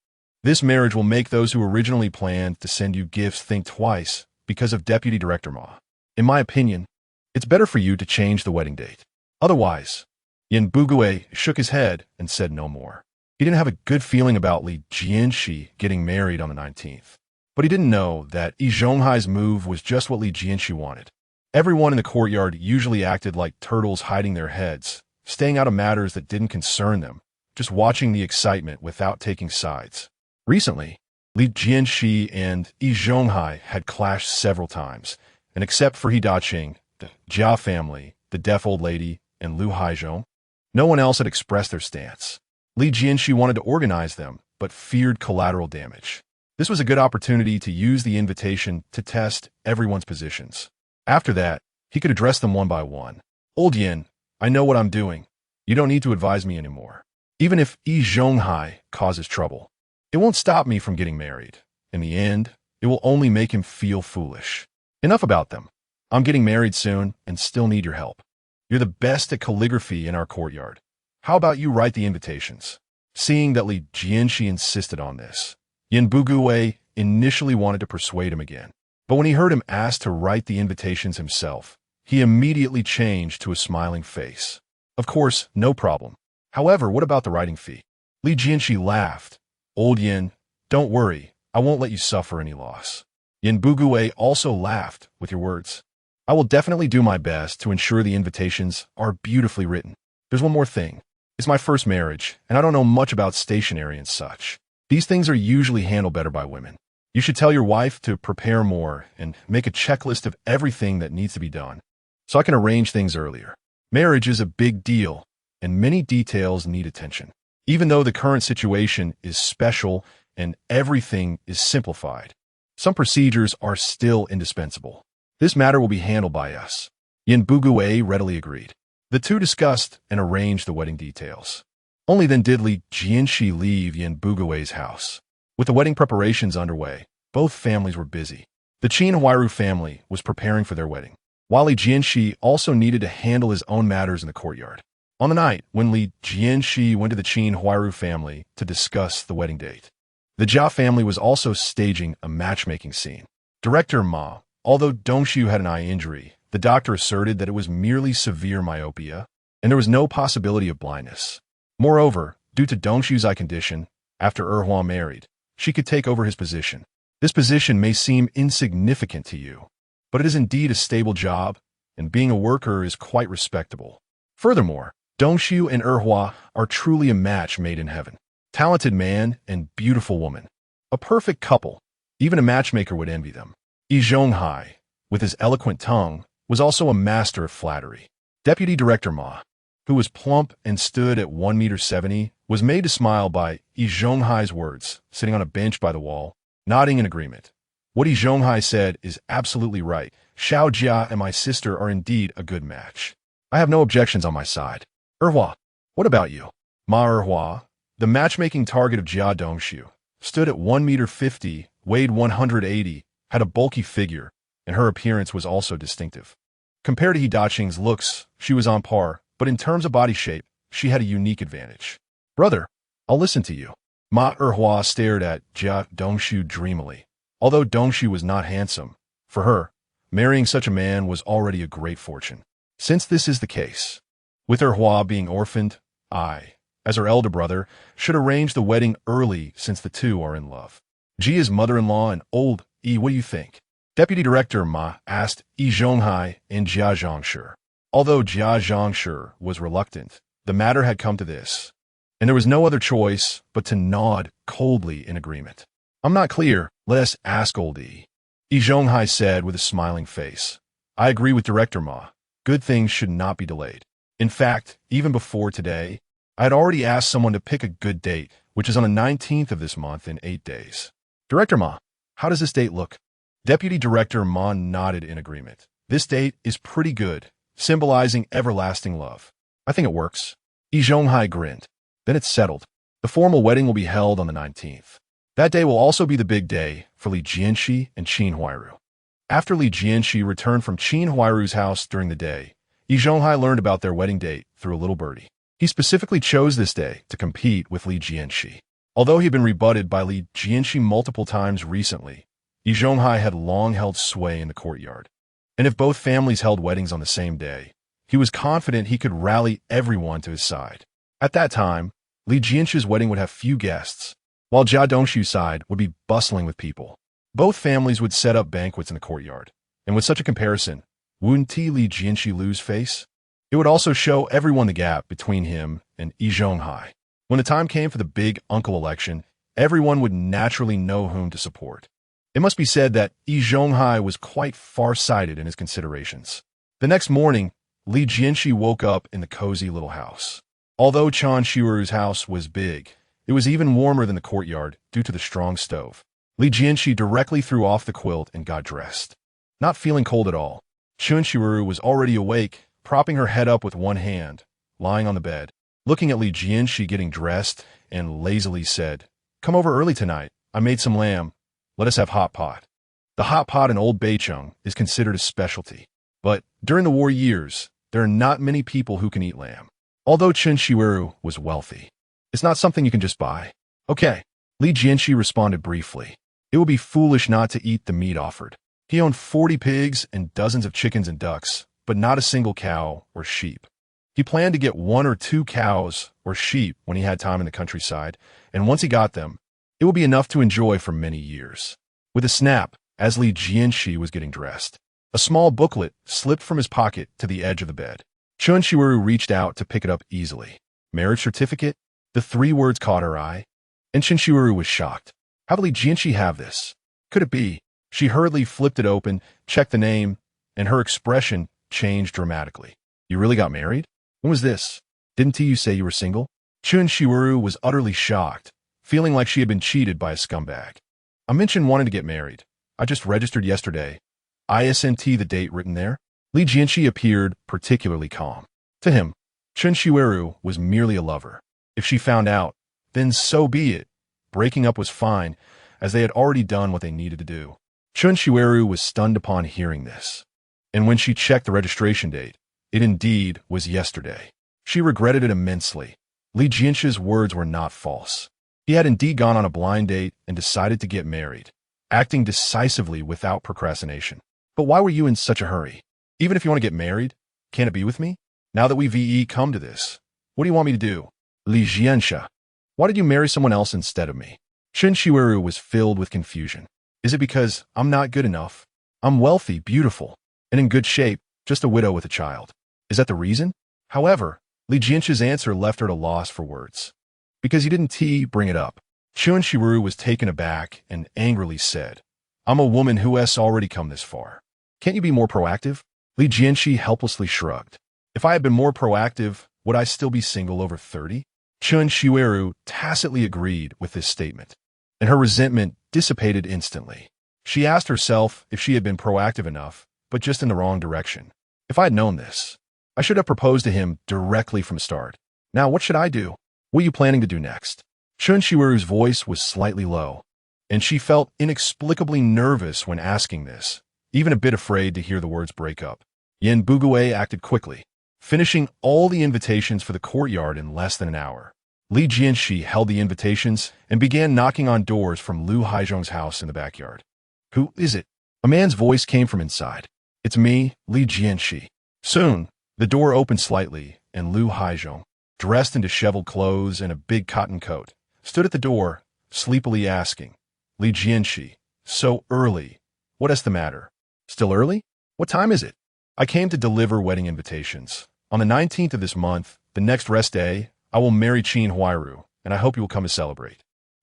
This marriage will make those who originally planned to send you gifts think twice because of Deputy Director Ma. In my opinion, it's better for you to change the wedding date. Otherwise, Yin Bugui shook his head and said no more. He didn't have a good feeling about Li Jianshe getting married on the 19th, but he didn't know that Yi Zhonghai's move was just what Li Jianshe wanted. Everyone in the courtyard usually acted like turtles hiding their heads, staying out of matters that didn't concern them, just watching the excitement without taking sides. Recently, Li Jianshe and Yi Zhonghai had clashed several times, and except for He Daqing, the Jia family, the deaf old lady, and Lu Haizhong, no one else had expressed their stance. Li Jianshe wanted to organize them, but feared collateral damage. This was a good opportunity to use the invitation to test everyone's positions. After that, he could address them one by one. Old Yin, I know what I'm doing. You don't need to advise me anymore. Even if Yi Zhonghai causes trouble, it won't stop me from getting married. In the end, it will only make him feel foolish. Enough about them. I'm getting married soon and still need your help. You're the best at calligraphy in our courtyard. How about you write the invitations? Seeing that Li Jianshe insisted on this, Yin Bugui initially wanted to persuade him again. But when he heard him ask to write the invitations himself, he immediately changed to a smiling face. Of course, no problem. However, what about the writing fee? Li Jianshe laughed. Old Yin, don't worry, I won't let you suffer any loss. Yin Bugui also laughed with your words. I will definitely do my best to ensure the invitations are beautifully written. There's one more thing. It's my first marriage, and I don't know much about stationery and such. These things are usually handled better by women. You should tell your wife to prepare more and make a checklist of everything that needs to be done, so I can arrange things earlier. Marriage is a big deal, and many details need attention. Even though the current situation is special and everything is simplified, some procedures are still indispensable. This matter will be handled by us. Yin Bugui readily agreed. The two discussed and arranged the wedding details. Only then did Li Jianshe leave Yin Bugui's house. With the wedding preparations underway, both families were busy. The Qin Huairu family was preparing for their wedding, while Li Jianshe also needed to handle his own matters in the courtyard. On the night when Li Jianshe went to the Qin Huairu family to discuss the wedding date, the Jia family was also staging a matchmaking scene. Director Ma, although Dongshu had an eye injury, the doctor asserted that it was merely severe myopia, and there was no possibility of blindness. Moreover, due to Dongshu's eye condition, after Erhua married, she could take over his position. This position may seem insignificant to you, but it is indeed a stable job, and being a worker is quite respectable. Furthermore, Dongshu and Erhua are truly a match made in heaven. Talented man and beautiful woman. A perfect couple. Even a matchmaker would envy them. Yi Zhonghai, with his eloquent tongue, was also a master of flattery. Deputy Director Ma, who was plump and stood at 1.70 meters, was made to smile by Yi Zhonghai's words, sitting on a bench by the wall, nodding in agreement. What Yi Zhonghai said is absolutely right. Xiao Jia and my sister are indeed a good match. I have no objections on my side. Erhua, what about you? Ma Erhua, the matchmaking target of Jia Dongshu, stood at 1.50 meters, weighed 180, had a bulky figure, and her appearance was also distinctive. Compared to He Daqing's looks, she was on par, but in terms of body shape, she had a unique advantage. Brother, I'll listen to you. Ma Erhua stared at Jia Dongshu dreamily. Although Dongshu was not handsome, for her, marrying such a man was already a great fortune. Since this is the case, with Erhua being orphaned, I, as her elder brother, should arrange the wedding early since the two are in love. Jia's mother-in-law and old Yi, what do you think? Deputy Director Ma asked Yi Zhonghai and Jia Zhongshi. Although Jia Zhongshi was reluctant, the matter had come to this, and there was no other choice but to nod coldly in agreement. I'm not clear, let us ask old Yi. Yi Zhonghai said with a smiling face. I agree with Director Ma. Good things should not be delayed. In fact, even before today, I had already asked someone to pick a good date, which is on the 19th of this month in 8 days. Director Ma, how does this date look? Deputy Director Ma nodded in agreement. This date is pretty good, symbolizing everlasting love. I think it works. Yi Zhonghai grinned. Then it's settled. The formal wedding will be held on the 19th. That day will also be the big day for Li Jianshe and Qin Huairu. After Li Jianshe returned from Qin Huairu's house during the day, Yi Zhonghai learned about their wedding date through a little birdie. He specifically chose this day to compete with Li Jianshe. Although he had been rebutted by Li Jianshe multiple times recently, Yi Zhonghai had long held sway in the courtyard. And if both families held weddings on the same day, he was confident he could rally everyone to his side. At that time, Li Jianshe's wedding would have few guests, while Jia Dongshu's side would be bustling with people. Both families would set up banquets in the courtyard, and with such a comparison, wouldn't Li Jianshe lose face? It would also show everyone the gap between him and Yi Zhonghai. When the time came for the big uncle election, everyone would naturally know whom to support. It must be said that Yi Zhonghai was quite far-sighted in his considerations. The next morning, Li Jianshe woke up in the cozy little house. Although Chan Shiru's house was big, it was even warmer than the courtyard due to the strong stove. Li Jianshe directly threw off the quilt and got dressed. Not feeling cold at all, Chan Shiru was already awake, propping her head up with one hand, lying on the bed, looking at Li Jianshe getting dressed, and lazily said, "Come over early tonight. I made some lamb. Let us have hot pot." The hot pot in Old Beicheng is considered a specialty, but during the war years, there are not many people who can eat lamb. Although Chen Shiru was wealthy, it's not something you can just buy. Okay, Li Jianshe responded briefly. It would be foolish not to eat the meat offered. He owned 40 pigs and dozens of chickens and ducks, but not a single cow or sheep. He planned to get 1 or 2 cows or sheep when he had time in the countryside, and once he got them, it would be enough to enjoy for many years. With a snap, as Li Jianshe was getting dressed, a small booklet slipped from his pocket to the edge of the bed. Chen Shiru reached out to pick it up easily. Marriage certificate? The 3 words caught her eye, and Chen Shiru was shocked. How did Li Jianshe have this? Could it be? She hurriedly flipped it open, checked the name, and her expression changed dramatically. You really got married? When was this? Didn't you say you were single? Chen Shiru was utterly shocked, feeling like she had been cheated by a scumbag. I mentioned wanting to get married. I just registered yesterday. Isn't the date written there? Li Jianshe appeared particularly calm. To him, Chen Shiru was merely a lover. If she found out, then so be it. Breaking up was fine, as they had already done what they needed to do. Chen Shiru was stunned upon hearing this. And when she checked the registration date, it indeed was yesterday. She regretted it immensely. Li Jianshe's words were not false. He had indeed gone on a blind date and decided to get married, acting decisively without procrastination. But why were you in such a hurry? Even if you want to get married, can't it be with me? Now that we've come to this, what do you want me to do? Li Jianshe, why did you marry someone else instead of me? Chen Shiru was filled with confusion. Is it because I'm not good enough? I'm wealthy, beautiful, and in good shape, just a widow with a child. Is that the reason? However, Li Jianshe's answer left her at a loss for words. Because you didn't bring it up. Chen Shiru was taken aback and angrily said, I'm a woman who has already come this far. Can't you be more proactive? Li Jianshe helplessly shrugged. If I had been more proactive, would I still be single over 30? Chen Shiru tacitly agreed with this statement, and her resentment dissipated instantly. She asked herself if she had been proactive enough, but just in the wrong direction. If I had known this, I should have proposed to him directly from the start. Now what should I do? What are you planning to do next? Chen Shiru's voice was slightly low, and she felt inexplicably nervous when asking this, even a bit afraid to hear the words break up. Yin Bugue acted quickly, finishing all the invitations for the courtyard in less than an hour. Li Jianshe held the invitations and began knocking on doors from Lu Haizhong's house in the backyard. Who is it? A man's voice came from inside. It's me, Li Jianshe. Soon, the door opened slightly, and Lu Haizhong, dressed in disheveled clothes and a big cotton coat, stood at the door, sleepily asking, Li Jianshe, so early. What is the matter? Still early? What time is it? I came to deliver wedding invitations. On the 19th of this month, the next rest day, I will marry Qin Huairu, and I hope you will come to celebrate.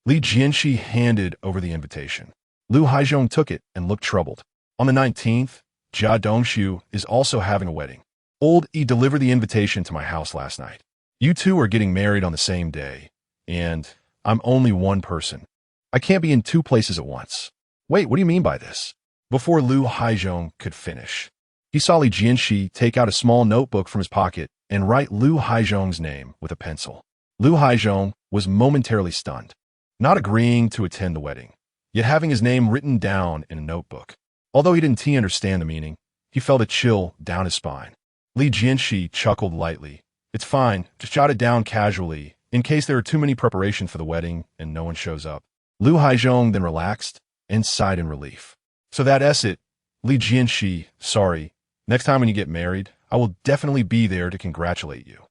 Li Jianshe handed over the invitation. Lu Haizhong took it and looked troubled. On the 19th, Jia Dongshu is also having a wedding. Old Yi delivered the invitation to my house last night. You two are getting married on the same day, and I'm only one person. I can't be in 2 places at once. Wait, what do you mean by this? Before Lu Haizhong could finish, he saw Li Jianshe take out a small notebook from his pocket and write Lu Haizhong's name with a pencil. Lu Haizhong was momentarily stunned, not agreeing to attend the wedding, yet having his name written down in a notebook. Although he didn't understand the meaning, he felt a chill down his spine. Li Jianshe chuckled lightly. It's fine, just jot it down casually, in case there are too many preparations for the wedding and no one shows up. Lu Haizhong then relaxed and sighed in relief. So that's it, Li Jianshe, sorry. Next time when you get married, I will definitely be there to congratulate you.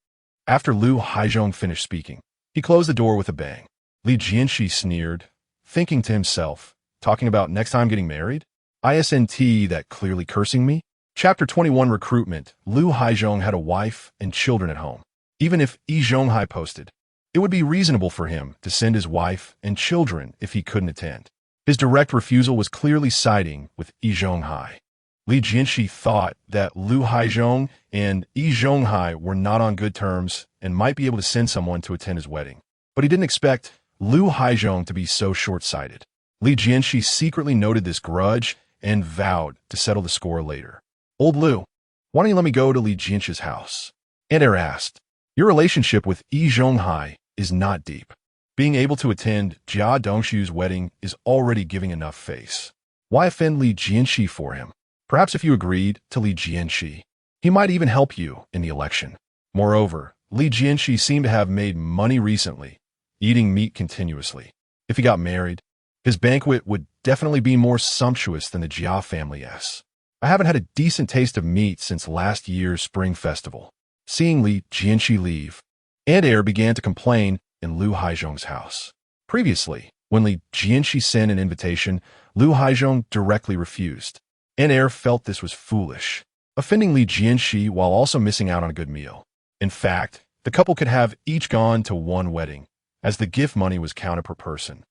After Lu Haizhong finished speaking, he closed the door with a bang. Li Jianshe sneered, thinking to himself, talking about next time getting married? Isn't that clearly cursing me? Chapter 21 Recruitment. Lu Haizhong had a wife and children at home. Even if Yi Zhonghai posted, It would be reasonable for him to send his wife and children if he couldn't attend. His direct refusal was clearly siding with Yi Zhonghai. Li Jianshe thought that Lu Haizhong and Yi Zhonghai were not on good terms and might be able to send someone to attend his wedding. But he didn't expect Lu Haizhong to be so short-sighted. Li Jianshe secretly noted this grudge and vowed to settle the score later. "Old Lu, why don't you let me go to Li Jianshe's house?" Aunt Er asked. "Your relationship with Yi Zhonghai is not deep. Being able to attend Jia Dongshu's wedding is already giving enough face. Why offend Li Jianshe for him? Perhaps if you agreed to Li Jianshe, he might even help you in the election." Moreover, Li Jianshe seemed to have made money recently, eating meat continuously. If he got married, his banquet would definitely be more sumptuous than the Jia family's. "I haven't had a decent taste of meat since last year's spring festival." Seeing Li Jianshe leave, Aunt Er began to complain in Lu Haizhong's house. Previously, when Li Jianshe sent an invitation, Lu Haizhong directly refused. Aunt Er felt this was foolish, offending Li Jianshe while also missing out on a good meal. In fact, the couple could have each gone to one wedding, as the gift money was counted per person.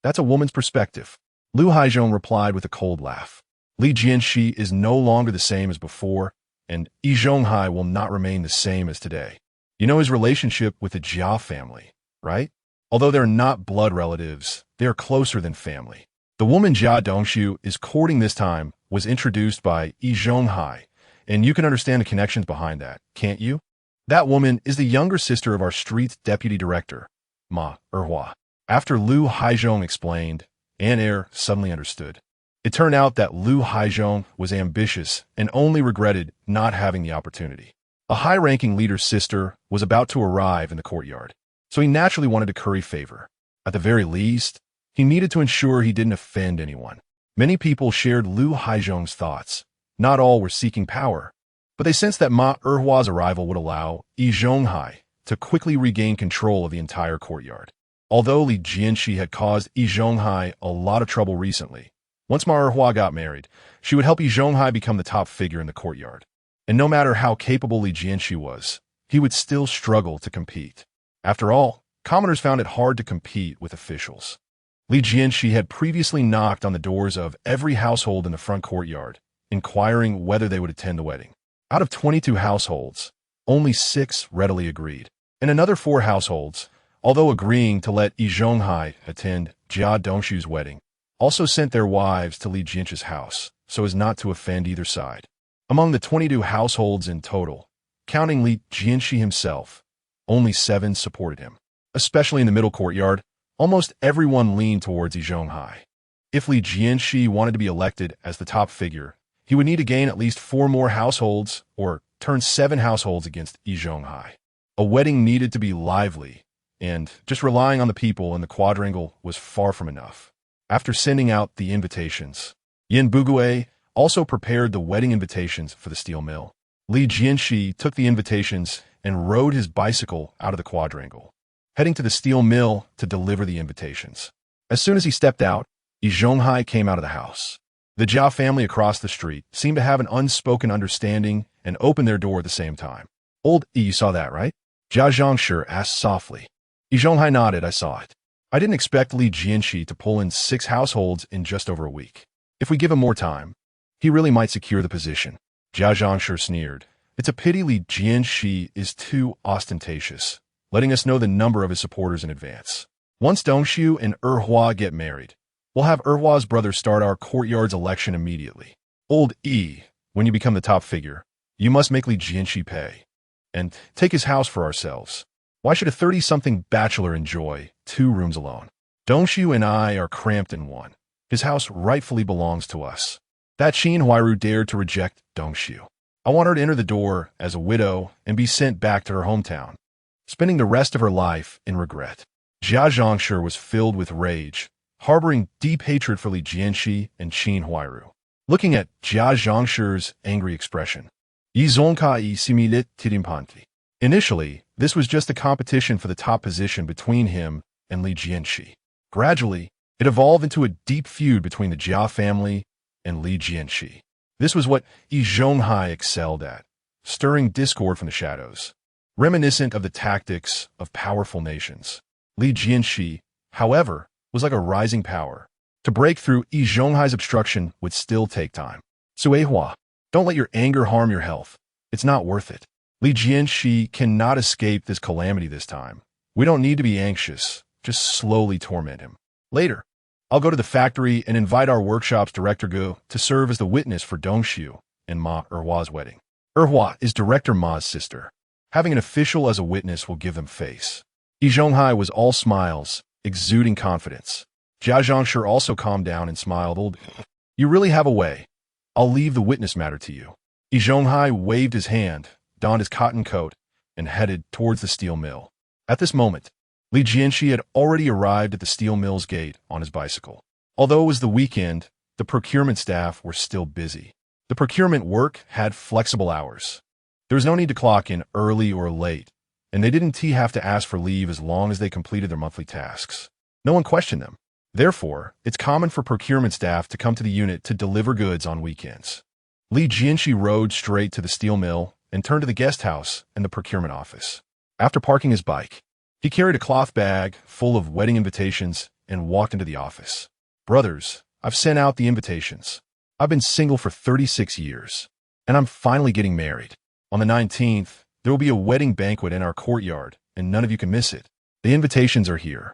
"That's a woman's perspective." Lu Haizhong replied with a cold laugh. "Li Jianshe is no longer the same as before, and Yi Zhonghai will not remain the same as today. You know his relationship with the Jia family, right? Although they're not blood relatives, they are closer than family. The woman Jia Dongshu is courting this time was introduced by Yi Zhonghai, and you can understand the connections behind that, can't you? That woman is the younger sister of our street's deputy director, Ma Erhua." After Lu Haizhong explained, Aunt Er suddenly understood. It turned out that Lu Haizhong was ambitious and only regretted not having the opportunity. A high-ranking leader's sister was about to arrive in the courtyard, so he naturally wanted to curry favor. At the very least, he needed to ensure he didn't offend anyone. Many people shared Lu Haizhong's thoughts. Not all were seeking power, but they sensed that Ma Erhua's arrival would allow Yi Zhonghai to quickly regain control of the entire courtyard. Although Li Jianshe had caused Yi Zhonghai a lot of trouble recently, once Ma Erhua got married, she would help Yi Zhonghai become the top figure in the courtyard. And no matter how capable Li Jianshe was, he would still struggle to compete. After all, commoners found it hard to compete with officials. Li Jianshe had previously knocked on the doors of every household in the front courtyard, inquiring whether they would attend the wedding. Out of 22 households, only 6 readily agreed. And another 4 households, although agreeing to let Yi Zhonghai attend Jia Dongshu's wedding, also sent their wives to Li Jianshe's house so as not to offend either side. Among the 22 households in total, counting Li Jianshe himself, only 7 supported him. Especially in the middle courtyard, almost everyone leaned towards Yi Zhonghai. If Li Jianshe wanted to be elected as the top figure, he would need to gain at least 4 more households or turn 7 households against Yi Zhonghai. A wedding needed to be lively, and just relying on the people in the quadrangle was far from enough. After sending out the invitations, Yin Bugue also prepared the wedding invitations for the steel mill. Li Jianshe took the invitations and rode his bicycle out of the quadrangle, heading to the steel mill to deliver the invitations. As soon as he stepped out, Yi Zhonghai came out of the house. The Jia family across the street seemed to have an unspoken understanding and opened their door at the same time. "Old Yi, you saw that, right?" Jia Zhongshi asked softly. Yi Zhonghai nodded. "I saw it. I didn't expect Li Jianshe to pull in 6 households in just over a week. If we give him more time, he really might secure the position." Jia Zhongshi sneered. "It's a pity Li Jianshe is too ostentatious, letting us know the number of his supporters in advance. Once Dongshu and Erhua get married, we'll have Erhua's brother start our courtyard's election immediately. Old Yi, when you become the top figure, you must make Li Jianshe pay, and take his house for ourselves. Why should a 30-something bachelor enjoy 2 rooms alone? Dongshu and I are cramped in one. His house rightfully belongs to us." That Qin Huairu dared to reject Dongshu. "I want her to enter the door as a widow and be sent back to her hometown, spending the rest of her life in regret." Jia Zhongshi was filled with rage, harboring deep hatred for Li Jianshe and Qin Huairu. Looking at Jia Zhongshi's angry expression, Yi Zhonghai similit tirimpanti. Initially, this was just a competition for the top position between him and Li Jianshe. Gradually, it evolved into a deep feud between the Jia family and Li Jianshe. This was what Yi Zhonghai excelled at, stirring discord from the shadows. reminiscent of the tactics of powerful nations. Li Jianshe, however, was like a rising power. To break through Yi Zhonghai's obstruction would still take time. Siheyuan, don't let your anger harm your health. It's not worth it. Li Jianshe cannot escape this calamity this time. We don't need to be anxious. Just slowly torment him. Later, I'll go to the factory and invite our workshop's director Gu to serve as the witness for Dongxiu and Ma Erhua's wedding. Erhua is Director Ma's sister. Having an official as a witness will give them face. Yi Zhonghai was all smiles, exuding confidence. Jianshe also calmed down and smiled. You really have a way. I'll leave the witness matter to you. Yi Zhonghai waved his hand, donned his cotton coat, and headed towards the steel mill. At this moment, Li Jianshe had already arrived at the steel mill's gate on his bicycle. Although it was the weekend, the procurement staff were still busy. The procurement work had flexible hours. There was no need to clock in early or late, and they didn't have to ask for leave as long as they completed their monthly tasks. No one questioned them. Therefore, it's common for procurement staff to come to the unit to deliver goods on weekends. Li Jianshe rode straight to the steel mill and turned to the guest house and the procurement office. After parking his bike, he carried a cloth bag full of wedding invitations and walked into the office. Brothers, I've sent out the invitations. I've been single for 36 years, and I'm finally getting married. On the 19th, there will be a wedding banquet in our courtyard, and none of you can miss it. The invitations are here.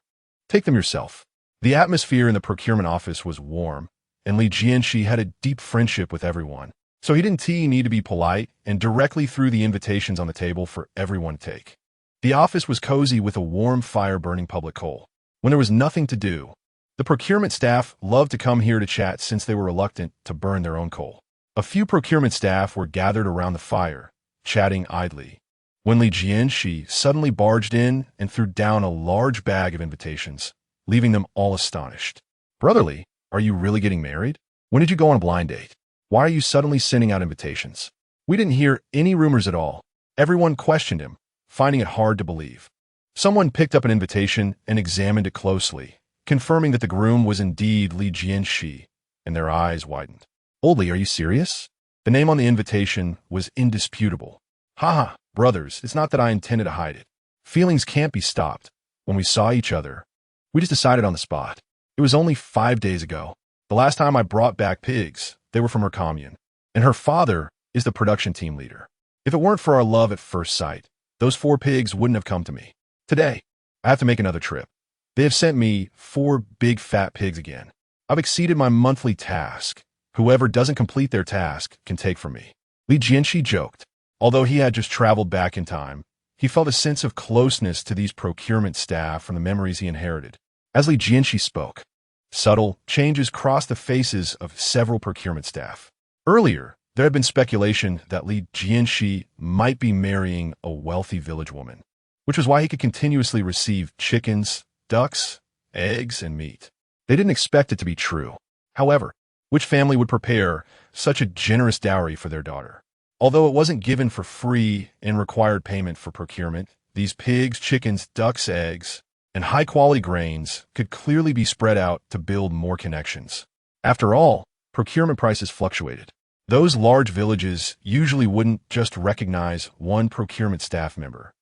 Take them yourself. The atmosphere in the procurement office was warm, and Li Jianshe had a deep friendship with everyone. So he didn't need to be polite and directly threw the invitations on the table for everyone to take. The office was cozy with a warm fire burning public coal. When there was nothing to do, the procurement staff loved to come here to chat since they were reluctant to burn their own coal. A few procurement staff were gathered around the fire, chatting idly, when Li Jianshe suddenly barged in and threw down a large bag of invitations, leaving them all astonished. Brotherly, are you really getting married? When did you go on a blind date? Why are you suddenly sending out invitations? We didn't hear any rumors at all. Everyone questioned him, finding it hard to believe. Someone picked up an invitation and examined it closely, confirming that the groom was indeed Li Jianshe, and their eyes widened. Oldly, are you serious? The name on the invitation was indisputable. Haha, brothers, it's not that I intended to hide it. Feelings can't be stopped. When we saw each other, we just decided on the spot. It was only 5 days ago. The last time I brought back pigs, they were from her commune, and her father is the production team leader. If it weren't for our love at first sight, those 4 pigs wouldn't have come to me. Today, I have to make another trip. They have sent me 4 big fat pigs again. I've exceeded my monthly task. Whoever doesn't complete their task can take from me. Li Jianshe joked. Although he had just traveled back in time, he felt a sense of closeness to these procurement staff from the memories he inherited. As Li Jianshe spoke, subtle changes crossed the faces of several procurement staff. Earlier, there had been speculation that Li Jianshe might be marrying a wealthy village woman, which was why he could continuously receive chickens, ducks, eggs, and meat. They didn't expect it to be true. However, which family would prepare such a generous dowry for their daughter? Although it wasn't given for free and required payment for procurement, these pigs, chickens, ducks, eggs, and high-quality grains could clearly be spread out to build more connections. After all, procurement prices fluctuated. Those large villages usually wouldn't just recognize one procurement staff member.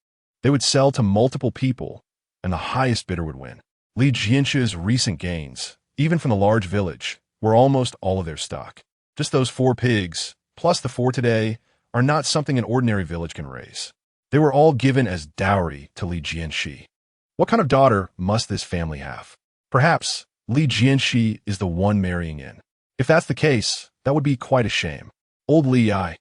They would sell to multiple people, and the highest bidder would win. Li Jianshe's recent gains, even from the large village, were almost all of their stock. Just those 4 pigs, plus the 4 today, are not something an ordinary village can raise. They were all given as dowry to Li Jianshe. What kind of daughter must this family have? Perhaps Li Jianshe is the one marrying in. If that's the case, that would be quite a shame. Old Li Yi,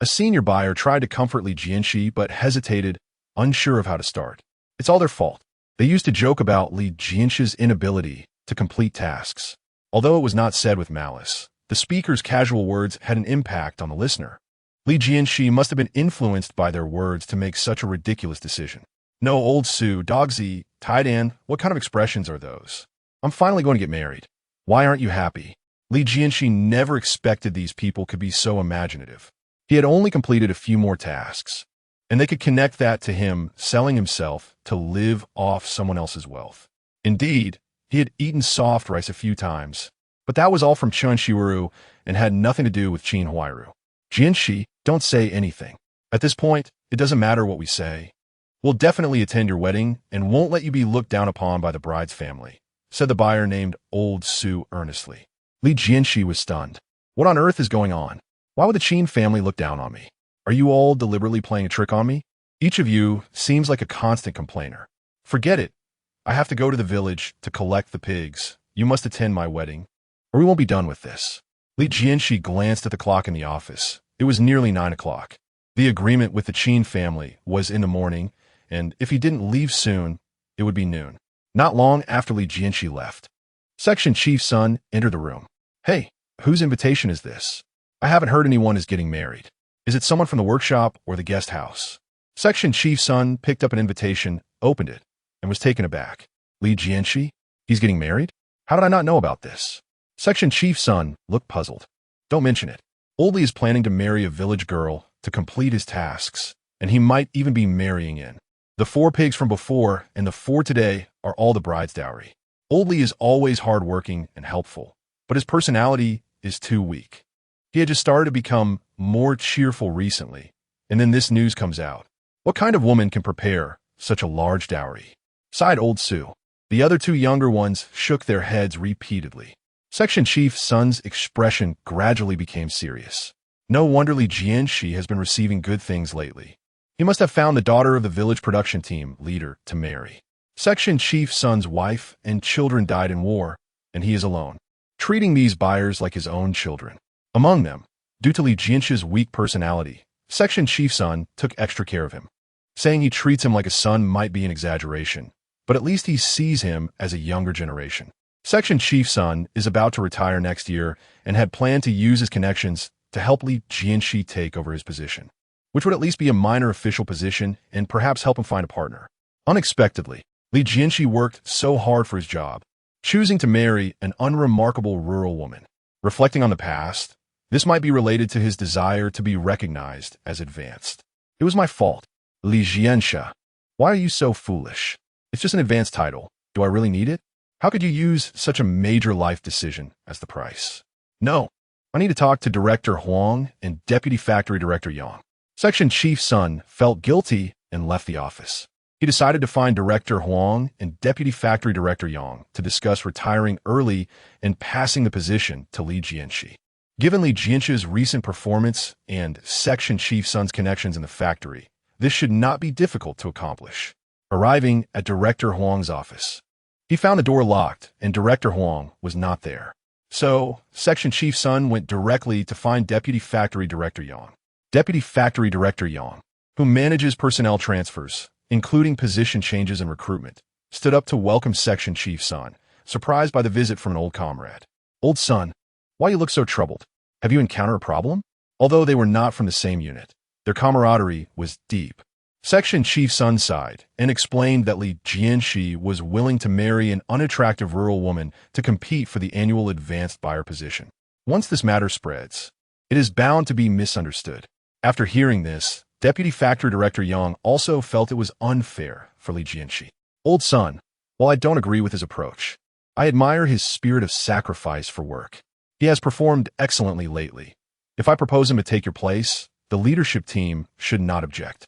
a senior buyer, tried to comfort Li Jianshe but hesitated, unsure of how to start. It's all their fault. They used to joke about Li Jianshe's inability to complete tasks. Although it was not said with malice, the speaker's casual words had an impact on the listener. Li Jianshe must have been influenced by their words to make such a ridiculous decision. No, old Sue, Dogzy, Taidan, what kind of expressions are those? I'm finally going to get married. Why aren't you happy? Li Jianshe never expected these people could be so imaginative. He had only completed a few more tasks, and they could connect that to him selling himself to live off someone else's wealth. Indeed, he had eaten soft rice a few times, but that was all from Chun Shiwaru and had nothing to do with Qin Huairu. Jianshe, don't say anything. At this point, it doesn't matter what we say. We'll definitely attend your wedding and won't let you be looked down upon by the bride's family, said the buyer named Old Su earnestly. Li Jianshi was stunned. What on earth is going on? Why would the Qin family look down on me? Are you all deliberately playing a trick on me? Each of you seems like a constant complainer. Forget it. I have to go to the village to collect the pigs. You must attend my wedding, or we won't be done with this. Li Jianshi glanced at the clock in the office. It was nearly 9 o'clock. The agreement with the Qin family was in the morning, and if he didn't leave soon, it would be noon. Not long after Li Jianshi left, Section Chief's son entered the room. Hey, whose invitation is this? I haven't heard anyone is getting married. Is it someone from the workshop or the guest house? Section Chief's son picked up an invitation, opened it, and was taken aback. Li Jianshi? He's getting married? How did I not know about this? Section Chief's son looked puzzled. Don't mention it. Old Li is planning to marry a village girl to complete his tasks, and he might even be marrying in. The 4 pigs from before and the 4 today are all the bride's dowry. Old Li is always hardworking and helpful, but his personality is too weak. He had just started to become more cheerful recently, and then this news comes out. What kind of woman can prepare such a large dowry? Sighed Old Su. The other 2 younger ones shook their heads repeatedly. Section Chief's son's expression gradually became serious. No wonder Li Jianshi has been receiving good things lately. He must have found the daughter of the village production team leader to marry. Section Chief's son's wife and children died in war, and he is alone, treating these buyers like his own children. Among them, due to Li Jianshi's weak personality, Section Chief's son took extra care of him. Saying he treats him like a son might be an exaggeration, but at least he sees him as a younger generation. Section Chief's son is about to retire next year and had planned to use his connections to help Li Jianshi take over his position, which would at least be a minor official position and perhaps help him find a partner. Unexpectedly, Li Jianshi worked so hard for his job, choosing to marry an unremarkable rural woman. Reflecting on the past, this might be related to his desire to be recognized as advanced. It was my fault. Li Jianshe. Why are you so foolish? It's just an advanced title. Do I really need it? How could you use such a major life decision as the price? No. I need to talk to Director Huang and Deputy Factory Director Yang. Section Chief's son felt guilty and left the office. He decided to find Director Huang and Deputy Factory Director Yang to discuss retiring early and passing the position to Li Jianshi. Given Li Jianshe's recent performance and Section Chief's son's connections in the factory, this should not be difficult to accomplish. Arriving at Director Huang's office, he found the door locked and Director Huang was not there. So, Section Chief's son went directly to find Deputy Factory Director Yang. Deputy Factory Director Yang, who manages personnel transfers, including position changes and recruitment, stood up to welcome Section Chief's son, surprised by the visit from an old comrade. Old son, why you look so troubled? Have you encountered a problem? Although they were not from the same unit, their camaraderie was deep. Section Chief's son sighed and explained that Li Jianshi was willing to marry an unattractive rural woman to compete for the annual advanced buyer position. Once this matter spreads, it is bound to be misunderstood. After hearing this, Deputy Factory Director Yang also felt it was unfair for Li Jianshi. Old son, while I don't agree with his approach, I admire his spirit of sacrifice for work. He has performed excellently lately. If I propose him to take your place, the leadership team should not object.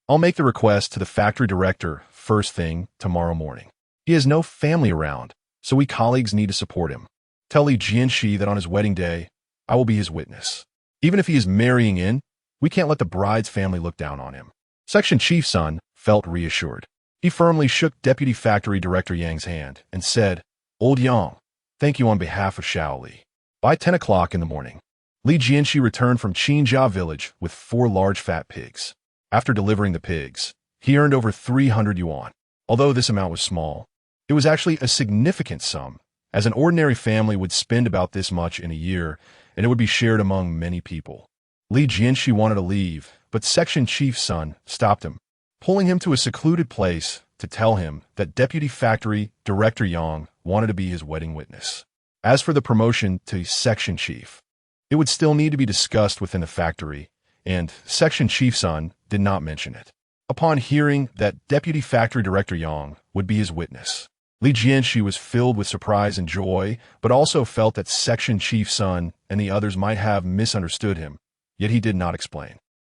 I'll make the request to the factory director first thing tomorrow morning. He has no family around, so we colleagues need to support him. Tell Li Jianshi that on his wedding day, I will be his witness. Even if he is marrying in, we can't let the bride's family look down on him. Section Chief's son felt reassured. He firmly shook Deputy Factory Director Yang's hand and said, Old Yang, thank you on behalf of Shaoli. By 10 o'clock in the morning, Li Jianshi returned from Qinjia village with 4 large fat pigs. After delivering the pigs, he earned over 300 yuan. Although this amount was small, it was actually a significant sum, as an ordinary family would spend about this much in a year, and it would be shared among many people. Li Jianshi wanted to leave, but Section Chief's son stopped him, pulling him to a secluded place to tell him that Deputy Factory Director Yang wanted to be his wedding witness. As for the promotion to Section Chief, it would still need to be discussed within the factory, and Section Chief's son did not mention it. Upon hearing that Deputy Factory Director Yang would be his witness, Li Jianshi was filled with surprise and joy, but also felt that Section Chief's son and the others might have misunderstood him, yet he did not explain.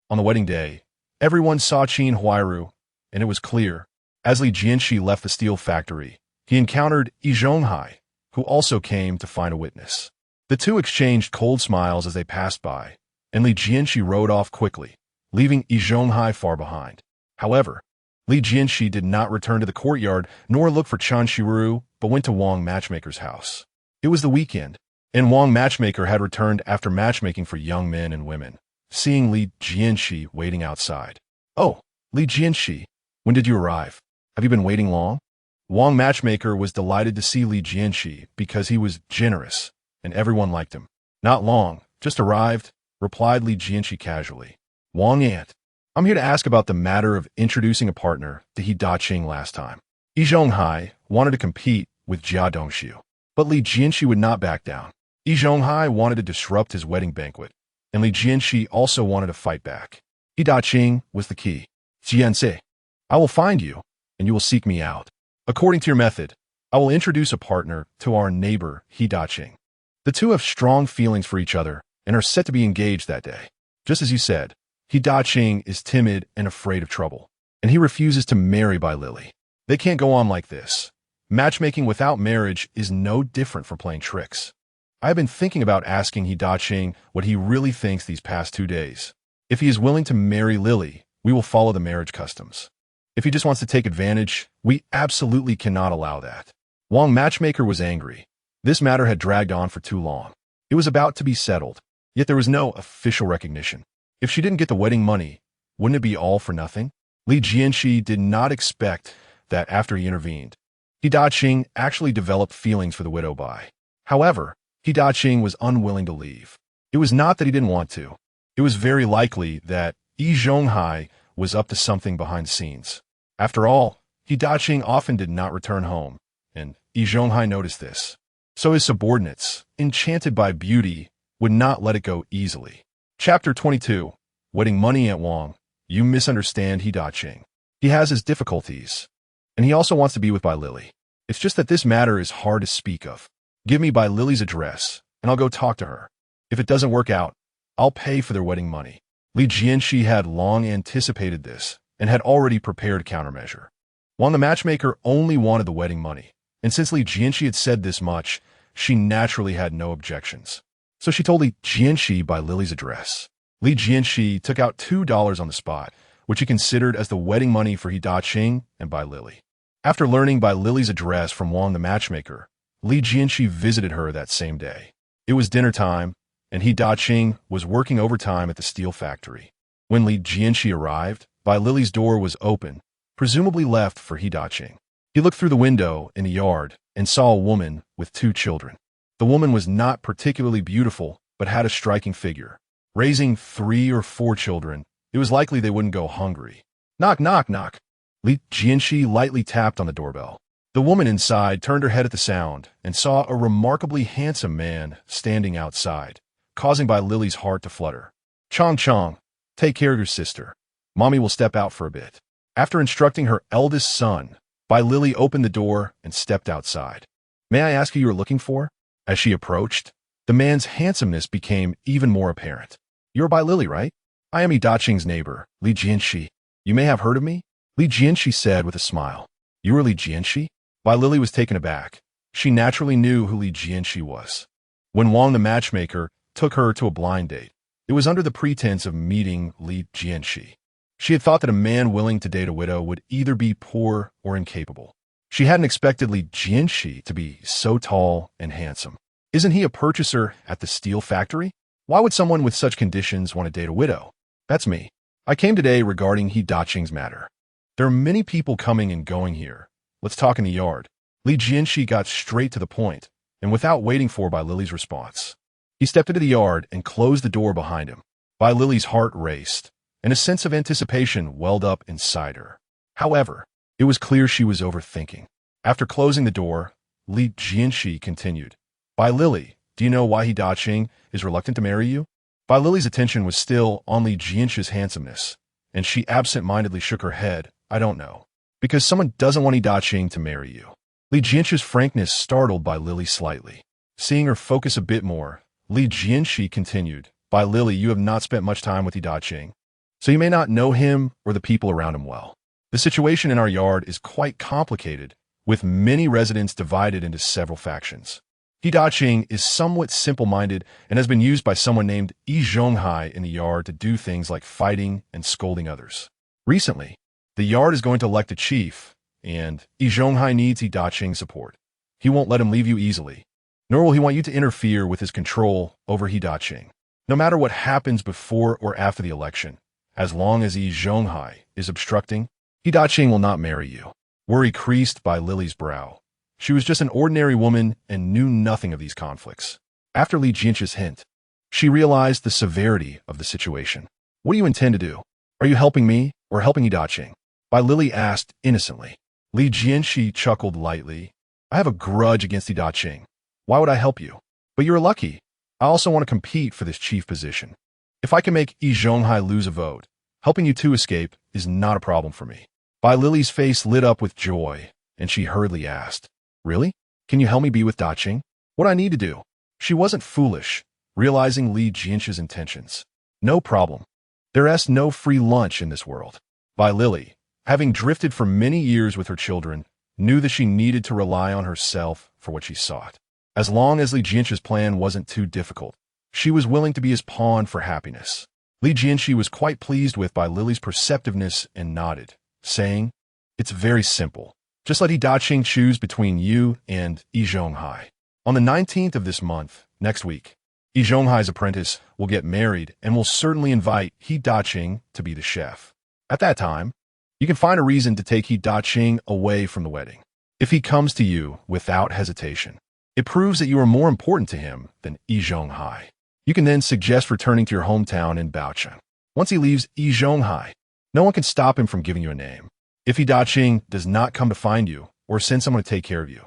On the wedding day, everyone saw Qin Huairu and it was clear. As Li Jianshi left the steel factory, he encountered Yi Zhonghai, who also came to find a witness. The two exchanged cold smiles as they passed by, and Li Jianshi rode off quickly, leaving Yi Zhonghai far behind. However, Li Jianshi did not return to the courtyard nor look for Chen Shiru, but went to Wang Matchmaker's house. It was the weekend, and Wang Matchmaker had returned after matchmaking for young men and women, seeing Li Jianshi waiting outside. "Oh, Li Jianshi, when did you arrive? Have you been waiting long?" Wang Matchmaker was delighted to see Li Jianshi because he was generous, and everyone liked him. "Not long, just arrived," replied Li Jianshi casually. "Wang Aunt, I'm here to ask about the matter of introducing a partner to He Daqing last time." Yi Zhonghai wanted to compete with Jianshe, but Li Jianshi would not back down. Yi Zhonghai wanted to disrupt his wedding banquet, and Li Jianshi also wanted to fight back. He Daqing was the key. "Jianshe, I will find you, and you will seek me out. According to your method, I will introduce a partner to our neighbor, He Daqing. The two have strong feelings for each other and are set to be engaged that day. Just as you said, He Daqing is timid and afraid of trouble, and he refuses to marry Bai Lily. They can't go on like this. Matchmaking without marriage is no different from playing tricks. I have been thinking about asking He Daqing what he really thinks these past 2 days. If he is willing to marry Lily, we will follow the marriage customs. If he just wants to take advantage, we absolutely cannot allow that." Wang Matchmaker was angry. This matter had dragged on for too long. It was about to be settled, yet there was no official recognition. If she didn't get the wedding money, wouldn't it be all for nothing? Li Jianshi did not expect that after he intervened, He Daqing actually developed feelings for the widow Bai. However, He Daqing was unwilling to leave. It was not that he didn't want to. It was very likely that Yi Zhonghai was up to something behind the scenes. After all, He Daqing often did not return home, and Yi Zhonghai noticed this. So his subordinates, enchanted by beauty, would not let it go easily. Chapter 22. Wedding money at Wang. You misunderstand He Daqing. He has his difficulties, and he also wants to be with Bai Lily. It's just that this matter is hard to speak of. Give me Bai Lily's address, and I'll go talk to her. If it doesn't work out, I'll pay for their wedding money. Li Jianshi had long anticipated this and had already prepared a countermeasure. Wang the matchmaker only wanted the wedding money, and since Li Jianshi had said this much, she naturally had no objections. So she told Li Jianshi Bai Lily's address. Li Jianshi took out $2 on the spot, which he considered as the wedding money for He Daqing and Bai Lily. After learning Bai Lily's address from Wang the matchmaker, Li Jianshi visited her that same day. It was dinner time, and He Daqing was working overtime at the steel factory. When Li Jianshi arrived, Bai Lily's door was open, presumably left for He Daqing. He looked through the window in the yard and saw a woman with 2 children. The woman was not particularly beautiful, but had a striking figure. Raising 3 or 4 children, it was likely they wouldn't go hungry. Knock, knock, knock. Li Jianshi lightly tapped on the doorbell. The woman inside turned her head at the sound and saw a remarkably handsome man standing outside, causing Bai Lily's heart to flutter. "Chong Chong, take care of your sister. Mommy will step out for a bit." After instructing her eldest son, Bai Lily opened the door and stepped outside. "May I ask who you are looking for?" As she approached, the man's handsomeness became even more apparent. "You're Bai Lily, right? I am He Daqing's neighbor, Li Jianshi. You may have heard of me?" Li Jianshi said with a smile. "You are Li Jianshi?" Bai Lily was taken aback. She naturally knew who Li Jianshi was. When Wang the matchmaker took her to a blind date, it was under the pretense of meeting Li Jianshi. She had thought that a man willing to date a widow would either be poor or incapable. She hadn't expected Li Jianshi to be so tall and handsome. Isn't he a purchaser at the steel factory? Why would someone with such conditions want to date a widow? That's me. I came today regarding He Daqing's matter. There are many people coming and going here. Let's talk in the yard. Li Jianshi got straight to the point, and without waiting for Bai Lily's response, he stepped into the yard and closed the door behind him. Bai Lily's heart raced, and a sense of anticipation welled up inside her. However, it was clear she was overthinking. After closing the door, Li Jianshi continued, "Bai Lily, do you know why He Daqing is reluctant to marry you?" Bai Lily's attention was still on Li Jianshi's handsomeness, and she absent-mindedly shook her head. "I don't know. Because someone doesn't want He Daqing to marry you." Li Jianshi's frankness startled Bai Lily slightly. Seeing her focus a bit more, Li Jianshi continued, "Bai Lily, you have not spent much time with He Daqing, so you may not know him or the people around him well. The situation in our yard is quite complicated, with many residents divided into several factions. Yi Zhonghai is somewhat simple-minded and has been used by someone named Yi Zhonghai in the yard to do things like fighting and scolding others. Recently, the yard is going to elect a chief, and Yi Zhonghai needs Yi Zhonghai's support. He won't let him leave you easily, nor will he want you to interfere with his control over Yi Zhonghai. No matter what happens before or after the election, as long as Yi Zhonghai is obstructing, Yi Zhonghai will not marry you. Worry creased by Lily's brow. She was just an ordinary woman and knew nothing of these conflicts. After Li Jianshe's hint, she realized the severity of the situation. What do you intend to do? Are you helping me or helping Yi Zhonghai? Bai Lili asked innocently. Li Jianshe chuckled lightly. I have a grudge against Yi Zhonghai. Why would I help you? But you're lucky. I also want to compete for this chief position. If I can make Yi Zhonghai lose a vote, helping you two escape is not a problem for me. Bai Lili's face lit up with joy, and she hurriedly asked, Really? Can you help me be with Zhonghai? What do I need to do? She wasn't foolish, realizing Li Jianshe's intentions. No problem. There's no free lunch in this world. Bai Lili, having drifted for many years with her children, knew that she needed to rely on herself for what she sought. As long as Li Jianshe's plan wasn't too difficult, she was willing to be his pawn for happiness. Li Jianshe was quite pleased with Bai Lili's perceptiveness and nodded, saying, It's very simple. Just let Yi Zhonghai choose between you and Yi Zhonghai. On the 19th of this month, next week, Yi Zhonghai's apprentice will get married and will certainly invite Yi Zhonghai to be the chef. At that time, you can find a reason to take Yi Zhonghai away from the wedding. If he comes to you without hesitation, it proves that you are more important to him than Yi Zhonghai. You can then suggest returning to your hometown in Baocheng. Once he leaves Yi Zhonghai, no one can stop him from giving you a name. If Yi Zhonghai does not come to find you or send someone to take care of you,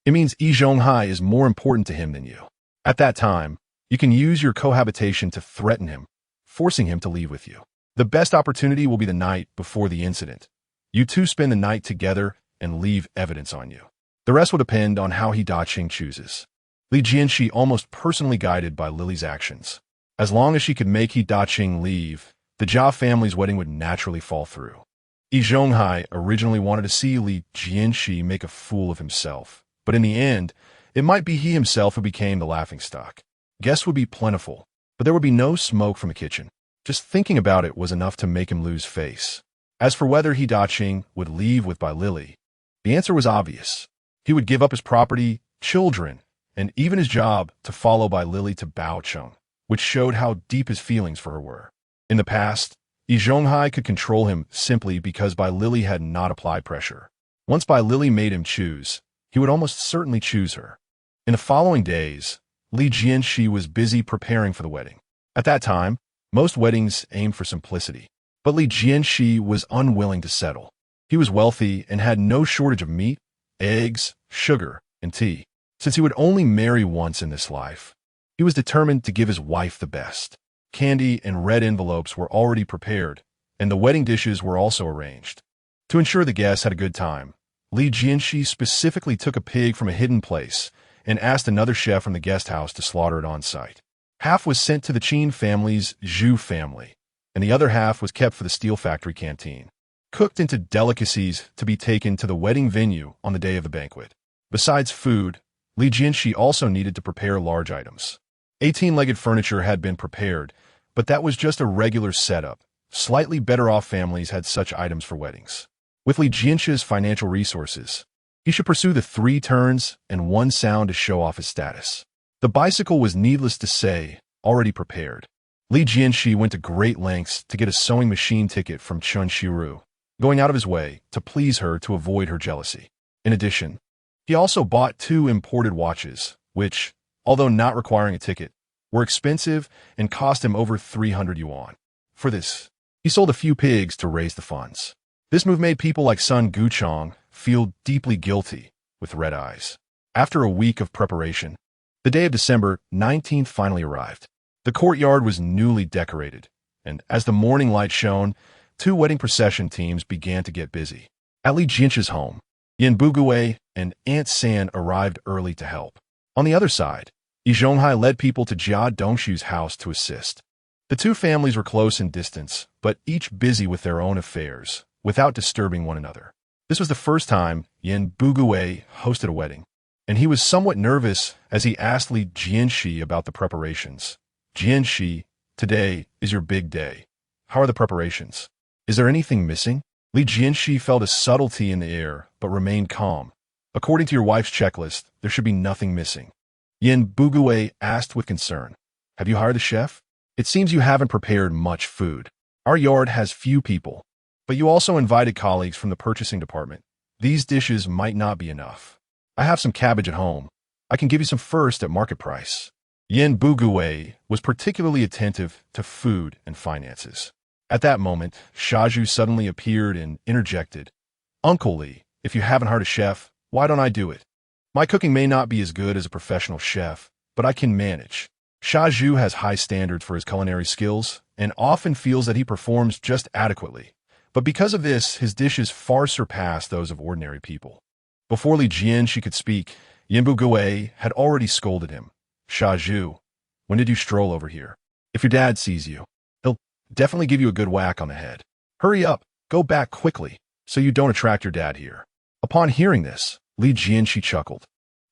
it means Yi Zhonghai is more important to him than you. At that time, you can use your cohabitation to threaten him, forcing him to leave with you. The best opportunity will be the night before the incident. You two spend the night together and leave evidence on you. The rest will depend on how Yi Zhonghai chooses. Li Jianshe almost personally guided by Lily's actions. As long as she could make Yi Zhonghai leave, the Jia family's wedding would naturally fall through. Yi Zhonghai originally wanted to see Li Jianshe make a fool of himself, but in the end, it might be he himself who became the laughingstock. Guests would be plentiful, but there would be no smoke from the kitchen. Just thinking about it was enough to make him lose face. As for whether Yi Zhonghai would leave with Bai Lili, the answer was obvious. He would give up his property, children, and even his job to follow Bai Lili to Baocheng, which showed how deep his feelings for her were. In the past, Yi Zhonghai could control him simply because Bai Lili had not applied pressure. Once Bai Lili made him choose, he would almost certainly choose her. In the following days, Li Jianshe was busy preparing for the wedding. At that time, most weddings aimed for simplicity, but Li Jianshe was unwilling to settle. He was wealthy and had no shortage of meat, eggs, sugar, and tea. Since he would only marry once in this life, he was determined to give his wife the best. Candy and red envelopes were already prepared, and the wedding dishes were also arranged. To ensure the guests had a good time, Li Jianshe specifically took a pig from a hidden place and asked another chef from the guest house to slaughter it on site. Half was sent to the Qin family's Zhu family, and the other half was kept for the steel factory canteen, cooked into delicacies to be taken to the wedding venue on the day of the banquet. Besides food, Li Jianshe also needed to prepare large items. 18-legged furniture had been prepared, but that was just a regular setup. Slightly better-off families had such items for weddings. With Li Jianshe's financial resources, he should pursue the 3 turns and 1 sound to show off his status. The bicycle was, needless to say, already prepared. Li Jianshe went to great lengths to get a sewing machine ticket from Chun Shiru, going out of his way to please her to avoid her jealousy. In addition, he also bought 2 imported watches, which, although not requiring a ticket, were expensive and cost him over 300 yuan. For this, he sold a few pigs to raise the funds. This move made people like Sun Guchong feel deeply guilty, with red eyes. After a week of preparation, the day of December 19th finally arrived. The courtyard was newly decorated, and as the morning light shone, 2 wedding procession teams began to get busy. At Li Jianshe's home, Yan Bugui and Aunt San arrived early to help. On the other side, Yi Zhonghai led people to Jia Dongshu's house to assist. The 2 families were close in distance, but each busy with their own affairs, without disturbing one another. This was the first time Yin Bugui hosted a wedding, and he was somewhat nervous as he asked Li Jianshe about the preparations. Jianshe, today is your big day. How are the preparations? Is there anything missing? Li Jianshe felt a subtlety in the air, but remained calm. According to your wife's checklist, there should be nothing missing. Yin Bugui asked with concern. Have you hired the chef? It seems you haven't prepared much food. Our yard has few people, but you also invited colleagues from the purchasing department. These dishes might not be enough. I have some cabbage at home. I can give you some first at market price. Yin Bugui was particularly attentive to food and finances. At that moment, Shaju suddenly appeared and interjected. Uncle Li, if you haven't hired a chef, why don't I do it? My cooking may not be as good as a professional chef, but I can manage. Shaju has high standards for his culinary skills and often feels that he performs just adequately. But because of this, his dishes far surpass those of ordinary people. Before Li Jianshe could speak, Yin Bugui had already scolded him. Shaju, when did you stroll over here? If your dad sees you, he'll definitely give you a good whack on the head. Hurry up, go back quickly, so you don't attract your dad here. Upon hearing this, Li Jianshe chuckled.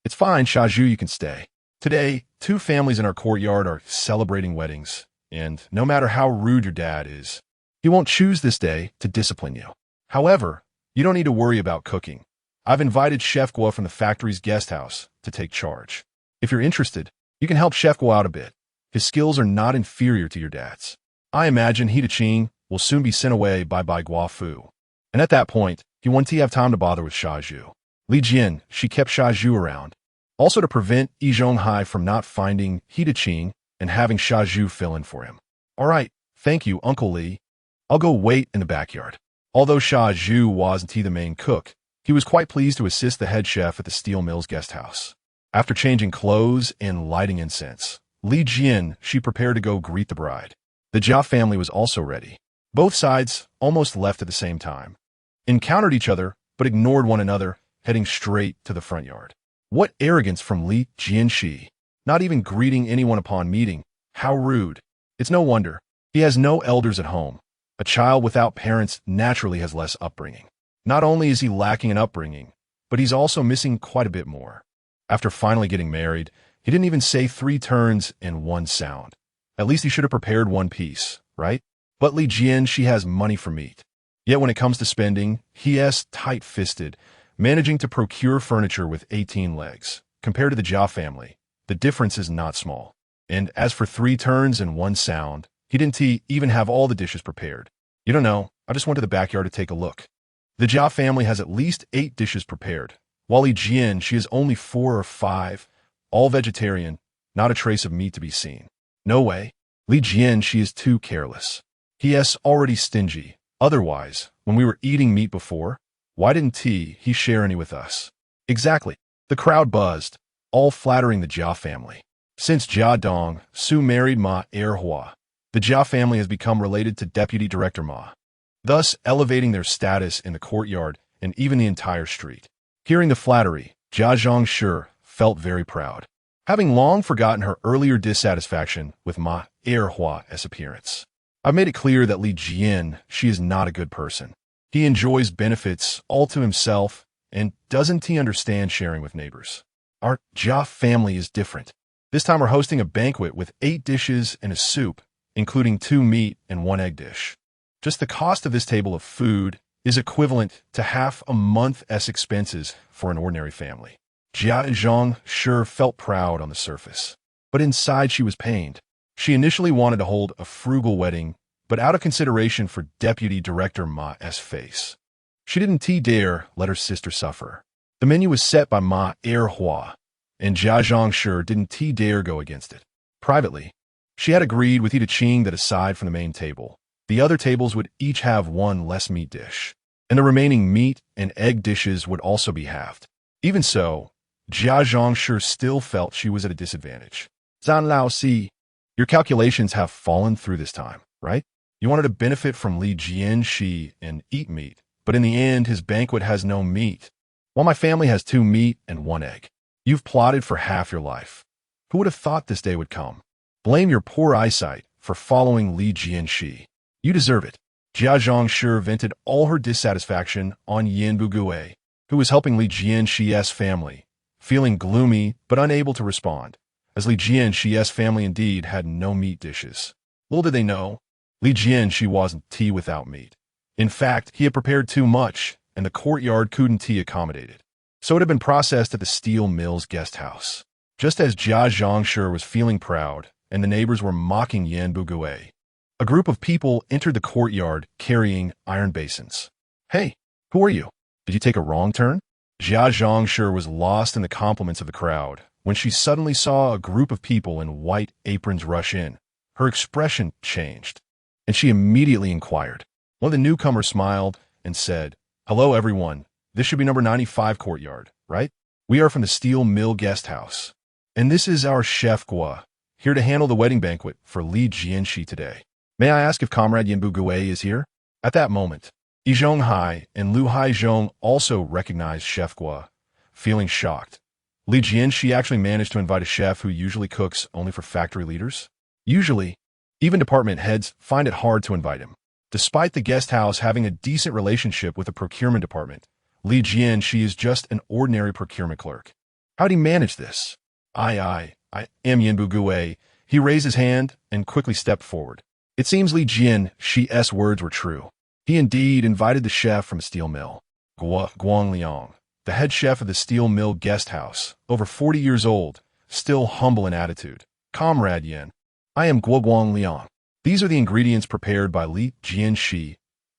It's fine, Shaju, you can stay. Today, 2 families in our courtyard are celebrating weddings, and no matter how rude your dad is, he won't choose this day to discipline you. However, you don't need to worry about cooking. I've invited Chef Guo from the factory's guest house to take charge. If you're interested, you can help Chef Guo out a bit. His skills are not inferior to your dad's. I imagine He Ching will soon be sent away by Guo Fu. And at that point, he won't have time to bother with Shaju. Li Jian, she kept Shaju around, also to prevent Yi Zhonghai from not finding He Ching and having Shaju fill in for him. All right, thank you, Uncle Li. I'll go wait in the backyard. Although Shaju wasn't the main cook, he was quite pleased to assist the head chef at the steel mill's guest house. After changing clothes and lighting incense, Li Jian, she prepared to go greet the bride. The Jia family was also ready. Both sides almost left at the same time, encountered each other, but ignored one another, heading straight to the front yard. What arrogance from Li Jianshe, not even greeting anyone upon meeting. How rude. It's no wonder. He has no elders at home. A child without parents naturally has less upbringing. Not only is he lacking in upbringing, but he's also missing quite a bit more. After finally getting married, he didn't even say 3 turns in one sound. At least he should have prepared one piece, right? But Li Jian, she has money for meat. Yet when it comes to spending, he is tight-fisted, managing to procure furniture with 18 legs. Compared to the Jia family, the difference is not small. And as for 3 turns and one sound, he didn't even have all the dishes prepared. You don't know, I just went to the backyard to take a look. The Jia family has at least 8 dishes prepared, while Li Jian, she has only 4 or 5, all vegetarian, not a trace of meat to be seen. No way. Li Jian, she is too careless. He is already stingy. Otherwise, when we were eating meat before, why didn't he share any with us? Exactly. The crowd buzzed, all flattering the Jia family. Since Jia Dong Su married Ma Erhua, the Jia family has become related to Deputy Director Ma, thus elevating their status in the courtyard and even the entire street. Hearing the flattery, Jia Zhongshi felt very proud, having long forgotten her earlier dissatisfaction with Ma Erhua's appearance. I've made it clear that Li Jian, she is not a good person. He enjoys benefits all to himself and doesn't he understand sharing with neighbors. Our Jia family is different. This time we're hosting a banquet with 8 dishes and a soup, including 2 meat and 1 egg dish. Just the cost of this table of food is equivalent to half a month's expenses for an ordinary family. Jia Zhongshi felt proud on the surface, but inside she was pained. She initially wanted to hold a frugal wedding, but out of consideration for Deputy Director Ma's face, she didn't dare let her sister suffer. The menu was set by Ma Erhua, and Jia Zhongshi didn't dare go against it. Privately, she had agreed with Yi Ching that aside from the main table, the other tables would each have 1 less meat dish, and the remaining meat and egg dishes would also be halved. Even so, Jia Zhongshi still felt she was at a disadvantage. Zan Lao Si, your calculations have fallen through this time, right? You wanted to benefit from Li Jianshe and eat meat, but in the end, his banquet has no meat, while my family has 2 meat and 1 egg. You've plotted for half your life. Who would have thought this day would come? Blame your poor eyesight for following Li Jianshe. You deserve it. Zhongshi vented all her dissatisfaction on Yin Bugui, who was helping Li Jianshe's family, feeling gloomy but unable to respond, as Li Jianshe's family indeed had no meat dishes. Little did they know, Li Jianshe wasn't tea without meat. In fact, he had prepared too much, and the courtyard couldn't tea accommodated. So it had been processed at the steel mill's guest house. Just as Zhongshi was feeling proud, and the neighbors were mocking Yin Bugui, a group of people entered the courtyard carrying iron basins. Hey, who are you? Did you take a wrong turn? Zhongshi was lost in the compliments of the crowd when she suddenly saw a group of people in white aprons rush in. Her expression changed, and she immediately inquired. One of the newcomers smiled and said, "Hello, everyone. This should be number 95 Courtyard, right? We are from the steel mill guest house. And this is our chef Gua, here to handle the wedding banquet for Li Jianshe today. May I ask if Comrade Yin Bugui is here?" At that moment, Yi Zhonghai and Lu Haizhong also recognized Chef Gua, feeling shocked. Li Jianshe actually managed to invite a chef who usually cooks only for factory leaders? Usually, even department heads find it hard to invite him. Despite the guest house having a decent relationship with the procurement department, Li Jianshe is just an ordinary procurement clerk. How'd he manage this? I am Yin Bugui. He raised his hand and quickly stepped forward. It seems Li Jianshe's words were true. He indeed invited the chef from a steel mill, Guang Liang, the head chef of the steel mill guest house, over 40 years old, still humble in attitude. Comrade Yin, I am Guang Liang. These are the ingredients prepared by Li Jianshe,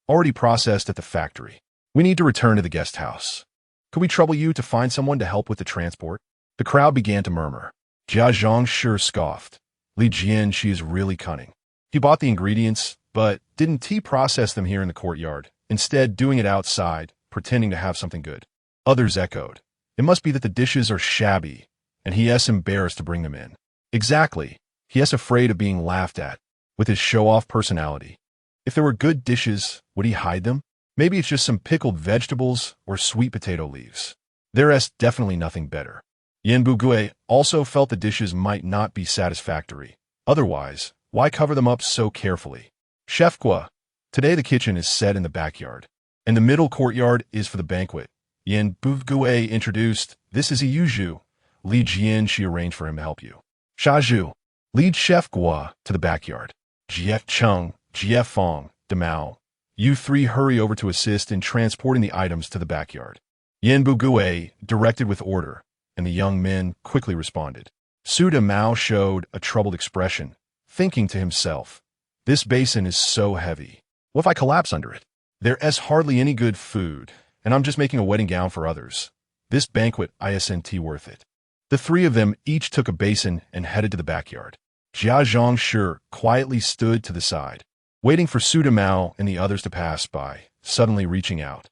already processed at the factory. We need to return to the guest house. Could we trouble you to find someone to help with the transport? The crowd began to murmur. Zhongshi scoffed. Li Jianshe is really cunning. He bought the ingredients, but didn't he process them here in the courtyard, instead doing it outside, pretending to have something good. Others echoed. It must be that the dishes are shabby, and he is embarrassed to bring them in. Exactly. He is afraid of being laughed at, with his show-off personality. If there were good dishes, would he hide them? Maybe it's just some pickled vegetables or sweet potato leaves. There is definitely nothing better. Yin Bugui also felt the dishes might not be satisfactory. Otherwise, why cover them up so carefully? Chef Gua, today the kitchen is set in the backyard, and the middle courtyard is for the banquet. Yin Bugui introduced, "This is Yi Zhonghai. Li Jianshe arranged for him to help you. Shazhu, lead Chef Gua to the backyard. Jie Cheng, Jie Fong, Demao, you three hurry over to assist in transporting the items to the backyard." Yin Bugui directed with order, and the young men quickly responded. Su Demao showed a troubled expression, thinking to himself, "This basin is so heavy. What if I collapse under it? There is hardly any good food, and I'm just making a wedding gown for others. This banquet isn't worth it." The three of them each took a basin and headed to the backyard. Zhongshi quietly stood to the side, waiting for Su Demao and the others to pass by, suddenly reaching out.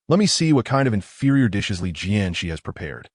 Let me see what kind of inferior dishes Li Jianshe has prepared."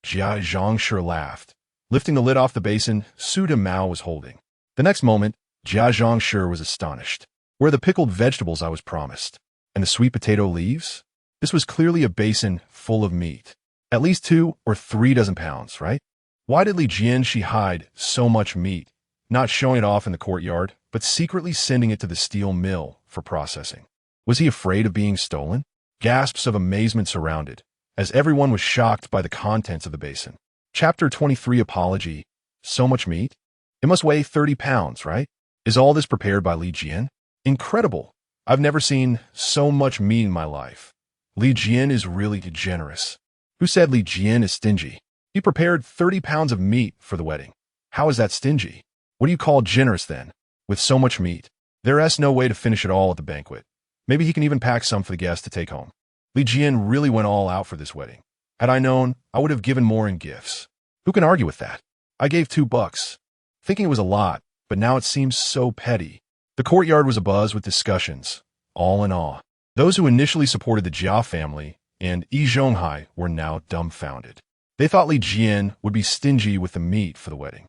Zhongshi laughed. Lifting the lid off the basin Su Demao was holding. The next moment, Zhongshi was astonished. Where are the pickled vegetables I was promised? And the sweet potato leaves? This was clearly a basin full of meat. At least 2 or 3 dozen pounds, right? Why did Li Jianshe hide so much meat, not showing it off in the courtyard, but secretly sending it to the steel mill for processing? Was he afraid of being stolen? Gasps of amazement surrounded, as everyone was shocked by the contents of the basin. Chapter 23 Apology. So much meat? It must weigh 30 pounds, right? Is all this prepared by Li Jian? Incredible! I've never seen so much meat in my life. Li Jian is really generous. Who said Li Jian is stingy? He prepared 30 pounds of meat for the wedding. How is that stingy? What do you call generous then? With so much meat, there is no way to finish it all at the banquet. Maybe he can even pack some for the guests to take home. Li Jian really went all out for this wedding. Had I known, I would have given more in gifts. Who can argue with that? I gave $2, thinking it was a lot, but now it seems so petty. The courtyard was abuzz with discussions, all in awe. Those who initially supported the Jia family and Yi Zhonghai were now dumbfounded. They thought Li Jian would be stingy with the meat for the wedding.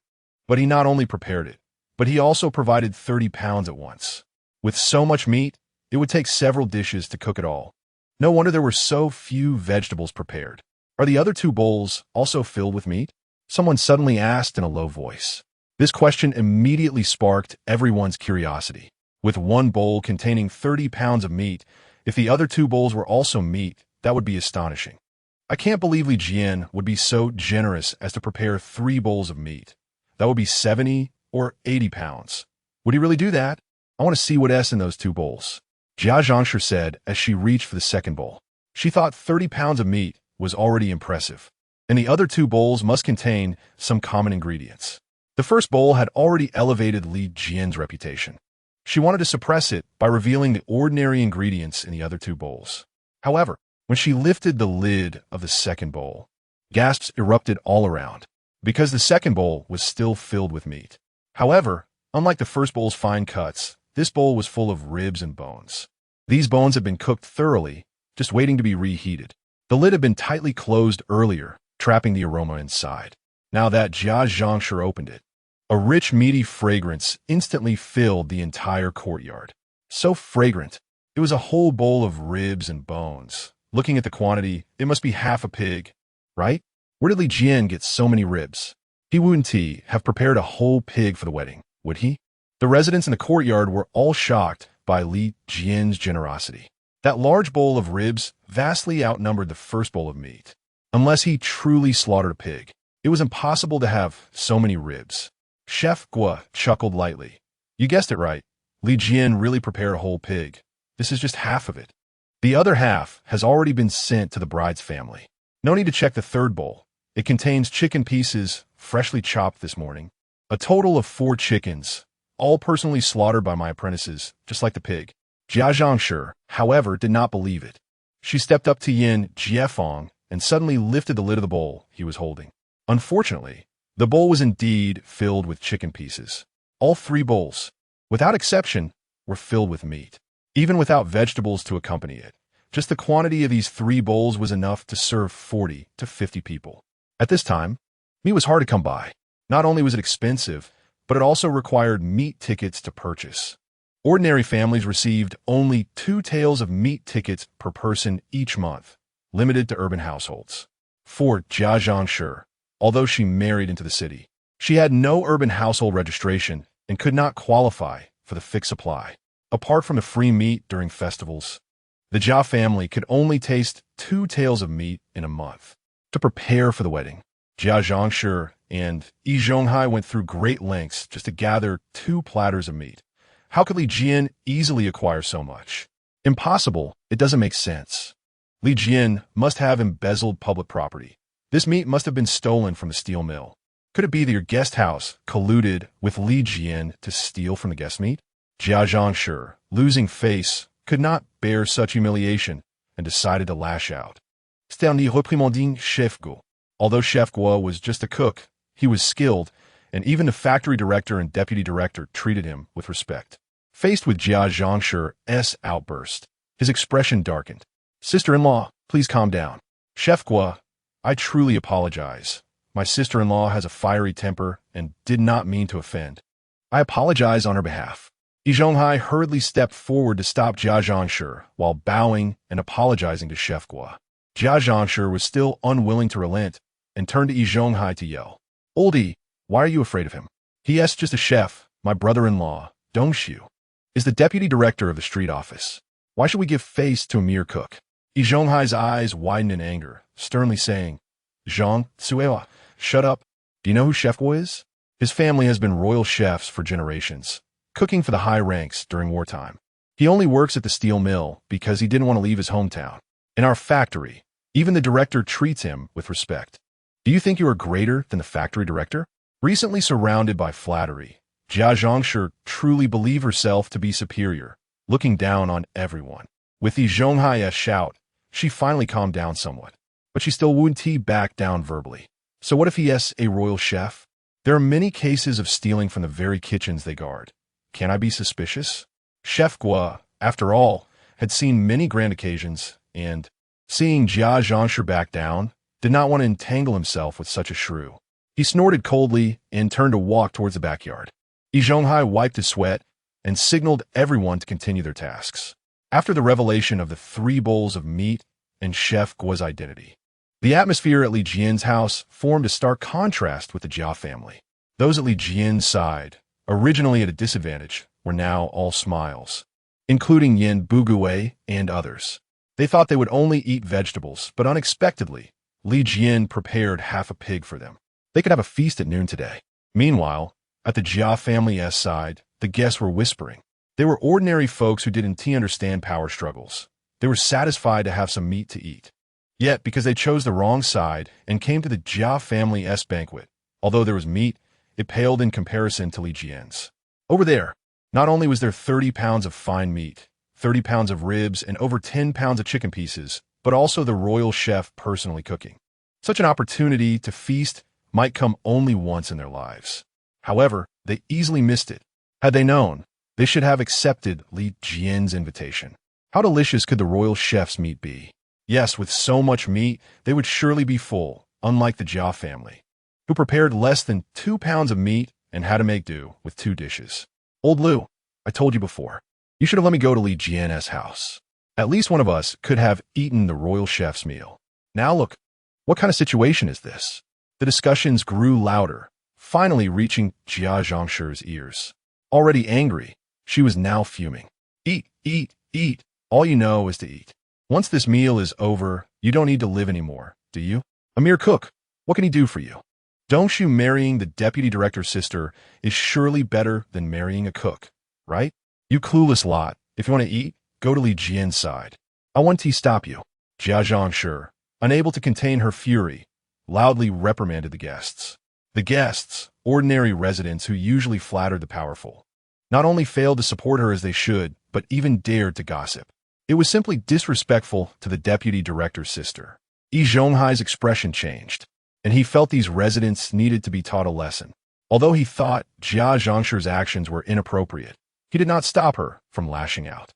But he not only prepared it, but he also provided 30 pounds at once. With so much meat, it would take several dishes to cook it all. No wonder there were so few vegetables prepared. Are the other 2 bowls also filled with meat? Someone suddenly asked in a low voice. This question immediately sparked everyone's curiosity. With one bowl containing 30 pounds of meat, if the other two bowls were also meat, that would be astonishing. I can't believe Li Jian would be so generous as to prepare 3 bowls of meat. That would be 70 or 80 pounds. Would he really do that? I want to see what's in those 2 bowls. Jianshe said as she reached for the second bowl. She thought 30 pounds of meat was already impressive, and the other 2 bowls must contain some common ingredients. The first bowl had already elevated Li Jian's reputation. She wanted to suppress it by revealing the ordinary ingredients in the other 2 bowls. However, when she lifted the lid of the second bowl, gasps erupted all around, because the second bowl was still filled with meat. However, unlike the first bowl's fine cuts, this bowl was full of ribs and bones. These bones had been cooked thoroughly, just waiting to be reheated. The lid had been tightly closed earlier, trapping the aroma inside. Now that Jianshe opened it, a rich, meaty fragrance instantly filled the entire courtyard. So fragrant, it was a whole bowl of ribs and bones. Looking at the quantity, it must be half a pig, right? Where did Li Jian get so many ribs? He wouldn't have prepared a whole pig for the wedding, would he? The residents in the courtyard were all shocked by Li Jian's generosity. That large bowl of ribs vastly outnumbered the first bowl of meat. Unless he truly slaughtered a pig, it was impossible to have so many ribs. Chef Guo chuckled lightly. You guessed it right. Li Jian really prepared a whole pig. This is just half of it. The other half has already been sent to the bride's family. No need to check the third bowl. It contains chicken pieces freshly chopped this morning. A total of 4 chickens, all personally slaughtered by my apprentices, just like the pig. Jianshe, however, did not believe it. She stepped up to Yin Jiefeng and suddenly lifted the lid of the bowl he was holding. Unfortunately, the bowl was indeed filled with chicken pieces. All 3 bowls, without exception, were filled with meat, even without vegetables to accompany it. Just the quantity of these 3 bowls was enough to serve 40 to 50 people. At this time, meat was hard to come by. Not only was it expensive, but it also required meat tickets to purchase. Ordinary families received only 2 taels of meat tickets per person each month, limited to urban households. For Jianshe, although she married into the city, she had no urban household registration and could not qualify for the fixed supply. Apart from the free meat during festivals, the Jia family could only taste 2 taels of meat in a month. To prepare for the wedding, Jianshe and Yi Zhonghai went through great lengths just to gather 2 platters of meat. How could Li Jian easily acquire so much? Impossible. It doesn't make sense. Li Jian must have embezzled public property. This meat must have been stolen from the steel mill. Could it be that your guest house colluded with Li Jian to steal from the guest meat? Jianshe, losing face, could not bear such humiliation and decided to lash out. Stanley reprimanding Chef Guo. Although Chef Guo was just a cook, he was skilled, and even the factory director and deputy director treated him with respect. Faced with Jianshe's outburst, his expression darkened. Sister-in-law, please calm down. Chef Guo, I truly apologize. My sister-in-law has a fiery temper and did not mean to offend. I apologize on her behalf. Yi Zhonghai hurriedly stepped forward to stop Jianshe while bowing and apologizing to Chef Guo. Jianshe was still unwilling to relent and turned to Yi Zhonghai to yell. Oldie, why are you afraid of him? He is just a chef, my brother-in-law, Dongshu, is the deputy director of the street office. Why should we give face to a mere cook? Yi Zhonghai's eyes widened in anger, sternly saying, Zhang Tsuewa, shut up. Do you know who Chef Guo is? His family has been royal chefs for generations, cooking for the high ranks during wartime. He only works at the steel mill because he didn't want to leave his hometown. In our factory, even the director treats him with respect. Do you think you are greater than the factory director? Recently surrounded by flattery, Jianshe truly believed herself to be superior, looking down on everyone. With Yi Zhonghai's shout, she finally calmed down somewhat, but she still wouldn't back down verbally. So what if he is a royal chef? There are many cases of stealing from the very kitchens they guard. Can I be suspicious? Chef Guo, after all, had seen many grand occasions, and, seeing Jianshe back down, did not want to entangle himself with such a shrew. He snorted coldly and turned to walk towards the backyard. Yi Zhonghai wiped his sweat and signaled everyone to continue their tasks. After the revelation of the 3 bowls of meat and Chef Guo's identity, the atmosphere at Li Jian's house formed a stark contrast with the Jia family. Those at Li Jian's side originally at a disadvantage, were now all smiles, including Yin Bugui and others. They thought they would only eat vegetables, but unexpectedly, Li Jian prepared half a pig for them. They could have a feast at noon today. Meanwhile, at the Jia family's side, the guests were whispering. They were ordinary folks who didn't understand power struggles. They were satisfied to have some meat to eat. Yet, because they chose the wrong side and came to the Jia family's banquet, although there was meat, it paled in comparison to Li Jian's. Over there, not only was there 30 pounds of fine meat, 30 pounds of ribs, and over 10 pounds of chicken pieces, but also the royal chef personally cooking. Such an opportunity to feast might come only once in their lives. However, they easily missed it. Had they known, they should have accepted Li Jian's invitation. How delicious could the royal chef's meat be? Yes, with so much meat, they would surely be full, unlike the Jia family, who prepared less than 2 pounds of meat and had to make do with 2 dishes. Old Lu, I told you before, you should have let me go to Li Jian's house. At least one of us could have eaten the royal chef's meal. Now look, what kind of situation is this? The discussions grew louder, finally reaching Yi Zhongshi's ears. Already angry, she was now fuming. Eat, eat, eat. All you know is to eat. Once this meal is over, you don't need to live anymore, do you? A mere cook. What can he do for you? Dongshu marrying the deputy director's sister is surely better than marrying a cook, right? You clueless lot. If you want to eat, go to Li Jian's side. I want to stop you. Yi Zhongshi, unable to contain her fury, loudly reprimanded the guests. The guests, ordinary residents who usually flattered the powerful, not only failed to support her as they should, but even dared to gossip. It was simply disrespectful to the deputy director's sister. Yi Zhonghai's expression changed, and he felt these residents needed to be taught a lesson. Although he thought Yi Zhongshi's actions were inappropriate, he did not stop her from lashing out.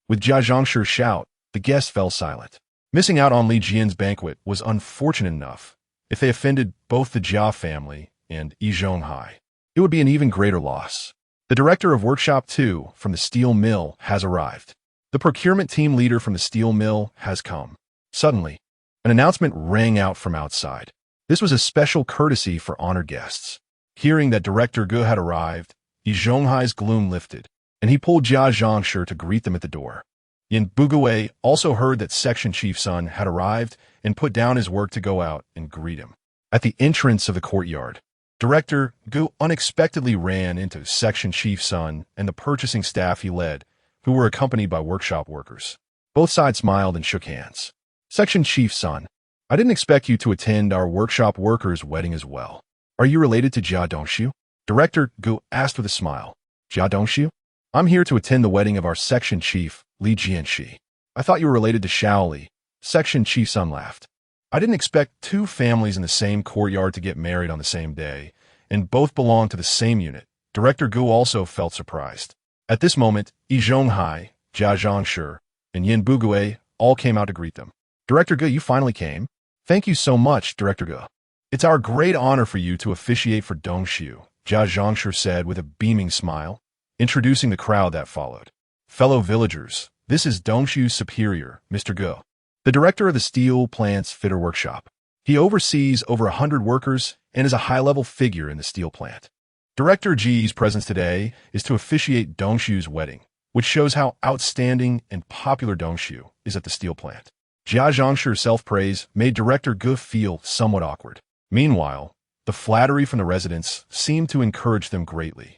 With Yi Zhongshi's shout, the guests fell silent. Missing out on Li Jian's banquet was unfortunate enough. If they offended both the Jia family and Yi Zhonghai, it would be an even greater loss. The director of Workshop 2 from the steel mill has arrived. The procurement team leader from the steel mill has come. Suddenly, an announcement rang out from outside. This was a special courtesy for honored guests. Hearing that Director Ge had arrived, Yi Zhonghai's gloom lifted, and he pulled Yi Zhongshi to greet them at the door. Yin Bugui also heard that Section Chief's son had arrived and put down his work to go out and greet him. At the entrance of the courtyard, Director Ge unexpectedly ran into Section Chief's son and the purchasing staff he led, who were accompanied by workshop workers. Both sides smiled and shook hands. Section Chief's son, I didn't expect you to attend our workshop workers' wedding as well. Are you related to Jia Dongshu? Director Ge asked with a smile. Jia Dongshu? I'm here to attend the wedding of our section chief, Li Jianshe. I thought you were related to Shaoli. Section Chief's son laughed. I didn't expect 2 families in the same courtyard to get married on the same day, and both belong to the same unit. Director Ge also felt surprised. At this moment, Yi Zhonghai, Yi Zhongshi, and Yin Bugui all came out to greet them. Director Ge, you finally came. Thank you so much, Director Ge. It's our great honor for you to officiate for Dongshu, Yi Zhongshi said with a beaming smile, introducing the crowd that followed. Fellow villagers, this is Dongshu's superior, Mr. Ge, the director of the steel plant's fitter workshop. He oversees over 100 workers and is a high-level figure in the steel plant. Director Ji's presence today is to officiate Dongshu's wedding, which shows how outstanding and popular Dongshu is at the steel plant. Yi Zhongshi's self-praise made Director Ge feel somewhat awkward. Meanwhile, the flattery from the residents seemed to encourage them greatly.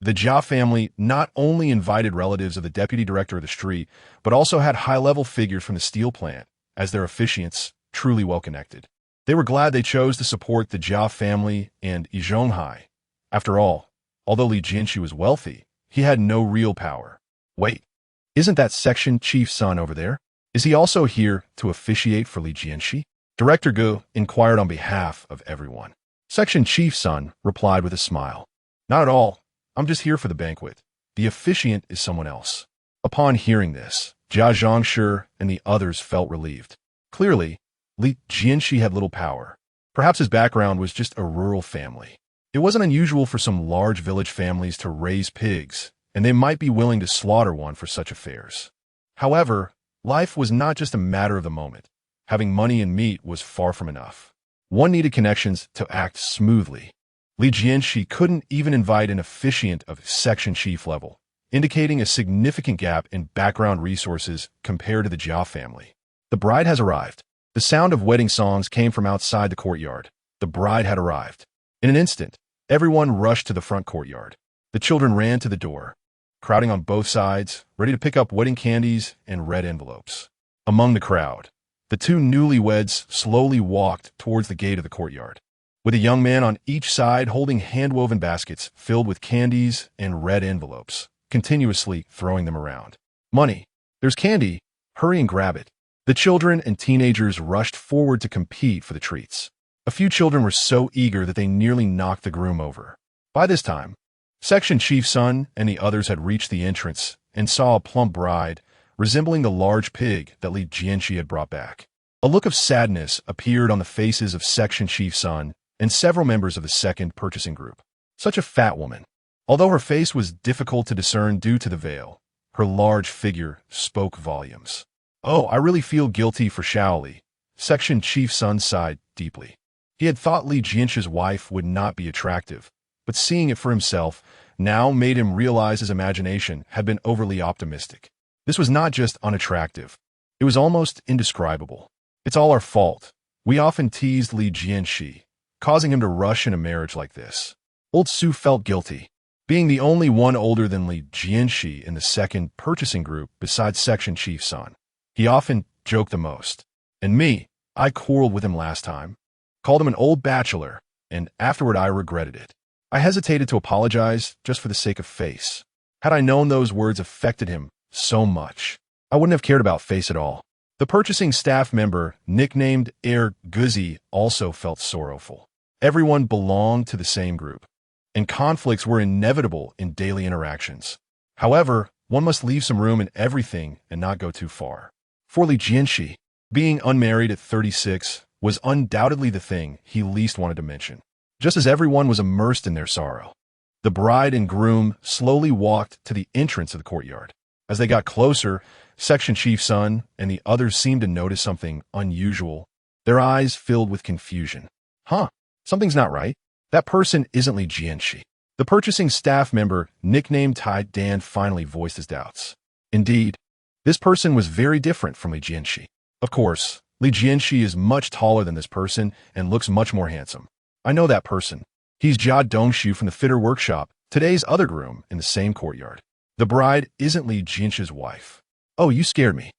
The Jia family not only invited relatives of the deputy director of the street, but also had high-level figures from the steel plant as their officiants, truly well-connected. They were glad they chose to support the Jia family and Yi Zhonghai. After all, although Li Jianshe was wealthy, he had no real power. Wait, isn't that section chief's son over there? Is he also here to officiate for Li Jianshe? Director Ge inquired on behalf of everyone. Section chief's son replied with a smile. Not at all. I'm just here for the banquet. The officiant is someone else. Upon hearing this, Yi Zhongshi and the others felt relieved. Clearly, Li Jianshe had little power. Perhaps his background was just a rural family. It wasn't unusual for some large village families to raise pigs, and they might be willing to slaughter one for such affairs. However, life was not just a matter of the moment. Having money and meat was far from enough. One needed connections to act smoothly. Li Jianshi couldn't even invite an officiant of section chief level, indicating a significant gap in background resources compared to the Jia family. The bride has arrived. The sound of wedding songs came from outside the courtyard. The bride had arrived. In an instant, everyone rushed to the front courtyard. The children ran to the door, crowding on both sides, ready to pick up wedding candies and red envelopes. Among the crowd, the two newlyweds slowly walked towards the gate of the courtyard, with a young man on each side holding hand-woven baskets filled with candies and red envelopes, continuously throwing them around. Money. There's candy. Hurry and grab it. The children and teenagers rushed forward to compete for the treats. A few children were so eager that they nearly knocked the groom over. By this time, section chief's son and the others had reached the entrance and saw a plump bride resembling the large pig that Li Jianshi had brought back. A look of sadness appeared on the faces of section chief's son and several members of the second purchasing group. Such a fat woman. Although her face was difficult to discern due to the veil, her large figure spoke volumes. Oh, I really feel guilty for Shaoli. Section chief's son sighed deeply. He had thought Li Jianshe's wife would not be attractive, but seeing it for himself now made him realize his imagination had been overly optimistic. This was not just unattractive. It was almost indescribable. It's all our fault. We often teased Li Jianshi, causing him to rush in a marriage like this. Old Su felt guilty. Being the only one older than Li Jianshi in the second purchasing group besides section chief's son, he often joked the most. And me, I quarreled with him last time, called him an old bachelor, and afterward I regretted it. I hesitated to apologize just for the sake of face. Had I known those words affected him so much, I wouldn't have cared about face at all. The purchasing staff member, nicknamed Guzi, also felt sorrowful. Everyone belonged to the same group, and conflicts were inevitable in daily interactions. However, one must leave some room in everything and not go too far. For Li Jianshi, being unmarried at 36 was undoubtedly the thing he least wanted to mention. Just as everyone was immersed in their sorrow, the bride and groom slowly walked to the entrance of the courtyard. As they got closer, section chief's son and the others seemed to notice something unusual. Their eyes filled with confusion. Something's not right. That person isn't Li Jianshi. The purchasing staff member, nicknamed Tai Dan, finally voiced his doubts. Indeed, this person was very different from Li Jianshi. Of course, Li Jianshi is much taller than this person and looks much more handsome. I know that person. He's Jia Dongshu from the fitter workshop, today's other groom in the same courtyard. The bride isn't Li Jianshe's wife. Oh, you scared me.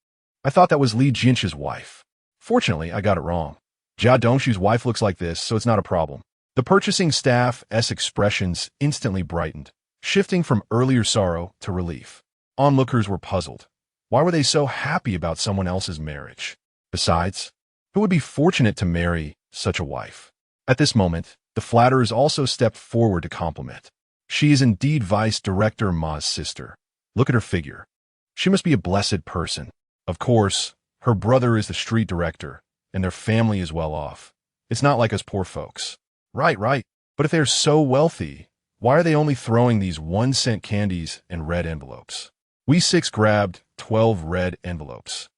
I thought that was Li Jianshe's wife. Fortunately, I got it wrong. Jia Dongshu's wife looks like this, so it's not a problem. The purchasing staff's expressions instantly brightened, shifting from earlier sorrow to relief. Onlookers were puzzled. Why were they so happy about someone else's marriage? Besides, who would be fortunate to marry such a wife? At this moment, the flatterers also stepped forward to compliment. She is indeed Vice Director Ma's sister. Look at her figure. She must be a blessed person. Of course, her brother is the street director, and their family is well off. It's not like us poor folks. Right. But if they're so wealthy, why are they only throwing these 1-cent candies and red envelopes? We 6 grabbed 12 red envelopes,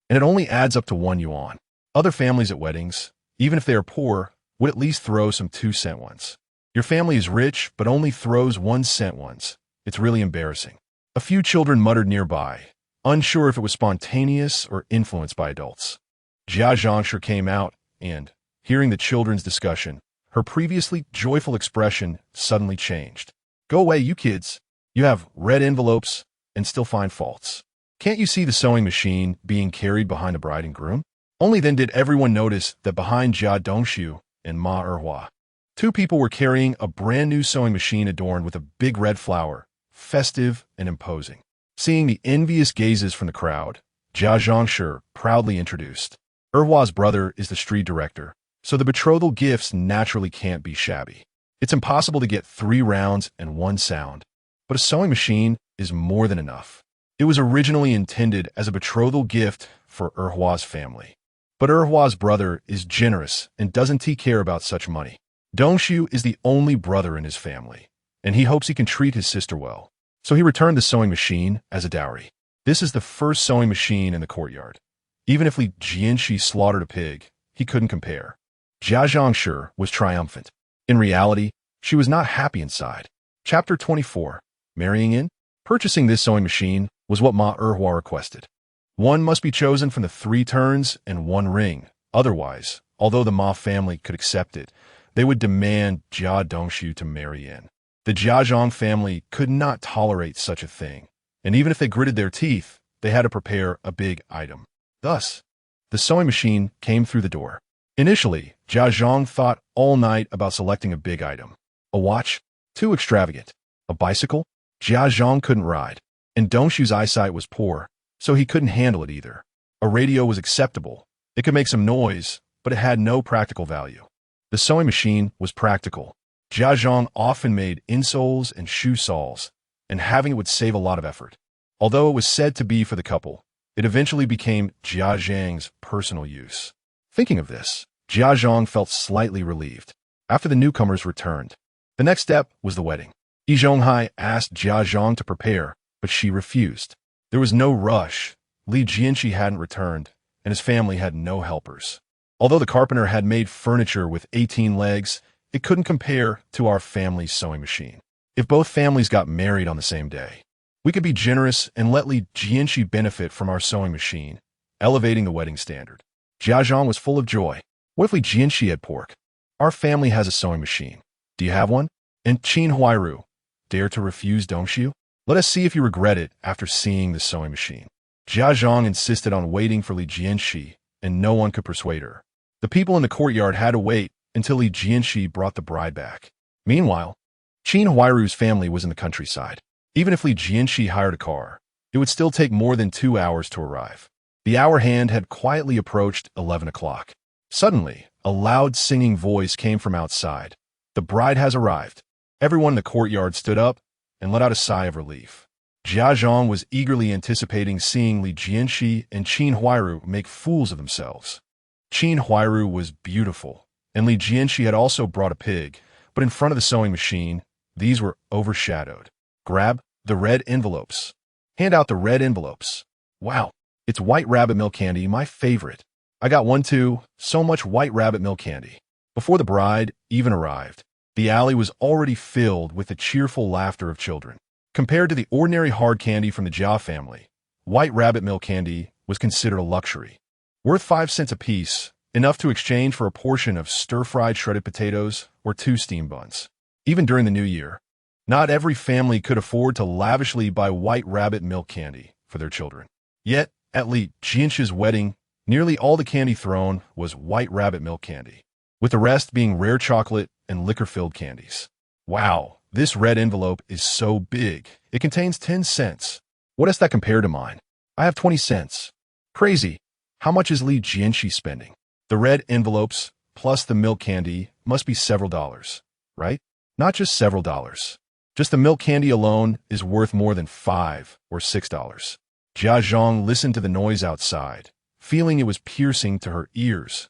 and it only adds up to 1 yuan. Other families at weddings, even if they are poor, would at least throw some 2-cent ones. Your family is rich, but only throws 1-cent ones. It's really embarrassing. A few children muttered nearby, unsure if it was spontaneous or influenced by adults. Jianshe came out, and, hearing the children's discussion, her previously joyful expression suddenly changed. Go away, you kids. You have red envelopes and still find faults. Can't you see the sewing machine being carried behind the bride and groom? Only then did everyone notice that behind Jia Dongshu and Ma Erhua, 2 people were carrying a brand new sewing machine adorned with a big red flower, festive and imposing. Seeing the envious gazes from the crowd, Jianshe proudly introduced. Erhua's brother is the street director, so the betrothal gifts naturally can't be shabby. It's impossible to get 3 rounds and 1 sound, but a sewing machine is more than enough. It was originally intended as a betrothal gift for Erhua's family. But Erhua's brother is generous and doesn't care about such money. Dongshu is the only brother in his family, and he hopes he can treat his sister well. So he returned the sewing machine as a dowry. This is the first sewing machine in the courtyard. Even if Li Jianshi slaughtered a pig, he couldn't compare. Jianshe was triumphant. In reality, She was not happy inside. Chapter 24. Marrying in? Purchasing this sewing machine was what Ma Erhua requested. One must be chosen from the 3 turns and 1 ring. Otherwise, although the Ma family could accept it, they would demand Jia Dongshu to marry in. The Jiazhong family could not tolerate such a thing, and even if they gritted their teeth, they had to prepare a big item. Thus, the sewing machine came through the door. Initially, Jiazhong thought all night about selecting a big item. A watch? Too extravagant. A bicycle? Jiazhong couldn't ride, and Dongshu's eyesight was poor, so he couldn't handle it either. A radio was acceptable. It could make some noise, but it had no practical value. The sewing machine was practical. Jiazhong often made insoles and shoe soles, and having it would save a lot of effort. Although it was said to be for the couple, it eventually became Jia Zhang's personal use. Thinking of this, Jiazhong felt slightly relieved. After the newcomers returned, the next step was the wedding. Yi Zhonghai asked Jiazhong to prepare, but she refused. There was no rush. Li Jianshe hadn't returned, and his family had no helpers. Although the carpenter had made furniture with 18 legs, it couldn't compare to our family's sewing machine. If both families got married on the same day, we could be generous and let Li Jianshe benefit from our sewing machine, elevating the wedding standard. Jiazhong was full of joy. What if Li Jianshe had pork? Our family has a sewing machine. Do you have one? And Qin Huairu, dare to refuse Dongshu? Let us see if you regret it after seeing the sewing machine. Jiazhong insisted on waiting for Li Jianshe, and no one could persuade her. The people in the courtyard had to wait until Li Jianshe brought the bride back. Meanwhile, Qin Huairu's family was in the countryside. Even if Li Jianshe hired a car, it would still take more than 2 hours to arrive. The hour hand had quietly approached 11 o'clock. Suddenly, a loud singing voice came from outside. The bride has arrived. Everyone in the courtyard stood up and let out a sigh of relief. Jiazhong was eagerly anticipating seeing Li Jianshe and Qin Huairu make fools of themselves. Qin Huairu was beautiful, and Li Jianshe had also brought a pig, but in front of the sewing machine, these were overshadowed. Grab the red envelopes. Hand out the red envelopes. Wow, it's white rabbit milk candy, my favorite. I got one too, so much white rabbit milk candy. Before the bride even arrived, the alley was already filled with the cheerful laughter of children. Compared to the ordinary hard candy from the Jia family, white rabbit milk candy was considered a luxury. Worth 5 cents apiece, enough to exchange for a portion of stir-fried shredded potatoes or 2 steam buns. Even during the new year, not every family could afford to lavishly buy white rabbit milk candy for their children. Yet, at Li Jianshe's wedding, nearly all the candy thrown was white rabbit milk candy, with the rest being rare chocolate and liquor-filled candies. Wow, this red envelope is so big. It contains 10 cents. What does that compare to mine? I have 20 cents. Crazy. How much is Li Jianshe spending? The red envelopes plus the milk candy must be several dollars, right? Not just several dollars. Just the milk candy alone is worth more than $5 or $6. Jiazhong listened to the noise outside, feeling it was piercing to her ears.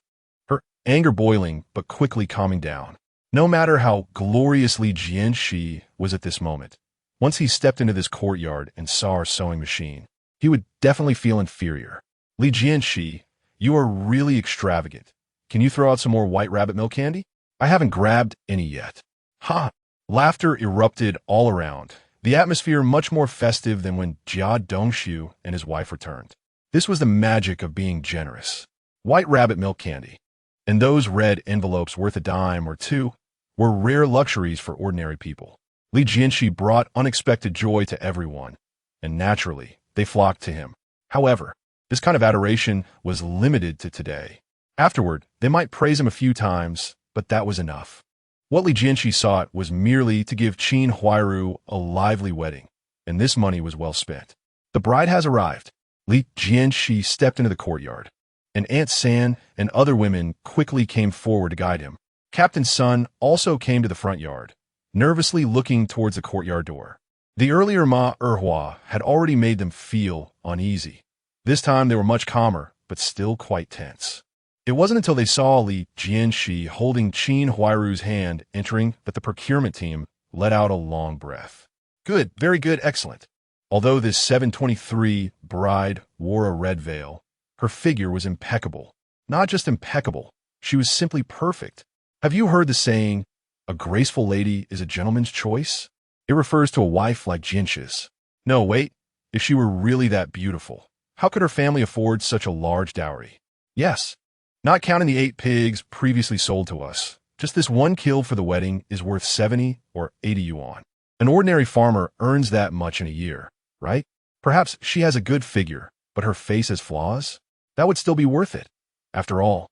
Her anger boiling, but quickly calming down. No matter how glorious Li Jianshe was at this moment, once he stepped into this courtyard and saw our sewing machine, he would definitely feel inferior. Li Jianshe, you are really extravagant. Can you throw out some more white rabbit milk candy? I haven't grabbed any yet. Ha! Laughter erupted all around, the atmosphere much more festive than when Jia Dongshu and his wife returned. This was the magic of being generous. White rabbit milk candy, and those red envelopes worth a dime or two, were rare luxuries for ordinary people. Li Jianshe brought unexpected joy to everyone, and naturally, they flocked to him. However, this kind of adoration was limited to today. Afterward, they might praise him a few times, but that was enough. What Li Jianshe sought was merely to give Qin Huairu a lively wedding, and this money was well spent. The bride has arrived. Li Jianshe stepped into the courtyard, and Aunt San and other women quickly came forward to guide him. Captain Sun also came to the front yard, nervously looking towards the courtyard door. The earlier Ma Erhua had already made them feel uneasy. This time they were much calmer, but still quite tense. It wasn't until they saw Li Jianshe holding Qin Huairu's hand entering that the procurement team let out a long breath. Good, very good, excellent. Although this 723 bride wore a red veil, her figure was impeccable. Not just impeccable, she was simply perfect. Have you heard the saying, A graceful lady is a gentleman's choice? It refers to a wife like Jianshe's. No, wait. If she were really that beautiful, how could her family afford such a large dowry? Yes, not counting the 8 pigs previously sold to us. Just this one kill for the wedding is worth 70 or 80 yuan. An ordinary farmer earns that much in a year, right? Perhaps she has a good figure, but her face has flaws? That would still be worth it. After all,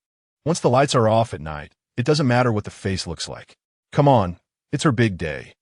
once the lights are off at night, it doesn't matter what the face looks like. Come on, it's her big day.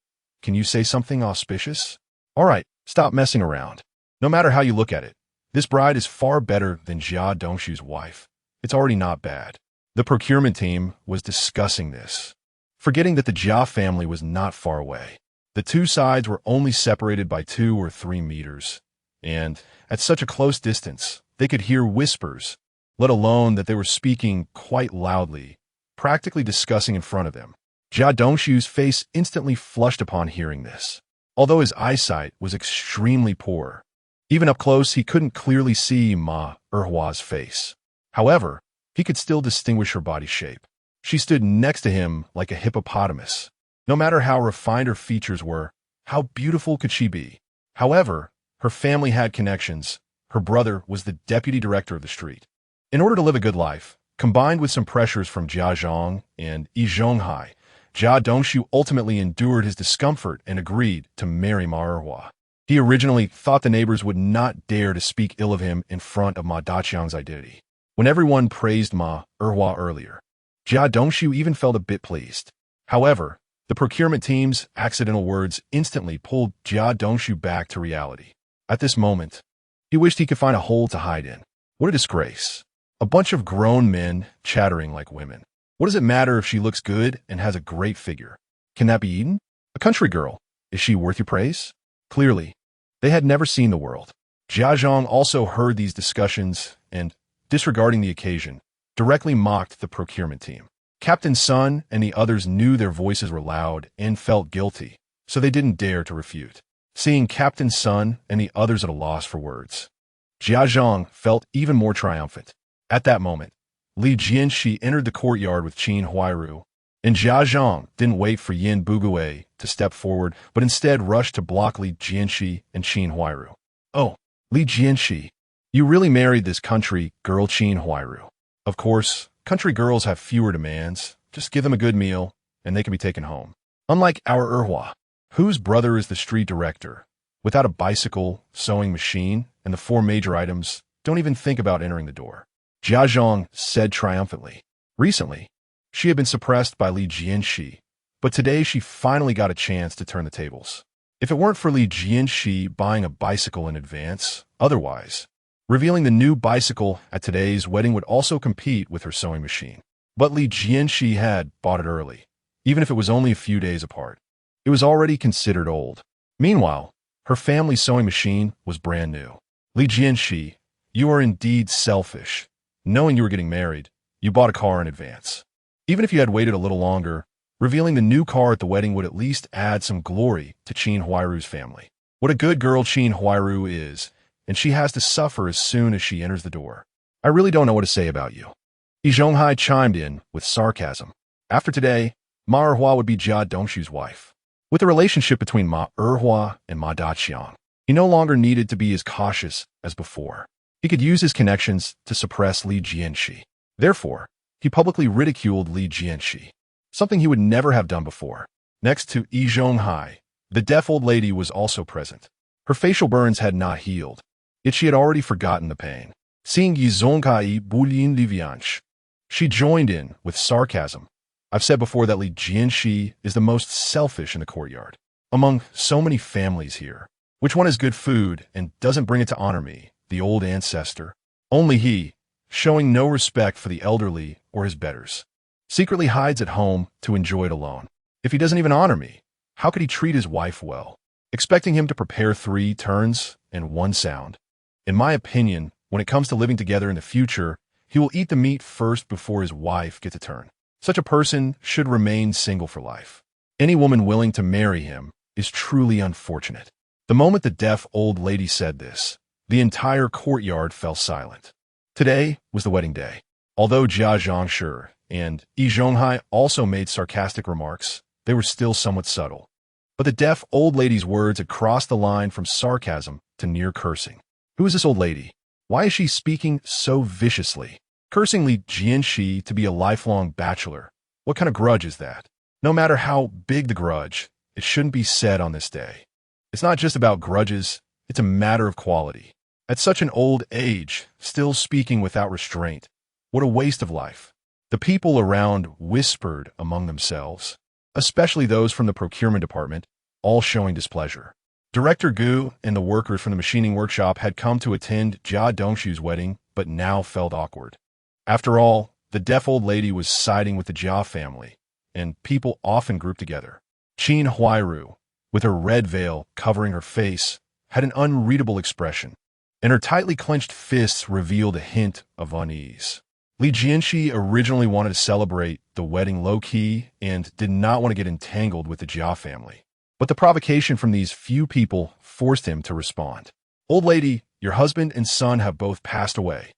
Can you say something auspicious? All right, stop messing around. No matter how you look at it, this bride is far better than Jia Dongshu's wife. It's already not bad. The procurement team was discussing this, forgetting that the Jia family was not far away. The two sides were only separated by 2 or 3 meters, and at such a close distance, they could hear whispers, let alone that they were speaking quite loudly, practically discussing in front of them. Jia Dongshu's face instantly flushed upon hearing this. Although his eyesight was extremely poor, even up close he couldn't clearly see Ma Erhua's face. However, he could still distinguish her body shape. She stood next to him like a hippopotamus. No matter how refined her features were, how beautiful could she be? However, her family had connections. Her brother was the deputy director of the street. In order to live a good life, combined with some pressures from Jiazhong and Yi Zhonghai, Jia Dongshu ultimately endured his discomfort and agreed to marry Ma Erhua. He originally thought the neighbors would not dare to speak ill of him in front of Ma Daqiang's identity. When everyone praised Ma Erhua earlier, Jia Dongshu even felt a bit pleased. However, the procurement team's accidental words instantly pulled Jia Dongshu back to reality. At this moment, he wished he could find a hole to hide in. What a disgrace. A bunch of grown men chattering like women. What does it matter if she looks good and has a great figure? Can that be eaten? A country girl. Is she worth your praise? Clearly, they had never seen the world. Jiazhong also heard these discussions and, disregarding the occasion, directly mocked the procurement team. Captain Sun and the others knew their voices were loud and felt guilty, so they didn't dare to refute. Seeing Captain Sun and the others at a loss for words, Jiazhong felt even more triumphant. At that moment, Li Jianshe entered the courtyard with Qin Huairu, and Jiazhong didn't wait for Yin Bugui to step forward, but instead rushed to block Li Jianshe and Qin Huairu. Oh, Li Jianshe, you really married this country girl Qin Huairu. Of course, country girls have fewer demands. Just give them a good meal, and they can be taken home. Unlike our Erhua, whose brother is the street director, without a bicycle, sewing machine, and the 4 major items, don't even think about entering the door. Jiazhong said triumphantly. Recently, she had been suppressed by Li Jianshe, but today she finally got a chance to turn the tables. If it weren't for Li Jianshe buying a bicycle in advance, otherwise, revealing the new bicycle at today's wedding would also compete with her sewing machine. But Li Jianshe had bought it early, even if it was only a few days apart. It was already considered old. Meanwhile, her family's sewing machine was brand new. Li Jianshe, you are indeed selfish. Knowing you were getting married, you bought a car in advance. Even if you had waited a little longer, revealing the new car at the wedding would at least add some glory to Qin Huairu's family. What a good girl Qin Huairu is, and she has to suffer as soon as she enters the door. I really don't know what to say about you. Yi Zhonghai chimed in with sarcasm. After today, Ma Erhua would be Jia Dongshu's wife. With the relationship between Ma Erhua and Ma Daqiang, he no longer needed to be as cautious as before. He could use his connections to suppress Li Jianshe. Therefore, he publicly ridiculed Li Jianshe, something he would never have done before. Next to Yi Zhonghai, the deaf old lady was also present. Her facial burns had not healed, yet she had already forgotten the pain. Seeing Yi Zhonghai Bulin Livianche, she joined in with sarcasm. I've said before that Li Jianshe is the most selfish in the courtyard. Among so many families here, which one has good food and doesn't bring it to honor me, the old ancestor? Only he, showing no respect for the elderly or his betters, secretly hides at home to enjoy it alone. If he doesn't even honor me, how could he treat his wife well, expecting him to prepare 3 turns and 1 sound? In my opinion, when it comes to living together in the future, he will eat the meat first before his wife gets a turn. Such a person should remain single for life. Any woman willing to marry him is truly unfortunate. The moment the deaf old lady said this, the entire courtyard fell silent. Today was the wedding day. Although Jia Zhongshi and Yi Zhonghai also made sarcastic remarks, they were still somewhat subtle. But the deaf old lady's words had crossed the line from sarcasm to near cursing. Who is this old lady? Why is she speaking so viciously? Cursing Li Jianshe to be a lifelong bachelor. What kind of grudge is that? No matter how big the grudge, it shouldn't be said on this day. It's not just about grudges, it's a matter of quality. At such an old age, still speaking without restraint. What a waste of life. The people around whispered among themselves, especially those from the procurement department, all showing displeasure. Director Gu and the workers from the machining workshop had come to attend Jia Dongshu's wedding, but now felt awkward. After all, the deaf old lady was siding with the Jia family, and people often grouped together. Qin Huairu, with her red veil covering her face, had an unreadable expression, and her tightly clenched fists revealed a hint of unease. Li Jianshe originally wanted to celebrate the wedding low-key and did not want to get entangled with the Jia family. But the provocation from these few people forced him to respond. Old lady, your husband and son have both passed away,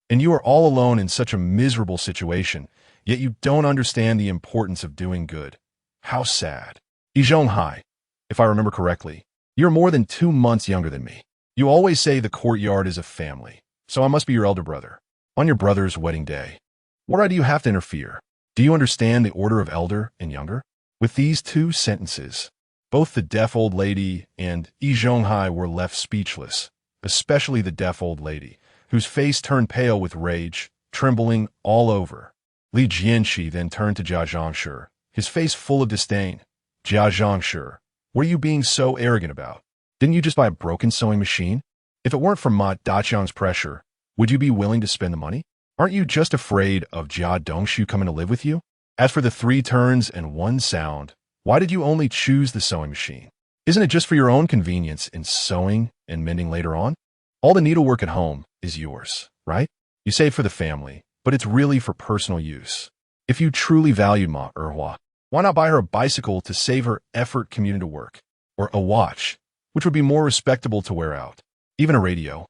and you are all alone in such a miserable situation, yet you don't understand the importance of doing good. How sad. Yi Zhonghai, if I remember correctly, you're more than 2 months younger than me. You always say the courtyard is a family, so I must be your elder brother. On your brother's wedding day, what right do you have to interfere? Do you understand the order of elder and younger? With these 2 sentences, both the deaf old lady and Yi Zhonghai were left speechless, especially the deaf old lady, whose face turned pale with rage, trembling all over. Li Jianshe then turned to Jia Zhongshi, his face full of disdain. Jia Zhongshi, what are you being so arrogant about? Didn't you just buy a broken sewing machine? If it weren't for Ma Daqiang's pressure, would you be willing to spend the money? Aren't you just afraid of Jia Dongshu coming to live with you? As for the 3 turns and 1 sound, why did you only choose the sewing machine? Isn't it just for your own convenience in sewing and mending later on? All the needlework at home is yours, right? You save for the family, but it's really for personal use. If you truly valued Ma Erhua, why not buy her a bicycle to save her effort commuting to work? Or a watch, which would be more respectable to wear out? Even a radio.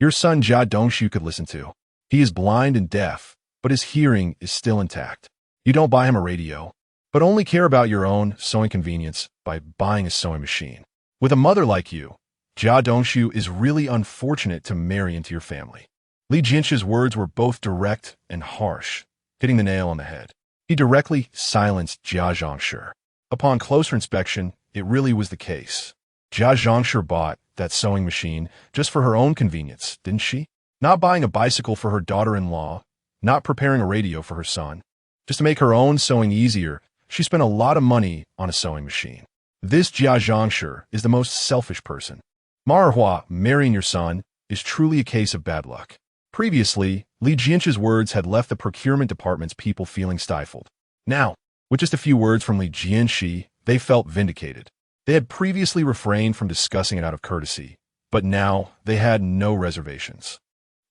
Your son Jia Dongshu could listen to. He is blind and deaf, but his hearing is still intact. You don't buy him a radio, but only care about your own sewing convenience by buying a sewing machine. With a mother like you, Jia Dongshu is really unfortunate to marry into your family. Li Jianshe's words were both direct and harsh, hitting the nail on the head. He directly silenced Jia Zhongshi. Upon closer inspection, it really was the case. Jia Zhongshi bought that sewing machine just for her own convenience, didn't she? Not buying a bicycle for her daughter-in-law, not preparing a radio for her son. Just to make her own sewing easier, she spent a lot of money on a sewing machine. This Jia Zhongshi is the most selfish person. Ma Erhua marrying your son is truly a case of bad luck. Previously, Li Jianshe's words had left the procurement department's people feeling stifled. Now, with just a few words from Li Jianshe, they felt vindicated. They had previously refrained from discussing it out of courtesy, but now they had no reservations.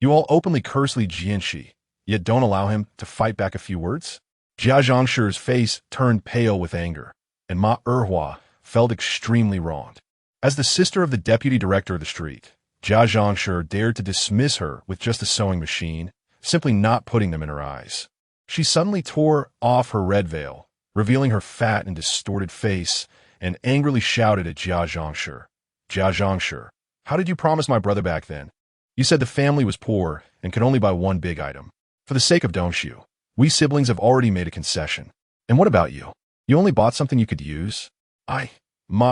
You all openly curse Li Jianshe, yet don't allow him to fight back a few words? Jia Zhongshi's face turned pale with anger, and Ma Erhua felt extremely wronged. As the sister of the deputy director of the street, Jia Zhongshi dared to dismiss her with just a sewing machine, simply not putting them in her eyes. She suddenly tore off her red veil, revealing her fat and distorted face, and angrily shouted at Jia Zhongshi. Jia Zhongshi, how did you promise my brother back then? You said the family was poor and could only buy 1 big item. For the sake of Dongshu, we siblings have already made a concession. And what about you? You only bought something you could use? Ma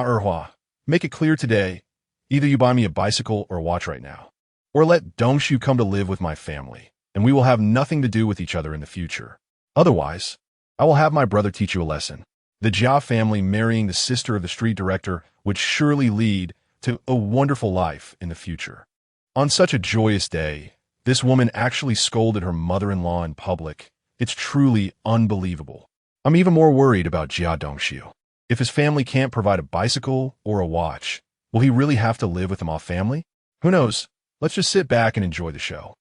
Erhua, make it clear today, either you buy me a bicycle or a watch right now, or let Dongshu come to live with my family, and we will have nothing to do with each other in the future. Otherwise, I will have my brother teach you a lesson. The Jia family marrying the sister of the street director would surely lead to a wonderful life in the future. On such a joyous day, this woman actually scolded her mother-in-law in public. It's truly unbelievable. I'm even more worried about Jia Dongshu. If his family can't provide a bicycle or a watch, will he really have to live with the Ma family? Who knows? Let's just sit back and enjoy the show.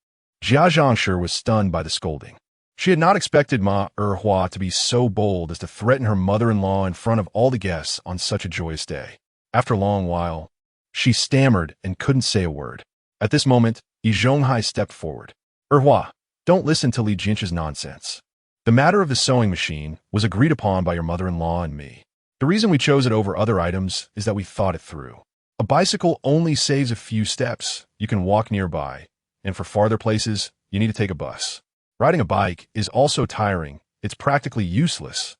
Jia Zhongshi was stunned by the scolding. She had not expected Ma Erhua to be so bold as to threaten her mother-in-law in front of all the guests on such a joyous day. After a long while, she stammered and couldn't say a word. At this moment, Yi Zhonghai stepped forward. Erhua, don't listen to Li Jianshe's nonsense. The matter of the sewing machine was agreed upon by your mother-in-law and me. The reason we chose it over other items is that we thought it through. A bicycle only saves a few steps. You can walk nearby, and for farther places, you need to take a bus. Riding a bike is also tiring. It's practically useless.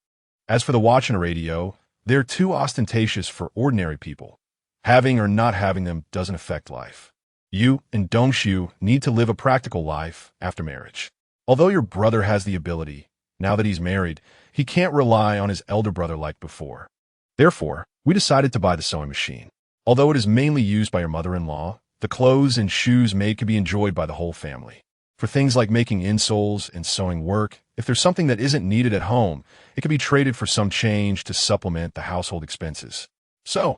As for the watch and a radio, they're too ostentatious for ordinary people. Having or not having them doesn't affect life. You and Dongshu need to live a practical life after marriage. Although your brother has the ability, now that he's married, he can't rely on his elder brother like before. Therefore, we decided to buy the sewing machine. Although it is mainly used by your mother-in-law, the clothes and shoes made can be enjoyed by the whole family. For things like making insoles and sewing work, if there's something that isn't needed at home, it can be traded for some change to supplement the household expenses. So,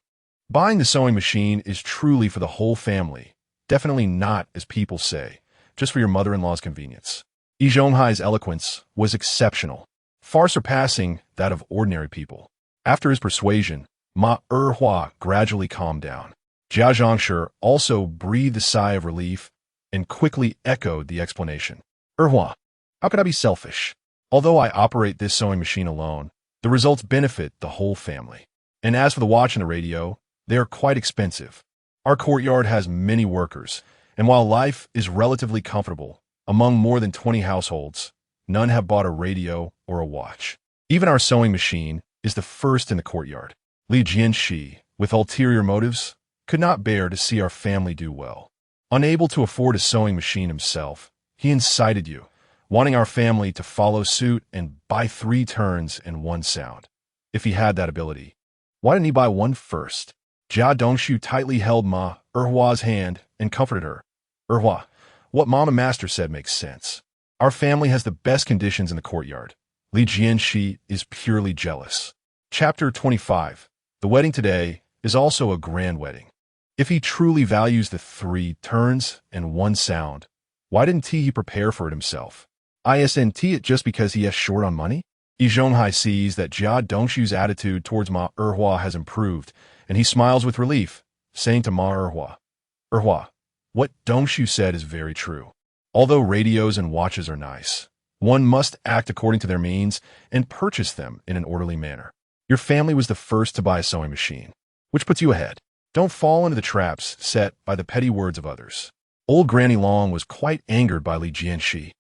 buying the sewing machine is truly for the whole family, definitely not, as people say, just for your mother-in-law's convenience. Yi Zhonghai's eloquence was exceptional, far surpassing that of ordinary people. After his persuasion, Ma Erhua gradually calmed down. Jianshe also breathed a sigh of relief and quickly echoed the explanation. Erhua, how could I be selfish? Although I operate this sewing machine alone, the results benefit the whole family. And as for the watch and the radio, they are quite expensive. Our courtyard has many workers, and while life is relatively comfortable, among more than 20 households, none have bought a radio or a watch. Even our sewing machine is the first in the courtyard. Li Jianshe, with ulterior motives, could not bear to see our family do well. Unable to afford a sewing machine himself, he incited you, wanting our family to follow suit and buy 3 turns and 1 sound. If he had that ability, why didn't he buy one first? Jia Dongshu tightly held Ma Erhua's hand and comforted her. Erhua, what Mama Master said makes sense. Our family has the best conditions in the courtyard. Li Jianshe is purely jealous. Chapter 25. The wedding today is also a grand wedding. If he truly values the 3 turns and 1 sound, why didn't he prepare for it himself? Isn't it just because he is short on money? Yi Zhonghai sees that Jia Dongshu's attitude towards Ma Erhua has improved, and he smiles with relief, saying to Ma Erhua, Erhua, what Dongshu said is very true. Although radios and watches are nice, one must act according to their means and purchase them in an orderly manner. Your family was the first to buy a sewing machine, which puts you ahead. Don't fall into the traps set by the petty words of others. Old Granny Long was quite angered by Li Jianshe,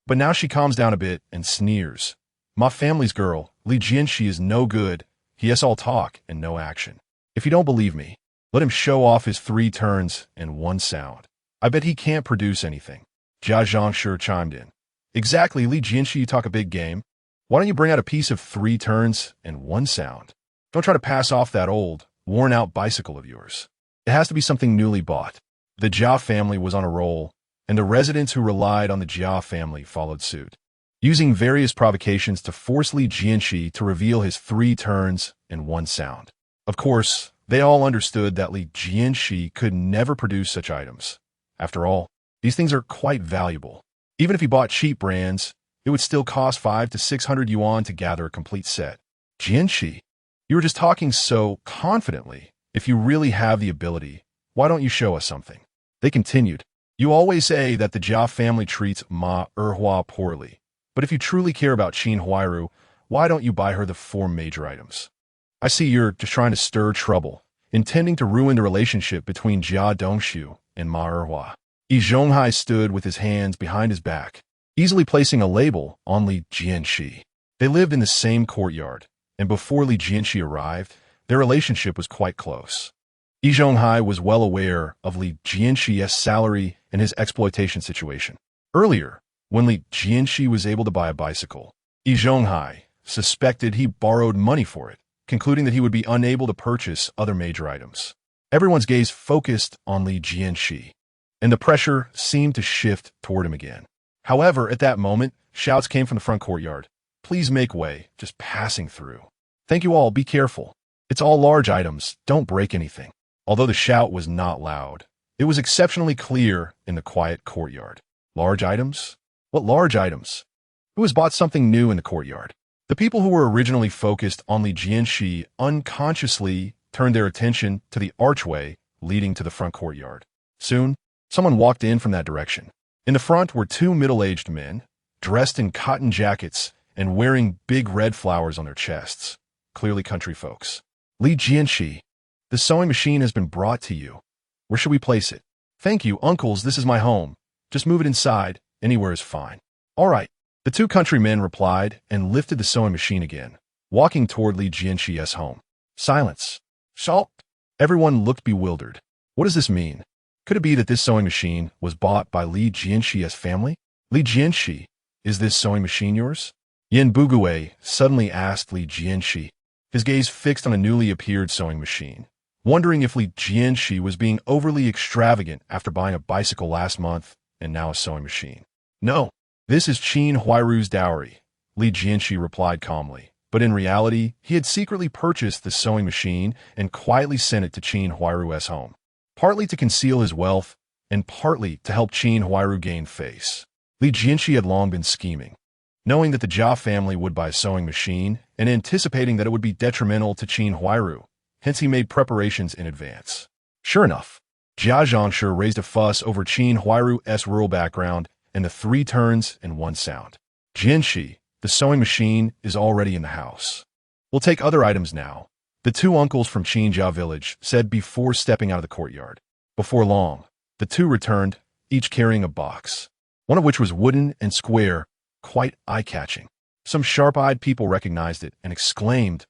but now she calms down a bit and sneers. My family's girl, Li Jianshe, is no good. He has all talk and no action. If you don't believe me, let him show off his 3 turns and 1 sound. I bet he can't produce anything. Jianshe chimed in. Exactly, Li Jianshe, you talk a big game. Why don't you bring out a piece of 3 turns and 1 sound? Don't try to pass off that old, worn-out bicycle of yours. It has to be something newly bought. The Jia family was on a roll, and the residents who relied on the Jia family followed suit, using various provocations to force Li Jianshe to reveal his 3 turns and 1 sound. Of course, they all understood that Li Jianshe could never produce such items. After all, these things are quite valuable. Even if he bought cheap brands, it would still cost 500 to 600 yuan to gather a complete set. Jianshe, you were just talking so confidently. If you really have the ability, why don't you show us something? They continued. You always say that the Jia family treats Ma Erhua poorly, but if you truly care about Qin Huairu, why don't you buy her the 4 major items? I see you're just trying to stir trouble, intending to ruin the relationship between Jia Dongshu and Ma Erhua. Yi Zhonghai stood with his hands behind his back, easily placing a label on Li Jianshe. They lived in the same courtyard, and before Li Jianshe arrived, their relationship was quite close. Yi Zhonghai was well aware of Li Jianshe's salary and his exploitation situation. Earlier, when Li Jianshe was able to buy a bicycle, Yi Zhonghai suspected he borrowed money for it, concluding that he would be unable to purchase other major items. Everyone's gaze focused on Li Jianshe, and the pressure seemed to shift toward him again. However, at that moment, shouts came from the front courtyard. Please make way, just passing through. Thank you all, be careful. It's all large items, don't break anything. Although the shout was not loud, it was exceptionally clear in the quiet courtyard. Large items? What large items? Who has bought something new in the courtyard? The people who were originally focused on Li Jianshe unconsciously turned their attention to the archway leading to the front courtyard. Soon, someone walked in from that direction. In the front were 2 middle-aged men, dressed in cotton jackets and wearing big red flowers on their chests. clearly country folks. Li Jianshe, the sewing machine has been brought to you. Where should we place it? Thank you, uncles, this is my home. Just move it inside. Anywhere is fine. All right. The two countrymen replied and lifted the sewing machine again, walking toward Li Jianshe's home. Silence. Salt. Everyone looked bewildered. What does this mean? Could it be that this sewing machine was bought by Li Jianshe's family? Li Jianshe, is this sewing machine yours? Yin Bugue suddenly asked Li Jianshe, his gaze fixed on a newly appeared sewing machine, wondering if Li Jianshe was being overly extravagant after buying a bicycle last month and now a sewing machine. No, this is Qin Huairu's dowry, Li Jianshe replied calmly. But in reality, he had secretly purchased the sewing machine and quietly sent it to Qin Huairu's home, partly to conceal his wealth and partly to help Qin Huairu gain face. Li Jianshe had long been scheming, knowing that the Jia family would buy a sewing machine and anticipating that it would be detrimental to Qin Huairu. Hence, he made preparations in advance. Sure enough, Jianshe raised a fuss over Qin Huairu's rural background and the 3 turns and 1 sound. Jianshe, the sewing machine is already in the house. We'll take other items now, the 2 uncles from Qinjia village said before stepping out of the courtyard. Before long, the 2 returned, each carrying a box, one of which was wooden and square, quite eye-catching. Some sharp-eyed people recognized it and exclaimed,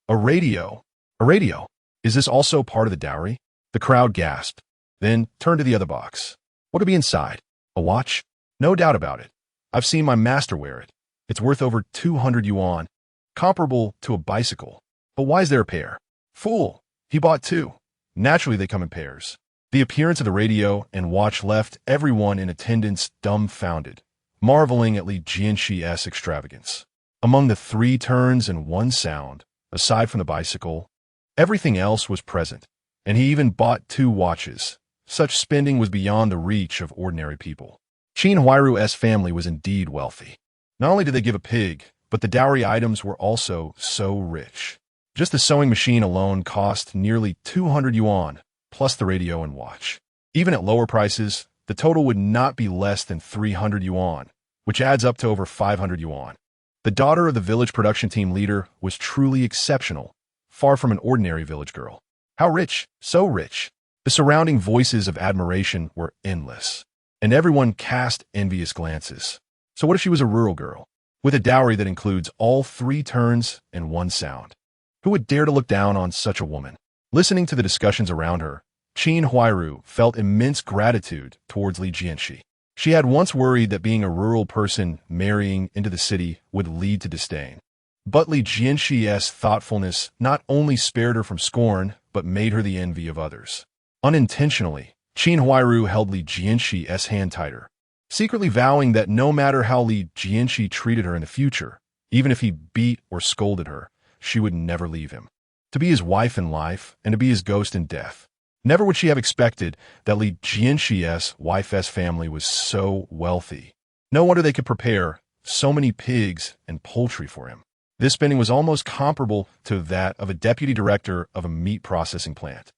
"A radio! A radio! Is this also part of the dowry?" The crowd gasped, then turned to the other box. What would be inside? A watch? No doubt about it. I've seen my master wear it. It's worth over 200 yuan, comparable to a bicycle. But why is there a pair? Fool! He bought 2. Naturally, they come in pairs. The appearance of the radio and watch left everyone in attendance dumbfounded, marveling at Li Jianshe's extravagance. Among the 3 turns and 1 sound, aside from the bicycle, everything else was present, and he even bought 2 watches. Such spending was beyond the reach of ordinary people. Qin Huairu's family was indeed wealthy. Not only did they give a pig, but the dowry items were also so rich. Just the sewing machine alone cost nearly 200 yuan, plus the radio and watch. Even at lower prices, the total would not be less than 300 yuan, which adds up to over 500 yuan. The daughter of the village production team leader was truly exceptional, far from an ordinary village girl. How rich, so rich. The surrounding voices of admiration were endless, and everyone cast envious glances. So what if she was a rural girl, with a dowry that includes all 3 turns and 1 sound? Who would dare to look down on such a woman? Listening to the discussions around her, Qin Huairu felt immense gratitude towards Li Jianshe. She had once worried that being a rural person marrying into the city would lead to disdain. But Li Jianshe's thoughtfulness not only spared her from scorn, but made her the envy of others. Unintentionally, Qin Huairu held Li Jianshe's hand tighter, secretly vowing that no matter how Li Jianshe treated her in the future, even if he beat or scolded her, she would never leave him. To be his wife in life and to be his ghost in death. Never would she have expected that Li Jianshe's wife's family was so wealthy. No wonder they could prepare so many pigs and poultry for him. This spending was almost comparable to that of a deputy director of a meat processing plant.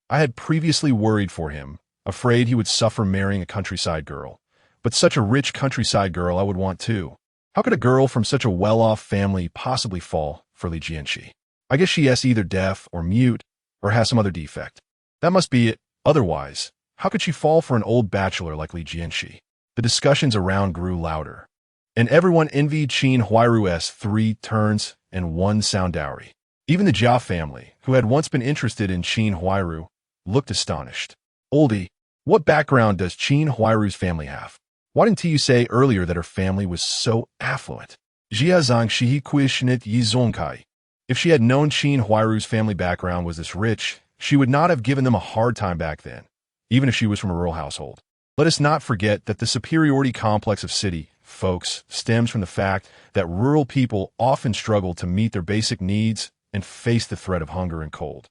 I had previously worried for him, afraid he would suffer marrying a countryside girl. But such a rich countryside girl I would want too. How could a girl from such a well-off family possibly fall for Li Jianshe? I guess she is either deaf or mute or has some other defect. That must be it. Otherwise, how could she fall for an old bachelor like Li Jianshe? The discussions around grew louder, and everyone envied Qin Huairu's 3 turns and 1 sound dowry. Even the Jia family, who had once been interested in Qin Huairu, looked astonished. Oldie, what background does Qin Huairu's family have? Why didn't you say earlier that her family was so affluent? Jianshe Yi Zhonghai. If she had known Qin Huairu's family background was this rich, she would not have given them a hard time back then, even if she was from a rural household. Let us not forget that the superiority complex of city folks stems from the fact that rural people often struggle to meet their basic needs and face the threat of hunger and cold,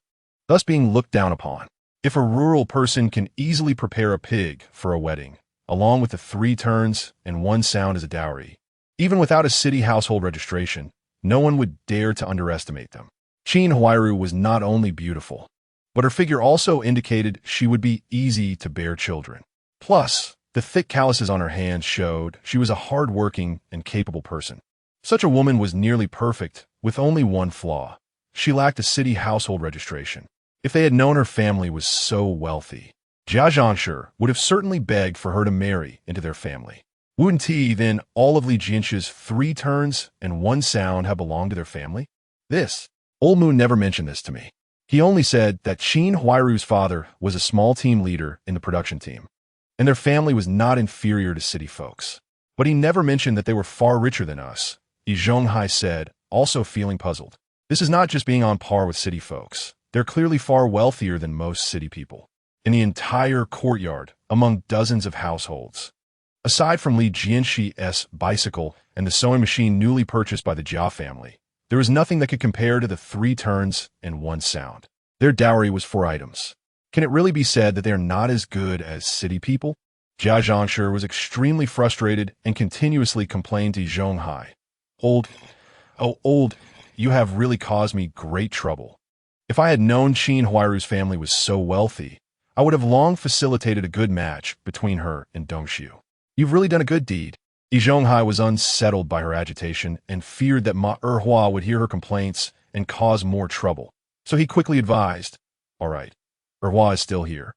thus being looked down upon. If a rural person can easily prepare a pig for a wedding, along with the 3 turns and 1 sound as a dowry, even without a city household registration, no one would dare to underestimate them. Qin Huairu was not only beautiful, but her figure also indicated she would be easy to bear children. Plus, the thick calluses on her hands showed she was a hard-working and capable person. Such a woman was nearly perfect, with only one flaw. she lacked a city household registration. If they had known her family was so wealthy, Jianshe would have certainly begged for her to marry into their family. Wouldn't he then all of Li Jianshe's 3 turns and 1 sound have belonged to their family? This. Old Moon never mentioned this to me. He only said that Qin Huairu's father was a small team leader in the production team, and their family was not inferior to city folks. But he never mentioned that they were far richer than us, Yi Zhonghai said, also feeling puzzled. This is not just being on par with city folks. They're clearly far wealthier than most city people. In the entire courtyard, among dozens of households. Aside from Li Jianshe's bicycle and the sewing machine newly purchased by the Jia family, there was nothing that could compare to the 3 turns and 1 sound. Their dowry was 4 items. Can it really be said that they are not as good as city people? Jianshe was extremely frustrated and continuously complained to Yi Zhonghai. Old, you have really caused me great trouble. If I had known Qin Huairu's family was so wealthy, I would have long facilitated a good match between her and Dongxiu. You've really done a good deed. Yi Zhonghai was unsettled by her agitation and feared that Ma Erhua would hear her complaints and cause more trouble. So he quickly advised, all right, Erhua is still here.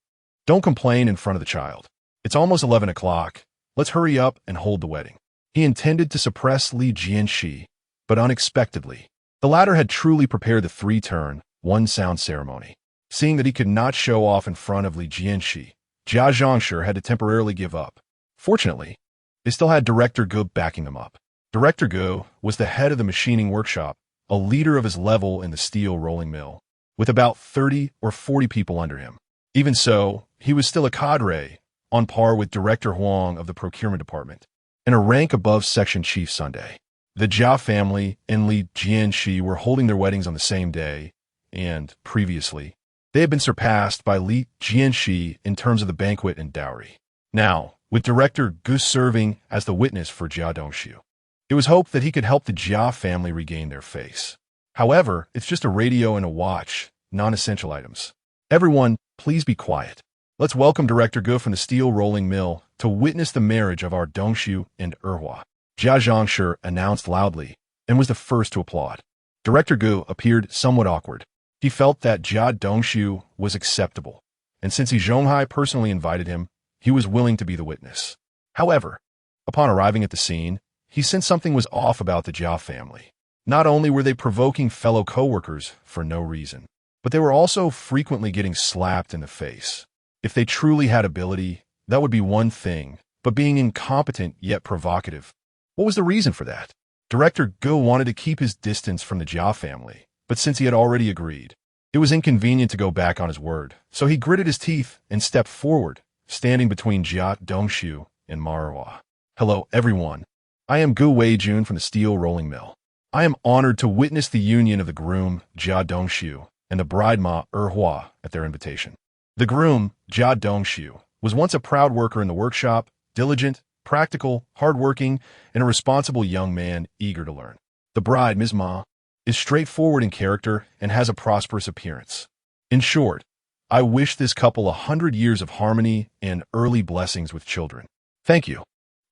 Don't complain in front of the child. It's almost 11 o'clock. Let's hurry up and hold the wedding. He intended to suppress Li Jianshe, but unexpectedly, the latter had truly prepared the 3-turn, 1-sound ceremony. Seeing that he could not show off in front of Li Jianshe, Jianshe had to temporarily give up. Fortunately, they still had Director Gu backing them up. Director Gu was the head of the machining workshop, a leader of his level in the steel rolling mill, with about 30 or 40 people under him. Even so, he was still a cadre, on par with Director Huang of the procurement department, and a rank above Section Chief Sunday. The Jia family and Li Jianshe were holding their weddings on the same day, and, previously, they had been surpassed by Li Jianshe in terms of the banquet and dowry. Now, with Director Gu serving as the witness for Jia Dongxiu, it was hoped that he could help the Jia family regain their face. However, it's just a radio and a watch, non-essential items. Everyone, please be quiet. Let's welcome Director Gu from the steel rolling mill to witness the marriage of our Dongxiu and Erhua. Jianshe announced loudly and was the first to applaud. Director Gu appeared somewhat awkward. He felt that Jia Dongxiu was acceptable, and since Yi Zhonghai personally invited him, he was willing to be the witness. However, upon arriving at the scene, he sensed something was off about the Jia family. Not only were they provoking fellow co-workers for no reason, but they were also frequently getting slapped in the face. If they truly had ability, that would be one thing, but being incompetent yet provocative, what was the reason for that? Director Gu wanted to keep his distance from the Jia family, but since he had already agreed, it was inconvenient to go back on his word, so he gritted his teeth and stepped forward, standing between Jia Dongxiu and Ma Erhua. Hello, everyone. I am Gu Weijun from the steel rolling mill. I am honored to witness the union of the groom, Jia Dongxiu, and the bride Ma Erhua at their invitation. The groom, Jia Dongxiu, was once a proud worker in the workshop, diligent, practical, hardworking, and a responsible young man eager to learn. The bride, Ms. Ma, is straightforward in character and has a prosperous appearance. In short, I wish this couple 100 years of harmony and early blessings with children. Thank you.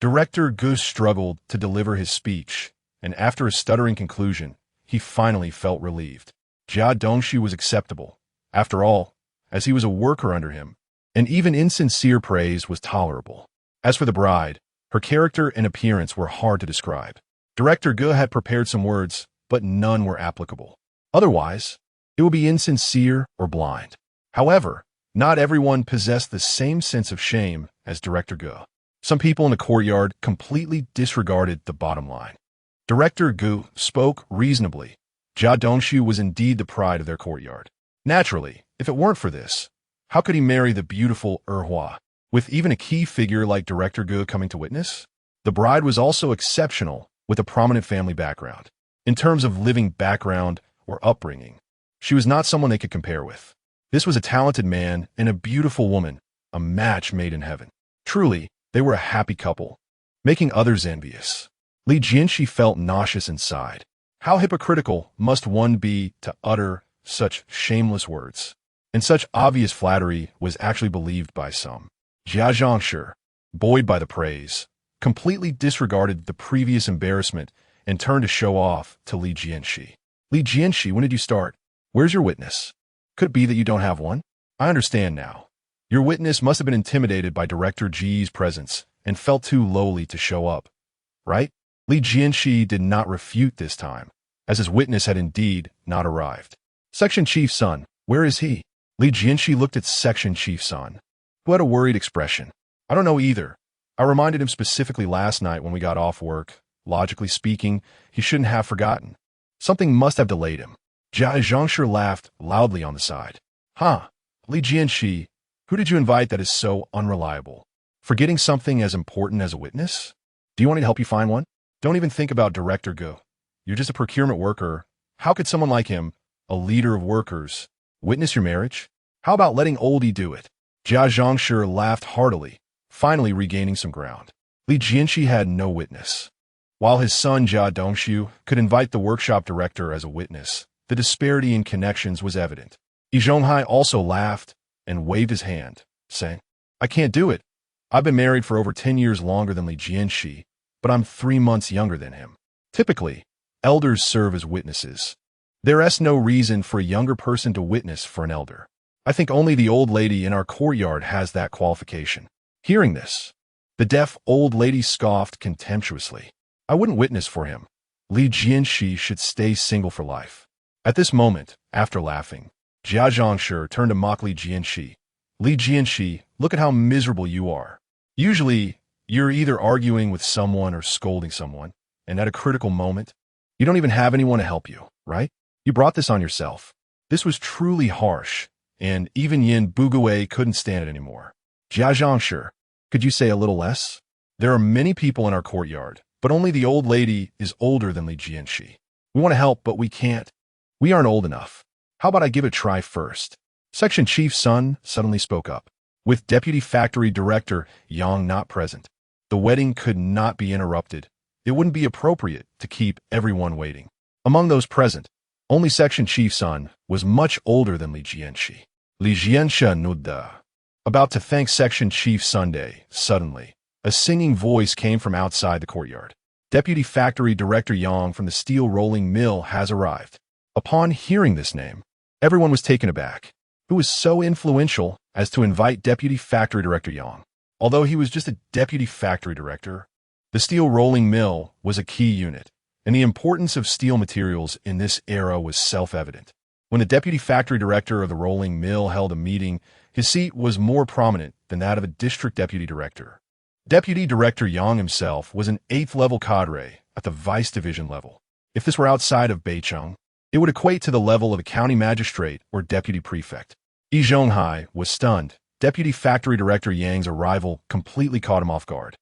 Director Gu struggled to deliver his speech, and after a stuttering conclusion, he finally felt relieved. Jia Dongxiu was acceptable, after all, as he was a worker under him, and even insincere praise was tolerable. As for the bride, her character and appearance were hard to describe. Director Gu had prepared some words, but none were applicable. Otherwise, it would be insincere or blind. However, not everyone possessed the same sense of shame as Director Gu. Some people in the courtyard completely disregarded the bottom line. Director Gu spoke reasonably. Jia Dongxiu was indeed the pride of their courtyard. Naturally, if it weren't for this, how could he marry the beautiful Erhua, with even a key figure like Director Gu coming to witness? The bride was also exceptional, with a prominent family background. In terms of living background or upbringing, she was not someone they could compare with. This was a talented man and a beautiful woman, a match made in heaven. Truly, they were a happy couple, making others envious. Li Jianshe felt nauseous inside. How hypocritical must one be to utter such shameless words? And such obvious flattery was actually believed by some. Jianshe, buoyed by the praise, completely disregarded the previous embarrassment and turned to show off to Li Jianshe. Li Jianshe, when did you start? Where's your witness? Could it be that you don't have one? I understand now. Your witness must have been intimidated by Director Ji's presence and felt too lowly to show up, right? Li Jianshe did not refute this time, as his witness had indeed not arrived. Section Chief Son, where is he? Li Jianshe looked at Section Chief Son, who had a worried expression. I don't know either. I reminded him specifically last night when we got off work. Logically speaking, he shouldn't have forgotten. Something must have delayed him. Yi Zhonghai laughed loudly on the side. Huh, Li Jianshe, who did you invite that is so unreliable? Forgetting something as important as a witness? Do you want me to help you find one? Don't even think about Director Go. You're just a procurement worker. How could someone like him, a leader of workers, witness your marriage? How about letting Oldie do it? Yi Zhonghai laughed heartily, finally regaining some ground. Li Jianshe had no witness. While his son Jia Dongshu could invite the workshop director as a witness, the disparity in connections was evident. Yi Zhonghai also laughed and waved his hand, saying, I can't do it. I've been married for over 10 years longer than Li Jianshe, but I'm 3 months younger than him. Typically, elders serve as witnesses. There is no reason for a younger person to witness for an elder. I think only the old lady in our courtyard has that qualification. Hearing this, the deaf old lady scoffed contemptuously. I wouldn't witness for him. Li Jianshe should stay single for life. At this moment, after laughing, Yi Zhonghai turned to mock Li Jianshe. Li Jianshe, look at how miserable you are. Usually, you're either arguing with someone or scolding someone, and at a critical moment, you don't even have anyone to help you, right? You brought this on yourself. This was truly harsh, and even Yin Bugue couldn't stand it anymore. Yi Zhonghai, could you say a little less? There are many people in our courtyard, but only the old lady is older than Li Jianshe. We want to help, but we can't. We aren't old enough. How about I give it a try first? Section Chief Son suddenly spoke up. With Deputy Factory Director Yang not present, the wedding could not be interrupted. It wouldn't be appropriate to keep everyone waiting. Among those present, only Section Chief Son was much older than Li Jianshe. Li Jianshe nudda. About to thank Section Chief Sunday, suddenly, a singing voice came from outside the courtyard. Deputy Factory Director Yang from the steel rolling mill has arrived. Upon hearing this name, everyone was taken aback. Who was so influential as to invite Deputy Factory Director Yang? Although he was just a Deputy Factory Director, the steel rolling mill was a key unit, and the importance of steel materials in this era was self-evident. When the Deputy Factory Director of the rolling mill held a meeting, his seat was more prominent than that of a District Deputy Director. Deputy Director Yang himself was an 8th-level cadre at the Vice Division level. If this were outside of Beicheng, it would equate to the level of a county magistrate or deputy prefect. Yi Zhonghai was stunned. Deputy Factory Director Yang's arrival completely caught him off guard.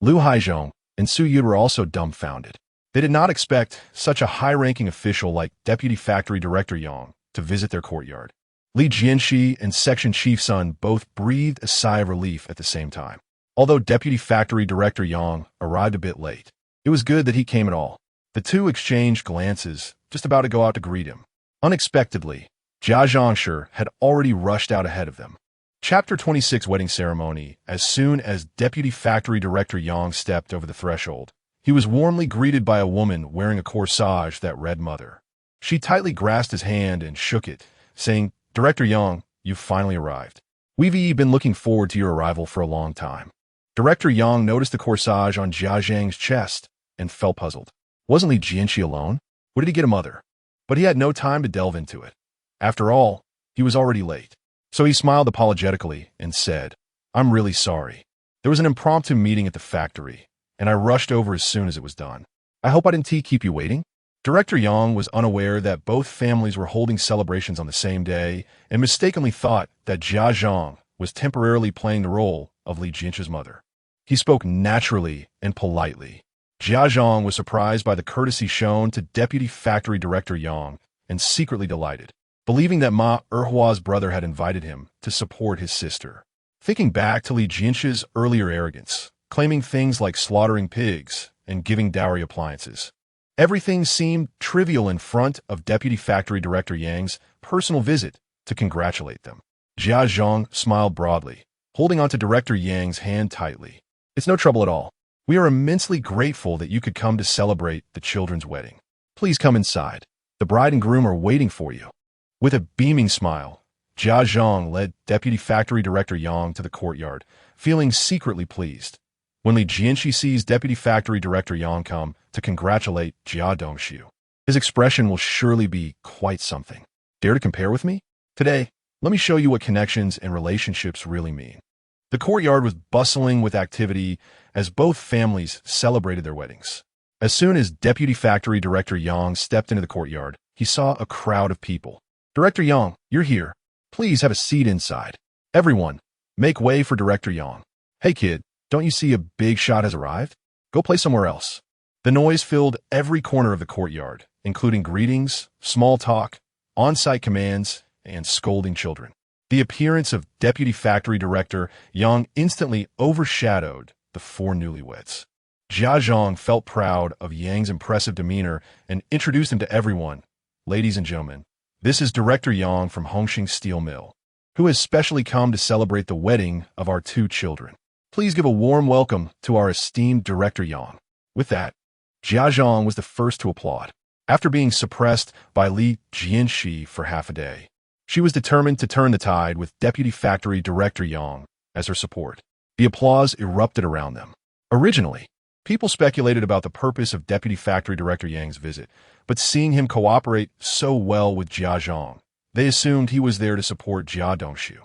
Liu Haizhong and Su Yu were also dumbfounded. They did not expect such a high-ranking official like Deputy Factory Director Yang to visit their courtyard. Li Jianshe and Section Chief Son both breathed a sigh of relief at the same time. Although Deputy Factory Director Yang arrived a bit late, it was good that he came at all. The two exchanged glances, just about to go out to greet him. Unexpectedly, Yi Zhonghai had already rushed out ahead of them. Chapter 26 Wedding Ceremony. As soon as Deputy Factory Director Yang stepped over the threshold, he was warmly greeted by a woman wearing a corsage that read Mother. She tightly grasped his hand and shook it, saying, Director Yang, you've finally arrived. We've been looking forward to your arrival for a long time. Director Yang noticed the corsage on Jia Zhang's chest and felt puzzled. Wasn't Li Jianshe alone? Where did he get a mother? But he had no time to delve into it. After all, he was already late. So he smiled apologetically and said, I'm really sorry. There was an impromptu meeting at the factory, and I rushed over as soon as it was done. I hope I didn't keep you waiting? Director Yang was unaware that both families were holding celebrations on the same day and mistakenly thought that Jia Zhang was temporarily playing the role of Li Jianshe's mother. He spoke naturally and politely. Jia Zhang was surprised by the courtesy shown to Deputy Factory Director Yang and secretly delighted, believing that Ma Erhua's brother had invited him to support his sister. Thinking back to Li Jianshe's earlier arrogance, claiming things like slaughtering pigs and giving dowry appliances, everything seemed trivial in front of Deputy Factory Director Yang's personal visit to congratulate them. Jia Zhang smiled broadly, holding onto Director Yang's hand tightly. It's no trouble at all. We are immensely grateful that you could come to celebrate the children's wedding. Please come inside. The bride and groom are waiting for you. With a beaming smile, Zhang led Deputy Factory Director Yang to the courtyard, feeling secretly pleased. When Li Jianshe sees Deputy Factory Director Yang come to congratulate Jia Dongxiu, his expression will surely be quite something. Dare to compare with me? Today, let me show you what connections and relationships really mean. The courtyard was bustling with activity as both families celebrated their weddings. As soon as Deputy Factory Director Yang stepped into the courtyard, he saw a crowd of people. Director Yang, you're here. Please have a seat inside. Everyone, make way for Director Yang. Hey kid, don't you see a big shot has arrived? Go play somewhere else. The noise filled every corner of the courtyard, including greetings, small talk, on-site commands, and scolding children. The appearance of Deputy Factory Director Yang instantly overshadowed the four newlyweds. Zhang felt proud of Yang's impressive demeanor and introduced him to everyone. Ladies and gentlemen, this is Director Yang from Hongqing Steel Mill, who has specially come to celebrate the wedding of our two children. Please give a warm welcome to our esteemed Director Yang. With that, Zhang was the first to applaud. After being suppressed by Li Jianshe for half a day, she was determined to turn the tide with Deputy Factory Director Yang as her support. The applause erupted around them. Originally, people speculated about the purpose of Deputy Factory Director Yang's visit, but seeing him cooperate so well with Zhang, they assumed he was there to support Jia Dongxiu.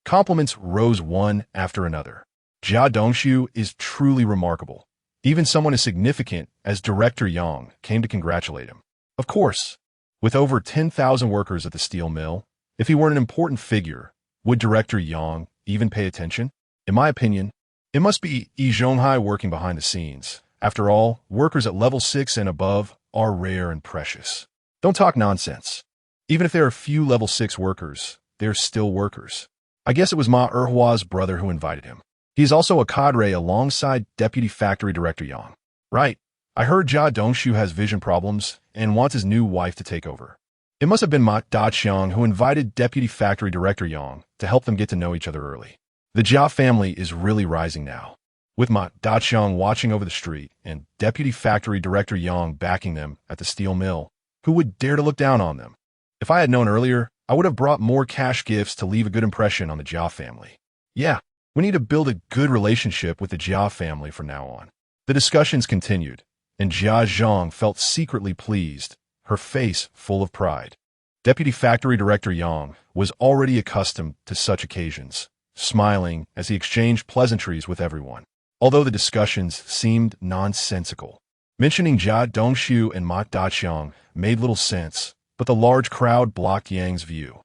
Compliments rose one after another. Jia Dongxiu is truly remarkable. Even someone as significant as Director Yang came to congratulate him. Of course, with over 10,000 workers at the steel mill, if he weren't an important figure, would Director Yang even pay attention? In my opinion, it must be Yi Zhonghai working behind the scenes. After all, workers at level 6 and above are rare and precious. Don't talk nonsense. Even if there are few level 6 workers, they're still workers. I guess it was Ma Erhua's brother who invited him. He is also a cadre alongside Deputy Factory Director Yang. Right. I heard Jia Dongxiu has vision problems and wants his new wife to take over. It must have been Ma Daqiang who invited Deputy Factory Director Yang to help them get to know each other early. The Jia family is really rising now, with Ma Daqiang watching over the street and Deputy Factory Director Yang backing them at the steel mill. Who would dare to look down on them? If I had known earlier, I would have brought more cash gifts to leave a good impression on the Jia family. Yeah, we need to build a good relationship with the Jia family from now on. The discussions continued, and Zhang felt secretly pleased, her face full of pride. Deputy Factory Director Yang was already accustomed to such occasions, smiling as he exchanged pleasantries with everyone. Although the discussions seemed nonsensical, mentioning Jia Dongxiu and Ma Daqiang made little sense, but the large crowd blocked Yang's view,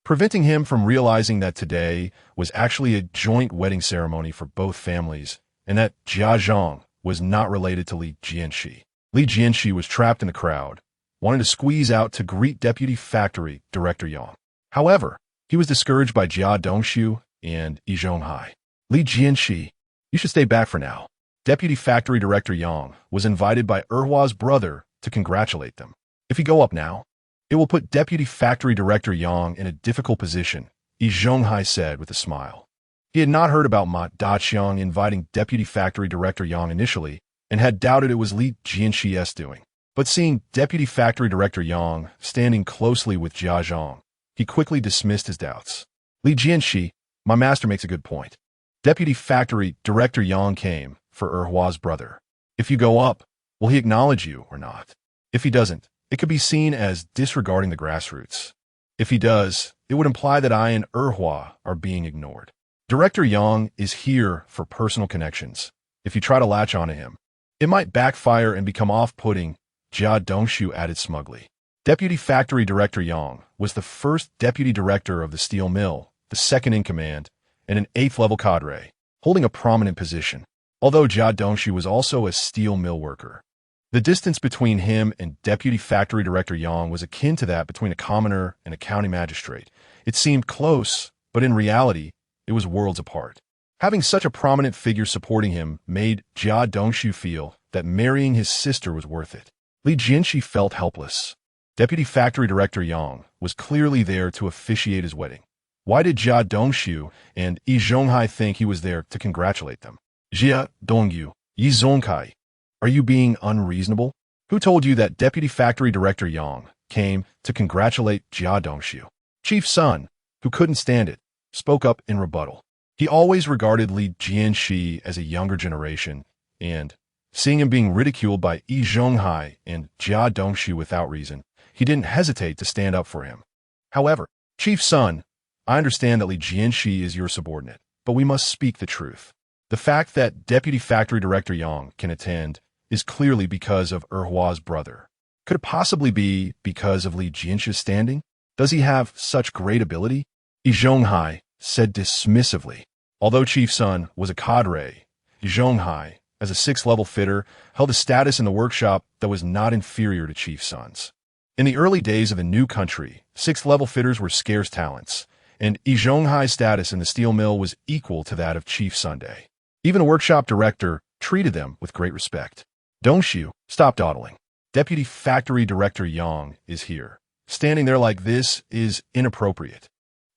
preventing him from realizing that today was actually a joint wedding ceremony for both families, and that Zhang was not related to Li Jianshe. Li Jianshe was trapped in the crowd, wanting to squeeze out to greet Deputy Factory Director Yang. However, he was discouraged by Jia Dongxiu and Yi Zhonghai. Li Jianshe, you should stay back for now. Deputy Factory Director Yang was invited by Erhua's brother to congratulate them. If you go up now, it will put Deputy Factory Director Yang in a difficult position, Yi Zhonghai said with a smile. He had not heard about Ma Daqiang inviting Deputy Factory Director Yang initially and had doubted it was Li Jianshe's doing. But seeing Deputy Factory Director Yang standing closely with Zhang, he quickly dismissed his doubts. Li Jianshe, my master makes a good point. Deputy Factory Director Yang came for Erhua's brother. If you go up, will he acknowledge you or not? If he doesn't, it could be seen as disregarding the grassroots. If he does, it would imply that I and Erhua are being ignored. Director Yang is here for personal connections. If you try to latch onto him, it might backfire and become off-putting, Jia Dongxiu added smugly. Deputy Factory Director Yang was the first deputy director of the steel mill, the second in command, and an 8th-level cadre, holding a prominent position. Although Jia Dongxiu was also a steel mill worker, the distance between him and Deputy Factory Director Yang was akin to that between a commoner and a county magistrate. It seemed close, but in reality, it was worlds apart. Having such a prominent figure supporting him made Jia Dongxiu feel that marrying his sister was worth it. Li Jianshe felt helpless. Deputy Factory Director Yang was clearly there to officiate his wedding. Why did Jia Dongxiu and Yi Zhonghai think he was there to congratulate them? Jia Dongyu, Yi Zhonghai, are you being unreasonable? Who told you that Deputy Factory Director Yang came to congratulate Jia Dongxiu? Chief Sun, who couldn't stand it, spoke up in rebuttal. He always regarded Li Jianshe as a younger generation, and, seeing him being ridiculed by Yi Zhonghai and Jia Dongshu without reason, he didn't hesitate to stand up for him. However, Chief Sun, I understand that Li Jianshe is your subordinate, but we must speak the truth. The fact that Deputy Factory Director Yang can attend is clearly because of Erhua's brother. Could it possibly be because of Li Jianshe's standing? Does he have such great ability? Yi Zhonghai said dismissively. Although Chief Sun was a cadre, Yi Zhonghai, as a 6th-level fitter, held a status in the workshop that was not inferior to Chief Sun's. In the early days of the new country, 6th-level fitters were scarce talents, and Yi Zhonghai's status in the steel mill was equal to that of Chief Sunday. Even a workshop director treated them with great respect. Dongshu, stop dawdling. Deputy Factory Director Yang is here. Standing there like this is inappropriate.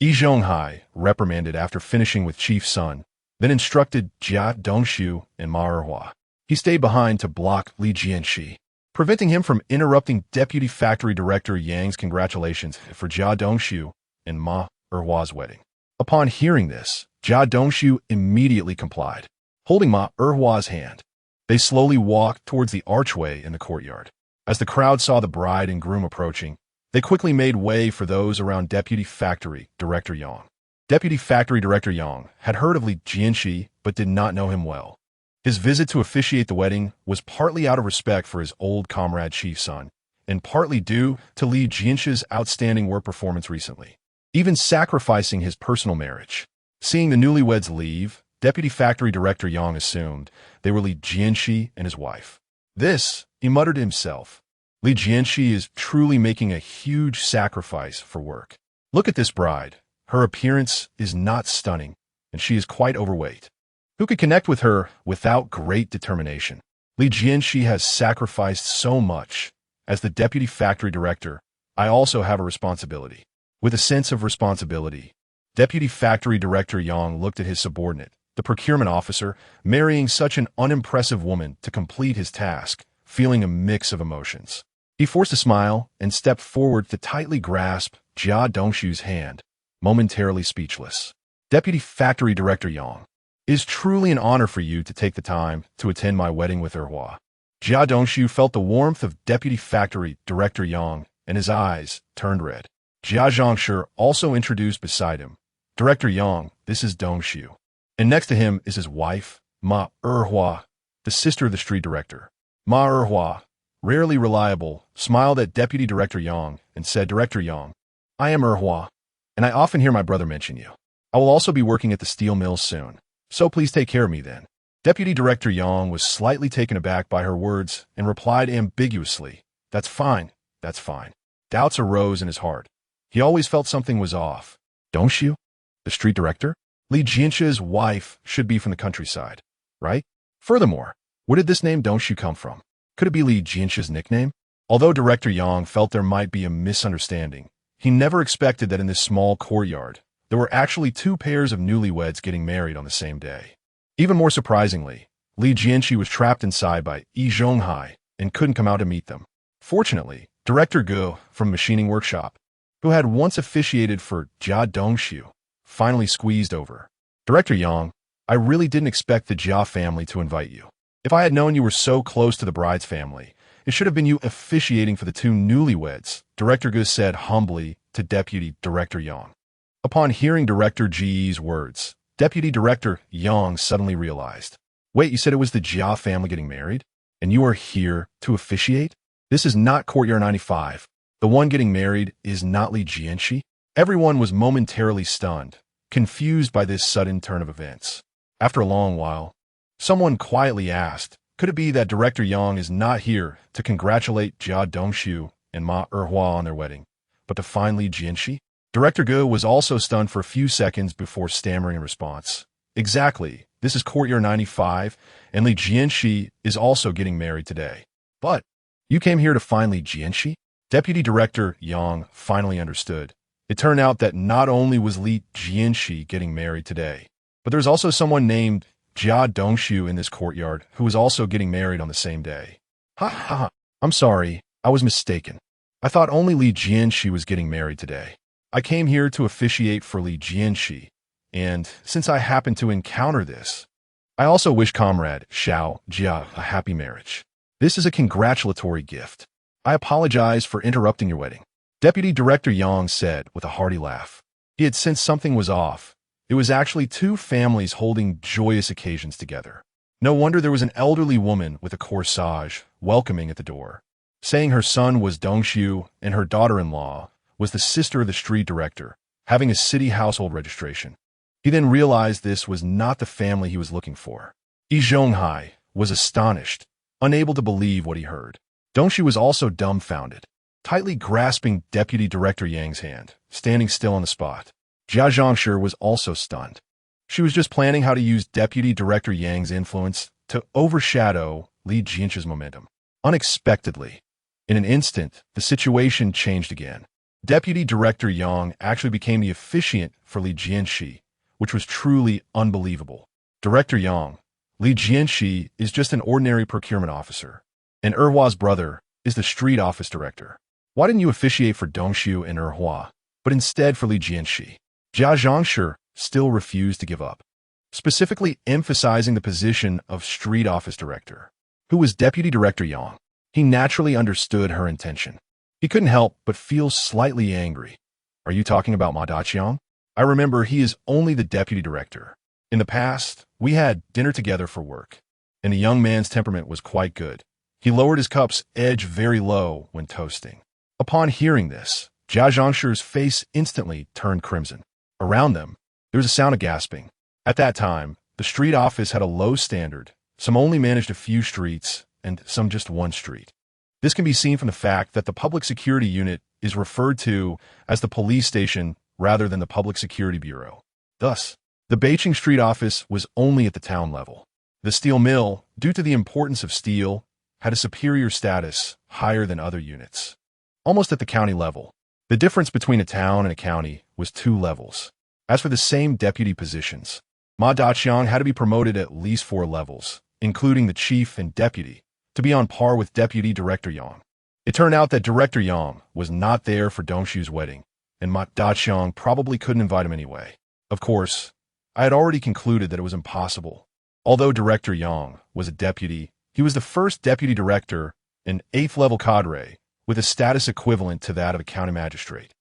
Yi Zhonghai reprimanded after finishing with Chief Sun, then instructed Jia Dongshu and Ma Erhua. He stayed behind to block Li Jianshe, preventing him from interrupting Deputy Factory Director Yang's congratulations for Jia Dongshu and Ma Erhua's wedding. Upon hearing this, Jia Dongshu immediately complied, holding Ma Erhua's hand. They slowly walked towards the archway in the courtyard. As the crowd saw the bride and groom approaching, they quickly made way for those around Deputy Factory Director Yang. Deputy Factory Director Yang had heard of Li Jianshe but did not know him well. His visit to officiate the wedding was partly out of respect for his old comrade Chief Sun, and partly due to Li Jianshe's outstanding work performance recently, even sacrificing his personal marriage. Seeing the newlyweds leave, Deputy Factory Director Yang assumed they were Li Jianshe and his wife. This, he muttered to himself. Li Jianshe is truly making a huge sacrifice for work. Look at this bride. Her appearance is not stunning, and she is quite overweight. Who could connect with her without great determination? Li Jianshe has sacrificed so much. As the Deputy Factory Director, I also have a responsibility. With a sense of responsibility, Deputy Factory Director Yang looked at his subordinate, the procurement officer, marrying such an unimpressive woman to complete his task, feeling a mix of emotions. He forced a smile and stepped forward to tightly grasp Jia Dongshu's hand, momentarily speechless. Deputy Factory Director Yang, it is truly an honor for you to take the time to attend my wedding with Erhua. Jia Dongshu felt the warmth of Deputy Factory Director Yang, and his eyes turned red. Jia Zhongshi also introduced beside him. Director Yang, this is Dongshu. And next to him is his wife, Ma Erhua, the sister of the street director. Ma Erhua, rarely reliable, smiled at Deputy Director Yang and said, Director Yang, I am Erhua, and I often hear my brother mention you. I will also be working at the steel mill soon, so please take care of me then. Deputy Director Yang was slightly taken aback by her words and replied ambiguously, That's fine, that's fine. Doubts arose in his heart. He always felt something was off. Dongshu? The street director? Li Jianshe's wife should be from the countryside, right? Furthermore, where did this name Dongshu come from? Could it be Li Jianshe's nickname? Although Director Yang felt there might be a misunderstanding, he never expected that in this small courtyard, there were actually 2 pairs of newlyweds getting married on the same day. Even more surprisingly, Li Jianshe was trapped inside by Yi Zhonghai and couldn't come out to meet them. Fortunately, Director Ge from Machining Workshop, who had once officiated for Jia Dongshu, finally squeezed over. Director Yang, I really didn't expect the Jia family to invite you. If I had known you were so close to the bride's family, it should have been you officiating for the 2 newlyweds, Director Ge said humbly to Deputy Director Yang. Upon hearing Director Ji's words, Deputy Director Yang suddenly realized, wait, you said it was the Jia family getting married? And you are here to officiate? This is not Courtyard 95. The one getting married is not Li Jianshe. Everyone was momentarily stunned, confused by this sudden turn of events. After a long while, someone quietly asked, could it be that Director Yang is not here to congratulate Jia Dongshu and Ma Erhua on their wedding, but to find Li Jianshe? Director Ge was also stunned for a few seconds before stammering in response. Exactly, this is Courtyard 95, and Li Jianshe is also getting married today. But, you came here to find Li Jianshe? Deputy Director Yang finally understood. It turned out that not only was Li Jianshe getting married today, but there's also someone named Jia Dongshu in this courtyard who was also getting married on the same day. Ha ha ha, I'm sorry, I was mistaken. I thought only Li Jianshe was getting married today. I came here to officiate for Li Jianshe, and since I happened to encounter this, I also wish Comrade Xiao Jia a happy marriage. This is a congratulatory gift. I apologize for interrupting your wedding. Deputy Director Yang said with a hearty laugh. He had sensed something was off. It was actually two families holding joyous occasions together. No wonder there was an elderly woman with a corsage welcoming at the door, saying her son was Dongxiu and her daughter-in-law was the sister of the street director, having a city household registration. He then realized this was not the family he was looking for. Yi Zhonghai was astonished, unable to believe what he heard. Dongxiu was also dumbfounded, tightly grasping Deputy Director Yang's hand, standing still on the spot. Jianshe was also stunned. She was just planning how to use Deputy Director Yang's influence to overshadow Li Jianshe's momentum. Unexpectedly, in an instant, the situation changed again. Deputy Director Yang actually became the officiant for Li Jianshe, which was truly unbelievable. Director Yang, Li Jianshe is just an ordinary procurement officer, and Erhua's brother is the street office director. Why didn't you officiate for Dongxiu and Erhua, but instead for Li Jianshe? Jianshe still refused to give up, specifically emphasizing the position of street office director, who was Deputy Director Yang. He naturally understood her intention. He couldn't help but feel slightly angry. Are you talking about Ma Daqiang? I remember he is only the deputy director. In the past, we had dinner together for work, and the young man's temperament was quite good. He lowered his cup's edge very low when toasting. Upon hearing this, Jianshe's face instantly turned crimson. Around them, there was a sound of gasping. At that time, the street office had a low standard. Some only managed a few streets, and some just one street. This can be seen from the fact that the public security unit is referred to as the police station rather than the Public Security Bureau. Thus, the Beijing street office was only at the town level. The steel mill, due to the importance of steel, had a superior status higher than other units. Almost at the county level, the difference between a town and a county was 2 levels. As for the same deputy positions, Ma Daqiang had to be promoted at least 4 levels, including the chief and deputy, to be on par with Deputy Director Yang. It turned out that Director Yang was not there for Dongxiu's wedding, and Ma Daqiang probably couldn't invite him anyway. Of course, I had already concluded that it was impossible. Although Director Yang was a deputy, he was the first deputy director, an 8th-level cadre, with a status equivalent to that of a county magistrate.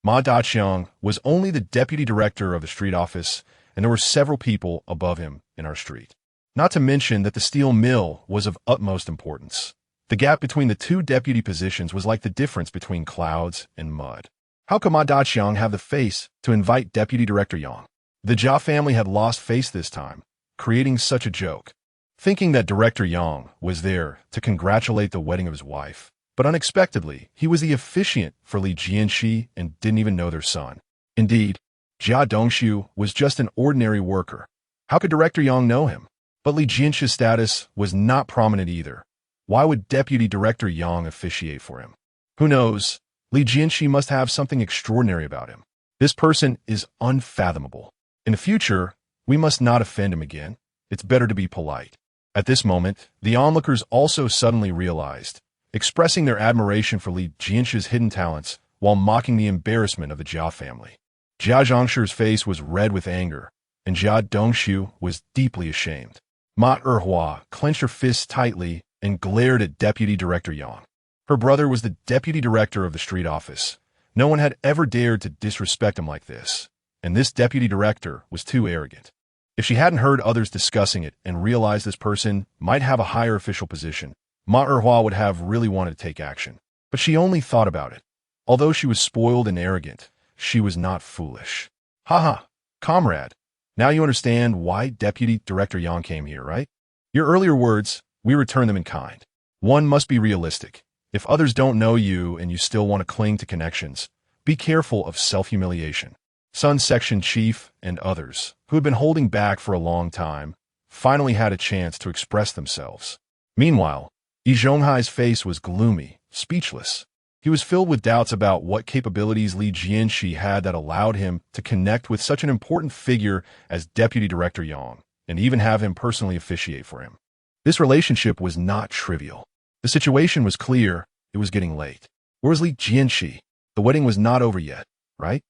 Ma Daqiang was only the deputy director of the street office, and there were several people above him in our street. Not to mention that the steel mill was of utmost importance. The gap between the 2 deputy positions was like the difference between clouds and mud. How could Ma Daqiang have the face to invite Deputy Director Yang? The Jia family had lost face this time, creating such a joke, thinking that Director Yang was there to congratulate the wedding of his wife. But unexpectedly, he was the officiant for Li Jianshe and didn't even know their son. Indeed, Jia Dongxiu was just an ordinary worker. How could Director Yang know him? But Li Jianshe's status was not prominent either. Why would Deputy Director Yang officiate for him? Who knows? Li Jianshe must have something extraordinary about him. This person is unfathomable. In the future, we must not offend him again. It's better to be polite. At this moment, the onlookers also suddenly realized, expressing their admiration for Li Jianshe's hidden talents while mocking the embarrassment of the Jia family. Jia Zhongshi's face was red with anger, and Jia Dongxiu was deeply ashamed. Ma Erhua clenched her fists tightly and glared at Deputy Director Yang. Her brother was the deputy director of the street office. No one had ever dared to disrespect him like this, and this deputy director was too arrogant. If she hadn't heard others discussing it and realized this person might have a higher official position, Ma Erhua would have really wanted to take action. But she only thought about it. Although she was spoiled and arrogant, she was not foolish. Haha, comrade. Now you understand why Deputy Director Yang came here, right? Your earlier words, we return them in kind. One must be realistic. If others don't know you and you still want to cling to connections, be careful of self-humiliation. Sun Section Chief and others, who had been holding back for a long time, finally had a chance to express themselves. Meanwhile, Yi Zhonghai's face was gloomy, speechless. He was filled with doubts about what capabilities Li Jianshe had that allowed him to connect with such an important figure as Deputy Director Yang, and even have him personally officiate for him. This relationship was not trivial. The situation was clear. It was getting late. Where was Li Jianshe? The wedding was not over yet, right?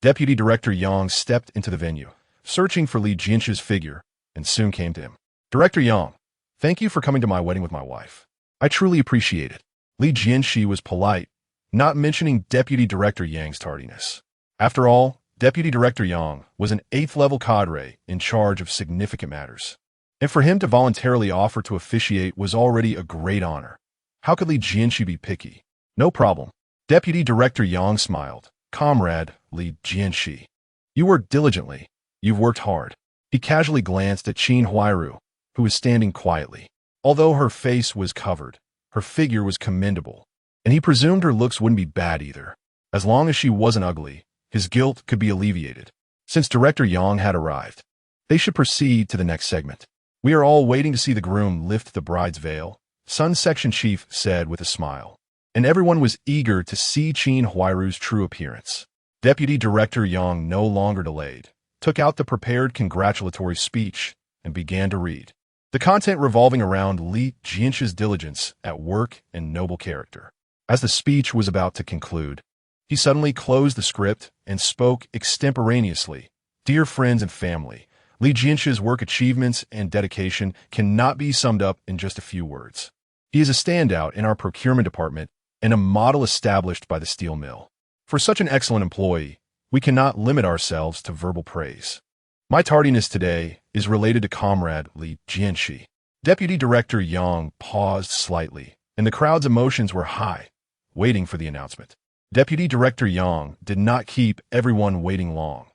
Deputy Director Yang stepped into the venue, searching for Li Jianshe's figure, and soon came to him. Director Yang, thank you for coming to my wedding with my wife. I truly appreciate it. Li Jianshe was polite, not mentioning Deputy Director Yang's tardiness. After all, Deputy Director Yang was an 8th-level cadre in charge of significant matters. And for him to voluntarily offer to officiate was already a great honor. How could Li Jianshe be picky? No problem. Deputy Director Yang smiled. Comrade Li Jianshe, you worked diligently. You've worked hard. He casually glanced at Qin Huairu, who was standing quietly. Although her face was covered, her figure was commendable, and he presumed her looks wouldn't be bad either. As long as she wasn't ugly, his guilt could be alleviated. Since Director Yang had arrived, they should proceed to the next segment. We are all waiting to see the groom lift the bride's veil, Sun Section Chief said with a smile. And everyone was eager to see Qin Huairu's true appearance. Deputy Director Yang no longer delayed, took out the prepared congratulatory speech, and began to read. The content revolving around Li Jianshe's diligence at work and noble character. As the speech was about to conclude, he suddenly closed the script and spoke extemporaneously. Dear friends and family, Li Jianshe's work achievements and dedication cannot be summed up in just a few words. He is a standout in our procurement department and a model established by the steel mill. For such an excellent employee, we cannot limit ourselves to verbal praise. My tardiness today is related to Comrade Li Jianshe. Deputy Director Yang paused slightly, and the crowd's emotions were high, waiting for the announcement. Deputy Director Yang did not keep everyone waiting long.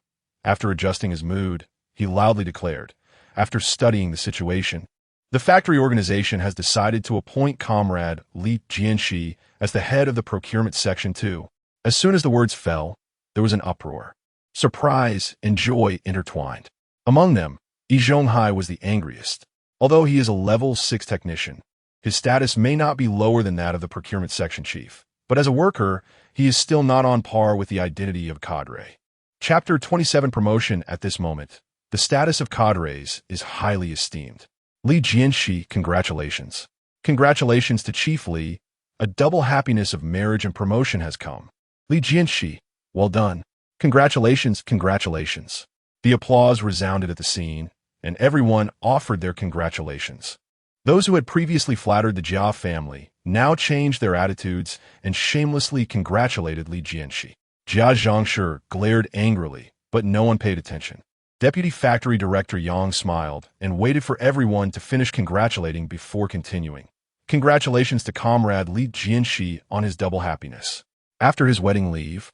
After adjusting his mood, he loudly declared, after studying the situation, the factory organization has decided to appoint Comrade Li Jianshe as the head of the procurement section 2. As soon as the words fell, there was an uproar. Surprise and joy intertwined. Among them, Yi Zhonghai was the angriest. Although he is a level 6 technician, his status may not be lower than that of the procurement section chief, but as a worker, he is still not on par with the identity of cadre. Chapter 27 Promotion. At this moment, the status of cadres is highly esteemed. Li Jianshe, congratulations. Congratulations to Chief Li. A double happiness of marriage and promotion has come. Li Jianshe, well done. Congratulations, congratulations. The applause resounded at the scene, and everyone offered their congratulations. Those who had previously flattered the Jia family now changed their attitudes and shamelessly congratulated Li Jianshe. Jia Zhongshi glared angrily, but no one paid attention. Deputy Factory Director Yang smiled and waited for everyone to finish congratulating before continuing. Congratulations to Comrade Li Jianshe on his double happiness. After his wedding leave,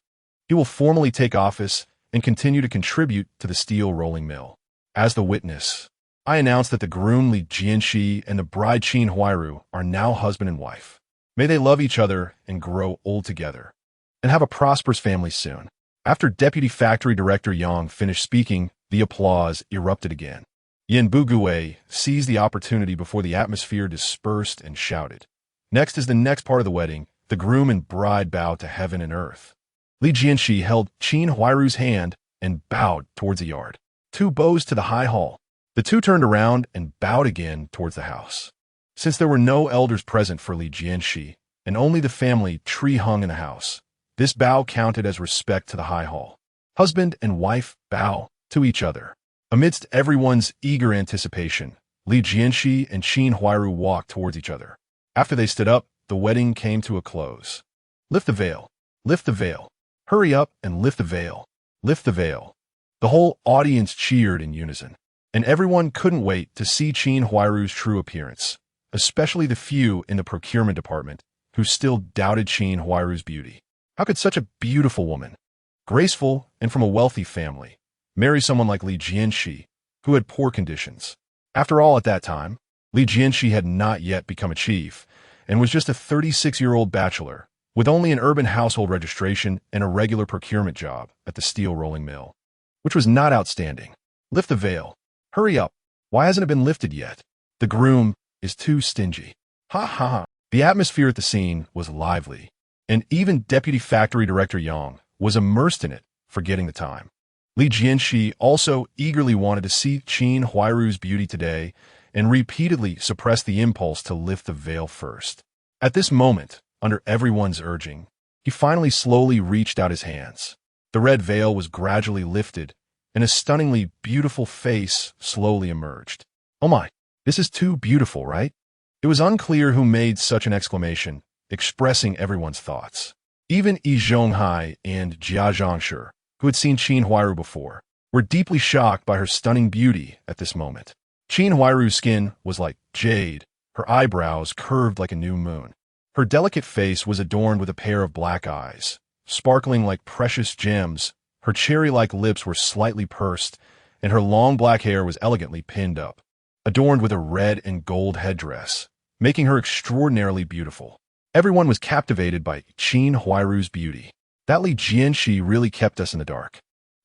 he will formally take office and continue to contribute to the steel rolling mill. As the witness, I announce that the groom Li Jianshe and the bride Qin Huairu are now husband and wife. May they love each other and grow old together, and have a prosperous family soon. After Deputy Factory Director Yang finished speaking, the applause erupted again. Yin Bugui seized the opportunity before the atmosphere dispersed and shouted. Next is the next part of the wedding. The groom and bride bowed to heaven and earth. Li Jianshe held Qin Huairu's hand and bowed towards the yard. 2 bows to the high hall. The two turned around and bowed again towards the house. Since there were no elders present for Li Jianshe, and only the family tree hung in the house, this bow counted as respect to the high hall. Husband and wife bow to each other. Amidst everyone's eager anticipation, Li Jianshe and Qin Huairu walked towards each other. After they stood up, the wedding came to a close. Lift the veil. Lift the veil. Hurry up and lift the veil. Lift the veil. The whole audience cheered in unison, and everyone couldn't wait to see Qin Huairu's true appearance, especially the few in the procurement department who still doubted Qin Huairu's beauty. How could such a beautiful woman, graceful and from a wealthy family, marry someone like Li Jianshe, who had poor conditions? After all, at that time, Li Jianshe had not yet become a chief, and was just a 36-year-old bachelor, with only an urban household registration and a regular procurement job at the steel rolling mill, which was not outstanding. Lift the veil. Hurry up. Why hasn't it been lifted yet? The groom is too stingy. Ha ha ha. The atmosphere at the scene was lively, and even Deputy Factory Director Yang was immersed in it, forgetting the time. Li Jianshe also eagerly wanted to see Qin Huairu's beauty today and repeatedly suppressed the impulse to lift the veil first. At this moment, under everyone's urging, he finally slowly reached out his hands. The red veil was gradually lifted, and a stunningly beautiful face slowly emerged. Oh my, this is too beautiful, right? It was unclear who made such an exclamation, expressing everyone's thoughts. Even Yi Zhonghai and Jianshe, who had seen Qin Huairu before, were deeply shocked by her stunning beauty at this moment. Qin Huairu's skin was like jade, her eyebrows curved like a new moon. Her delicate face was adorned with a pair of black eyes, sparkling like precious gems. Her cherry-like lips were slightly pursed, and her long black hair was elegantly pinned up, adorned with a red and gold headdress, making her extraordinarily beautiful. Everyone was captivated by Qin Huairu's beauty. That Li Jianshe really kept us in the dark.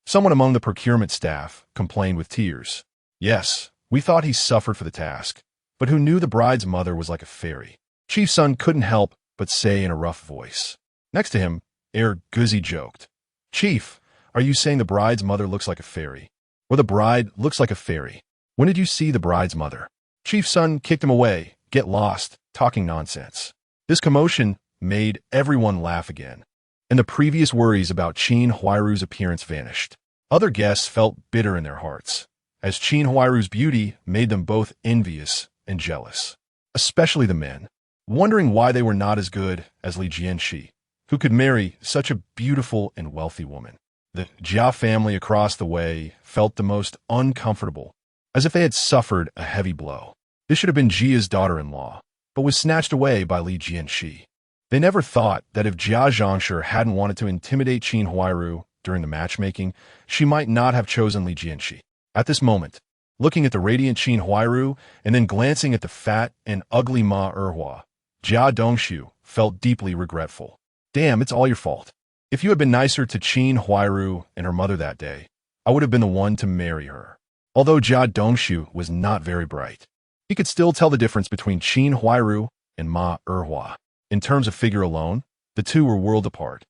Someone among the procurement staff complained with tears. Yes, we thought he suffered for the task, but who knew the bride's mother was like a fairy? Chief Sun couldn't help but say in a rough voice. Next to him, Guzi joked. Chief, are you saying the bride's mother looks like a fairy? Or the bride looks like a fairy? When did you see the bride's mother? Chief Sun kicked him away. Get lost, talking nonsense. This commotion made everyone laugh again, and the previous worries about Qin Huairu's appearance vanished. Other guests felt bitter in their hearts, as Qin Huairu's beauty made them both envious and jealous, especially the men, wondering why they were not as good as Li Jianshe, who could marry such a beautiful and wealthy woman. The Jia family across the way felt the most uncomfortable, as if they had suffered a heavy blow. This should have been Jia's daughter-in-law, but was snatched away by Li Jianshe. They never thought that if Zhongbai hadn't wanted to intimidate Qin Huairu during the matchmaking, she might not have chosen Li Jianshe. At this moment, looking at the radiant Qin Huairu and then glancing at the fat and ugly Ma Erhua, Jia Dongshu felt deeply regretful. Damn, it's all your fault. If you had been nicer to Qin Huairu and her mother that day, I would have been the one to marry her. Although Jia Dongshu was not very bright, he could still tell the difference between Qin Huairu and Ma Erhua. In terms of figure alone, the two were worlds apart.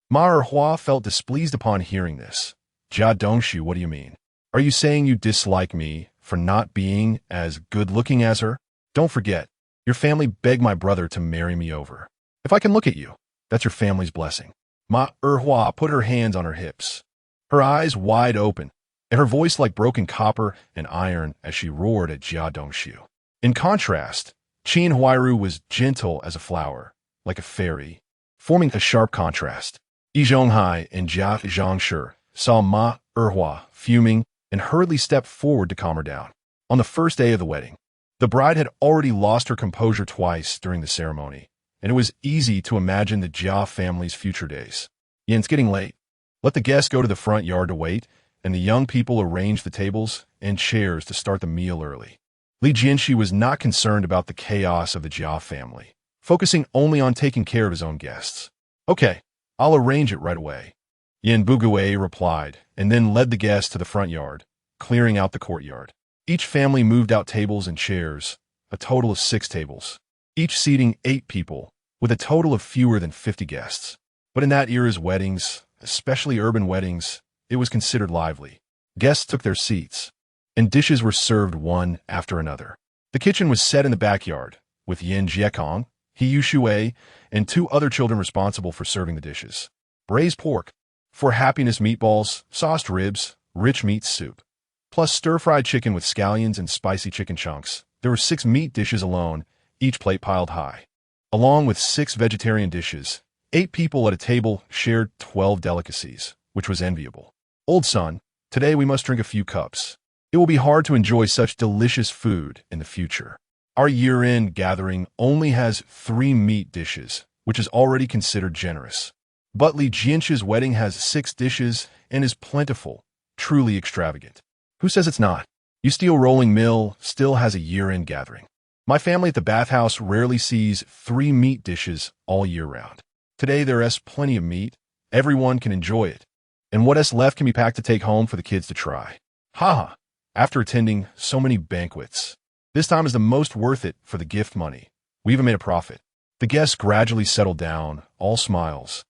Ma Erhua felt displeased upon hearing this. Jia Dongshu, what do you mean? Are you saying you dislike me for not being as good-looking as her? Don't forget, your family begged my brother to marry me over. If I can look at you, that's your family's blessing. Ma Erhua put her hands on her hips, her eyes wide open, and her voice like broken copper and iron as she roared at Jia Dongshu. In contrast, Qin Huairu was gentle as a flower, like a fairy, forming a sharp contrast. Yi Zhonghai and Jianshe saw Ma Erhua fuming and hurriedly stepped forward to calm her down. On the first day of the wedding, the bride had already lost her composure twice during the ceremony, and it was easy to imagine the Jia family's future days. It's getting late. Let the guests go to the front yard to wait, and the young people arranged the tables and chairs to start the meal early. Li Jianshe was not concerned about the chaos of the Jia family, focusing only on taking care of his own guests. Okay, I'll arrange it right away. Yin Bugue replied, and then led the guests to the front yard, clearing out the courtyard. Each family moved out tables and chairs, a total of 6 tables, each seating 8 people, with a total of fewer than 50 guests. But in that era's weddings, especially urban weddings, it was considered lively. Guests took their seats, and dishes were served one after another. The kitchen was set in the backyard, with Yin Jiekong, He Yushui, and 2 other children responsible for serving the dishes. Braised pork, for happiness meatballs, sauced ribs, rich meat soup, plus stir-fried chicken with scallions and spicy chicken chunks. There were 6 meat dishes alone, each plate piled high. Along with 6 vegetarian dishes, 8 people at a table shared 12 delicacies, which was enviable. Old son, today we must drink a few cups. It will be hard to enjoy such delicious food in the future. Our year-end gathering only has 3 meat dishes, which is already considered generous. But Li Jianshe's wedding has 6 dishes and is plentiful, truly extravagant. Who says it's not? You Steel Rolling Mill still has a year-end gathering. My family at the bathhouse rarely sees 3 meat dishes all year round. Today there is plenty of meat. Everyone can enjoy it. And what is left can be packed to take home for the kids to try. Haha. After attending so many banquets, this time is the most worth it for the gift money. We even made a profit. The guests gradually settled down, all smiles,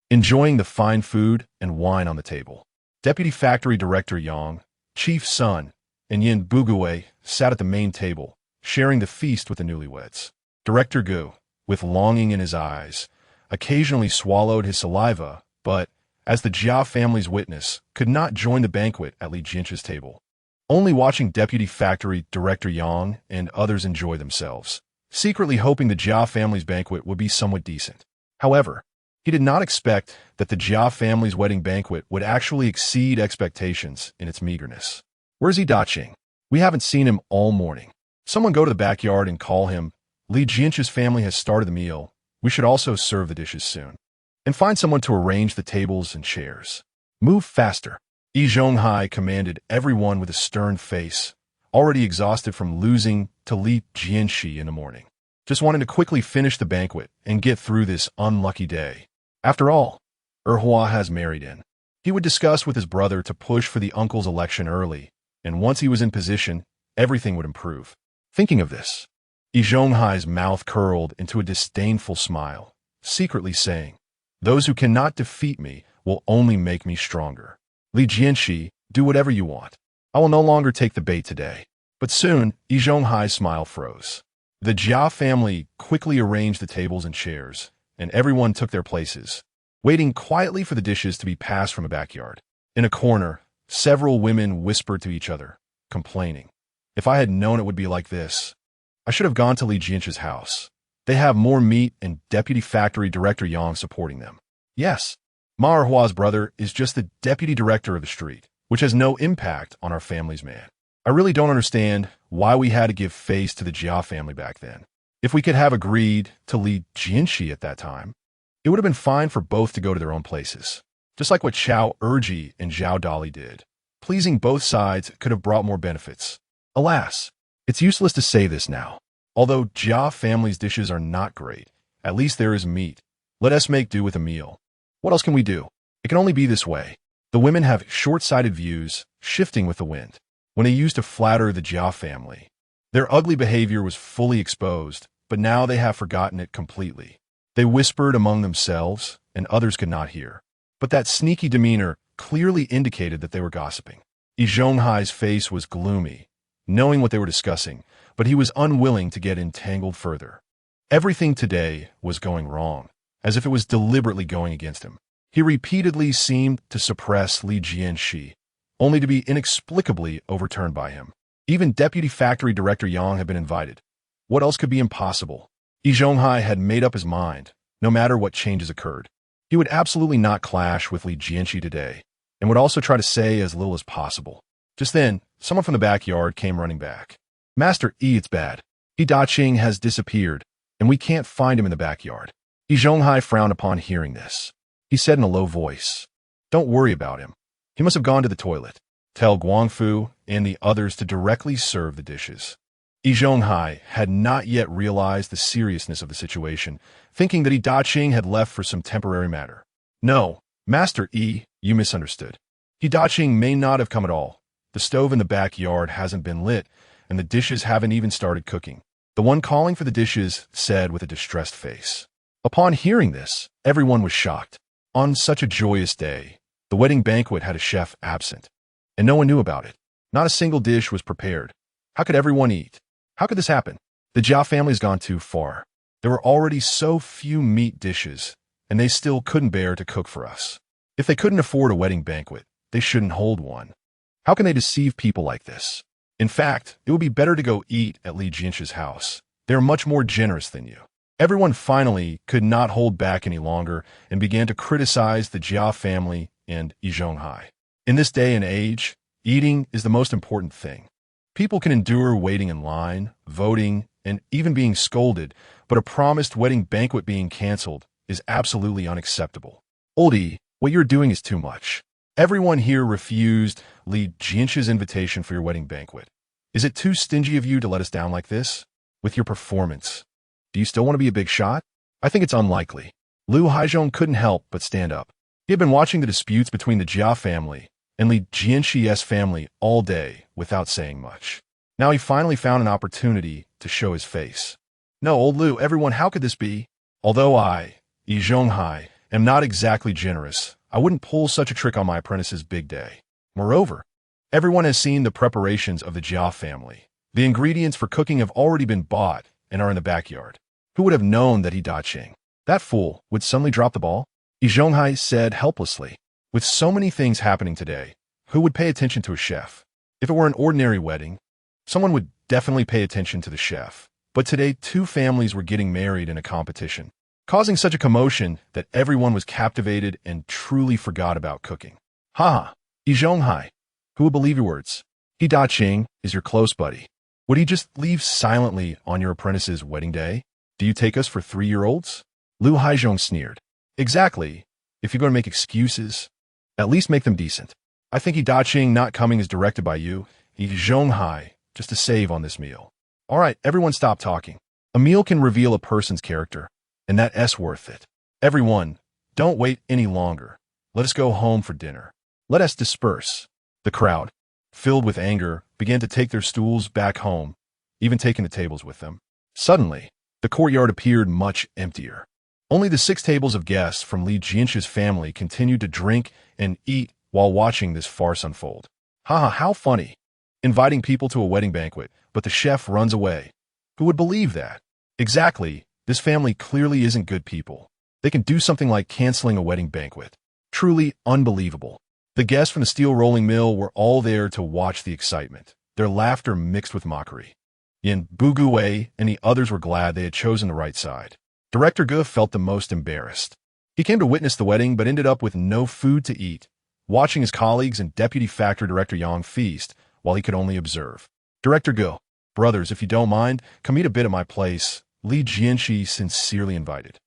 enjoying the fine food and wine on the table. Deputy Factory Director Yang, Chief Sun, and Yin Bugue sat at the main table, sharing the feast with the newlyweds. Director Gu, with longing in his eyes, occasionally swallowed his saliva, but as the Jia family's witness, could not join the banquet at Li Jianshe's table, only watching Deputy Factory Director Yang and others enjoy themselves, secretly hoping the Jia family's banquet would be somewhat decent. However, he did not expect that the Jia family's wedding banquet would actually exceed expectations in its meagerness. "Where's Yi Daqing? We haven't seen him all morning. Someone go to the backyard and call him. Li Jianshe's family has started the meal. We should also serve the dishes soon. And find someone to arrange the tables and chairs. Move faster." Yi Zhonghai commanded everyone with a stern face, already exhausted from losing to Li Jianshe in the morning. Just wanted to quickly finish the banquet and get through this unlucky day. After all, Hua has married in. He would discuss with his brother to push for the uncle's election early, and once he was in position, everything would improve. Thinking of this, Yi Zhonghai's mouth curled into a disdainful smile, secretly saying, "Those who cannot defeat me will only make me stronger. Li Jianshe, do whatever you want. I will no longer take the bait today." But soon, Yi Zhonghai's smile froze. The Jia family quickly arranged the tables and chairs, and everyone took their places, waiting quietly for the dishes to be passed from a backyard. In a corner, several women whispered to each other, complaining, "If I had known it would be like this, I should have gone to Li Jianshe's house. They have more meat and Deputy Factory Director Yang supporting them. Yes, Ma Hua's brother is just the deputy director of the street, which has no impact on our family's man. I really don't understand why we had to give face to the Jia family back then. If we could have agreed to Li Jianshe at that time, it would have been fine for both to go to their own places, just like what Xiao Erji and Zhao Dali did. Pleasing both sides could have brought more benefits. Alas, it's useless to say this now. Although Jia family's dishes are not great, at least there is meat. Let us make do with a meal. What else can we do? It can only be this way. The women have short-sighted views, shifting with the wind. When they used to flatter the Jia family, their ugly behavior was fully exposed, but now they have forgotten it completely. They whispered among themselves, and others could not hear. But that sneaky demeanor clearly indicated that they were gossiping. Yi Zhonghai's face was gloomy, knowing what they were discussing, but he was unwilling to get entangled further. Everything today was going wrong, as if it was deliberately going against him. He repeatedly seemed to suppress Li Jianshe, only to be inexplicably overturned by him. Even Deputy Factory Director Yang had been invited. What else could be impossible? Yi Zhonghai had made up his mind, no matter what changes occurred. He would absolutely not clash with Li Jianshe today, and would also try to say as little as possible. Just then, someone from the backyard came running back. "Master Yi, it's bad. Yi Daqing has disappeared, and we can't find him in the backyard." Yi Zhonghai frowned upon hearing this. He said in a low voice, "Don't worry about him. He must have gone to the toilet. Tell Guangfu and the others to directly serve the dishes." Yi Zhonghai had not yet realized the seriousness of the situation, thinking that Yi Daqing had left for some temporary matter. "No, Master Yi, you misunderstood. Yi Daqing may not have come at all. The stove in the backyard hasn't been lit, and the dishes haven't even started cooking," the one calling for the dishes said with a distressed face. Upon hearing this, everyone was shocked. On such a joyous day, the wedding banquet had a chef absent, and no one knew about it. Not a single dish was prepared. How could everyone eat? How could this happen? The Jia family's gone too far. There were already so few meat dishes, and they still couldn't bear to cook for us. If they couldn't afford a wedding banquet, they shouldn't hold one. How can they deceive people like this? In fact, it would be better to go eat at Li Jianshe's house. They are much more generous than you. Everyone finally could not hold back any longer and began to criticize the Jia family and Yi Zhonghai. In this day and age, eating is the most important thing. People can endure waiting in line, voting, and even being scolded, but a promised wedding banquet being canceled is absolutely unacceptable. Oldie, what you're doing is too much. Everyone here refused Li Jianshe's invitation for your wedding banquet. Is it too stingy of you to let us down like this? With your performance, do you still want to be a big shot? I think it's unlikely. Lu Haizhong couldn't help but stand up. He had been watching the disputes between the Jia family and Li Jianshe's family all day without saying much. Now he finally found an opportunity to show his face. "No, old Lu, everyone, how could this be? Although I, Yi Zhonghai, am not exactly generous, I wouldn't pull such a trick on my apprentice's big day. Moreover, everyone has seen the preparations of the Jia family. The ingredients for cooking have already been bought and are in the backyard. Who would have known that Yi Daqing, that fool, would suddenly drop the ball?" Yi Zhonghai said helplessly. With so many things happening today, who would pay attention to a chef? If it were an ordinary wedding, someone would definitely pay attention to the chef. But today, two families were getting married in a competition, causing such a commotion that everyone was captivated and truly forgot about cooking. Haha, Yi Zhonghai, who would believe your words? He Da-Ching is your close buddy. Would he just leave silently on your apprentice's wedding day? Do you take us for 3-year-olds? Lu Haizhong sneered. Exactly. If you're going to make excuses, at least make them decent. I think Yi Da-Ching not coming is directed by you, Yi Zhonghai, just to save on this meal. All right, everyone stop talking. A meal can reveal a person's character, and that's worth it. Everyone, don't wait any longer. Let us go home for dinner. Let us disperse. The crowd, filled with anger, began to take their stools back home, even taking the tables with them. Suddenly, the courtyard appeared much emptier. Only the 6 tables of guests from Li Jianshe's family continued to drink and eat while watching this farce unfold. Haha, how funny. Inviting people to a wedding banquet, but the chef runs away. Who would believe that? Exactly, this family clearly isn't good people. They can do something like canceling a wedding banquet. Truly unbelievable. The guests from the steel rolling mill were all there to watch the excitement, their laughter mixed with mockery. Yin Bugui and the others were glad they had chosen the right side. Director Ge felt the most embarrassed. He came to witness the wedding but ended up with no food to eat, watching his colleagues and Deputy Factory Director Yang feast while he could only observe. Director Ge, brothers, if you don't mind, come eat a bit at my place, Li Jianshe sincerely invited.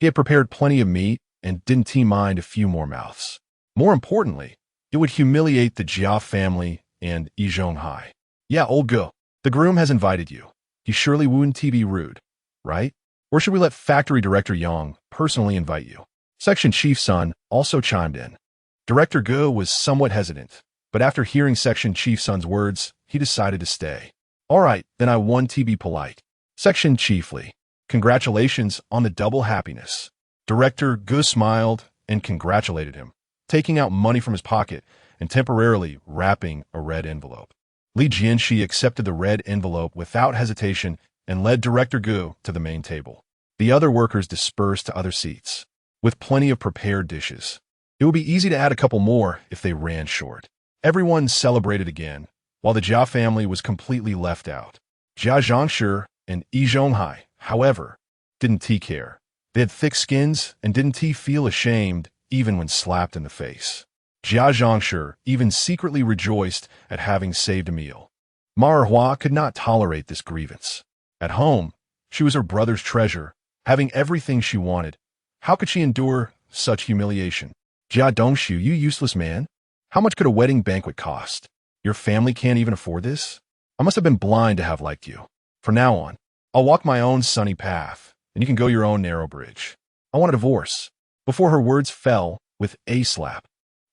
He had prepared plenty of meat and didn't he mind a few more mouths. More importantly, it would humiliate the Jia family and Yi Zhonghai. Yeah, old Ge, the groom has invited you. He surely wouldn't be rude, right? Or should we let Factory Director Yang personally invite you? Section Chief Sun also chimed in. Director Ge was somewhat hesitant, but after hearing Section Chief Sun's words, he decided to stay. All right, then I want to be polite. Section Chief Li, congratulations on the double happiness. Director Ge smiled and congratulated him, taking out money from his pocket and temporarily wrapping a red envelope. Li Jianshe accepted the red envelope without hesitation and led Director Ge to the main table. The other workers dispersed to other seats, with plenty of prepared dishes. It would be easy to add a couple more if they ran short. Everyone celebrated again, while the Jia family was completely left out. Jianshe and Yi Zhonghai, however, didn't care. They had thick skins and didn't feel ashamed even when slapped in the face. Jianshe even secretly rejoiced at having saved a meal. Ma Erhua could not tolerate this grievance. At home, she was her brother's treasure, having everything she wanted. How could she endure such humiliation? Jia Dongshu, you useless man. How much could a wedding banquet cost? Your family can't even afford this? I must have been blind to have liked you. From now on, I'll walk my own sunny path, and you can go your own narrow bridge. I want a divorce. Before her words fell with a slap.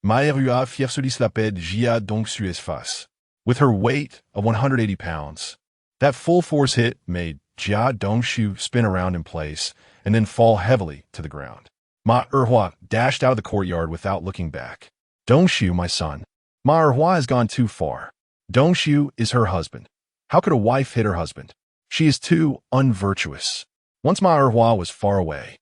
Ma Erhua fiefsudi slaped Jia Dongshu's face. With her weight of 180 pounds, that full force hit made Jia Dongshu spin around in place and then fall heavily to the ground. Ma Erhua dashed out of the courtyard without looking back. Dongshu, my son. Ma Erhua has gone too far. Dongshu is her husband. How could a wife hit her husband? She is too unvirtuous. Once Ma Erhua was far away,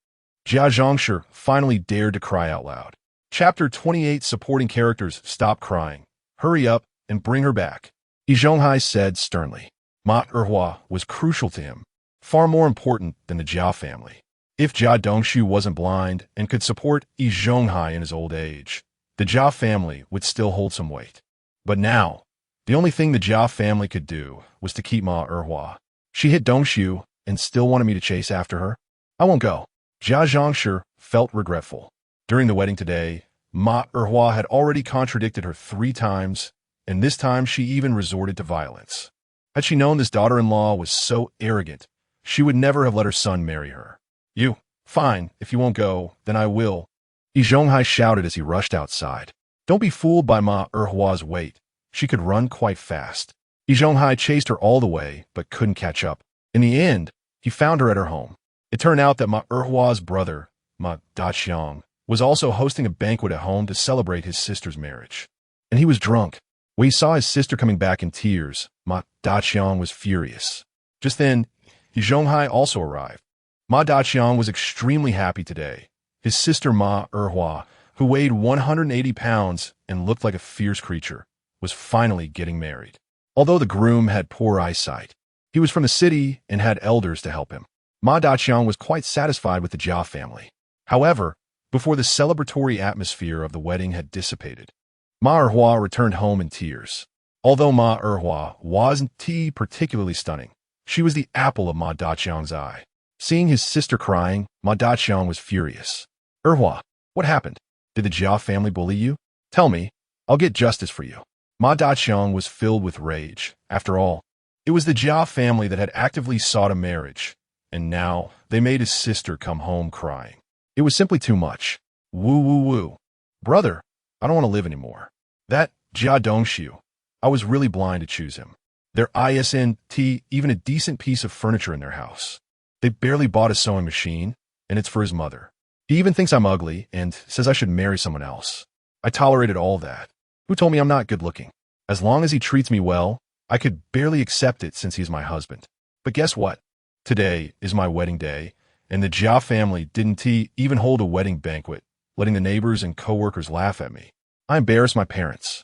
Jia Zhongshi finally dared to cry out loud. Chapter 28 Supporting Characters Stop crying. Hurry up and bring her back. Yi Zhonghai said sternly. Ma Erhua was crucial to him, far more important than the Jia family. If Jia Dongshu wasn't blind and could support Yi Zhonghai in his old age, the Jia family would still hold some weight. But now, the only thing the Jia family could do was to keep Ma Erhua. She hit Dongshu and still wanted me to chase after her? I won't go. Jia Zhongshi felt regretful. During the wedding today, Ma Erhua had already contradicted her 3 times, and this time she even resorted to violence. Had she known this daughter-in-law was so arrogant, she would never have let her son marry her. You, fine, if you won't go, then I will. Yi Zhonghai shouted as he rushed outside. Don't be fooled by Ma Erhua's weight. She could run quite fast. Yi Zhonghai chased her all the way, but couldn't catch up. In the end, he found her at her home. It turned out that Ma Erhua's brother, Ma Daqiang, was also hosting a banquet at home to celebrate his sister's marriage. And he was drunk. When he saw his sister coming back in tears, Ma Daqiang was furious. Just then, Yi Zhonghai also arrived. Ma Daqiang was extremely happy today. His sister Ma Erhua, who weighed 180 pounds and looked like a fierce creature, was finally getting married. Although the groom had poor eyesight, he was from the city and had elders to help him. Ma Daqiang was quite satisfied with the Jia family. However, before the celebratory atmosphere of the wedding had dissipated, Ma Erhua returned home in tears. Although Ma Erhua wasn't particularly stunning, she was the apple of Ma Daqiang's eye. Seeing his sister crying, Ma Daqiang was furious. Erhua, what happened? Did the Jia family bully you? Tell me, I'll get justice for you. Ma Daqiang was filled with rage. After all, it was the Jia family that had actively sought a marriage, and now they made his sister come home crying. It was simply too much. Woo woo woo. Brother, I don't want to live anymore. That Jia Dongshu, I was really blind to choose him. There isn't even a decent piece of furniture in their house. They barely bought a sewing machine, and it's for his mother. He even thinks I'm ugly and says I should marry someone else. I tolerated all that. Who told me I'm not good looking? As long as he treats me well, I could barely accept it since he's my husband. But guess what? Today is my wedding day, and the Jia family didn't even hold a wedding banquet, letting the neighbors and co-workers laugh at me. I embarrassed my parents.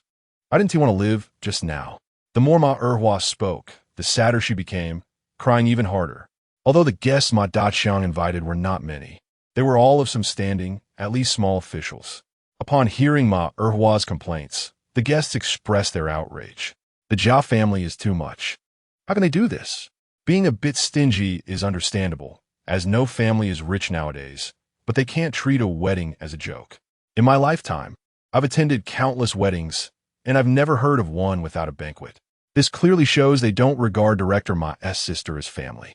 I didn't want to live just now. The more Ma Erhua spoke, the sadder she became, crying even harder. Although the guests Ma Daqiang invited were not many, they were all of some standing, at least small officials. Upon hearing Ma Erhua's complaints, the guests expressed their outrage. The Jia family is too much. How can they do this? Being a bit stingy is understandable, as no family is rich nowadays, but they can't treat a wedding as a joke. In my lifetime, I've attended countless weddings, and I've never heard of one without a banquet. This clearly shows they don't regard Director Ma's sister as family.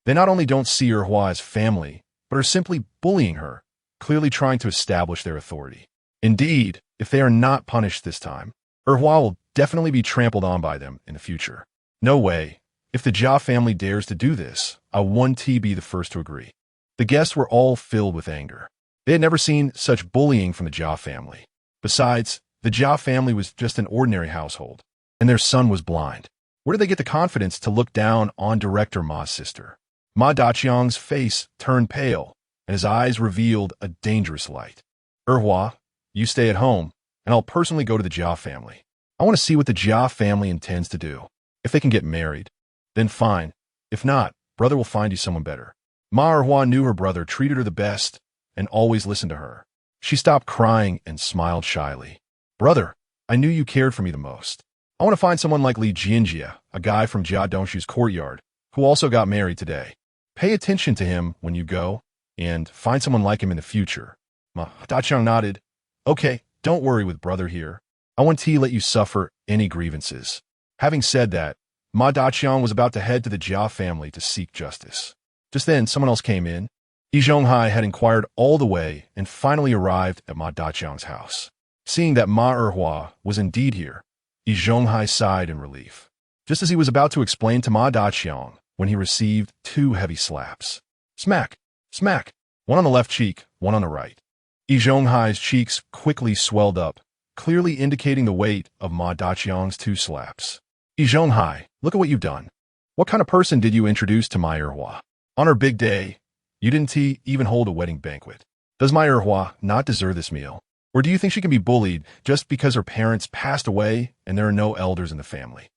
They not only don't see Erhua as family, but are simply bullying her, clearly trying to establish their authority. Indeed, if they are not punished this time, Erhua will definitely be trampled on by them in the future. No way. If the Jia family dares to do this, I won't be the first to agree. The guests were all filled with anger. They had never seen such bullying from the Jia family. Besides, the Jia family was just an ordinary household, and their son was blind. Where did they get the confidence to look down on Director Ma's sister? Ma Daqiang's face turned pale, and his eyes revealed a dangerous light. Erhua, you stay at home, and I'll personally go to the Jia family. I want to see what the Jia family intends to do. If they can get married, then fine. If not, brother will find you someone better. Ma Erhua knew her brother treated her the best and always listened to her. She stopped crying and smiled shyly. Brother, I knew you cared for me the most. I want to find someone like Li Jianjie, a guy from Jia Dongshu's Courtyard, who also got married today. Pay attention to him when you go, and find someone like him in the future. Ma Daqiang nodded. Okay, don't worry with brother here. I won't let you suffer any grievances. Having said that, Ma Daqiang was about to head to the Jia family to seek justice. Just then, someone else came in. Yi Zhonghai had inquired all the way and finally arrived at Ma Daqiang's house. Seeing that Ma Erhua was indeed here, Yi Zhonghai sighed in relief. Just as he was about to explain to Ma Daqiang when he received two heavy slaps. Smack! Smack! One on the left cheek, one on the right. Yi Zhonghai's cheeks quickly swelled up, clearly indicating the weight of Ma Daqiang's two slaps. Yi Zhonghai, look at what you've done. What kind of person did you introduce to my Erhua? On her big day, you didn't even hold a wedding banquet. Does my Erhua not deserve this meal? Or do you think she can be bullied just because her parents passed away and there are no elders in the family?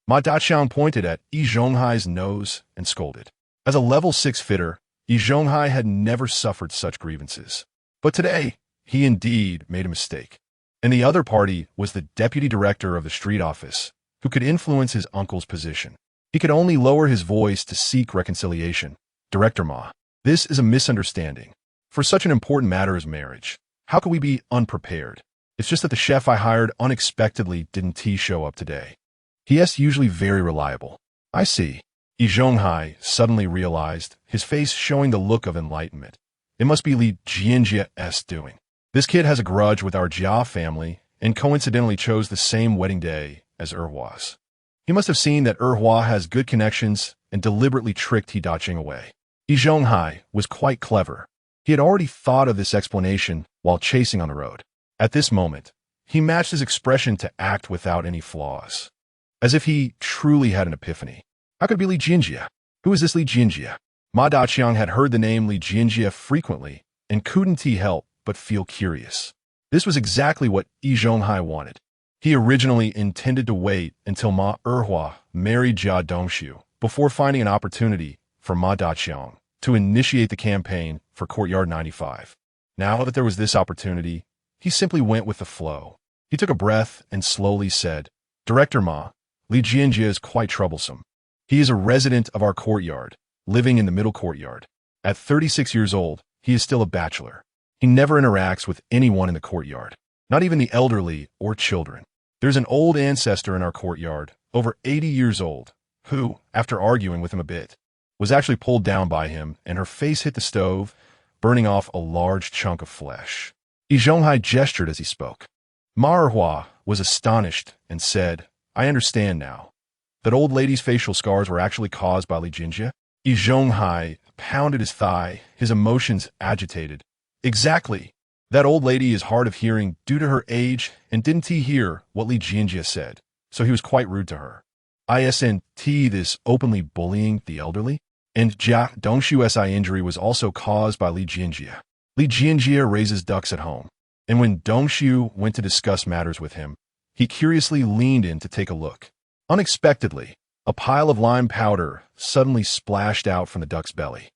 Ma Daqiang pointed at Yi Zhonghai's nose and scolded. As a level 6 fitter, Yi Zhonghai had never suffered such grievances. But today, he indeed made a mistake. And the other party was the deputy director of the street office, who could influence his uncle's position. He could only lower his voice to seek reconciliation. Director Ma, this is a misunderstanding. For such an important matter as marriage, how could we be unprepared? It's just that the chef I hired unexpectedly didn't show up today. He is usually very reliable. I see. Yi Zhonghai suddenly realized, his face showing the look of enlightenment. It must be Li Jianjie's doing. This kid has a grudge with our Jia family and coincidentally chose the same wedding day as Erhua's. He must have seen that Erhua has good connections and deliberately tricked Yi Daqiang away. Yi Zhonghai was quite clever. He had already thought of this explanation while chasing on the road. At this moment, he matched his expression to act without any flaws, as if he truly had an epiphany. How could it be Li Jianjie? Who is this Li Jianjie? Ma Daqiang had heard the name Li Jianjie frequently and couldn't help but feel curious. This was exactly what Yi Zhonghai wanted. He originally intended to wait until Ma Erhua married Jia Dongshu before finding an opportunity for Ma Daqiang to initiate the campaign for Courtyard 95. Now that there was this opportunity, he simply went with the flow. He took a breath and slowly said, "Director Ma, Li Jianjie is quite troublesome. He is a resident of our courtyard, living in the middle courtyard. At 36 years old, he is still a bachelor. He never interacts with anyone in the courtyard, not even the elderly or children. There's an old ancestor in our courtyard, over 80 years old, who, after arguing with him a bit, was actually pulled down by him and her face hit the stove, burning off a large chunk of flesh." Yi Zhonghai gestured as he spoke. Ma Erhua was astonished and said, "I understand now. That old lady's facial scars were actually caused by Li Jianjie?" Yi Zhonghai pounded his thigh, his emotions agitated. "Exactly. That old lady is hard of hearing due to her age, and didn't he hear what Li Jianjie said, so he was quite rude to her. Isn't this openly bullying the elderly? And Jia Dongshu's eye injury was also caused by Li Jianjie. Li Jianjie raises ducks at home, and when Dongshu went to discuss matters with him, he curiously leaned in to take a look. Unexpectedly, a pile of lime powder suddenly splashed out from the duck's belly.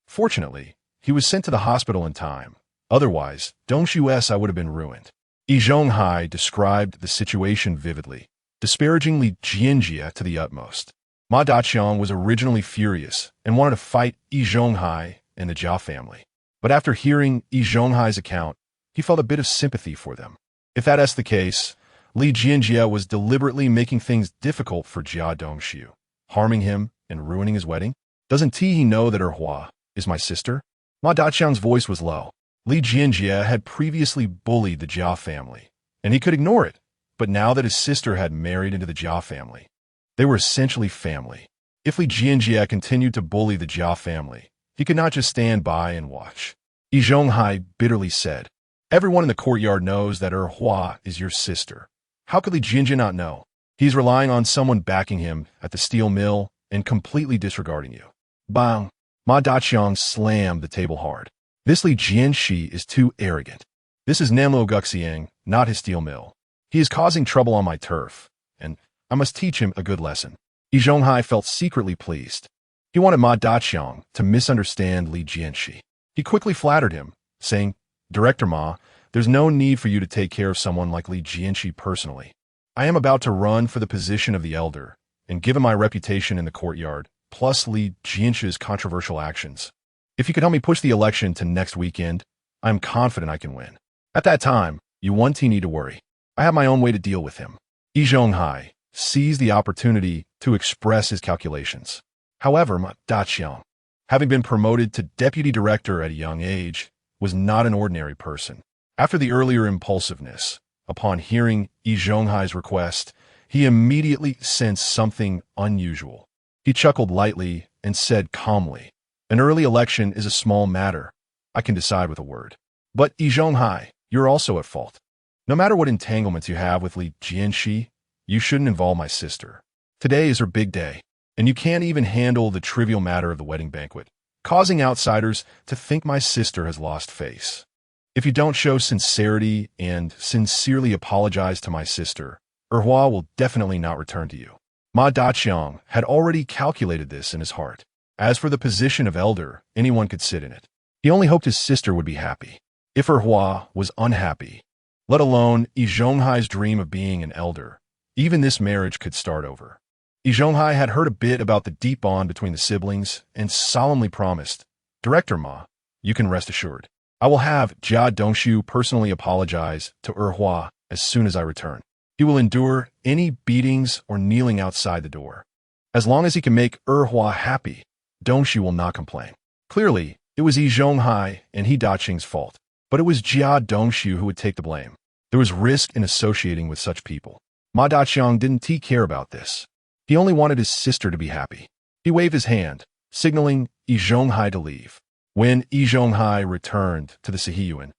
Fortunately, he was sent to the hospital in time. Otherwise, Dongshu's eye would have been ruined." Yi Zhonghai described the situation vividly, disparaging Li Jianjie to the utmost. Ma Daqiang was originally furious and wanted to fight Yi Zhonghai and the Jia family. But after hearing Yi Zhonghai's account, he felt a bit of sympathy for them. If that's the case, Li Jianjie was deliberately making things difficult for Jia Dongshu, harming him and ruining his wedding. "Doesn't he know that Erhua is my sister?" Ma Daqiang's voice was low. Li Jianjie had previously bullied the Jia family, and he could ignore it. But now that his sister had married into the Jia family, they were essentially family. If Li Jianjie continued to bully the Jia family, he could not just stand by and watch. Yi Zhonghai bitterly said, "Everyone in the courtyard knows that Erhua is your sister. How could Li Jianjie not know? He's relying on someone backing him at the steel mill and completely disregarding you." Bang! Ma Daqiang slammed the table hard. "This Li Jianxi is too arrogant. This is Namlo Guxiang, not his steel mill. He is causing trouble on my turf, and I must teach him a good lesson." Yi Zhonghai felt secretly pleased. He wanted Ma Daqiang to misunderstand Li Jianxi. He quickly flattered him, saying, "Director Ma, there's no need for you to take care of someone like Li Jianxi personally. I am about to run for the position of the elder, and given my reputation in the courtyard, plus Li Jianxi's controversial actions, if you could help me push the election to next weekend, I am confident I can win. At that time, you won't need to worry. I have my own way to deal with him." Yi Zhonghai seized the opportunity to express his calculations. However, Ma Daqiang, having been promoted to deputy director at a young age, was not an ordinary person. After the earlier impulsiveness, upon hearing Yi Zhonghai's request, he immediately sensed something unusual. He chuckled lightly and said calmly, "An early election is a small matter. I can decide with a word. But Yi Zhonghai, you're also at fault. No matter what entanglements you have with Li Jianxi, you shouldn't involve my sister. Today is her big day, and you can't even handle the trivial matter of the wedding banquet, causing outsiders to think my sister has lost face. If you don't show sincerity and sincerely apologize to my sister, Erhua will definitely not return to you." Ma Daqiang had already calculated this in his heart. As for the position of elder, anyone could sit in it. He only hoped his sister would be happy. If Erhua was unhappy, let alone Yi Zhonghai's dream of being an elder, even this marriage could start over. Yi Zhonghai had heard a bit about the deep bond between the siblings and solemnly promised, "Director Ma, you can rest assured. I will have Jia Dongshu personally apologize to Erhua as soon as I return. He will endure any beatings or kneeling outside the door. As long as he can make Erhua happy, Dongshu will not complain." Clearly, it was Yi Zhonghai and He Daqiang's fault, but it was Jia Dongshu who would take the blame. There was risk in associating with such people. Ma Daqiang didn't care about this. He only wanted his sister to be happy. He waved his hand, signaling Yi Zhonghai to leave. When Yi Zhonghai returned to the Siheyuan,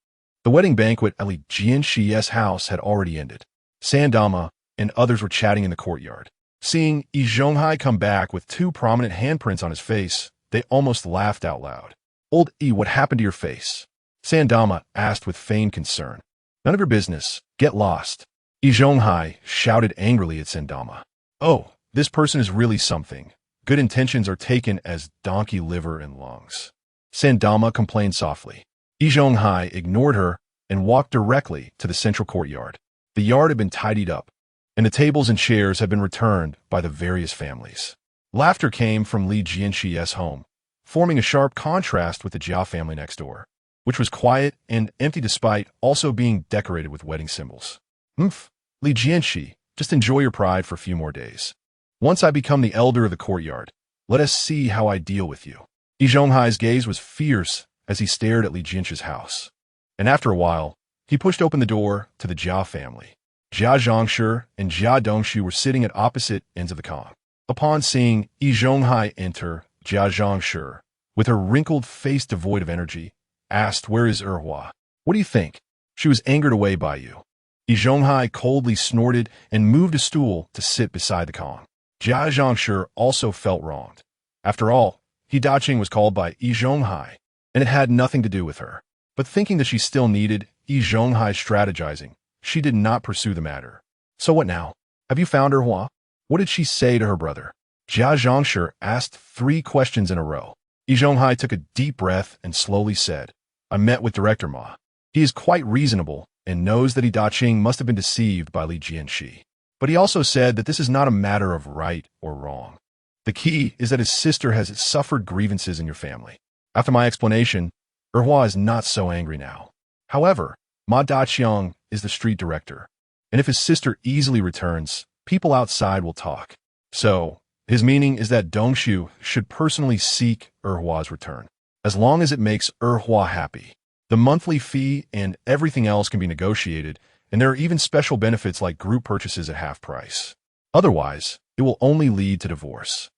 the wedding banquet at Li Jianxi's house had already ended. Sandama and others were chatting in the courtyard. Seeing Yi Zhonghai come back with 2 prominent handprints on his face, they almost laughed out loud. "Old Yi, what happened to your face?" Sandama asked with feigned concern. None of your business. Get lost. Yi Zhonghai shouted angrily at Sandama. Oh, this person is really something. Good intentions are taken as donkey liver and lungs. Sandama complained softly. Yi Zhonghai ignored her and walked directly to the central courtyard. The yard had been tidied up, and the tables and chairs had been returned by the various families. Laughter came from Li Jianshe's home, forming a sharp contrast with the Jia family next door, which was quiet and empty despite also being decorated with wedding symbols. Humph, Li Jianshe, just enjoy your pride for a few more days. Once I become the elder of the courtyard, let us see how I deal with you. Yi Zhonghai's gaze was fierce as he stared at Li Jianshe's house. And after a while, he pushed open the door to the Jia family. Jia Zhongshi and Jia Dongshu were sitting at opposite ends of the kong. Upon seeing Yi Zhonghai enter, Jia Zhongshi, with her wrinkled face devoid of energy, asked, "Where is Erhua? What do you think? She was angered away by you." Yi Zhonghai coldly snorted and moved a stool to sit beside the kong. Jia Zhongshi also felt wronged. After all, He Daqing was called by Yi Zhonghai, and it had nothing to do with her. But thinking that she still needed Yi Zhonghai's strategizing, she did not pursue the matter. "So what now? Have you found Erhua? What did she say to her brother?" Jia Zhongshi asked 3 questions in a row. Yi Zhonghai took a deep breath and slowly said, "I met with Director Ma. He is quite reasonable and knows that Yi Daqing must have been deceived by Li Jianshe. But he also said that this is not a matter of right or wrong. The key is that his sister has suffered grievances in your family. After my explanation, Erhua is not so angry now. However, Ma Daqiang is the street director, and if his sister easily returns, people outside will talk. So, his meaning is that Dongshu should personally seek Erhua's return, as long as it makes Erhua happy. The monthly fee and everything else can be negotiated, and there are even special benefits like group purchases at half price. Otherwise, it will only lead to divorce."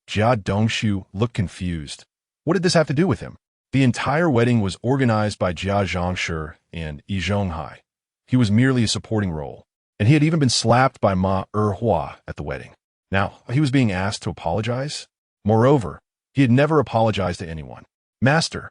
Jia Dongshu looked confused. What did this have to do with him? The entire wedding was organized by Jia Zhongshi and Yi Zhonghai. He was merely a supporting role, and he had even been slapped by Ma Erhua at the wedding. Now, he was being asked to apologize? Moreover, he had never apologized to anyone. "Master,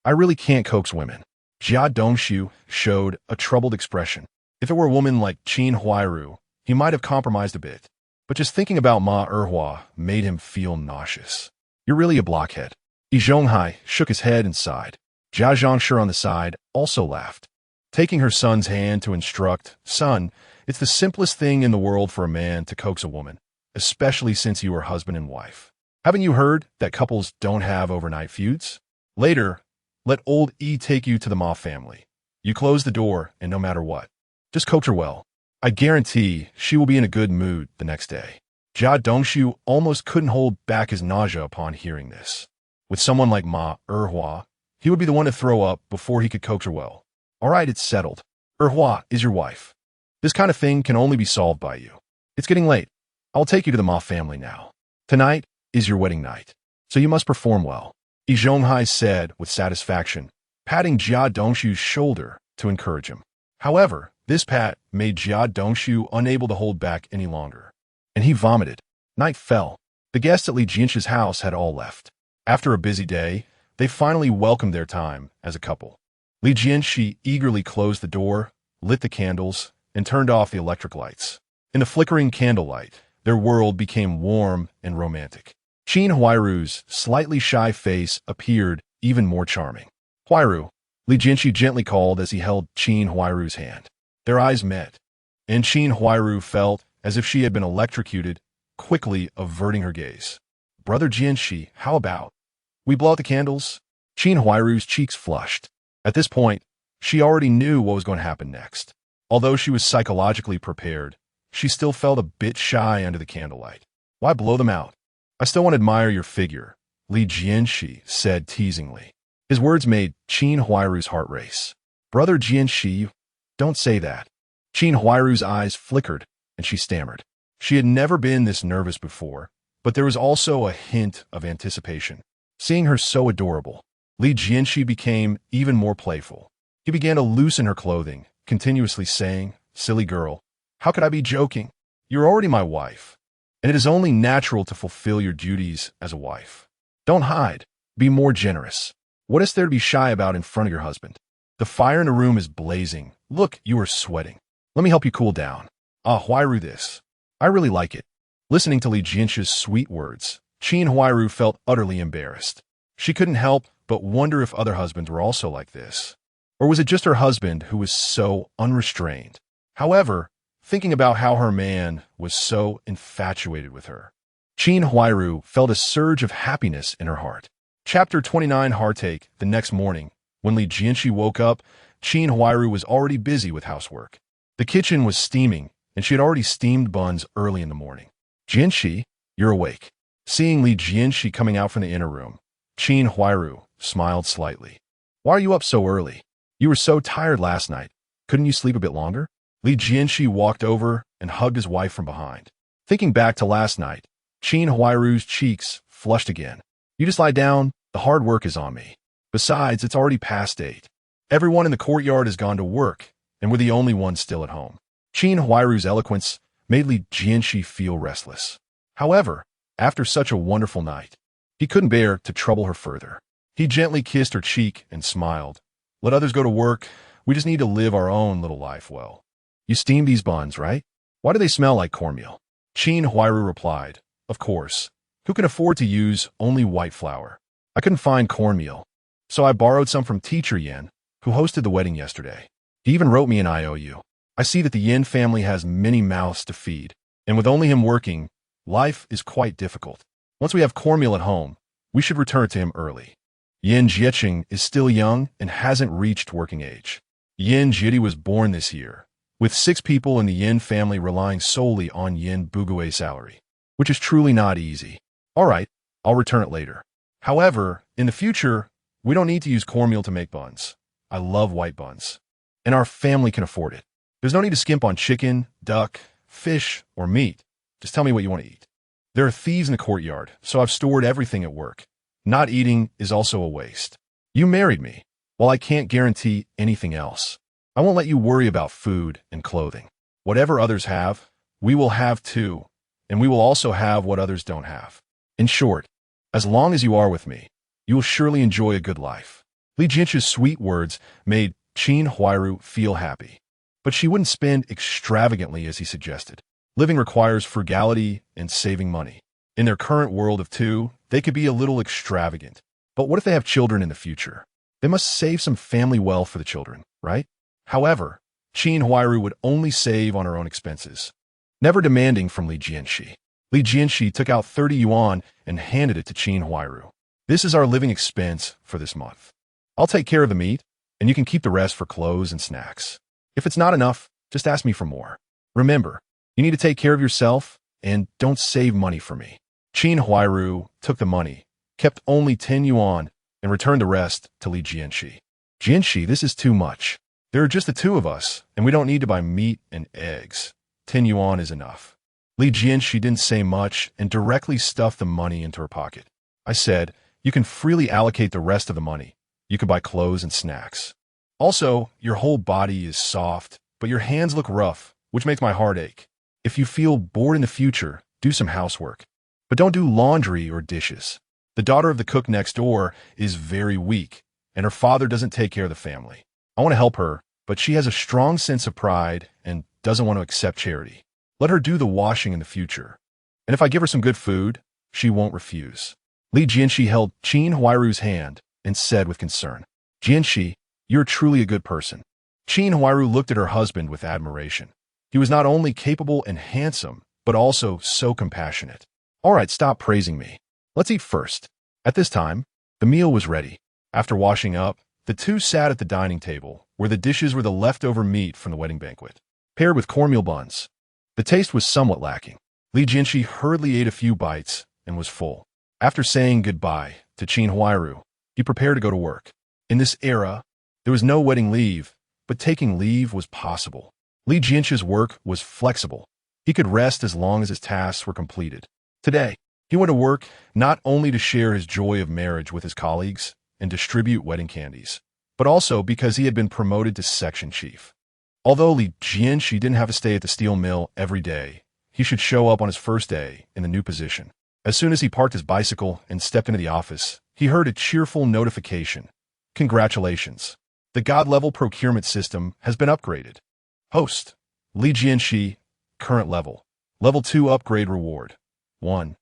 I really can't coax women." Jia Dongshu showed a troubled expression. If it were a woman like Qin Huairu, he might have compromised a bit. But just thinking about Ma Erhua made him feel nauseous. "You're really a blockhead." Yi Zhonghai shook his head and sighed. Jia Zhongshi on the side also laughed. Taking her son's hand to instruct, "Son, it's the simplest thing in the world for a man to coax a woman, especially since you are husband and wife. Haven't you heard that couples don't have overnight feuds? Later, let old Yi take you to the Ma family. You close the door, and no matter what, just coax her well. I guarantee she will be in a good mood the next day." Jia Dongshu almost couldn't hold back his nausea upon hearing this. With someone like Ma Erhua, he would be the one to throw up before he could coax her well. "All right, it's settled. Erhua is your wife. This kind of thing can only be solved by you. It's getting late. I'll take you to the Ma family now. Tonight is your wedding night, so you must perform well," Yi Zhonghai said with satisfaction, patting Jia Dongshu's shoulder to encourage him. However, this pat made Jia Dongshu unable to hold back any longer, and he vomited. Night fell. The guests at Li Jianshe's house had all left. After a busy day, they finally welcomed their time as a couple. Li Jianshe eagerly closed the door, lit the candles, and turned off the electric lights. In the flickering candlelight, their world became warm and romantic. Qin Huairu's slightly shy face appeared even more charming. "Huairu," Li Jianshe gently called as he held Qin Huairu's hand. Their eyes met, and Qin Huairu felt as if she had been electrocuted, quickly averting her gaze. "Brother Jianshe, how about? We blow out the candles?" Qin Huairu's cheeks flushed. At this point, she already knew what was going to happen next. Although she was psychologically prepared, she still felt a bit shy under the candlelight. "Why blow them out? I still want to admire your figure," Li Jianshe said teasingly. His words made Qin Huairu's heart race. "Brother Jianshe, don't say that." Qin Huairu's eyes flickered, and she stammered. She had never been this nervous before, but there was also a hint of anticipation. Seeing her so adorable, Li Jianshe became even more playful. He began to loosen her clothing, continuously saying, "Silly girl, how could I be joking? You're already my wife, and it is only natural to fulfill your duties as a wife. Don't hide. Be more generous. What is there to be shy about in front of your husband? The fire in the room is blazing. Look, you are sweating. Let me help you cool down. Ah, Huairu this. I really like it. Listening to Li Jianshe's sweet words, Qin Huairu felt utterly embarrassed. She couldn't help but wonder if other husbands were also like this. Or was it just her husband who was so unrestrained? However, thinking about how her man was so infatuated with her, Qin Huairu felt a surge of happiness in her heart. Chapter 29 Heartache. The next morning, when Li Jianshe woke up, Qin Huairu was already busy with housework. The kitchen was steaming, and she had already steamed buns early in the morning. Jianshe, you're awake. Seeing Li Jianshe coming out from the inner room, Qin Huairu smiled slightly. Why are you up so early? You were so tired last night. Couldn't you sleep a bit longer? Li Jianshe walked over and hugged his wife from behind. Thinking back to last night, Qin Huairu's cheeks flushed again. You just lie down. The hard work is on me. Besides, it's already past 8. Everyone in the courtyard has gone to work, and we're the only ones still at home. Qin Huairu's eloquence made Li Jianshe feel restless. However, after such a wonderful night, he couldn't bear to trouble her further. He gently kissed her cheek and smiled. Let others go to work. We just need to live our own little life well. You steamed these buns, right? Why do they smell like cornmeal? Qin Huairu replied, Of course. Who can afford to use only white flour? I couldn't find cornmeal, so I borrowed some from Teacher Yin, who hosted the wedding yesterday. He even wrote me an IOU. I see that the Yin family has many mouths to feed, and with only him working, life is quite difficult. Once we have cornmeal at home, we should return to him early. Yin Jiecheng is still young and hasn't reached working age. Yin Jiti was born this year, with 6 people in the Yin family relying solely on Yin Bugui's salary, which is truly not easy. All right, I'll return it later. However, in the future, we don't need to use cornmeal to make buns. I love white buns, and our family can afford it. There's no need to skimp on chicken, duck, fish, or meat. Just tell me what you want to eat. There are thieves in the courtyard, so I've stored everything at work. Not eating is also a waste. You married me. While I can't guarantee anything else, I won't let you worry about food and clothing. Whatever others have, we will have too, and we will also have what others don't have. In short, as long as you are with me, you will surely enjoy a good life. Li Jianshe's sweet words made Qin Huairu feel happy. But she wouldn't spend extravagantly as he suggested. Living requires frugality and saving money. In their current world of 2, they could be a little extravagant. But what if they have children in the future? They must save some family wealth for the children, right? However, Qin Huairu would only save on her own expenses, never demanding from Li Jianshe. Li Jianshe took out 30 yuan and handed it to Qin Huairu. This is our living expense for this month. I'll take care of the meat, and you can keep the rest for clothes and snacks. If it's not enough, just ask me for more. Remember, you need to take care of yourself, and don't save money for me. Qin Huairu took the money, kept only 10 yuan, and returned the rest to Li Jianshe. Jianshe, this is too much. There are just the 2 of us, and we don't need to buy meat and eggs. 10 yuan is enough. Li Jianshe didn't say much and directly stuffed the money into her pocket. I said, you can freely allocate the rest of the money. You can buy clothes and snacks. Also, your whole body is soft, but your hands look rough, which makes my heart ache. If you feel bored in the future, do some housework. But don't do laundry or dishes. The daughter of the cook next door is very weak, and her father doesn't take care of the family. I want to help her, but she has a strong sense of pride and doesn't want to accept charity. Let her do the washing in the future. And if I give her some good food, she won't refuse. Li Jianshe held Qin Huairu's hand and said with concern, Jianshe, you're truly a good person. Qin Huairu looked at her husband with admiration. He was not only capable and handsome, but also so compassionate. All right, stop praising me. Let's eat first. At this time, the meal was ready. After washing up, the 2 sat at the dining table, where the dishes were the leftover meat from the wedding banquet, paired with cornmeal buns. The taste was somewhat lacking. Li Jianshe hurriedly ate a few bites and was full. After saying goodbye to Qin Huairu, he prepared to go to work. In this era, there was no wedding leave, but taking leave was possible. Li Jianshe's work was flexible. He could rest as long as his tasks were completed. Today, he went to work not only to share his joy of marriage with his colleagues and distribute wedding candies, but also because he had been promoted to section chief. Although Li Jianshe didn't have to stay at the steel mill every day, he should show up on his first day in the new position. As soon as he parked his bicycle and stepped into the office, he heard a cheerful notification. Congratulations. The God-level procurement system has been upgraded. Host: Li Jianshe. Current level. Level 2 upgrade reward. 1.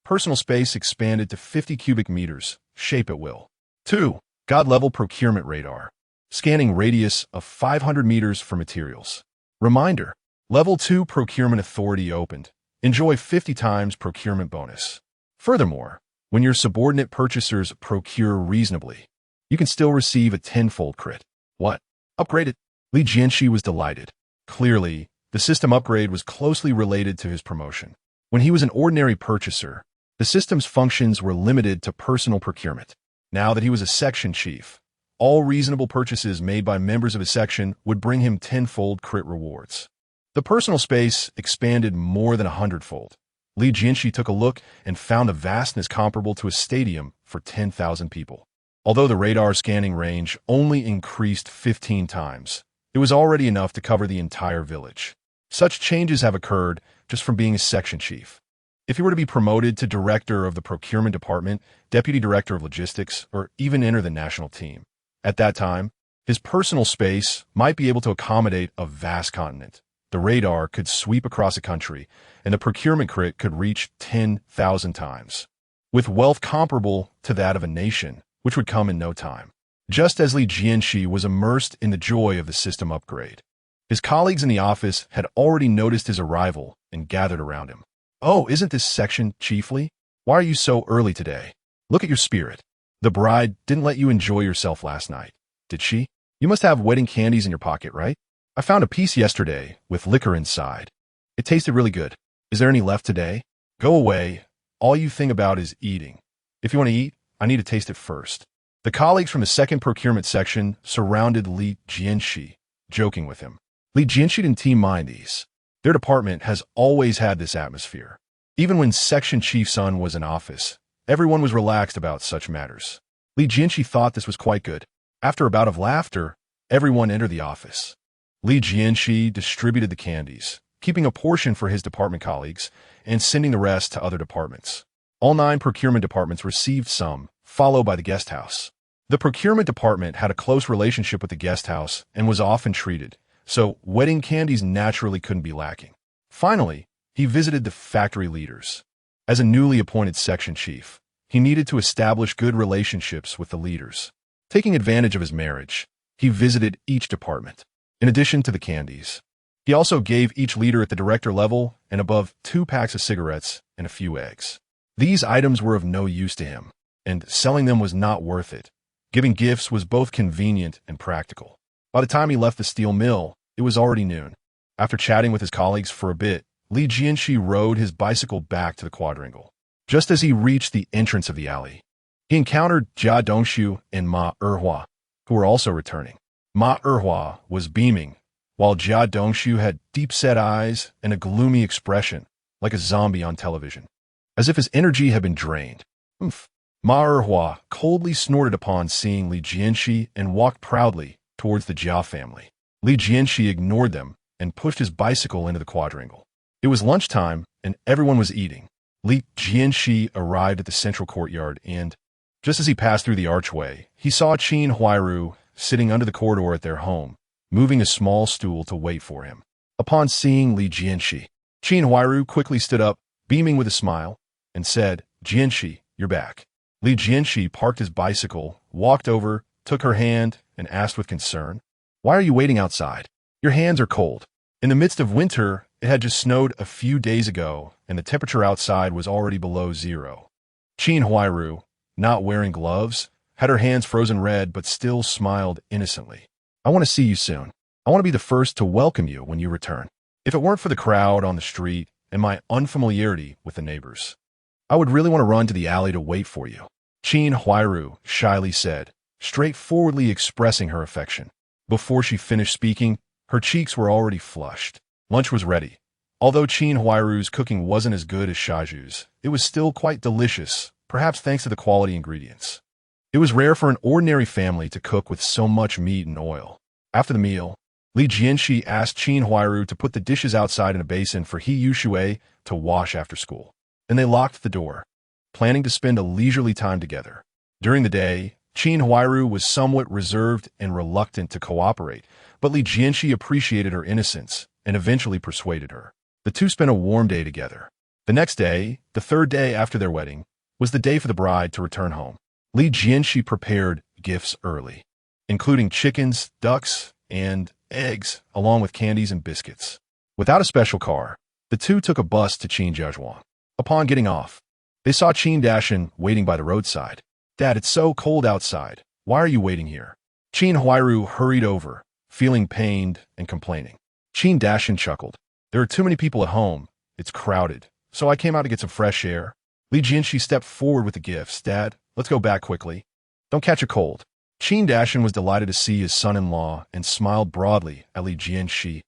Personal space expanded to 50 cubic meters. Shape at will. 2. God-level procurement radar. Scanning radius of 500 meters for materials. Reminder: Level 2 procurement authority opened. Enjoy 50 times procurement bonus. Furthermore, when your subordinate purchasers procure reasonably, you can still receive a 10-fold crit. What? Upgraded? Li Jianshe was delighted. Clearly, the system upgrade was closely related to his promotion. When he was an ordinary purchaser, the system's functions were limited to personal procurement. Now that he was a section chief, all reasonable purchases made by members of his section would bring him 10-fold crit rewards. The personal space expanded more than 100-fold. Li Jianshe took a look and found a vastness comparable to a stadium for 10,000 people. Although the radar scanning range only increased 15 times, it was already enough to cover the entire village. Such changes have occurred just from being a section chief. If he were to be promoted to director of the procurement department, deputy director of logistics, or even enter the national team, at that time, his personal space might be able to accommodate a vast continent. The radar could sweep across a country, and the procurement crit could reach 10,000 times, with wealth comparable to that of a nation, which would come in no time. Just as Li Jianshe was immersed in the joy of the system upgrade, his colleagues in the office had already noticed his arrival and gathered around him. "Oh, isn't this section chiefly? Why are you so early today? Look at your spirit. The bride didn't let you enjoy yourself last night, did she? You must have wedding candies in your pocket, right? I found a piece yesterday with liquor inside. It tasted really good. Is there any left today? Go away. All you think about is eating. If you want to eat, I need to taste it first." The colleagues from the second procurement section surrounded Li Jianshe, joking with him. Li Jianshe didn't mind these. Their department has always had this atmosphere. Even when Section Chief Sun was in office, everyone was relaxed about such matters. Li Jianshe thought this was quite good. After a bout of laughter, everyone entered the office. Li Jianshe distributed the candies, keeping a portion for his department colleagues and sending the rest to other departments. All 9 procurement departments received some, followed by the guest house. The procurement department had a close relationship with the guest house and was often treated, so wedding candies naturally couldn't be lacking. Finally, he visited the factory leaders. As a newly appointed section chief, he needed to establish good relationships with the leaders. Taking advantage of his marriage, he visited each department. In addition to the candies, he also gave each leader at the director level and above 2 packs of cigarettes and a few eggs. These items were of no use to him, and selling them was not worth it. Giving gifts was both convenient and practical. By the time he left the steel mill, it was already noon. After chatting with his colleagues for a bit, Li Jianshe rode his bicycle back to the quadrangle. Just as he reached the entrance of the alley, he encountered Jianshe and Ma Erhua, who were also returning. Ma Erhua was beaming, while Jianshe had deep-set eyes and a gloomy expression, like a zombie on television, as if his energy had been drained. "Oomph." Ma Erhua coldly snorted upon seeing Li Jianshe and walked proudly towards the Jia family. Li Jianshe ignored them and pushed his bicycle into the quadrangle. It was lunchtime, and everyone was eating. Li Jianshe arrived at the central courtyard, and, just as he passed through the archway, he saw Qin Huairu sitting under the corridor at their home, moving a small stool to wait for him. Upon seeing Li Jianshe, Qin Huairu quickly stood up, beaming with a smile, and said, "Jianshe, you're back." Li Jianshe parked his bicycle, walked over, took her hand, and asked with concern, "Why are you waiting outside? Your hands are cold." In the midst of winter, it had just snowed a few days ago, and the temperature outside was already below 0. Qin Huairu, not wearing gloves, had her hands frozen red but still smiled innocently. "I want to see you soon. I want to be the first to welcome you when you return. If it weren't for the crowd on the street and my unfamiliarity with the neighbors, I would really want to run to the alley to wait for you," Qin Huairu shyly said, straightforwardly expressing her affection. Before she finished speaking, her cheeks were already flushed. Lunch was ready. Although Qin Huairu's cooking wasn't as good as Shaju's, it was still quite delicious, perhaps thanks to the quality ingredients. It was rare for an ordinary family to cook with so much meat and oil. After the meal, Li Jianshe asked Qin Huairu to put the dishes outside in a basin for Yi Zhonghai to wash after school. Then they locked the door, planning to spend a leisurely time together. During the day, Qin Huairu was somewhat reserved and reluctant to cooperate, but Li Jianshi appreciated her innocence and eventually persuaded her. The two spent a warm day together. The next day, the third day after their wedding, was the day for the bride to return home. Li Jianshi prepared gifts early, including chickens, ducks, and eggs, along with candies and biscuits. Without a special car, the two took a bus to Jianshe. Upon getting off, they saw Qin Dashan waiting by the roadside. "Dad, it's so cold outside. Why are you waiting here?" Qin Huairu hurried over, feeling pained and complaining. Qin Dashan chuckled. "There are too many people at home. It's crowded, so I came out to get some fresh air." Li Jianshi stepped forward with the gifts. "Dad, let's go back quickly. Don't catch a cold." Qin Dashan was delighted to see his son-in-law and smiled broadly at Li Jianshi.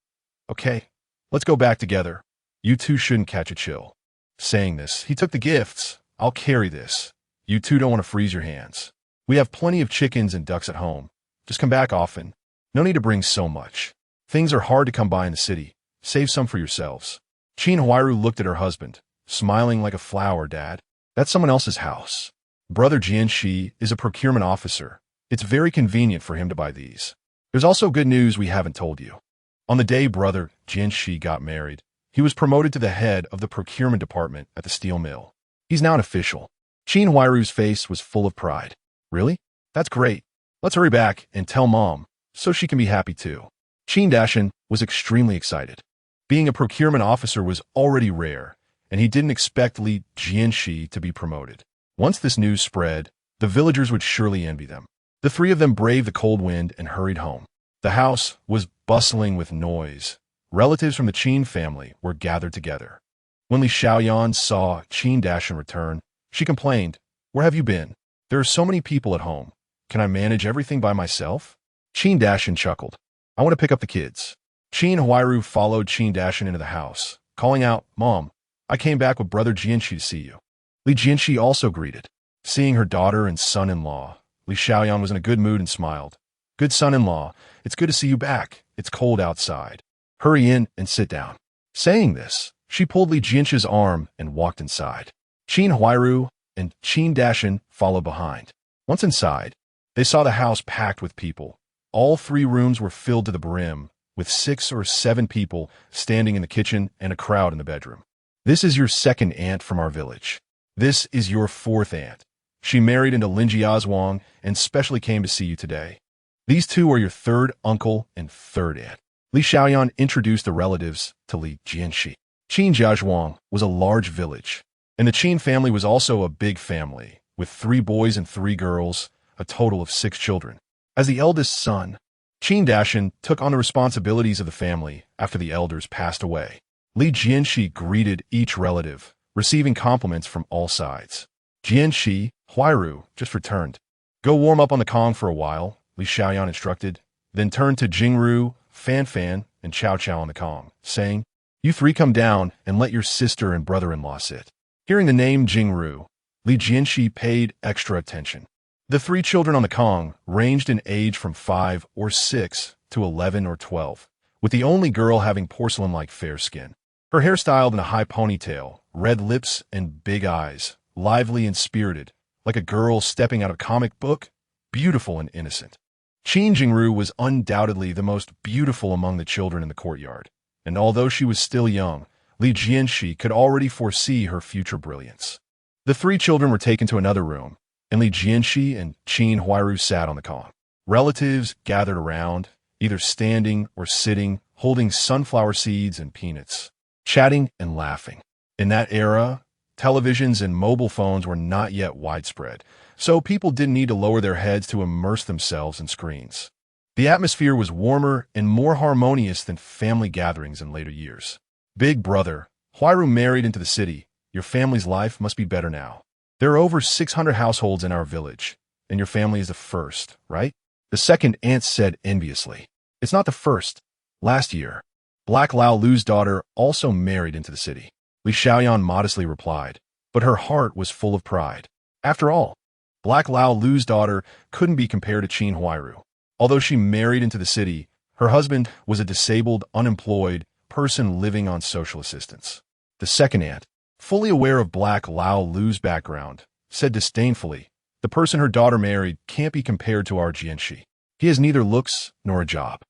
"Okay, let's go back together. You two shouldn't catch a chill." Saying this, he took the gifts. "I'll carry this. You two don't want to freeze your hands. We have plenty of chickens and ducks at home. Just come back often. No need to bring so much. Things are hard to come by in the city. Save some for yourselves." Qin Huairu looked at her husband, smiling like a flower. "Dad, that's someone else's house. Brother Jianshi is a procurement officer. It's very convenient for him to buy these. There's also good news we haven't told you. On the day brother Jianshi got married, he was promoted to the head of the procurement department at the steel mill. He's now an official." Qin Huairu's face was full of pride. "Really? That's great. Let's hurry back and tell Mom, so she can be happy too." Qin Dashan was extremely excited. Being a procurement officer was already rare, and he didn't expect Li Jianshi to be promoted. Once this news spread, the villagers would surely envy them. The three of them braved the cold wind and hurried home. The house was bustling with noise. Relatives from the Qin family were gathered together. When Li Xiaoyan saw Qin Dashan return, she complained, "Where have you been? There are so many people at home. Can I manage everything by myself?" Qin Dashan chuckled. "I want to pick up the kids." Qin Huairu followed Qin Dashan into the house, calling out, "Mom, I came back with brother Jianshi to see you." Li Jianshi also greeted. Seeing her daughter and son-in-law, Li Xiaoyan was in a good mood and smiled. "Good son-in-law, it's good to see you back. It's cold outside. Hurry in and sit down." Saying this, she pulled Li Jianshi's arm and walked inside. Qin Huairu and Qin Dashan followed behind. Once inside, they saw the house packed with people. All three rooms were filled to the brim, with 6 or 7 people standing in the kitchen and a crowd in the bedroom. "This is your second aunt from our village. This is your fourth aunt. She married into Lin Jiazhuang and specially came to see you today. These two are your third uncle and third aunt." Li Xiaoyan introduced the relatives to Li Jianshi. Qin Jiazhuang was a large village, and the Qin family was also a big family, with 3 boys and 3 girls, a total of 6 children. As the eldest son, Qin Dashan took on the responsibilities of the family after the elders passed away. Li Jianshi greeted each relative, receiving compliments from all sides. "Jianshi, Huairu just returned. Go warm up on the Kong for a while," Li Xiaoyan instructed, then turned to Jingru, Fan, and Chow Chow on the Kong, saying, "You 3 come down and let your sister and brother-in-law sit." Hearing the name Jingru, Li Jianshi paid extra attention. The 3 children on the Kong ranged in age from 5 or 6 to 11 or 12, with the only girl having porcelain-like fair skin. Her hair styled in a high ponytail, red lips and big eyes, lively and spirited, like a girl stepping out of a comic book, beautiful and innocent. Qin Jingru was undoubtedly the most beautiful among the children in the courtyard, and although she was still young, Li Jianshi could already foresee her future brilliance. The 3 children were taken to another room, and Li Jianshi and Qin Huairu sat on the Kong. Relatives gathered around, either standing or sitting, holding sunflower seeds and peanuts, chatting and laughing. In that era, televisions and mobile phones were not yet widespread, so people didn't need to lower their heads to immerse themselves in screens. The atmosphere was warmer and more harmonious than family gatherings in later years. "Big brother, Huairu married into the city. Your family's life must be better now. There are over 600 households in our village, and your family is the first, right?" The second aunt said enviously. "It's not the first. Last year, Black Lao Lu's daughter also married into the city." Li Xiaoyan modestly replied, but her heart was full of pride. After all, Black Lao Lu's daughter couldn't be compared to Qin Huairu. Although she married into the city, her husband was a disabled, unemployed person living on social assistance. The second aunt, fully aware of Black Lao Lu's background, said disdainfully, The person her daughter married can't be compared to our Jianshe. He has neither looks nor a job.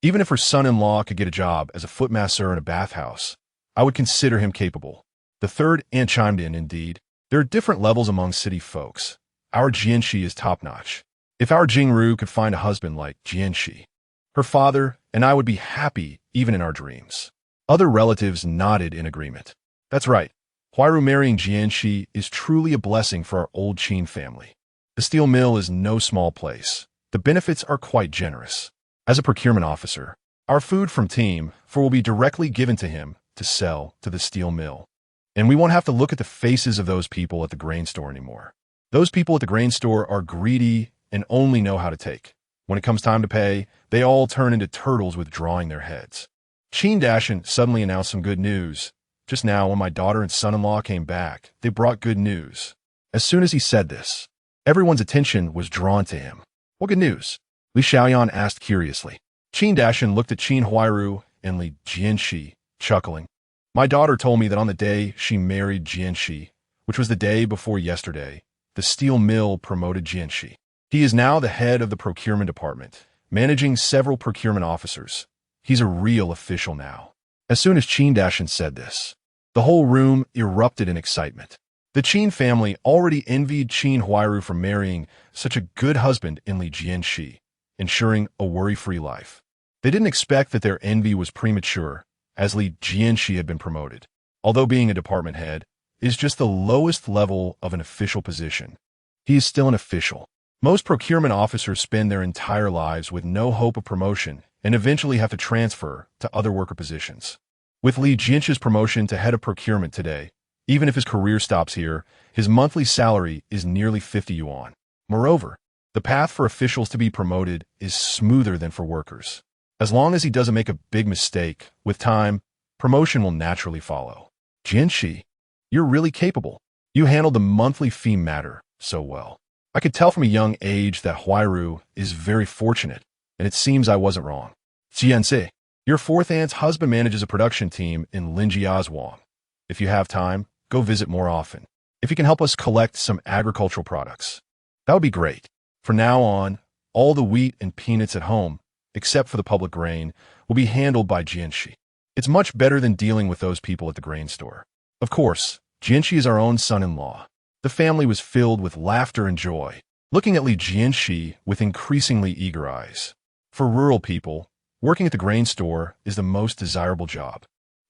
Even if her son-in-law could get a job as a footmaster in a bathhouse, I would consider him capable. The third aunt chimed in, indeed. There are different levels among city folks. Our Jianshe is top-notch. If our Jingru could find a husband like Jianshe, her father and I would be happy even in our dreams. Other relatives nodded in agreement. That's right. Huairu marrying Jianshe is truly a blessing for our old Qin family. The steel mill is no small place. The benefits are quite generous. As a procurement officer, our food from Team 4 will be directly given to him to sell to the steel mill. And we won't have to look at the faces of those people at the grain store anymore. Those people at the grain store are greedy and only know how to take. When it comes time to pay, they all turn into turtles withdrawing their heads. Qin Dashan suddenly announced some good news. Just now, when my daughter and son-in-law came back, they brought good news. As soon as he said this, everyone's attention was drawn to him. What good news? Li Xiaoyan asked curiously. Qin Dashan looked at Qin Huairu and Li Jianshe, chuckling. My daughter told me that on the day she married Jianshe, which was the day before yesterday, the steel mill promoted Jianshe. He is now the head of the procurement department, managing several procurement officers. He's a real official now. As soon as Qin Dashan said this, the whole room erupted in excitement. The Qin family already envied Qin Huairu for marrying such a good husband in Li Jianshe, ensuring a worry-free life. They didn't expect that their envy was premature, as Li Jianshe had been promoted. Although being a department head is just the lowest level of an official position, he is still an official. Most procurement officers spend their entire lives with no hope of promotion and eventually have to transfer to other worker positions. With Li Jianshe's promotion to head of procurement today, even if his career stops here, his monthly salary is nearly 50 yuan. Moreover, the path for officials to be promoted is smoother than for workers. As long as he doesn't make a big mistake, with time, promotion will naturally follow. Jianshe, you're really capable. You handled the monthly fee matter so well. I could tell from a young age that Huairu is very fortunate, and it seems I wasn't wrong. Jianshe, your fourth aunt's husband manages a production team in Linjiazhuang. If you have time, go visit more often. If you can help us collect some agricultural products, that would be great. From now on, all the wheat and peanuts at home, except for the public grain, will be handled by Jianshe. It's much better than dealing with those people at the grain store. Of course, Jianshe is our own son-in-law. The family was filled with laughter and joy, looking at Li Jianshe with increasingly eager eyes. For rural people, working at the grain store is the most desirable job.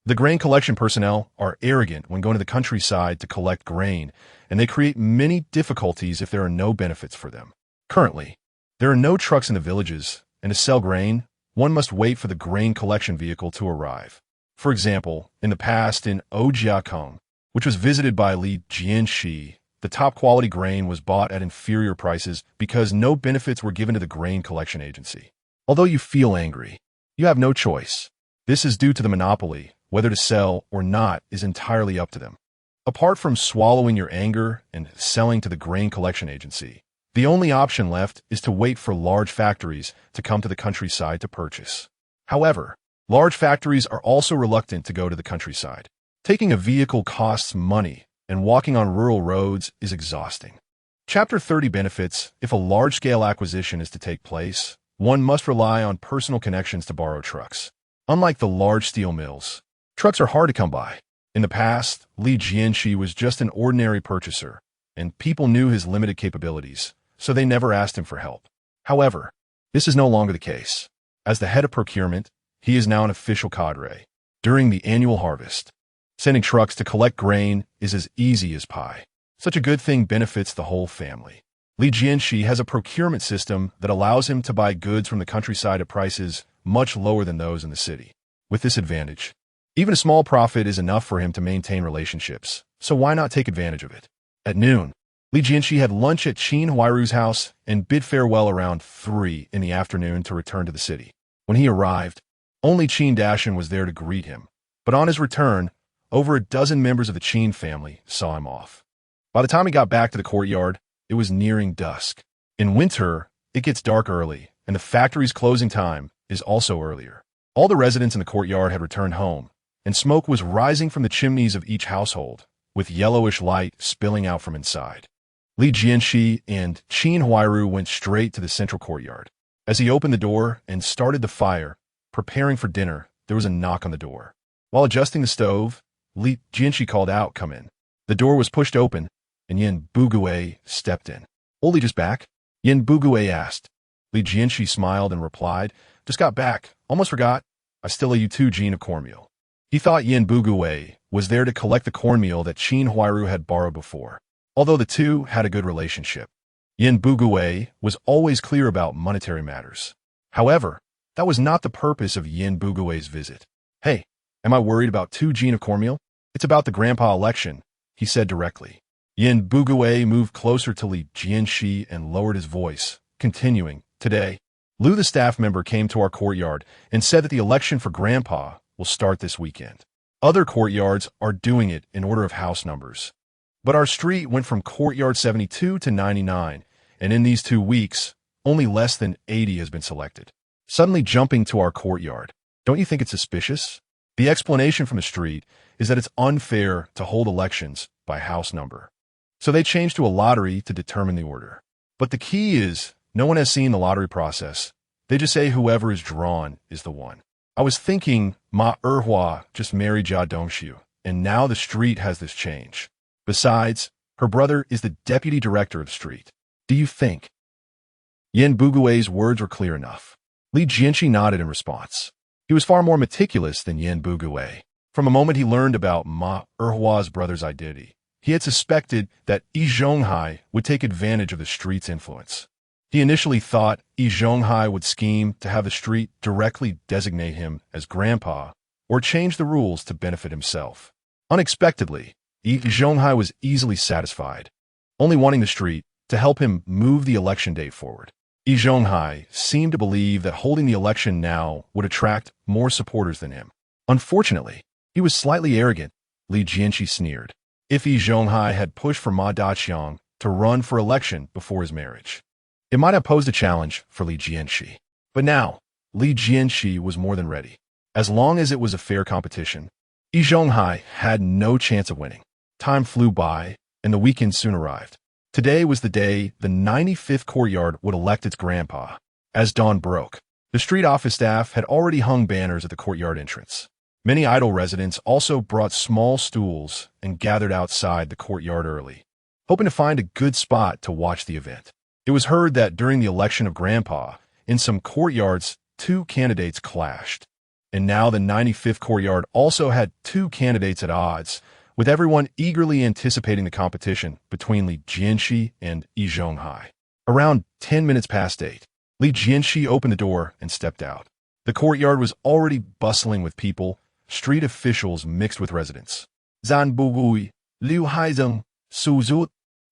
The grain collection personnel are arrogant when going to the countryside to collect grain, and they create many difficulties if there are no benefits for them. Currently, there are no trucks in the villages, and to sell grain, one must wait for the grain collection vehicle to arrive. For example, in the past in Ojiakong, which was visited by Li Jianshe, the top-quality grain was bought at inferior prices because no benefits were given to the grain collection agency. Although you feel angry, you have no choice. This is due to the monopoly. Whether to sell or not is entirely up to them. Apart from swallowing your anger and selling to the grain collection agency, the only option left is to wait for large factories to come to the countryside to purchase. However, large factories are also reluctant to go to the countryside. Taking a vehicle costs money, and walking on rural roads is exhausting. Chapter 30 benefits. If a large-scale acquisition is to take place, one must rely on personal connections to borrow trucks. Unlike the large steel mills, trucks are hard to come by. In the past, Li Jianshe was just an ordinary purchaser, and people knew his limited capabilities, so they never asked him for help. However, this is no longer the case. As the head of procurement, he is now an official cadre. During the annual harvest, sending trucks to collect grain is as easy as pie. Such a good thing benefits the whole family. Li Jianshe has a procurement system that allows him to buy goods from the countryside at prices much lower than those in the city. With this advantage, even a small profit is enough for him to maintain relationships, so why not take advantage of it? At noon, Li Jianshe had lunch at Qin Huairu's house and bid farewell around 3 in the afternoon to return to the city. When he arrived, only Qin Dashan was there to greet him, but on his return, over a dozen members of the Qin family saw him off. By the time he got back to the courtyard, it was nearing dusk. In winter, it gets dark early, and the factory's closing time is also earlier. All the residents in the courtyard had returned home, and smoke was rising from the chimneys of each household, with yellowish light spilling out from inside. Li Jianshe and Qin Huairu went straight to the central courtyard. As he opened the door and started the fire, preparing for dinner, there was a knock on the door. While adjusting the stove, Li Jianshe called out, "Come in." The door was pushed open, and Yin Bugui stepped in. "Only just back?" Yin Bugui asked. Li Jianshe smiled and replied, "Just got back. Almost forgot. I still owe you 2 jin of cornmeal." He thought Yin Bugui was there to collect the cornmeal that Qin Huairu had borrowed before. Although the two had a good relationship, Yin Bugui was always clear about monetary matters. However, that was not the purpose of Yin Bugui's visit. "Hey, am I worried about 2 jin of cornmeal? It's about the grandpa election," he said directly. Yin Bugui moved closer to Li Jianshe and lowered his voice, continuing, "Today, Lu the staff member came to our courtyard and said that the election for grandpa will start this weekend. Other courtyards are doing it in order of house numbers. But our street went from courtyard 72 to 99, and in these 2 weeks, only less than 80 has been selected. Suddenly jumping to our courtyard. Don't you think it's suspicious?" The explanation from the street is that it's unfair to hold elections by house number. So they changed to a lottery to determine the order. But the key is, no one has seen the lottery process. They just say whoever is drawn is the one. I was thinking Ma Erhua just married Jia Dongxiu, and now the street has this change. Besides, her brother is the deputy director of the street. Do you think? Yin Bugui's words were clear enough. Li Jianshe nodded in response. He was far more meticulous than Yin Bugui. From the moment he learned about Ma Erhua's brother's identity, he had suspected that Yi Zhonghai would take advantage of the street's influence. He initially thought Yi Zhonghai would scheme to have the street directly designate him as grandpa or change the rules to benefit himself. Unexpectedly, Yi Zhonghai was easily satisfied, only wanting the street to help him move the election date forward. Yi Zhonghai seemed to believe that holding the election now would attract more supporters than him. Unfortunately, he was slightly arrogant, Li Jianshe sneered. If Yi Zhonghai had pushed for Ma Daqiang to run for election before his marriage, it might have posed a challenge for Li Jianshe. But now, Li Jianshe was more than ready. As long as it was a fair competition, Yi Zhonghai had no chance of winning. Time flew by, and the weekend soon arrived. Today was the day the 95th courtyard would elect its grandpa. As dawn broke, the street office staff had already hung banners at the courtyard entrance. Many idle residents also brought small stools and gathered outside the courtyard early, hoping to find a good spot to watch the event. It was heard that during the election of grandpa, in some courtyards, 2 candidates clashed. And now the 95th courtyard also had 2 candidates at odds, with everyone eagerly anticipating the competition between Li Jianshe and Yi Zhonghai. Around 10 minutes past 8, Li Jianshe opened the door and stepped out. The courtyard was already bustling with people, street officials mixed with residents. Zhan Bugui, Liu Haizeng, Su Zhu,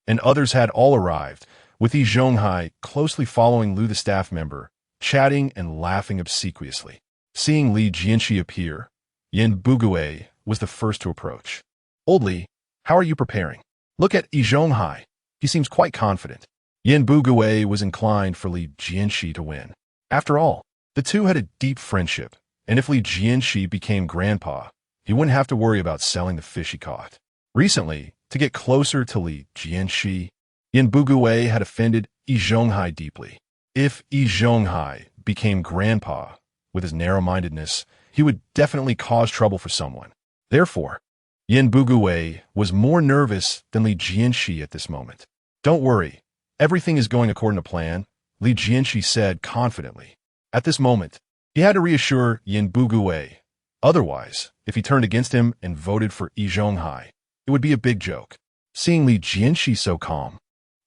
and others had all arrived, with Yi Zhonghai closely following Lu the staff member, chatting and laughing obsequiously. Seeing Li Jianshe appear, Yin Bugui was the first to approach. "Old Li, how are you preparing? Look at Yi Zhonghai. He seems quite confident." Yin Bugui was inclined for Li Jianshe to win. After all, the two had a deep friendship, and if Li Jianshe became grandpa, he wouldn't have to worry about selling the fish he caught. Recently, to get closer to Li Jianshe, Yin Bugui had offended Yi Zhonghai deeply. If Yi Zhonghai became grandpa, with his narrow-mindedness, he would definitely cause trouble for someone. Therefore, Yin Bugui was more nervous than Li Jianshe at this moment. "Don't worry, everything is going according to plan," Li Jianshe said confidently. At this moment, he had to reassure Yin Bugui. Otherwise, if he turned against him and voted for Yi Zhonghai, it would be a big joke. Seeing Li Jianshe so calm,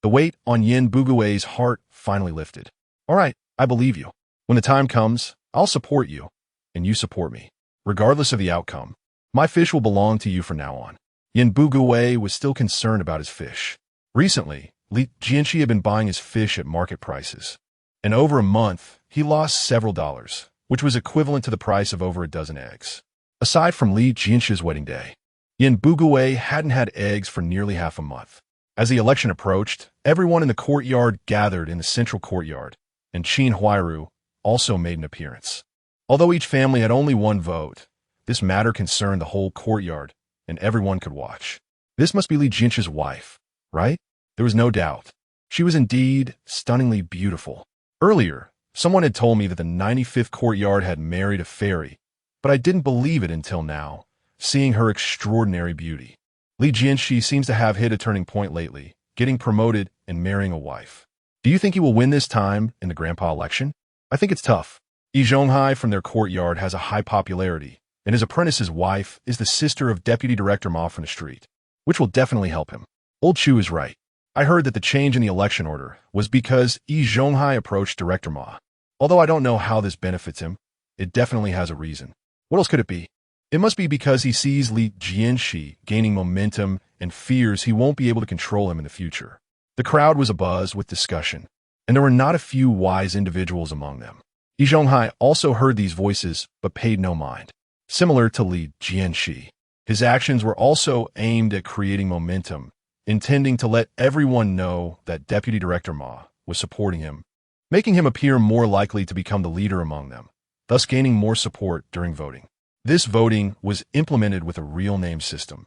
the weight on Yin Bugui's heart finally lifted. "All right, I believe you. When the time comes, I'll support you, and you support me. Regardless of the outcome, my fish will belong to you from now on." Yin Bugui was still concerned about his fish. Recently, Li Jianshe had been buying his fish at market prices. In over a month, he lost several dollars, which was equivalent to the price of over a dozen eggs. Aside from Li Jianshe's wedding day, Yin Bugui hadn't had eggs for nearly half a month. As the election approached, everyone in the courtyard gathered in the central courtyard, and Qin Huairu also made an appearance. Although each family had only one vote, this matter concerned the whole courtyard, and everyone could watch. "This must be Li Jianshe's wife, right?" There was no doubt. She was indeed stunningly beautiful. Earlier, someone had told me that the 95th courtyard had married a fairy, but I didn't believe it until now, seeing her extraordinary beauty. Li Jianshe seems to have hit a turning point lately, getting promoted and marrying a wife. Do you think he will win this time in the grandpa election? I think it's tough. Yi Zhonghai from their courtyard has a high popularity, and his apprentice's wife is the sister of Deputy Director Ma from the street, which will definitely help him. Old Chu is right. I heard that the change in the election order was because Yi Zhonghai approached Director Ma. Although I don't know how this benefits him, it definitely has a reason. What else could it be? It must be because he sees Li Jianshe gaining momentum and fears he won't be able to control him in the future. The crowd was abuzz with discussion, and there were not a few wise individuals among them. Yi Zhonghai also heard these voices but paid no mind. Similar to Li Jianshe, his actions were also aimed at creating momentum, intending to let everyone know that Deputy Director Ma was supporting him, making him appear more likely to become the leader among them, thus gaining more support during voting. This voting was implemented with a real name system,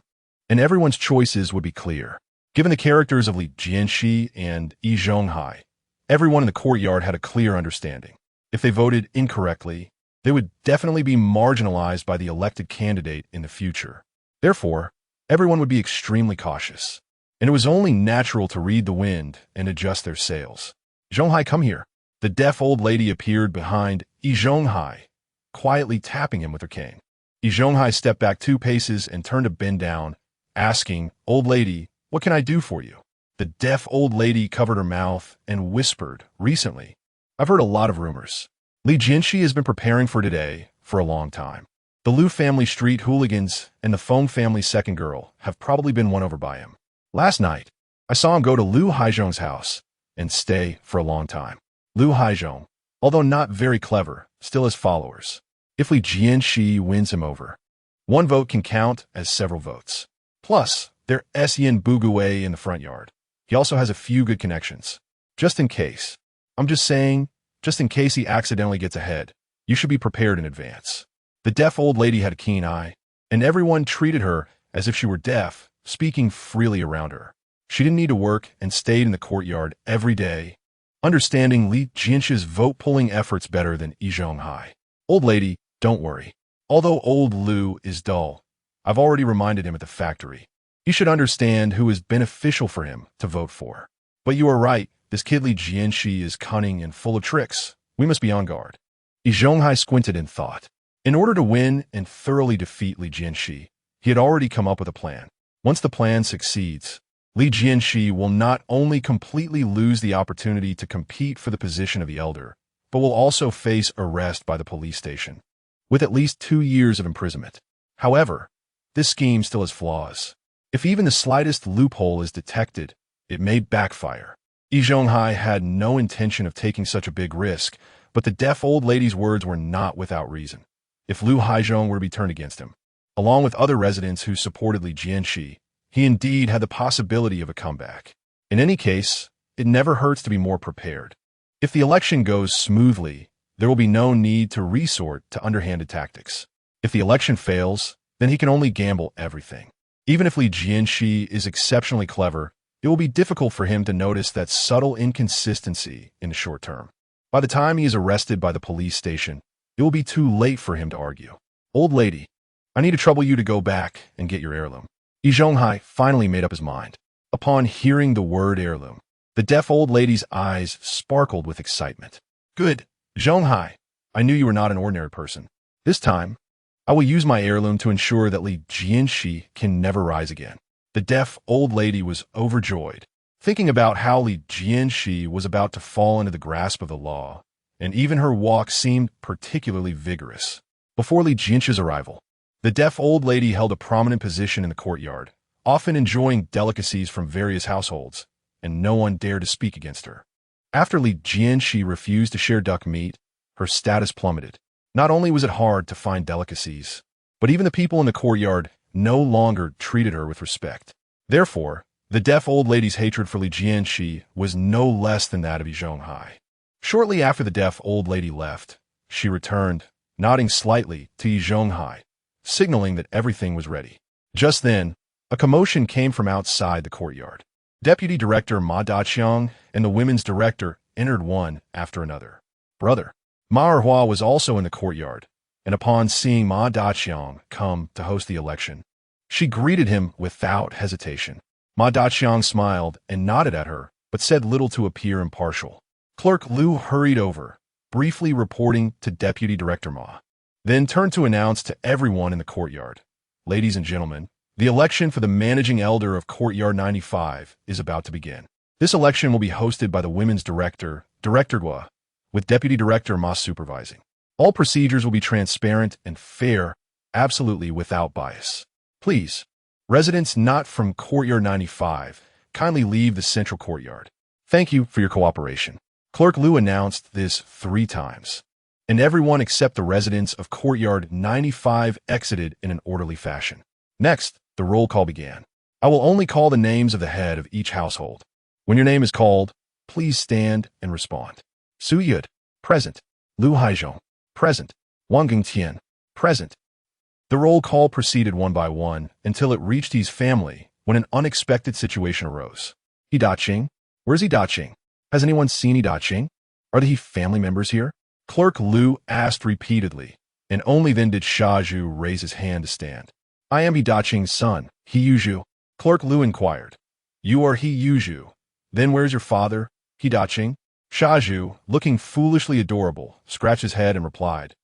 and everyone's choices would be clear. Given the characters of Li Jianshe and Yi Zhonghai, everyone in the courtyard had a clear understanding. If they voted incorrectly, they would definitely be marginalized by the elected candidate in the future. Therefore, everyone would be extremely cautious, and it was only natural to read the wind and adjust their sails. Zhonghai, come here. The deaf old lady appeared behind Yi Zhonghai, quietly tapping him with her cane. Yi Zhonghai stepped back 2 paces and turned to bend down, asking, "Old lady, what can I do for you?" The deaf old lady covered her mouth and whispered, "Recently, I've heard a lot of rumors. Li Jianshe has been preparing for today for a long time. The Liu family street hooligans and the Feng family's second girl have probably been won over by him. Last night, I saw him go to Liu Haizhong's house and stay for a long time. Liu Haizhong, although not very clever, still has followers. If Li Jianshe wins him over, 1 vote can count as several votes. Plus, there's Yin Bugue in the front yard. He also has a few good connections. Just in case. I'm just saying, just in case he accidentally gets ahead, you should be prepared in advance." The deaf old lady had a keen eye, and everyone treated her as if she were deaf, speaking freely around her. She didn't need to work and stayed in the courtyard every day, understanding Li Jianshe's vote-pulling efforts better than Yi Zhonghai. "Old lady, don't worry. Although old Liu is dull, I've already reminded him at the factory. He should understand who is beneficial for him to vote for. But you are right, this kid Li Jianshe is cunning and full of tricks. We must be on guard." Yi Zhonghai squinted in thought. In order to win and thoroughly defeat Li Jianshe, he had already come up with a plan. Once the plan succeeds, Li Jianshe will not only completely lose the opportunity to compete for the position of the elder, but will also face arrest by the police station, with at least 2 years of imprisonment. However, this scheme still has flaws. If even the slightest loophole is detected, it may backfire. Yi Zhonghai had no intention of taking such a big risk, but the deaf old lady's words were not without reason. If Liu Haizhong were to be turned against him, along with other residents who supported Li Jianshe, he indeed had the possibility of a comeback. In any case, it never hurts to be more prepared. If the election goes smoothly, there will be no need to resort to underhanded tactics. If the election fails, then he can only gamble everything. Even if Li Jianshe is exceptionally clever, it will be difficult for him to notice that subtle inconsistency in the short term. By the time he is arrested by the police station, it will be too late for him to argue. "Old lady, I need to trouble you to go back and get your heirloom." Yi Zhonghai finally made up his mind. Upon hearing the word heirloom, the deaf old lady's eyes sparkled with excitement. "Good, Zhonghai, I knew you were not an ordinary person. This time, I will use my heirloom to ensure that Li Jianshe can never rise again." The deaf old lady was overjoyed, thinking about how Li Jianshe was about to fall into the grasp of the law, and even her walk seemed particularly vigorous. Before Li Jianshe's arrival, the deaf old lady held a prominent position in the courtyard, often enjoying delicacies from various households, and no one dared to speak against her. After Li Jianshe refused to share duck meat, her status plummeted. Not only was it hard to find delicacies, but even the people in the courtyard no longer treated her with respect. Therefore, the deaf old lady's hatred for Li Jianshe was no less than that of Yi Zhonghai. Shortly after the deaf old lady left, she returned, nodding slightly to Yi Zhonghai, signaling that everything was ready. Just then, a commotion came from outside the courtyard. Deputy Director Ma Daqiang and the women's director entered one after another. Brother Ma Erhua was also in the courtyard, and upon seeing Ma Daqiang come to host the election, she greeted him without hesitation. Ma Daqiang smiled and nodded at her, but said little to appear impartial. Clerk Liu hurried over, briefly reporting to Deputy Director Ma, then turned to announce to everyone in the courtyard, "Ladies and gentlemen, the election for the managing elder of Courtyard 95 is about to begin. This election will be hosted by the women's director, Director Gua, with Deputy Director Ma supervising. All procedures will be transparent and fair, absolutely without bias. Please, residents not from Courtyard 95, kindly leave the central courtyard. Thank you for your cooperation." Clerk Liu announced this 3 times, and everyone except the residents of Courtyard 95 exited in an orderly fashion. Next, the roll call began. I will only call the names of the head of each household. When your name is called, please stand and respond. Su Yud, present. Lu Haizhong, present. Wang Gingtian, present. The roll call proceeded one by one until it reached Yi's family when an unexpected situation arose. Yi Daqing? Where's Yi Daqing? Has anyone seen Yi Daqing? Are the He family members here? Clerk Liu asked repeatedly, and only then did Shaju raise his hand to stand. I am Yi Daqing's son, He Yuzhu. Clerk Liu inquired. You are He Yuzhu. Then where's your father, Yi Daqing? Shaju, looking foolishly adorable, scratched his head and replied,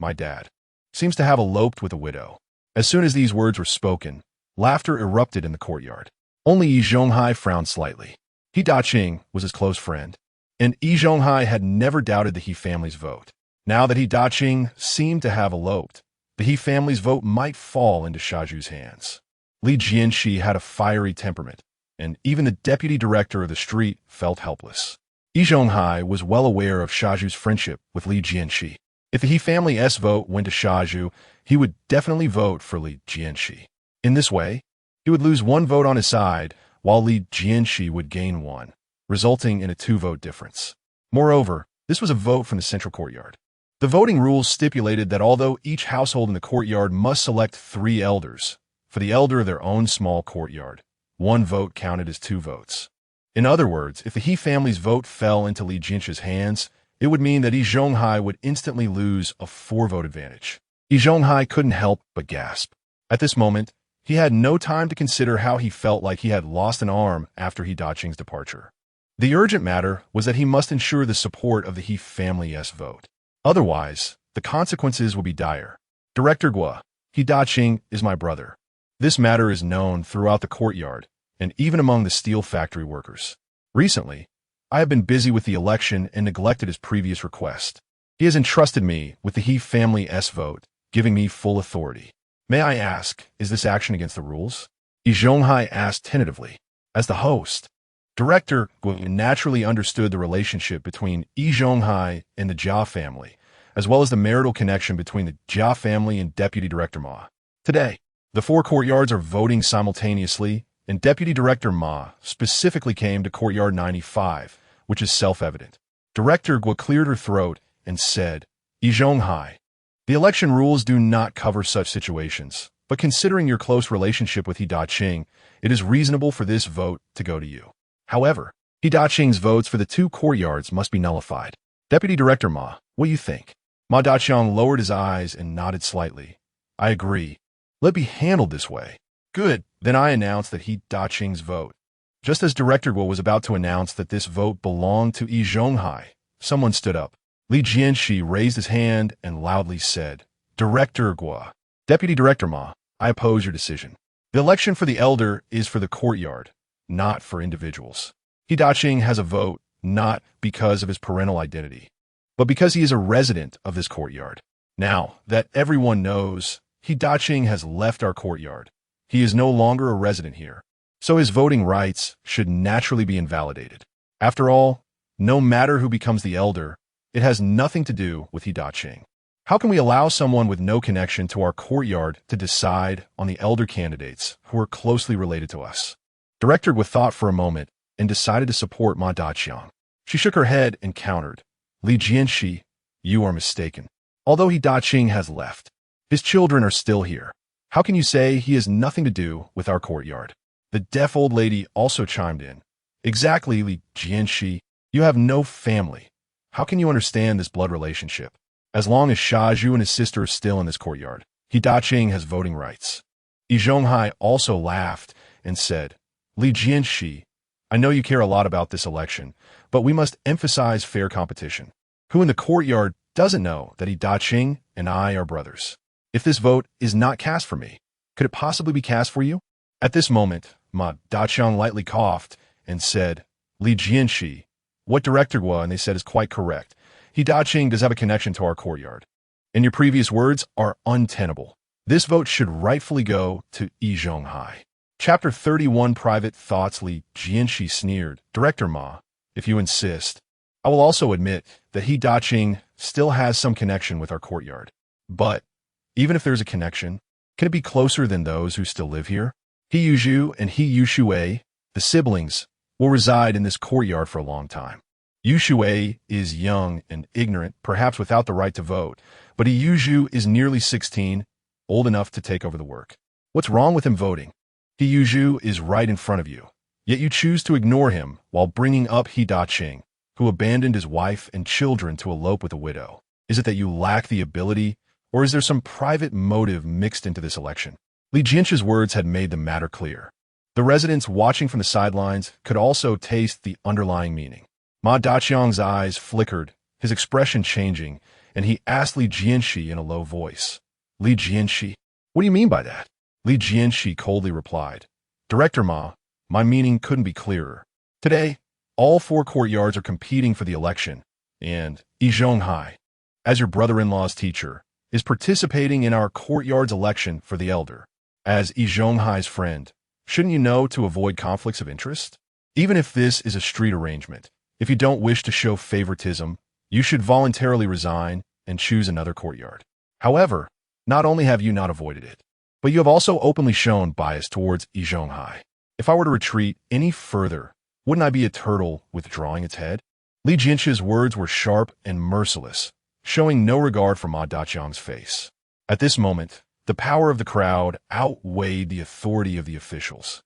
My dad seems to have eloped with a widow. As soon as these words were spoken, laughter erupted in the courtyard. Only Yi Zhonghai frowned slightly. Yi Daqing was his close friend, and Yi Zhonghai had never doubted the He family's vote. Now that Yi Daqing seemed to have eloped, the He family's vote might fall into Shaju's hands. Li Jianshe had a fiery temperament, and even the deputy director of the street felt helpless. Yi Zhonghai was well aware of Shaju's friendship with Li Jianshe. If the He family's vote went to Shaju, he would definitely vote for Li Jianshe. In this way, he would lose 1 vote on his side, while Li Jianshe would gain 1, resulting in a 2-vote difference. Moreover, this was a vote from the central courtyard. The voting rules stipulated that although each household in the courtyard must select 3 elders, for the elder of their own small courtyard, 1 vote counted as 2 votes. In other words, if the He family's vote fell into Li Jianshe's hands, it would mean that Yi Zhonghai would instantly lose a 4-vote advantage. Yi Zhonghai couldn't help but gasp. At this moment, he had no time to consider how he felt like he had lost an arm after Yi Daqing's departure. The urgent matter was that he must ensure the support of the He family's vote. Otherwise, the consequences would be dire. Director Gua, Yi Daqing is my brother. This matter is known throughout the courtyard, and even among the steel factory workers. Recently, I have been busy with the election and neglected his previous request. He has entrusted me with the He family's vote, giving me full authority. May I ask, is this action against the rules? Yi Zhonghai asked tentatively. As the host, Director Gua naturally understood the relationship between Yi Zhonghai and the Jia family, as well as the marital connection between the Jia family and Deputy Director Ma. Today, the 4 courtyards are voting simultaneously, and Deputy Director Ma specifically came to Courtyard 95, which is self-evident. Director Gua cleared her throat and said, Yi Zhonghai, the election rules do not cover such situations, but considering your close relationship with Yi Daqing, it is reasonable for this vote to go to you. However, Yi Daqing's votes for the 2 courtyards must be nullified. Deputy Director Ma, what do you think? Ma Daqiang lowered his eyes and nodded slightly. I agree. Let it be handled this way. Good. Then I announced that Yi Daqing's vote. Just as Director Gua was about to announce that this vote belonged to Yi Zhonghai, someone stood up. Li Jianshe raised his hand and loudly said, Director Gua, Deputy Director Ma, I oppose your decision. The election for the elder is for the courtyard, not for individuals. Yi Daqing has a vote not because of his parental identity, but because he is a resident of this courtyard. Now that everyone knows, Yi Daqing has left our courtyard. He is no longer a resident here, so his voting rights should naturally be invalidated. After all, no matter who becomes the elder, it has nothing to do with Yi Daqing. How can we allow someone with no connection to our courtyard to decide on the elder candidates who are closely related to us? Director Gua thought for a moment and decided to support Ma Daqiang. She shook her head and countered, Li Jianshe, you are mistaken. Although Yi Daqing has left, his children are still here. How can you say he has nothing to do with our courtyard? The deaf old lady also chimed in. Exactly, Li Jianshi. You have no family. How can you understand this blood relationship? As long as Shaju and his sister are still in this courtyard, He Daqing has voting rights. Yi Zhonghai also laughed and said, Li Jianshi, I know you care a lot about this election, but we must emphasize fair competition. Who in the courtyard doesn't know that Yi Daqing and I are brothers? If this vote is not cast for me, could it possibly be cast for you? At this moment, Ma Daqing lightly coughed and said, Li Jianshi, what Director Gua and they said is quite correct. Yi Daqing does have a connection to our courtyard, and your previous words are untenable. This vote should rightfully go to Yi Zhonghai. Chapter 31 Private Thoughts. Li Jianshi sneered, Director Ma, if you insist. I will also admit that Yi Daqing still has some connection with our courtyard. But, even if there's a connection, can it be closer than those who still live here? He Yuzhu and He Yushui, the siblings, will reside in this courtyard for a long time. Yushui is young and ignorant, perhaps without the right to vote, but He Yuzhu is nearly 16, old enough to take over the work. What's wrong with him voting? He Yuzhu is right in front of you, yet you choose to ignore him while bringing up Yi Daqing, who abandoned his wife and children to elope with a widow. Is it that you lack the ability, or is there some private motive mixed into this election? Li Jianshe's words had made the matter clear. The residents watching from the sidelines could also taste the underlying meaning. Ma Daqing's eyes flickered, his expression changing, and he asked Li Jianshi in a low voice, Li Jianshi, what do you mean by that? Li Jianshi coldly replied, Director Ma, my meaning couldn't be clearer. Today, all 4 courtyards are competing for the election, and Yi Zhonghai, as your brother-in-law's teacher, is participating in our courtyard's election for the elder. As Yi Zhonghai's friend, shouldn't you know to avoid conflicts of interest? Even if this is a street arrangement, if you don't wish to show favoritism, you should voluntarily resign and choose another courtyard. However, not only have you not avoided it, but you have also openly shown bias towards Yi Zhonghai. If I were to retreat any further, wouldn't I be a turtle withdrawing its head? Li Jianshe's words were sharp and merciless, showing no regard for Ma Daqing's face. At this moment, the power of the crowd outweighed the authority of the officials.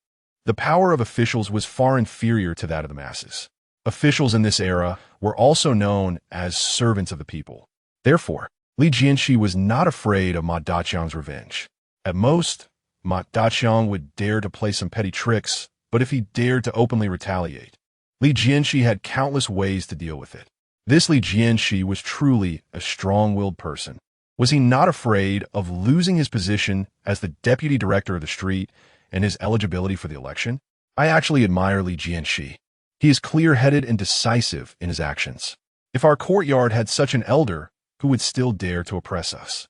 The power of officials was far inferior to that of the masses. Officials in this era were also known as servants of the people. Therefore, Li Jianshi was not afraid of Ma Daqing's revenge. At most, Ma Daqing would dare to play some petty tricks, but if he dared to openly retaliate, Li Jianshi had countless ways to deal with it. This Li Jianshi was truly a strong-willed person. Was he not afraid of losing his position as the deputy director of the street and his eligibility for the election? I actually admire Li Jianshi. He is clear-headed and decisive in his actions. If our courtyard had such an elder, who would still dare to oppress us?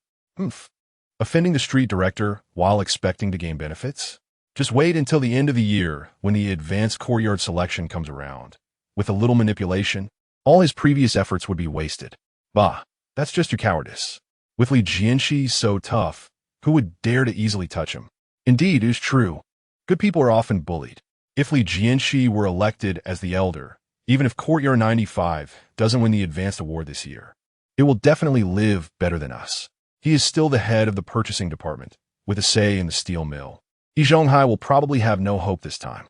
Offending the street director while expecting to gain benefits? Just wait until the end of the year when the advanced courtyard selection comes around. With a little manipulation, all his previous efforts would be wasted. Bah, that's just your cowardice. With Li Jianshi so tough, who would dare to easily touch him? Indeed, it is true. Good people are often bullied. If Li Jianshi were elected as the elder, even if Courtyard 95 doesn't win the advanced award this year, it will definitely live better than us. He is still the head of the purchasing department, with a say in the steel mill. Yi Zhonghai will probably have no hope this time.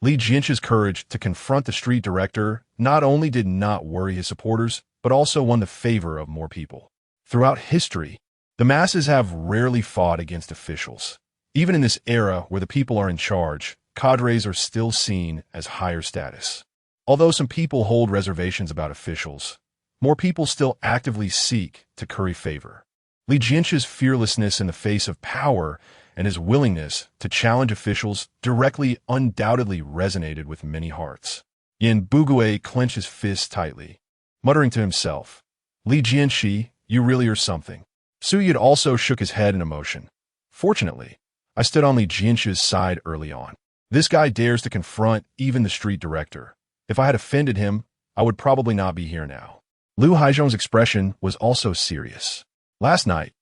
Li Jianshe's courage to confront the street director not only did not worry his supporters, but also won the favor of more people. Throughout history, the masses have rarely fought against officials. Even in this era where the people are in charge, cadres are still seen as higher status. Although some people hold reservations about officials, more people still actively seek to curry favor. Li Jianshe's fearlessness in the face of power and his willingness to challenge officials directly undoubtedly resonated with many hearts. Yin Bugui clenched his fists tightly, muttering to himself, Li Jianshi, you really are something. Su Yid also shook his head in emotion. Fortunately, I stood on Li Jianshe's side early on. This guy dares to confront even the street director. If I had offended him, I would probably not be here now. Lu Haizhong's expression was also serious. Last night,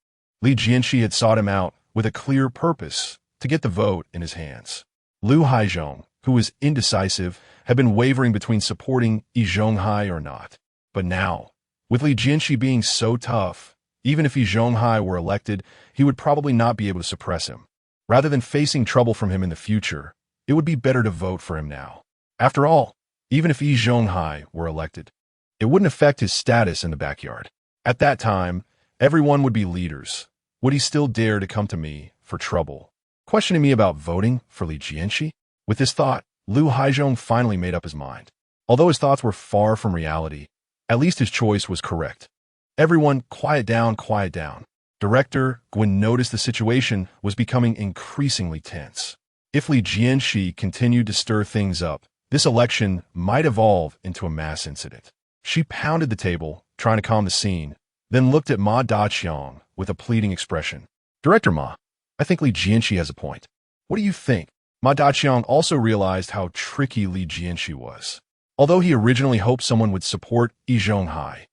Li Jianshi had sought him out with a clear purpose to get the vote in his hands. Lu Haizhong, who was indecisive, had been wavering between supporting Yi Zhonghai or not. But now, with Li Jianshi being so tough, even if Yi Zhonghai were elected, he would probably not be able to suppress him. Rather than facing trouble from him in the future, it would be better to vote for him now. After all, Even if Yi Zhonghai were elected, it wouldn't affect his status in the backyard. At that time, everyone would be leaders. Would he still dare to come to me for trouble, questioning me about voting for Li Jianshe? With this thought, Lu Haizhong finally made up his mind. Although his thoughts were far from reality, at least his choice was correct. Everyone, quiet down, quiet down. Director Gwyn noticed the situation was becoming increasingly tense. If Li Jianshe continued to stir things up, this election might evolve into a mass incident. She pounded the table, trying to calm the scene, then looked at Ma Daqiang with a pleading expression. Director Ma, I think Li Jianshe has a point. What do you think? Ma Daqiang also realized how tricky Li Jianshe was. Although he originally hoped someone would support Yi Zhonghai,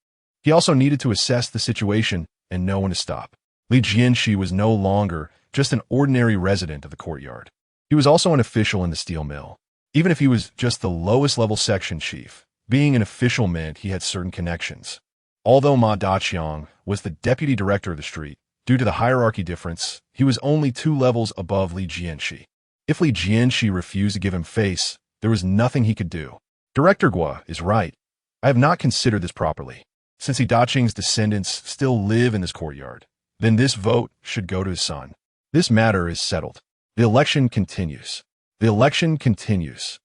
he also needed to assess the situation and know when to stop. Li Jianshe was no longer just an ordinary resident of the courtyard. He was also an official in the steel mill. Even if he was just the lowest level section chief, being an official meant he had certain connections. Although Ma Daqiang was the deputy director of the street, due to the hierarchy difference, he was only 2 levels above Li Jianshe. If Li Jianshe refused to give him face, there was nothing he could do. Director Gua is right. I have not considered this properly. Since Li Daqiang's descendants still live in this courtyard, then this vote should go to his son. This matter is settled. The election continues. The election continues.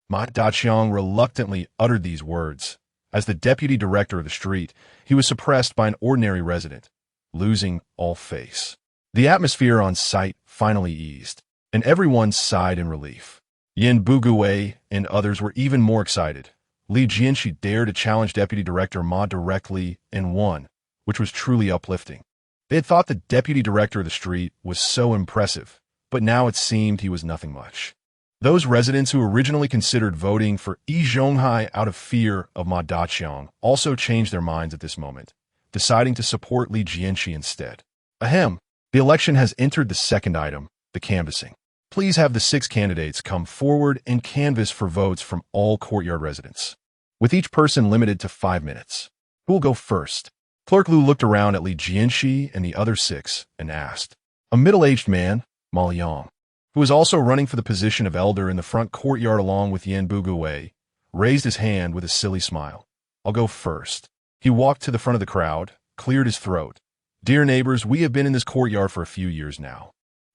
Ma Daqiang reluctantly uttered these words. As the deputy director of the street, he was suppressed by an ordinary resident, losing all face. The atmosphere on site finally eased, and everyone sighed in relief. Yin Bugui and others were even more excited. Li Jianshe dared to challenge Deputy Director Ma directly and won, which was truly uplifting. They had thought the Deputy Director of the street was so impressive, but now it seemed he was nothing much. Those residents who originally considered voting for Yi Zhonghai out of fear of Ma Daqiang also changed their minds at this moment, deciding to support Li Jianshe instead. Ahem, the election has entered the second item, the canvassing. Please have the 6 candidates come forward and canvass for votes from all courtyard residents, with each person limited to 5 minutes. Who will go first? Clerk Lu looked around at Li Jianshe and the other 6 and asked. A middle-aged man, Ma Liang, who was also running for the position of elder in the front courtyard along with Yan Bugui, raised his hand with a silly smile. I'll go first. He walked to the front of the crowd, cleared his throat. Dear neighbors, we have been in this courtyard for a few years now,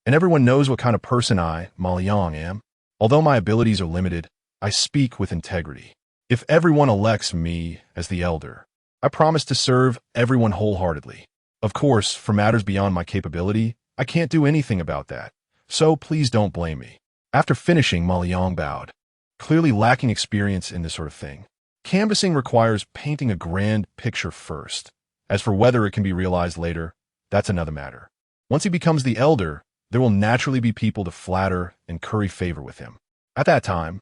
and everyone knows what kind of person I, Ma Liang, am. Although my abilities are limited, I speak with integrity. If everyone elects me as the elder, I promise to serve everyone wholeheartedly. Of course, for matters beyond my capability, I can't do anything about that, so please don't blame me. After finishing, Ma Liang bowed, clearly lacking experience in this sort of thing. Canvassing requires painting a grand picture first. As for whether it can be realized later, that's another matter. Once he becomes the elder, there will naturally be people to flatter and curry favor with him. At that time,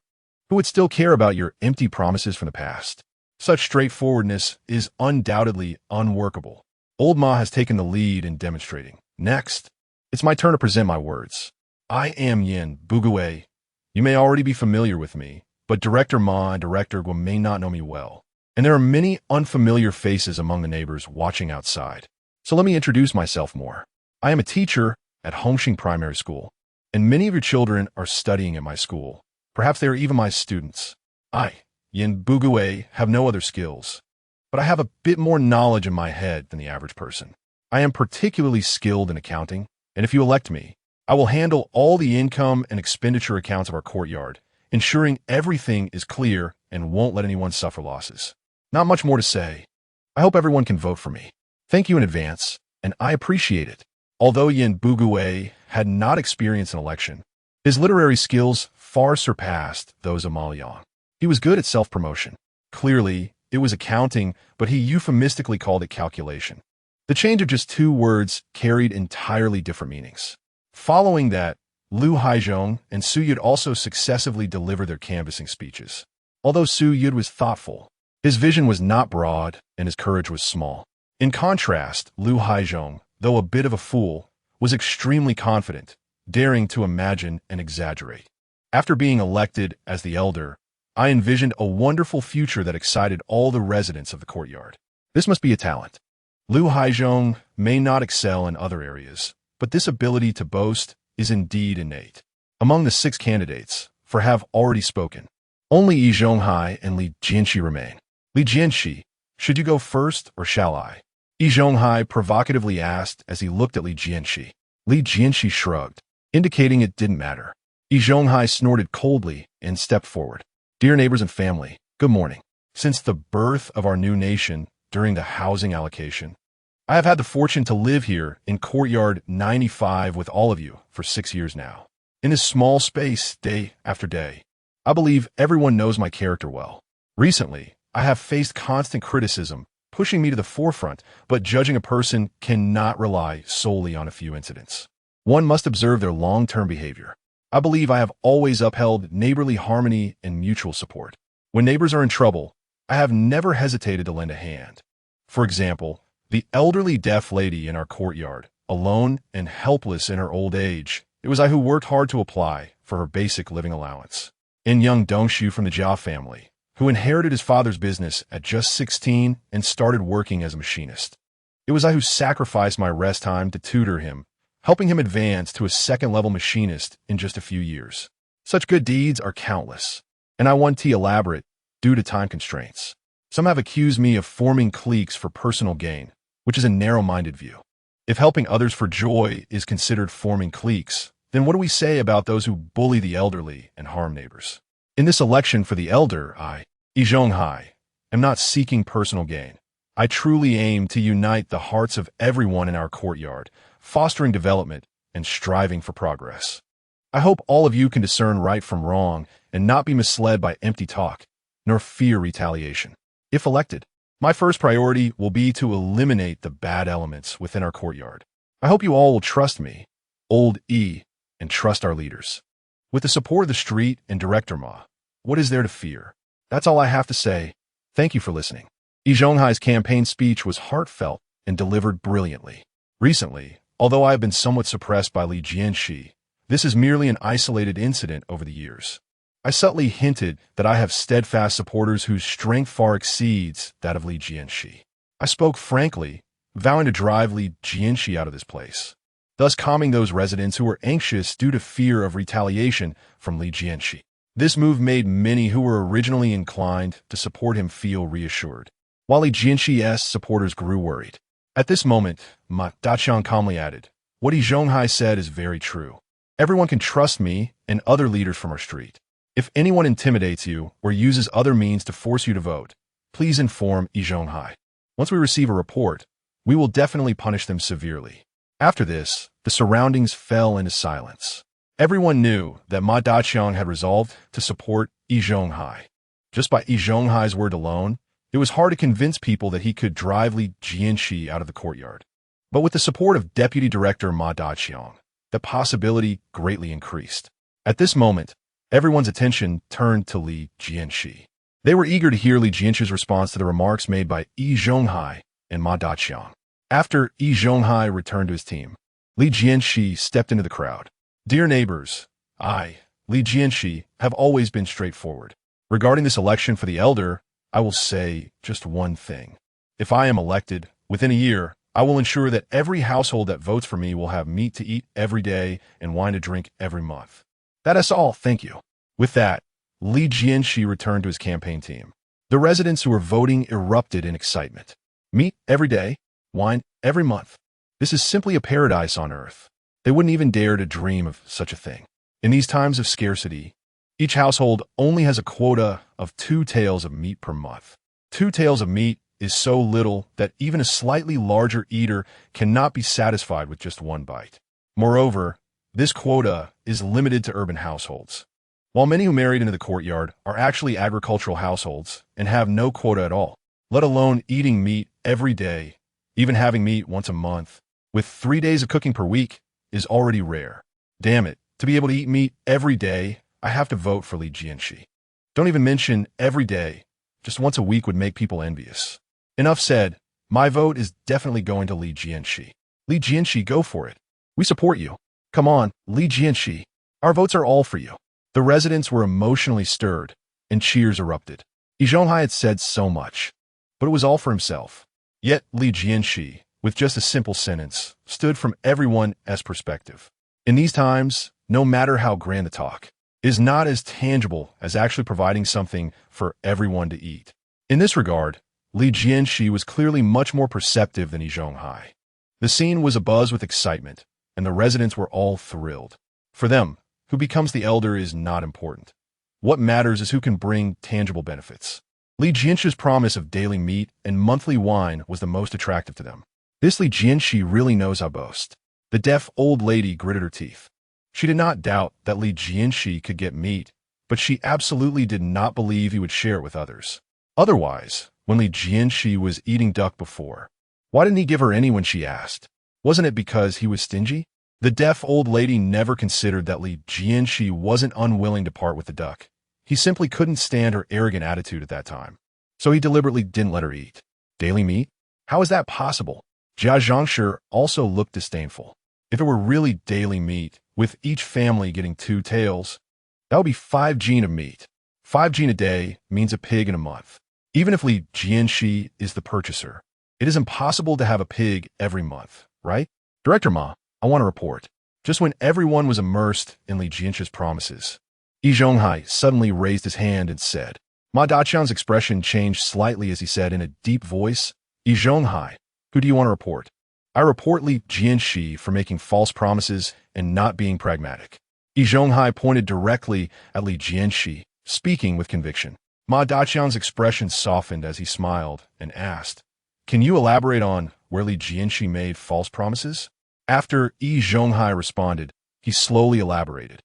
who would still care about your empty promises from the past? Such straightforwardness is undoubtedly unworkable. Old Ma has taken the lead in demonstrating. Next, it's my turn to present my words. I am Yin Bugui. You may already be familiar with me, but Director Ma and Director Gu may not know me well. And there are many unfamiliar faces among the neighbors watching outside. So let me introduce myself more. I am a teacher at Hongxing Primary School, and many of your children are studying at my school. Perhaps they are even my students. I, Yin Bugui, have no other skills, but I have a bit more knowledge in my head than the average person. I am particularly skilled in accounting, and if you elect me, I will handle all the income and expenditure accounts of our courtyard, ensuring everything is clear and won't let anyone suffer losses. Not much more to say. I hope everyone can vote for me. Thank you in advance, and I appreciate it. Although Yin Bugui had not experienced an election, his literary skills far surpassed those of Ma Liang. He was good at self-promotion. Clearly, it was accounting, but he euphemistically called it calculation. The change of just 2 words carried entirely different meanings. Following that, Lu Haizhong and Su Yud also successively delivered their canvassing speeches. Although Su Yud was thoughtful, his vision was not broad and his courage was small. In contrast, Lu Haizhong, though a bit of a fool, was extremely confident, daring to imagine and exaggerate. After being elected as the elder, I envisioned a wonderful future that excited all the residents of the courtyard. This must be a talent. Lu Haizhong may not excel in other areas, but this ability to boast is indeed innate. Among the 6 candidates, 4 have already spoken. Only Yi Zhonghai and Li Jianshi remain. Li Jianshi, should you go first or shall I? Yi Zhonghai provocatively asked as he looked at Li Jianshi. Li Jianshi shrugged, indicating it didn't matter. Yi Zhonghai snorted coldly and stepped forward. Dear neighbors and family, good morning. Since the birth of our new nation during the housing allocation, I have had the fortune to live here in Courtyard 95 with all of you for 6 years now. In this small space, day after day, I believe everyone knows my character well. Recently, I have faced constant criticism, pushing me to the forefront, but judging a person cannot rely solely on a few incidents. One must observe their long-term behavior. I believe I have always upheld neighborly harmony and mutual support. When neighbors are in trouble, I have never hesitated to lend a hand. For example, the elderly deaf lady in our courtyard, alone and helpless in her old age, it was I who worked hard to apply for her basic living allowance. And young Dongshu from the Jia family, who inherited his father's business at just 16 and started working as a machinist. It was I who sacrificed my rest time to tutor him, helping him advance to a second-level machinist in just a few years. Such good deeds are countless, and I want to elaborate due to time constraints. Some have accused me of forming cliques for personal gain, which is a narrow-minded view. If helping others for joy is considered forming cliques, then what do we say about those who bully the elderly and harm neighbors? In this election for the elder, Yi Zhonghai, am not seeking personal gain. I truly aim to unite the hearts of everyone in our courtyard, fostering development and striving for progress. I hope all of you can discern right from wrong and not be misled by empty talk, nor fear retaliation. If elected, my first priority will be to eliminate the bad elements within our courtyard. I hope you all will trust me, old E, and trust our leaders. With the support of the street and Director Ma, what is there to fear? That's all I have to say. Thank you for listening. Yi Zhonghai's campaign speech was heartfelt and delivered brilliantly. Recently, although I have been somewhat suppressed by Li Jianshi, this is merely an isolated incident over the years. I subtly hinted that I have steadfast supporters whose strength far exceeds that of Li Jianshi. I spoke frankly, vowing to drive Li Jianshi out of this place, thus calming those residents who were anxious due to fear of retaliation from Li Jianshi. This move made many who were originally inclined to support him feel reassured, while Li Jianshi's supporters grew worried. At this moment, Ma Daqiang calmly added, "What Yi Zhonghai said is very true. Everyone can trust me and other leaders from our street. If anyone intimidates you or uses other means to force you to vote, please inform Yi Zhonghai. Once we receive a report, we will definitely punish them severely." After this, the surroundings fell into silence. Everyone knew that Ma Daqiang had resolved to support Yi Zhonghai. Just by Yi Zhonghai's word alone, it was hard to convince people that he could drive Li Jianshi out of the courtyard. But with the support of Deputy Director Ma Daqiang, the possibility greatly increased. At this moment, everyone's attention turned to Li Jianshi. They were eager to hear Li Jianshi's response to the remarks made by Yi Zhonghai and Ma Daqiang. After Yi Zhonghai returned to his team, Li Jianshi stepped into the crowd. Dear neighbors, I, Li Jianshi, have always been straightforward. Regarding this election for the elder, I will say just one thing. If I am elected, within a year, I will ensure that every household that votes for me will have meat to eat every day and wine to drink every month. That is all, thank you. With that, Li Jianshi returned to his campaign team. The residents who were voting erupted in excitement. Meat every day, wine every month. This is simply a paradise on earth. They wouldn't even dare to dream of such a thing. In these times of scarcity, each household only has a quota of 2 taels of meat per month. 2 taels of meat is so little that even a slightly larger eater cannot be satisfied with just 1 bite. Moreover, this quota is limited to urban households. While many who married into the courtyard are actually agricultural households and have no quota at all, let alone eating meat every day, even having meat once a month, with 3 days of cooking per week, is already rare. Damn it, to be able to eat meat every day, I have to vote for Li Jianshi. Don't even mention every day, just once a week would make people envious. Enough said, my vote is definitely going to Li Jianshi. Li Jianshi, go for it. We support you. Come on, Li Jianshi. Our votes are all for you. The residents were emotionally stirred, and cheers erupted. Yi Zhonghai had said so much, but it was all for himself. Yet Li Jianshi, with just a simple sentence, stood from everyone's perspective. In these times, no matter how grand the talk, is not as tangible as actually providing something for everyone to eat. In this regard, Li Jianshi was clearly much more perceptive than Yi Zhonghai. The scene was abuzz with excitement, and the residents were all thrilled. For them, who becomes the elder is not important. What matters is who can bring tangible benefits. Li Jianshe's promise of daily meat and monthly wine was the most attractive to them. This Li Jianshi really knows how to boast. The deaf old lady gritted her teeth. She did not doubt that Li Jianshi could get meat, but she absolutely did not believe he would share it with others. Otherwise, when Li Jianshi was eating duck before, why didn't he give her any when she asked? Wasn't it because he was stingy? The deaf old lady never considered that Li Jianshi wasn't unwilling to part with the duck. He simply couldn't stand her arrogant attitude at that time. So he deliberately didn't let her eat. Daily meat? How is that possible? Jianshe also looked disdainful. If it were really daily meat, with each family getting 2 tails, that would be 5 jin of meat. 5 jin a day means a pig in a month. Even if Li Jianshi is the purchaser, it is impossible to have a pig every month, right? Director Ma, I want to report. Just when everyone was immersed in Li Jianshe's promises, Yi Zhonghai suddenly raised his hand and said. Ma Daqiang's expression changed slightly as he said in a deep voice, Yi Zhonghai, who do you want to report? I report Li Jianshi for making false promises and not being pragmatic. Yi Zhonghai pointed directly at Li Jianshi, speaking with conviction. Ma Daqiang's expression softened as he smiled and asked, can you elaborate on where Li Jianshi made false promises? After Yi Zhonghai responded, he slowly elaborated.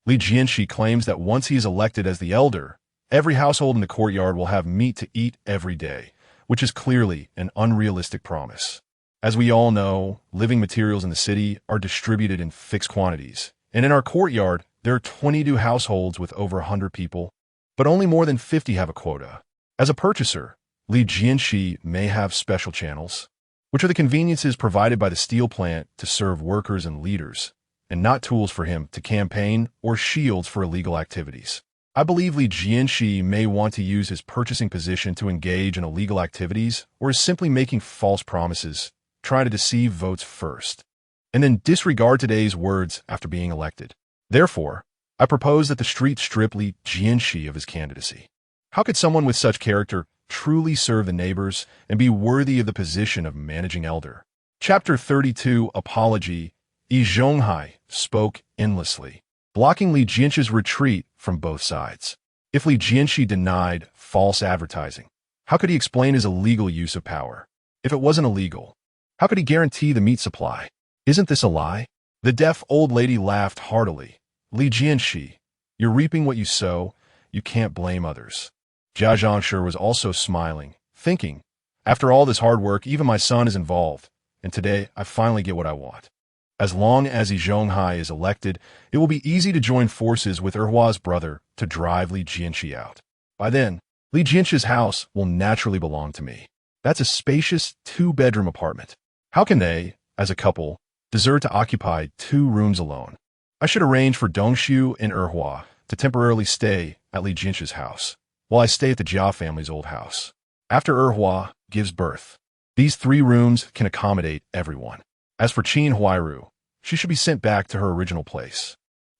Li Jianshi claims that once he is elected as the elder, every household in the courtyard will have meat to eat every day, which is clearly an unrealistic promise. As we all know, living materials in the city are distributed in fixed quantities, and in our courtyard, there are 22 households with over 100 people, but only more than 50 have a quota. As a purchaser, Li Jianshi may have special channels, which are the conveniences provided by the steel plant to serve workers and leaders, and not tools for him to campaign or shields for illegal activities. I believe Li Jianshi may want to use his purchasing position to engage in illegal activities or is simply making false promises, trying to deceive votes first, and then disregard today's words after being elected. Therefore, I propose that the street strip Li Jianshi of his candidacy. How could someone with such character truly serve the neighbors and be worthy of the position of managing elder? Chapter 32, Apology. Yi Zhonghai spoke endlessly, blocking Li Jianshe's retreat from both sides. If Li Jianshi denied false advertising, how could he explain his illegal use of power? If it wasn't illegal, how could he guarantee the meat supply? Isn't this a lie? The deaf old lady laughed heartily. Li Jianshi, you're reaping what you sow. You can't blame others. Jianshe was also smiling, thinking, after all this hard work, even my son is involved, and today I finally get what I want. As long as Yi Zhonghai is elected, it will be easy to join forces with Erhua's brother to drive Li Jianshi out. By then, Li Jianshe's house will naturally belong to me. That's a spacious 2-bedroom apartment. How can they, as a couple, deserve to occupy 2 rooms alone? I should arrange for Dongxiu and Erhua to temporarily stay at Li Jianshe's house, while I stay at the Jia family's old house. After Erhua gives birth, these 3 rooms can accommodate everyone. As for Qin Huairu, she should be sent back to her original place.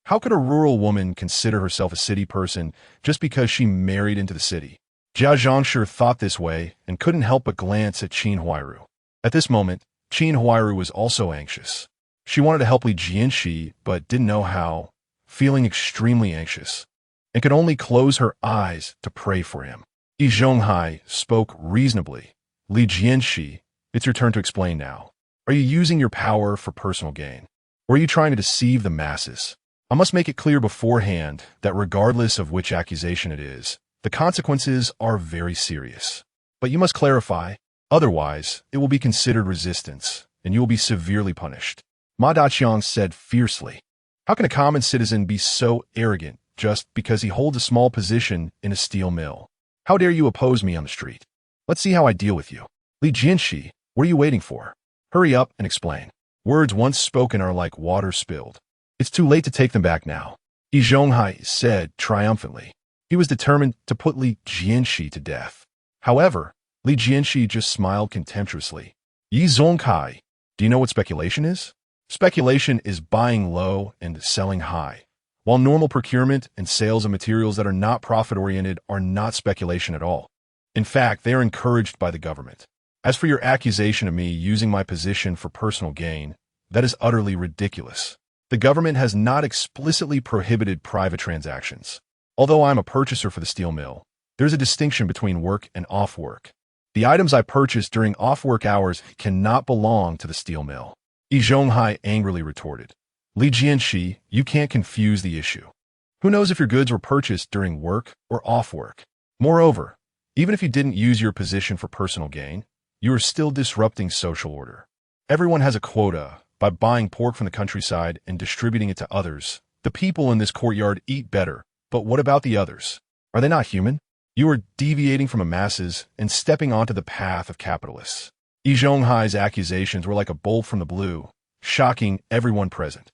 How could a rural woman consider herself a city person just because she married into the city? Jianshe thought this way and couldn't help but glance at Qin Huairu. At this moment, Qin Huairu was also anxious. She wanted to help Li Jianshi, but didn't know how, feeling extremely anxious, and could only close her eyes to pray for him. Yi Zhonghai spoke reasonably. Li Jianshi, it's your turn to explain now. Are you using your power for personal gain? Or are you trying to deceive the masses? I must make it clear beforehand that regardless of which accusation it is, the consequences are very serious. But you must clarify, otherwise it will be considered resistance, and you will be severely punished. Ma Daqiang said fiercely. How can a common citizen be so arrogant just because he holds a small position in a steel mill? How dare you oppose me on the street? Let's see how I deal with you. Li Jianshi, what are you waiting for? Hurry up and explain. Words once spoken are like water spilled. It's too late to take them back now. Yi Zhonghai said triumphantly. He was determined to put Li Jianshi to death. However, Li Jianshi just smiled contemptuously. Yi Zhonghai, do you know what speculation is? Speculation is buying low and selling high, while while normal procurement and sales of materials that are not profit-oriented are not speculation at all. In fact, they are encouraged by the government. As for your accusation of me using my position for personal gain, that is utterly ridiculous. The government has not explicitly prohibited private transactions. Although I'm a purchaser for the steel mill, there's a distinction between work and off-work. The items I purchase during off-work hours cannot belong to the steel mill. Yi Zhonghai angrily retorted. Li Jianshe, you can't confuse the issue. Who knows if your goods were purchased during work or off-work? Moreover, even if you didn't use your position for personal gain, you are still disrupting social order. Everyone has a quota. By buying pork from the countryside and distributing it to others, the people in this courtyard eat better. But what about the others? Are they not human? You are deviating from the masses and stepping onto the path of capitalists. Yi Zhonghai's accusations were like a bolt from the blue, shocking everyone present.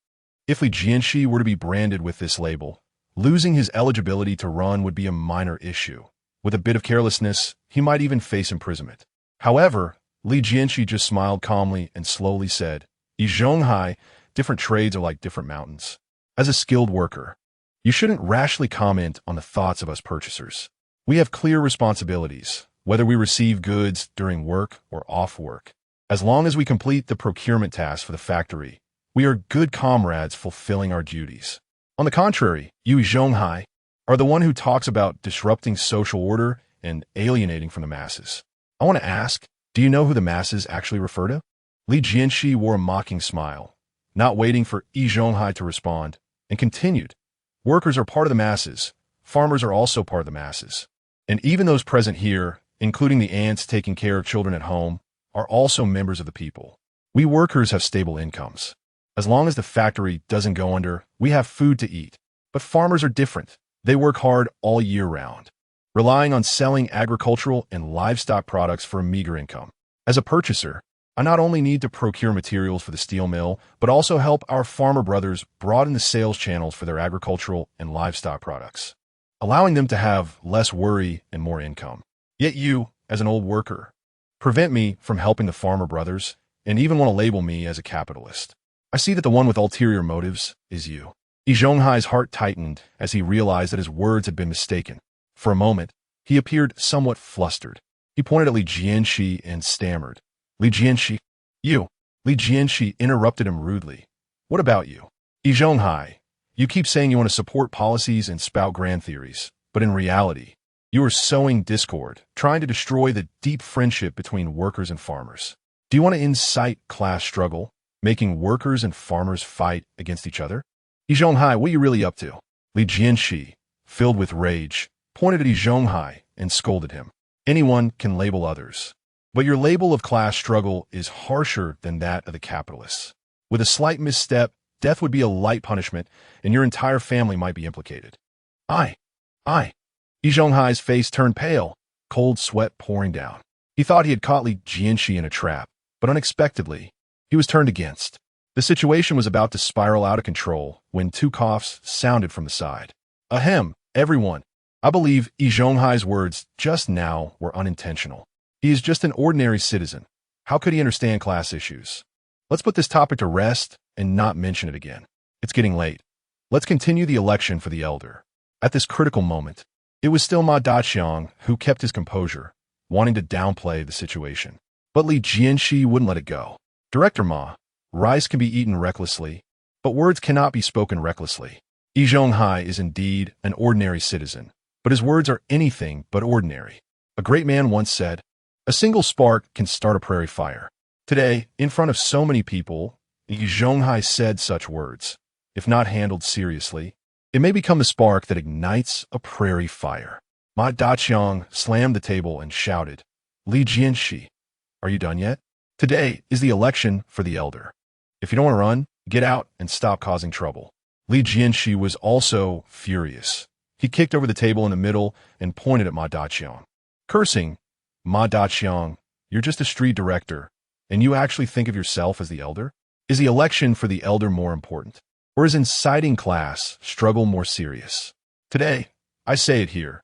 If Li Jianshe were to be branded with this label, losing his eligibility to run would be a minor issue. With a bit of carelessness, he might even face imprisonment. However, Li Jianshe just smiled calmly and slowly said, Yi Zhonghai, different trades are like different mountains. As a skilled worker, you shouldn't rashly comment on the thoughts of us purchasers. We have clear responsibilities, whether we receive goods during work or off work. As long as we complete the procurement tasks for the factory, we are good comrades fulfilling our duties. On the contrary, you, Yi Zhonghai, are the one who talks about disrupting social order and alienating from the masses. I want to ask, do you know who the masses actually refer to? Li Jianshe wore a mocking smile, not waiting for Yi Zhonghai to respond, and continued, workers are part of the masses, farmers are also part of the masses. And even those present here, including the ants taking care of children at home, are also members of the people. We workers have stable incomes. As long as the factory doesn't go under, we have food to eat. But farmers are different. They work hard all year round, relying on selling agricultural and livestock products for a meager income. As a purchaser, I not only need to procure materials for the steel mill, but also help our farmer brothers broaden the sales channels for their agricultural and livestock products, allowing them to have less worry and more income. Yet you, as an old worker, prevent me from helping the farmer brothers and even want to label me as a capitalist. I see that the one with ulterior motives is you. Yi Zhonghai's heart tightened as he realized that his words had been mistaken. For a moment, he appeared somewhat flustered. He pointed at Li Jianshe and stammered, Li Jianshe, you. Li Jianshe interrupted him rudely. What about you? Yi Zhonghai, you keep saying you want to support policies and spout grand theories, but in reality, you are sowing discord, trying to destroy the deep friendship between workers and farmers. Do you want to incite class struggle, making workers and farmers fight against each other? Yi Zhonghai, what are you really up to? Li Jianshe, filled with rage, pointed at Yi Zhonghai and scolded him. Anyone can label others. But your label of class struggle is harsher than that of the capitalists. With a slight misstep, death would be a light punishment, and your entire family might be implicated. I. Yi Zhonghai's face turned pale, cold sweat pouring down. He thought he had caught Li Jianshe in a trap, but unexpectedly, he was turned against. The situation was about to spiral out of control when two coughs sounded from the side. Ahem, everyone. I believe Yi Zhonghai's words just now were unintentional. He is just an ordinary citizen. How could he understand class issues? Let's put this topic to rest and not mention it again. It's getting late. Let's continue the election for the elder. At this critical moment, it was still Ma Daqiang who kept his composure, wanting to downplay the situation. But Li Jianshe wouldn't let it go. Director Ma, rice can be eaten recklessly, but words cannot be spoken recklessly. Yi Zhonghai is indeed an ordinary citizen, but his words are anything but ordinary. A great man once said, a single spark can start a prairie fire. Today, in front of so many people, Yi Zhonghai said such words. If not handled seriously, it may become the spark that ignites a prairie fire. Ma Daqiang slammed the table and shouted, Li Jianshe, are you done yet? Today is the election for the elder. If you don't want to run, get out and stop causing trouble. Li Jianshe was also furious. He kicked over the table in the middle and pointed at Ma Daqiang. Cursing, Ma Daqiang, you're just a street director, and you actually think of yourself as the elder? Is the election for the elder more important? Or is inciting class struggle more serious? Today, I say it here.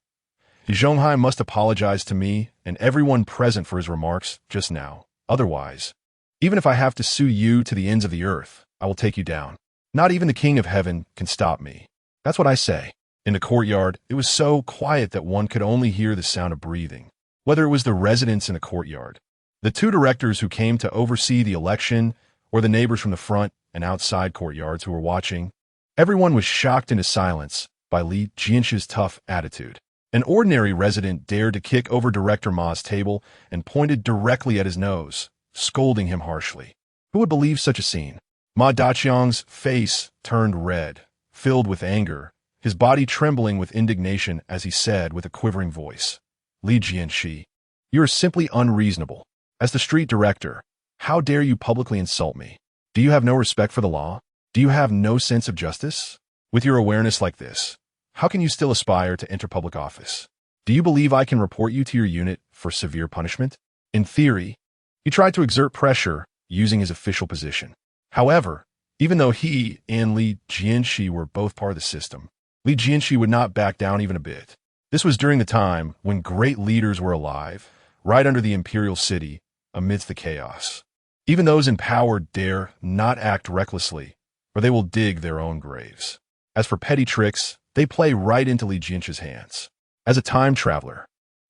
Yi Zhonghai must apologize to me and everyone present for his remarks just now. Otherwise, even if I have to sue you to the ends of the earth, I will take you down. Not even the King of Heaven can stop me. That's what I say. In the courtyard, it was so quiet that one could only hear the sound of breathing. Whether it was the residents in the courtyard, the two directors who came to oversee the election, or the neighbors from the front and outside courtyards who were watching, everyone was shocked into silence by Li Jianshe's tough attitude. An ordinary resident dared to kick over Director Ma's table and pointed directly at his nose, scolding him harshly. Who would believe such a scene? Ma Daqiang's face turned red, filled with anger, his body trembling with indignation as he said with a quivering voice, Li Jianshe, you are simply unreasonable. As the street director, how dare you publicly insult me? Do you have no respect for the law? Do you have no sense of justice? With your awareness like this, how can you still aspire to enter public office? Do you believe I can report you to your unit for severe punishment? In theory, he tried to exert pressure using his official position. However, even though he and Li Jianshe were both part of the system, Li Jianshe would not back down even a bit. This was during the time when great leaders were alive, right under the imperial city, amidst the chaos. Even those in power dare not act recklessly, or they will dig their own graves. As for petty tricks, they play right into Li Jianshe's hands. As a time traveler,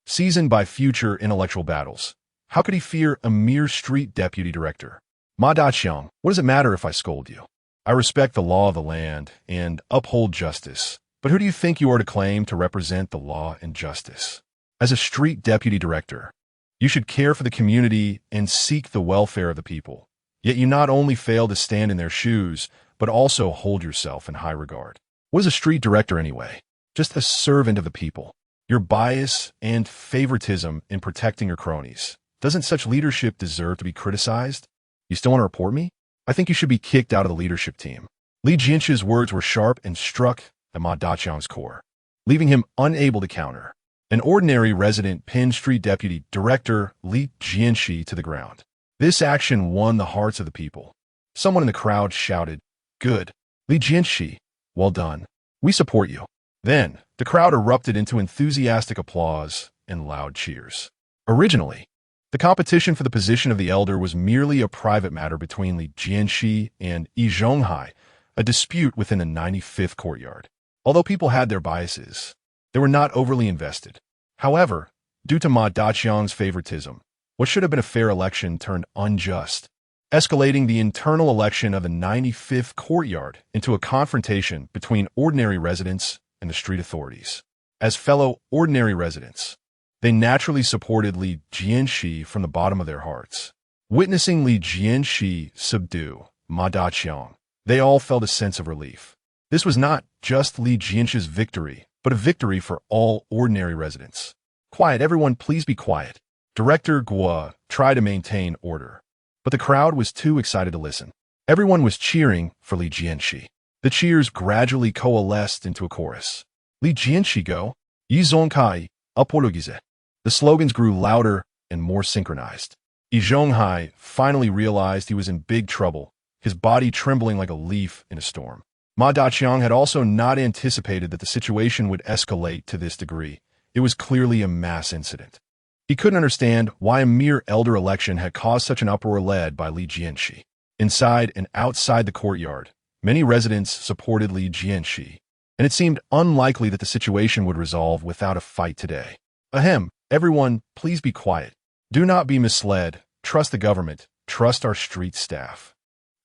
seasoned by future intellectual battles, how could he fear a mere street deputy director? Ma Daqiang, what does it matter if I scold you? I respect the law of the land and uphold justice, but who do you think you are to claim to represent the law and justice? As a street deputy director, you should care for the community and seek the welfare of the people. Yet you not only fail to stand in their shoes, but also hold yourself in high regard. What is a street director anyway? Just a servant of the people. Your bias and favoritism in protecting your cronies. Doesn't such leadership deserve to be criticized? You still want to report me? I think you should be kicked out of the leadership team. Li Jianshe's words were sharp and struck at Ma Daqiang's core, leaving him unable to counter. An ordinary resident pinned street deputy director Li Jianshe to the ground. This action won the hearts of the people. Someone in the crowd shouted, "Good. Li Jianshe, well done. We support you." Then, the crowd erupted into enthusiastic applause and loud cheers. Originally, the competition for the position of the elder was merely a private matter between Li Jianshe and Yi Zhonghai, a dispute within the 95th courtyard. Although people had their biases, they were not overly invested. However, due to Ma Daqiang's favoritism, what should have been a fair election turned unjust, escalating the internal election of the 95th courtyard into a confrontation between ordinary residents and the street authorities. As fellow ordinary residents, they naturally supported Li Jianshe from the bottom of their hearts. Witnessing Li Jianshe subdue Ma Daqiang, they all felt a sense of relief. This was not just Li Jianshe's victory, but a victory for all ordinary residents. Quiet, everyone, please be quiet. Director Guo tried to maintain order, but the crowd was too excited to listen. Everyone was cheering for Li Jianshe. The cheers gradually coalesced into a chorus. Li Jianshe go, Yi Zhonghai, Portuguese. The slogans grew louder and more synchronized. Yi Zhonghai finally realized he was in big trouble, his body trembling like a leaf in a storm. Ma Daqiang had also not anticipated that the situation would escalate to this degree. It was clearly a mass incident. He couldn't understand why a mere elder election had caused such an uproar led by Li Jianshe. Inside and outside the courtyard, many residents supported Li Jianshe, and it seemed unlikely that the situation would resolve without a fight today. Ahem, everyone, please be quiet. Do not be misled. Trust the government. Trust our street staff.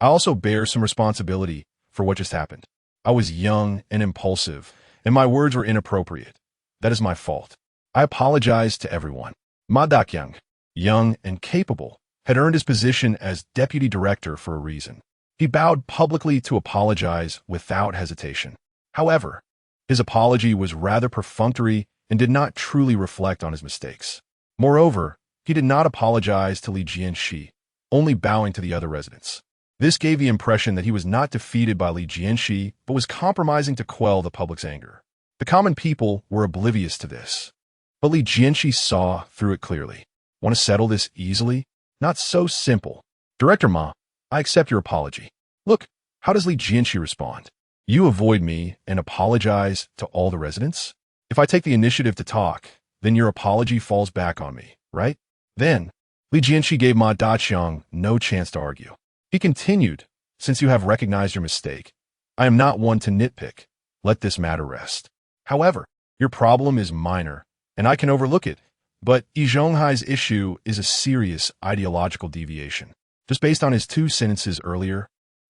I also bear some responsibility for what just happened. I was young and impulsive, and my words were inappropriate. That is my fault. I apologize to everyone. Ma Daqiang, young and capable, had earned his position as deputy director for a reason. He bowed publicly to apologize without hesitation. However, his apology was rather perfunctory and did not truly reflect on his mistakes. Moreover, he did not apologize to Li Jianshe, only bowing to the other residents. This gave the impression that he was not defeated by Li Jianshe, but was compromising to quell the public's anger. The common people were oblivious to this, but Li Jianshe saw through it clearly. Want to settle this easily? Not so simple. Director Ma, I accept your apology. Look, how does Li Jianshe respond? You avoid me and apologize to all the residents? If I take the initiative to talk, then your apology falls back on me, right? Then, Li Jianshe gave Ma Daqiang no chance to argue. He continued, since you have recognized your mistake, I am not one to nitpick. let this matter rest. However, your problem is minor, and I can overlook it, but Yi Zhonghai's issue is a serious ideological deviation. Just based on his 2 sentences earlier,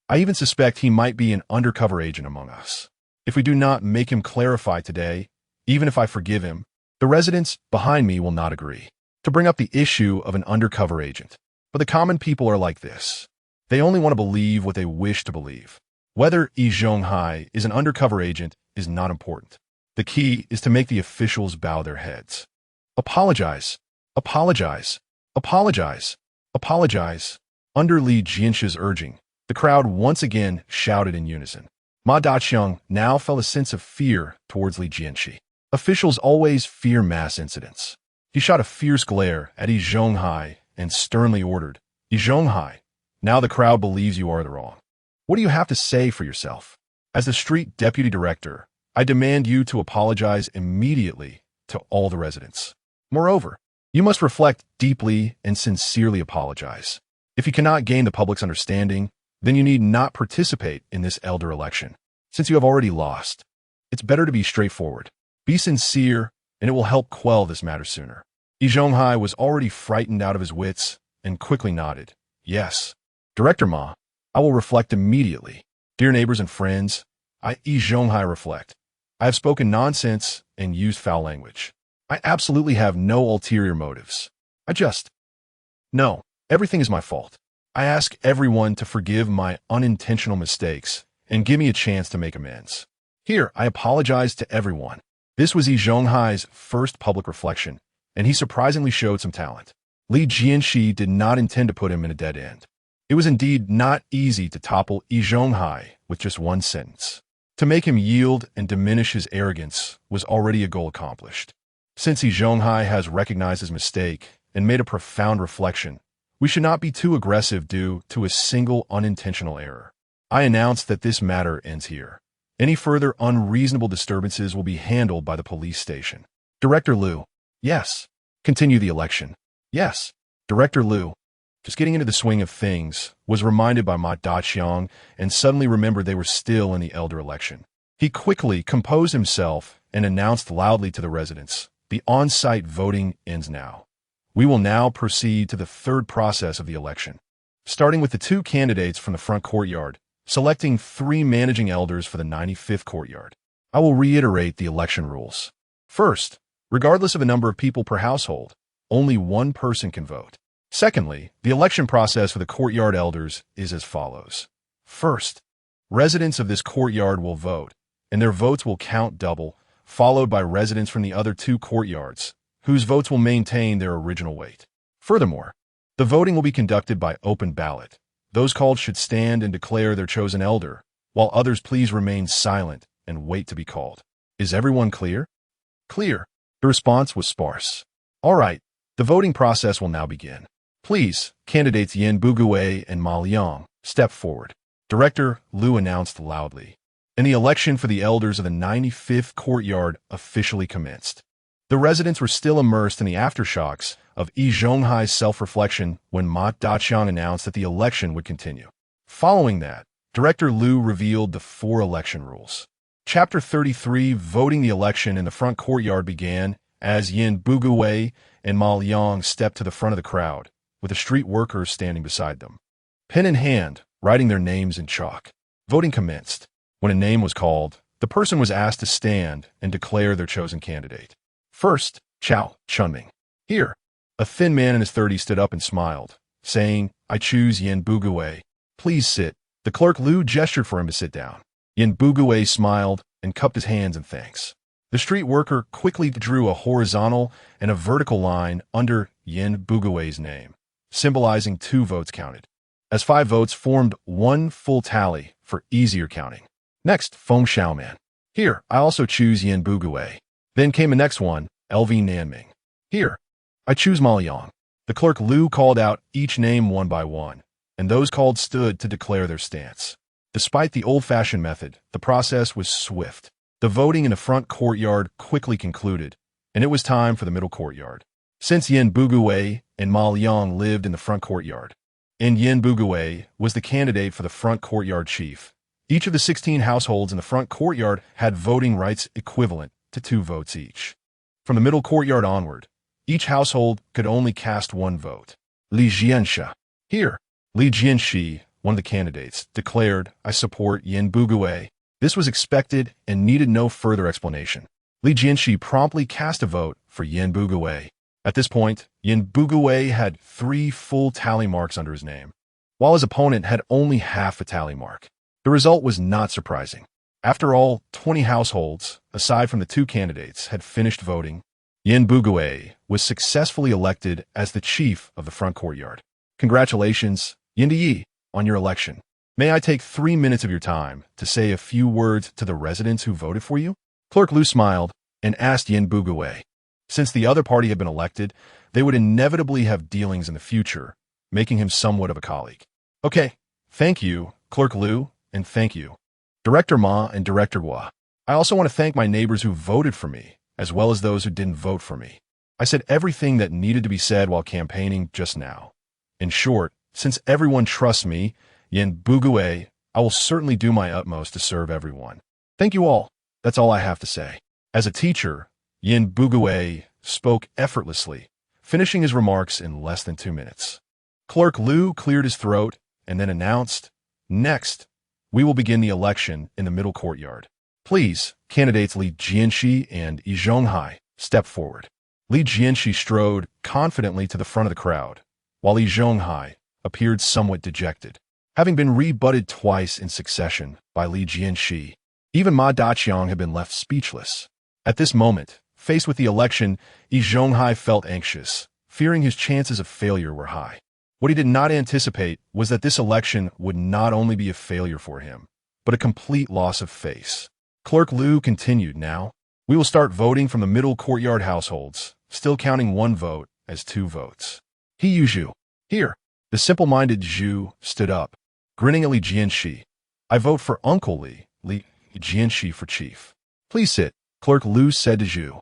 I even suspect he might be an undercover agent among us. If we do not make him clarify today, even if I forgive him, the residents behind me will not agree to bring up the issue of an undercover agent. But the common people are like this. They only want to believe what they wish to believe. Whether Yi Zhonghai is an undercover agent is not important. The key is to make the officials bow their heads. Apologize. Apologize. Apologize. Apologize. Under Li Jianshe's urging, the crowd once again shouted in unison. Ma Daqiang now felt a sense of fear towards Li Jianshe. Officials always fear mass incidents. He shot a fierce glare at Yi Zhonghai and sternly ordered, Yi Zhonghai, now the crowd believes you are the wrong. What do you have to say for yourself? As the street deputy director, I demand you to apologize immediately to all the residents. Moreover, you must reflect deeply and sincerely apologize. If you cannot gain the public's understanding, then you need not participate in this elder election, since you have already lost. It's better to be straightforward. Be sincere, and it will help quell this matter sooner. Yi Zhonghai was already frightened out of his wits and quickly nodded. Yes. Director Ma, I will reflect immediately. Dear neighbors and friends, Yi Zhonghai reflect. I have spoken nonsense and used foul language. I absolutely have no ulterior motives. No, everything is my fault. I ask everyone to forgive my unintentional mistakes and give me a chance to make amends. Here, I apologize to everyone. This was Yi Zhonghai's first public reflection, and he surprisingly showed some talent. Li Jianshe did not intend to put him in a dead end. It was indeed not easy to topple Yi Zhonghai with just 1 sentence. To make him yield and diminish his arrogance was already a goal accomplished. Since Yi Zhonghai has recognized his mistake and made a profound reflection, we should not be too aggressive due to a single unintentional error. I announce that this matter ends here. Any further unreasonable disturbances will be handled by the police station. Director Liu. Yes. Continue the election. Yes. Director Liu, just getting into the swing of things, was reminded by Ma Daqiang and suddenly remembered they were still in the elder election. He quickly composed himself and announced loudly to the residents, the on-site voting ends now. We will now proceed to the 3rd process of the election, starting with the 2 candidates from the front courtyard, selecting 3 managing elders for the 95th courtyard. I will reiterate the election rules. First, regardless of the number of people per household, only 1 person can vote. Secondly, the election process for the courtyard elders is as follows. First, residents of this courtyard will vote, and their votes will count double, followed by residents from the other 2 courtyards, whose votes will maintain their original weight. Furthermore, the voting will be conducted by open ballot. Those called should stand and declare their chosen elder, while others please remain silent and wait to be called. Is everyone clear? Clear. The response was sparse. All right, the voting process will now begin. Please, candidates Yin Bugui and Ma Liang, step forward. Director Liu announced loudly. And the election for the elders of the 95th courtyard officially commenced. The residents were still immersed in the aftershocks of Yi Zhonghai's self-reflection when Ma Daqiang announced that the election would continue. Following that, Director Liu revealed the 4 election rules. Chapter 33, voting the election in the front courtyard began as Yin Bugui and Ma Liang stepped to the front of the crowd, with the street workers standing beside them. Pen in hand, writing their names in chalk. Voting commenced. When a name was called, the person was asked to stand and declare their chosen candidate. First, Chao Chunming. Here, a thin man in his 30s stood up and smiled, saying, I choose Yin Bugui. Please sit. The clerk Liu gestured for him to sit down. Yin Bugui smiled and cupped his hands in thanks. The street worker quickly drew a horizontal and a vertical line under Yin Bugui's name, symbolizing 2 votes counted, as 5 votes formed 1 full tally for easier counting. Next, Feng Xiaoman. Here, I also choose Yin Bugui. Then came the next one, LV Nanming. Here, I choose Ma Liang. The clerk Liu called out each name one by one, and those called stood to declare their stance. Despite the old-fashioned method, the process was swift. The voting in the front courtyard quickly concluded, and it was time for the middle courtyard. Since Yin Bugui and Ma Liang lived in the front courtyard, and Yin Bugui was the candidate for the front courtyard chief, Each of the 16 households in the front courtyard had voting rights equivalent to 2 votes each. From the middle courtyard onward, each household could only cast 1 vote. Li Jianshe. Here, Li Jianshe, one of the candidates, declared, "I support Yin Bugui." This was expected and needed no further explanation. Li Jianshe promptly cast a vote for Yin Bugui. At this point, Yin Bugui had 3 full tally marks under his name, while his opponent had only half a tally mark. The result was not surprising. After all, 20 households, aside from the 2 candidates, had finished voting. Yin Bugui was successfully elected as the chief of the front courtyard. Congratulations, Yin Yi, on your election. May I take 3 minutes of your time to say a few words to the residents who voted for you? Clerk Liu smiled and asked Yin Bugui. Since the other party had been elected, they would inevitably have dealings in the future, making him somewhat of a colleague. Okay, thank you, Clerk Liu, and thank you, Director Ma and Director Hua. I also want to thank my neighbors who voted for me, as well as those who didn't vote for me. I said everything that needed to be said while campaigning just now. In short, since everyone trusts me, Yin Bugui, I will certainly do my utmost to serve everyone. Thank you all. That's all I have to say. As a teacher, Yin Bugui spoke effortlessly, finishing his remarks in less than 2 minutes. Clerk Liu cleared his throat and then announced, "Next, we will begin the election in the middle courtyard. Please, candidates Li Jianshe and Yi Zhonghai, step forward." Li Jianshe strode confidently to the front of the crowd, while Yi Zhonghai appeared somewhat dejected. Having been rebutted twice in succession by Li Jianshe, even Ma Daqiang had been left speechless. At this moment, faced with the election, Yi Zhonghai felt anxious, fearing his chances of failure were high. What he did not anticipate was that this election would not only be a failure for him, but a complete loss of face. Clerk Liu continued, "Now, we will start voting from the middle courtyard households, still counting 1 vote as 2 votes. He Zhu. Here, the simple-minded Zhu stood up, grinning at Li Jianshe. "I vote for Uncle Li Jianshe for chief." "Please sit," Clerk Liu said to Zhu.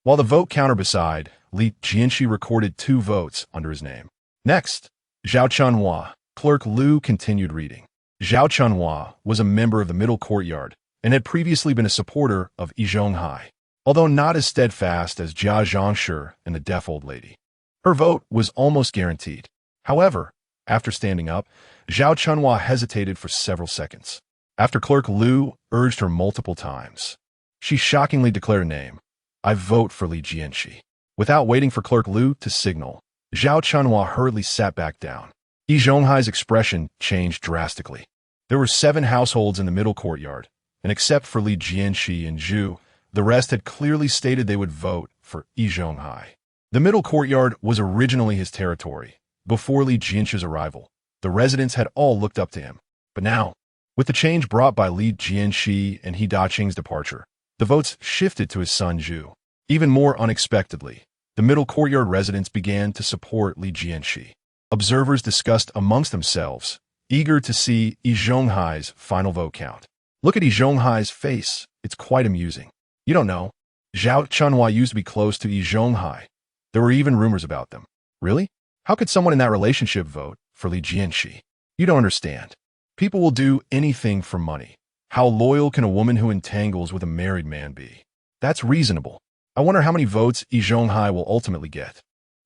While the vote counter beside, Li Jianshe recorded 2 votes under his name. Next, Zhao Chunhua. Clerk Liu continued reading. Zhao Chunhua was a member of the middle courtyard and had previously been a supporter of Yi Zhonghai, although not as steadfast as Jianshe and the deaf old lady. Her vote was almost guaranteed. However, after standing up, Zhao Chunhua hesitated for several seconds. After Clerk Liu urged her multiple times, she shockingly declared a name. "I vote for Li Jianshe." Without waiting for Clerk Liu to signal, Zhao Chunhua hurriedly sat back down. Yi Zhonghai's expression changed drastically. There were 7 households in the middle courtyard, and except for Li Jianshe and Zhu, the rest had clearly stated they would vote for Yi Zhonghai. The middle courtyard was originally his territory. Before Li Jianshe's arrival, the residents had all looked up to him. But now, with the change brought by Li Jianshe and He Daqing's departure, the votes shifted to his son Zhu. Even more unexpectedly, the middle courtyard residents began to support Li Jianshe. Observers discussed amongst themselves, eager to see Yi Zhonghai's final vote count. "Look at Yi Zhonghai's face. It's quite amusing. You don't know. Zhao Chunhua used to be close to Yi Zhonghai. There were even rumors about them." "Really? How could someone in that relationship vote for Li Jianshe? You don't understand. People will do anything for money. How loyal can a woman who entangles with a married man be? That's reasonable. I wonder how many votes Yi Zhonghai will ultimately get.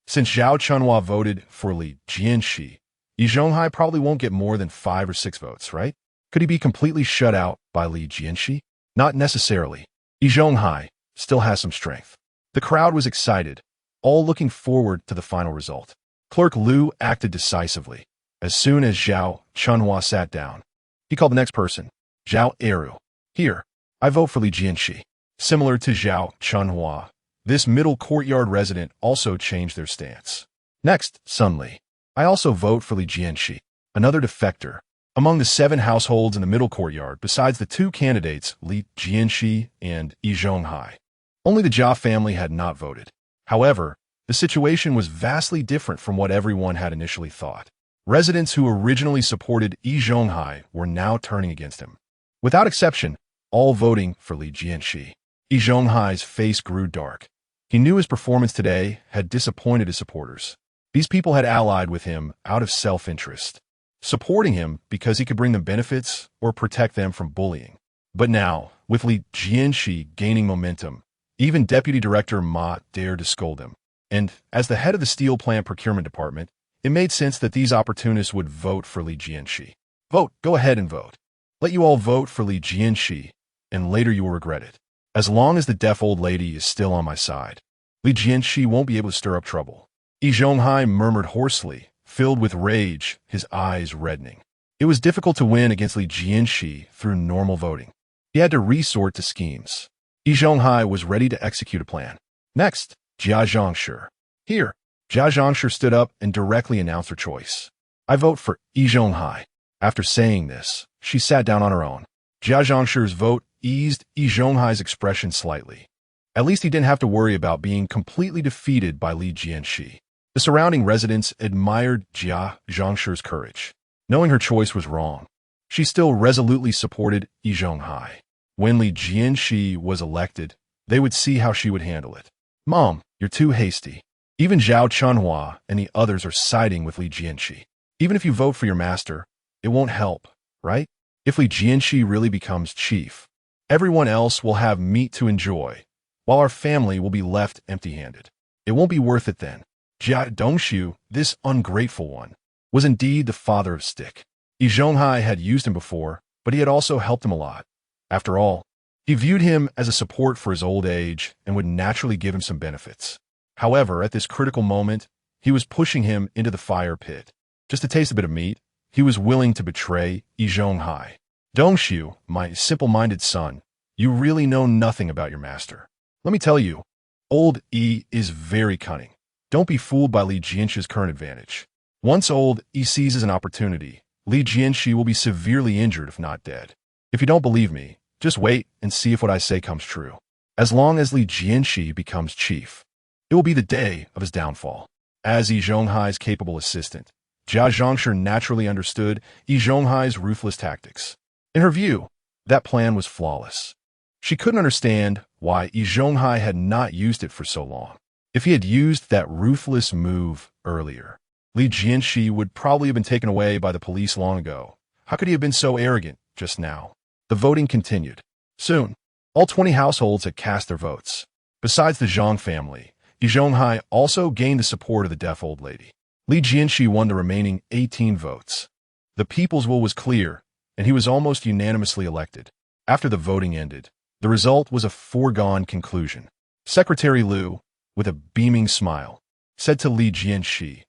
Since Zhao Chunhua voted for Li Jianshe, Yi Zhonghai probably won't get more than 5 or 6 votes, right? Could he be completely shut out by Li Jianshe? Not necessarily. Yi Zhonghai still has some strength." The crowd was excited, all looking forward to the final result. Clerk Liu acted decisively. As soon as Zhao Chunhua sat down, he called the next person, Zhao Eru. "Here, I vote for Li Jianshe." Similar to Zhao Chunhua, this middle courtyard resident also changed their stance. "Next, Sun Li. I also vote for Li Jianshe." Another defector. Among the 7 households in the middle courtyard, besides the 2 candidates, Li Jianshe and Yi Zhonghai, only the Jia family had not voted. However, the situation was vastly different from what everyone had initially thought. Residents who originally supported Yi Zhonghai were now turning against him. Without exception, all voting for Li Jianshe. Yi Zhonghai's face grew dark. He knew his performance today had disappointed his supporters. These people had allied with him out of self-interest. supporting him because he could bring them benefits or protect them from bullying. But now, with Li Jianshe gaining momentum, even Deputy Director Ma dared to scold him. And, as the head of the steel plant procurement department, it made sense that these opportunists would vote for Li Jianshe. Vote, go ahead and vote. Let you all vote for Li Jianshe, and later you will regret it. As long as the deaf old lady is still on my side, Li Jianshe won't be able to stir up trouble. Yi Zhonghai murmured hoarsely, filled with rage, his eyes reddening. It was difficult to win against Li Jianshe through normal voting. He had to resort to schemes. Yi Zhonghai was ready to execute a plan. Next, Jianshe. Here, Jianshe stood up and directly announced her choice. I vote for Yi Zhonghai. After saying this, she sat down on her own. Jianshe's vote eased Yi Zhonghai's expression slightly. At least he didn't have to worry about being completely defeated by Li Jianshe. The surrounding residents admired Jianshe's courage. Knowing her choice was wrong, she still resolutely supported Yi Zhonghai. When Li Jianshe was elected, they would see how she would handle it. Mom, you're too hasty. Even Zhao Chunhua and the others are siding with Li Jianshe. Even if you vote for your master, it won't help, right? If Li Jianshe really becomes chief, everyone else will have meat to enjoy, while our family will be left empty-handed. It won't be worth it then. Jia Dongshu, this ungrateful one, was indeed the father of Stick. Yi Zhonghai had used him before, but he had also helped him a lot. After all, he viewed him as a support for his old age and would naturally give him some benefits. However, at this critical moment, he was pushing him into the fire pit. Just to taste a bit of meat, he was willing to betray Yi Zhonghai. Dongshu, my simple-minded son, you really know nothing about your master. Let me tell you, old Yi is very cunning. Don't be fooled by Li Jianshe's current advantage. Once old Yi seizes an opportunity, Li Jianshe will be severely injured if not dead. If you don't believe me, just wait and see if what I say comes true. As long as Li Jianshe becomes chief, it will be the day of his downfall. As Yi Zhonghai's capable assistant, Jianshe naturally understood Yi Zhonghai's ruthless tactics. In her view, that plan was flawless. She couldn't understand why Yi Zhonghai had not used it for so long. If he had used that ruthless move earlier, Li Jianshe would probably have been taken away by the police long ago. How could he have been so arrogant just now? The voting continued. Soon, all 20 households had cast their votes. Besides the Zhang family, Yi Zhonghai also gained the support of the deaf old lady. Li Jianshe won the remaining 18 votes. The people's will was clear, and he was almost unanimously elected. After the voting ended, the result was a foregone conclusion. Secretary Liu, with a beaming smile, said to Li Jianshe,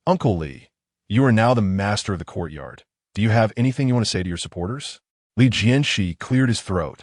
Uncle Li, you are now the master of the courtyard. Do you have anything you want to say to your supporters? Li Jianshe cleared his throat,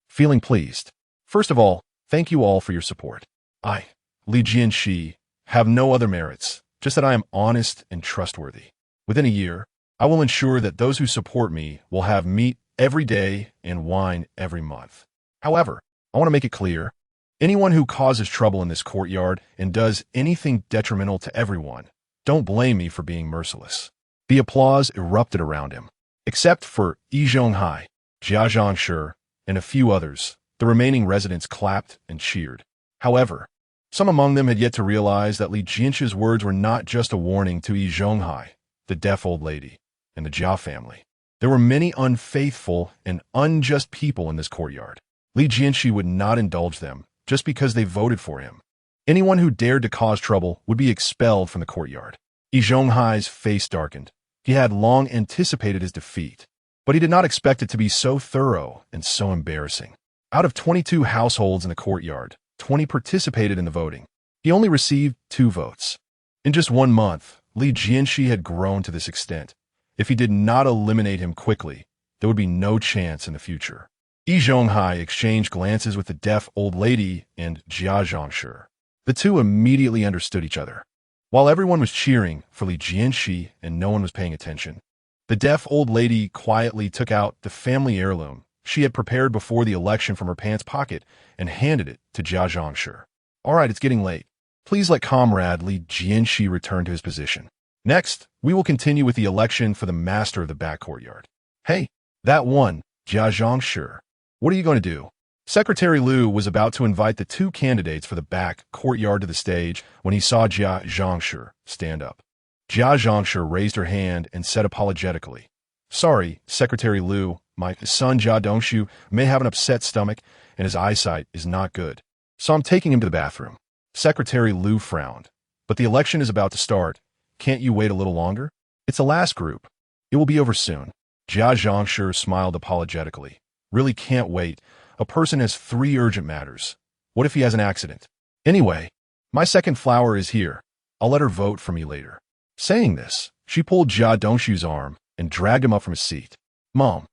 feeling pleased. First of all, thank you all for your support. I, Li Jianshe, have no other merits, just that I am honest and trustworthy. Within a year, I will ensure that those who support me will have meat every day and wine every month. However, I want to make it clear, anyone who causes trouble in this courtyard and does anything detrimental to everyone, don't blame me for being merciless. The applause erupted around him. Except for Yi Zhonghai, Jianshe, and a few others, the remaining residents clapped and cheered. However, some among them had yet to realize that Li Jianshe's words were not just a warning to Yi Zhonghai, the deaf old lady, and the Jia family. There were many unfaithful and unjust people in this courtyard. Li Jianshe would not indulge them just because they voted for him. Anyone who dared to cause trouble would be expelled from the courtyard. Yi Zhonghai's face darkened. He had long anticipated his defeat, but he did not expect it to be so thorough and so embarrassing. Out of 22 households in the courtyard, 20 participated in the voting. He only received 2 votes. In just 1 month, Li Jianshe had grown to this extent. If he did not eliminate him quickly, there would be no chance in the future. Yi Zhonghai exchanged glances with the deaf old lady and Jianshe. The two immediately understood each other. While everyone was cheering for Li Jianshe and no one was paying attention, the deaf old lady quietly took out the family heirloom she had prepared before the election from her pants pocket and handed it to Jianshe. All right, it's getting late. Please let Comrade Li Jianshe return to his position. Next, we will continue with the election for the master of the back courtyard. Hey, that one, Jianshe. What are you going to do? Secretary Liu was about to invite the 2 candidates for the back courtyard to the stage when he saw Jianshe stand up. Jia Zhongshi raised her hand and said apologetically, "Sorry, Secretary Liu, my son Jia Dongshu may have an upset stomach and his eyesight is not good. So I'm taking him to the bathroom." Secretary Liu frowned. "But the election is about to start. Can't you wait a little longer? It's the last group. It will be over soon." Jia Zhongshi smiled apologetically. "Really can't wait. A person has 3 urgent matters. What if he has an accident? Anyway, my second flower is here. I'll let her vote for me later." Saying this, she pulled Jia Dongshu's arm and dragged him up from his seat. "Mom,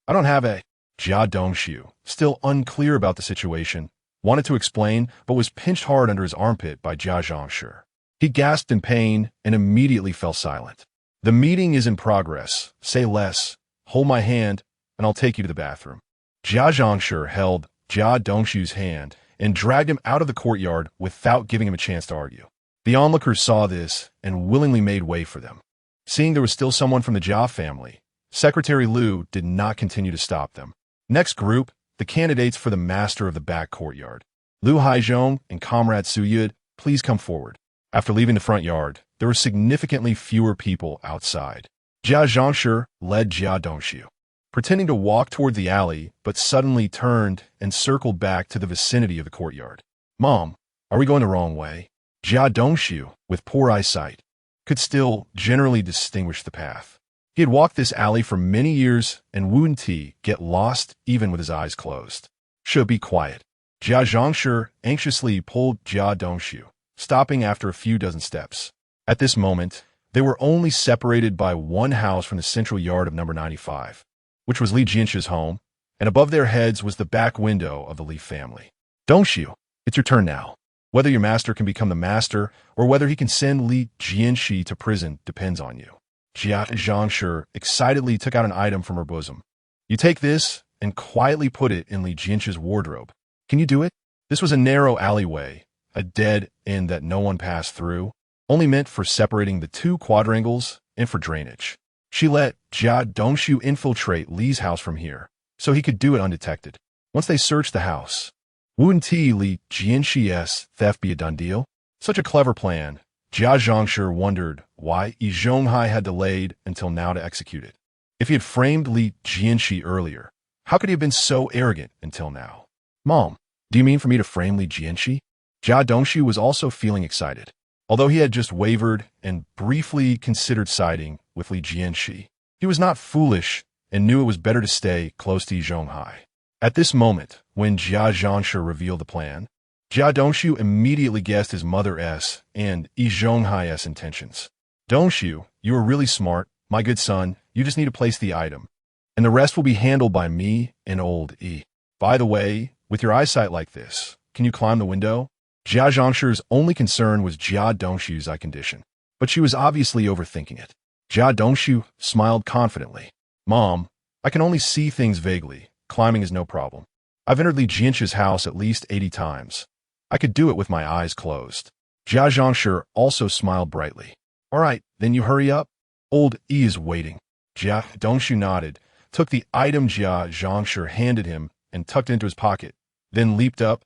I don't have a—" Jia Dongshu, still unclear about the situation, wanted to explain but was pinched hard under his armpit by Jia Zhongshi. He gasped in pain and immediately fell silent. "The meeting is in progress. Say less. Hold my hand, and I'll take you to the bathroom." Jia Zhongshi held Jia Dongshu's hand and dragged him out of the courtyard without giving him a chance to argue. The onlookers saw this and willingly made way for them. Seeing there was still someone from the Jia family, Secretary Liu did not continue to stop them. Next group, the candidates for the master of the back courtyard. Liu Haizhong and Comrade Suyud, please come forward. After leaving the front yard, there were significantly fewer people outside. Jia Zhongshi led Jia Dongshu, pretending to walk toward the alley, but suddenly turned and circled back to the vicinity of the courtyard. "Mom, are we going the wrong way?" Jia Dongshu, with poor eyesight, could still generally distinguish the path. He had walked this alley for many years and wouldn't get lost even with his eyes closed. "Should be quiet." Jia Zhongshi anxiously pulled Jia Dongshu, stopping after a few dozen steps. At this moment, they were only separated by one house from the central yard of number 95, which was Li Jianshe's home, and above their heads was the back window of the Li family. "Dongshu, it's your turn now. Whether your master can become the master or whether he can send Li Jianshe to prison depends on you." Jia Zhongshi excitedly took out an item from her bosom. "You take this and quietly put it in Li Jianshe's wardrobe. Can you do it?" This was a narrow alleyway, a dead end that no one passed through, only meant for separating the 2 quadrangles and for drainage. She let Jia Dongshu infiltrate Li's house from here, so he could do it undetected. Once they searched the house, wouldn't Li Jianshe's theft be a done deal? Such a clever plan. Jia Zhongshi wondered why Yi Zhonghai had delayed until now to execute it. If he had framed Li Jianshe earlier, how could he have been so arrogant until now? "Mom, do you mean for me to frame Li Jianshe?" Jia Dongshu was also feeling excited. Although he had just wavered and briefly considered siding with Li Jianshe, he was not foolish and knew it was better to stay close to Yi Zhonghai. At this moment, when Jia Zhongshi revealed the plan, Jia Dongshu immediately guessed his mother's and Yi Zhonghai's intentions. "Dongshu, you are really smart, my good son. You just need to place the item, and the rest will be handled by me and old Yi. By the way, with your eyesight like this, can you climb the window?" Jia Zhongshi's only concern was Jia Dongshu's eye condition, but she was obviously overthinking it. Jia Dongshu smiled confidently. "Mom, I can only see things vaguely. Climbing is no problem. I've entered Li Jianshe's house at least 80 times. I could do it with my eyes closed." Jia Zhongshi also smiled brightly. "All right, then you hurry up. Old Yi is waiting." Jia Dongshu nodded, took the item Jia Zhongshi handed him and tucked it into his pocket, then leaped up,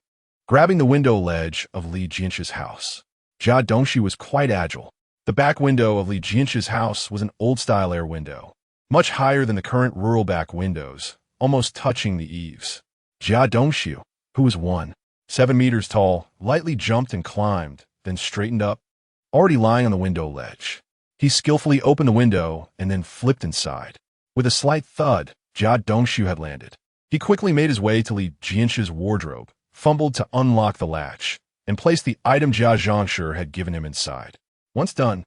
grabbing the window ledge of Li Jianshe's house. Jia Dongshu was quite agile. The back window of Li Jianshe's house was an old-style air window, much higher than the current rural back windows, almost touching the eaves. Jia Dongshu, who was 1.7 meters tall, lightly jumped and climbed, then straightened up, already lying on the window ledge. He skillfully opened the window and then flipped inside. With a slight thud, Jia Dongshu had landed. He quickly made his way to Li Jianshe's wardrobe, fumbled to unlock the latch, and placed the item Jia Zhongshi had given him inside. Once done,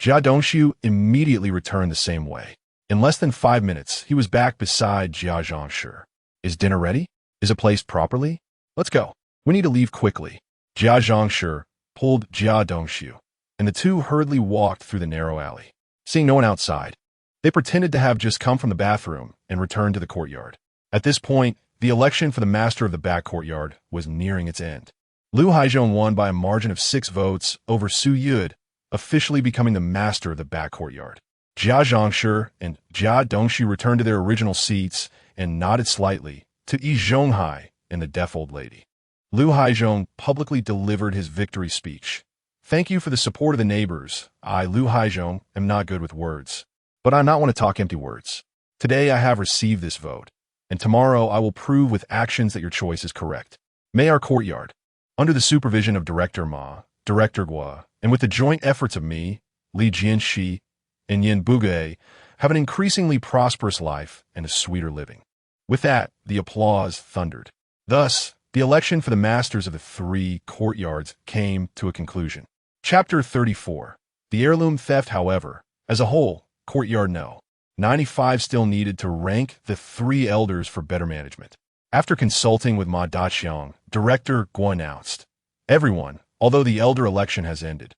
Jia Dongshu immediately returned the same way. In less than 5 minutes, he was back beside Jia Zhongshi. "Is dinner ready? Is it placed properly? Let's go. We need to leave quickly." Jia Zhongshi pulled Jia Dongshu, and the two hurriedly walked through the narrow alley. Seeing no one outside, they pretended to have just come from the bathroom and returned to the courtyard. At this point, the election for the master of the back courtyard was nearing its end. Liu Haizhong won by a margin of 6 votes over Suyud, officially becoming the master of the back courtyard. Jia Zhongshi and Jia Dongshu returned to their original seats and nodded slightly to Yi Zhonghai and the deaf old lady. Liu Haizhong publicly delivered his victory speech, Thank you for the support of the neighbors. I, Lu Haizhong, am not good with words, but I not want to talk empty words. Today I have received this vote, and tomorrow I will prove with actions that your choice is correct. May our courtyard, under the supervision of Director Ma, Director Guo, and with the joint efforts of me, Li Jianshe, and Yin Buge, have an increasingly prosperous life and a sweeter living. With that, the applause thundered. Thus, the election for the masters of the 3 courtyards came to a conclusion. Chapter 34. The heirloom theft, however, as a whole, courtyard no. 95 still needed to rank the 3 elders for better management. After consulting with Ma Daqiang, Director Guo announced, "Everyone, although the elder election has ended,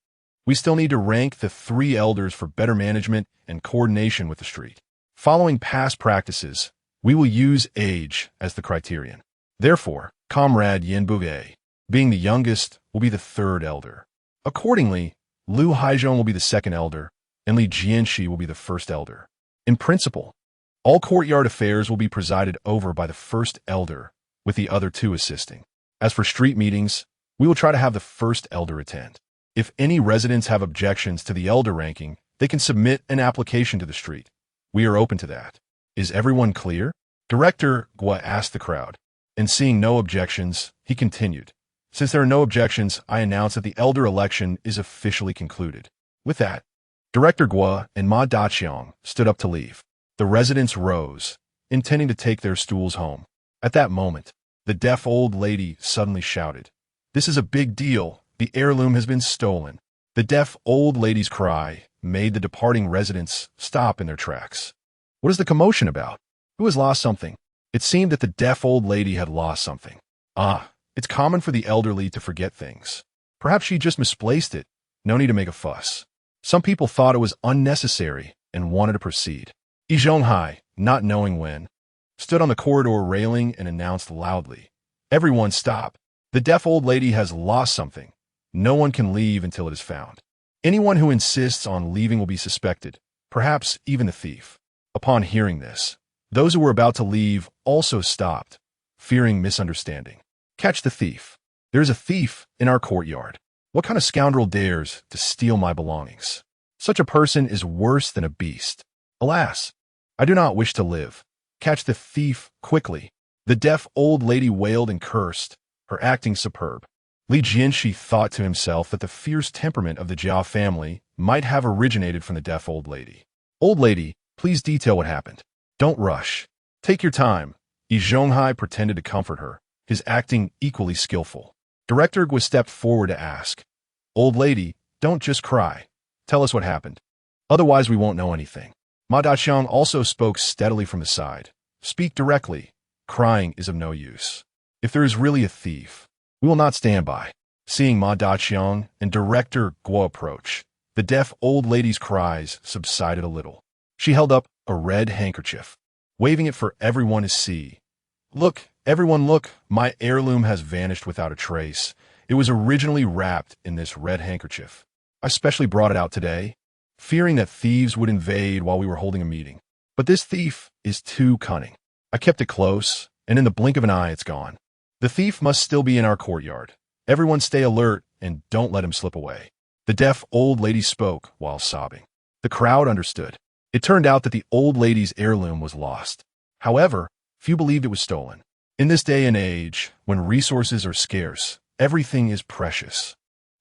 we still need to rank the 3 elders for better management and coordination with the street. Following past practices, we will use age as the criterion. Therefore, Comrade Yin Buge, being the youngest, will be the 3rd elder. Accordingly, Lu Haizhong will be the 2nd elder, and Li Jianshe will be the 1st elder. In principle, all courtyard affairs will be presided over by the 1st elder, with the other 2 assisting. As for street meetings, we will try to have the 1st elder attend. If any residents have objections to the elder ranking, they can submit an application to the street. We are open to that. Is everyone clear?" Director Guo asked the crowd, and seeing no objections, he continued, "Since there are no objections, I announce that the elder election is officially concluded." With that, Director Guo and Ma Daqiang stood up to leave. The residents rose, intending to take their stools home. At that moment, the deaf old lady suddenly shouted, "This is a big deal. The heirloom has been stolen." The deaf old lady's cry made the departing residents stop in their tracks. What is the commotion about? Who has lost something? It seemed that the deaf old lady had lost something. It's common for the elderly to forget things. Perhaps she just misplaced it. No need to make a fuss. Some people thought it was unnecessary and wanted to proceed. Yi Zhonghai, not knowing when, stood on the corridor railing and announced loudly, "Everyone stop. The deaf old lady has lost something. No one can leave until it is found. Anyone who insists on leaving will be suspected, perhaps even the thief." Upon hearing this, those who were about to leave also stopped, fearing misunderstanding. "Catch the thief. There is a thief in our courtyard. What kind of scoundrel dares to steal my belongings? Such a person is worse than a beast. Alas, I do not wish to live. Catch the thief quickly." The deaf old lady wailed and cursed, her acting superb. Li Jianshe thought to himself that the fierce temperament of the Jia family might have originated from the deaf old lady. "Old lady, please detail what happened. Don't rush. Take your time." Yi Zhonghai pretended to comfort her, his acting equally skillful. Director Guo stepped forward to ask, "Old lady, don't just cry. Tell us what happened. Otherwise we won't know anything." Ma Daqiang also spoke steadily from the side. "Speak directly. Crying is of no use. If there is really a thief, we will not stand by." Seeing Ma Daqiang and Director Guo approach, the deaf old lady's cries subsided a little. She held up a red handkerchief, waving it for everyone to see. "Look, everyone look, my heirloom has vanished without a trace. It was originally wrapped in this red handkerchief. I specially brought it out today, fearing that thieves would invade while we were holding a meeting. But this thief is too cunning. I kept it close, and in the blink of an eye it's gone. The thief must still be in our courtyard. Everyone stay alert and don't let him slip away." The deaf old lady spoke while sobbing. The crowd understood. It turned out that the old lady's heirloom was lost. However, few believed it was stolen. In this day and age, when resources are scarce, everything is precious.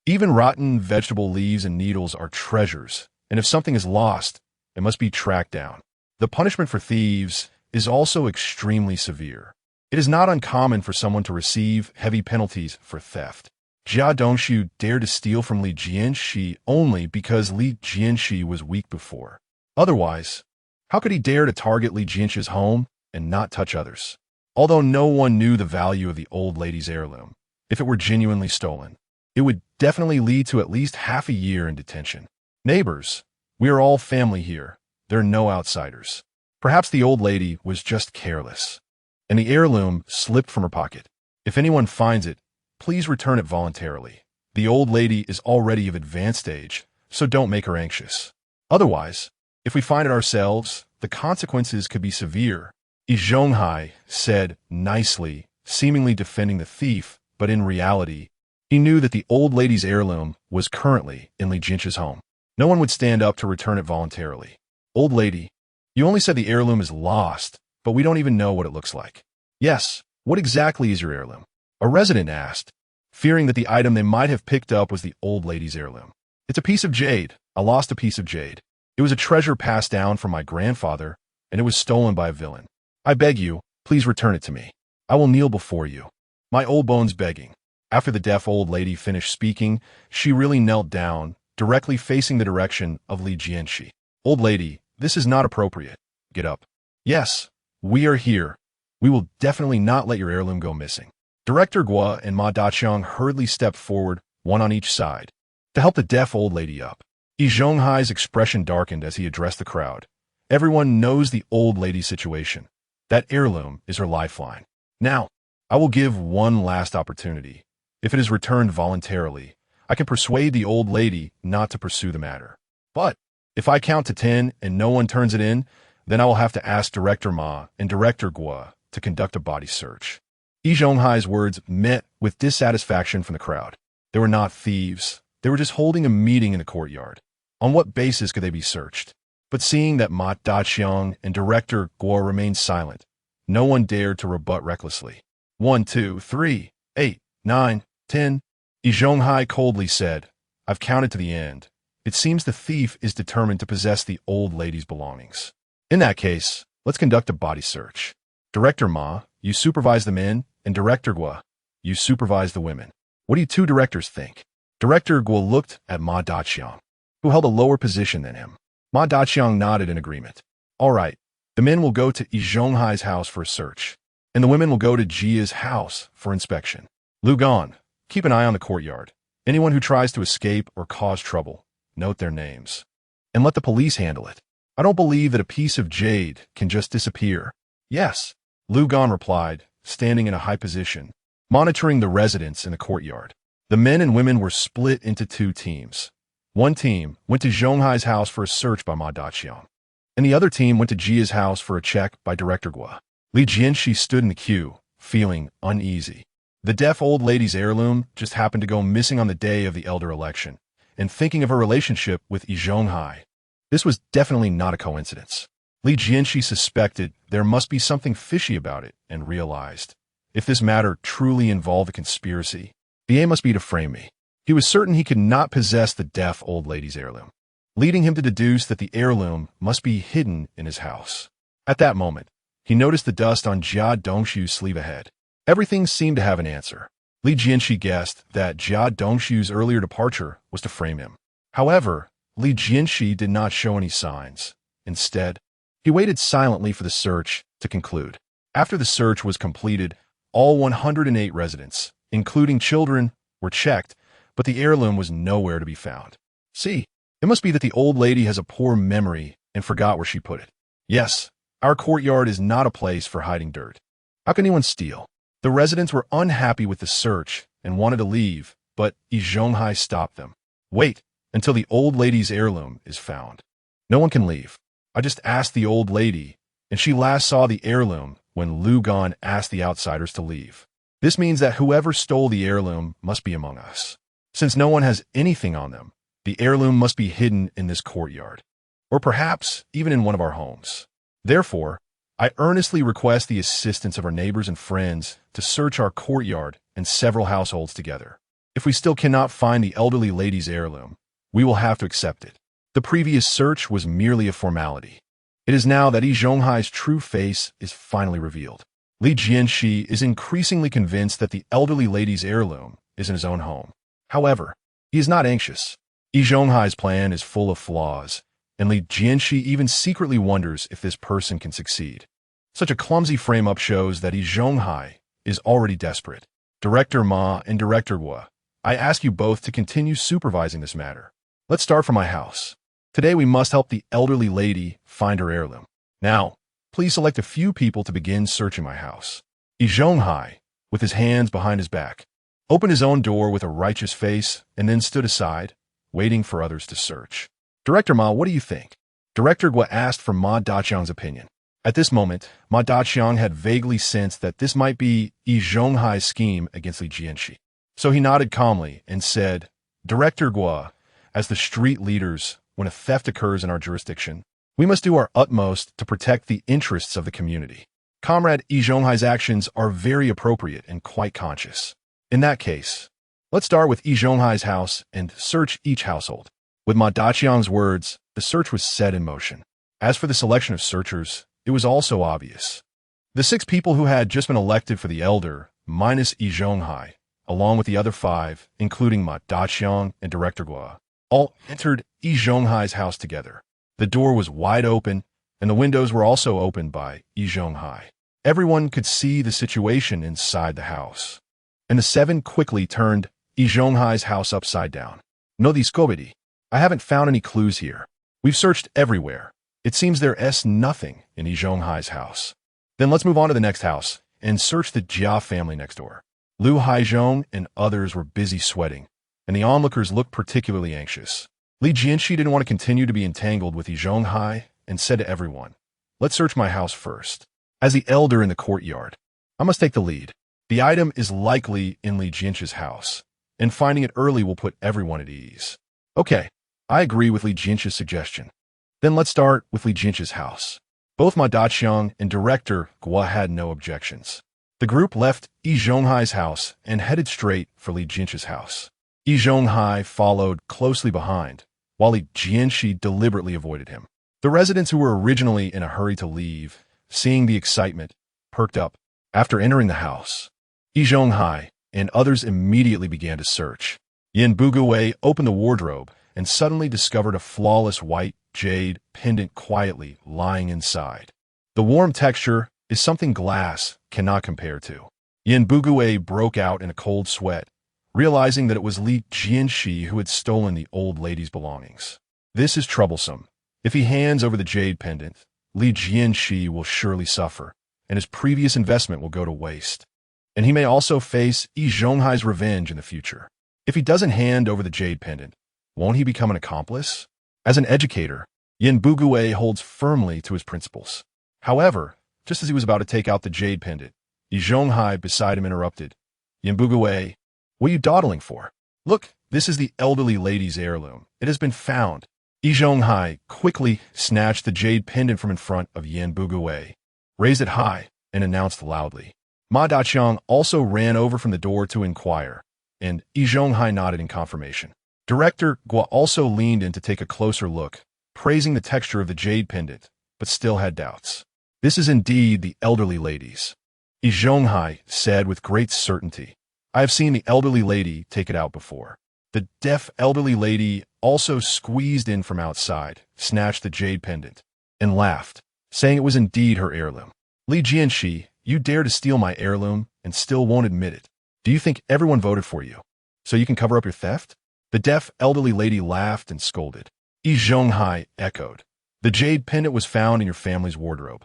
Even rotten vegetable leaves and needles are treasures, and if something is lost, it must be tracked down. The punishment for thieves is also extremely severe. It is not uncommon for someone to receive heavy penalties for theft. Jia Dongshu dared to steal from Li Jianshe only because Li Jianshe was weak before. Otherwise, how could he dare to target Li Jianshe's home and not touch others? Although no one knew the value of the old lady's heirloom, if it were genuinely stolen, it would definitely lead to at least half a year in detention. Neighbors, we are all family here. There are no outsiders. Perhaps the old lady was just careless, and the heirloom slipped from her pocket. If anyone finds it, please return it voluntarily. The old lady is already of advanced age, so don't make her anxious. Otherwise, if we find it ourselves, the consequences could be severe. Yi Zhonghai said nicely, seemingly defending the thief, but in reality, He knew that the old lady's heirloom was currently in Li Jianshe's home. No one would stand up to return it voluntarily. Old lady, you only said the heirloom is lost, but we don't even know what it looks like. Yes, what exactly is your heirloom? A resident asked, fearing that the item they might have picked up was the old lady's heirloom. It's a piece of jade. I lost a piece of jade. It was a treasure passed down from my grandfather, and it was stolen by a villain. I beg you, please return it to me. I will kneel before you. My old bones begging. After the deaf old lady finished speaking, she really knelt down, directly facing the direction of Li Jianshe. Old lady, this is not appropriate. Get up. Yes, we are here. We will definitely not let your heirloom go missing. Director Guo and Ma Daqiang hurriedly stepped forward, one on each side, to help the deaf old lady up. Yi Zhonghai's expression darkened as he addressed the crowd. Everyone knows the old lady's situation. That heirloom is her lifeline. Now, I will give one last opportunity. If it is returned voluntarily, I can persuade the old lady not to pursue the matter. But if I count to 10 and no one turns it in, then I will have to ask Director Ma and Director Guo to conduct a body search. Yi Zhonghai's words met with dissatisfaction from the crowd. They were not thieves. They were just holding a meeting in the courtyard. On what basis could they be searched? But seeing that Ma Daqiang and Director Guo remained silent, no one dared to rebut recklessly. 1, 2, 3, 8, 9, 10. Yi Zhonghai coldly said, I've counted to the end. It seems the thief is determined to possess the old lady's belongings. In that case, let's conduct a body search. Director Ma, you supervise the men, and Director Guo, you supervise the women. What do you two directors think? Director Guo looked at Ma Daqiang, who held a lower position than him. Ma Daqiang nodded in agreement. All right, the men will go to Yi Zhonghai's house for a search, and the women will go to Jia's house for inspection. Lu Gan, keep an eye on the courtyard. Anyone who tries to escape or cause trouble, note their names. And let the police handle it. I don't believe that a piece of jade can just disappear. Yes, Lu Gan replied, standing in a high position, monitoring the residents in the courtyard. The men and women were split into two teams. One team went to Zhonghai's house for a search by Ma Daqiang, and the other team went to Jia's house for a check by Director Guo. Li Jianshe stood in the queue, feeling uneasy. The deaf old lady's heirloom just happened to go missing on the day of the elder election, and thinking of her relationship with Yi Zhonghai, this was definitely not a coincidence. Li Jianshe suspected there must be something fishy about it and realized, if this matter truly involved a conspiracy, the aim must be to frame me. He was certain he could not possess the deaf old lady's heirloom, leading him to deduce that the heirloom must be hidden in his house. At that moment, he noticed the dust on Jia Dongshu's sleeve ahead. Everything seemed to have an answer. Li Jianshe guessed that Jia Dongshu's earlier departure was to frame him. However, Li Jianshe did not show any signs. Instead, he waited silently for the search to conclude. After the search was completed, all 108 residents, including children, were checked, but the heirloom was nowhere to be found. See, it must be that the old lady has a poor memory and forgot where she put it. Yes, our courtyard is not a place for hiding dirt. How can anyone steal? The residents were unhappy with the search and wanted to leave, but Yi Zhonghai stopped them. Wait until the old lady's heirloom is found. No one can leave. I just asked the old lady, and she last saw the heirloom when Lu Gan asked the outsiders to leave. This means that whoever stole the heirloom must be among us. Since no one has anything on them, the heirloom must be hidden in this courtyard, or perhaps even in one of our homes. Therefore, I earnestly request the assistance of our neighbors and friends to search our courtyard and several households together. If we still cannot find the elderly lady's heirloom, we will have to accept it. The previous search was merely a formality. It is now that Yi Zhonghai's true face is finally revealed. Li Jianshe is increasingly convinced that the elderly lady's heirloom is in his own home. However, he is not anxious. Yi Zhonghai's plan is full of flaws, and Li Jianshe even secretly wonders if this person can succeed. Such a clumsy frame-up shows that Yi Zhonghai is already desperate. Director Ma and Director Guo, I ask you both to continue supervising this matter. Let's start from my house. Today we must help the elderly lady find her heirloom. Now, please select a few people to begin searching my house. Yi Zhonghai, with his hands behind his back, opened his own door with a righteous face and then stood aside, waiting for others to search. Director Ma, what do you think? Director Guo asked for Ma Daqiang's opinion. At this moment, Ma Daqiang had vaguely sensed that this might be Yi Zhonghai's scheme against Li Jianshe. So he nodded calmly and said, Director Guo, as the street leaders, when a theft occurs in our jurisdiction, we must do our utmost to protect the interests of the community. Comrade Yi Zhonghai's actions are very appropriate and quite conscious. In that case, let's start with Yi Zhonghai's house and search each household. With Ma Daqiang's words, the search was set in motion. As for the selection of searchers, it was also obvious. The 6 people who had just been elected for the elder, minus Yi Zhonghai, along with the other 5, including Ma Daqiang and Director Guo, all entered Yi Zhonghai's house together. The door was wide open, and the windows were also opened by Yi Zhonghai. Everyone could see the situation inside the house. And the 7 quickly turned Yi Zhonghai's house upside down. No discobity. I haven't found any clues here. We've searched everywhere. It seems there's nothing in Yi Zhonghai's house. Then let's move on to the next house and search the Jia family next door. Lu Haizhong and others were busy sweating, and the onlookers looked particularly anxious. Li Jianshe didn't want to continue to be entangled with Yi Zhonghai and said to everyone, let's search my house first. As the elder in the courtyard, I must take the lead. The item is likely in Li Jianshe's house, and finding it early will put everyone at ease. Okay, I agree with Li Jianshe's suggestion. Then let's start with Li Jianshe's house. Both Ma Daqiang and Director Guo had no objections. The group left Yi Zhonghai's house and headed straight for Li Jianshe's house. Yi Zhonghai followed closely behind, while Li Jianshe deliberately avoided him. The residents who were originally in a hurry to leave, seeing the excitement, perked up. After entering the house, Yi Zhonghai and others immediately began to search. Yin Bugui opened the wardrobe and suddenly discovered a flawless white jade pendant quietly lying inside. The warm texture is something glass cannot compare to. Yin Bugui broke out in a cold sweat, realizing that it was Li Jianshe who had stolen the old lady's belongings. This is troublesome. If he hands over the jade pendant, Li Jianshe will surely suffer, and his previous investment will go to waste. And he may also face Yi Zhonghai's revenge in the future. If he doesn't hand over the jade pendant, won't he become an accomplice? As an educator, Yin Bugui holds firmly to his principles. However, just as he was about to take out the jade pendant, Yi Zhonghai beside him interrupted. Yin Bugui, what are you dawdling for? Look, this is the elderly lady's heirloom. It has been found. Yi Zhonghai quickly snatched the jade pendant from in front of Yin Bugui, raised it high, and announced loudly. Ma Daqiang also ran over from the door to inquire, and Yi Zhonghai nodded in confirmation. Director Guo also leaned in to take a closer look, praising the texture of the jade pendant, but still had doubts. This is indeed the elderly lady's. Yi Zhonghai said with great certainty. I have seen the elderly lady take it out before. The deaf elderly lady also squeezed in from outside, snatched the jade pendant, and laughed, saying it was indeed her heirloom. Li Jianshe, you dare to steal my heirloom and still won't admit it. Do you think everyone voted for you, so you can cover up your theft? The deaf elderly lady laughed and scolded. Yi Zhonghai echoed. The jade pendant was found in your family's wardrobe.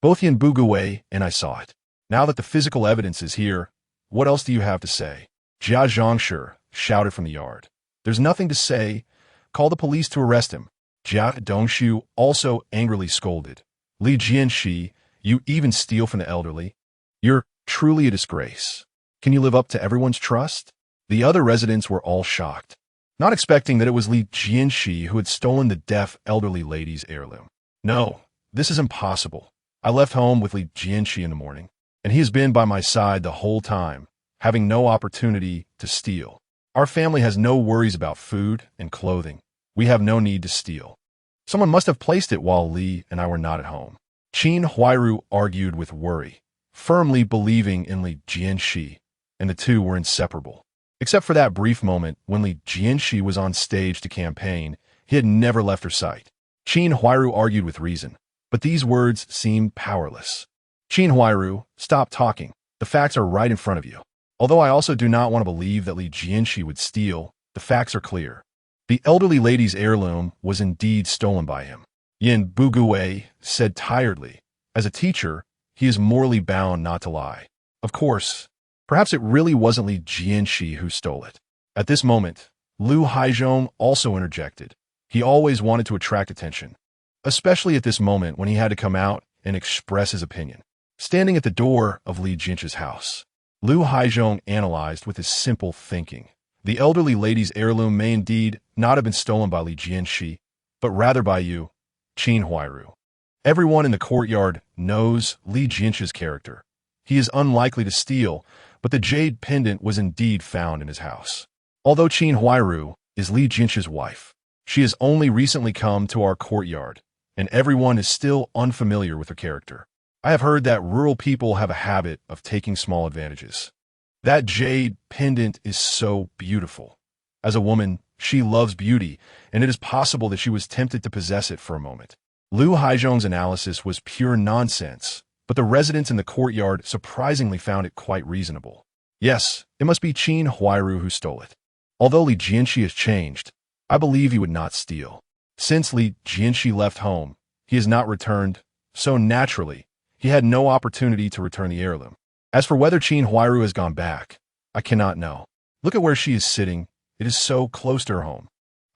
Both Yin Bugui and I saw it. Now that the physical evidence is here, what else do you have to say? Jianshe shouted from the yard. There's nothing to say. Call the police to arrest him. Jia Dongshu also angrily scolded. Li Jianshe, you even steal from the elderly? You're truly a disgrace. Can you live up to everyone's trust? The other residents were all shocked, not expecting that it was Li Jianshe who had stolen the deaf elderly lady's heirloom. No, this is impossible. I left home with Li Jianshe in the morning, and he has been by my side the whole time, having no opportunity to steal. Our family has no worries about food and clothing. We have no need to steal. Someone must have placed it while Li and I were not at home. Qin Huairu argued with worry, firmly believing in Li Jianshe, and the two were inseparable. Except for that brief moment when Li Jianshe was on stage to campaign, he had never left her sight. Qin Huairu argued with reason, but these words seemed powerless. Qin Huairu, stop talking. The facts are right in front of you. Although I also do not want to believe that Li Jianshe would steal, the facts are clear. The elderly lady's heirloom was indeed stolen by him. Yin Bugui said tiredly. As a teacher, he is morally bound not to lie. Of course, perhaps it really wasn't Li Jianshe who stole it. At this moment, Lu Haizhong also interjected. He always wanted to attract attention, especially at this moment when he had to come out and express his opinion. Standing at the door of Li Jianshe's house, Liu Haizhong analyzed with his simple thinking. The elderly lady's heirloom may indeed not have been stolen by Li Jianshi, but rather by you, Qin Huairu. Everyone in the courtyard knows Li Jianshe's character. He is unlikely to steal, but the jade pendant was indeed found in his house. Although Qin Huairu is Li Jianshe's wife, she has only recently come to our courtyard, and everyone is still unfamiliar with her character. I have heard that rural people have a habit of taking small advantages. That jade pendant is so beautiful. As a woman, she loves beauty, and it is possible that she was tempted to possess it for a moment. Liu Haizhong's analysis was pure nonsense, but the residents in the courtyard surprisingly found it quite reasonable. Yes, it must be Qin Huairu who stole it. Although Li Jianshi has changed, I believe he would not steal. Since Li Jianshi left home, he has not returned, so naturally, he had no opportunity to return the heirloom. As for whether Qin Huairu has gone back, I cannot know. Look at where she is sitting. It is so close to her home.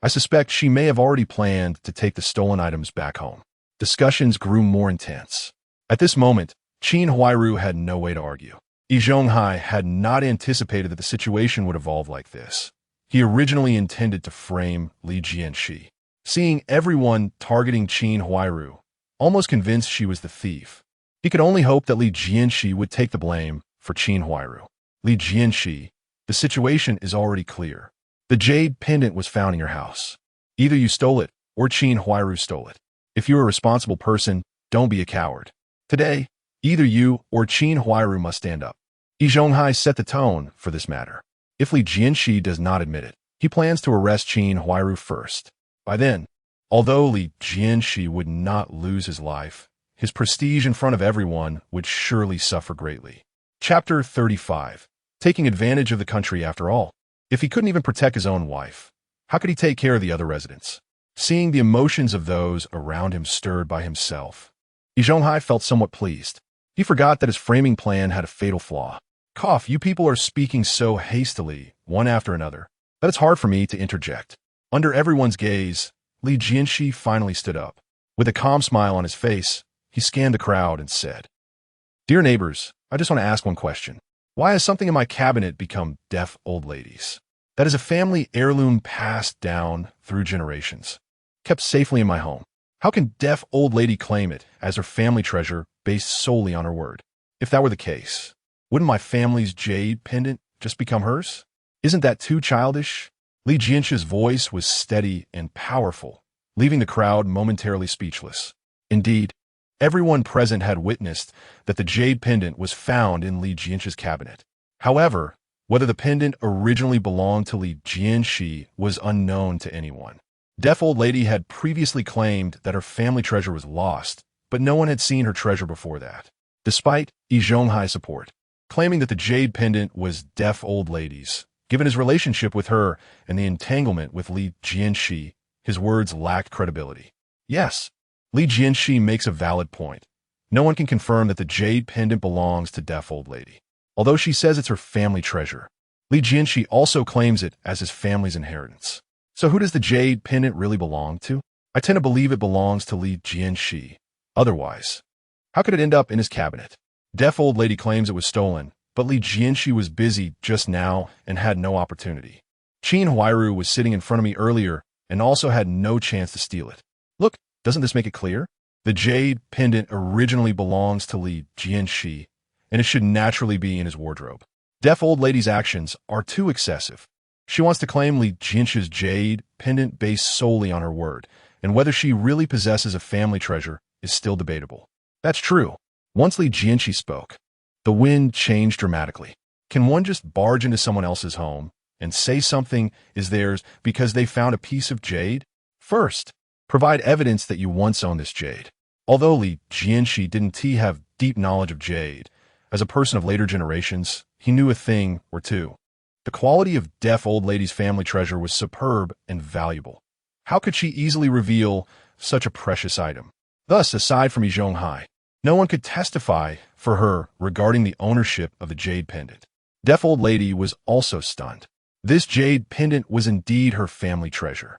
I suspect she may have already planned to take the stolen items back home. Discussions grew more intense. At this moment, Qin Huairu had no way to argue. Yi Zhonghai had not anticipated that the situation would evolve like this. He originally intended to frame Li Jianshi. Seeing everyone targeting Qin Huairu, almost convinced she was the thief, he could only hope that Li Jianshi would take the blame for Qin Huairu. Li Jianshi, the situation is already clear. The jade pendant was found in your house. Either you stole it, or Qin Huairu stole it. If you're a responsible person, don't be a coward. Today, either you or Qin Huairu must stand up. Yi Zhonghai set the tone for this matter. If Li Jianshi does not admit it, he plans to arrest Qin Huairu first. By then, although Li Jianshi would not lose his life, his prestige in front of everyone would surely suffer greatly. Chapter 35. Taking advantage of the country after all. If he couldn't even protect his own wife, how could he take care of the other residents? Seeing the emotions of those around him stirred by himself, Yi Zhonghai felt somewhat pleased. He forgot that his framing plan had a fatal flaw. Cough, you people are speaking so hastily, one after another, that it's hard for me to interject. Under everyone's gaze, Li Jianshi finally stood up. With a calm smile on his face, he scanned the crowd and said, "Dear neighbors, I just want to ask one question. Why has something in my cabinet become deaf old ladies? That is a family heirloom passed down through generations, kept safely in my home. How can deaf old lady claim it as her family treasure based solely on her word? If that were the case, wouldn't my family's jade pendant just become hers? Isn't that too childish?" Li Jianshe's voice was steady and powerful, leaving the crowd momentarily speechless. Indeed, everyone present had witnessed that the jade pendant was found in Li Jianshe's cabinet. However, whether the pendant originally belonged to Li Jianshi was unknown to anyone. Deaf old lady had previously claimed that her family treasure was lost, but no one had seen her treasure before that. Despite Yi Zhonghai's support, claiming that the jade pendant was deaf old lady's, given his relationship with her and the entanglement with Li Jianshi, his words lacked credibility. Yes, Li Jianshi makes a valid point. No one can confirm that the jade pendant belongs to deaf old lady. Although she says it's her family treasure, Li Jianshi also claims it as his family's inheritance. So who does the jade pendant really belong to? I tend to believe it belongs to Li Jianshi. Otherwise, how could it end up in his cabinet? Deaf old lady claims it was stolen, but Li Jianshi was busy just now and had no opportunity. Qin Huairu was sitting in front of me earlier and also had no chance to steal it. Look, doesn't this make it clear? The jade pendant originally belongs to Li Jianshi, and it should naturally be in his wardrobe. Deaf old lady's actions are too excessive. She wants to claim Li Jianshi's jade pendant based solely on her word, and whether she really possesses a family treasure is still debatable. That's true. Once Li Jianshi spoke, the wind changed dramatically. Can one just barge into someone else's home and say something is theirs because they found a piece of jade? First, provide evidence that you once owned this jade. Although Li Jianshi didn't have deep knowledge of jade, as a person of later generations, he knew a thing or two. The quality of deaf old lady's family treasure was superb and valuable. How could she easily reveal such a precious item? Thus, aside from Yi Zhonghai, no one could testify for her regarding the ownership of the jade pendant. Deaf old lady was also stunned. This jade pendant was indeed her family treasure,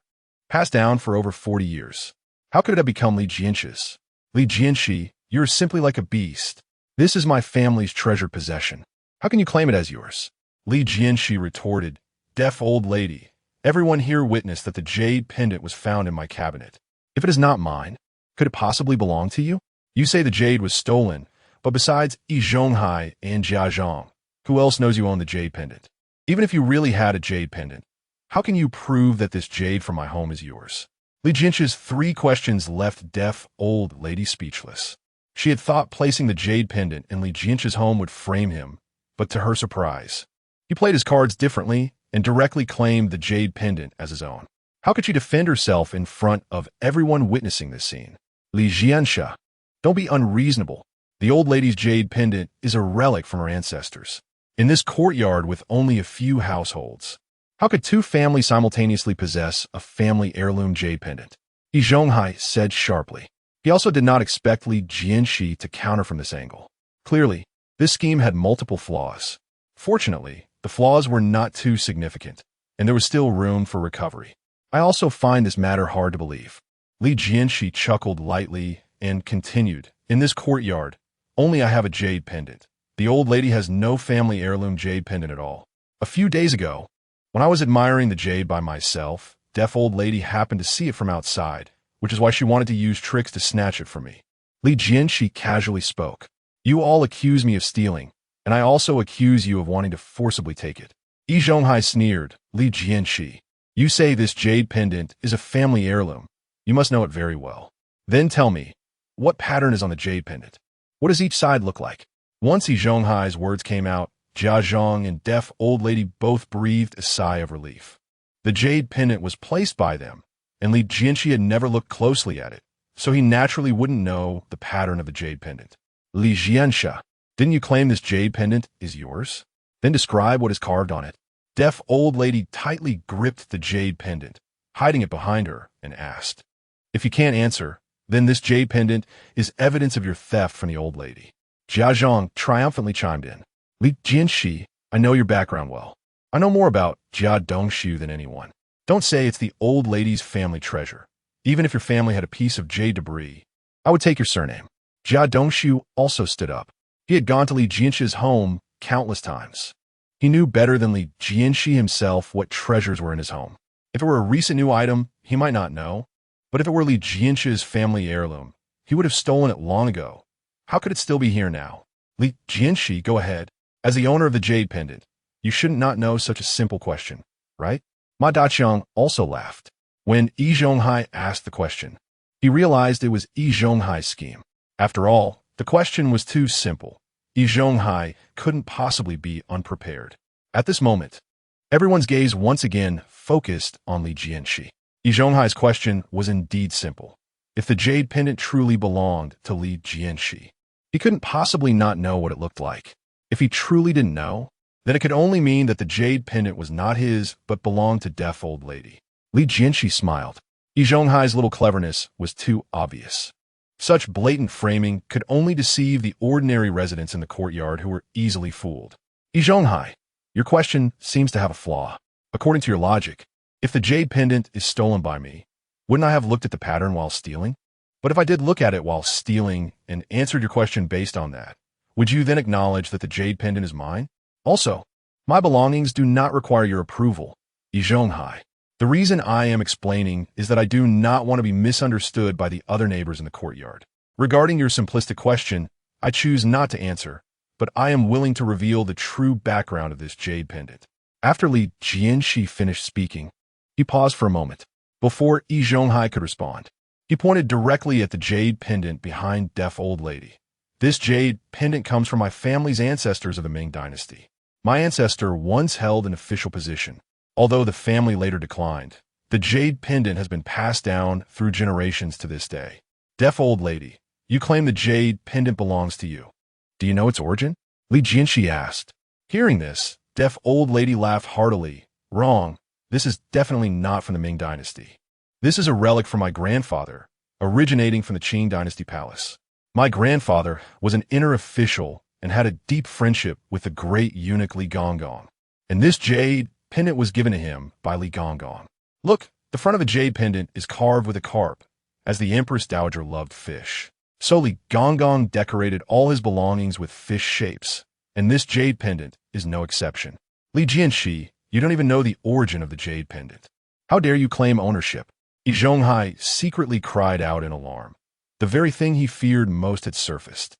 passed down for over 40 years. How could it have become Li Jianshi's? Li Jianshi, you're simply like a beast. This is my family's treasured possession. How can you claim it as yours? Li Jianshi retorted, "Deaf old lady, everyone here witnessed that the jade pendant was found in my cabinet. If it is not mine, could it possibly belong to you? You say the jade was stolen, but besides Yi Zhonghai and Jianshe, who else knows you own the jade pendant? Even if you really had a jade pendant, how can you prove that this jade from my home is yours?" Li Jianshe's 3 questions left deaf old lady speechless. She had thought placing the jade pendant in Li Jianshe's home would frame him, but to her surprise, he played his cards differently and directly claimed the jade pendant as his own. How could she defend herself in front of everyone witnessing this scene? Li Jianshe, don't be unreasonable. The old lady's jade pendant is a relic from her ancestors. In this courtyard with only a few households, how could 2 families simultaneously possess a family heirloom jade pendant? Yi Zhonghai said sharply. He also did not expect Li Jianshi to counter from this angle. Clearly, this scheme had multiple flaws. Fortunately, the flaws were not too significant, and there was still room for recovery. I also find this matter hard to believe. Li Jianshi chuckled lightly and continued, in this courtyard, only I have a jade pendant. The old lady has no family heirloom jade pendant at all. A few days ago, when I was admiring the jade by myself, deaf old lady happened to see it from outside, which is why she wanted to use tricks to snatch it from me. Li Jianshi casually spoke. You all accuse me of stealing, and I also accuse you of wanting to forcibly take it. Yi Zhonghai sneered, Li Jianshi, you say this jade pendant is a family heirloom. You must know it very well. Then tell me, what pattern is on the jade pendant? What does each side look like? Once Yi Zhonghai's words came out, Jianshe and deaf old lady both breathed a sigh of relief. The jade pendant was placed by them, and Li Jianshi had never looked closely at it, so he naturally wouldn't know the pattern of the jade pendant. Li Jianshe, didn't you claim this jade pendant is yours? Then describe what is carved on it. Deaf old lady tightly gripped the jade pendant, hiding it behind her, and asked, If you can't answer, then this jade pendant is evidence of your theft from the old lady. Jianshe triumphantly chimed in. Li Jianshi, I know your background well. I know more about Jia than anyone. Don't say it's the old lady's family treasure. Even if your family had a piece of jade debris, I would take your surname. Jia also stood up. He had gone to Li Jianshe's home countless times. He knew better than Li Jianshi himself what treasures were in his home. If it were a recent new item, he might not know. But if it were Li Jianshe's family heirloom, he would have stolen it long ago. How could it still be here now? Li Jianshi, go ahead. As the owner of the jade pendant, you shouldn't not know such a simple question, right? Ma Daqiang also laughed. When Yi Zhonghai asked the question, he realized it was Yi Zhonghai's scheme. After all, the question was too simple. Yi Zhonghai couldn't possibly be unprepared. At this moment, everyone's gaze once again focused on Li Jianshi. Yi Zhonghai's question was indeed simple. If the jade pendant truly belonged to Li Jianshi, he couldn't possibly not know what it looked like. If he truly didn't know, then it could only mean that the jade pendant was not his, but belonged to deaf old lady. Li Jianshi smiled. Yi Zhonghai's little cleverness was too obvious. Such blatant framing could only deceive the ordinary residents in the courtyard who were easily fooled. Yi Zhonghai, your question seems to have a flaw. According to your logic, if the jade pendant is stolen by me, wouldn't I have looked at the pattern while stealing? But if I did look at it while stealing and answered your question based on that, would you then acknowledge that the jade pendant is mine? Also, my belongings do not require your approval, Yi Zhonghai. The reason I am explaining is that I do not want to be misunderstood by the other neighbors in the courtyard. Regarding your simplistic question, I choose not to answer, but I am willing to reveal the true background of this jade pendant. After Li Jianshi finished speaking, he paused for a moment. Before Yi Zhonghai could respond, he pointed directly at the jade pendant behind deaf old lady. This jade pendant comes from my family's ancestors of the Ming Dynasty. My ancestor once held an official position. Although the family later declined, the jade pendant has been passed down through generations to this day. Deaf old lady, you claim the jade pendant belongs to you. Do you know its origin? Li Jianshi asked. Hearing this, deaf old lady laughed heartily. Wrong. This is definitely not from the Ming Dynasty. This is a relic from my grandfather, originating from the Qing Dynasty palace. My grandfather was an inner official and had a deep friendship with the great eunuch Li Gonggong. And this jade pendant was given to him by Li Gonggong. Look, the front of the jade pendant is carved with a carp, as the Empress Dowager loved fish. So Li Gonggong decorated all his belongings with fish shapes, And this jade pendant is no exception. Li Jianshi, you don't even know the origin of the jade pendant. How dare you claim ownership? Yi Zhonghai secretly cried out in alarm. The very thing he feared most had surfaced.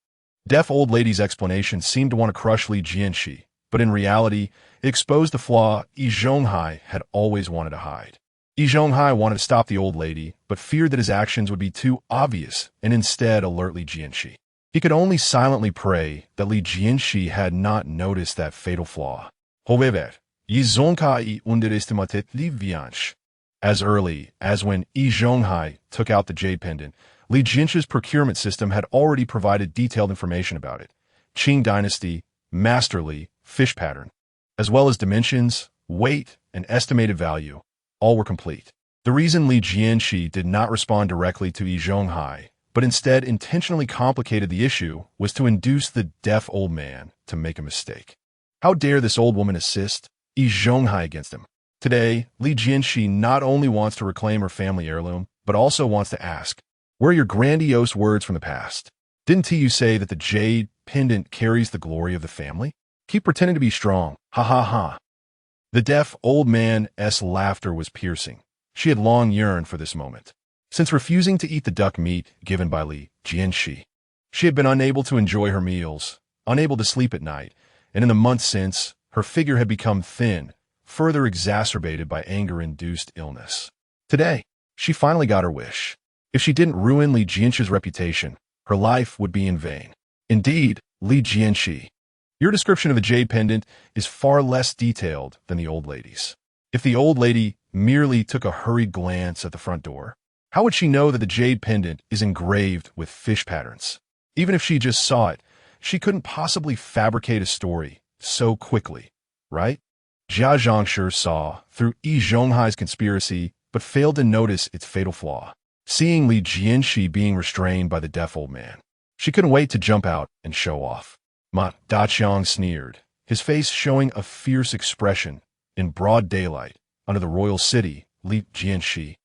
Deaf old lady's explanation seemed to want to crush Li Jianshi, but in reality, it exposed the flaw Yi Zhonghai had always wanted to hide. Yi Zhonghai wanted to stop the old lady, but feared that his actions would be too obvious and instead alert Li Jianshi. He could only silently pray that Li Jianshi had not noticed that fatal flaw. However, Yi Zhonghai underestimated Li Jianshi. As early as when Yi Zhonghai took out the jade pendant, Li Jianshi's procurement system had already provided detailed information about it. Qing Dynasty, masterly, fish pattern, as well as dimensions, weight, and estimated value, all were complete. The reason Li Jianshi did not respond directly to Yi Zhonghai, but instead intentionally complicated the issue, was to induce the deaf old man to make a mistake. How dare this old woman assist Yi Zhonghai against him? Today, Li Jianshi not only wants to reclaim her family heirloom, but also wants to ask, where are your grandiose words from the past? Didn't you say that the jade pendant carries the glory of the family? Keep pretending to be strong. Ha ha ha. The deaf old man's laughter was piercing. She had long yearned for this moment. Since refusing to eat the duck meat given by Li Jianshi, she had been unable to enjoy her meals, unable to sleep at night, and in the months since, her figure had become thin, further exacerbated by anger-induced illness. Today, she finally got her wish. If she didn't ruin Li Jianshi's reputation, her life would be in vain. Indeed, Li Jianshi, your description of the jade pendant is far less detailed than the old lady's. If the old lady merely took a hurried glance at the front door, how would she know that the jade pendant is engraved with fish patterns? Even if she just saw it, she couldn't possibly fabricate a story so quickly, right? Jianshe saw through Yi Zhonghai's conspiracy, but failed to notice its fatal flaw. Seeing Li Jianshi being restrained by the deaf old man, she couldn't wait to jump out and show off. Ma Daqiang sneered, his face showing a fierce expression in broad daylight under the royal city. Li Jianshi,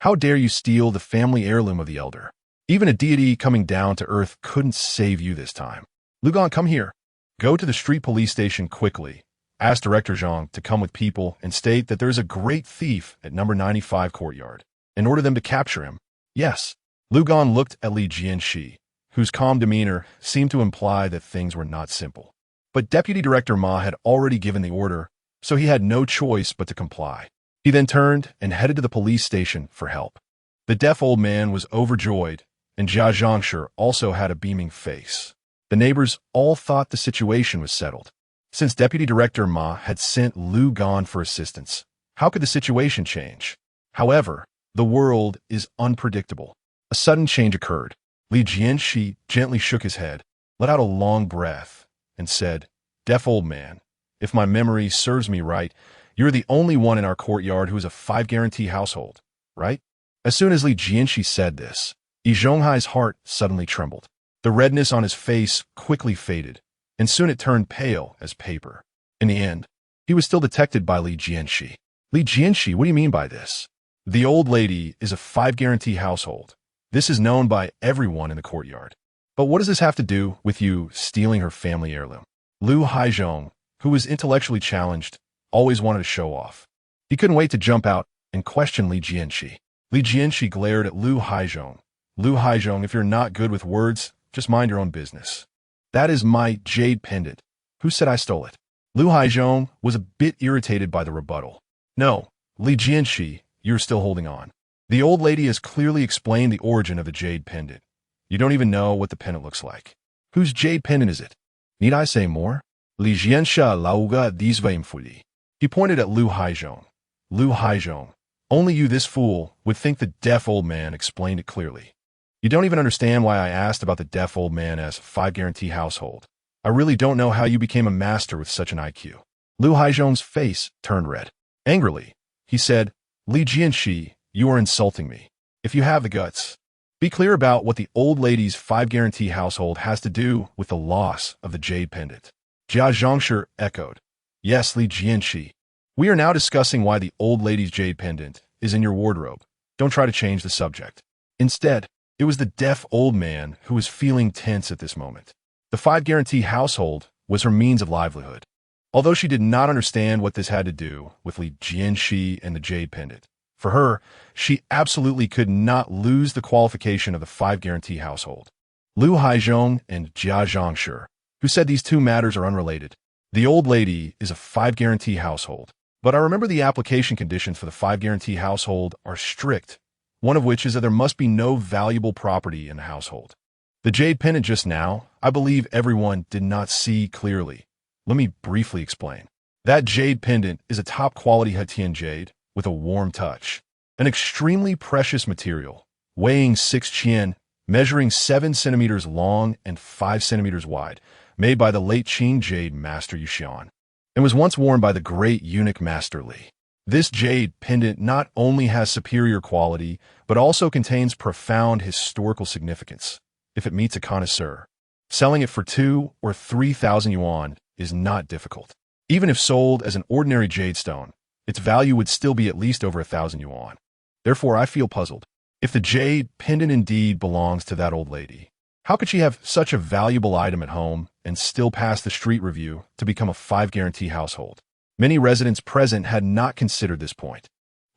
how dare you steal the family heirloom of the elder? Even a deity coming down to earth couldn't save you this time. Lugan, come here. Go to the street police station quickly. Ask Director Zhang to come with people and state that there is a great thief at number 95 Courtyard, and order them to capture him. Yes. Lugan looked at Li Jianshi, whose calm demeanor seemed to imply that things were not simple. But Deputy Director Ma had already given the order, so he had no choice but to comply. He then turned and headed to the police station for help. The deaf old man was overjoyed, and Jianshe also had a beaming face. The neighbors all thought the situation was settled. Since Deputy Director Ma had sent Lu Gan for assistance, how could the situation change? However, the world is unpredictable. A sudden change occurred. Li Jianshi gently shook his head, let out a long breath, and said, Deaf old man, if my memory serves me right, you're the only one in our courtyard who is a 5-guarantee household, right? As soon as Li Jianshi said this, Yi Zhonghai's heart suddenly trembled. The redness on his face quickly faded, and soon it turned pale as paper. In the end, he was still detected by Li Jianshi. Li Jianshi, what do you mean by this? The old lady is a 5-guarantee household. This is known by everyone in the courtyard. But what does this have to do with you stealing her family heirloom? Lu Haizhong, who was intellectually challenged, always wanted to show off. He couldn't wait to jump out and question Li Jianshi. Li Jianshi glared at Lu Haizhong. Lu Haizhong, if you're not good with words, just mind your own business. That is my jade pendant. Who said I stole it? Lu Haizhong was a bit irritated by the rebuttal. No, Li Jianshi, you're still holding on. The old lady has clearly explained the origin of the jade pendant. You don't even know what the pendant looks like. Whose jade pendant is it? Need I say more? Li Jianshe lauga disvaimfuli. He pointed at Lu Haizhong. Lu Haizhong, only you, this fool, would think the deaf old man explained it clearly. You don't even understand why I asked about the deaf old man as 5-guarantee household. I really don't know how you became a master with such an IQ. Lu Haizhong's face turned red. Angrily, he said, Li Jianshi, you are insulting me. If you have the guts, be clear about what the old lady's 5-guarantee household has to do with the loss of the jade pendant. Jianshe echoed. Yes, Li Jianshi. We are now discussing why the old lady's jade pendant is in your wardrobe. Don't try to change the subject. Instead, it was the deaf old man who was feeling tense at this moment. The 5-guarantee household was her means of livelihood. Although she did not understand what this had to do with Li Jianshe and the jade pendant, for her, she absolutely could not lose the qualification of the 5 guarantee household. Liu Haizhong and Jia Zhongshi, who said these two matters are unrelated. The old lady is a 5 guarantee household, but I remember the application conditions for the 5 guarantee household are strict, one of which is that there must be no valuable property in the household. The jade pendant just now, I believe everyone did not see clearly. Let me briefly explain. That jade pendant is a top-quality Hetian jade with a warm touch, an extremely precious material, weighing 6 qian, measuring 7 centimeters long and 5 centimeters wide, made by the late Qing jade master Yushan, and was once worn by the great eunuch master Li. This jade pendant not only has superior quality, but also contains profound historical significance. If it meets a connoisseur, selling it for 2,000 or 3,000 yuan is not difficult. Even if sold as an ordinary jade stone, its value would still be at least over 1,000 yuan. Therefore, I feel puzzled. If the jade pendant indeed belongs to that old lady, how could she have such a valuable item at home and still pass the street review to become a 5 guarantee household? Many residents present had not considered this point.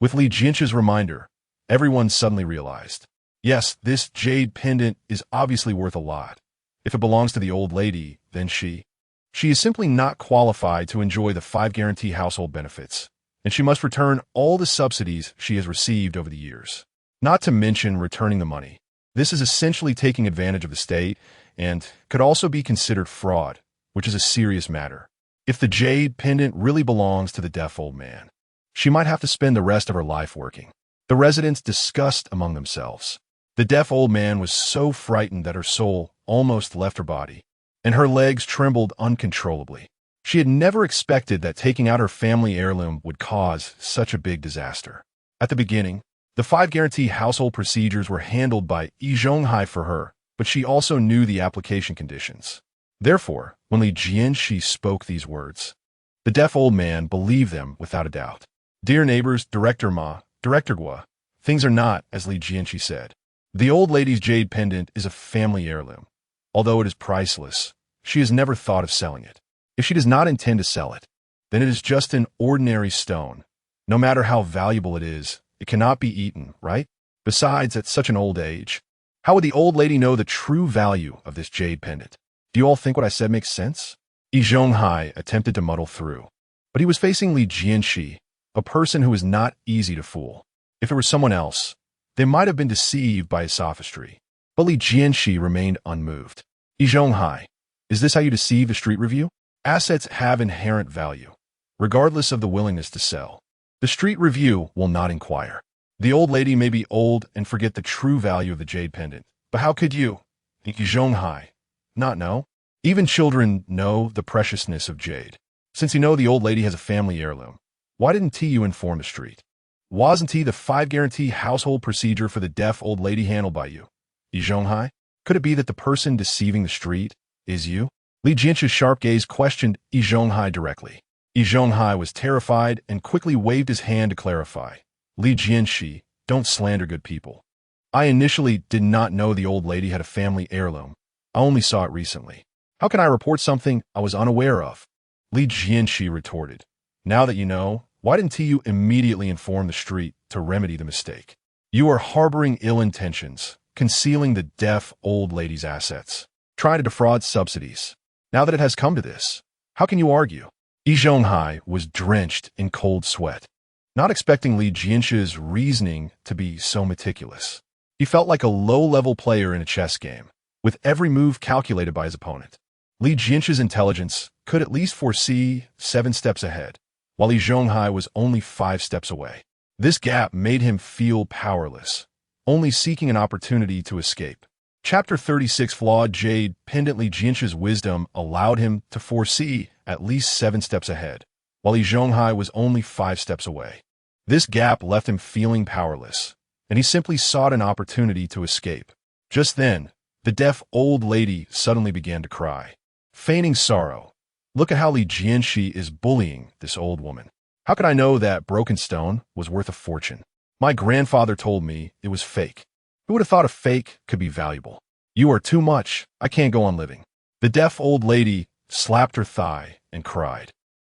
With Li Jianshe's reminder, everyone suddenly realized, yes, this jade pendant is obviously worth a lot. If it belongs to the old lady, then she is simply not qualified to enjoy the 5 guarantee household benefits, and she must return all the subsidies she has received over the years. Not to mention returning the money. This is essentially taking advantage of the state and could also be considered fraud, which is a serious matter. If the jade pendant really belongs to the deaf old man, she might have to spend the rest of her life working. The residents discussed among themselves. The deaf old man was so frightened that her soul almost left her body, and her legs trembled uncontrollably. She had never expected that taking out her family heirloom would cause such a big disaster. At the beginning, the 5 guarantee household procedures were handled by Yi Zhonghai for her, but she also knew the application conditions. Therefore, when Li Jianshe spoke these words, the deaf old man believed them without a doubt. Dear neighbors, Director Ma, Director Gua, things are not as Li Jianshe said. The old lady's jade pendant is a family heirloom. Although it is priceless, she has never thought of selling it. If she does not intend to sell it, then it is just an ordinary stone. No matter how valuable it is, it cannot be eaten, right? Besides, at such an old age, how would the old lady know the true value of this jade pendant? Do you all think what I said makes sense? Yi Zhonghai attempted to muddle through, but he was facing Li Jianshe, a person who is not easy to fool. If it were someone else, they might have been deceived by his sophistry. But Li Jianshe remained unmoved. Yi Zhonghai, is this how you deceive the street review? Assets have inherent value, regardless of the willingness to sell. The street review will not inquire. The old lady may be old and forget the true value of the jade pendant, but how could you, Yi Zhonghai, not know? Even children know the preciousness of jade. Since you know the old lady has a family heirloom, why didn't you inform the street? Wasn't the 5 guarantee household procedure for the deaf old lady handled by you? Yi Zhonghai, could it be that the person deceiving the street is you? Li Jianshe's sharp gaze questioned Yi Zhonghai directly. Yi Zhonghai was terrified and quickly waved his hand to clarify. Li Jianshe, don't slander good people. I initially did not know the old lady had a family heirloom. I only saw it recently. How can I report something I was unaware of? Li Jianshe retorted. Now that you know, why didn't you immediately inform the street to remedy the mistake? You are harboring ill intentions, concealing the deaf old lady's assets, trying to defraud subsidies. Now that it has come to this, how can you argue? Yi Zhonghai was drenched in cold sweat, not expecting Li Jianshe's reasoning to be so meticulous. He felt like a low-level player in a chess game, with every move calculated by his opponent. Li Jianshe's intelligence could at least foresee 7 steps ahead, while Yi Zhonghai was only 5 steps away. This gap made him feel powerless, only seeking an opportunity to escape. Chapter 36 Flawed Jade Pendant. Li Jianshe's wisdom allowed him to foresee at least 7 steps ahead, while Yi Zhonghai was only 5 steps away. This gap left him feeling powerless, and he simply sought an opportunity to escape. Just then, the deaf old lady suddenly began to cry, feigning sorrow. Look at how Li Jianshe is bullying this old woman. How could I know that broken stone was worth a fortune? My grandfather told me it was fake. Who would have thought a fake could be valuable? You are too much. I can't go on living. The deaf old lady slapped her thigh, and cried.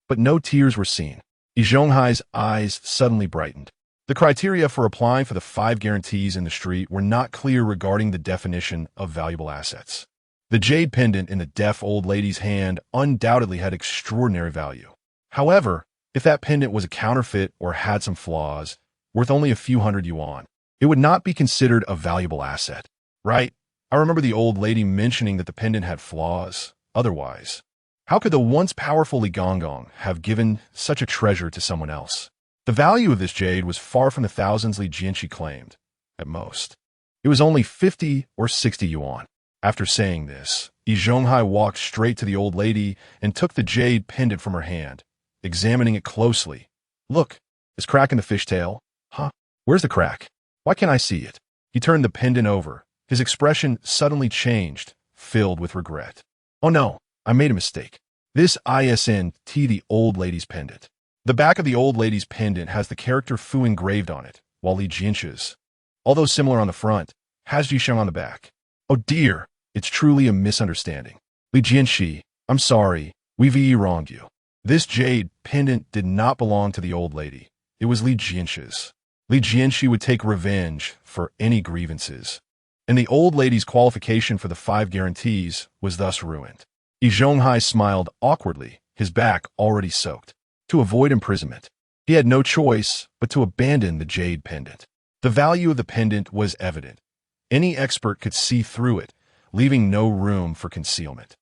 But no tears were seen. Yi Zhonghai's eyes suddenly brightened. The criteria for applying for the 5 guarantees in the street were not clear regarding the definition of valuable assets. The jade pendant in the deaf old lady's hand undoubtedly had extraordinary value. However, if that pendant was a counterfeit or had some flaws, worth only a few hundred yuan, it would not be considered a valuable asset. Right? I remember the old lady mentioning that the pendant had flaws. Otherwise, how could the once powerful Li Gonggong have given such a treasure to someone else? The value of this jade was far from the thousands Li Jianshe claimed. At most, it was only 50 or 60 yuan. After saying this, Yi Zhonghai walked straight to the old lady and took the jade pendant from her hand, examining it closely. Look, this crack in the fishtail. Huh? Where's the crack? Why can't I see it? He turned the pendant over. His expression suddenly changed, filled with regret. Oh no, I made a mistake. This isn't the old lady's pendant. The back of the old lady's pendant has the character Fu engraved on it, while Li Jianshe's, although similar on the front, has Jisheng on the back. Oh dear, it's truly a misunderstanding. Li Jianshe, I'm sorry, we've wronged you. This jade pendant did not belong to the old lady. It was Li Jianshe's. Li Jianshe would take revenge for any grievances, and the old lady's qualification for the 5 guarantees was thus ruined. Yi Zhonghai smiled awkwardly, his back already soaked. To avoid imprisonment, he had no choice but to abandon the jade pendant. The value of the pendant was evident. Any expert could see through it, leaving no room for concealment.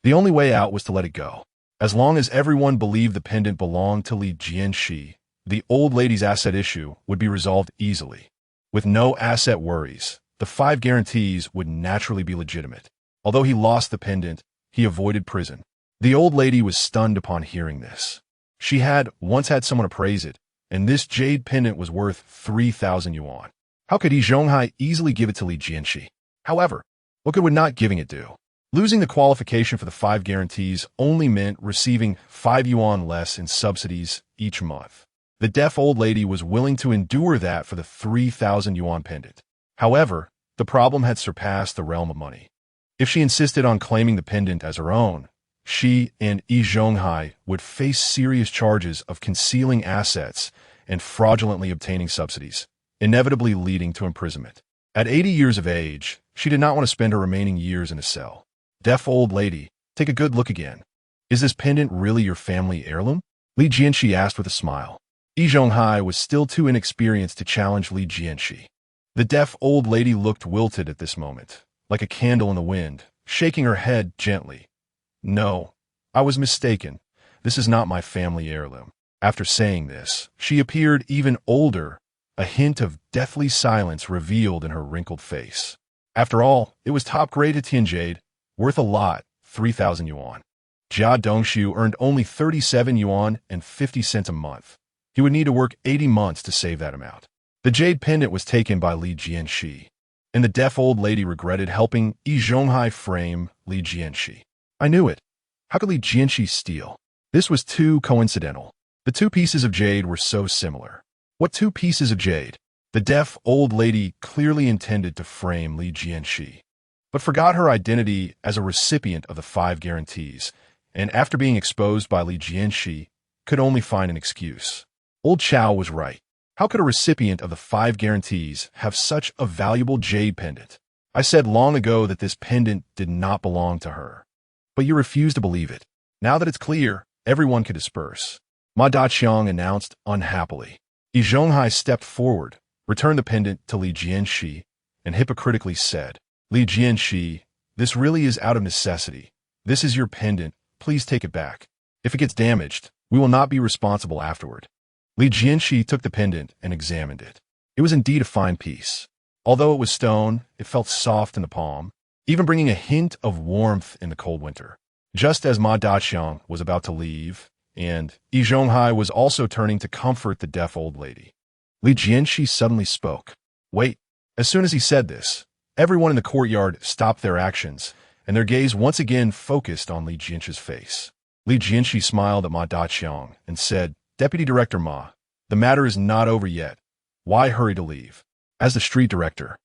The only way out was to let it go. As long as everyone believed the pendant belonged to Li Jianshe, the old lady's asset issue would be resolved easily. With no asset worries, the 5 guarantees would naturally be legitimate. Although he lost the pendant, he avoided prison. The old lady was stunned upon hearing this. She had once had someone appraise it, and this jade pendant was worth 3,000 yuan. How could Yi Zhonghai easily give it to Li Jianshe? However, what good would not giving it do? Losing the qualification for the 5 guarantees only meant receiving 5 yuan less in subsidies each month. The deaf old lady was willing to endure that for the 3,000 yuan pendant. However, the problem had surpassed the realm of money. If she insisted on claiming the pendant as her own, she and Yi Zhonghai would face serious charges of concealing assets and fraudulently obtaining subsidies, inevitably leading to imprisonment. At 80 years of age, she did not want to spend her remaining years in a cell. Deaf old lady, take a good look again. Is this pendant really your family heirloom? Li Jianshe asked with a smile. Yi Zhonghai was still too inexperienced to challenge Li Jianshe. The deaf old lady looked wilted at this moment, like a candle in the wind, shaking her head gently. No, I was mistaken. This is not my family heirloom. After saying this, she appeared even older, a hint of deathly silence revealed in her wrinkled face. After all, it was top-grade Tian jade, worth a lot, 3,000 yuan. Jia Dongshu earned only 37 yuan and 50 cents a month. He would need to work 80 months to save that amount. The jade pendant was taken by Li Jianshe, and the deaf old lady regretted helping Yi Zhonghai frame Li Jianshe. I knew it. How could Li Jianshe steal? This was too coincidental. The 2 pieces of jade were so similar. What 2 pieces of jade? The deaf old lady clearly intended to frame Li Jianshe, but forgot her identity as a recipient of the 5 guarantees, and after being exposed by Li Jianshe, could only find an excuse. Old Chow was right. How could a recipient of the 5 guarantees have such a valuable jade pendant? I said long ago that this pendant did not belong to her. But you refuse to believe it. Now that it's clear, everyone could disperse. Ma Daqiang announced unhappily. Yi Zhonghai stepped forward, returned the pendant to Li Jianshe, and hypocritically said, Li Jianshe, this really is out of necessity. This is your pendant. Please take it back. If it gets damaged, we will not be responsible afterward. Li Jianshe took the pendant and examined it. It was indeed a fine piece. Although it was stone, it felt soft in the palm, even bringing a hint of warmth in the cold winter. Just as Ma Daqiang was about to leave, and Yi Zhonghai was also turning to comfort the deaf old lady, Li Jianshe suddenly spoke. Wait. As soon as he said this, everyone in the courtyard stopped their actions, and their gaze once again focused on Li Jianshe's face. Li Jianshe smiled at Ma Daqiang and said, Deputy Director Ma, the matter is not over yet. Why hurry to leave? As the street director,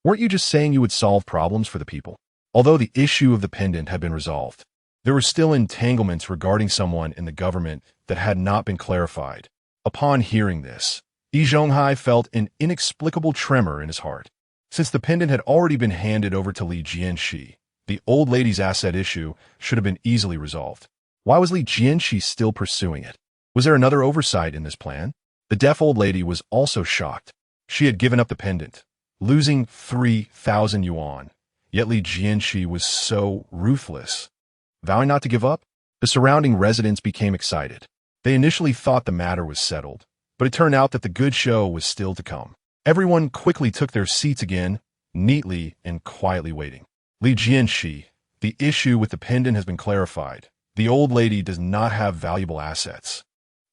weren't you just saying you would solve problems for the people? Although the issue of the pendant had been resolved, There were still entanglements regarding someone in the government that had not been clarified. Upon hearing this, Yi Zhonghai felt an inexplicable tremor in his heart. Since the pendant had already been handed over to Li Jianshe, the old lady's asset issue should have been easily resolved. Why was Li Jianshe still pursuing it? Was there another oversight in this plan? The deaf old lady was also shocked. She had given up the pendant, losing 3,000 yuan. Yet Li Jianshe was so ruthless. Vowing not to give up, the surrounding residents became excited. They initially thought the matter was settled, but it turned out that the good show was still to come. Everyone quickly took their seats again, neatly and quietly waiting. Li Jianshe, the issue with the pendant has been clarified. The old lady does not have valuable assets,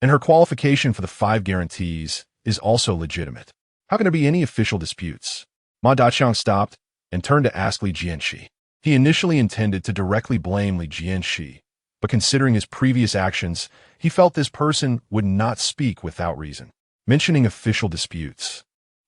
and her qualification for the 5 guarantees is also legitimate. How can there be any official disputes? Ma Daqiang stopped and turned to ask Li Jianshe. He initially intended to directly blame Li Jianshe, but considering his previous actions, he felt this person would not speak without reason. Mentioning official disputes.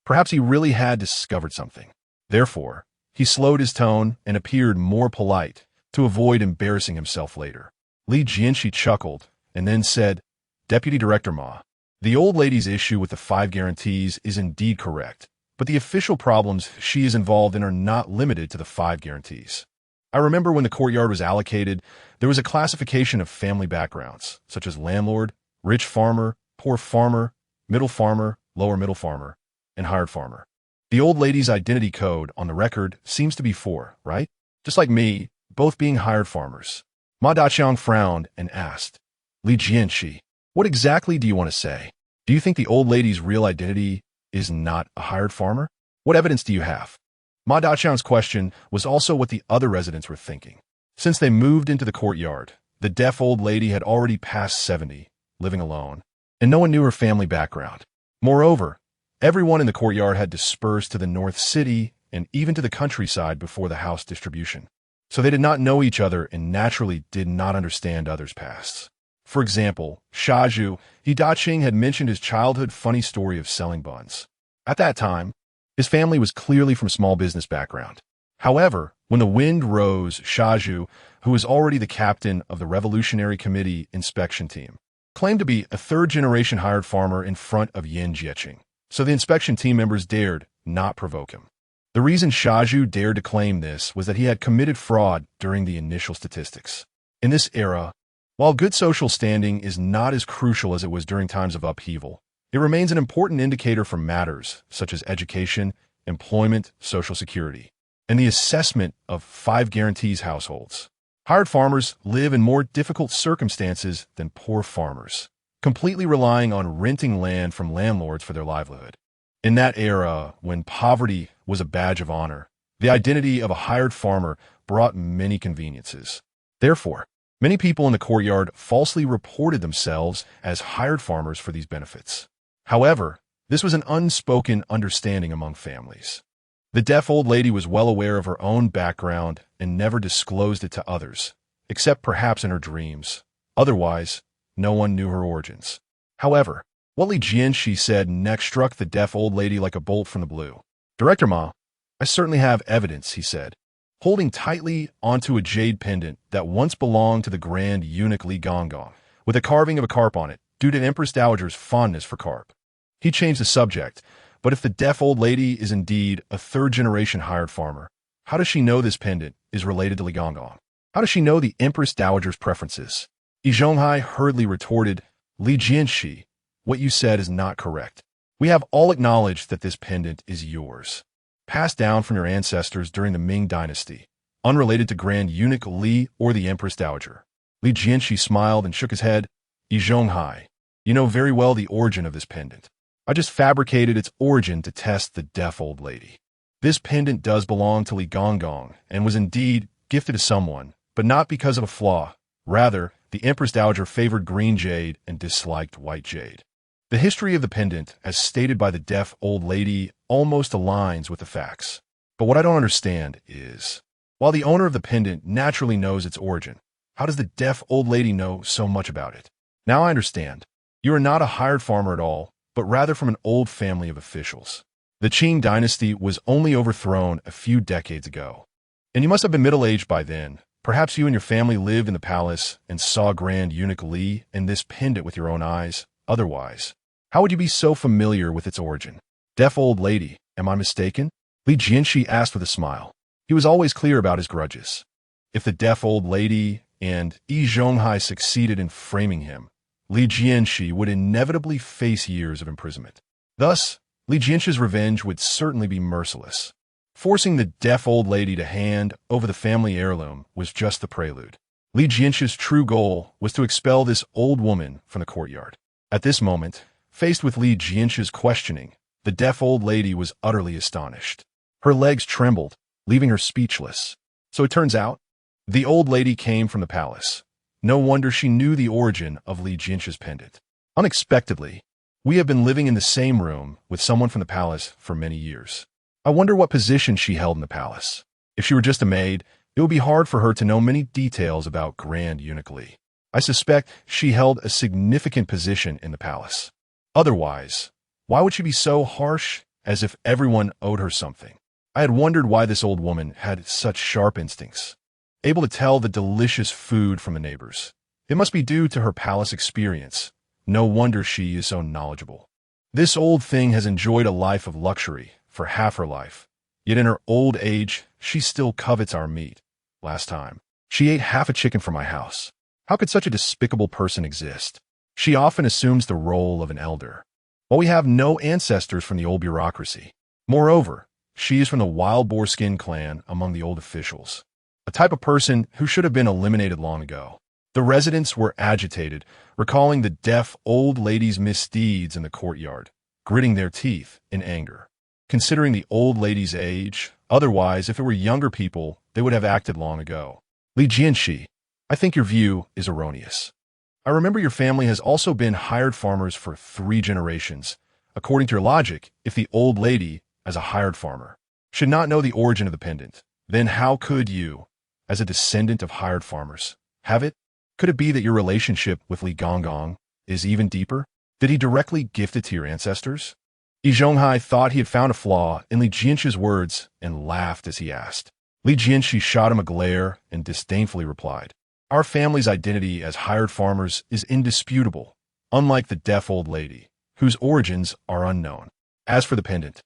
Perhaps he really had discovered something. Therefore, he slowed his tone and appeared more polite to avoid embarrassing himself later. Li Jianshe chuckled and then said, Deputy Director Ma, the old lady's issue with the 5 guarantees is indeed correct, but the official problems she is involved in are not limited to the 5 guarantees. I remember when the courtyard was allocated, there was a classification of family backgrounds, such as landlord, rich farmer, poor farmer, middle farmer, lower middle farmer, and hired farmer. The old lady's identity code on the record seems to be 4, right? Just like me, both being hired farmers. Ma Daqiang frowned and asked, Li Jianshe, what exactly do you want to say? Do you think the old lady's real identity is not a hired farmer? What evidence do you have? Ma Daqiang's question was also what the other residents were thinking. Since they moved into the courtyard, the deaf old lady had already passed 70, living alone, and no one knew her family background. Moreover, everyone in the courtyard had dispersed to the North City and even to the countryside before the house distribution. So they did not know each other and naturally did not understand others' pasts. For example, Shaju, Yi Daqing had mentioned his childhood funny story of selling buns. At that time, his family was clearly from small business background. However, when the wind rose, Shaju, who was already the captain of the Revolutionary Committee inspection team, claimed to be a 3rd-generation hired farmer in front of Yin Jieching. So the inspection team members dared not provoke him. The reason Shaju dared to claim this was that he had committed fraud during the initial statistics. In this era, while good social standing is not as crucial as it was during times of upheaval, it remains an important indicator for matters such as education, employment, social security, and the assessment of 5 guarantees households. Hired farmers live in more difficult circumstances than poor farmers, completely relying on renting land from landlords for their livelihood. In that era, when poverty was a badge of honor, the identity of a hired farmer brought many conveniences. Therefore, many people in the courtyard falsely reported themselves as hired farmers for these benefits. However, this was an unspoken understanding among families. The deaf old lady was well aware of her own background and never disclosed it to others, except perhaps in her dreams. Otherwise, no one knew her origins. However, what Li Jianshe said next struck the deaf old lady like a bolt from the blue. Director Ma, I certainly have evidence, he said, holding tightly onto a jade pendant that once belonged to the grand eunuch Li Zhonghai, with a carving of a carp on it, due to the Empress Dowager's fondness for carp. He changed the subject, but if the deaf old lady is indeed a 3rd-generation hired farmer, how does she know this pendant is related to Li Zhonghai? How does she know the Empress Dowager's preferences? Yi Zhonghai hurriedly retorted, Li Jianshe, what you said is not correct. We have all acknowledged that this pendant is yours, passed down from your ancestors during the Ming Dynasty, unrelated to Grand Eunuch Li or the Empress Dowager. Li Jianshe smiled and shook his head. Yi Zhonghai, you know very well the origin of this pendant. I just fabricated its origin to test the deaf old lady. This pendant does belong to Li Zhonghai and was indeed gifted to someone, but not because of a flaw. Rather, the Empress Dowager favored green jade and disliked white jade. The history of the pendant, as stated by the deaf old lady, almost aligns with the facts. But what I don't understand is, while the owner of the pendant naturally knows its origin, how does the deaf old lady know so much about it? Now I understand. You are not a hired farmer at all, but rather from an old family of officials. The Qing dynasty was only overthrown a few decades ago, and you must have been middle-aged by then, Perhaps you and your family lived in the palace and saw Grand Eunuch Li and this pendant with your own eyes. Otherwise, how would you be so familiar with its origin? Deaf old lady, am I mistaken? Li Jianshe asked with a smile. He was always clear about his grudges. If the deaf old lady and Yi Zhonghai succeeded in framing him, Li Jianshe would inevitably face years of imprisonment. Thus, Li Jianshe's revenge would certainly be merciless. Forcing the deaf old lady to hand over the family heirloom was just the prelude. Li Jianshe's true goal was to expel this old woman from the courtyard. At this moment, faced with Li Jianshe's questioning, the deaf old lady was utterly astonished. Her legs trembled, leaving her speechless. So it turns out, the old lady came from the palace. No wonder she knew the origin of Li Jianshe's pendant. Unexpectedly, we have been living in the same room with someone from the palace for many years. I wonder what position she held in the palace. If she were just a maid, it would be hard for her to know many details about Grand Eunuch Li. I suspect she held a significant position in the palace. Otherwise, why would she be so harsh, as if everyone owed her something? I had wondered why this old woman had such sharp instincts, able to tell the delicious food from the neighbors. It must be due to her palace experience. No wonder she is so knowledgeable. This old thing has enjoyed a life of luxury for half her life. Yet in her old age, she still covets our meat. Last time, she ate half a chicken from my house. How could such a despicable person exist? She often assumes the role of an elder, while we have no ancestors from the old bureaucracy. Moreover, she is from the wild boarskin clan among the old officials, a type of person who should have been eliminated long ago. The residents were agitated, recalling the deaf old lady's misdeeds in the courtyard, gritting their teeth in anger. Considering the old lady's age, otherwise, if it were younger people, they would have acted long ago. Li Jianshe, I think your view is erroneous. I remember your family has also been hired farmers for 3 generations. According to your logic, if the old lady, as a hired farmer, should not know the origin of the pendant, then how could you, as a descendant of hired farmers, have it? Could it be that your relationship with Li Gonggong is even deeper? Did he directly gift it to your ancestors? Yi Zhonghai thought he had found a flaw in Li Jianshe's words and laughed as he asked. Li Jianshe shot him a glare and disdainfully replied, Our family's identity as hired farmers is indisputable, unlike the deaf old lady, whose origins are unknown. As for the pendant,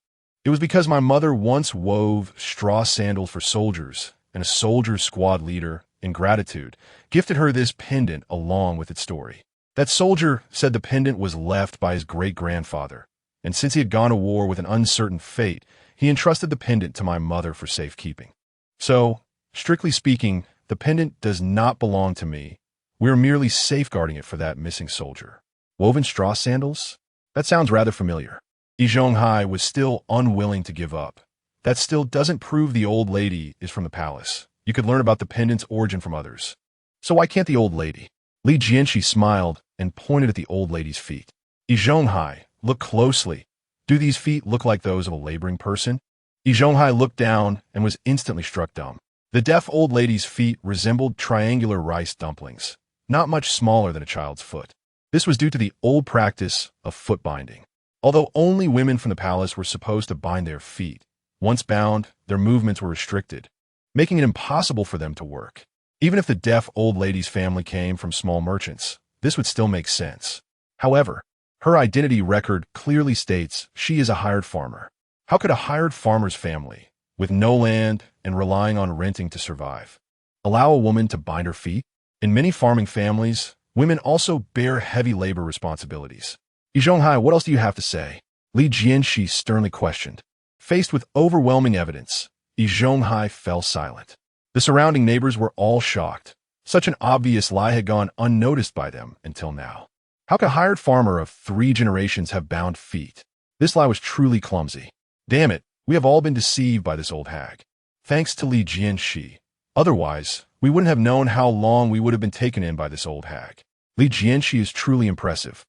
it was because my mother once wove straw sandals for soldiers, and a soldier squad leader, in gratitude, gifted her this pendant along with its story. That soldier said the pendant was left by his great-grandfather, and since he had gone to war with an uncertain fate, he entrusted the pendant to my mother for safekeeping. So, strictly speaking, the pendant does not belong to me. We are merely safeguarding it for that missing soldier. Woven straw sandals? That sounds rather familiar. Yi Zhonghai was still unwilling to give up. That still doesn't prove the old lady is from the palace. You could learn about the pendant's origin from others. So why can't the old lady? Li Jianshe smiled and pointed at the old lady's feet. Yi Zhonghai, look closely. Do these feet look like those of a laboring person? Yi Zhonghai looked down and was instantly struck dumb. The deaf old lady's feet resembled triangular rice dumplings, not much smaller than a child's foot. This was due to the old practice of foot binding. Although only women from the palace were supposed to bind their feet, once bound, their movements were restricted, making it impossible for them to work. Even if the deaf old lady's family came from small merchants, this would still make sense. However, her identity record clearly states she is a hired farmer. How could a hired farmer's family, with no land and relying on renting to survive, allow a woman to bind her feet? In many farming families, women also bear heavy labor responsibilities. Yi Zhonghai, what else do you have to say? Li Jianshe sternly questioned. Faced with overwhelming evidence, Yi Zhonghai fell silent. The surrounding neighbors were all shocked. Such an obvious lie had gone unnoticed by them until now. How could a hired farmer of 3 generations have bound feet? This lie was truly clumsy. Damn it, we have all been deceived by this old hag. Thanks to Li Jianshe. Otherwise, we wouldn't have known how long we would have been taken in by this old hag. Li Jianshe is truly impressive,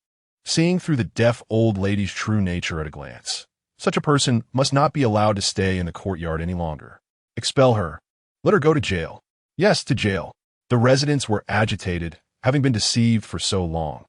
seeing through the deaf old lady's true nature at a glance. Such a person must not be allowed to stay in the courtyard any longer. Expel her. Let her go to jail. Yes, to jail. The residents were agitated, having been deceived for so long.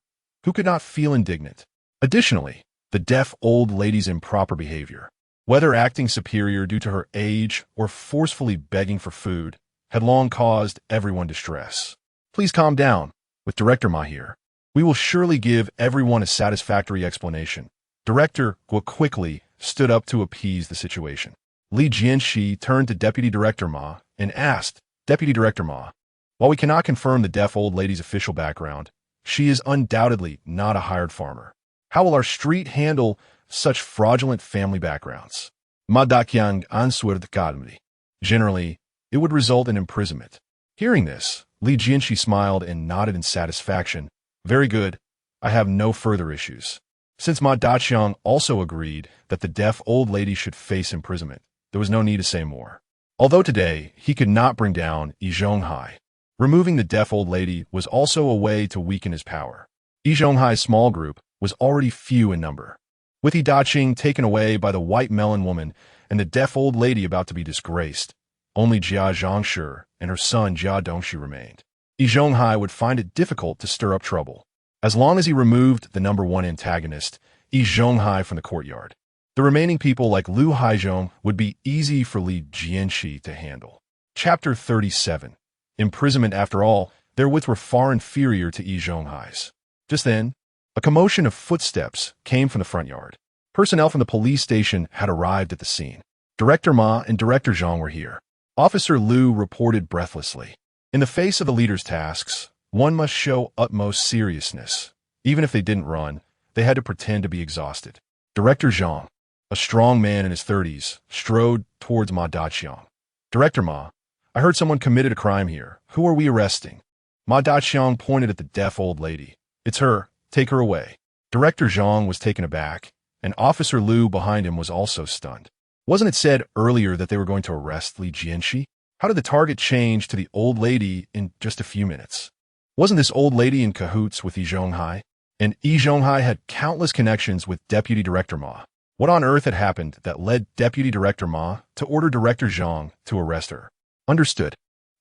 Who could not feel indignant? Additionally, the deaf old lady's improper behavior, whether acting superior due to her age or forcefully begging for food, had long caused everyone distress. Please calm down. With Director Ma here, we will surely give everyone a satisfactory explanation. Director Guo quickly stood up to appease the situation. Li Jianshe turned to Deputy Director Ma and asked, Deputy Director Ma, while we cannot confirm the deaf old lady's official background, she is undoubtedly not a hired farmer. How will our street handle such fraudulent family backgrounds? Ma Daqiang answered calmly. Generally, it would result in imprisonment. Hearing this, Li Jianshe smiled and nodded in satisfaction. Very good. I have no further issues. Since Ma Daqiang also agreed that the deaf old lady should face imprisonment, there was no need to say more. Although today he could not bring down Yi Zhonghai, removing the deaf old lady was also a way to weaken his power. Yi Zhonghai's small group was already few in number. With Yi Daqiang taken away by the white melon woman and the deaf old lady about to be disgraced, only Jianshe and her son Dongxi remained. Yi Zhonghai would find it difficult to stir up trouble. As long as he removed the number one antagonist, Yi Zhonghai, from the courtyard, the remaining people like Lu Haizhong would be easy for Li Jianshe to handle. Chapter 37. Imprisonment. After all, their wits were far inferior to Yi Zhonghai's. Just then, a commotion of footsteps came from the front yard. Personnel from the police station had arrived at the scene. Director Ma and Director Zhang were here. Officer Liu reported breathlessly. In the face of the leader's tasks, one must show utmost seriousness. Even if they didn't run, they had to pretend to be exhausted. Director Zhang, a strong man in his 30s, strode towards Ma Daqiang. Director Ma, I heard someone committed a crime here. Who are we arresting? Ma Daqiang pointed at the deaf old lady. It's her. Take her away. Director Zhang was taken aback, and Officer Liu behind him was also stunned. Wasn't it said earlier that they were going to arrest Li Jianshe? How did the target change to the old lady in just a few minutes? Wasn't this old lady in cahoots with Yi Zhonghai? And Yi Zhonghai had countless connections with Deputy Director Ma. What on earth had happened that led Deputy Director Ma to order Director Zhang to arrest her? Understood.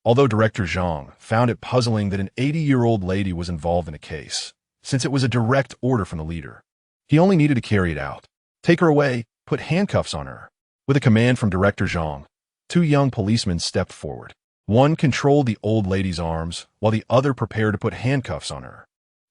Although Director Zhang found it puzzling that an 80-year-old lady was involved in a case, since it was a direct order from the leader. He only needed to carry it out. Take her away, put handcuffs on her. With a command from Director Zhang, two young policemen stepped forward. One controlled the old lady's arms, while the other prepared to put handcuffs on her.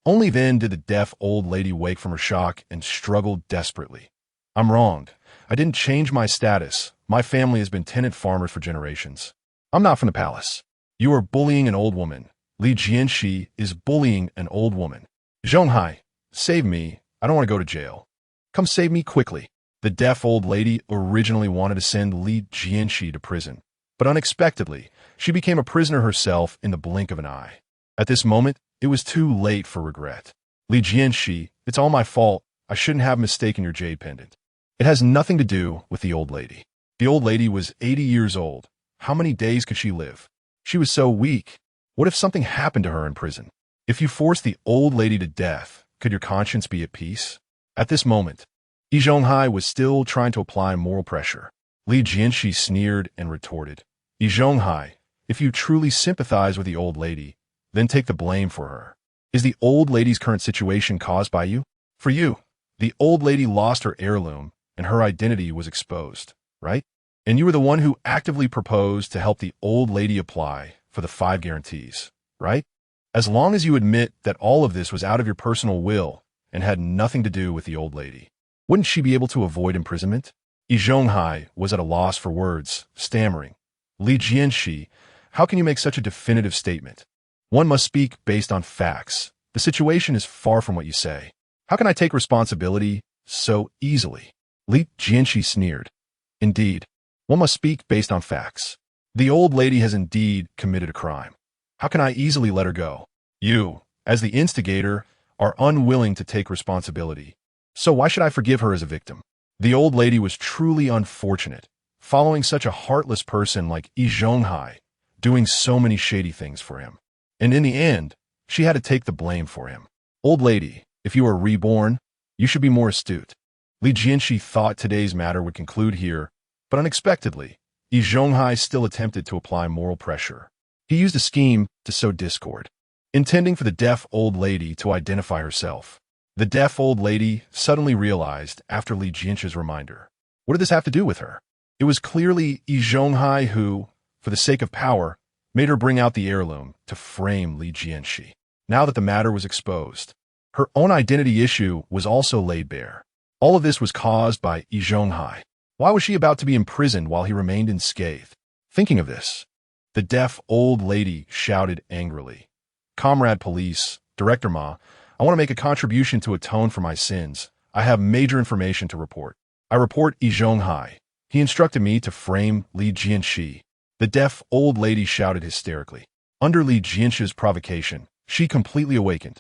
Only then did the deaf old lady wake from her shock and struggled desperately. I'm wronged. I didn't change my status. My family has been tenant farmers for generations. I'm not from the palace. You are bullying an old woman. Li Jianshe is bullying an old woman. Zhonghai, save me. I don't want to go to jail. Come save me quickly. The deaf old lady originally wanted to send Li Jianshe to prison, but unexpectedly, she became a prisoner herself in the blink of an eye. At this moment, it was too late for regret. Li Jianshe, it's all my fault. I shouldn't have mistaken your jade pendant. It has nothing to do with the old lady. The old lady was 80 years old. How many days could she live? She was so weak. What if something happened to her in prison? If you forced the old lady to death, could your conscience be at peace? At this moment, Yi Zhonghai was still trying to apply moral pressure. Li Jianshe sneered and retorted. Yi Zhonghai, if you truly sympathize with the old lady, then take the blame for her. Is the old lady's current situation caused by you? For you, the old lady lost her heirloom and her identity was exposed, right? And you were the one who actively proposed to help the old lady apply for the 5 guarantees, right? As long as you admit that all of this was out of your personal will and had nothing to do with the old lady, wouldn't she be able to avoid imprisonment? Yi Zhonghai was at a loss for words, stammering. Li Jianshe, how can you make such a definitive statement? One must speak based on facts. The situation is far from what you say. How can I take responsibility so easily? Li Jianshe sneered. Indeed, one must speak based on facts. The old lady has indeed committed a crime. How can I easily let her go? You, as the instigator, are unwilling to take responsibility. So why should I forgive her as a victim? The old lady was truly unfortunate, following such a heartless person like Yi Zhonghai, doing so many shady things for him. And in the end, she had to take the blame for him. Old lady, if you are reborn, you should be more astute. Li Jianshe thought today's matter would conclude here, but unexpectedly, Yi Zhonghai still attempted to apply moral pressure. He used a scheme to sow discord, intending for the deaf old lady to identify herself. The deaf old lady suddenly realized after Li Jianshe's reminder. What did this have to do with her? It was clearly Yi Zhonghai who, for the sake of power, made her bring out the heirloom to frame Li Jianshe. Now that the matter was exposed, her own identity issue was also laid bare. All of this was caused by Yi Zhonghai. Why was she about to be imprisoned while he remained unscathed? Thinking of this, the deaf old lady shouted angrily, "Comrade Police, Director Ma, I want to make a contribution to atone for my sins. I have major information to report. I report Yi Zhonghai. He instructed me to frame Li Jianshe." The deaf old lady shouted hysterically. Under Li Jianshe's provocation, she completely awakened.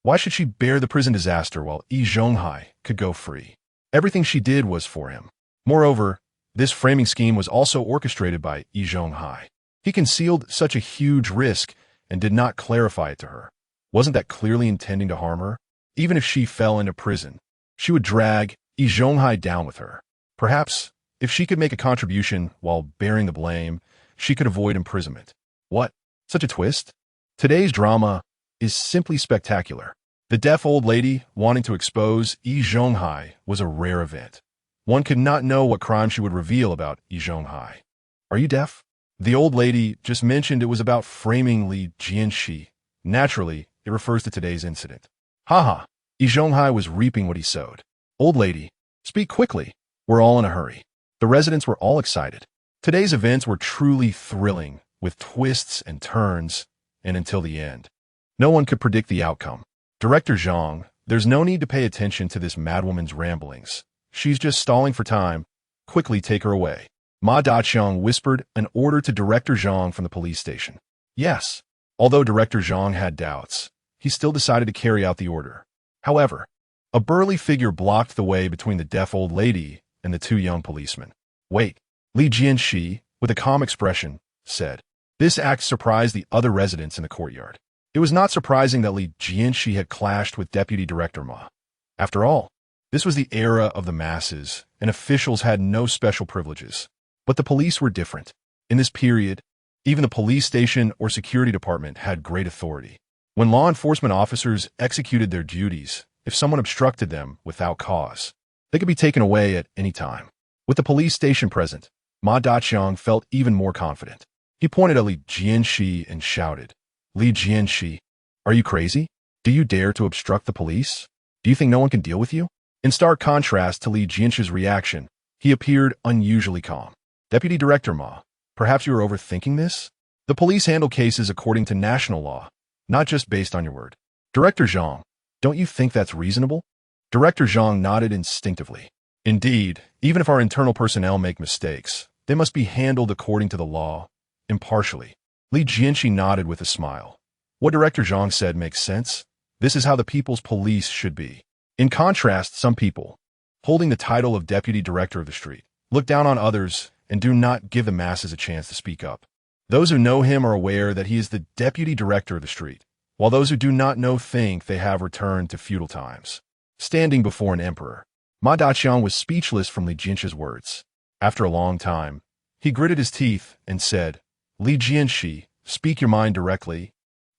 Why should she bear the prison disaster while Yi Zhonghai could go free? Everything she did was for him. Moreover, this framing scheme was also orchestrated by Yi Zhonghai. He concealed such a huge risk and did not clarify it to her. Wasn't that clearly intending to harm her? Even if she fell into prison, she would drag Yi Zhonghai down with her. Perhaps, if she could make a contribution while bearing the blame, she could avoid imprisonment. What? Such a twist? Today's drama is simply spectacular. The deaf old lady wanting to expose Yi Zhonghai was a rare event. One could not know what crime she would reveal about Yi Zhonghai. Are you deaf? The old lady just mentioned it was about framing Li Jianshe. Naturally, it refers to today's incident. Haha, Yi Zhonghai was reaping what he sowed. Old lady, speak quickly. We're all in a hurry. The residents were all excited. Today's events were truly thrilling, with twists and turns, and until the end. No one could predict the outcome. Director Zhang, there's no need to pay attention to this madwoman's ramblings. She's just stalling for time. Quickly take her away. Ma Daqiang whispered an order to Director Zhang from the police station. Yes. Although Director Zhang had doubts, he still decided to carry out the order. However, a burly figure blocked the way between the deaf old lady and the two young policemen. Wait. Li Jianshe, with a calm expression, said. This act surprised the other residents in the courtyard. It was not surprising that Li Jianshe had clashed with Deputy Director Ma. After all, this was the era of the masses, and officials had no special privileges. But the police were different. In this period, even the police station or security department had great authority. When law enforcement officers executed their duties, if someone obstructed them without cause, they could be taken away at any time. With the police station present, Ma Daqiang felt even more confident. He pointed at Li Jianshe and shouted, Li Jianshe, are you crazy? Do you dare to obstruct the police? Do you think no one can deal with you? In stark contrast to Li Jianshe's reaction, he appeared unusually calm. Deputy Director Ma, perhaps you are overthinking this? The police handle cases according to national law, not just based on your word. Director Zhang, don't you think that's reasonable? Director Zhang nodded instinctively. Indeed, even if our internal personnel make mistakes, they must be handled according to the law, impartially. Li Jianshe nodded with a smile. What Director Zhang said makes sense. This is how the people's police should be. In contrast, some people, holding the title of Deputy Director of the Street, look down on others and do not give the masses a chance to speak up. Those who know him are aware that he is the Deputy Director of the Street, while those who do not know think they have returned to feudal times. Standing before an emperor, Ma Daqiang was speechless from Li Jianshe's words. After a long time, he gritted his teeth and said, Li Jianshe, speak your mind directly.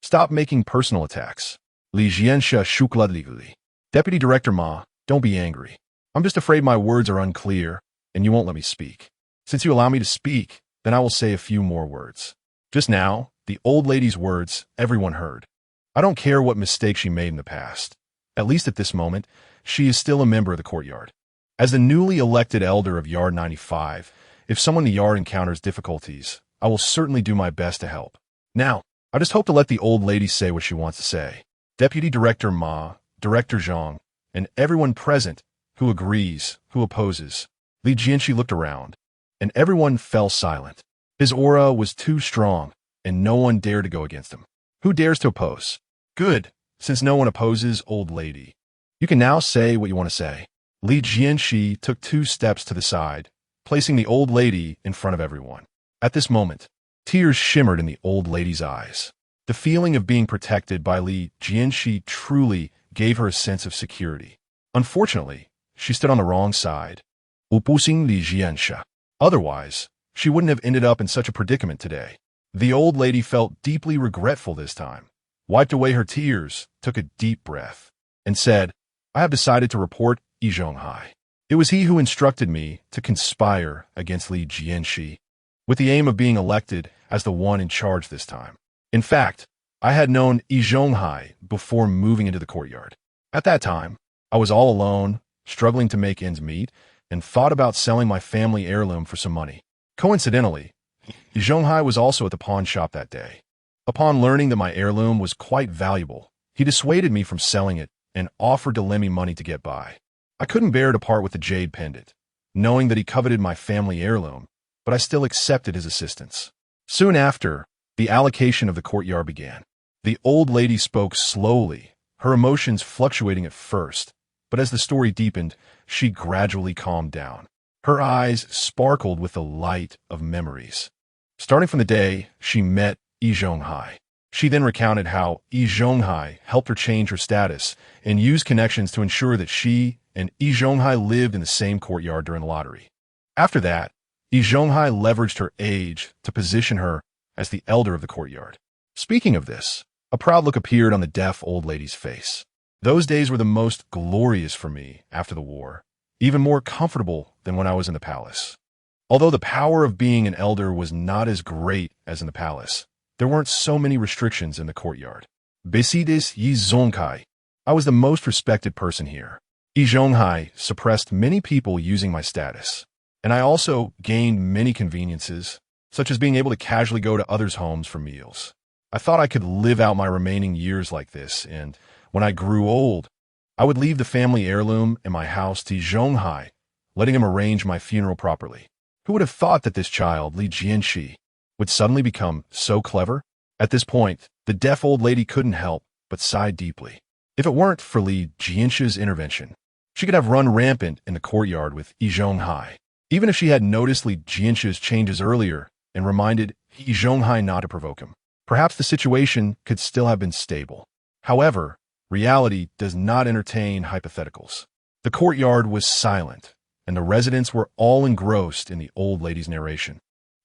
Stop making personal attacks. Li Jianshe shukladligli. Deputy Director Ma, don't be angry. I'm just afraid my words are unclear, and you won't let me speak. Since you allow me to speak, then I will say a few more words. Just now, the old lady's words, everyone heard. I don't care what mistake she made in the past. At least at this moment, she is still a member of the courtyard. As the newly elected elder of Yard 95, if someone in the yard encounters difficulties, I will certainly do my best to help. Now, I just hope to let the old lady say what she wants to say. Deputy Director Ma, Director Zhang, and everyone present who agrees, who opposes. Li Jianshe looked around, and everyone fell silent. His aura was too strong, and no one dared to go against him. Who dares to oppose? Good, since no one opposes, old lady. You can now say what you want to say. Li Jianshe took 2 steps to the side, placing the old lady in front of everyone. At this moment, tears shimmered in the old lady's eyes. The feeling of being protected by Li Jianshe truly gave her a sense of security. Unfortunately, she stood on the wrong side. Opposing Li Jianshe. Otherwise, she wouldn't have ended up in such a predicament today. The old lady felt deeply regretful this time, wiped away her tears, took a deep breath, and said, I have decided to report Yi Zhonghai. It was he who instructed me to conspire against Li Jianshe, with the aim of being elected as the one in charge this time. In fact, I had known Yi Zhonghai before moving into the courtyard. At that time, I was all alone, struggling to make ends meet, and thought about selling my family heirloom for some money. Coincidentally, Yi Zhonghai was also at the pawn shop that day. Upon learning that my heirloom was quite valuable, he dissuaded me from selling it and offered to lend me money to get by. I couldn't bear to part with the jade pendant, knowing that he coveted my family heirloom, but I still accepted his assistance. Soon after, the allocation of the courtyard began. The old lady spoke slowly, her emotions fluctuating at first, but as the story deepened, she gradually calmed down. Her eyes sparkled with the light of memories. Starting from the day she met Yi Zhonghai, she then recounted how Yi Zhonghai helped her change her status and used connections to ensure that she and Yi Zhonghai lived in the same courtyard during the lottery. After that, Yi Zhonghai leveraged her age to position her as the elder of the courtyard. Speaking of this, a proud look appeared on the deaf old lady's face. Those days were the most glorious for me after the war, even more comfortable than when I was in the palace. Although the power of being an elder was not as great as in the palace, there weren't so many restrictions in the courtyard. Besides Yi Zhonghai, I was the most respected person here. Yi Zhonghai suppressed many people using my status, and I also gained many conveniences, such as being able to casually go to others' homes for meals. I thought I could live out my remaining years like this, and when I grew old, I would leave the family heirloom in my house to Yi Zhonghai, letting him arrange my funeral properly. Who would have thought that this child, Li Jianshe, would suddenly become so clever? At this point, the deaf old lady couldn't help but sigh deeply. If it weren't for Li Jianshe's intervention, she could have run rampant in the courtyard with Yi Zhonghai, even if she had noticed Li Jianshe's changes earlier and reminded Yi Zhonghai not to provoke him. Perhaps the situation could still have been stable. However, reality does not entertain hypotheticals. The courtyard was silent, and the residents were all engrossed in the old lady's narration,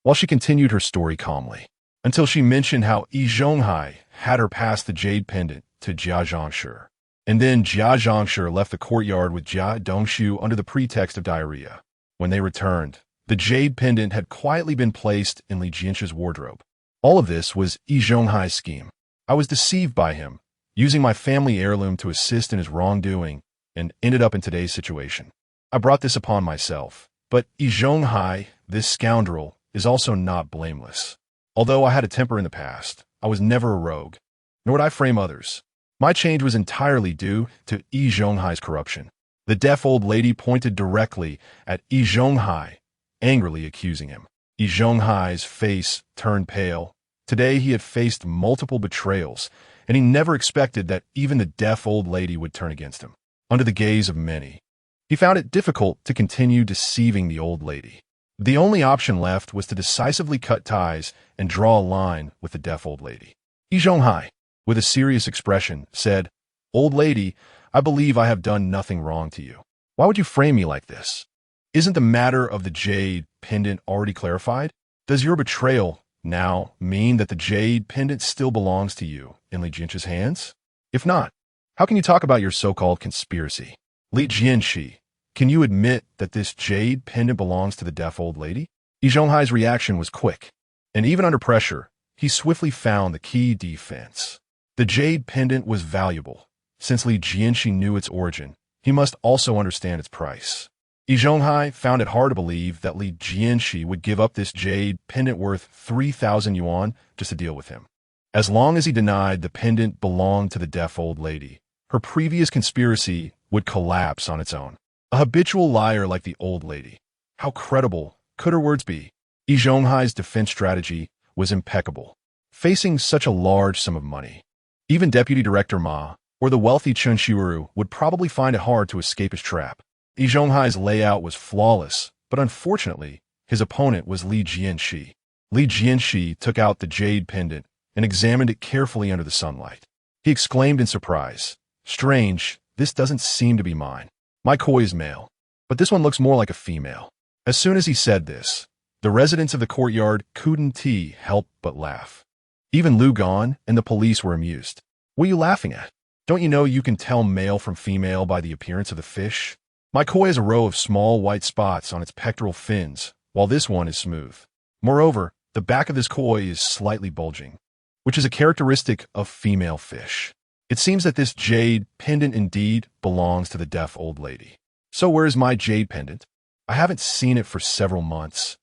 while she continued her story calmly, until she mentioned how Yi Zhonghai had her pass the jade pendant to Jianshe, and then Jianshe left the courtyard with Jia Dongshu under the pretext of diarrhea. When they returned, the jade pendant had quietly been placed in Li Jianshe's wardrobe. All of this was Yi Zhonghai's scheme. I was deceived by him, using my family heirloom to assist in his wrongdoing, and ended up in today's situation. I brought this upon myself, but Yi Zhonghai, this scoundrel, is also not blameless. Although I had a temper in the past, I was never a rogue, nor would I frame others. My change was entirely due to Yi Zhonghai's corruption. The deaf old lady pointed directly at Yi Zhonghai, angrily accusing him. Yi Zhonghai's face turned pale. Today he had faced multiple betrayals, and he never expected that even the deaf old lady would turn against him. Under the gaze of many, he found it difficult to continue deceiving the old lady. The only option left was to decisively cut ties and draw a line with the deaf old lady. Yi Zhonghai, with a serious expression, said, "Old lady, I believe I have done nothing wrong to you. Why would you frame me like this? Isn't the matter of the jade pendant already clarified? Does your betrayal now mean that the jade pendant still belongs to you in Li Jianshe's hands? If not, how can you talk about your so-called conspiracy? Li Jianshe, can you admit that this jade pendant belongs to the deaf old lady?" Yi Zhonghai's reaction was quick, and even under pressure, he swiftly found the key defense. The jade pendant was valuable. Since Li Jianshe knew its origin, he must also understand its price. Yi Zhonghai found it hard to believe that Li Jianshe would give up this jade pendant worth 3,000 yuan just to deal with him. As long as he denied the pendant belonged to the deaf old lady, her previous conspiracy would collapse on its own. A habitual liar like the old lady. How credible could her words be? Yi Zhonghai's defense strategy was impeccable. Facing such a large sum of money, even Deputy Director Ma or the wealthy Chen Xiuru would probably find it hard to escape his trap. Yi Zhonghai's layout was flawless, but unfortunately, his opponent was Li Jianshe. Li Jianshe took out the jade pendant and examined it carefully under the sunlight. He exclaimed in surprise, "Strange, this doesn't seem to be mine. My koi is male, but this one looks more like a female." As soon as he said this, the residents of the courtyard couldn't help but laugh. Even Lu Gan and the police were amused. "What are you laughing at? Don't you know you can tell male from female by the appearance of the fish? My koi has a row of small white spots on its pectoral fins, while this one is smooth. Moreover, the The back of this koi is slightly bulging, which is a characteristic of female fish. It seems that this jade pendant indeed belongs to the deaf old lady. So where is my jade pendant? I haven't seen it for several months.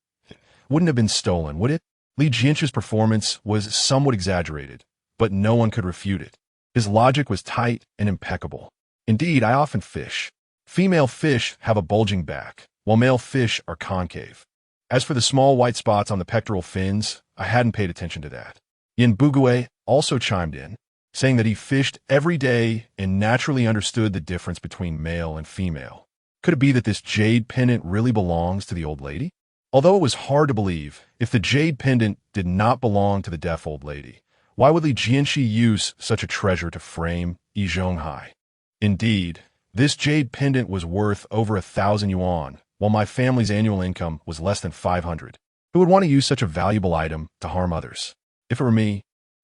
Wouldn't have been stolen, would it? Li Jianshe's performance was somewhat exaggerated, but no one could refute it. His logic was tight and impeccable. Indeed, I often fish. Female fish have a bulging back, while male fish are concave. As for the small white spots on the pectoral fins, I hadn't paid attention to that. Yin Bugue also chimed in, saying that he fished every day and naturally understood the difference between male and female. Could it be that this jade pendant really belongs to the old lady? Although it was hard to believe, if the jade pendant did not belong to the deaf old lady, why would Li Jianshe use such a treasure to frame Yi Zhonghai? Indeed, this jade pendant was worth over 1,000 yuan, while my family's annual income was less than 500. Who would want to use such a valuable item to harm others? If it were me,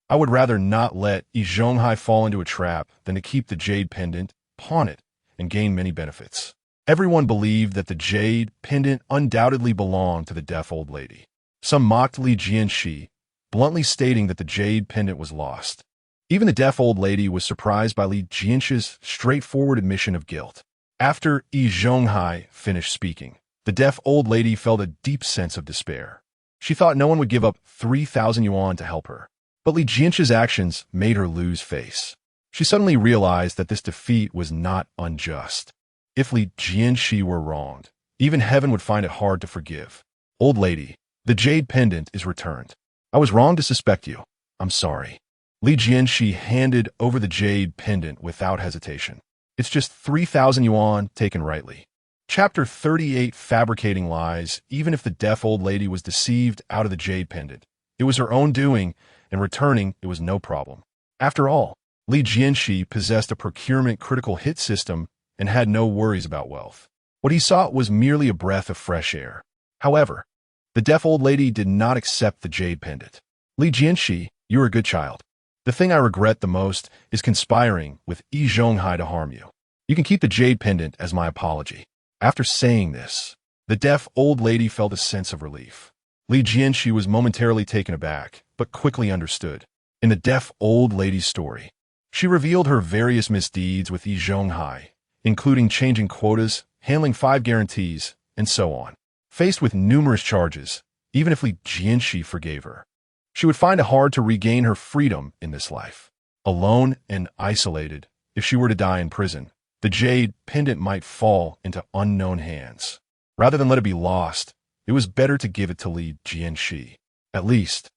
I would rather not let Yi Zhonghai fall into a trap than to keep the jade pendant, pawn it, and gain many benefits. Everyone believed that the jade pendant undoubtedly belonged to the deaf old lady. Some mocked Li Jianshe, bluntly stating that the jade pendant was lost. Even the deaf old lady was surprised by Li Jianshe's straightforward admission of guilt. After Yi Zhonghai finished speaking, the deaf old lady felt a deep sense of despair. She thought no one would give up 3,000 yuan to help her. But Li Jianshe's actions made her lose face. She suddenly realized that this defeat was not unjust. If Li Jianshe were wronged, even heaven would find it hard to forgive. Old lady, the jade pendant is returned. I was wrong to suspect you. I'm sorry. Li Jianshe handed over the jade pendant without hesitation. It's just 3,000 yuan taken rightly. Chapter 38, Fabricating Lies. Even if the deaf old lady was deceived out of the jade pendant, it was her own doing, and returning it was no problem. After all, Li Jianshe possessed a procurement critical hit system and had no worries about wealth. What he sought was merely a breath of fresh air. However, the deaf old lady did not accept the jade pendant. Li Jianshe, you're a good child. The thing I regret the most is conspiring with Yi Zhonghai to harm you. You can keep the jade pendant as my apology. After saying this, the deaf old lady felt a sense of relief. Li Jianshe was momentarily taken aback, but quickly understood. In the deaf old lady's story, she revealed her various misdeeds with Yi Zhonghai, including changing quotas, handling 5 guarantees, and so on. Faced with numerous charges, even if Li Jianshe forgave her, she would find it hard to regain her freedom in this life. Alone and isolated, if she were to die in prison, the jade pendant might fall into unknown hands. Rather than let it be lost, it was better to give it to Li Jianshe. At least,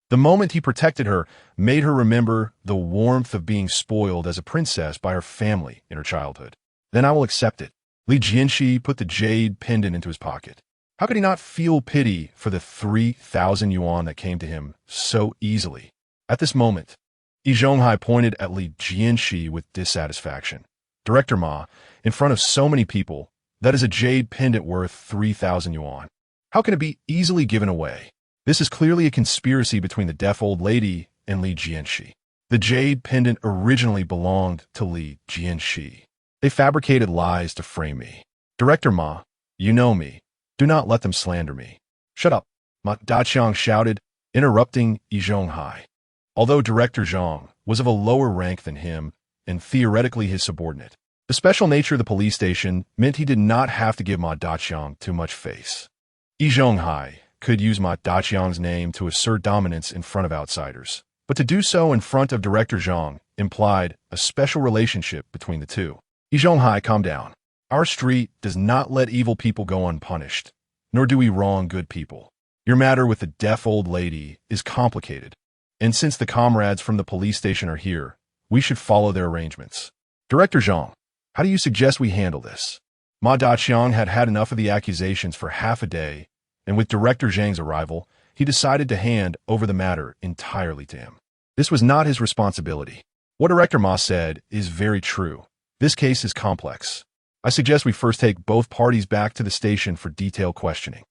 the moment he protected her made her remember the warmth of being spoiled as a princess by her family in her childhood. Then I will accept it. Li Jianshe put the jade pendant into his pocket. How could he not feel pity for the 3,000 yuan that came to him so easily? At this moment, Yi Zhonghai pointed at Li Jianshe with dissatisfaction. Director Ma, in front of so many people, that is a jade pendant worth 3,000 yuan. How can it be easily given away? This is clearly a conspiracy between the deaf old lady and Li Jianshe. The jade pendant originally belonged to Li Jianshe. They fabricated lies to frame me. Director Ma, you know me. Do not let them slander me. Shut up, Ma Daqiang shouted, interrupting Yi Zhonghai. Although Director Zhang was of a lower rank than him and theoretically his subordinate, the special nature of the police station meant he did not have to give Ma Daqiang too much face. Yi Zhonghai could use Ma Daqiang's name to assert dominance in front of outsiders, but to do so in front of Director Zhang implied a special relationship between the two. Yi Zhonghai, calm down. Our street does not let evil people go unpunished, nor do we wrong good people. Your matter with the deaf old lady is complicated, and since the comrades from the police station are here, we should follow their arrangements. Director Zhang, how do you suggest we handle this? Ma Daqiang had had enough of the accusations for half a day, and with Director Zhang's arrival, he decided to hand over the matter entirely to him. This was not his responsibility. What Director Ma said is very true. This case is complex. I suggest we first take both parties back to the station for detailed questioning.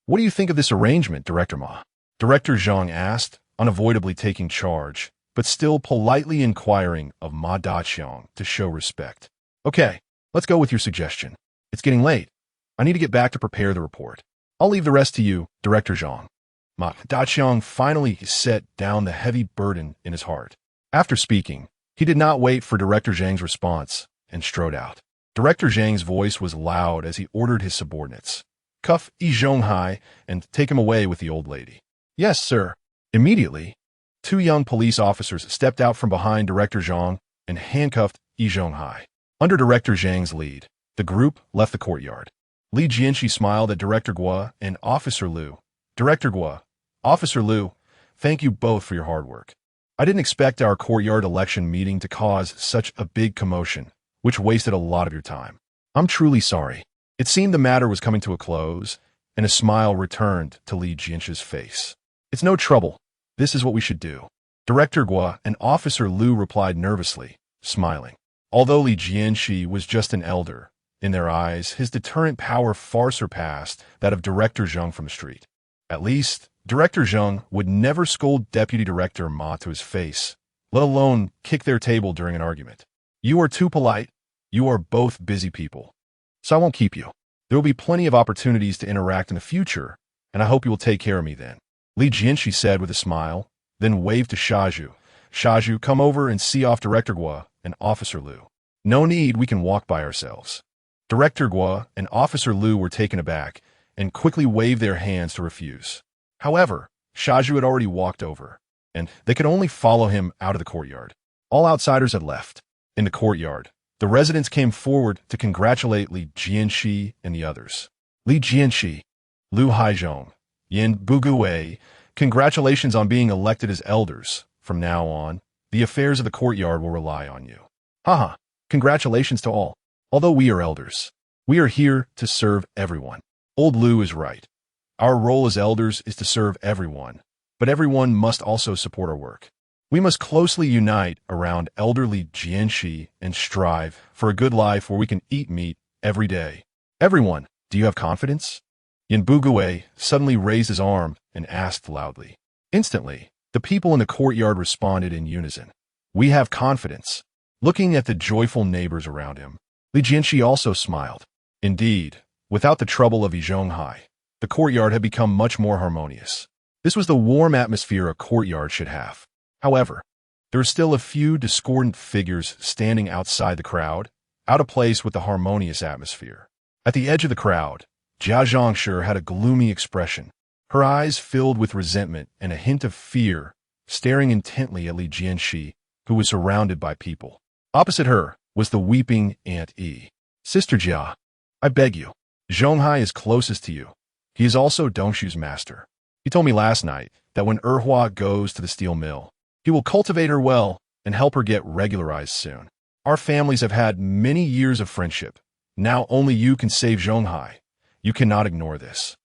What do you think of this arrangement, Director Ma? Director Zhang asked, unavoidably taking charge, but still politely inquiring of Ma Daqiang to show respect. Okay, let's go with your suggestion. It's getting late. I need to get back to prepare the report. I'll leave the rest to you, Director Zhang. Ma Daqiang finally set down the heavy burden in his heart. After speaking, he did not wait for Director Zhang's response and strode out. Director Zhang's voice was loud as he ordered his subordinates. Cuff Yi Zhonghai and take him away with the old lady. Yes, sir. Immediately, two young police officers stepped out from behind Director Zhang and handcuffed Yi Zhonghai. Under Director Zhang's lead, the group left the courtyard. Li Jianshi smiled at Director Guo and Officer Liu. Director Guo, Officer Liu, thank you both for your hard work. I didn't expect our courtyard election meeting to cause such a big commotion, which wasted a lot of your time. I'm truly sorry. It seemed the matter was coming to a close, and a smile returned to Li Jianshe's face. It's no trouble. This is what we should do. Director Guo and Officer Liu replied nervously, smiling. Although Li Jianshi was just an elder, in their eyes, his deterrent power far surpassed that of Director Zhang from the street. At least, Director Zhang would never scold Deputy Director Ma to his face, let alone kick their table during an argument. You are too polite. You are both busy people. So I won't keep you. There will be plenty of opportunities to interact in the future, and I hope you will take care of me then. Li Jianshi said with a smile, then waved to Shaju. Shaju, come over and see off Director Guo and Officer Liu. No need, we can walk by ourselves. Director Guo and Officer Liu were taken aback and quickly waved their hands to refuse. However, Shaju had already walked over, and they could only follow him out of the courtyard. All outsiders had left. In the courtyard, the residents came forward to congratulate Li Jianshi and the others. Li Jianshi, Liu Haizhong, Yin Bugui, congratulations on being elected as elders. From now on, the affairs of the courtyard will rely on you. Haha, congratulations to all. Although we are elders, we are here to serve everyone. Old Liu is right. Our role as elders is to serve everyone, but everyone must also support our work. We must closely unite around elderly Jianshi and strive for a good life where we can eat meat every day. Everyone, do you have confidence? Yin Bugui suddenly raised his arm and asked loudly. Instantly, the people in the courtyard responded in unison. We have confidence. Looking at the joyful neighbors around him, Li Jianshi also smiled. Indeed, without the trouble of Yi Zhonghai, the courtyard had become much more harmonious. This was the warm atmosphere a courtyard should have. However, there were still a few discordant figures standing outside the crowd, out of place with the harmonious atmosphere. At the edge of the crowd, Jianshe had a gloomy expression, her eyes filled with resentment and a hint of fear, staring intently at Li Jianshi, who was surrounded by people. Opposite her was the weeping Aunt Yi. Sister Jia, I beg you. Zhonghai is closest to you. He is also Dongshu's master. He told me last night that when Erhua goes to the steel mill, he will cultivate her well and help her get regularized soon. Our families have had many years of friendship. Now only you can save Zhonghai. You cannot ignore this.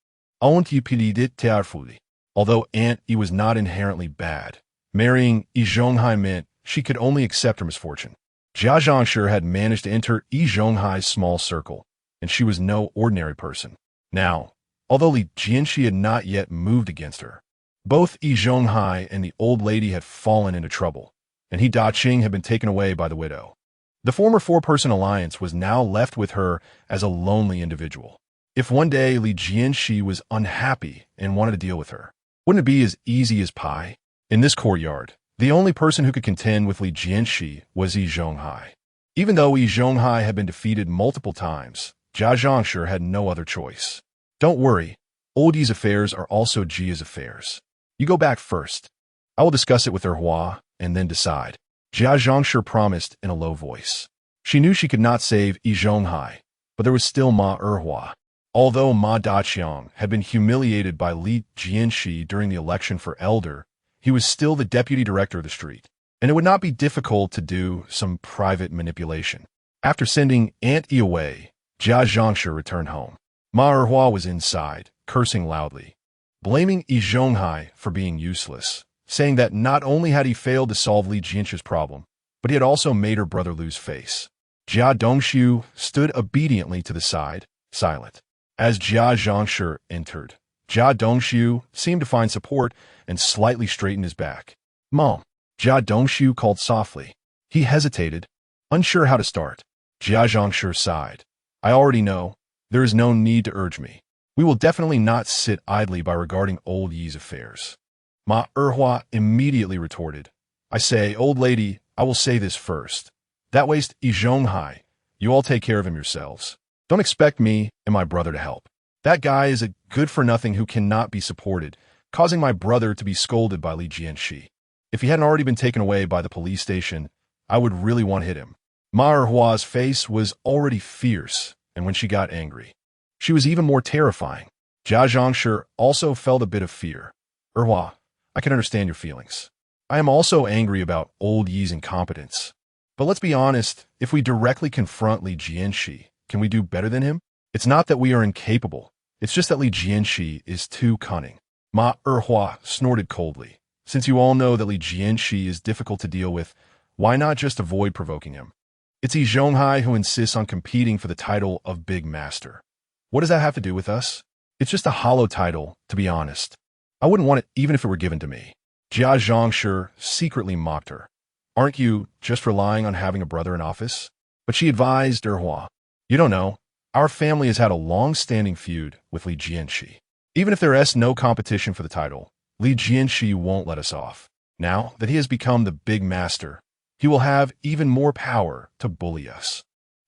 Although Aunt Yi was not inherently bad, marrying Yi Zhonghai meant she could only accept her misfortune. Jianshe had managed to enter Yi Zhonghai's small circle, and she was no ordinary person. Now, although Li Jianshi had not yet moved against her, both Yi Zhonghai and the old lady had fallen into trouble, and He Daqing had been taken away by the widow. The former four-person alliance was now left with her as a lonely individual. If one day Li Jianshi was unhappy and wanted to deal with her, wouldn't it be as easy as pie? In this courtyard, the only person who could contend with Li Jianshi was Yi Zhonghai. Even though Yi Zhonghai had been defeated multiple times, Jianshe had no other choice. Don't worry, old Yi's affairs are also Jia's affairs. You go back first. I will discuss it with Erhua and then decide. Jianshe promised in a low voice. She knew she could not save Yi Zhonghai, but there was still Ma Erhua. Although Ma Daqiang had been humiliated by Li Jianshi during the election for elder, he was still the deputy director of the street, and it would not be difficult to do some private manipulation. After sending Aunt Yi away, Jianshe returned home. Ma Erhua was inside, cursing loudly, blaming Yi Zhonghai for being useless, saying that not only had he failed to solve Li Jianshe's problem, but he had also made her brother lose face. Jia Dongshu stood obediently to the side, silent. As Jianshe entered, Jia Dongshu seemed to find support and slightly straightened his back. Mom, Jia Dongshu called softly. He hesitated, unsure how to start. Jianshe sighed. I already know. There is no need to urge me. We will definitely not sit idly by regarding old Yi's affairs. Ma Erhua immediately retorted. I say, old lady, I will say this first. That waste Yi Zhonghai, you all take care of him yourselves. Don't expect me and my brother to help. That guy is a good-for-nothing who cannot be supported, causing my brother to be scolded by Li Jianshe. If he hadn't already been taken away by the police station, I would really want to hit him. Ma Erhua's face was already fierce, and when she got angry, she was even more terrifying. Jianshe also felt a bit of fear. Erhua, I can understand your feelings. I am also angry about old Yi's incompetence. But let's be honest, if we directly confront Li Jianshe, can we do better than him? It's not that we are incapable. It's just that Li Jianshe is too cunning. Ma Erhua snorted coldly. Since you all know that Li Jianshe is difficult to deal with, why not just avoid provoking him? It's Yi Zhonghai who insists on competing for the title of Big Master. What does that have to do with us? It's just a hollow title, to be honest. I wouldn't want it even if it were given to me. Jianshe secretly mocked her. Aren't you just relying on having a brother in office? But she advised Erhua. You don't know. Our family has had a long-standing feud with Li Jianshe. Even if there is no competition for the title, Li Jianshe won't let us off. Now that he has become the big master, he will have even more power to bully us.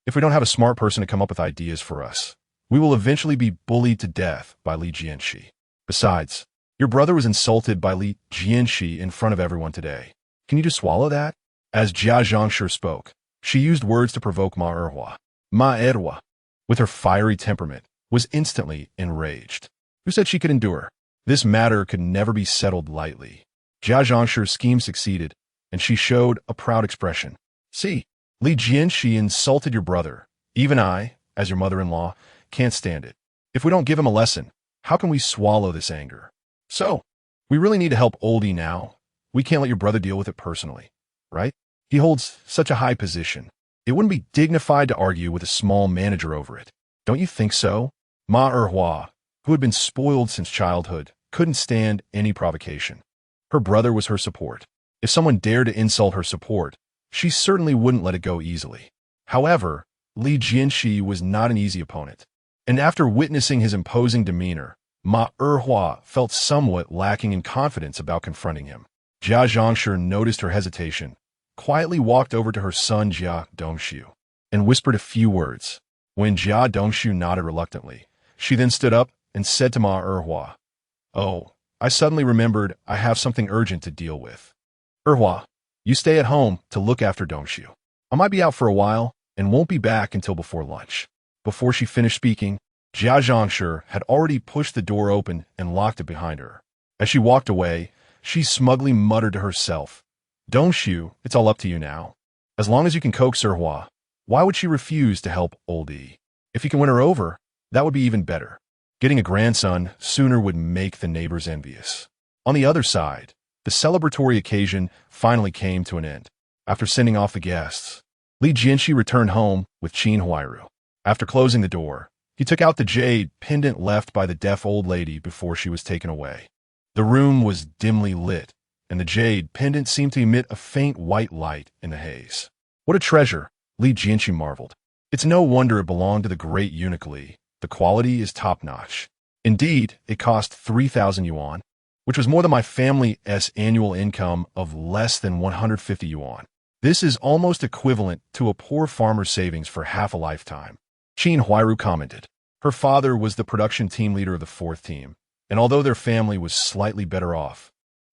If we don't have a smart person to come up with ideas for us, we will eventually be bullied to death by Li Jianshe. Besides, your brother was insulted by Li Jianshe in front of everyone today. Can you just swallow that? As Jianshe spoke, she used words to provoke Ma Erhua. Ma Erhua, with her fiery temperament, was instantly enraged. Who said she could endure? This matter could never be settled lightly. Jianshe's scheme succeeded, and she showed a proud expression. See, Li Jianshe insulted your brother. Even I, as your mother-in-law, can't stand it. If we don't give him a lesson, how can we swallow this anger? So, we really need to help Oldie now. We can't let your brother deal with it personally, right? He holds such a high position. It wouldn't be dignified to argue with a small manager over it. Don't you think so? Ma Erhua, who had been spoiled since childhood, couldn't stand any provocation. Her brother was her support. If someone dared to insult her support, she certainly wouldn't let it go easily. However, Li Jianshe was not an easy opponent. And after witnessing his imposing demeanor, Ma Erhua felt somewhat lacking in confidence about confronting him. Jianshe noticed her hesitation, quietly walked over to her son Jia Dongshu, and whispered a few words. When Jia Dongshu nodded reluctantly, she then stood up and said to Ma Erhua, Oh, I suddenly remembered I have something urgent to deal with. Erhua, you stay at home to look after Dongshu. I might be out for a while and won't be back until before lunch. Before she finished speaking, Jianshe had already pushed the door open and locked it behind her. As she walked away, she smugly muttered to herself, Dongshu, it's all up to you now. As long as you can coax Erhua, why would she refuse to help Oldie? If you can win her over, that would be even better. Getting a grandson sooner would make the neighbors envious. On the other side, the celebratory occasion finally came to an end. After sending off the guests, Li Jianshe returned home with Qin Huairu. After closing the door, he took out the jade pendant left by the deaf old lady before she was taken away. The room was dimly lit, and the jade pendant seemed to emit a faint white light in the haze. What a treasure, Li Jianshe marveled. It's no wonder it belonged to the great eunuch Li. The quality is top-notch. Indeed, it cost 3,000 yuan, which was more than my family's annual income of less than 150 yuan. This is almost equivalent to a poor farmer's savings for half a lifetime. Qin Huairu commented. Her father was the production team leader of the 4th team, and although their family was slightly better off,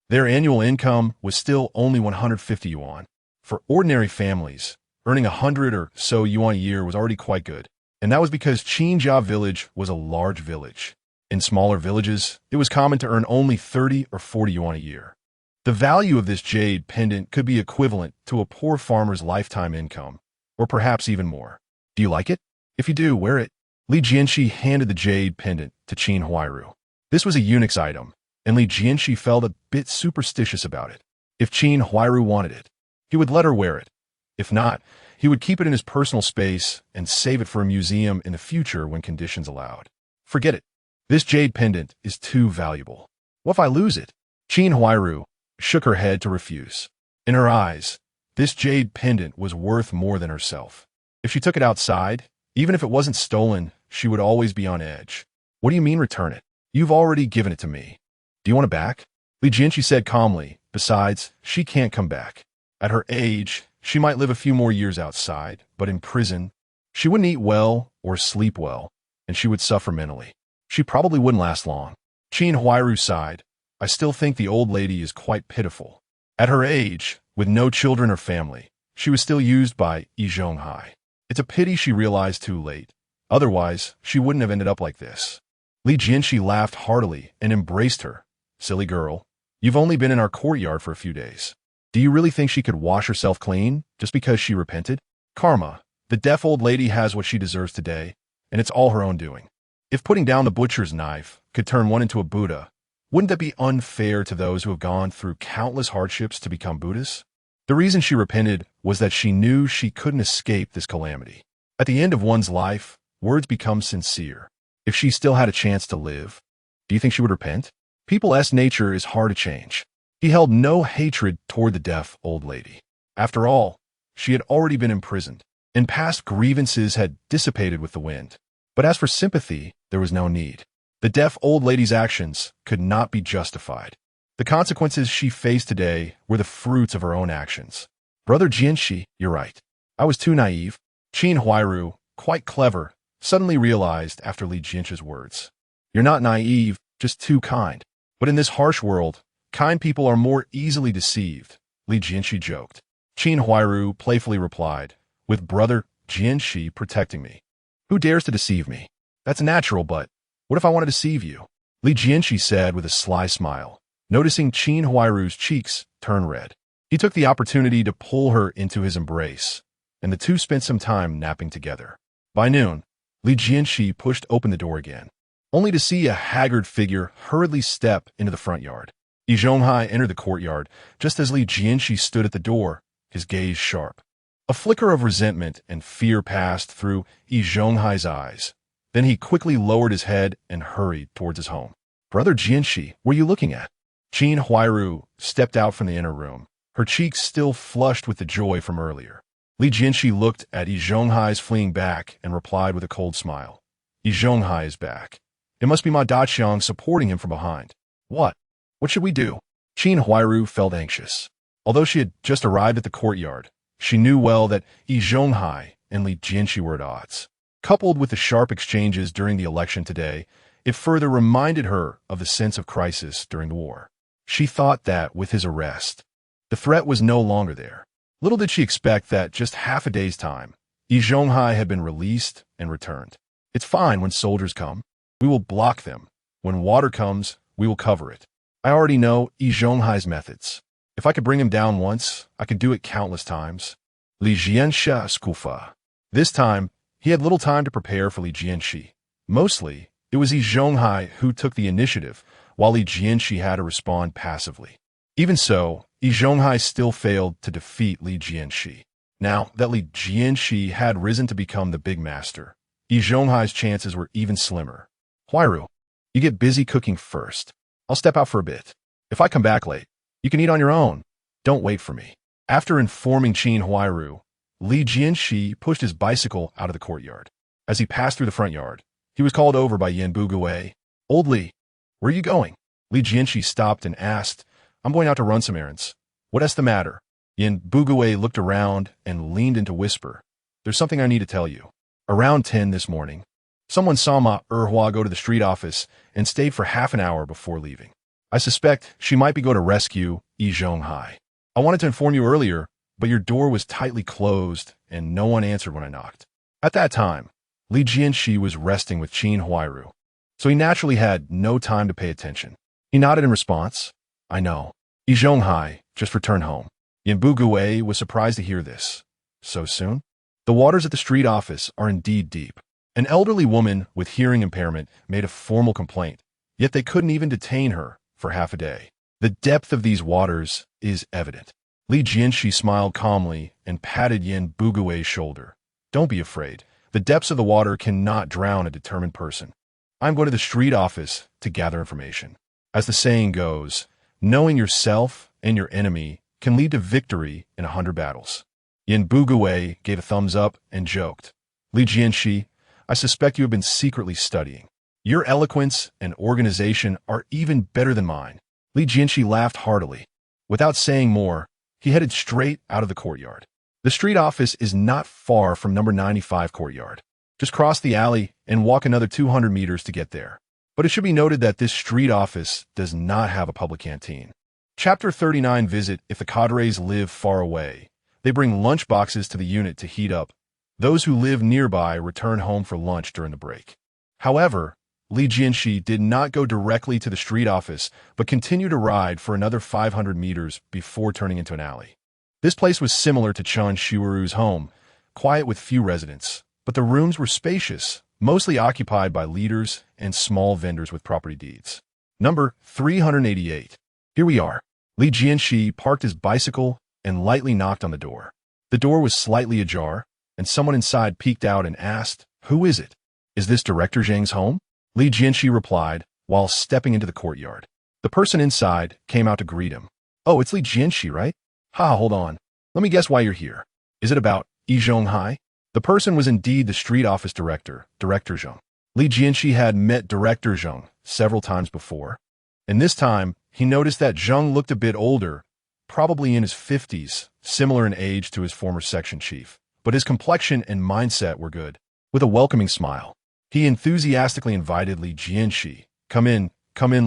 their annual income was still only 150 yuan. For ordinary families, earning 100 or so yuan a year was already quite good, and that was because Qinjia village was a large village. In smaller villages, it was common to earn only 30 or 40 yuan a year. The value of this jade pendant could be equivalent to a poor farmer's lifetime income, or perhaps even more. Do you like it? If you do, wear it. Li Jianshe handed the jade pendant to Qin Huairu. This was a eunuch's item, and Li Jianshe felt a bit superstitious about it. If Qin Huairu wanted it, he would let her wear it. If not, he would keep it in his personal space and save it for a museum in the future when conditions allowed. Forget it. This jade pendant is too valuable. What if I lose it? Qin Huairu shook her head to refuse. In her eyes, this jade pendant was worth more than herself. If she took it outside, even if it wasn't stolen, she would always be on edge. What do you mean return it? You've already given it to me. Do you want it back? Li Jianshi said calmly. Besides, she can't come back. At her age, she might live a few more years outside, but in prison, she wouldn't eat well or sleep well, and she would suffer mentally. She probably wouldn't last long. Qin Huairu sighed. I still think the old lady is quite pitiful. At her age, with no children or family, she was still used by Yi Zhonghai. It's a pity she realized too late. Otherwise, she wouldn't have ended up like this. Li Jianshi laughed heartily and embraced her. Silly girl, you've only been in our courtyard for a few days. Do you really think she could wash herself clean just because she repented? Karma. The deaf old lady has what she deserves today, and it's all her own doing. If putting down the butcher's knife could turn one into a Buddha, wouldn't that be unfair to those who have gone through countless hardships to become Buddhists? The reason she repented was that she knew she couldn't escape this calamity. At the end of one's life, words become sincere. If she still had a chance to live, do you think she would repent? People's nature is hard to change. He held no hatred toward the deaf old lady. After all, she had already been imprisoned, and past grievances had dissipated with the wind. But as for sympathy, there was no need. The deaf old lady's actions could not be justified. The consequences she faced today were the fruits of her own actions. Brother Jianshe, you're right. I was too naive. Qin Huairu, quite clever, suddenly realized after Li Jianshe's words. You're not naive, just too kind. But in this harsh world, kind people are more easily deceived, Li Jianshe joked. Qin Huairu playfully replied, with brother Jianshe protecting me. Who dares to deceive me? That's natural, but what if I want to deceive you? Li Jianshe said with a sly smile, noticing Qin Huairu's cheeks turn red. He took the opportunity to pull her into his embrace, and the two spent some time napping together. By noon, Li Jianshe pushed open the door again, only to see a haggard figure hurriedly step into the front yard. Yi Zhonghai entered the courtyard just as Li Jianshe stood at the door, his gaze sharp. A flicker of resentment and fear passed through Yi Zhonghai's eyes. Then he quickly lowered his head and hurried towards his home. Brother Jianshe, what are you looking at? Qin Huairu stepped out from the inner room, her cheeks still flushed with the joy from earlier. Li Jianshe looked at Yi Zhonghai's fleeing back and replied with a cold smile. Yi Zhonghai is back. It must be Ma Daqiang supporting him from behind. What? What should we do? Qin Huairu felt anxious. Although she had just arrived at the courtyard, she knew well that Yi Zhonghai and Li Jianshe were at odds. Coupled with the sharp exchanges during the election today, it further reminded her of the sense of crisis during the war. She thought that, with his arrest, the threat was no longer there. Little did she expect that just half a day's time, Yi Zhonghai had been released and returned. It's fine when soldiers come. We will block them. When water comes, we will cover it. I already know Yi Zhonghai's methods. If I could bring him down once, I could do it countless times. Li Jianshe skufa. This time, he had little time to prepare for Li Jianshe. Mostly, it was Yi Zhonghai who took the initiative, while Li Jianshe had to respond passively. Even so, Yi Zhonghai still failed to defeat Li Jianshe. Now that Li Jianshe had risen to become the big master, Yi Zhonghai's chances were even slimmer. Huairu, you get busy cooking first. I'll step out for a bit. If I come back late, you can eat on your own. Don't wait for me. After informing Qin Huairu, Li Jianshe pushed his bicycle out of the courtyard. As he passed through the front yard, he was called over by Yan Bugui. Old Li, where are you going? Li Jianshe stopped and asked, I'm going out to run some errands. What's the matter? Yan Bugui looked around and leaned in to whisper, there's something I need to tell you. Around 10 this morning, someone saw Ma Erhua go to the street office and stayed for half an hour before leaving. I suspect she might be going to rescue Yi Zhonghai. I wanted to inform you earlier, but your door was tightly closed and no one answered when I knocked. At that time, Li Jianshe was resting with Qin Huairu, so he naturally had no time to pay attention. He nodded in response. I know. Yi Zhonghai just returned home. Yan Bugui was surprised to hear this. So soon? The waters at the street office are indeed deep. An elderly woman with hearing impairment made a formal complaint, yet they couldn't even detain her for half a day. The depth of these waters is evident. Li Jianshe smiled calmly and patted Yan Bugui's shoulder. Don't be afraid. The depths of the water cannot drown a determined person. I'm going to the street office to gather information. As the saying goes, knowing yourself and your enemy can lead to victory in 100 battles. Yan Bugui gave a thumbs up and joked. Li Jianshe, I suspect you have been secretly studying. Your eloquence and organization are even better than mine. Li Jianshe laughed heartily. Without saying more, he headed straight out of the courtyard. The street office is not far from number 95 Courtyard. Just cross the alley and walk another 200 meters to get there. But it should be noted that this street office does not have a public canteen. Chapter 39 Visit. If the cadres live far away, they bring lunch boxes to the unit to heat up. Those who live nearby return home for lunch during the break. However, Li Jianshe did not go directly to the street office, but continued to ride for another 500 meters before turning into an alley. This place was similar to Chen Shiweru's home, quiet with few residents, but the rooms were spacious, mostly occupied by leaders and small vendors with property deeds. Number 388. Here we are. Li Jianshe parked his bicycle and lightly knocked on the door. The door was slightly ajar, and someone inside peeked out and asked, "Who is it? Is this Director Zhang's home?" Li Jianshe replied, while stepping into the courtyard. The person inside came out to greet him. "Oh, it's Li Jianshe, right? Hold on. Let me guess why you're here. Is it about Yi Zhonghai?" The person was indeed the street office director, Director Zhang. Li Jianshe had met Director Zhang several times before, and this time he noticed that Zhang looked a bit older, probably in his 50s, similar in age to his former section chief, but his complexion and mindset were good. With a welcoming smile, he enthusiastically invited Li Jianshe. Come in,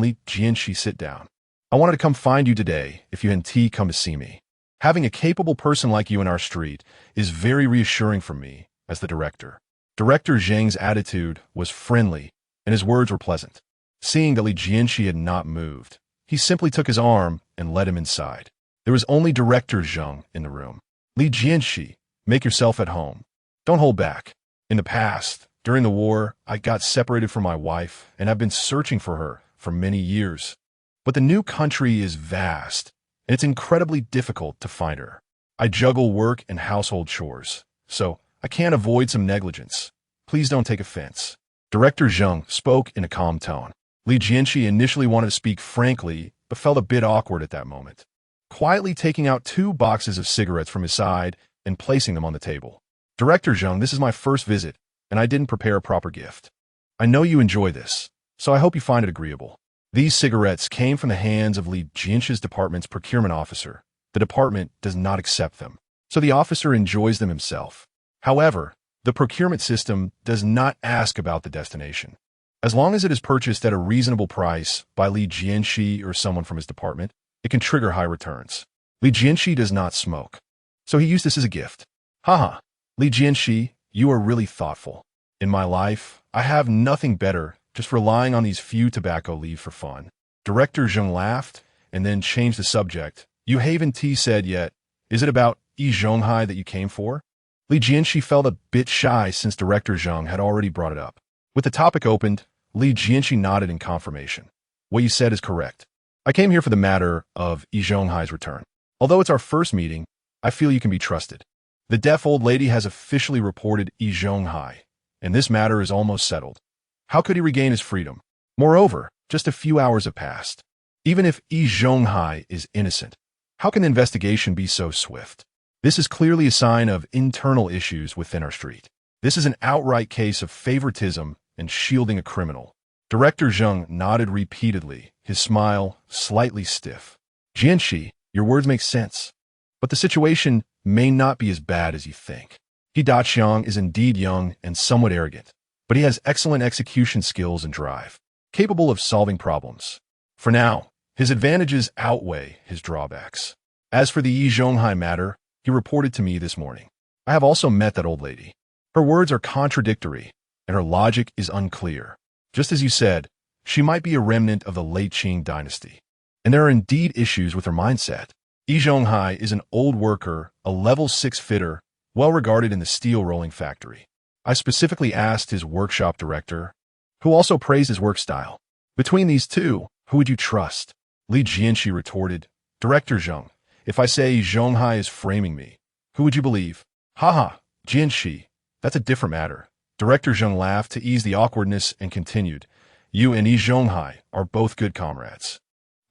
Li Jianshe, sit down. I wanted to come find you today. If you hadn't come to see me. Having a capable person like you in our street is very reassuring for me as the director." Director Zhang's attitude was friendly, and his words were pleasant. Seeing that Li Jianshe had not moved, he simply took his arm and led him inside. There was only Director Zhang in the room. "Li Jianshe, make yourself at home. Don't hold back. In the past, during the war, I got separated from my wife, and I've been searching for her for many years. But the new country is vast, and it's incredibly difficult to find her. I juggle work and household chores, so I can't avoid some negligence. Please don't take offense." Director Zhang spoke in a calm tone. Li Jianshe initially wanted to speak frankly, but felt a bit awkward at that moment. Quietly taking out 2 boxes of cigarettes from his side and placing them on the table. "Director Zhang, this is my first visit, and I didn't prepare a proper gift. I know you enjoy this, so I hope you find it agreeable." These cigarettes came from the hands of Li Jianshe's department's procurement officer. The department does not accept them, so the officer enjoys them himself. However, the procurement system does not ask about the destination. As long as it is purchased at a reasonable price by Li Jianshe or someone from his department, it can trigger high returns. Li Jianshe does not smoke, so he used this as a gift. Li Jianshe, you are really thoughtful. In my life, I have nothing better, just relying on these few tobacco leaves for fun." Director Zhang laughed and then changed the subject. "You haven't said yet. Is it about Yi Zhonghai that you came for?" Li Jianshe felt a bit shy since Director Zhang had already brought it up. With the topic opened, Li Jianshe nodded in confirmation. "What you said is correct. I came here for the matter of Yi Zhonghai's return. Although it's our first meeting, I feel you can be trusted. The deaf old lady has officially reported Yi Zhonghai, and this matter is almost settled. How could he regain his freedom? Moreover, just a few hours have passed. Even if Yi Zhonghai is innocent, how can the investigation be so swift? This is clearly a sign of internal issues within our street. This is an outright case of favoritism and shielding a criminal." Director Zhang nodded repeatedly, his smile slightly stiff. "Jianshe, your words make sense, but the situation may not be as bad as you think. He Daqiang is indeed young and somewhat arrogant, but he has excellent execution skills and drive, capable of solving problems. For now, his advantages outweigh his drawbacks. As for the Yi Zhonghai matter, he reported to me this morning. I have also met that old lady. Her words are contradictory, and her logic is unclear. Just as you said, she might be a remnant of the late Qing dynasty, and there are indeed issues with her mindset. Yi Zhonghai is an old worker, a level 6 fitter, well regarded in the steel rolling factory. I specifically asked his workshop director, who also praised his work style. Between these two, who would you trust?" Li Jianshe retorted, "Director Zhang, if I say Yi Zhonghai is framing me, who would you believe?" Jianshe, that's a different matter." Director Zhang laughed to ease the awkwardness and continued, "You and Yi Zhonghai are both good comrades.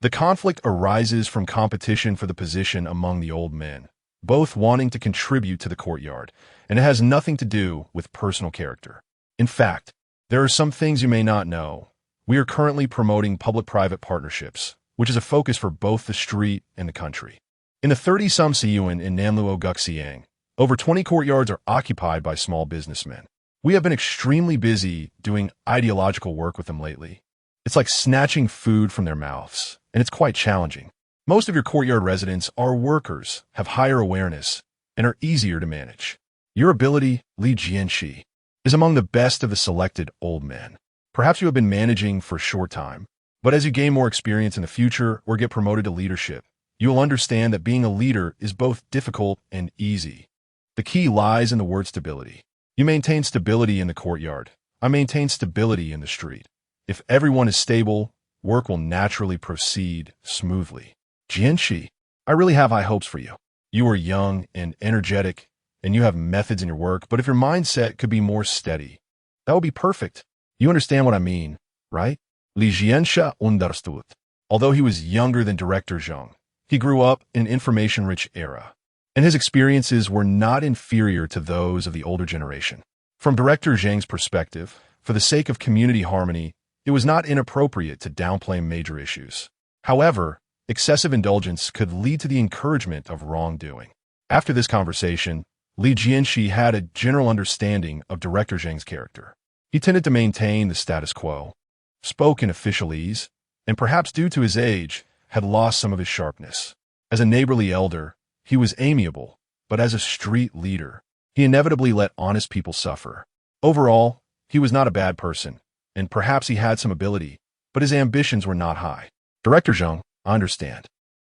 The conflict arises from competition for the position among the old men, both wanting to contribute to the courtyard, and it has nothing to do with personal character. In fact, There are some things you may not know. We are currently promoting public-private partnerships, which is a focus for both the street and the country. In the 30-some Siheyuan in Nanluo Guxiang, over 20 courtyards are occupied by small businessmen. We have been extremely busy doing ideological work with them lately. It's like snatching food from their mouths, and it's quite challenging. Most of your courtyard residents are workers, have higher awareness, and are easier to manage. Your ability, Li Jianshe, is among the best of the selected old men. Perhaps you have been managing for a short time, but as you gain more experience in the future or get promoted to leadership, you will understand that being a leader is both difficult and easy. The key lies in the word stability. You maintain stability in the courtyard. I maintain stability in the street. If everyone is stable, work will naturally proceed smoothly. Jianshe, I really have high hopes for you. You are young and energetic, and you have methods in your work, but if your mindset could be more steady, that would be perfect. You understand what I mean, right? Li Jianshe understood. Although he was younger than Director Zhang, he grew up in an information-rich era, and his experiences were not inferior to those of the older generation. From Director Zhang's perspective, for the sake of community harmony, it was not inappropriate to downplay major issues. However, excessive indulgence could lead to the encouragement of wrongdoing. After this conversation, Li Jianshe had a general understanding of Director Zhang's character. He tended to maintain the status quo, spoke in officialese, and perhaps due to his age, had lost some of his sharpness. As a neighborly elder, he was amiable, but as a street leader, he inevitably let honest people suffer. Overall, he was not a bad person, and perhaps he had some ability, but his ambitions were not high. Director Zhang, I understand.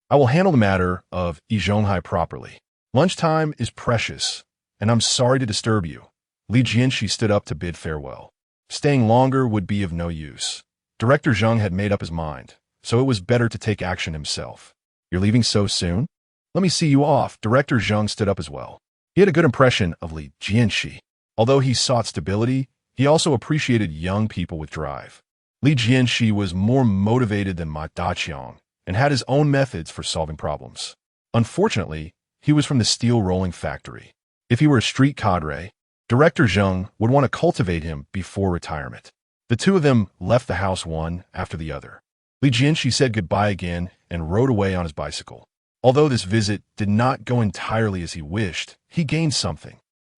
I will handle the matter of Yi Zhonghai properly. Lunchtime is precious, and I'm sorry to disturb you. Li Jianshe stood up to bid farewell. Staying longer would be of no use. Director Zhang had made up his mind, so it was better to take action himself. You're leaving so soon? Let me see you off. Director Zhang stood up as well. He had a good impression of Li Jianshe. Although he sought stability, he also appreciated young people with drive. Li Jianshe was more motivated than Ma Daqiang and had his own methods for solving problems. Unfortunately, he was from the steel rolling factory. If he were a street cadre, Director Zhang would want to cultivate him before retirement. The two of them left the house one after the other. Li Jianshe said goodbye again and rode away on his bicycle. Although this visit did not go entirely as he wished, he gained something.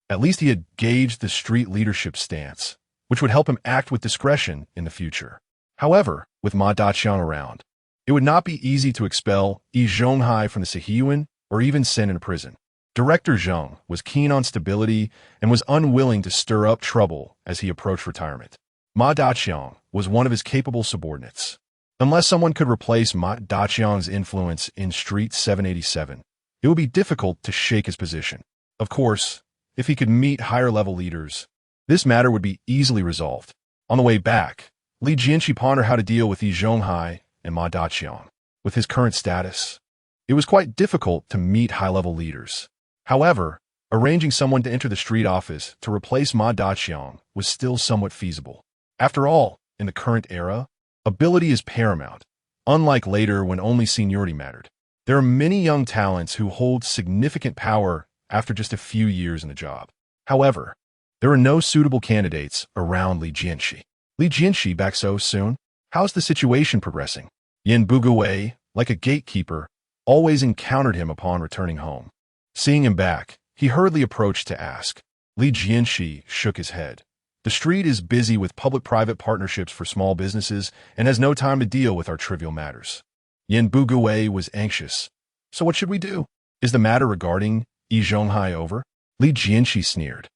At least he had gauged the street leadership stance, which would help him act with discretion in the future. However, with Ma Daqiang around, it would not be easy to expel Yi Zhonghai from the Siheyuan or even send him to prison. Director Zhang was keen on stability and was unwilling to stir up trouble as he approached retirement. Ma Daqiang was one of his capable subordinates. Unless someone could replace Ma Daqiang's influence in Street 787, it would be difficult to shake his position. Of course, if he could meet higher-level leaders, this matter would be easily resolved. On the way back, Li Jianshe pondered how to deal with Yi Zhonghai and Ma Daqiang. With his current status, it was quite difficult to meet high-level leaders. However, arranging someone to enter the street office to replace Ma Daqiang was still somewhat feasible. After all, in the current era, ability is paramount, unlike later when only seniority mattered. There are many young talents who hold significant power after just a few years in the job. However, there are no suitable candidates around Li Jianshe. Li Jianshe back so soon? How's the situation progressing? Yin Bugui, like a gatekeeper, always encountered him upon returning home. Seeing him back, he hurriedly approached to ask. Li Jianshe shook his head. The street is busy with public-private partnerships for small businesses and has no time to deal with our trivial matters. Yin Bugui was anxious. So what should we do? Is the matter regarding Yi Zhonghai over? Li Jianshe sneered.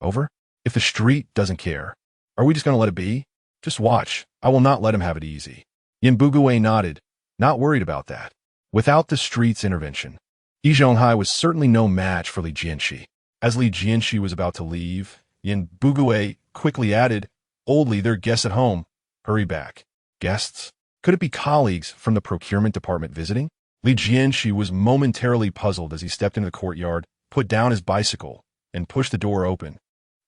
Over? If the street doesn't care, are we just going to let it be? Just watch. I will not let him have it easy. Yin Bugui nodded, not worried about that. Without the street's intervention, Yi Zhonghai was certainly no match for Li Jianshe. As Li Jianshe was about to leave, Yin Bugui quickly added, "Old Li, there are guests at home. Hurry back." Guests? Could it be colleagues from the procurement department visiting? Li Jianshe was momentarily puzzled as he stepped into the courtyard, put down his bicycle, and pushed the door open,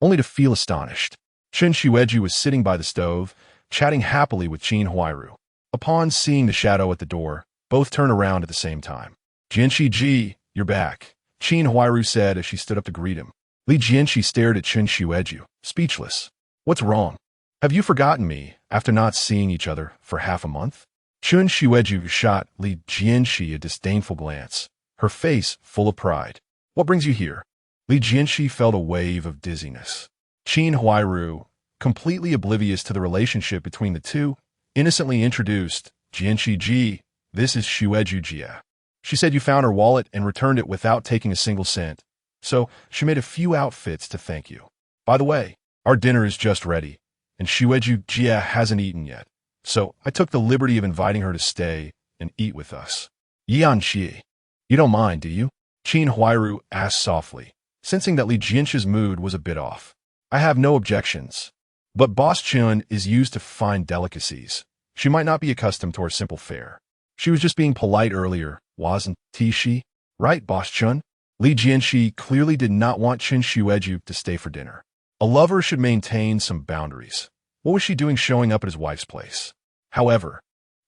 only to feel astonished. Chen Xueju was sitting by the stove, chatting happily with Qin Huairu. Upon seeing the shadow at the door, both turned around at the same time. "Jianshe Ji, you're back," Qin Huairu said as she stood up to greet him. Li Jianshe stared at Chen Xueju, speechless. "What's wrong?" Have you forgotten me after not seeing each other for half a month? Chun Shiueju shot Li Jianshi a disdainful glance, her face full of pride. What brings you here? Li Jianshi felt a wave of dizziness. Qin Huairu, completely oblivious to the relationship between the two, innocently introduced, Jianshi Ji, this is Shiueju Jia. She said you found her wallet and returned it without taking a single cent, so she made a few outfits to thank you. By the way, our dinner is just ready, and Shiueju Jia hasn't eaten yet, so I took the liberty of inviting her to stay and eat with us. Jianshe, you don't mind, do you? Qin Huairu asked softly, sensing that Li Jianshe's mood was a bit off. I have no objections, but Boss Chun is used to fine delicacies. She might not be accustomed to our simple fare. She was just being polite earlier, wasn't she? Right, Boss Chun? Li Jianshi clearly did not want Qin Shiueju to stay for dinner. A lover should maintain some boundaries. What was she doing showing up at his wife's place? However,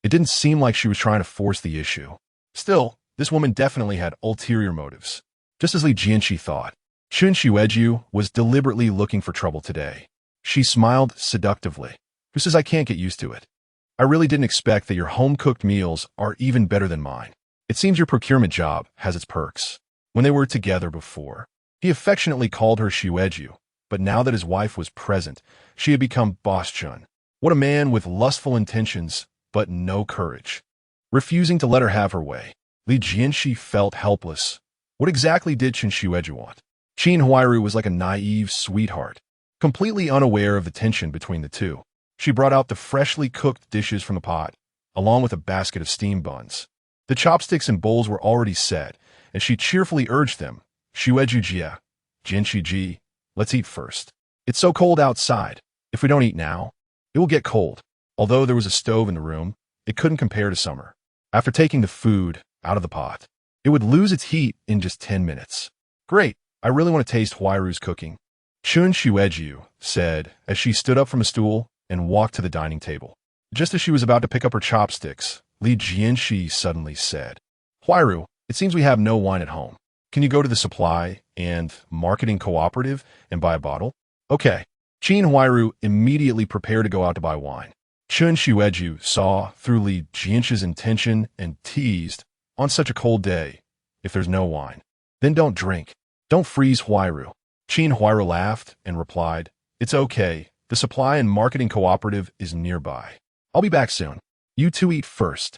it didn't seem like she was trying to force the issue. Still, this woman definitely had ulterior motives. Just as Li Jianshi thought, Qin Shiueju was deliberately looking for trouble today. She smiled seductively. Who says I can't get used to it? I really didn't expect that your home-cooked meals are even better than mine. It seems your procurement job has its perks. When they were together before, he affectionately called her Shiueju, but now that his wife was present, she had become Boss Chun. What a man with lustful intentions, but no courage. Refusing to let her have her way, Li Jianshi felt helpless. What exactly did Qin Shiueju want? Qin Huairu was like a naive sweetheart, completely unaware of the tension between the two. She brought out the freshly cooked dishes from the pot, along with a basket of steamed buns. The chopsticks and bowls were already set, and she cheerfully urged them, Shiueju Jia, Jianshi Ji, let's eat first. It's so cold outside. If we don't eat now, it will get cold. Although there was a stove in the room, it couldn't compare to summer. After taking the food out of the pot, it would lose its heat in just 10 minutes. Great, I really want to taste Huairu's cooking. Qin Shiueju said as she stood up from a stool and walked to the dining table. Just as she was about to pick up her chopsticks, Li Jianshi suddenly said, Huairu, it seems we have no wine at home. Can you go to the supply and marketing cooperative and buy a bottle? Okay. Qin Huairu immediately prepared to go out to buy wine. Qin Shiueju saw through Li Jianshe's intention and teased, on such a cold day, if there's no wine, then don't drink. Don't freeze Huairu. Qin Huairu laughed and replied, it's okay. The supply and marketing cooperative is nearby. I'll be back soon. You two eat first.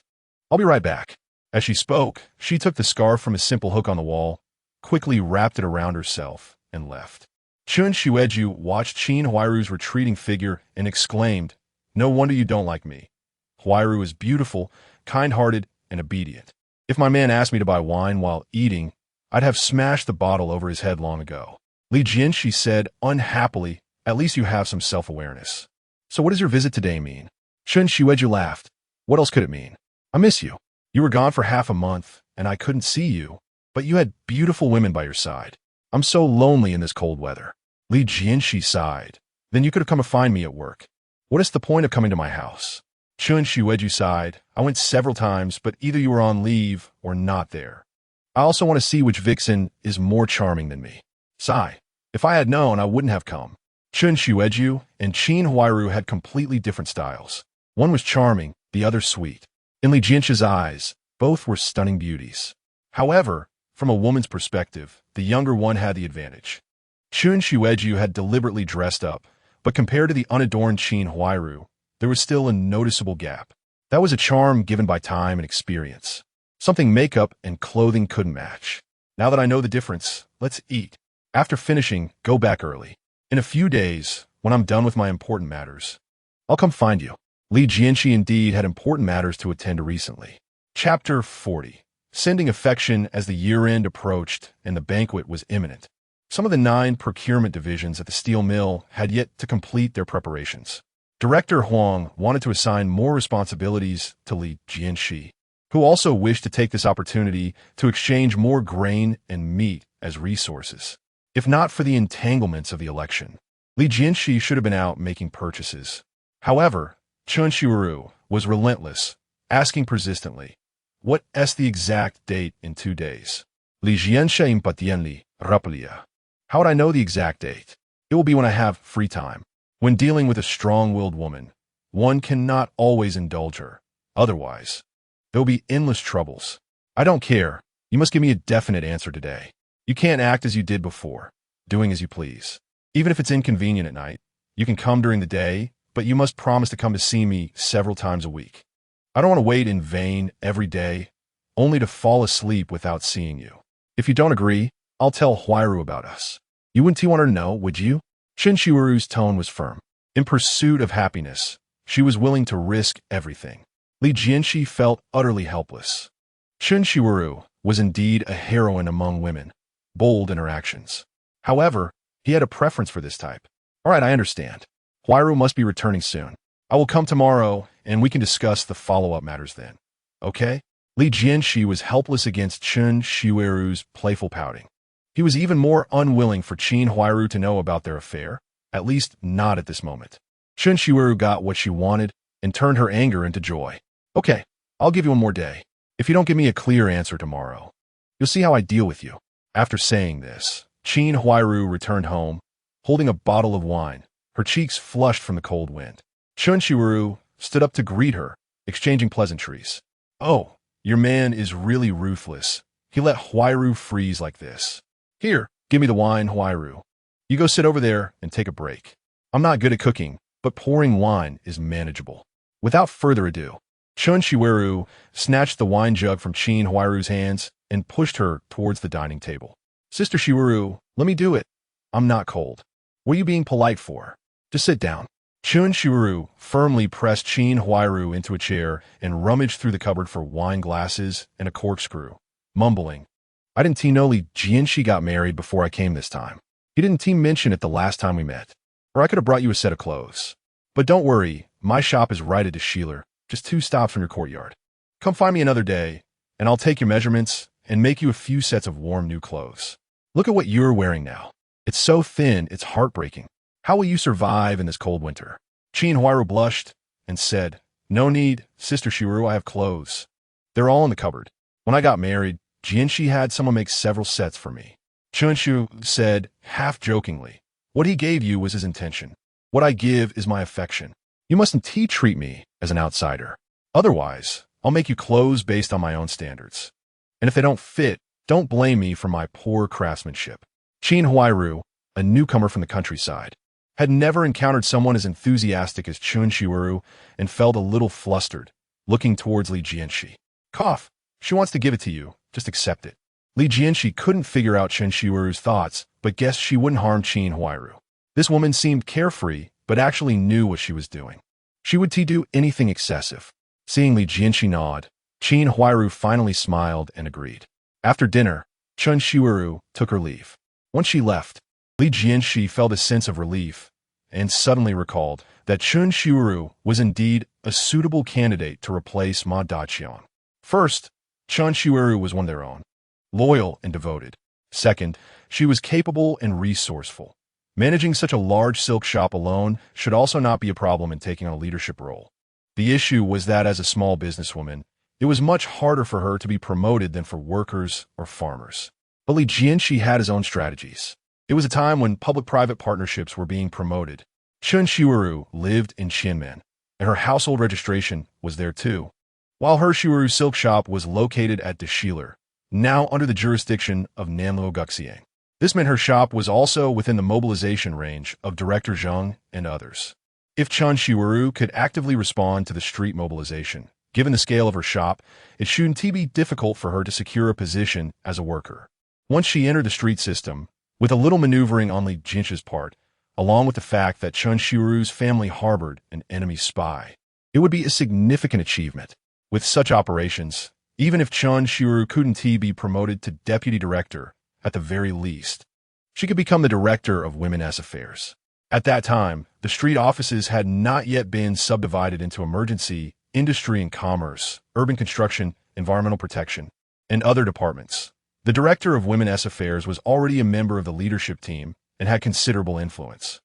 I'll be right back. As she spoke, she took the scarf from a simple hook on the wall, quickly wrapped it around herself, and left. Qin Shiueju watched Qin Huairu's retreating figure and exclaimed, no wonder you don't like me. Huairu is beautiful, kind-hearted, and obedient. If my man asked me to buy wine while eating, I'd have smashed the bottle over his head long ago. Li Jianshi said unhappily, at least you have some self-awareness. So what does your visit today mean? Qin Shiueju laughed. What else could it mean? I miss you. You were gone for half a month, and I couldn't see you, but you had beautiful women by your side. I'm so lonely in this cold weather. Li Jianshi sighed. Then you could have come to find me at work. What is the point of coming to my house? Qin Shiueju sighed. I went several times, but either you were on leave or not there. I also want to see which vixen is more charming than me. Sigh. If I had known, I wouldn't have come. Qin Shiueju and Qin Huairu had completely different styles. One was charming, the other sweet. In Li Jianshe's eyes, both were stunning beauties. However, from a woman's perspective, the younger one had the advantage. Qin Shiueju had deliberately dressed up, but compared to the unadorned Qin Huairu, there was still a noticeable gap. That was a charm given by time and experience. Something makeup and clothing couldn't match. Now that I know the difference, let's eat. After finishing, go back early. In a few days, when I'm done with my important matters, I'll come find you. Li Jianshi indeed had important matters to attend to recently. Chapter 40. Sending affection as the year-end approached and the banquet was imminent. Some of the 9 procurement divisions at the steel mill had yet to complete their preparations. Director Huang wanted to assign more responsibilities to Li Jianshi, who also wished to take this opportunity to exchange more grain and meat as resources. If not for the entanglements of the election, Li Jianshi should have been out making purchases. However, Qin Shiueru was relentless, asking persistently, what is the exact date in 2 days? Li Jianshe impatiently replied. How would I know the exact date? It will be when I have free time. When dealing with a strong-willed woman, one cannot always indulge her. Otherwise, there'll be endless troubles. I don't care. You must give me a definite answer today. You can't act as you did before, doing as you please. Even if it's inconvenient at night, you can come during the day, but you must promise to come to see me several times a week. I don't want to wait in vain every day, only to fall asleep without seeing you. If you don't agree, I'll tell Huairu about us. You wouldn't want her to know, would you? Chen Qiuru's tone was firm. In pursuit of happiness, she was willing to risk everything. Li Jianshe felt utterly helpless. Chen Qiuru was indeed a heroine among women, bold in her actions. However, he had a preference for this type. All right, I understand. Huairu must be returning soon. I will come tomorrow, and we can discuss the follow-up matters then. Okay? Li Jianshe was helpless against Chen Qiuru's playful pouting. He was even more unwilling for Qin Huairu to know about their affair, at least not at this moment. Chen Qiuru got what she wanted and turned her anger into joy. Okay, I'll give you one more day. If you don't give me a clear answer tomorrow, you'll see how I deal with you. After saying this, Qin Huairu returned home, holding a bottle of wine, her cheeks flushed from the cold wind. Chen Qiuru stood up to greet her, exchanging pleasantries. Oh, your man is really ruthless. He let Huairu freeze like this. Here, give me the wine, Huairu. You go sit over there and take a break. I'm not good at cooking, but pouring wine is manageable. Without further ado, Chen Qiuru snatched the wine jug from Qin Huairu's hands and pushed her towards the dining table. Sister Qiuru, let me do it. I'm not cold. What are you being polite for? Just sit down. Chen Qiuru firmly pressed Qin Huairu into a chair and rummaged through the cupboard for wine glasses and a corkscrew, mumbling, I didn't know Li Jianshe got married before I came this time. He didn't mention it the last time we met. Or I could have brought you a set of clothes. But don't worry, my shop is right at Schiller, just 2 stops from your courtyard. Come find me another day, and I'll take your measurements and make you a few sets of warm new clothes. Look at what you're wearing now. It's so thin, it's heartbreaking. How will you survive in this cold winter? Qin Huairu blushed and said, No need, Sister Qiuru, I have clothes. They're all in the cupboard. When I got married, Jianshe had someone make several sets for me. Chen Qiu said, half-jokingly, what he gave you was his intention. What I give is my affection. You mustn't treat me as an outsider. Otherwise, I'll make you clothes based on my own standards. And if they don't fit, don't blame me for my poor craftsmanship. Qin Huairu, a newcomer from the countryside, had never encountered someone as enthusiastic as Chen Qiuru and felt a little flustered, looking towards Li Jianshe. Cough, she wants to give it to you. Just accept it. Li Jianshe couldn't figure out Chen Qiuru's thoughts, but guessed she wouldn't harm Qin Huairu. This woman seemed carefree, but actually knew what she was doing. She would do anything excessive. Seeing Li Jianshe nod, Qin Huairu finally smiled and agreed. After dinner, Chen Qiuru took her leave. Once she left, Li Jianshe felt a sense of relief and suddenly recalled that Chen Qiuru was indeed a suitable candidate to replace Ma Daqiang. First, Chen Qiuru was one of their own, loyal and devoted. Second, she was capable and resourceful. Managing such a large silk shop alone should also not be a problem in taking on a leadership role. The issue was that as a small businesswoman, it was much harder for her to be promoted than for workers or farmers. But Li Jianshe had his own strategies. It was a time when public-private partnerships were being promoted. Chen Qiuru lived in Xianmen, and her household registration was there too, while her Qiuru silk shop was located at Schiller, now under the jurisdiction of Nanluo Guxiang. This meant her shop was also within the mobilization range of Director Zheng and others. If Chen Qiuru could actively respond to the street mobilization, given the scale of her shop, it shouldn't be difficult for her to secure a position as a worker. Once she entered the street system, with a little maneuvering on Li Jianshe's part, along with the fact that Chen Qiuru's family harbored an enemy spy, it would be a significant achievement. With such operations, even if Chen Qiuru couldn't be promoted to deputy director, at the very least, she could become the director of Women's Affairs. At that time, the street offices had not yet been subdivided into emergency, industry and commerce, urban construction, environmental protection, and other departments. The director of Women's Affairs was already a member of the leadership team and had considerable influence.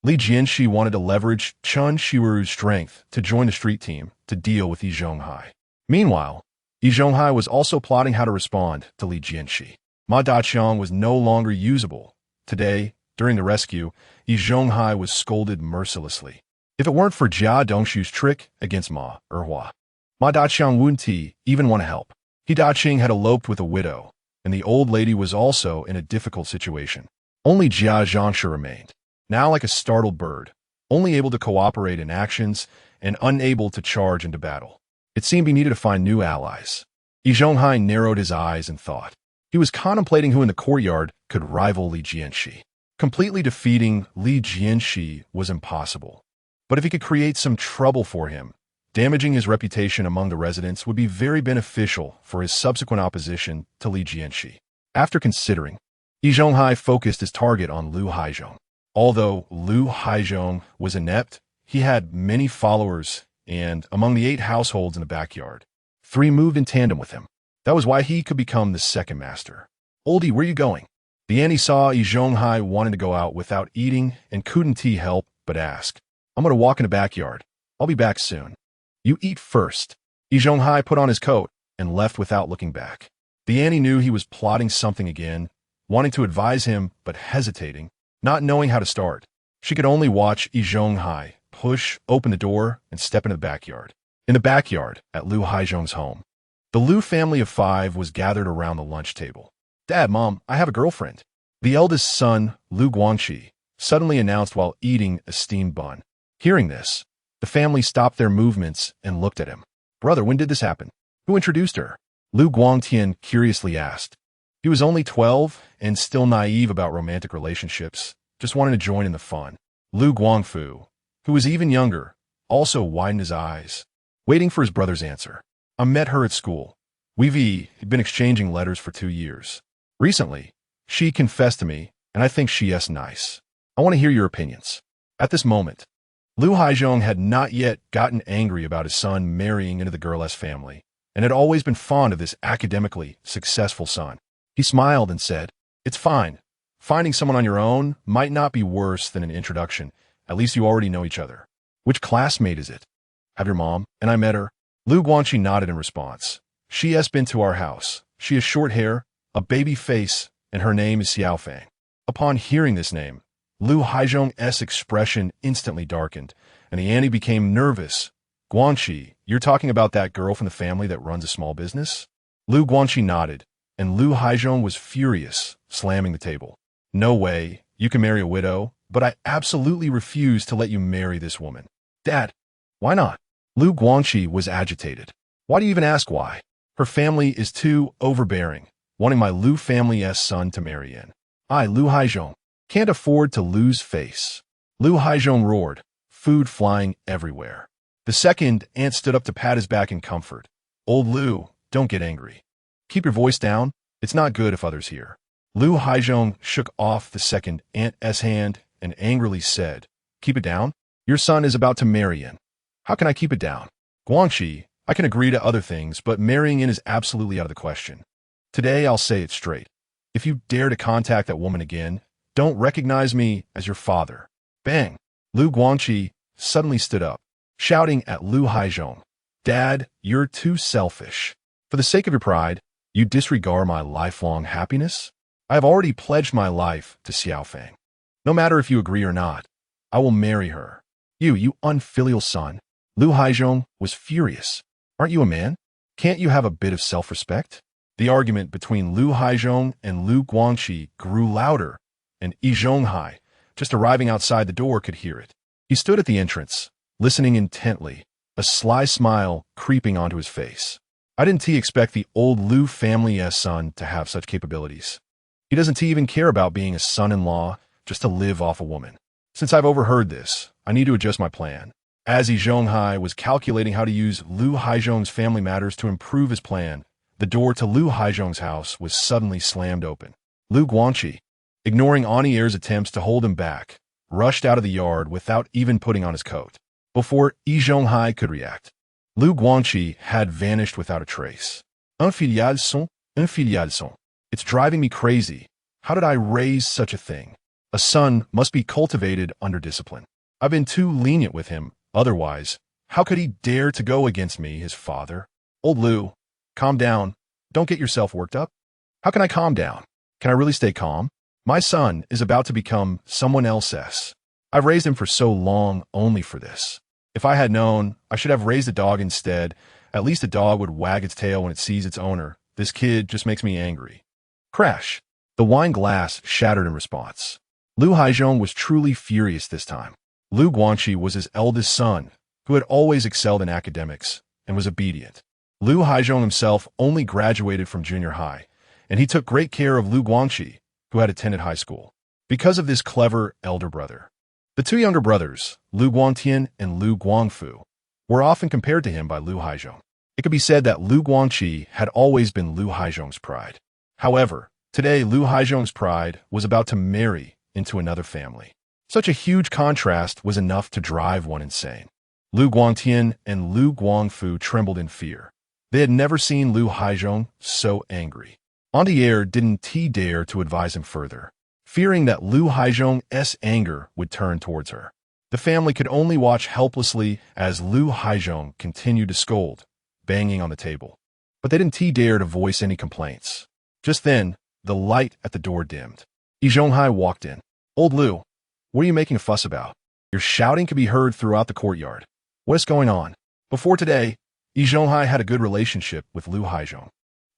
Li Jianshe wanted to leverage Chen Qiuru's strength to join the street team to deal with Yi Zhonghai. Meanwhile, Yi Zhonghai was also plotting how to respond to Li Jianshe. Ma Daqiang was no longer usable. Today, During the rescue, Yi Zhonghai was scolded mercilessly. If it weren't for Jia Dongshu's trick against Ma Erhua, Ma Daqiang wouldn't even want to help. He Daqing had eloped with a widow, and the old lady was also in a difficult situation. Only Jia Jianshe remained, now like a startled bird, only able to cooperate in actions and unable to charge into battle. It seemed he needed to find new allies. Yi Zhonghai narrowed his eyes and thought. He was contemplating who in the courtyard could rival Li Jianshe. Completely defeating Li Jianshe was impossible. But if he could create some trouble for him, damaging his reputation among the residents would be very beneficial for his subsequent opposition to Li Jianshe. After considering, Yi Zhonghai focused his target on Lu Haizhong. Although Lu Haizhong was inept, he had many followers, and among the 8 households in the backyard, 3 moved in tandem with him. That was why he could become the second master. "Oldie, where you going?" The auntie saw Yi Zhonghai wanted to go out without eating and couldn't help but ask. "I'm going to walk in the backyard. I'll be back soon." "You eat first." Yi Zhonghai put on his coat and left without looking back. The auntie knew he was plotting something again, wanting to advise him but hesitating, not knowing how to start. She could only watch Yi Zhonghai push open the door and step into the backyard. In the backyard, at Lu Haizhong's home, the Lu family of 5 was gathered around the lunch table. "Dad, Mom, I have a girlfriend." The eldest son, Lu Guangqi, suddenly announced while eating a steamed bun. Hearing this, the family stopped their movements and looked at him. "Brother, when did this happen? Who introduced her?" Lu Guangtian curiously asked. He was only 12 and still naive about romantic relationships, just wanted to join in the fun. Lu Guangfu, who was even younger, also widened his eyes, waiting for his brother's answer. "I met her at school. We've been exchanging letters for 2 years. Recently, she confessed to me, and I think she's nice. I want to hear your opinions." At this moment, Lu Haizhong had not yet gotten angry about his son marrying into the girl's family, and had always been fond of this academically successful son. He smiled and said, "It's fine. Finding someone on your own might not be worse than an introduction. At least you already know each other." "Which classmate is it?" "Have your mom and I met her." Lu Guangqi nodded in response. "She has been to our house. She has short hair, a baby face, and her name is Xiaofang." Upon hearing this name, Lu Haizhong's expression instantly darkened, and the auntie became nervous. "Guangqi, you're talking about that girl from the family that runs a small business?" Lu Guangqi nodded, and Lu Haizhong was furious, slamming the table. "No way, you can marry a widow, but I absolutely refuse to let you marry this woman." "Dad, why not?" Lu Guangqi was agitated. "Why do you even ask why? Her family is too overbearing, wanting my Lu family's son to marry in. I, Lu Haizhong, can't afford to lose face." Lu Haizhong roared, food flying everywhere. The second aunt stood up to pat his back in comfort. "Old Lu, don't get angry. Keep your voice down. It's not good if others hear." Lu Haizhong shook off the second aunt's hand and angrily said, "Keep it down? Your son is about to marry in. How can I keep it down? Guangqi, I can agree to other things, but marrying in is absolutely out of the question. Today I'll say it straight. If you dare to contact that woman again, don't recognize me as your father." Bang! Lu Guangqi suddenly stood up, shouting at Lu Haizhong, "Dad, you're too selfish. For the sake of your pride, you disregard my lifelong happiness? I have already pledged my life to Xiaofang. No matter if you agree or not, I will marry her. You unfilial son." Lu Haizhong was furious. "Aren't you a man? Can't you have a bit of self-respect?" The argument between Lu Haizhong and Lu Guangqi grew louder, and Yi Zhonghai, just arriving outside the door, could hear it. He stood at the entrance, listening intently, a sly smile creeping onto his face. I didn't expect the old Lu family's son to have such capabilities. He doesn't even care about being a son-in-law just to live off a woman. Since I've overheard this, I need to adjust my plan. As Yi Zhonghai was calculating how to use Lu Haizhong's family matters to improve his plan, the door to Lu Haizhong's house was suddenly slammed open. Lu Guangqi, ignoring Anier's attempts to hold him back, rushed out of the yard without even putting on his coat. Before Yi Zhonghai could react, Lu Guangqi had vanished without a trace. Infidèles sont. It's driving me crazy. How did I raise such a thing? A son must be cultivated under discipline. I've been too lenient with him. Otherwise, how could he dare to go against me, his father? Old Lu, calm down. Don't get yourself worked up. How can I calm down? Can I really stay calm? My son is about to become someone else's. I've raised him for so long only for this. If I had known, I should have raised a dog instead. At least a dog would wag its tail when it sees its owner. This kid just makes me angry. Crash. The wine glass shattered in response. Lu Haizhong was truly furious this time. Lu Guangqi was his eldest son, who had always excelled in academics and was obedient. Lu Haizhong himself only graduated from junior high, and he took great care of Lu Guangqi, who had attended high school, because of this clever elder brother. The two younger brothers, Lu Guangtian and Lu Guangfu, were often compared to him by Lu Haizhong. It could be said that Lu Guangqi had always been Lu Haizhong's pride. However, today Lu Haizhong's pride was about to marry into another family. Such a huge contrast was enough to drive one insane. Lu Guangtian and Lu Guangfu trembled in fear. They had never seen Lu Haizhong so angry. Antier didn't dare to advise him further, fearing that Lu Haizhong's anger would turn towards her. The family could only watch helplessly as Lu Haizhong continued to scold, banging on the table. But they didn't dare to voice any complaints. Just then, the light at the door dimmed. Yi Zhonghai walked in. "Old Lu, what are you making a fuss about? Your shouting could be heard throughout the courtyard. What is going on?" Before today, Yi Zhonghai had a good relationship with Lu Haizhong.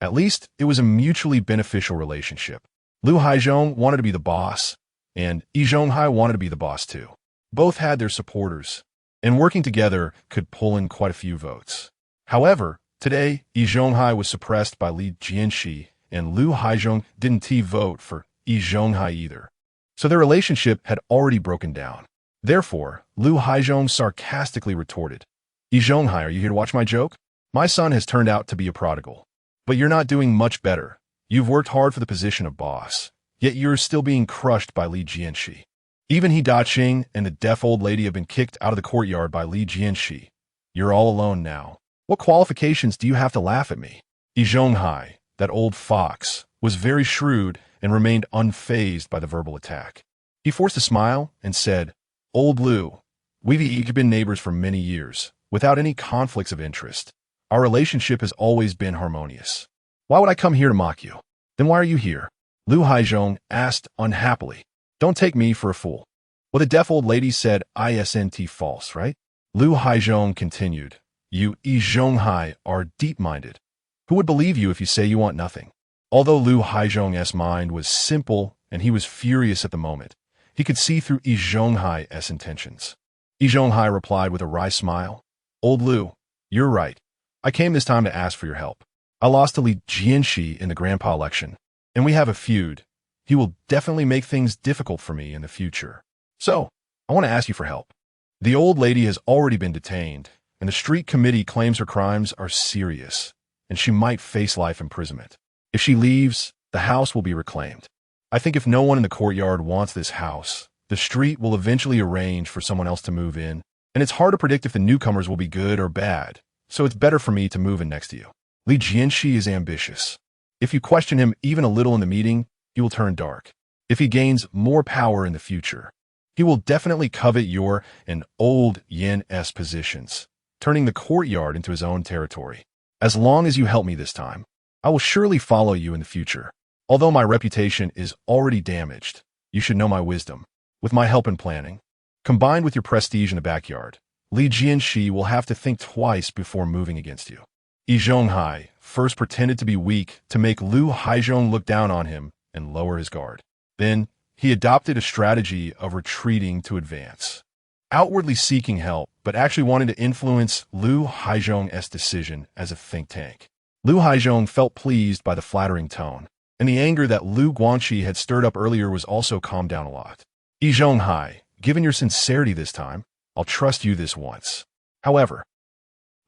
At least, it was a mutually beneficial relationship. Lu Haizhong wanted to be the boss, and Yi Zhonghai wanted to be the boss too. Both had their supporters, and working together could pull in quite a few votes. However, today, Yi Zhonghai was suppressed by Li Jianshe, and Lu Haizhong didn't vote for Yi Zhonghai either. So their relationship had already broken down. Therefore, Lu Haizhong sarcastically retorted, "Yi Zhonghai, are you here to watch my joke? My son has turned out to be a prodigal. But you're not doing much better. You've worked hard for the position of boss, yet you're still being crushed by Li Jianshi. Even He Daqing and the deaf old lady have been kicked out of the courtyard by Li Jianshi. You're all alone now. What qualifications do you have to laugh at me?" Yi Zhonghai, that old fox, was very shrewd and remained unfazed by the verbal attack. He forced a smile and said, "Old Lu, we've each been neighbors for many years, without any conflicts of interest. Our relationship has always been harmonious. Why would I come here to mock you? Then why are you here?" Lu Haizhong asked unhappily. "Don't take me for a fool. Well, the deaf old lady said isn't false, right?" Lu Haizhong continued, "You Yi Zhonghai are deep-minded. Who would believe you if you say you want nothing?" Although Lu Haizhong's mind was simple and he was furious at the moment, he could see through Yi Zhonghai's intentions. Yi Zhonghai replied with a wry smile, "Old Lu, you're right. I came this time to ask for your help. I lost to Li Jianshi in the grandpa election, and we have a feud. He will definitely make things difficult for me in the future. So, I want to ask you for help. The old lady has already been detained, and the street committee claims her crimes are serious, and she might face life imprisonment. If she leaves, the house will be reclaimed. I think if no one in the courtyard wants this house, the street will eventually arrange for someone else to move in, and it's hard to predict if the newcomers will be good or bad. So it's better for me to move in next to you. Li Jianshi is ambitious. If you question him even a little in the meeting, he will turn dark. If he gains more power in the future, he will definitely covet your and old Yan's positions, turning the courtyard into his own territory. As long as you help me this time, I will surely follow you in the future. Although my reputation is already damaged, you should know my wisdom. With my help in planning, combined with your prestige in the backyard, Li Jianshi will have to think twice before moving against you." Yi Zhonghai first pretended to be weak to make Lu Haizhong look down on him and lower his guard. Then, he adopted a strategy of retreating to advance, outwardly seeking help, but actually wanting to influence Lu Haizhong's decision as a think tank. Lu Haizhong felt pleased by the flattering tone, and the anger that Lu Guangqi had stirred up earlier was also calmed down a lot. "Yi Zhonghai, given your sincerity this time, I'll trust you this once." However,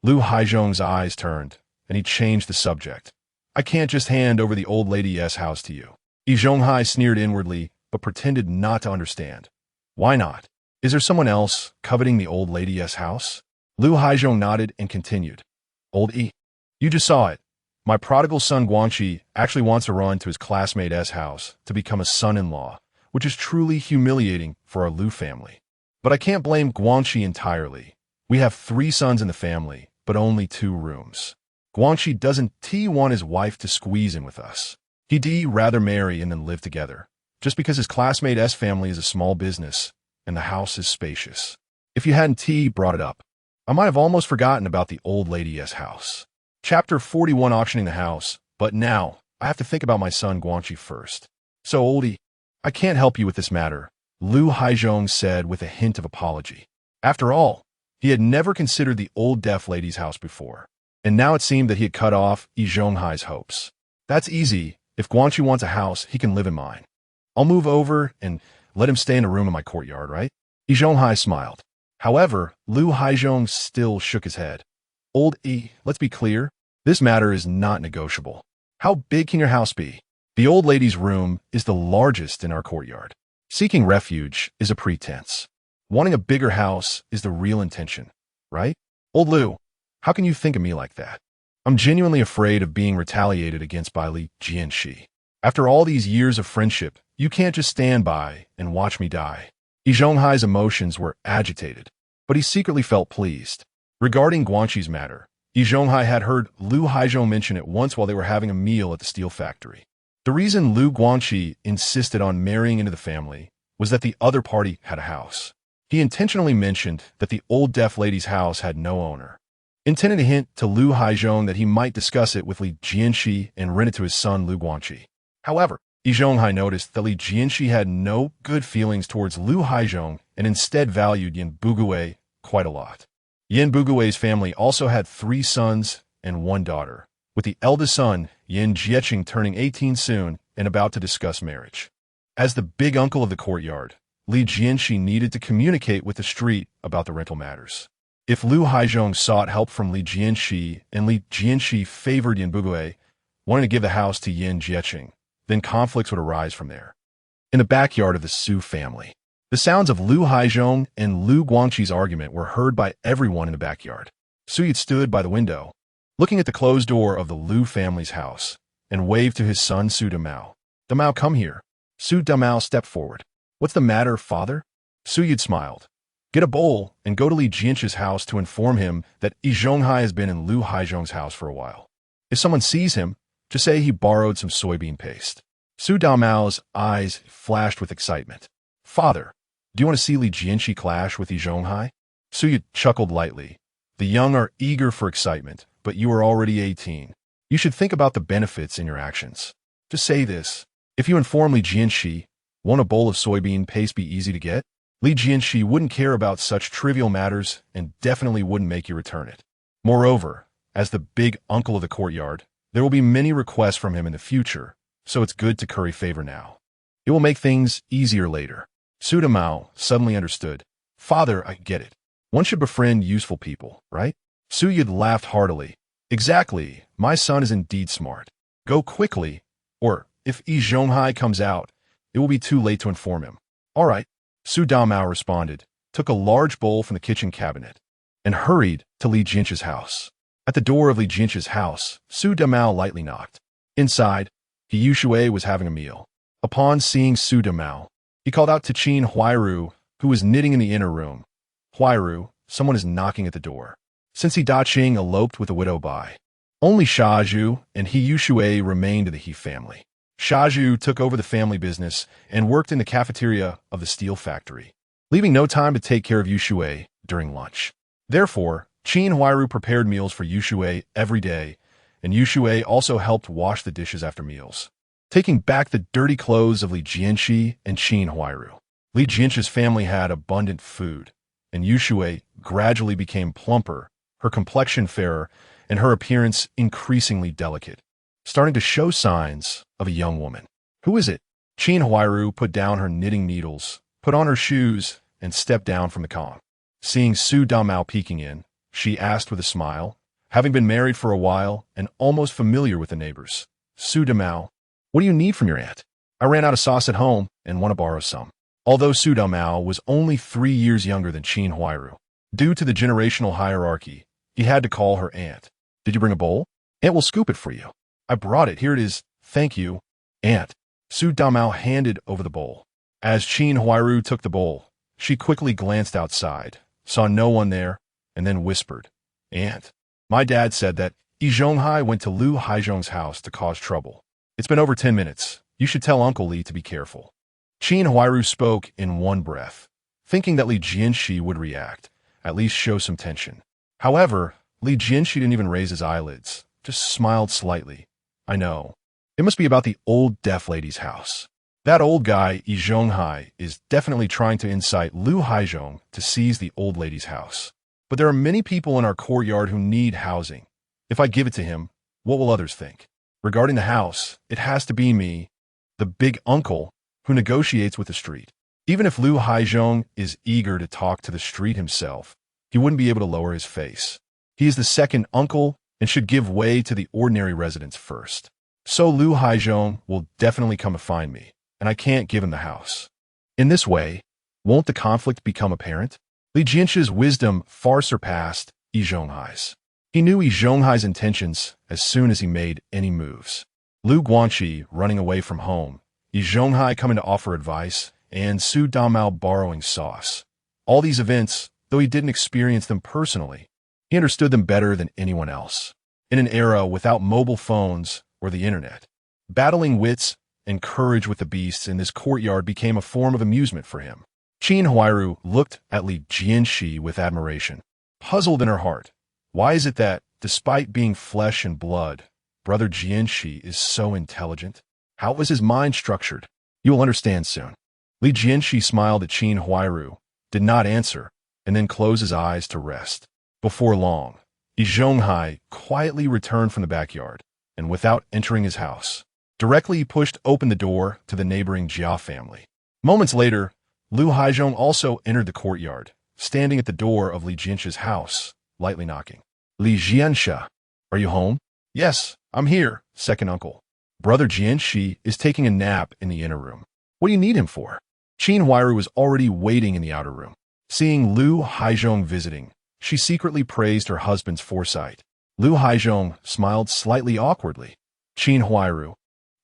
Lu Haizhong's eyes turned, and he changed the subject. "I can't just hand over the old lady's house to you." Yi Zhonghai sneered inwardly, but pretended not to understand. "Why not? Is there someone else coveting the old lady's house?" Lu Haizhong nodded and continued. "Old Yi, you just saw it. My prodigal son Guangqi actually wants to run to his classmate's house to become a son-in-law, which is truly humiliating for our Lu family. But I can't blame Guangqi entirely. We have 3 sons in the family, but only 2 rooms. Guangqi doesn't want his wife to squeeze in with us. He'd rather marry and then live together. just because his classmate S family is a small business and the house is spacious. If you hadn't brought it up, I might have almost forgotten about the old lady S house. Chapter 41, auctioning the house. But now, I have to think about my son Guanxi first. So, oldie, I can't help you with this matter, Lu Haizhong said with a hint of apology. After all, he had never considered the old deaf lady's house before, and now it seemed that he had cut off Yi Zhonghai's hopes. That's easy. If Guanxi wants a house, he can live in mine. I'll move over and let him stay in a room in my courtyard, right? Yi Zhonghai smiled. However, Lu Haizhong still shook his head. Old E, let's be clear, this matter is not negotiable. How big can your house be? The old lady's room is the largest in our courtyard. Seeking refuge is a pretense. Wanting a bigger house is the real intention, right? Old Lu, how can you think of me like that? I'm genuinely afraid of being retaliated against by Li Jianshe. After all these years of friendship, you can't just stand by and watch me die. Yi Zhonghai's emotions were agitated, but he secretly felt pleased. Regarding Guanxi's matter, Yi Zhonghai had heard Lu Haizhong mention it once while they were having a meal at the steel factory. The reason Lu Guanxi insisted on marrying into the family was that the other party had a house. He intentionally mentioned that the old deaf lady's house had no owner, intending to hint to Lu Haizhong that he might discuss it with Li Jianshi and rent it to his son Lu Guanxi. However, Yi Zhonghai noticed that Li Jianshi had no good feelings towards Lu Haizhong and instead valued Yin Bugui quite a lot. Yin Bugui's family also had 3 sons and 1 daughter, with the eldest son, Yin Jieching, turning 18 soon and about to discuss marriage. As the big uncle of the courtyard, Li Jianshi needed to communicate with the street about the rental matters. If Lu Haizhong sought help from Li Jianshi and Li Jianshi favored Yin Bugui, wanting to give the house to Yin Jieching, then conflicts would arise from there. In the backyard of the Su family, the sounds of Lu Haizhong and Lu Guanxi's argument were heard by everyone in the backyard. Su Yi stood by the window, looking at the closed door of the Lu family's house, and waved to his son Su Damao. Damao, come here. Su Damao stepped forward. What's the matter, father? Su Yi smiled. Get a bowl and go to Li Jianche's house to inform him that Yi Zhonghai has been in Lu Haizhong's house for a while. If someone sees him, just say he borrowed some soybean paste. Su Damao's eyes flashed with excitement. Father, do you want to see Li Jianshi clash with Yi Zhonghai? Su Yi chuckled lightly. The young are eager for excitement, but you are already 18. You should think about the benefits in your actions. Just say this. If you inform Li Jianshi, won't a bowl of soybean paste be easy to get? Li Jianshi wouldn't care about such trivial matters and definitely wouldn't make you return it. Moreover, as the big uncle of the courtyard, there will be many requests from him in the future, so it's good to curry favor now. It will make things easier later. Su Damao suddenly understood. Father, I get it. One should befriend useful people, right? Su Yi laughed heartily. Exactly. My son is indeed smart. Go quickly, or if Yi Zhonghai comes out, it will be too late to inform him. All right. Su Damao responded, took a large bowl from the kitchen cabinet, and hurried to Li Jianche's house. At the door of Li Jianche's house, Su Damao lightly knocked. Inside, He Yushui was having a meal. Upon seeing Su Damao, he called out to Qin Huairu, who was knitting in the inner room. Huairu, someone is knocking at the door. Since He Daqing eloped with a widow Bai, only Shaju and He Yushui remained in the He family. Shaju took over the family business and worked in the cafeteria of the steel factory, leaving no time to take care of Yushui during lunch. Therefore, Qin Huairu prepared meals for Yushui every day, and Yushui also helped wash the dishes after meals, taking back the dirty clothes of Li Jianshi and Qin Huairu. Li Jianche's family had abundant food, and Yushui gradually became plumper, her complexion fairer, and her appearance increasingly delicate, starting to show signs of a young woman. Who is it? Qin Huairu put down her knitting needles, put on her shoes, and stepped down from the com. Seeing Su Damao peeking in, she asked with a smile, having been married for a while and almost familiar with the neighbors. Su Damao, what do you need from your aunt? I ran out of sauce at home and want to borrow some. Although Su Damao was only 3 years younger than Qin Huairu, due to the generational hierarchy, he had to call her aunt. Did you bring a bowl? Aunt will scoop it for you. I brought it. Here it is. Thank you, Aunt. Su Damao handed over the bowl. As Qin Huairu took the bowl, she quickly glanced outside, saw no one there, and then whispered, Aunt, my dad said that Yi Zhonghai went to Lu Haizhong's house to cause trouble. It's been over 10 minutes. You should tell Uncle Li to be careful. Qin Huairu spoke in one breath, thinking that Li Jianshi would react, at least show some tension. However, Li Jianshi didn't even raise his eyelids, just smiled slightly. I know. It must be about the old deaf lady's house. That old guy, Yi Zhonghai, is definitely trying to incite Lu Haizhong to seize the old lady's house. But there are many people in our courtyard who need housing. If I give it to him, what will others think? Regarding the house, it has to be me, the big uncle, who negotiates with the street. Even if Lu Haizhong is eager to talk to the street himself, he wouldn't be able to lower his face. He is the second uncle and should give way to the ordinary residents first. So Lu Haizhong will definitely come to find me, and I can't give him the house. In this way, won't the conflict become apparent? Li Jianshe's wisdom far surpassed Yi Zhonghai's. He knew Yi Zhonghai's intentions as soon as he made any moves. Lu Guanqi running away from home, Yi Zhonghai coming to offer advice, and Su Damao borrowing sauce. All these events, though he didn't experience them personally, he understood them better than anyone else. In an era without mobile phones or the internet, battling wits and courage with the beasts in this courtyard became a form of amusement for him. Qin Huairu looked at Li Jianshi with admiration, puzzled in her heart. Why is it that, despite being flesh and blood, brother Jianshi is so intelligent? How was his mind structured? You will understand soon. Li Jianshi smiled at Qin Huairu, did not answer, and then closed his eyes to rest. Before long, Yi Zhonghai quietly returned from the backyard, and without entering his house, directly he pushed open the door to the neighboring Jia family. Moments later, Lu Haizhong also entered the courtyard, standing at the door of Li Jianshe's house, lightly knocking. Li Jianshe, are you home? Yes, I'm here, second uncle. Brother Jianshi is taking a nap in the inner room. What do you need him for? Qin Huairu was already waiting in the outer room. Seeing Lu Haizhong visiting, she secretly praised her husband's foresight. Lu Haizhong smiled slightly awkwardly. Qin Huairu,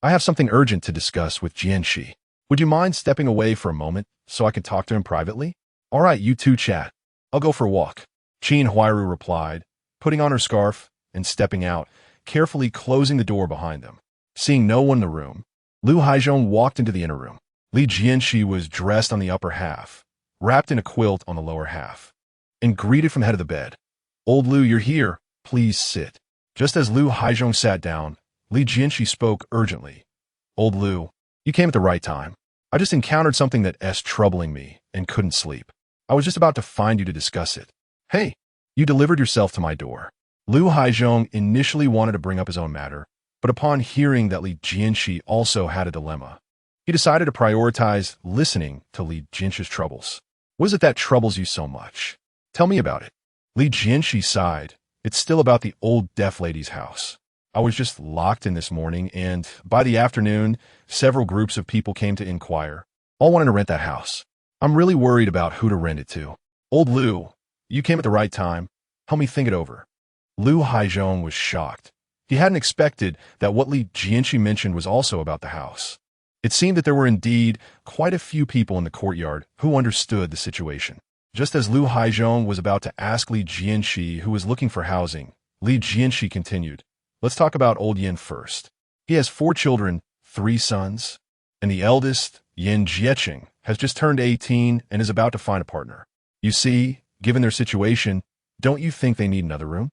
I have something urgent to discuss with Jianshi. Would you mind stepping away for a moment so I can talk to him privately? All right, you two chat. I'll go for a walk. Qin Huairu replied, putting on her scarf and stepping out, carefully closing the door behind them. Seeing no one in the room, Lu Haizhong walked into the inner room. Li Jianshi was dressed on the upper half, wrapped in a quilt on the lower half, and greeted from the head of the bed. Old Lu, you're here. Please sit. Just as Lu Haizhong sat down, Li Jianshi spoke urgently. Old Lu, you came at the right time. I just encountered something that's troubling me and couldn't sleep. I was just about to find you to discuss it. Hey, you delivered yourself to my door. Lu Haizhong initially wanted to bring up his own matter, but upon hearing that Li Jianshi also had a dilemma, he decided to prioritize listening to Li Jianshe's troubles. What is it that troubles you so much? Tell me about it. Li Jianshi sighed. It's still about the old deaf lady's house. I was just locked in this morning, and by the afternoon, several groups of people came to inquire, all wanting to rent that house. I'm really worried about who to rent it to. Old Lu, you came at the right time. Help me think it over. Lu Haizhong was shocked. He hadn't expected that what Li Jianshi mentioned was also about the house. It seemed that there were indeed quite a few people in the courtyard who understood the situation. Just as Lu Haizhong was about to ask Li Jianshi who was looking for housing, Li Jianshi continued, let's talk about old Yin first. He has 4 children, 3 sons, and the eldest, Yin Jiecheng, has just turned 18 and is about to find a partner. You see, given their situation, don't you think they need another room?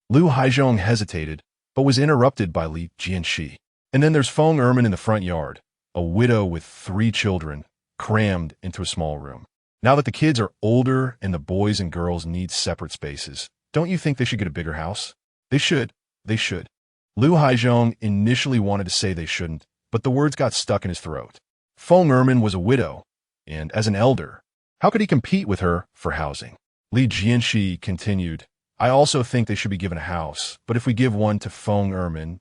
Lu Haizhong hesitated, but was interrupted by Li Jianshi. And then there's Feng Ermin in the front yard, a widow with 3 children, crammed into a small room. Now that the kids are older and the boys and girls need separate spaces, don't you think they should get a bigger house? They should. Lu Haizhong initially wanted to say they shouldn't, but the words got stuck in his throat. Feng Ermin was a widow, and as an elder, how could he compete with her for housing? Li Jianshi continued, I also think they should be given a house, but if we give one to Feng Ermin,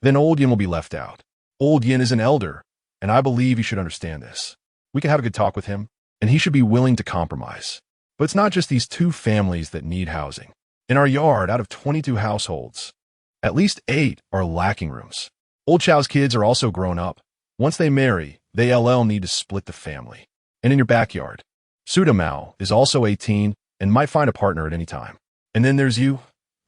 then old Yin will be left out. Old Yin is an elder, and I believe he should understand this. We can have a good talk with him, and he should be willing to compromise. But it's not just these 2 families that need housing. In our yard, out of 22 households, at least 8 are lacking rooms. Old Chow's kids are also grown up. Once they marry, they need to split the family. And in your backyard, Su Damao is also 18 and might find a partner at any time. And then there's you,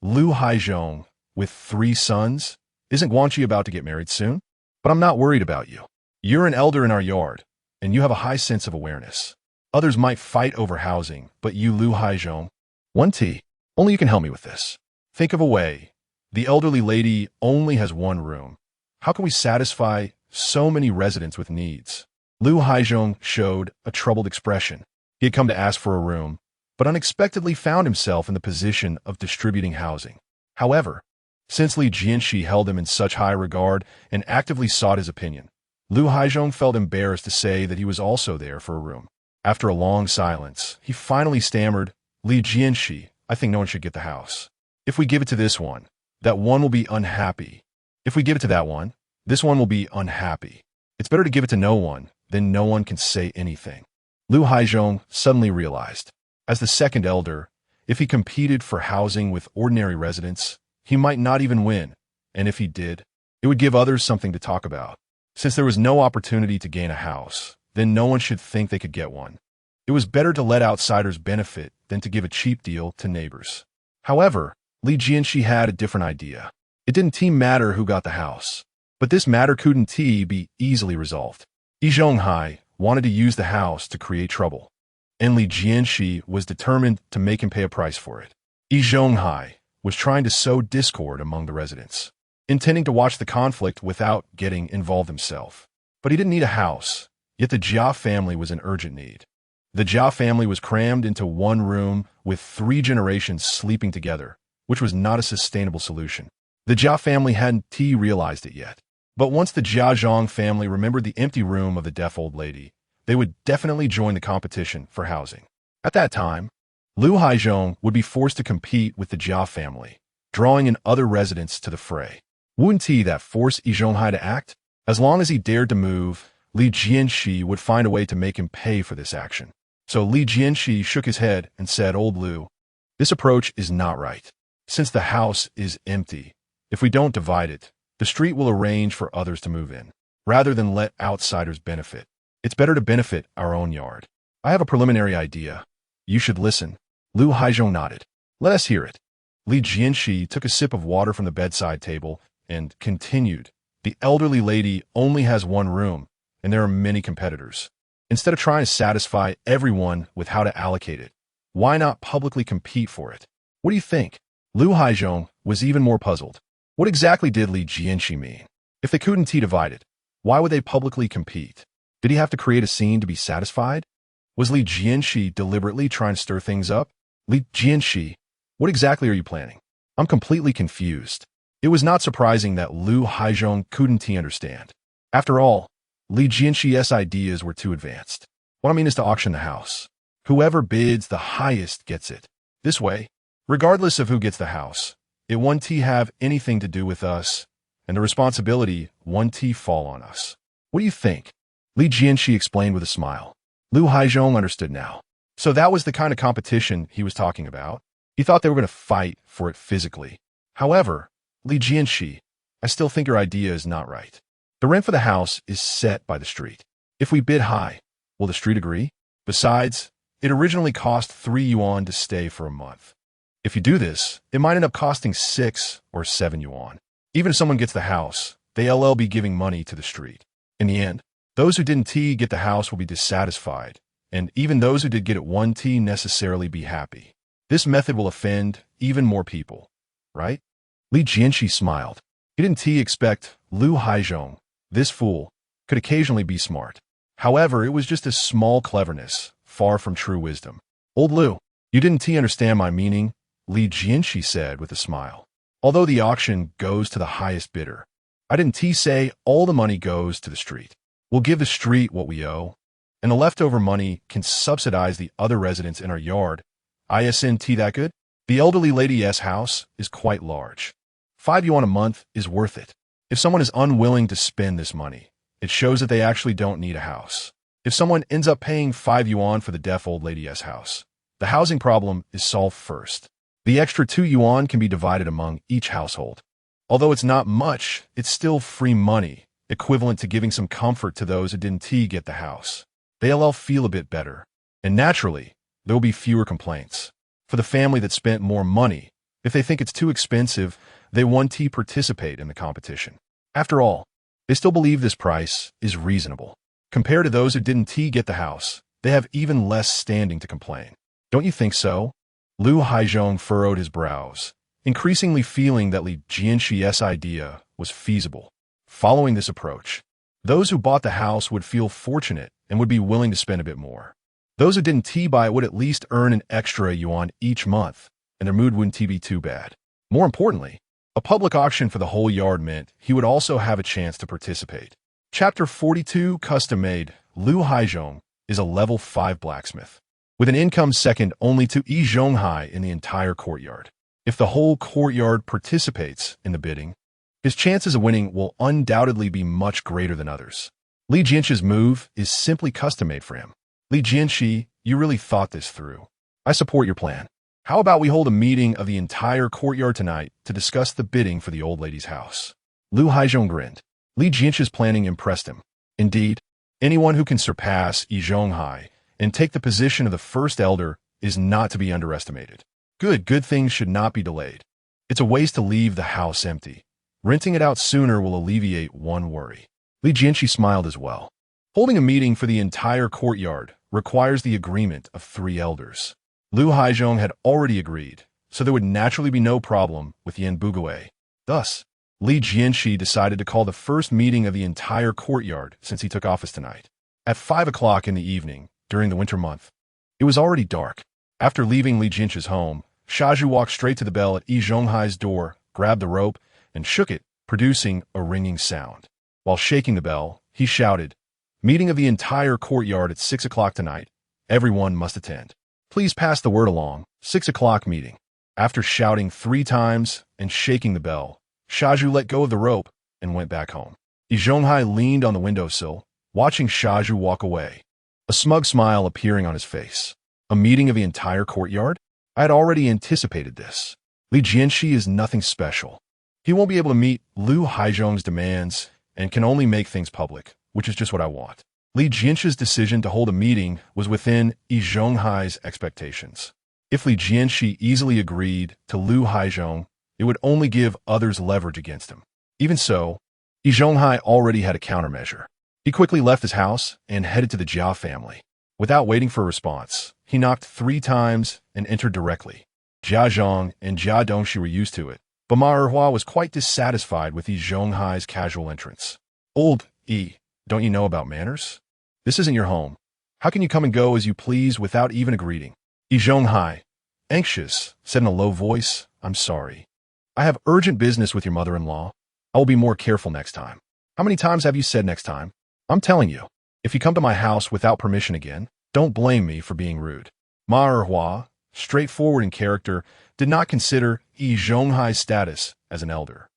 Lu Haizhong, with 3 sons. Isn't Guanqi about to get married soon? But I'm not worried about you. You're an elder in our yard, and you have a high sense of awareness. Others might fight over housing, but you, Lu Haizhong, 1T. Only you can help me with this. Think of a way. The elderly lady only has one room. How can we satisfy so many residents with needs? Lu Haizhong showed a troubled expression. He had come to ask for a room, but unexpectedly found himself in the position of distributing housing. However, since Li Jianshe held him in such high regard and actively sought his opinion, Lu Haizhong felt embarrassed to say that he was also there for a room. After a long silence, he finally stammered, Li Jianshe, I think no one should get the house. If we give it to this one, that one will be unhappy. If we give it to that one, this one will be unhappy. It's better to give it to no one, then no one can say anything. Lu Haizhong suddenly realized, as the second elder, if he competed for housing with ordinary residents, he might not even win, and if he did, it would give others something to talk about. Since there was no opportunity to gain a house, then no one should think they could get one. It was better to let outsiders benefit than to give a cheap deal to neighbors. However, Li Jianshe had a different idea. It didn't matter who got the house, but this matter couldn't be easily resolved. Yi Zhonghai wanted to use the house to create trouble, and Li Jianshe was determined to make him pay a price for it. Yi Zhonghai was trying to sow discord among the residents, intending to watch the conflict without getting involved himself. But he didn't need a house, yet the Jia family was in urgent need. The Jia family was crammed into one room with 3 generations sleeping together, which was not a sustainable solution. The Jia family hadn't realized it yet. But once the Jiazhong family remembered the empty room of the deaf old lady, they would definitely join the competition for housing. At that time, Lu Haizhong would be forced to compete with the Jia family, drawing in other residents to the fray. Wouldn't that force Yi Zhonghai to act? As long as he dared to move, Li Jianshe would find a way to make him pay for this action. So Li Jianshe shook his head and said, Old Lu, this approach is not right. Since the house is empty, if we don't divide it, the street will arrange for others to move in, rather than let outsiders benefit. It's better to benefit our own yard. I have a preliminary idea. You should listen. Lu Haizhong nodded. Let us hear it. Li Jianshe took a sip of water from the bedside table and continued. The elderly lady only has one room, and there are many competitors. Instead of trying to satisfy everyone with how to allocate it, why not publicly compete for it? What do you think? Lu Haizhong was even more puzzled. What exactly did Li Jianshe mean? If they couldn't divide it, why would they publicly compete? Did he have to create a scene to be satisfied? Was Li Jianshe deliberately trying to stir things up? Li Jianshe, what exactly are you planning? I'm completely confused. It was not surprising that Lu Haizhong couldn't understand. After all, Li Jianshe's ideas were too advanced. What I mean is to auction the house. Whoever bids the highest gets it. This way, regardless of who gets the house, it won't have anything to do with us, and the responsibility won't fall on us. What do you think? Li Jianshe explained with a smile. Lu Haizhong understood now. So that was the kind of competition he was talking about. He thought they were going to fight for it physically. However, Li Jianshe, I still think your idea is not right. The rent for the house is set by the street. If we bid high, will the street agree? Besides, it originally cost 3 yuan to stay for a month. If you do this, it might end up costing 6 or 7 yuan. Even if someone gets the house, they'll be giving money to the street. In the end, those who didn't get the house will be dissatisfied, and even those who did get it 1 necessarily be happy. This method will offend even more people, right? Li Jianshe smiled. He didn't expect Lu Haizhong, this fool, could occasionally be smart. However, it was just a small cleverness, far from true wisdom. Old Lu, you didn't understand my meaning, Li Jianshe said with a smile. Although the auction goes to the highest bidder, I didn't say all the money goes to the street. We'll give the street what we owe, and the leftover money can subsidize the other residents in our yard. Isn't that good? The elderly lady's house is quite large. 5 yuan a month is worth it. If someone is unwilling to spend this money, it shows that they actually don't need a house. If someone ends up paying 5 yuan for the deaf old lady's house, the housing problem is solved first. The extra 2 yuan can be divided among each household. Although it's not much, it's still free money, equivalent to giving some comfort to those who didn't get the house. They'll feel a bit better. And naturally, there will be fewer complaints. For the family that spent more money, if they think it's too expensive, they won't participate in the competition. After all, they still believe this price is reasonable. Compared to those who didn't get the house, they have even less standing to complain. Don't you think so? Liu Haizhong furrowed his brows, increasingly feeling that Li Jianshe's idea was feasible. Following this approach, those who bought the house would feel fortunate and would be willing to spend a bit more. Those who didn't buy it would at least earn an extra yuan each month, and their mood wouldn't be too bad. More importantly, a public auction for the whole yard meant he would also have a chance to participate. Chapter 42 Custom-Made. Liu Haizhong is a level 5 blacksmith, with an income second only to Yi Zhonghai in the entire courtyard. If the whole courtyard participates in the bidding, his chances of winning will undoubtedly be much greater than others. Li Jianshe's move is simply custom-made for him. Li Jianshe, you really thought this through. I support your plan. How about we hold a meeting of the entire courtyard tonight to discuss the bidding for the old lady's house? Liu Haizhong grinned. Li Jianshe's planning impressed him. Indeed, anyone who can surpass Yi Zhonghai and take the position of the first elder is not to be underestimated. Good things should not be delayed. It's a waste to leave the house empty. Renting it out sooner will alleviate one worry. Li Jianshe smiled as well. Holding a meeting for the entire courtyard requires the agreement of 3 elders. Liu Haizhong had already agreed, so there would naturally be no problem with Yan Bugui. Thus, Li Jianshe decided to call the first meeting of the entire courtyard since he took office tonight. At 5 o'clock in the evening, during the winter month, it was already dark. After leaving Li Jianshe's home, Shaju walked straight to the bell at Yi Zhonghai's door, grabbed the rope, and shook it, producing a ringing sound. While shaking the bell, he shouted, "Meeting of the entire courtyard at 6 o'clock tonight. Everyone must attend. Please pass the word along. 6 o'clock meeting." After shouting 3 times and shaking the bell, Shaju let go of the rope and went back home. Yi Zhonghai leaned on the windowsill, watching Shaju walk away, a smug smile appearing on his face. A meeting of the entire courtyard? I had already anticipated this. Li Jianshe is nothing special. He won't be able to meet Liu Haizhong's demands and can only make things public, which is just what I want. Li Jianshe's decision to hold a meeting was within Yi Zhonghai's expectations. If Li Jianshe easily agreed to Liu Haizhong, it would only give others leverage against him. Even so, Yi Zhonghai already had a countermeasure. He quickly left his house and headed to the Jia family. Without waiting for a response, he knocked 3 times and entered directly. Jia Zhang and Jia Dongxi were used to it, but Ma Erhua was quite dissatisfied with Yi Zhonghai's casual entrance. "Old Yi, don't you know about manners? This isn't your home. How can you come and go as you please without even a greeting?" Yi Zhonghai, anxious, said in a low voice, "I'm sorry. I have urgent business with your mother-in-law. I will be more careful next time." "How many times have you said next time? I'm telling you, if you come to my house without permission again, don't blame me for being rude." Ma Erhua, straightforward in character, did not consider Yi Zhonghai's status as an elder.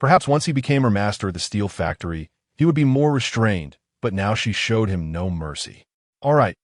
Perhaps once he became her master at the steel factory, he would be more restrained, but now she showed him no mercy. All right,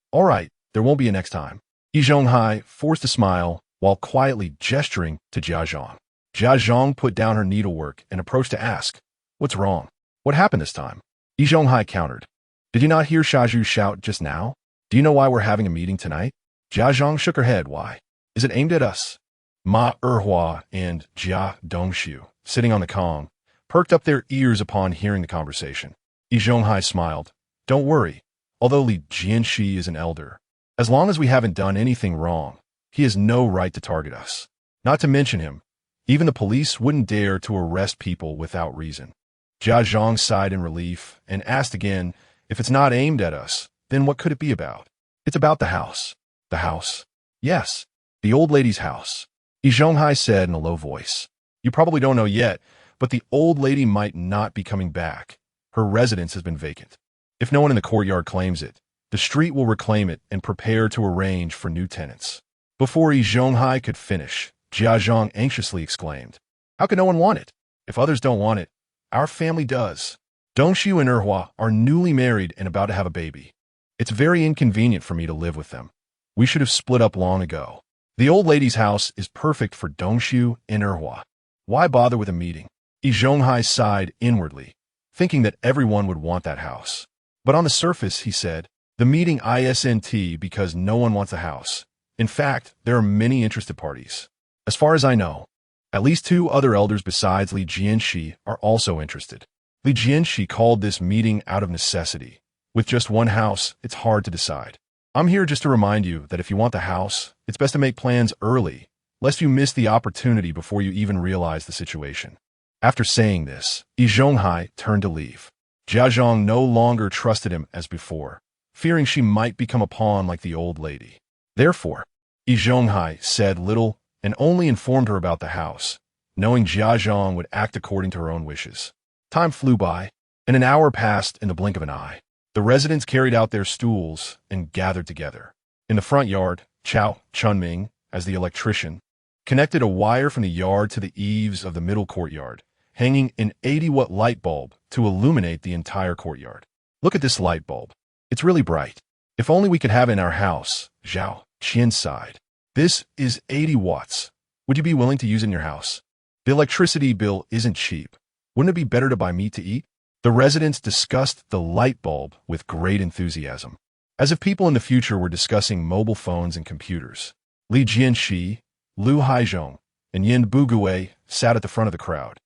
there won't be a next time." Yi Zhonghai forced a smile while quietly gesturing to Jia Zhang. Jia Zhang put down her needlework and approached to ask, "What's wrong? What happened this time?" Yi Zhonghai countered, "Did you not hear Shaju shout just now? Do you know why we're having a meeting tonight?" Jia Zhang shook her head. "Why? Is it aimed at us?" Ma Erhua and Jia Dongxi, sitting on the Kong, perked up their ears upon hearing the conversation. Yi Zhonghai smiled. "Don't worry. Although Li Jianshe is an elder, as long as we haven't done anything wrong, he has no right to target us. Not to mention him, even the police wouldn't dare to arrest people without reason." Jia Zhang sighed in relief and asked again, "If it's not aimed at us, then what could it be about?" "It's about the house." "The house?" "Yes, the old lady's house," Yi Zhonghai said in a low voice. "You probably don't know yet, but the old lady might not be coming back. Her residence has been vacant. If no one in the courtyard claims it, the street will reclaim it and prepare to arrange for new tenants." Before Yi Zhonghai could finish, Jia Zhang anxiously exclaimed, "How can no one want it? If others don't want it, our family does. Dongxu and Erhua are newly married and about to have a baby. It's very inconvenient for me to live with them. We should have split up long ago. The old lady's house is perfect for Dongxu and Erhua. Why bother with a meeting?" Yi Zhonghai sighed inwardly, thinking that everyone would want that house. But on the surface, he said, "The meeting isn't because no one wants a house. In fact, there are many interested parties. As far as I know, at least 2 other elders besides Li Jianshe are also interested." Li Jianshe called this meeting out of necessity, With just one house, it's hard to decide. I'm here just to remind you that if you want the house, it's best to make plans early, lest you miss the opportunity before you even realize the situation. After saying this, Yi Zhonghai turned to leave. Jianshe no longer trusted him as before, fearing she might become a pawn like the old lady. Therefore, Yi Zhonghai said little and only informed her about the house, knowing Jianshe would act according to her own wishes. Time flew by, and an hour passed in the blink of an eye. The residents carried out their stools and gathered together. In the front yard, Chao Chunming, as the electrician, connected a wire from the yard to the eaves of the middle courtyard, hanging an 80-watt light bulb to illuminate the entire courtyard. Look at this light bulb. It's really bright. If only we could have it in our house, Zhao Qian sighed. This is 80 watts. Would you be willing to use it in your house? The electricity bill isn't cheap. Wouldn't it be better to buy meat to eat? The residents discussed the light bulb with great enthusiasm, as if people in the future were discussing mobile phones and computers. Li Jianshi, Lu Haizhong, and Yin Bugui sat at the front of the crowd,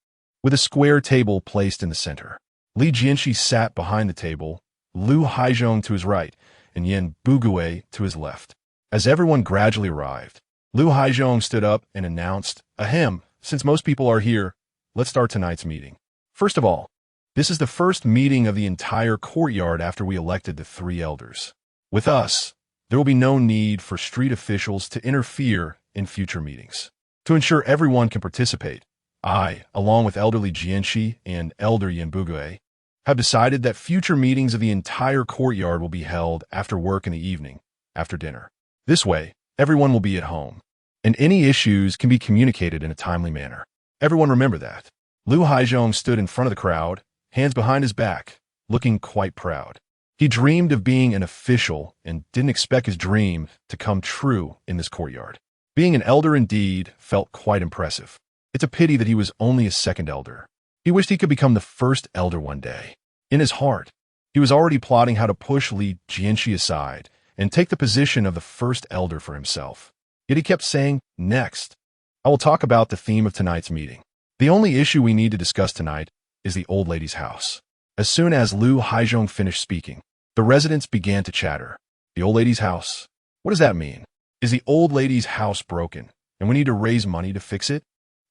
with a square table placed in the center. Li Jianshi sat behind the table, Lu Haizhong to his right, and Yin Bugui to his left. As everyone gradually arrived, Lu Haizhong stood up and announced, "Ahem, since most people are here, let's start tonight's meeting. First of all, this is the first meeting of the entire courtyard after we elected the 3 elders. With us, there will be no need for street officials to interfere in future meetings. To ensure everyone can participate, I, along with elderly Jianshe and elder Yin Bugui, have decided that future meetings of the entire courtyard will be held after work in the evening, after dinner. This way, everyone will be at home, and any issues can be communicated in a timely manner. Everyone remember that." Lu Haizhong stood in front of the crowd, hands behind his back, looking quite proud. He dreamed of being an official and didn't expect his dream to come true in this courtyard. Being an elder indeed felt quite impressive. It's a pity that he was only a second elder. He wished he could become the first elder one day. In his heart, he was already plotting how to push Li Jianshi aside and take the position of the first elder for himself. Yet he kept saying, "Next, I will talk about the theme of tonight's meeting. The only issue we need to discuss tonight is the old lady's house." As soon as Lu Haizhong finished speaking, the residents began to chatter. The old lady's house? What does that mean? Is the old lady's house broken, and we need to raise money to fix it?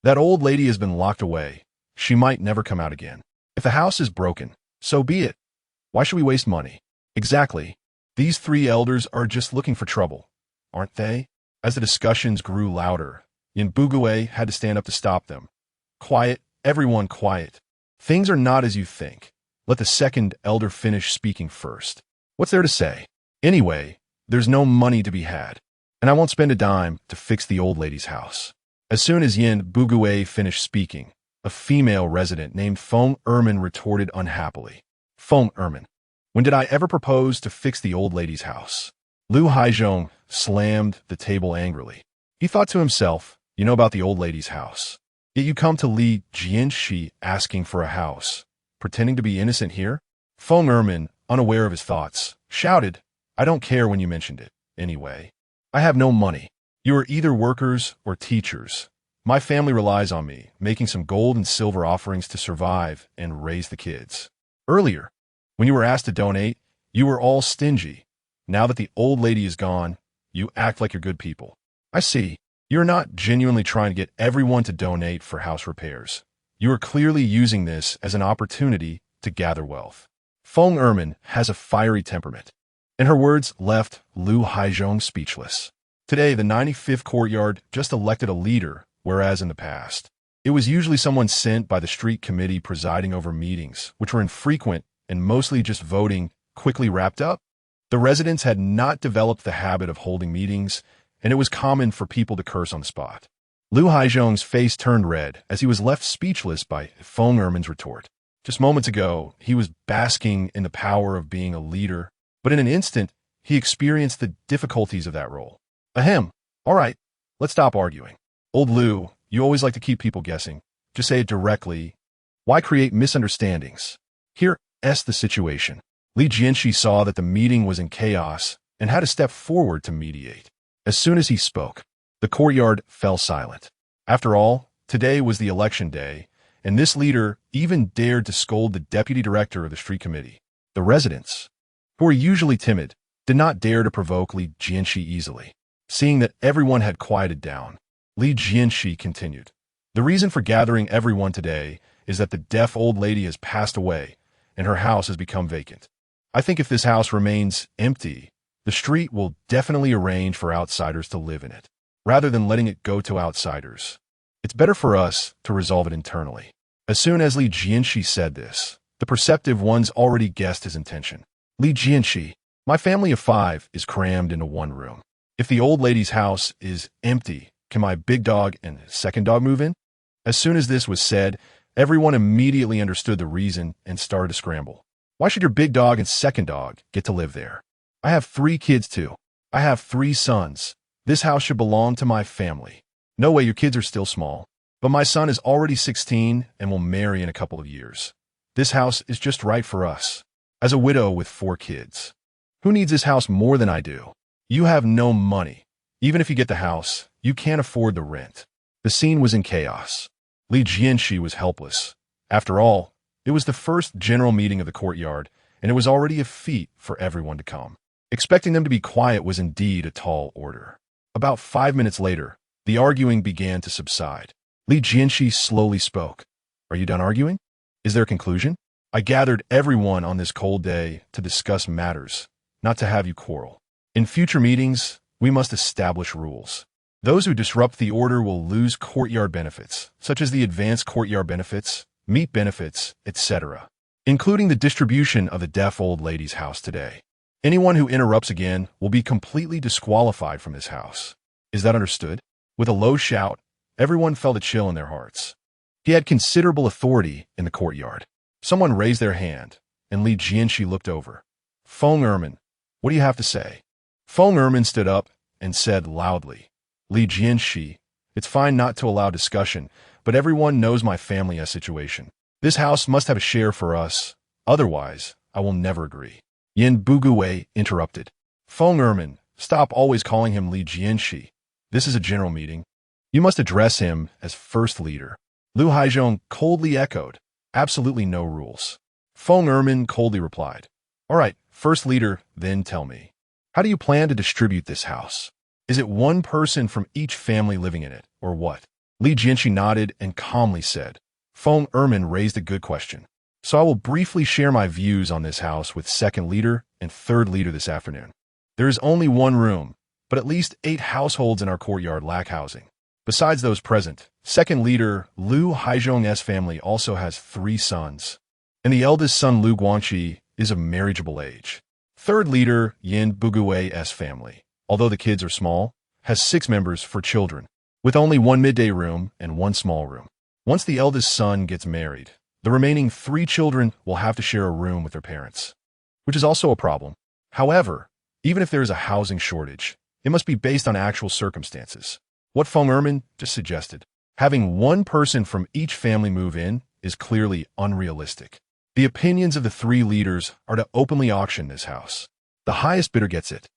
That old lady has been locked away. She might never come out again. If the house is broken, so be it. Why should we waste money? Exactly. These 3 elders are just looking for trouble, aren't they? As the discussions grew louder, Yin Bugui had to stand up to stop them. "Quiet, everyone quiet. Things are not as you think. Let the second elder finish speaking first. What's there to say? Anyway, there's no money to be had, and I won't spend a dime to fix the old lady's house." As soon as Yin Bugui finished speaking, a female resident named Feng Ermin retorted unhappily. "Feng Ermin, when did I ever propose to fix the old lady's house?" Lu Haizhong slammed the table angrily. He thought to himself, "You know about the old lady's house. Yet you come to Li Jianshi asking for a house, pretending to be innocent here?" Feng Ermin, unaware of his thoughts, shouted, "I don't care when you mentioned it. Anyway, I have no money. You are either workers or teachers. My family relies on me, making some gold and silver offerings to survive and raise the kids. Earlier, when you were asked to donate, you were all stingy. Now that the old lady is gone, you act like you're good people. I see. You're not genuinely trying to get everyone to donate for house repairs. You are clearly using this as an opportunity to gather wealth." Feng Ermin has a fiery temperament, and her words left Lu Haizhong speechless. Today, the 95th courtyard just elected a leader, whereas in the past, it was usually someone sent by the street committee presiding over meetings, which were infrequent and mostly just voting quickly wrapped up. The residents had not developed the habit of holding meetings, and it was common for people to curse on the spot. Lu Haizhong's face turned red as he was left speechless by Feng Ermin's retort. Just moments ago, he was basking in the power of being a leader, but in an instant, he experienced the difficulties of that role. "Ahem. All right, let's stop arguing. Old Lu, you always like to keep people guessing. Just say it directly. Why create misunderstandings? Here's the situation." Li Jianshi saw that the meeting was in chaos and had to step forward to mediate. As soon as he spoke, the courtyard fell silent. After all, today was the election day, and this leader even dared to scold the deputy director of the street committee. The residents, who were usually timid, did not dare to provoke Li Jianshi easily. Seeing that everyone had quieted down, Li Jianshi continued. The reason for gathering everyone today is that the deaf old lady has passed away and her house has become vacant. I think if this house remains empty, the street will definitely arrange for outsiders to live in it, rather than letting it go to outsiders. It's better for us to resolve it internally. As soon as Li Jianshi said this, the perceptive ones already guessed his intention. Li Jianshi, my family of 5 is crammed into one room. If the old lady's house is empty, can my big dog and second dog move in? As soon as this was said, everyone immediately understood the reason and started to scramble. Why should your big dog and second dog get to live there? I have 3 kids too. I have 3 sons. This house should belong to my family. No way, your kids are still small. But my son is already 16 and will marry in a couple of years. This house is just right for us. As a widow with 4 kids. Who needs this house more than I do? You have no money. Even if you get the house, you can't afford the rent. The scene was in chaos. Li Jianshi was helpless. After all, it was the first general meeting of the courtyard, and it was already a feat for everyone to come. Expecting them to be quiet was indeed a tall order. About 5 minutes later, the arguing began to subside. Li Jianshi slowly spoke. Are you done arguing? Is there a conclusion? I gathered everyone on this cold day to discuss matters, not to have you quarrel. In future meetings, we must establish rules. Those who disrupt the order will lose courtyard benefits, such as the advanced courtyard benefits, meat benefits, etc., including the distribution of the deaf old lady's house today. Anyone who interrupts again will be completely disqualified from this house. Is that understood? With a low shout, everyone felt a chill in their hearts. He had considerable authority in the courtyard. Someone raised their hand, and Li Jianshi looked over. Feng Ermin, what do you have to say? Feng Ermin stood up and said loudly, Li Jianshi, it's fine not to allow discussion, but everyone knows my family has situation. This house must have a share for us, otherwise I will never agree. Yin Bugui interrupted. Feng Ermin, stop always calling him Li Jianshi. This is a general meeting. You must address him as first leader. Lu Haizhong coldly echoed. Absolutely no rules. Feng Ermin coldly replied. All right, first leader, then tell me. How do you plan to distribute this house? Is it one person from each family living in it, or what? Li Jianshi nodded and calmly said. Feng Ermin raised a good question. So I will briefly share my views on this house with second leader and third leader this afternoon. There is only one room, but at least 8 households in our courtyard lack housing. Besides those present, second leader Lu Haizhong's family also has 3 sons, and the eldest son Lu Guangqi is of marriageable age. Third leader Yin Bugui's family, although the kids are small, has 6 members for children, with only 1 midday room and 1 small room. Once the eldest son gets married, the remaining 3 children will have to share a room with their parents, which is also a problem. However, even if there is a housing shortage, it must be based on actual circumstances. What Feng Ermin just suggested, having one person from each family move in, is clearly unrealistic. The opinions of the 3 leaders are to openly auction this house. The highest bidder gets it.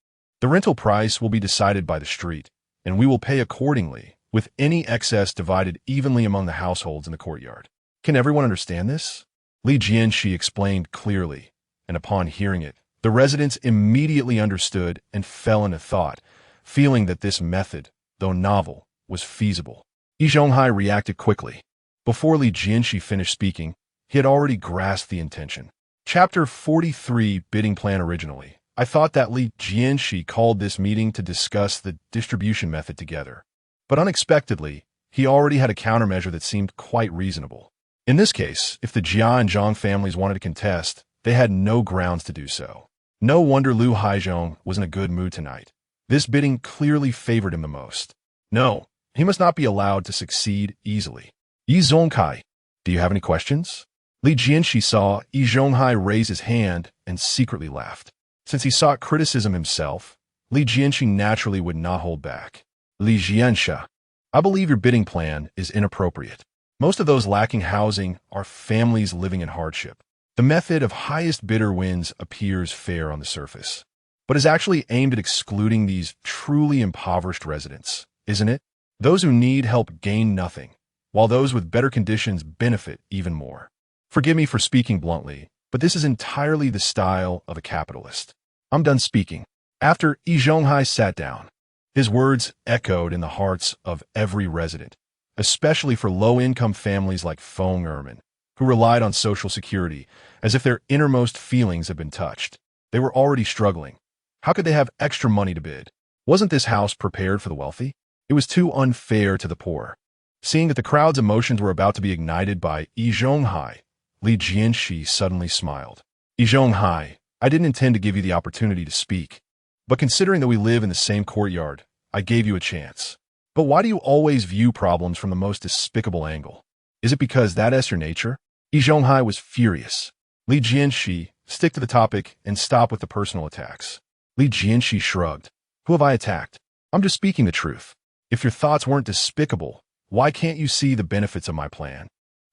The rental price will be decided by the street, and we will pay accordingly, with any excess divided evenly among the households in the courtyard. Can everyone understand this? Li Jianshi explained clearly, and upon hearing it, the residents immediately understood and fell into thought, feeling that this method, though novel, was feasible. Yi Zhonghai reacted quickly. Before Li Jianshi finished speaking, he had already grasped the intention. Chapter 43 Bidding Plan. Originally, I thought that Li Jianshi called this meeting to discuss the distribution method together. But unexpectedly, he already had a countermeasure that seemed quite reasonable. In this case, if the Jia and Zhang families wanted to contest, they had no grounds to do so. No wonder Lu Haizhong was in a good mood tonight. This bidding clearly favored him the most. No, he must not be allowed to succeed easily. Yi Zhonghai, do you have any questions? Li Jianshi saw Yi Zhonghai raise his hand and secretly laughed. Since he sought criticism himself, Li Jianshi naturally would not hold back. Li Jianshe, I believe your bidding plan is inappropriate. Most of those lacking housing are families living in hardship. The method of highest bidder wins appears fair on the surface, but is actually aimed at excluding these truly impoverished residents, isn't it? Those who need help gain nothing, while those with better conditions benefit even more. Forgive me for speaking bluntly, but this is entirely the style of a capitalist. I'm done speaking. After Yi Zhonghai sat down, his words echoed in the hearts of every resident, especially for low-income families like Feng Ermin, who relied on Social Security as if their innermost feelings had been touched. They were already struggling. How could they have extra money to bid? Wasn't this house prepared for the wealthy? It was too unfair to the poor. Seeing that the crowd's emotions were about to be ignited by Yi Zhonghai, Li Jianshe suddenly smiled. Yi Zhonghai, I didn't intend to give you the opportunity to speak, but considering that we live in the same courtyard, I gave you a chance. But why do you always view problems from the most despicable angle? Is it because that's your nature? Yi Zhonghai was furious. Li Jianshe, stick to the topic and stop with the personal attacks. Li Jianshe shrugged. Who have I attacked? I'm just speaking the truth. If your thoughts weren't despicable, why can't you see the benefits of my plan?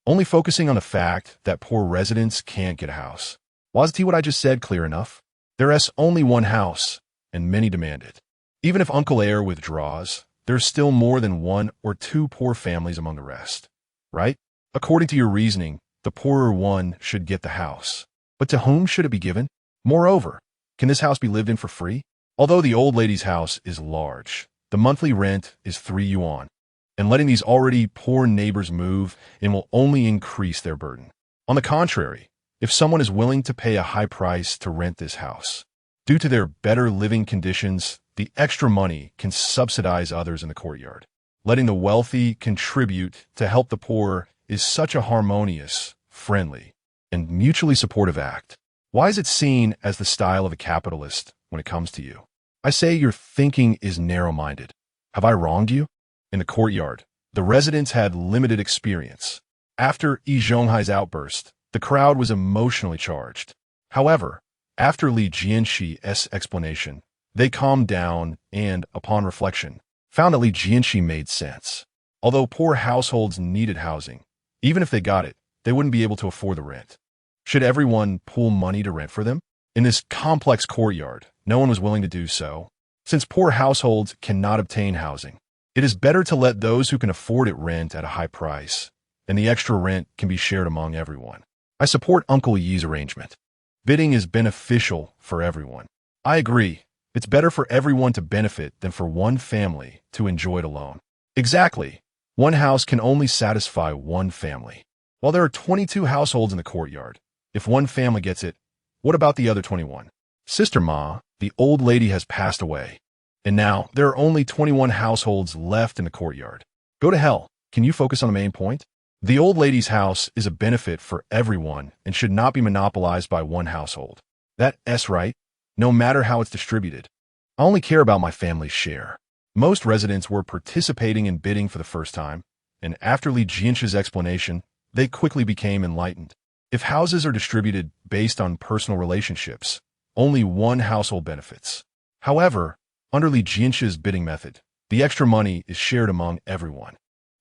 Only focusing on the fact that poor residents can't get a house. Wasn't what I just said clear enough? There's only one house, and many demand it. Even if Uncle Air withdraws, there's still more than one or two poor families among the rest, right? According to your reasoning, the poorer one should get the house. But to whom should it be given? Moreover, can this house be lived in for free? Although the old lady's house is large, the monthly rent is 3 yuan, and letting these already poor neighbors move in will only increase their burden. On the contrary, if someone is willing to pay a high price to rent this house, due to their better living conditions, the extra money can subsidize others in the courtyard. Letting the wealthy contribute to help the poor is such a harmonious, friendly, and mutually supportive act. Why is it seen as the style of a capitalist when it comes to you? I say your thinking is narrow-minded. Have I wronged you? In the courtyard, the residents had limited experience. After Yi Zhonghai's outburst, the crowd was emotionally charged. However, after Li Jianshe's explanation, they calmed down and, upon reflection, found that Li Jianshe made sense. Although poor households needed housing, even if they got it, they wouldn't be able to afford the rent. Should everyone pool money to rent for them? In this complex courtyard, no one was willing to do so. Since poor households cannot obtain housing, it is better to let those who can afford it rent at a high price, and the extra rent can be shared among everyone. I support Uncle Yi's arrangement. Bidding is beneficial for everyone. I agree. It's better for everyone to benefit than for one family to enjoy it alone. Exactly. One house can only satisfy one family. While there are 22 households in the courtyard, if one family gets it, what about the other 21? Sister Ma, the old lady, has passed away, and now there are only 21 households left in the courtyard. Go to hell. Can you focus on the main point? The old lady's house is a benefit for everyone and should not be monopolized by one household. That's right, no matter how it's distributed. I only care about my family's share. Most residents were participating in bidding for the first time, and after Li Jianshe's explanation, they quickly became enlightened. If houses are distributed based on personal relationships, only one household benefits. However, under Li Jianshe's bidding method, the extra money is shared among everyone.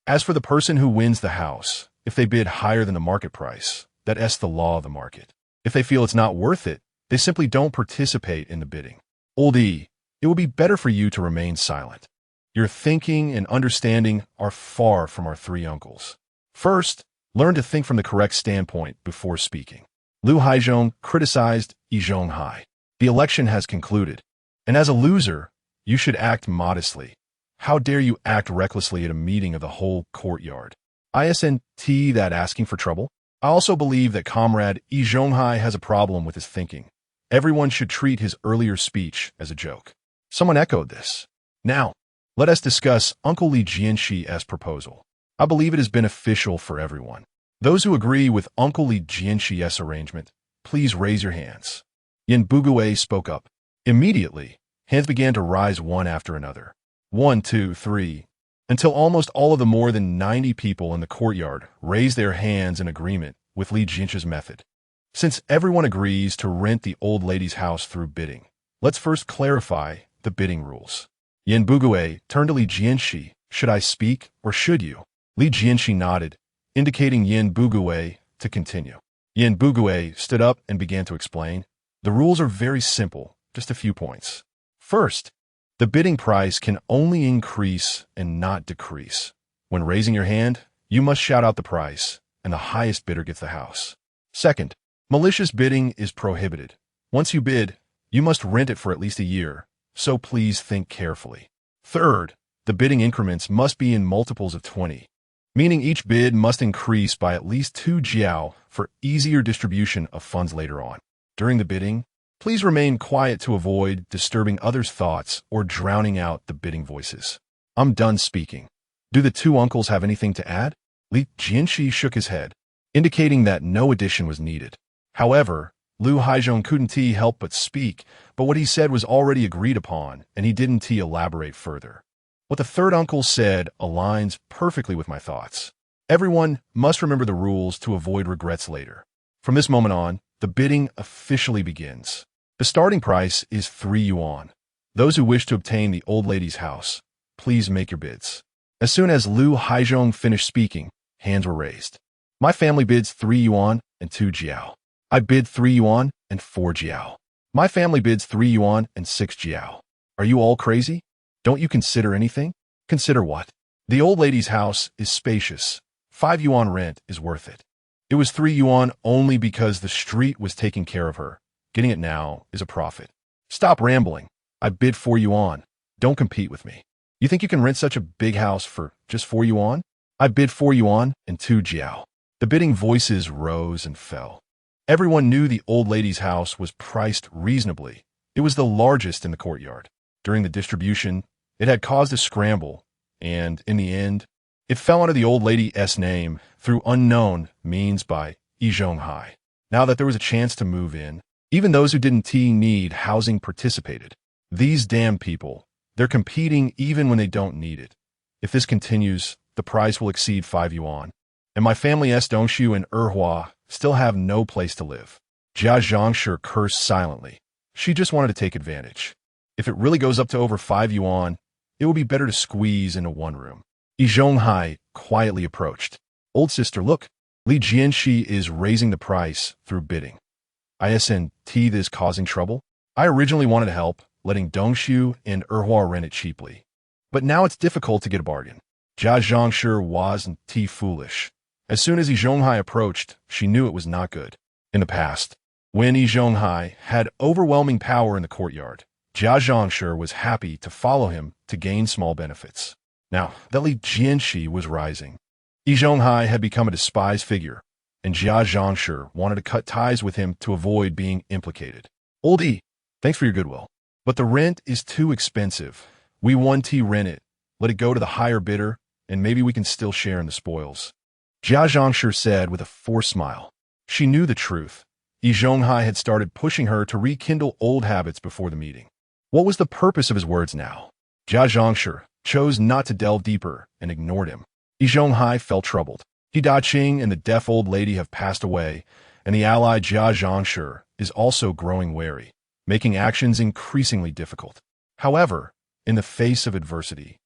As for the person who wins the house, if they bid higher than the market price, that's the law of the market. If they feel it's not worth it, they simply don't participate in the bidding. Old E, it would be better for you to remain silent. Your thinking and understanding are far from our three uncles. First, learn to think from the correct standpoint before speaking. Liu Haizhong criticized Yi Zhonghai. The election has concluded, and as a loser, you should act modestly. How dare you act recklessly at a meeting of the whole courtyard? Isn't that asking for trouble? I also believe that Comrade Yi Zhonghai has a problem with his thinking. Everyone should treat his earlier speech as a joke. Someone echoed this. Now, let us discuss Uncle Li Jianshe's proposal. I believe it is beneficial for everyone. Those who agree with Uncle Li Jianshe's arrangement, please raise your hands. Yin Bugue spoke up. Immediately, hands began to rise one after another. 1, 2, 3, until almost all of the more than 90 people in the courtyard raised their hands in agreement with Li Jianshe's method. Since everyone agrees to rent the old lady's house through bidding, let's first clarify the bidding rules. Yin Bugue turned to Li Jianshe. Should I speak or should you? Li Jianshe nodded, indicating Yin Bugue to continue. Yin Bugue stood up and began to explain. The rules are very simple, just a few points. First, the bidding price can only increase and not decrease. When raising your hand, you must shout out the price, and the highest bidder gets the house. Second, Malicious bidding is prohibited. Once you bid, you must rent it for at least a year, so please think carefully. Third, the bidding increments must be in multiples of 20, meaning each bid must increase by at least 2 jiao for easier distribution of funds later on. During the bidding, please remain quiet to avoid disturbing others' thoughts or drowning out the bidding voices. I'm done speaking. Do the two uncles have anything to add? Jianshe shook his head, indicating that no addition was needed. However, Lu Haizhong couldn't help but speak, but what he said was already agreed upon, and he didn't elaborate further. What the third uncle said aligns perfectly with my thoughts. Everyone must remember the rules to avoid regrets later. From this moment on, the bidding officially begins. The starting price is 3 yuan. Those who wish to obtain the old lady's house, please make your bids. As soon as Lu Haizhong finished speaking, hands were raised. My family bids 3 yuan and 2 jiao. I bid 3 yuan and 4 jiao. My family bids 3 yuan and 6 jiao. Are you all crazy? Don't you consider anything? Consider what? The old lady's house is spacious. 5 yuan rent is worth it. It was 3 yuan only because the street was taking care of her. Getting it now is a profit. Stop rambling. I bid 4 yuan. Don't compete with me. You think you can rent such a big house for just 4 yuan? I bid 4 yuan and 2 jiao. The bidding voices rose and fell. Everyone knew the old lady's house was priced reasonably. It was the largest in the courtyard. During the distribution, it had caused a scramble, and in the end, it fell under the old lady's name through unknown means by Yi Zhonghai. Now that there was a chance to move in, even those who didn't need housing participated. These damn people, they're competing even when they don't need it. If this continues, the price will exceed 5 yuan. And my family's Dongshu and Erhua still have no place to live. Jianshe cursed silently. She just wanted to take advantage. If it really goes up to over 5 yuan, it will be better to squeeze into one room. Yi Zhonghai quietly approached. Old sister, look. Jianshe is raising the price through bidding. Isn't this causing trouble? I originally wanted to help, letting Dongshu and Erhua rent it cheaply. But now it's difficult to get a bargain. Jianshe wasn't foolish. As soon as Yi Zhonghai approached, she knew it was not good. In the past, when Yi Zhonghai had overwhelming power in the courtyard, Jianshe was happy to follow him to gain small benefits. Now that Jianshe was rising, Yi Zhonghai had become a despised figure, and Jianshe wanted to cut ties with him to avoid being implicated. Old Yi, thanks for your goodwill, but the rent is too expensive. We want to rent it, let it go to the higher bidder, and maybe we can still share in the spoils. Jianshe said with a forced smile. She knew the truth. Yi Zhonghai had started pushing her to rekindle old habits before the meeting. What was the purpose of his words now? Jianshe chose not to delve deeper and ignored him. Yi Zhonghai felt troubled. He Daqing and the deaf old lady have passed away, and the ally Jianshe is also growing wary, making actions increasingly difficult. However, in the face of adversity,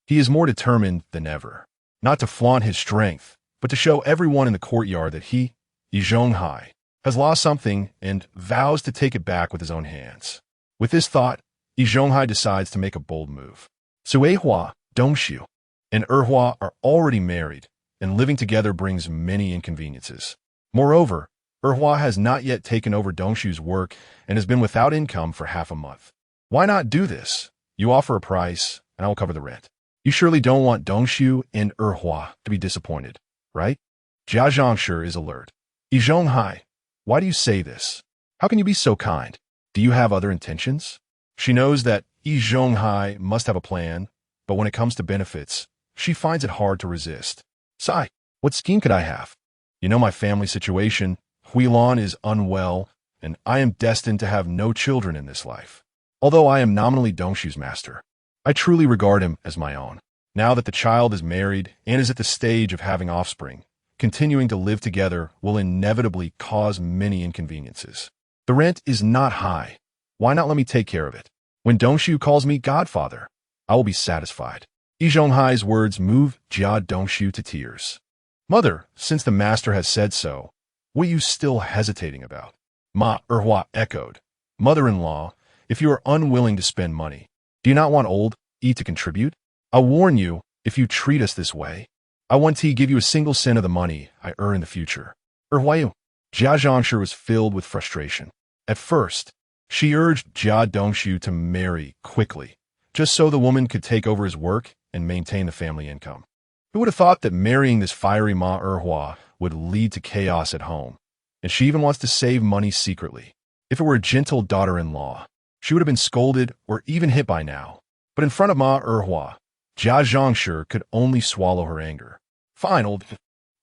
he is more determined than ever, not to flaunt his strength, but to show everyone in the courtyard that he, Yi Zhonghai, has lost something and vows to take it back with his own hands. With this thought, Yi Zhonghai decides to make a bold move. Siheyuan, Dongshu, and Erhua are already married, and living together brings many inconveniences. Moreover, Erhua has not yet taken over Dongshu's work and has been without income for half a month. Why not do this? You offer a price, and I will cover the rent. You surely don't want Dongshu and Erhua to be disappointed, right? Jianshe is alert. Yi Zhonghai, why do you say this? How can you be so kind? Do you have other intentions? She knows that Yi Zhonghai must have a plan, but when it comes to benefits, she finds it hard to resist. Sai, what scheme could I have? You know my family situation. Huilan is unwell, and I am destined to have no children in this life. Although I am nominally Dongshu's master, I truly regard him as my own. Now that the child is married and is at the stage of having offspring, continuing to live together will inevitably cause many inconveniences. The rent is not high. Why not let me take care of it? When Dongshu calls me godfather, I will be satisfied. Yi Zhonghai's words moved Dongshu to tears. Mother, since the master has said so, what are you still hesitating about? Ma Erhua echoed. Mother-in-law, if you are unwilling to spend money, do you not want old Yi to contribute? I'll warn you, if you treat us this way, I want to give you a single cent of the money I earn in the future. Erhua, Jia Zhongshi was filled with frustration. At first, she urged Jia Dongshu to marry quickly, just so the woman could take over his work and maintain the family income. Who would have thought that marrying this fiery Ma Erhua would lead to chaos at home? And she even wants to save money secretly. If it were a gentle daughter-in-law, she would have been scolded or even hit by now. But in front of Ma Erhua, Jia Zhongshi could only swallow her anger. Fine,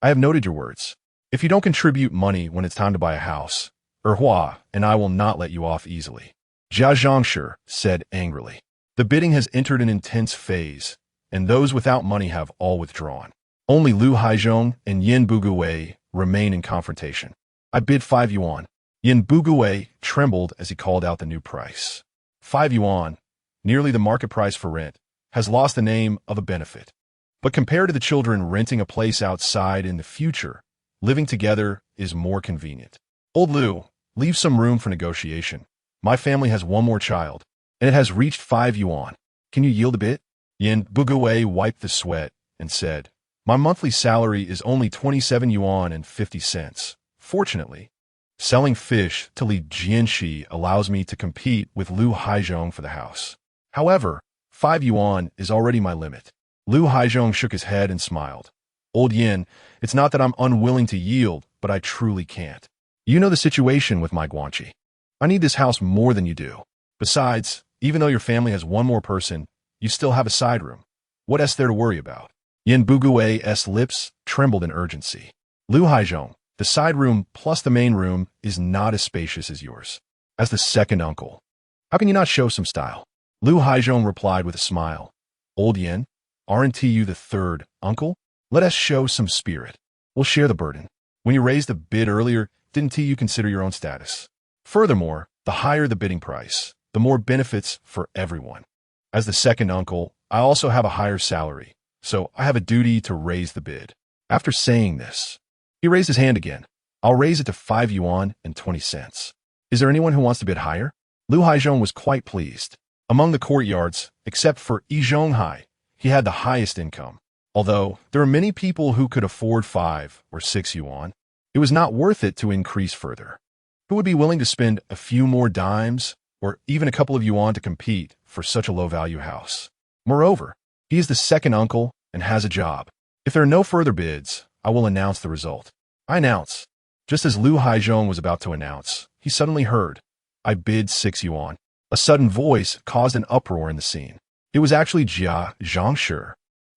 I have noted your words. If you don't contribute money when it's time to buy a house, Erhua and I will not let you off easily. Jia Zhongshi said angrily. The bidding has entered an intense phase, and those without money have all withdrawn. Only Lu Haizhong and Yin Bugui remain in confrontation. I bid 5 yuan. Yin Bugui trembled as he called out the new price. 5 yuan, nearly the market price for rent, has lost the name of a benefit. But compared to the children renting a place outside in the future, living together is more convenient. Old Lu, leave some room for negotiation. My family has one more child, and it has reached 5 yuan. Can you yield a bit? Yin Bugui wiped the sweat and said, my monthly salary is only 27 yuan and 50 cents. Fortunately, selling fish to Li Jianshe allows me to compete with Lu Haizhong for the house. However, 5 yuan is already my limit. Lu Haizhong shook his head and smiled. Old Yin, it's not that I'm unwilling to yield, but I truly can't. You know the situation with my Guanxi. I need this house more than you do. Besides, even though your family has one more person, you still have a side room. What else there to worry about? Yin Bugui's lips trembled in urgency. Lu Haizhong, the side room plus the main room is not as spacious as yours. As the second uncle, how can you not show some style? Lu Haizhong replied with a smile. Old Yin, aren't you the third uncle? Let us show some spirit. We'll share the burden. When you raised the bid earlier, didn't you consider your own status? Furthermore, the higher the bidding price, the more benefits for everyone. As the second uncle, I also have a higher salary, so I have a duty to raise the bid. After saying this, he raised his hand again. I'll raise it to 5 yuan and 20 cents. Is there anyone who wants to bid higher? Lu Haizhong was quite pleased. Among the courtyards, except for Yi Zhonghai, he had the highest income. Although there are many people who could afford 5 or 6 yuan, it was not worth it to increase further. Who would be willing to spend a few more dimes or even a couple of yuan to compete for such a low-value house? Moreover, he is the second uncle and has a job. If there are no further bids, I will announce the result. I announce. Just as Lu Haizhong was about to announce, he suddenly heard, I bid 6 yuan. A sudden voice caused an uproar in the scene. It was actually Jia Zhongshi.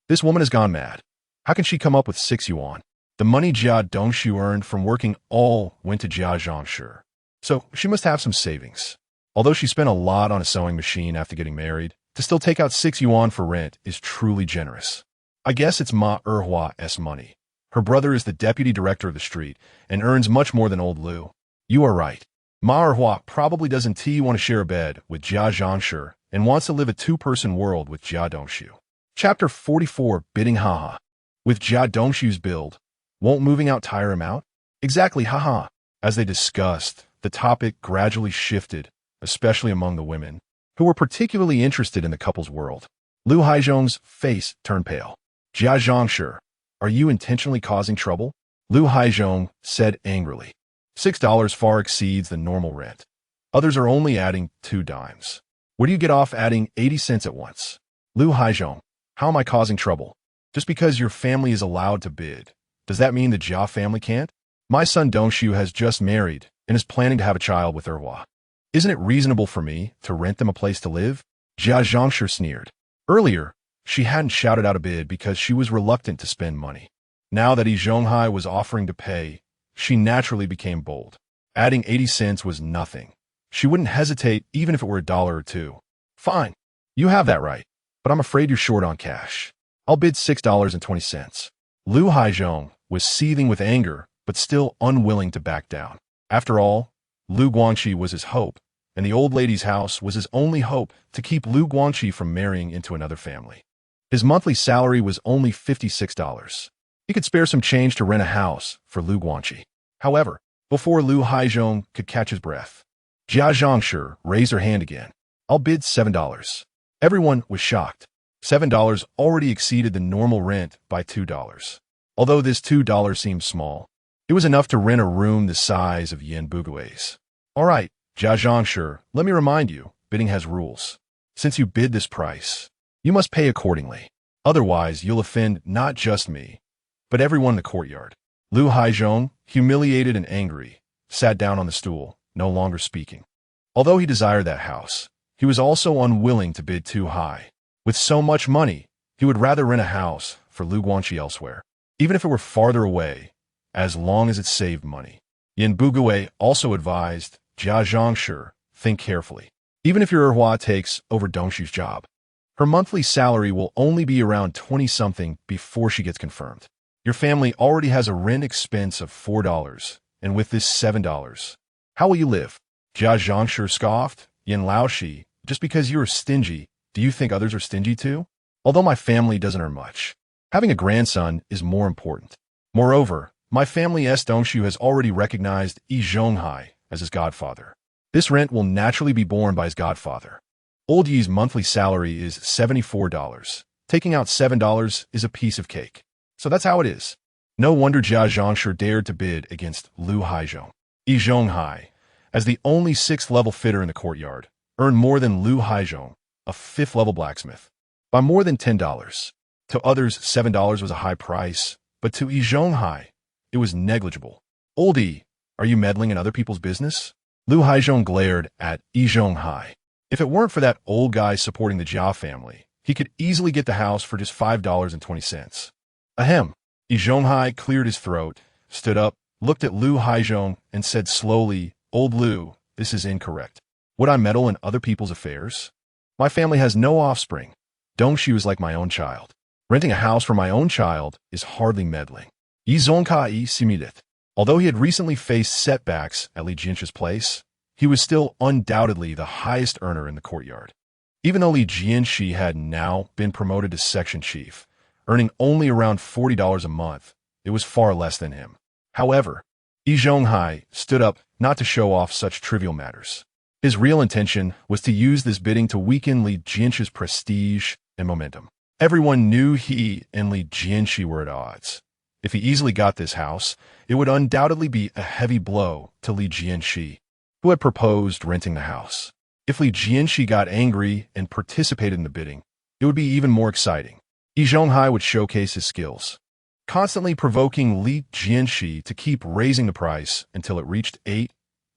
This woman has gone mad. How can she come up with 6 yuan? The money Jia Dongshu earned from working all went to Jia Zhongshi. So she must have some savings. Although she spent a lot on a sewing machine after getting married, to still take out 6 yuan for rent is truly generous. I guess it's Ma Erhua's money. Her brother is the deputy director of the street and earns much more than old Lu. You are right. Ma Erhua probably doesn't want to share a bed with Jia Zhongshi and wants to live a two-person world with Jia Dongshu. Chapter 44, Bidding Haha. With Jia Dongshu's build, won't moving out tire him out? Exactly, haha. As they discussed, the topic gradually shifted, especially among the women, who were particularly interested in the couple's world. Lu Haizhong's face turned pale. Jia Zhongshi, are you intentionally causing trouble? Lu Haizhong said angrily. $6 far exceeds the normal rent. Others are only adding 2 dimes. Where do you get off adding 80 cents at once? Lu Haizhong, how am I causing trouble? Just because your family is allowed to bid, does that mean the Jia family can't? My son Dongshu has just married and is planning to have a child with Erhua. Isn't it reasonable for me to rent them a place to live? Jia Zhongshi sneered. Earlier, she hadn't shouted out a bid because she was reluctant to spend money. Now that Yi Zhonghai was offering to pay, she naturally became bold. Adding 80 cents was nothing. She wouldn't hesitate even if it were $1 or 2. Fine, you have that right, but I'm afraid you're short on cash. I'll bid $6.20. Lu Haizhong was seething with anger, but still unwilling to back down. After all, Lu Guangxi was his hope, and the old lady's house was his only hope to keep Lu Guangxi from marrying into another family. His monthly salary was only $56. He could spare some change to rent a house for Lu Guangxi. However, before Lu Haizhong could catch his breath, Jia Zhongshi raised her hand again. I'll bid $7. Everyone was shocked. $7 already exceeded the normal rent by $2. Although this $2 seemed small, It was enough to rent a room the size of Yin Bugui's. All right, Jianshe, let me remind you, bidding has rules. Since you bid this price, you must pay accordingly. Otherwise, you'll offend not just me, but everyone in the courtyard. Lu Haizhong, humiliated and angry, sat down on the stool, no longer speaking. Although he desired that house, he was also unwilling to bid too high. With so much money, he would rather rent a house for Lu Guanqi elsewhere, even if it were farther away, as long as it saved money. Yin Bugui also advised Jianshe, think carefully. Even if your Erhua takes over Dongshu's job, her monthly salary will only be around 20-something before she gets confirmed. Your family already has a rent expense of $4, and with this $7, how will you live? Jianshe scoffed. Yin Laoshi, just because you are stingy, do you think others are stingy too? Although my family doesn't earn much, having a grandson is more important. Moreover, my family's Dongshu has already recognized Yi Zhonghai as his godfather. This rent will naturally be borne by his godfather. Old Yi's monthly salary is $74. Taking out $7 is a piece of cake. So that's how it is. No wonder Jianshe dared to bid against Lu Haizhong. Yi Zhonghai, as the only 6th-level fitter in the courtyard, earned more than Lu Haizhong, a 5th-level blacksmith, by more than $10. To others, $7 was a high price, but to Yi Zhonghai, it was negligible. Old Yi, are you meddling in other people's business? Lu Haizhong glared at Yi Zhonghai. If it weren't for that old guy supporting the Jia family, he could easily get the house for just $5.20. Ahem. Yi Zhonghai cleared his throat, stood up, looked at Lu Haizhong, and said slowly, Old Lu, this is incorrect. Would I meddle in other people's affairs? My family has no offspring. Dongshu is like my own child. Renting a house for my own child is hardly meddling. Yi Zhonghai similith. Although he had recently faced setbacks at Li Jianshe's place, he was still undoubtedly the highest earner in the courtyard. Even though Li Jianshe had now been promoted to section chief, earning only around $40 a month, it was far less than him. However, Yi Zhonghai stood up not to show off such trivial matters. His real intention was to use this bidding to weaken Li Jianshe's prestige and momentum. Everyone knew he and Li Jianshe were at odds. If he easily got this house, it would undoubtedly be a heavy blow to Li Jianshe, who had proposed renting the house. If Li Jianshe got angry and participated in the bidding, it would be even more exciting. Yi Zhonghai would showcase his skills, constantly provoking Li Jianshe to keep raising the price until it reached $8,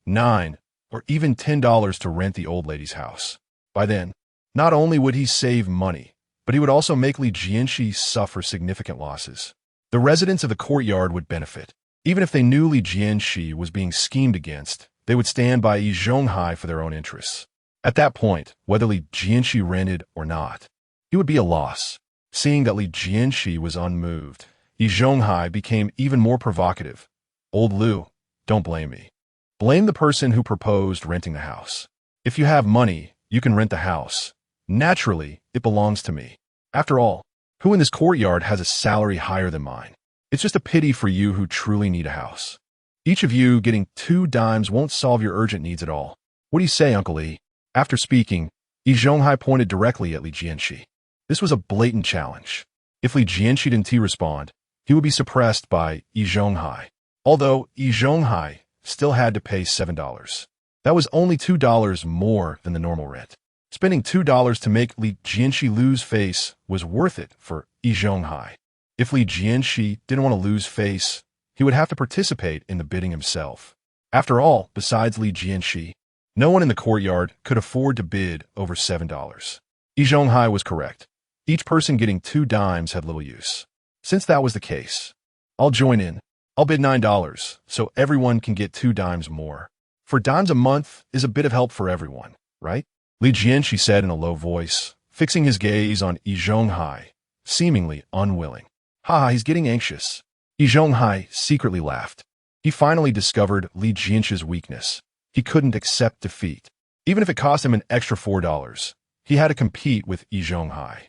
$9, or even $10 to rent the old lady's house. By then, not only would he save money, but he would also make Li Jianshe suffer significant losses. The residents of the courtyard would benefit. Even if they knew Li Jianshe was being schemed against, they would stand by Yi Zhonghai for their own interests. At that point, whether Li Jianshe rented or not, he would be a loss. Seeing that Li Jianshe was unmoved, Yi Zhonghai became even more provocative. Old Lu, don't blame me. Blame the person who proposed renting the house. If you have money, you can rent the house. Naturally, it belongs to me. After all, who in this courtyard has a salary higher than mine? It's just a pity for you who truly need a house. Each of you getting 2 dimes won't solve your urgent needs at all. What do you say, Uncle Li? After speaking, Yi Zhonghai pointed directly at Li Jianshe. This was a blatant challenge. If Li Jianshe didn't respond, he would be suppressed by Yi Zhonghai. Although Yi Zhonghai still had to pay $7. That was only $2 more than the normal rent. Spending $2 to make Li Jianshe lose face was worth it for Yi Zhonghai. If Li Jianshe didn't want to lose face, he would have to participate in the bidding himself. After all, besides Li Jianshe, no one in the courtyard could afford to bid over $7. Yi Zhonghai was correct. Each person getting 2 dimes had little use. Since that was the case, I'll join in. I'll bid $9, so everyone can get 2 dimes more. 4 dimes a month is a bit of help for everyone, right? Li Jianshe said in a low voice, fixing his gaze on Yi Zhonghai, seemingly unwilling. Ha, he's getting anxious. Yi Zhonghai secretly laughed. He finally discovered Li Jianshe's weakness. He couldn't accept defeat. Even if it cost him an extra $4, he had to compete with Yi Zhonghai.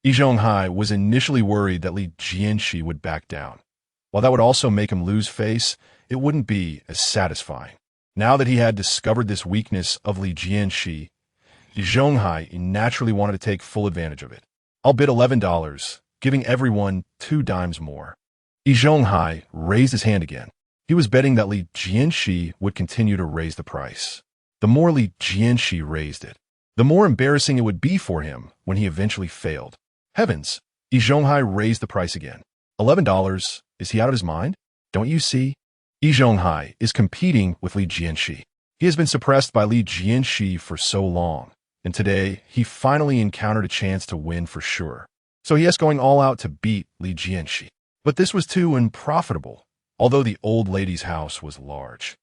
Yi Zhonghai was initially worried that Li Jianshe would back down. While that would also make him lose face, it wouldn't be as satisfying. Now that he had discovered this weakness of Li Jianshe, Yi Zhonghai naturally wanted to take full advantage of it. I'll bid $11, giving everyone 2 dimes more. Yi Zhonghai raised his hand again. He was betting that Li Jianshi would continue to raise the price. The more Li Jianshi raised it, the more embarrassing it would be for him when he eventually failed. Heavens, Yi Zhonghai raised the price again. $11? Is he out of his mind? Don't you see? Yi Zhonghai is competing with Li Jianshi. He has been suppressed by Li Jianshi for so long, and today he finally encountered a chance to win for sure. So he is going all out to beat Li Jianshi. But this was too unprofitable, although the old lady's house was large.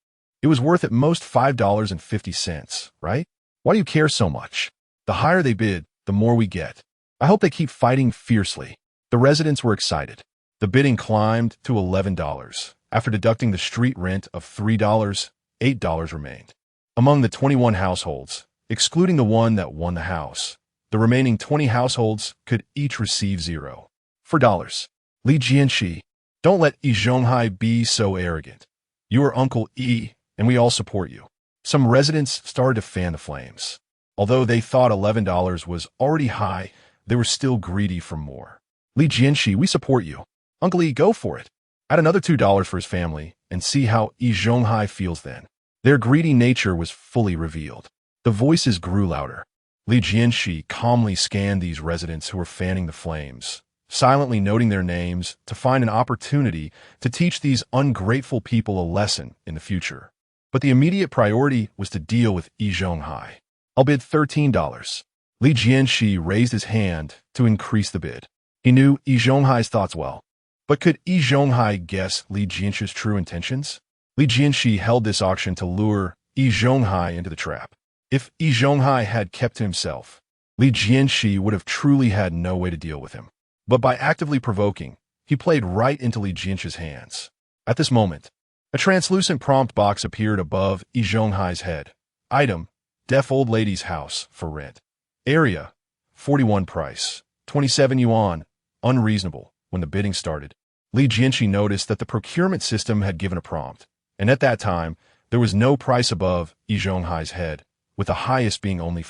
It was worth at most $5.50, right? Why do you care so much? The higher they bid, the more we get. I hope they keep fighting fiercely. The residents were excited. The bidding climbed to $11. After deducting the street rent of $3, $8 remained. Among the 21 households, excluding the one that won the house, the remaining 20 households could each receive $0. Li Jianshi, don't let Yi Zhonghai be so arrogant. You are Uncle Yi, and we all support you. Some residents started to fan the flames. Although they thought $11 was already high, they were still greedy for more. Li Jianshi, we support you. Uncle Yi, go for it. Add another $2 for his family, and see how Yi Zhonghai feels then. Their greedy nature was fully revealed. The voices grew louder. Li Jianshi calmly scanned these residents who were fanning the flames, silently noting their names to find an opportunity to teach these ungrateful people a lesson in the future. But the immediate priority was to deal with Yi Zhonghai. I'll bid $13. Li Jianshi raised his hand to increase the bid. He knew Yi Zhonghai's thoughts well. But could Yi Zhonghai guess Li Jianshi's true intentions? Li Jianshi held this auction to lure Yi Zhonghai into the trap. If Yi Zhonghai had kept to himself, Li Jianshi would have truly had no way to deal with him. But by actively provoking, he played right into Li Jianshi's hands. At this moment, a translucent prompt box appeared above Yi Zhonghai's head. Item, deaf old lady's house for rent. Area, 41 price, 27 yuan, unreasonable. When the bidding started, Li Jianshi noticed that the procurement system had given a prompt, and at that time, there was no price above Yi Zhonghai's head, with the highest being only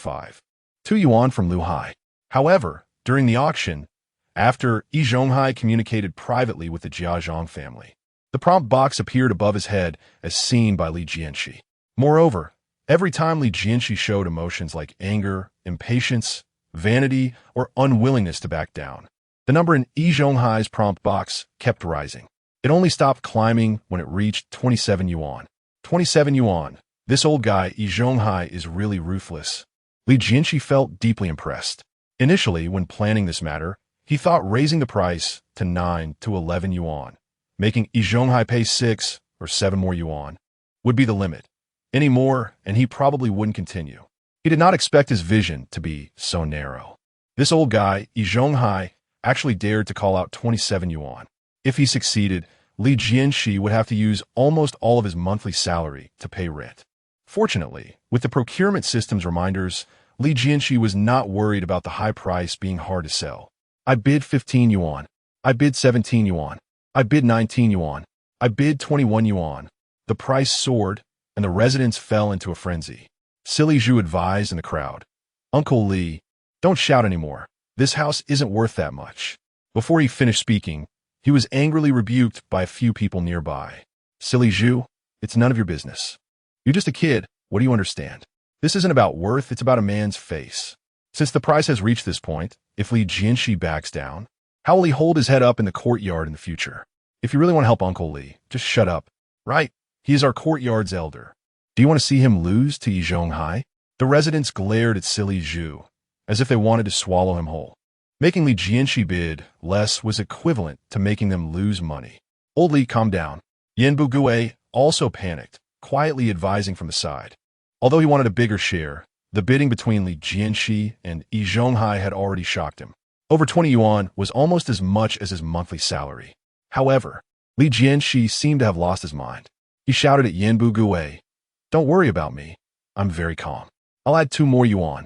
2 yuan from Lu Hai. However, during the auction, after Yi Zhonghai communicated privately with the Jianshe family, the prompt box appeared above his head as seen by Li Jianshi. Moreover, every time Li Jianshi showed emotions like anger, impatience, vanity, or unwillingness to back down, the number in Yi Zhonghai's prompt box kept rising. It only stopped climbing when it reached 27 yuan. 27 yuan. This old guy, Yi Zhonghai, is really ruthless. Li Jianshi felt deeply impressed. Initially, when planning this matter, he thought raising the price to 9 to 11 yuan, making Yi Zhonghai pay 6 or 7 more yuan, would be the limit. Any more, and he probably wouldn't continue. He did not expect his vision to be so narrow. This old guy, Yi Zhonghai, actually dared to call out 27 yuan. If he succeeded, Li Jianshi would have to use almost all of his monthly salary to pay rent. Fortunately, with the procurement system's reminders, Li Jianshi was not worried about the high price being hard to sell. I bid 15 yuan. I bid 17 yuan. I bid 19 yuan. I bid 21 yuan. The price soared, and the residents fell into a frenzy. Siheyuan advised in the crowd, Uncle Li, don't shout anymore. This house isn't worth that much. Before he finished speaking, he was angrily rebuked by a few people nearby. Siheyuan, it's none of your business. You're just a kid. What do you understand? This isn't about worth, it's about a man's face. Since the price has reached this point, if Li Jianshi backs down, how will he hold his head up in the courtyard in the future? If you really want to help Uncle Li, just shut up. Right, he is our courtyard's elder. Do you want to see him lose to Yi Zhonghai? The residents glared at Siheyuan, as if they wanted to swallow him whole. Making Li Jianshi bid less was equivalent to making them lose money. Old Li, calm down. Yanbu also panicked, quietly advising from the side. Although he wanted a bigger share, the bidding between Li Jianshi and Yi Zhonghai had already shocked him. Over 20 yuan was almost as much as his monthly salary. However, Li Jianshi seemed to have lost his mind. He shouted at Yanbu, don't worry about me. I'm very calm. I'll add 2 more yuan.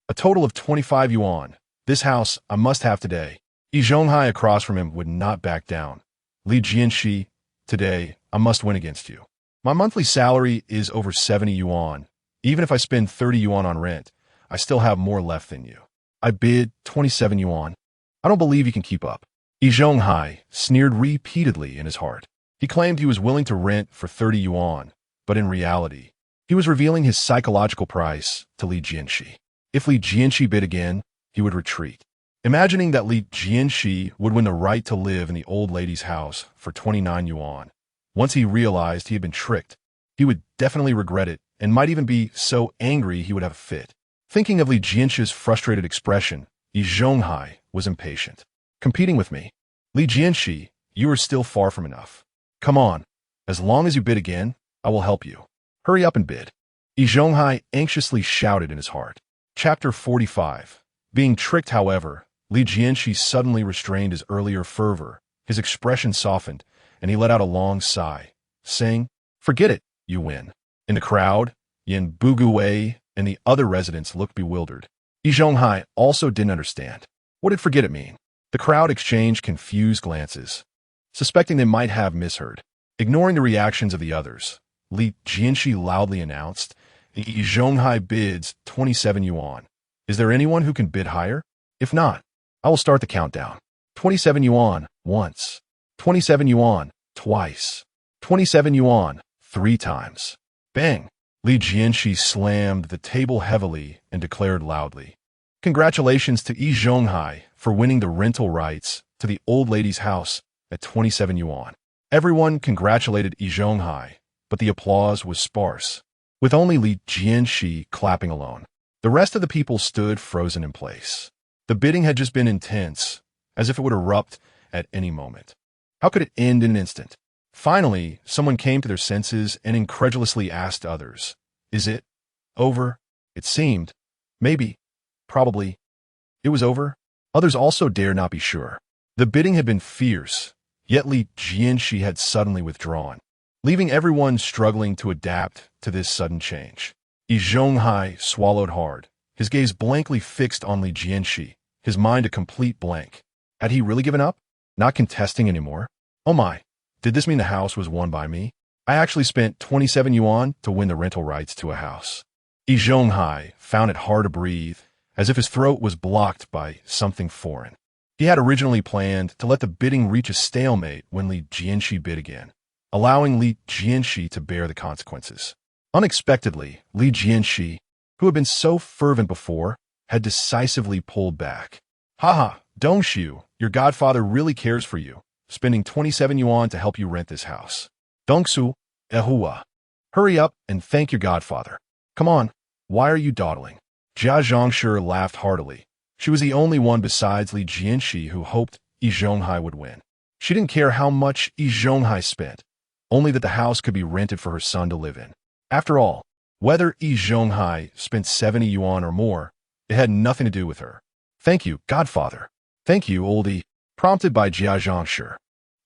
A total of 25 yuan. This house I must have today. Yi Zhonghai across from him would not back down. Li Jianshi, today I must win against you. My monthly salary is over 70 yuan. Even if I spend 30 yuan on rent, I still have more left than you. I bid 27 yuan. I don't believe you can keep up. Yi Zhonghai sneered repeatedly in his heart. He claimed he was willing to rent for 30 yuan, but in reality, he was revealing his psychological price to Li Jianshe. If Li Jianshe bid again, he would retreat. Imagining that Li Jianshe would win the right to live in the old lady's house for 29 yuan. Once he realized he had been tricked, he would definitely regret it and might even be so angry he would have a fit. Thinking of Li Jianshe's frustrated expression, Yi Zhonghai was impatient. Competing with me? Li Jianshe, you are still far from enough. Come on, as long as you bid again, I will help you. Hurry up and bid. Yi Zhonghai anxiously shouted in his heart. Chapter 45. Being tricked, however, Li Jianshe suddenly restrained his earlier fervor. His expression softened, and he let out a long sigh, saying, "Forget it, you win." In the crowd, Yin Buguwei and the other residents looked bewildered. Yi Zhonghai also didn't understand. What did forget it mean? The crowd exchanged confused glances, suspecting they might have misheard. Ignoring the reactions of the others, Li Jianshe loudly announced, "Yi Zhonghai bids 27 yuan. Is there anyone who can bid higher? If not, I will start the countdown. 27 yuan, once. 27 yuan, twice. 27 yuan, 3 times. Bang! Li Jianshe slammed the table heavily and declared loudly, "Congratulations to Yi Zhonghai for winning the rental rights to the old lady's house at 27 yuan. Everyone congratulated Yi Zhonghai, but the applause was sparse, with only Li Jianshe clapping alone. The rest of the people stood frozen in place. The bidding had just been intense, as if it would erupt at any moment. How could it end in an instant? Finally, someone came to their senses and incredulously asked others, "Is it over?" It seemed, maybe, probably, it was over. Others also dared not be sure. The bidding had been fierce, yet Li Jianshe had suddenly withdrawn, leaving everyone struggling to adapt to this sudden change. Yi Zhonghai swallowed hard, his gaze blankly fixed on Li Jianshe, his mind a complete blank. Had he really given up? Not contesting anymore? Oh my, did this mean the house was won by me? I actually spent 27 yuan to win the rental rights to a house. Yi Zhonghai found it hard to breathe, as if his throat was blocked by something foreign. He had originally planned to let the bidding reach a stalemate when Li Jianshe bid again, allowing Li Jianshe to bear the consequences. Unexpectedly, Li Jianshe, who had been so fervent before, had decisively pulled back. "Haha, Dongshu, your godfather really cares for you, spending 27 yuan to help you rent this house. Dongsu, ehua. Hurry up and thank your godfather. Come on, why are you dawdling?" Jianshe laughed heartily. She was the only one besides Li Jianshe who hoped Yi Zhonghai would win. She didn't care how much Yi Zhonghai spent, only that the house could be rented for her son to live in. After all, whether Yi Zhonghai spent 70 yuan or more, it had nothing to do with her. "Thank you, godfather." "Thank you, oldie," prompted by Jianshe.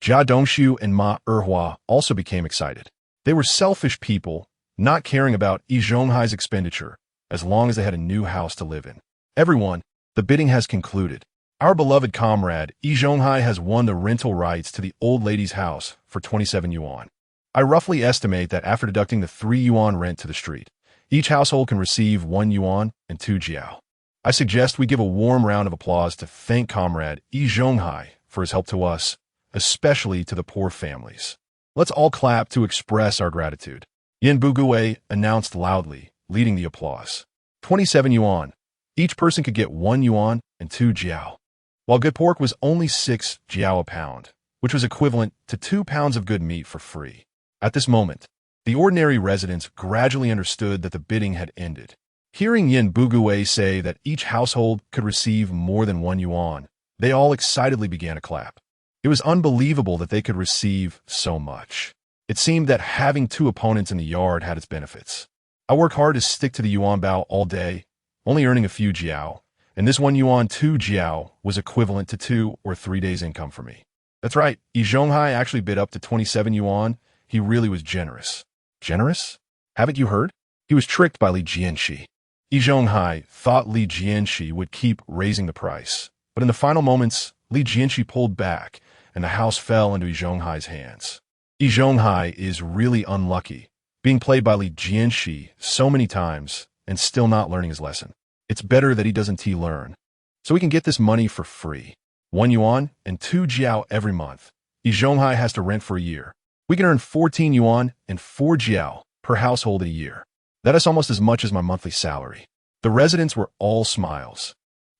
Jia Dongshu and Ma Erhua also became excited. They were selfish people, not caring about Yi Zhonghai's expenditure, as long as they had a new house to live in. "Everyone, the bidding has concluded. Our beloved comrade, Yi Zhonghai, has won the rental rights to the old lady's house for 27 yuan. I roughly estimate that after deducting the 3 yuan rent to the street, each household can receive 1 yuan and 2 jiao. I suggest we give a warm round of applause to thank comrade Yi Zhonghai for his help to us, especially to the poor families. Let's all clap to express our gratitude." Yin Buguwei announced loudly, leading the applause. 27 yuan. Each person could get 1 yuan and 2 jiao. While good pork was only 6 jiao a pound, which was equivalent to 2 pounds of good meat for free. At this moment, the ordinary residents gradually understood that the bidding had ended. Hearing Yin Buguwei say that each household could receive more than 1 yuan, they all excitedly began to clap. It was unbelievable that they could receive so much. It seemed that having 2 opponents in the yard had its benefits. I work hard to stick to the yuan bao all day, only earning a few jiao, and this 1 yuan 2 jiao was equivalent to 2 or 3 days' income for me. That's right, Yi Zhonghai actually bid up to 27 yuan. He really was generous. Generous? Haven't you heard? He was tricked by Li Jianshe. Yi Zhonghai thought Li Jianshe would keep raising the price, but in the final moments, Li Jianshe pulled back, and the house fell into Yi Zhonghai's hands. Yi Zhonghai is really unlucky, being played by Li Jianshe so many times and still not learning his lesson. It's better that he doesn't learn, so he can get this money for free. 1 yuan and 2 jiao every month. Yi Zhonghai has to rent for a year. We can earn 14 yuan and 4 jiao per household a year. That is almost as much as my monthly salary. The residents were all smiles.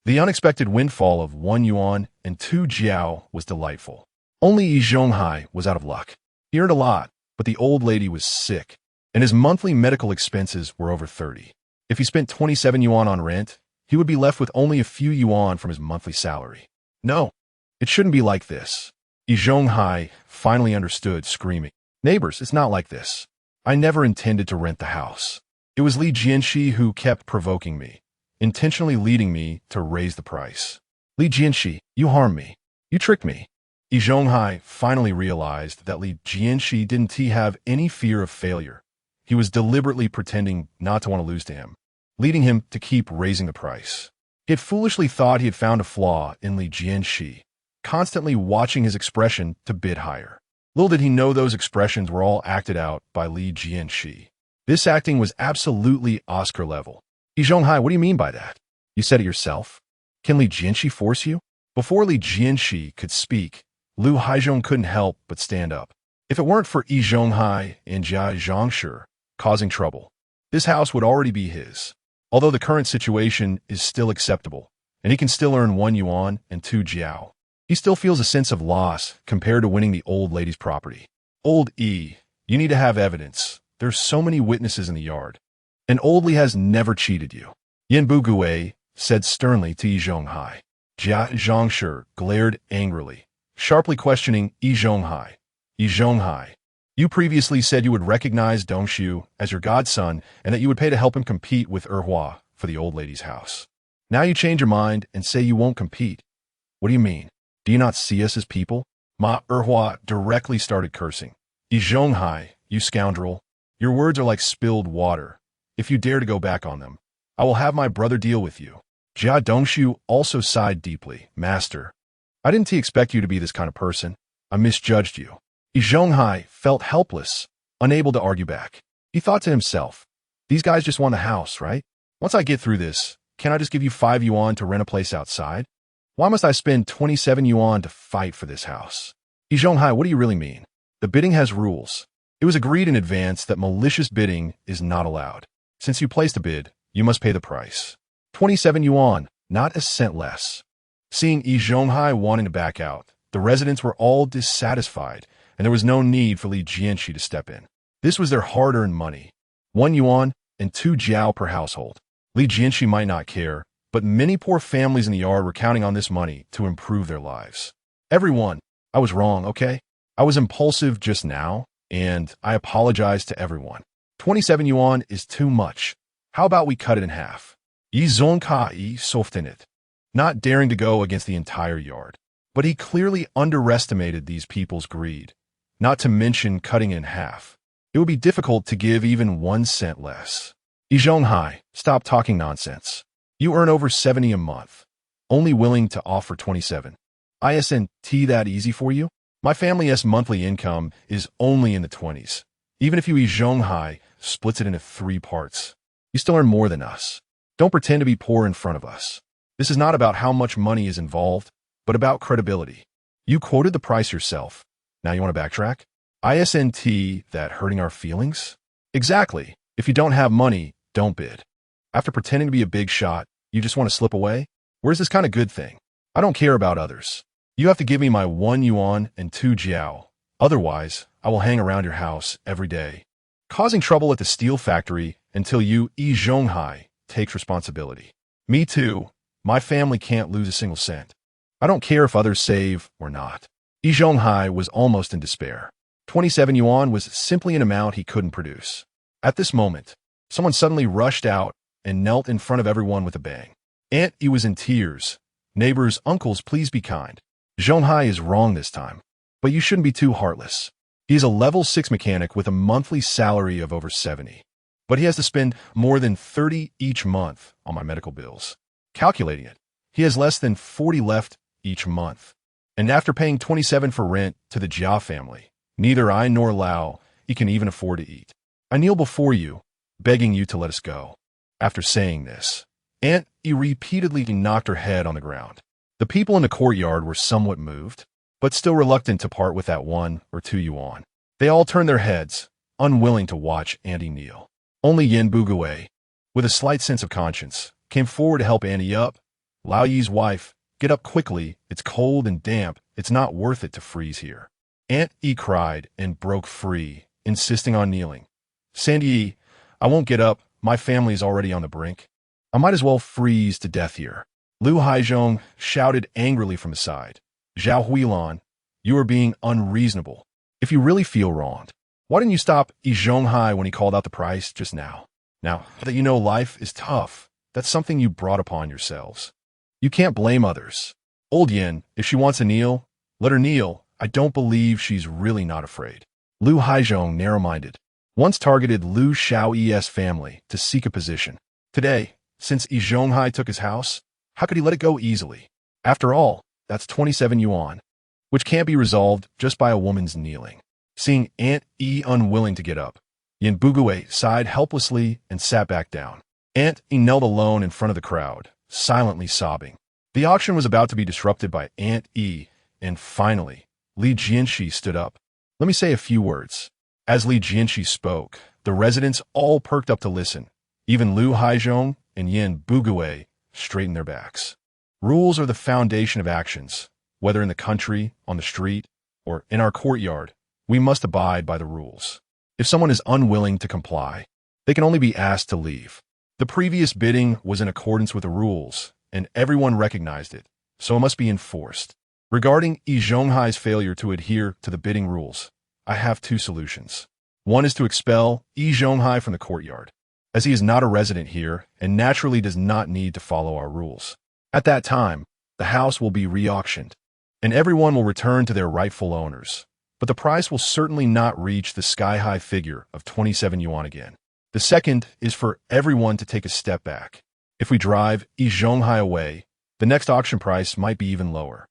The unexpected windfall of 1 yuan and 2 jiao was delightful. Only Yi Zhonghai was out of luck. He earned a lot, but the old lady was sick, and his monthly medical expenses were over 30. If he spent 27 yuan on rent, he would be left with only a few yuan from his monthly salary. No, it shouldn't be like this. Yi Zhonghai finally understood, screaming, "Neighbors, it's not like this. I never intended to rent the house. It was Jianshe who kept provoking me, intentionally leading me to raise the price. Jianshe, you harmed me. You tricked me." Yi Zhonghai finally realized that Jianshe didn't have any fear of failure. He was deliberately pretending not to want to lose to him, leading him to keep raising the price. He had foolishly thought he had found a flaw in Jianshe, constantly watching his expression to bid higher. Little did he know those expressions were all acted out by Jianshe. This acting was absolutely Oscar level. Yi Zhonghai, what do you mean by that? You said it yourself? Can Jianshe force you? Before Jianshe could speak, Lu Haizhong couldn't help but stand up. If it weren't for Yi Zhonghai and Jianshe causing trouble, this house would already be his. Although the current situation is still acceptable, and he can still earn 1 yuan and 2 jiao, he still feels a sense of loss compared to winning the old lady's property. Old Yi, you need to have evidence. There's so many witnesses in the yard. And Old Li has never cheated you. Yan Bugui said sternly to Yi Zhonghai. Jianshe glared angrily, sharply questioning Yi Zhonghai. Yi Zhonghai, you previously said you would recognize Dongshu as your godson and that you would pay to help him compete with Erhua for the old lady's house. Now you change your mind and say you won't compete. What do you mean? Do you not see us as people? Ma Erhua directly started cursing. Yi Zhonghai, you scoundrel, your words are like spilled water. If you dare to go back on them, I will have my brother deal with you. Jia Dongshu also sighed deeply. Master, I didn't expect you to be this kind of person. I misjudged you. Yi Zhonghai felt helpless, unable to argue back. He thought to himself, these guys just want a house, right? Once I get through this, can I just give you 5 yuan to rent a place outside? Why must I spend 27 yuan to fight for this house? Yi Zhonghai, what do you really mean? The bidding has rules. It was agreed in advance that malicious bidding is not allowed. Since you placed a bid, you must pay the price. 27 yuan, not a cent less. Seeing Yi Zhonghai wanting to back out, the residents were all dissatisfied, and there was no need for Jianshe to step in. This was their hard-earned money. 1 yuan and 2 jiao per household. Jianshe might not care, but many poor families in the yard were counting on this money to improve their lives. Everyone, I was wrong, okay? I was impulsive just now, and I apologize to everyone. 27 yuan is too much. How about we cut it in half? Yi Zhonghai softened it, not daring to go against the entire yard. But he clearly underestimated these people's greed, not to mention cutting in half. It would be difficult to give even 1 cent less. Yi Zhonghai, stop talking nonsense. You earn over 70 a month, only willing to offer 27. Isn't that easy for you? My family's monthly income is only in the 20s. Even if Yi Zhonghai splits it into 3 parts, you still earn more than us. Don't pretend to be poor in front of us. This is not about how much money is involved, but about credibility. You quoted the price yourself. Now you want to backtrack? Isn't that hurting our feelings? Exactly. If you don't have money, don't bid. After pretending to be a big shot, you just want to slip away? Where's this kind of good thing? I don't care about others. You have to give me my 1 yuan and 2 jiao. Otherwise, I will hang around your house every day, causing trouble at the steel factory until Yi Zhonghai takes responsibility. Me too. My family can't lose a single cent. I don't care if others save or not. Yi Zhonghai was almost in despair. 27 yuan was simply an amount he couldn't produce. At this moment, someone suddenly rushed out and knelt in front of everyone with a bang. Aunt Yi was in tears. Neighbors, uncles, please be kind. Zhonghai is wrong this time, but you shouldn't be too heartless. He is a level 6 mechanic with a monthly salary of over 70. But he has to spend more than 30 each month on my medical bills. Calculating it, he has less than 40 left each month. And after paying 27 for rent to the Jia family, neither I nor Lao can even afford to eat. I kneel before you, begging you to let us go. After saying this, Aunt Yi repeatedly knocked her head on the ground. The people in the courtyard were somewhat moved, but still reluctant to part with that 1 or 2 yuan. They all turned their heads, unwilling to watch Auntie kneel. Only Yin Bugui, with a slight sense of conscience, came forward to help Auntie up. Lao Yi's wife, get up quickly, it's cold and damp, it's not worth it to freeze here. Aunt Yi cried and broke free, insisting on kneeling. Sandy Yi, I won't get up, my family's already on the brink. I might as well freeze to death here. Lu Haizhong shouted angrily from the side. Zhao Huilan, you are being unreasonable. If you really feel wronged, why didn't you stop Yi Zhonghai when he called out the price just now? Now that you know life is tough, that's something you brought upon yourselves. You can't blame others. Old Yin, if she wants to kneel, let her kneel. I don't believe she's really not afraid. Lu Haizhong, narrow-minded, once targeted Lu Xiaoyi's family to seek a position. Today, since Yi Zhonghai took his house, how could he let it go easily? After all, that's 27 yuan, which can't be resolved just by a woman's kneeling. Seeing Aunt Yi unwilling to get up, Yin Bugui sighed helplessly and sat back down. Aunt Yi knelt alone in front of the crowd, silently sobbing. The auction was about to be disrupted by Aunt Yi, and finally, Li Jianshe stood up. Let me say a few words. As Li Jianshe spoke, the residents all perked up to listen. Even Lu Haizhong and Yin Bugui straightened their backs. Rules are the foundation of actions. Whether in the country, on the street, or in our courtyard, we must abide by the rules. If someone is unwilling to comply, they can only be asked to leave. The previous bidding was in accordance with the rules, and everyone recognized it, so it must be enforced. Regarding Yi Zhonghai's failure to adhere to the bidding rules, I have two solutions. One is to expel Yi Zhonghai from the courtyard, as he is not a resident here and naturally does not need to follow our rules. At that time, the house will be re-auctioned, and everyone will return to their rightful owners. But the price will certainly not reach the sky-high figure of 27 yuan again. The second is for everyone to take a step back. If we drive Yi Zhonghai away, the next auction price might be even lower.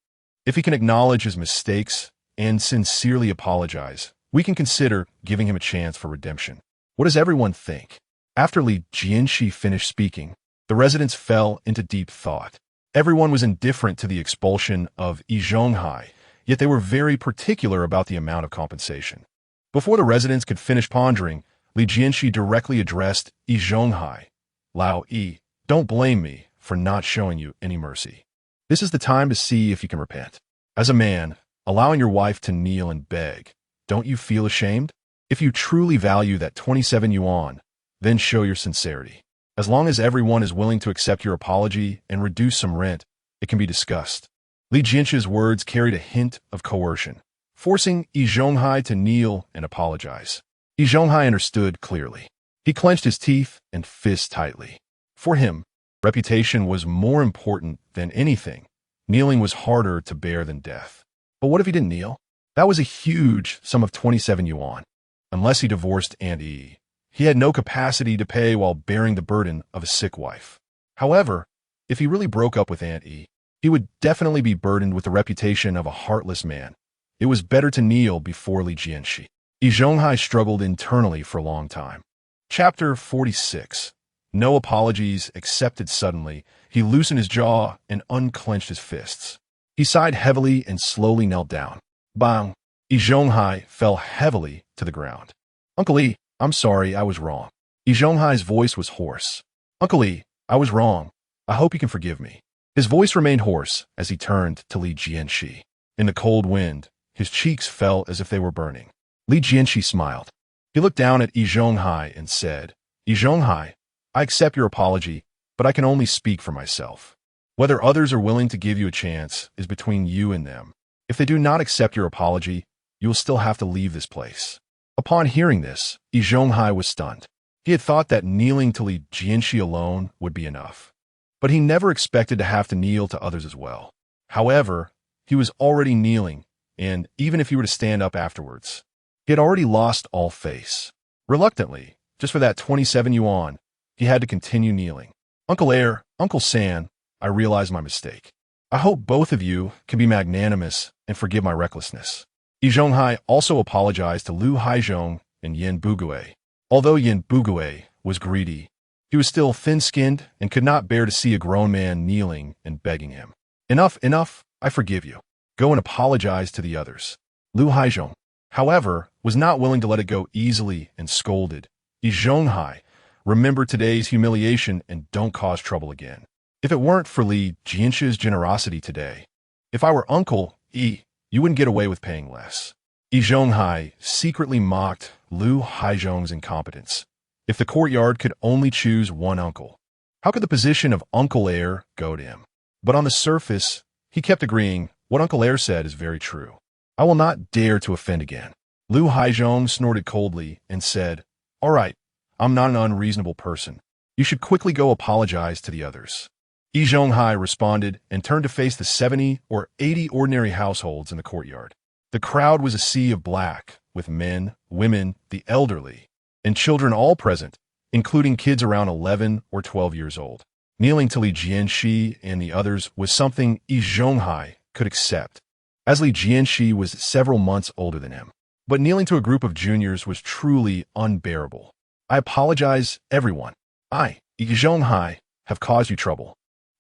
If he can acknowledge his mistakes and sincerely apologize, we can consider giving him a chance for redemption. What does everyone think? After Li Jianshe finished speaking, the residents fell into deep thought. Everyone was indifferent to the expulsion of Yi Zhonghai, yet they were very particular about the amount of compensation. Before the residents could finish pondering, Li Jianshe directly addressed Yi Zhonghai. Lao Yi, don't blame me for not showing you any mercy. This is the time to see if you can repent. As a man, allowing your wife to kneel and beg, don't you feel ashamed? If you truly value that 27 yuan, then show your sincerity. As long as everyone is willing to accept your apology and reduce some rent, it can be discussed. Li Jianshe's words carried a hint of coercion, forcing Yi Zhonghai to kneel and apologize. Yi Zhonghai understood clearly. He clenched his teeth and fists tightly. For him, reputation was more important than anything. Kneeling was harder to bear than death. But what if he didn't kneel? That was a huge sum of 27 yuan. Unless he divorced Aunt Yi, he had no capacity to pay while bearing the burden of a sick wife. However, if he really broke up with Aunt Yi, he would definitely be burdened with the reputation of a heartless man. It was better to kneel before Li Jianshe. Yi Zhonghai struggled internally for a long time. Chapter 46. No apologies accepted suddenly. He loosened his jaw and unclenched his fists. He sighed heavily and slowly knelt down. Bang! Yi Zhonghai fell heavily to the ground. Uncle Yi, I'm sorry, I was wrong. Yi Zhonghai's voice was hoarse. Uncle Yi, I was wrong. I hope you can forgive me. His voice remained hoarse as he turned to Li Jianshe. In the cold wind, his cheeks felt as if they were burning. Li Jianshe smiled. He looked down at Yi Zhonghai and said, Yi Zhonghai, I accept your apology, but I can only speak for myself. Whether others are willing to give you a chance is between you and them. If they do not accept your apology, you will still have to leave this place. Upon hearing this, Yi Zhonghai was stunned. He had thought that kneeling to Li Jianshe alone would be enough. But he never expected to have to kneel to others as well. However, he was already kneeling, and even if he were to stand up afterwards, he had already lost all face. Reluctantly, just for that 27 yuan, he had to continue kneeling. Uncle Air, Uncle San, I realize my mistake. I hope both of you can be magnanimous and forgive my recklessness. Yi Zhonghai also apologized to Lu Haizhong and Yin Bugui. Although Yin Bugui was greedy, he was still thin-skinned and could not bear to see a grown man kneeling and begging him. Enough, enough, I forgive you. Go and apologize to the others. Lu Haizhong, however, was not willing to let it go easily and scolded. Yi Zhonghai, remember today's humiliation and don't cause trouble again. If it weren't for Li Jianshe's generosity today, if I were Uncle Yi, you wouldn't get away with paying less. Yi Zhonghai secretly mocked Lu Haizhong's incompetence. If the courtyard could only choose one uncle, how could the position of Uncle Heir go to him? But on the surface, he kept agreeing, what Uncle Heir said is very true. I will not dare to offend again. Lu Haizhong snorted coldly and said, all right, I'm not an unreasonable person. You should quickly go apologize to the others. Yi Zhonghai responded and turned to face the 70 or 80 ordinary households in the courtyard. The crowd was a sea of black, with men, women, the elderly, and children all present, including kids around 11 or 12 years old. Kneeling to Li Jianshe and the others was something Yi Zhonghai could accept, as Li Jianshe was several months older than him. But kneeling to a group of juniors was truly unbearable. I apologize, everyone. I, Yi Zhonghai, have caused you trouble.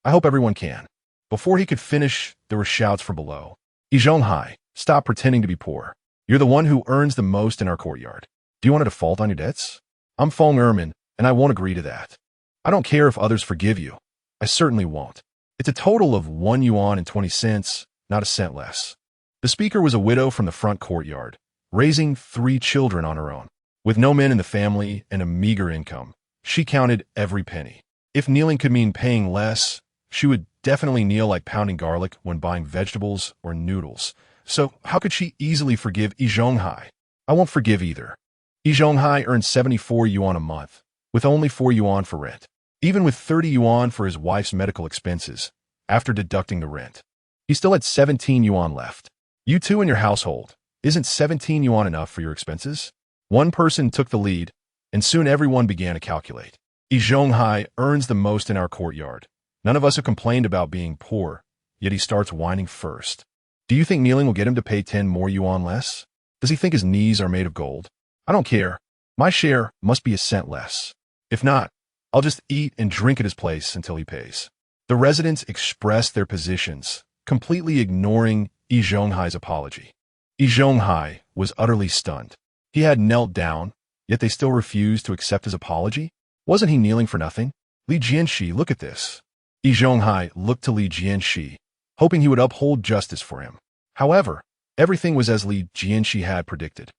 I hope everyone can. Before he could finish, there were shouts from below. Yi Zhonghai, stop pretending to be poor. You're the one who earns the most in our courtyard. Do you want to default on your debts? I'm Feng Ermin, and I won't agree to that. I don't care if others forgive you. I certainly won't. It's a total of 1 yuan and 20 cents, not a cent less. The speaker was a widow from the front courtyard, raising 3 children on her own. With no men in the family and a meager income, she counted every penny. If kneeling could mean paying less, she would definitely kneel like pounding garlic when buying vegetables or noodles. So how could she easily forgive Yi Zhonghai? I won't forgive either. Yi Zhonghai earned 74 yuan a month, with only 4 yuan for rent. Even with 30 yuan for his wife's medical expenses, after deducting the rent, he still had 17 yuan left. You two in your household, isn't 17 yuan enough for your expenses? One person took the lead, and soon everyone began to calculate. Yi Zhonghai earns the most in our courtyard. None of us have complained about being poor, yet he starts whining first. Do you think kneeling will get him to pay 10 more yuan less? Does he think his knees are made of gold? I don't care. My share must be a cent less. If not, I'll just eat and drink at his place until he pays. The residents expressed their positions, completely ignoring Yi Zhonghai's apology. Yi Zhonghai was utterly stunned. He had knelt down, yet they still refused to accept his apology? Wasn't he kneeling for nothing? Li Jianshe, look at this. Yi Zhonghai looked to Li Jianshe, hoping he would uphold justice for him. However, everything was as Li Jianshe had predicted.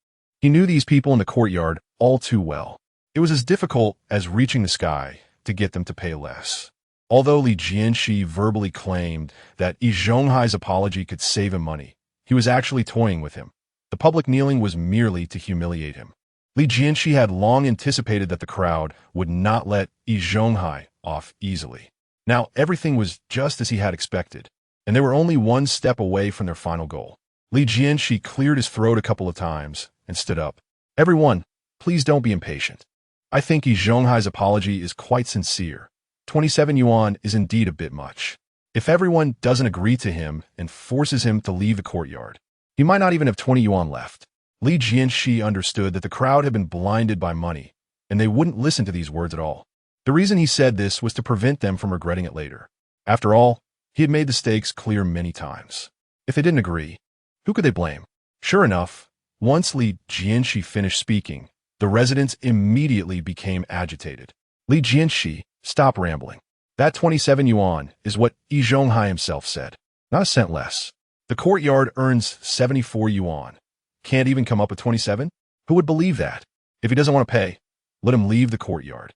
He knew these people in the courtyard all too well. It was as difficult as reaching the sky to get them to pay less. Although Li Jianshe verbally claimed that Yi Zhonghai's apology could save him money, he was actually toying with him. The public kneeling was merely to humiliate him. Li Jianshe had long anticipated that the crowd would not let Yi Zhonghai off easily. Now everything was just as he had expected, and they were only one step away from their final goal. Li Jianshe cleared his throat a couple of times and stood up. Everyone, please don't be impatient. I think Yi Zhonghai's apology is quite sincere. 27 yuan is indeed a bit much. If everyone doesn't agree to him and forces him to leave the courtyard, he might not even have 20 yuan left. Li Jianshe understood that the crowd had been blinded by money, and they wouldn't listen to these words at all. The reason he said this was to prevent them from regretting it later. After all, he had made the stakes clear many times. If they didn't agree, who could they blame? Sure enough, once Li Jianshe finished speaking, the residents immediately became agitated. Li Jianshe, stop rambling. That 27 yuan is what Yi Zhonghai himself said. Not a cent less. The courtyard earns 74 yuan. Can't even come up with 27? Who would believe that? If he doesn't want to pay, let him leave the courtyard.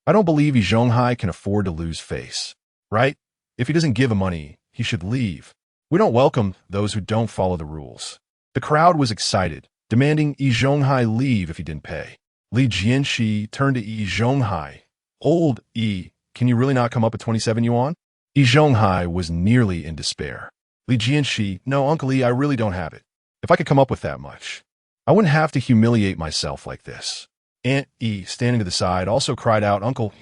I don't believe Yi Zhonghai can afford to lose face. Right? If he doesn't give him money, he should leave. We don't welcome those who don't follow the rules. The crowd was excited, demanding Yi Zhonghai leave if he didn't pay. Li Jianshe turned to Yi Zhonghai. Old Yi, can you really not come up with 27 yuan? Yi Zhonghai was nearly in despair. Li Jianshe, no, Uncle Yi, I really don't have it. If I could come up with that much, I wouldn't have to humiliate myself like this. Aunt Yi, standing to the side, also cried out, Uncle,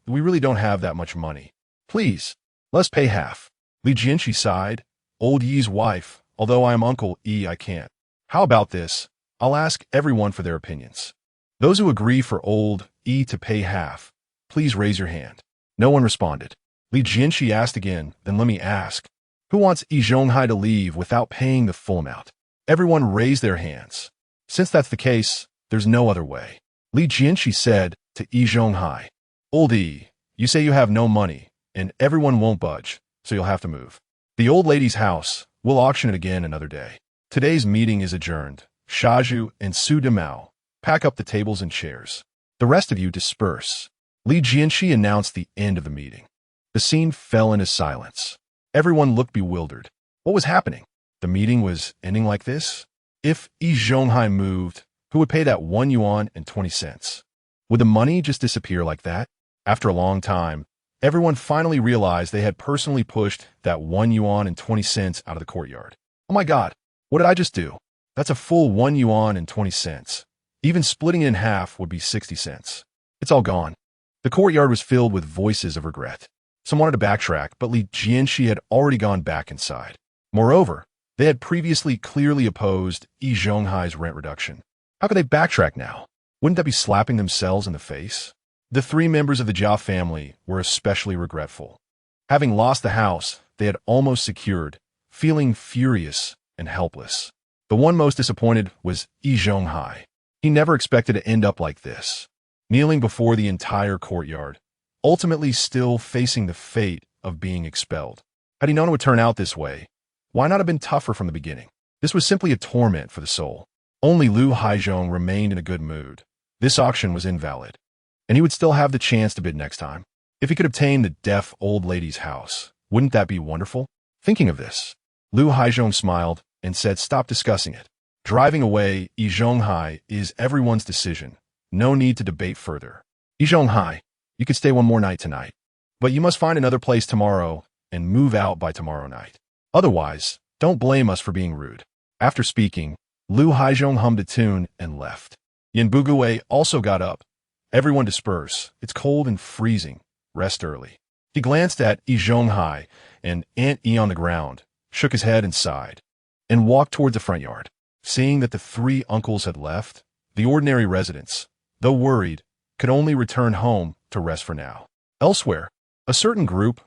we really don't have that much money. Please, let's pay half. Li Jianshe sighed. Old Yi's wife, although I am Uncle Yi, I can't. How about this? I'll ask everyone for their opinions. Those who agree for old Yi to pay half, please raise your hand. No one responded. Li Jianshe asked again, then let me ask. Who wants Yi Zhonghai to leave without paying the full amount? Everyone raised their hands. Since that's the case, there's no other way. Jianshe said to Yi Zhonghai, Old Yi, you say you have no money, and everyone won't budge, so you'll have to move. The old lady's house, we'll auction it again another day. Today's meeting is adjourned. Shaju and Su Demao, pack up the tables and chairs. The rest of you disperse. Jianshe announced the end of the meeting. The scene fell into silence. Everyone looked bewildered. What was happening? The meeting was ending like this? If Yi Zhonghai moved, who would pay that 1 yuan and 20 cents? Would the money just disappear like that? After a long time, everyone finally realized they had personally pushed that 1 yuan and 20 cents out of the courtyard. Oh my God, what did I just do? That's a full 1 yuan and 20 cents. Even splitting it in half would be 60 cents. It's all gone. The courtyard was filled with voices of regret. Some wanted to backtrack, but Jianshe had already gone back inside. Moreover, they had previously clearly opposed Yi Zhonghai's rent reduction. How could they backtrack now? Wouldn't that be slapping themselves in the face? The 3 members of the Jia family were especially regretful. Having lost the house they had almost secured, feeling furious and helpless. The one most disappointed was Yi Zhonghai. He never expected to end up like this, kneeling before the entire courtyard, ultimately still facing the fate of being expelled. Had he known it would turn out this way, why not have been tougher from the beginning? This was simply a torment for the soul. Only Lu Haizhong remained in a good mood. This auction was invalid, and he would still have the chance to bid next time. If he could obtain the deaf old lady's house, wouldn't that be wonderful? Thinking of this, Lu Haizhong smiled and said, "Stop discussing it. Driving away Yi Zhonghai is everyone's decision. No need to debate further. Yi Zhonghai, you could stay one more night tonight, but you must find another place tomorrow and move out by tomorrow night. Otherwise, don't blame us for being rude." After speaking, Lu Haizhong hummed a tune and left. Yan Bugue also got up. Everyone disperse. It's cold and freezing. Rest early. He glanced at Yi Zhonghai and Aunt Yi on the ground, shook his head and sighed, and walked towards the front yard. Seeing that the 3 uncles had left, the ordinary residents, though worried, could only return home to rest for now. Elsewhere, a certain group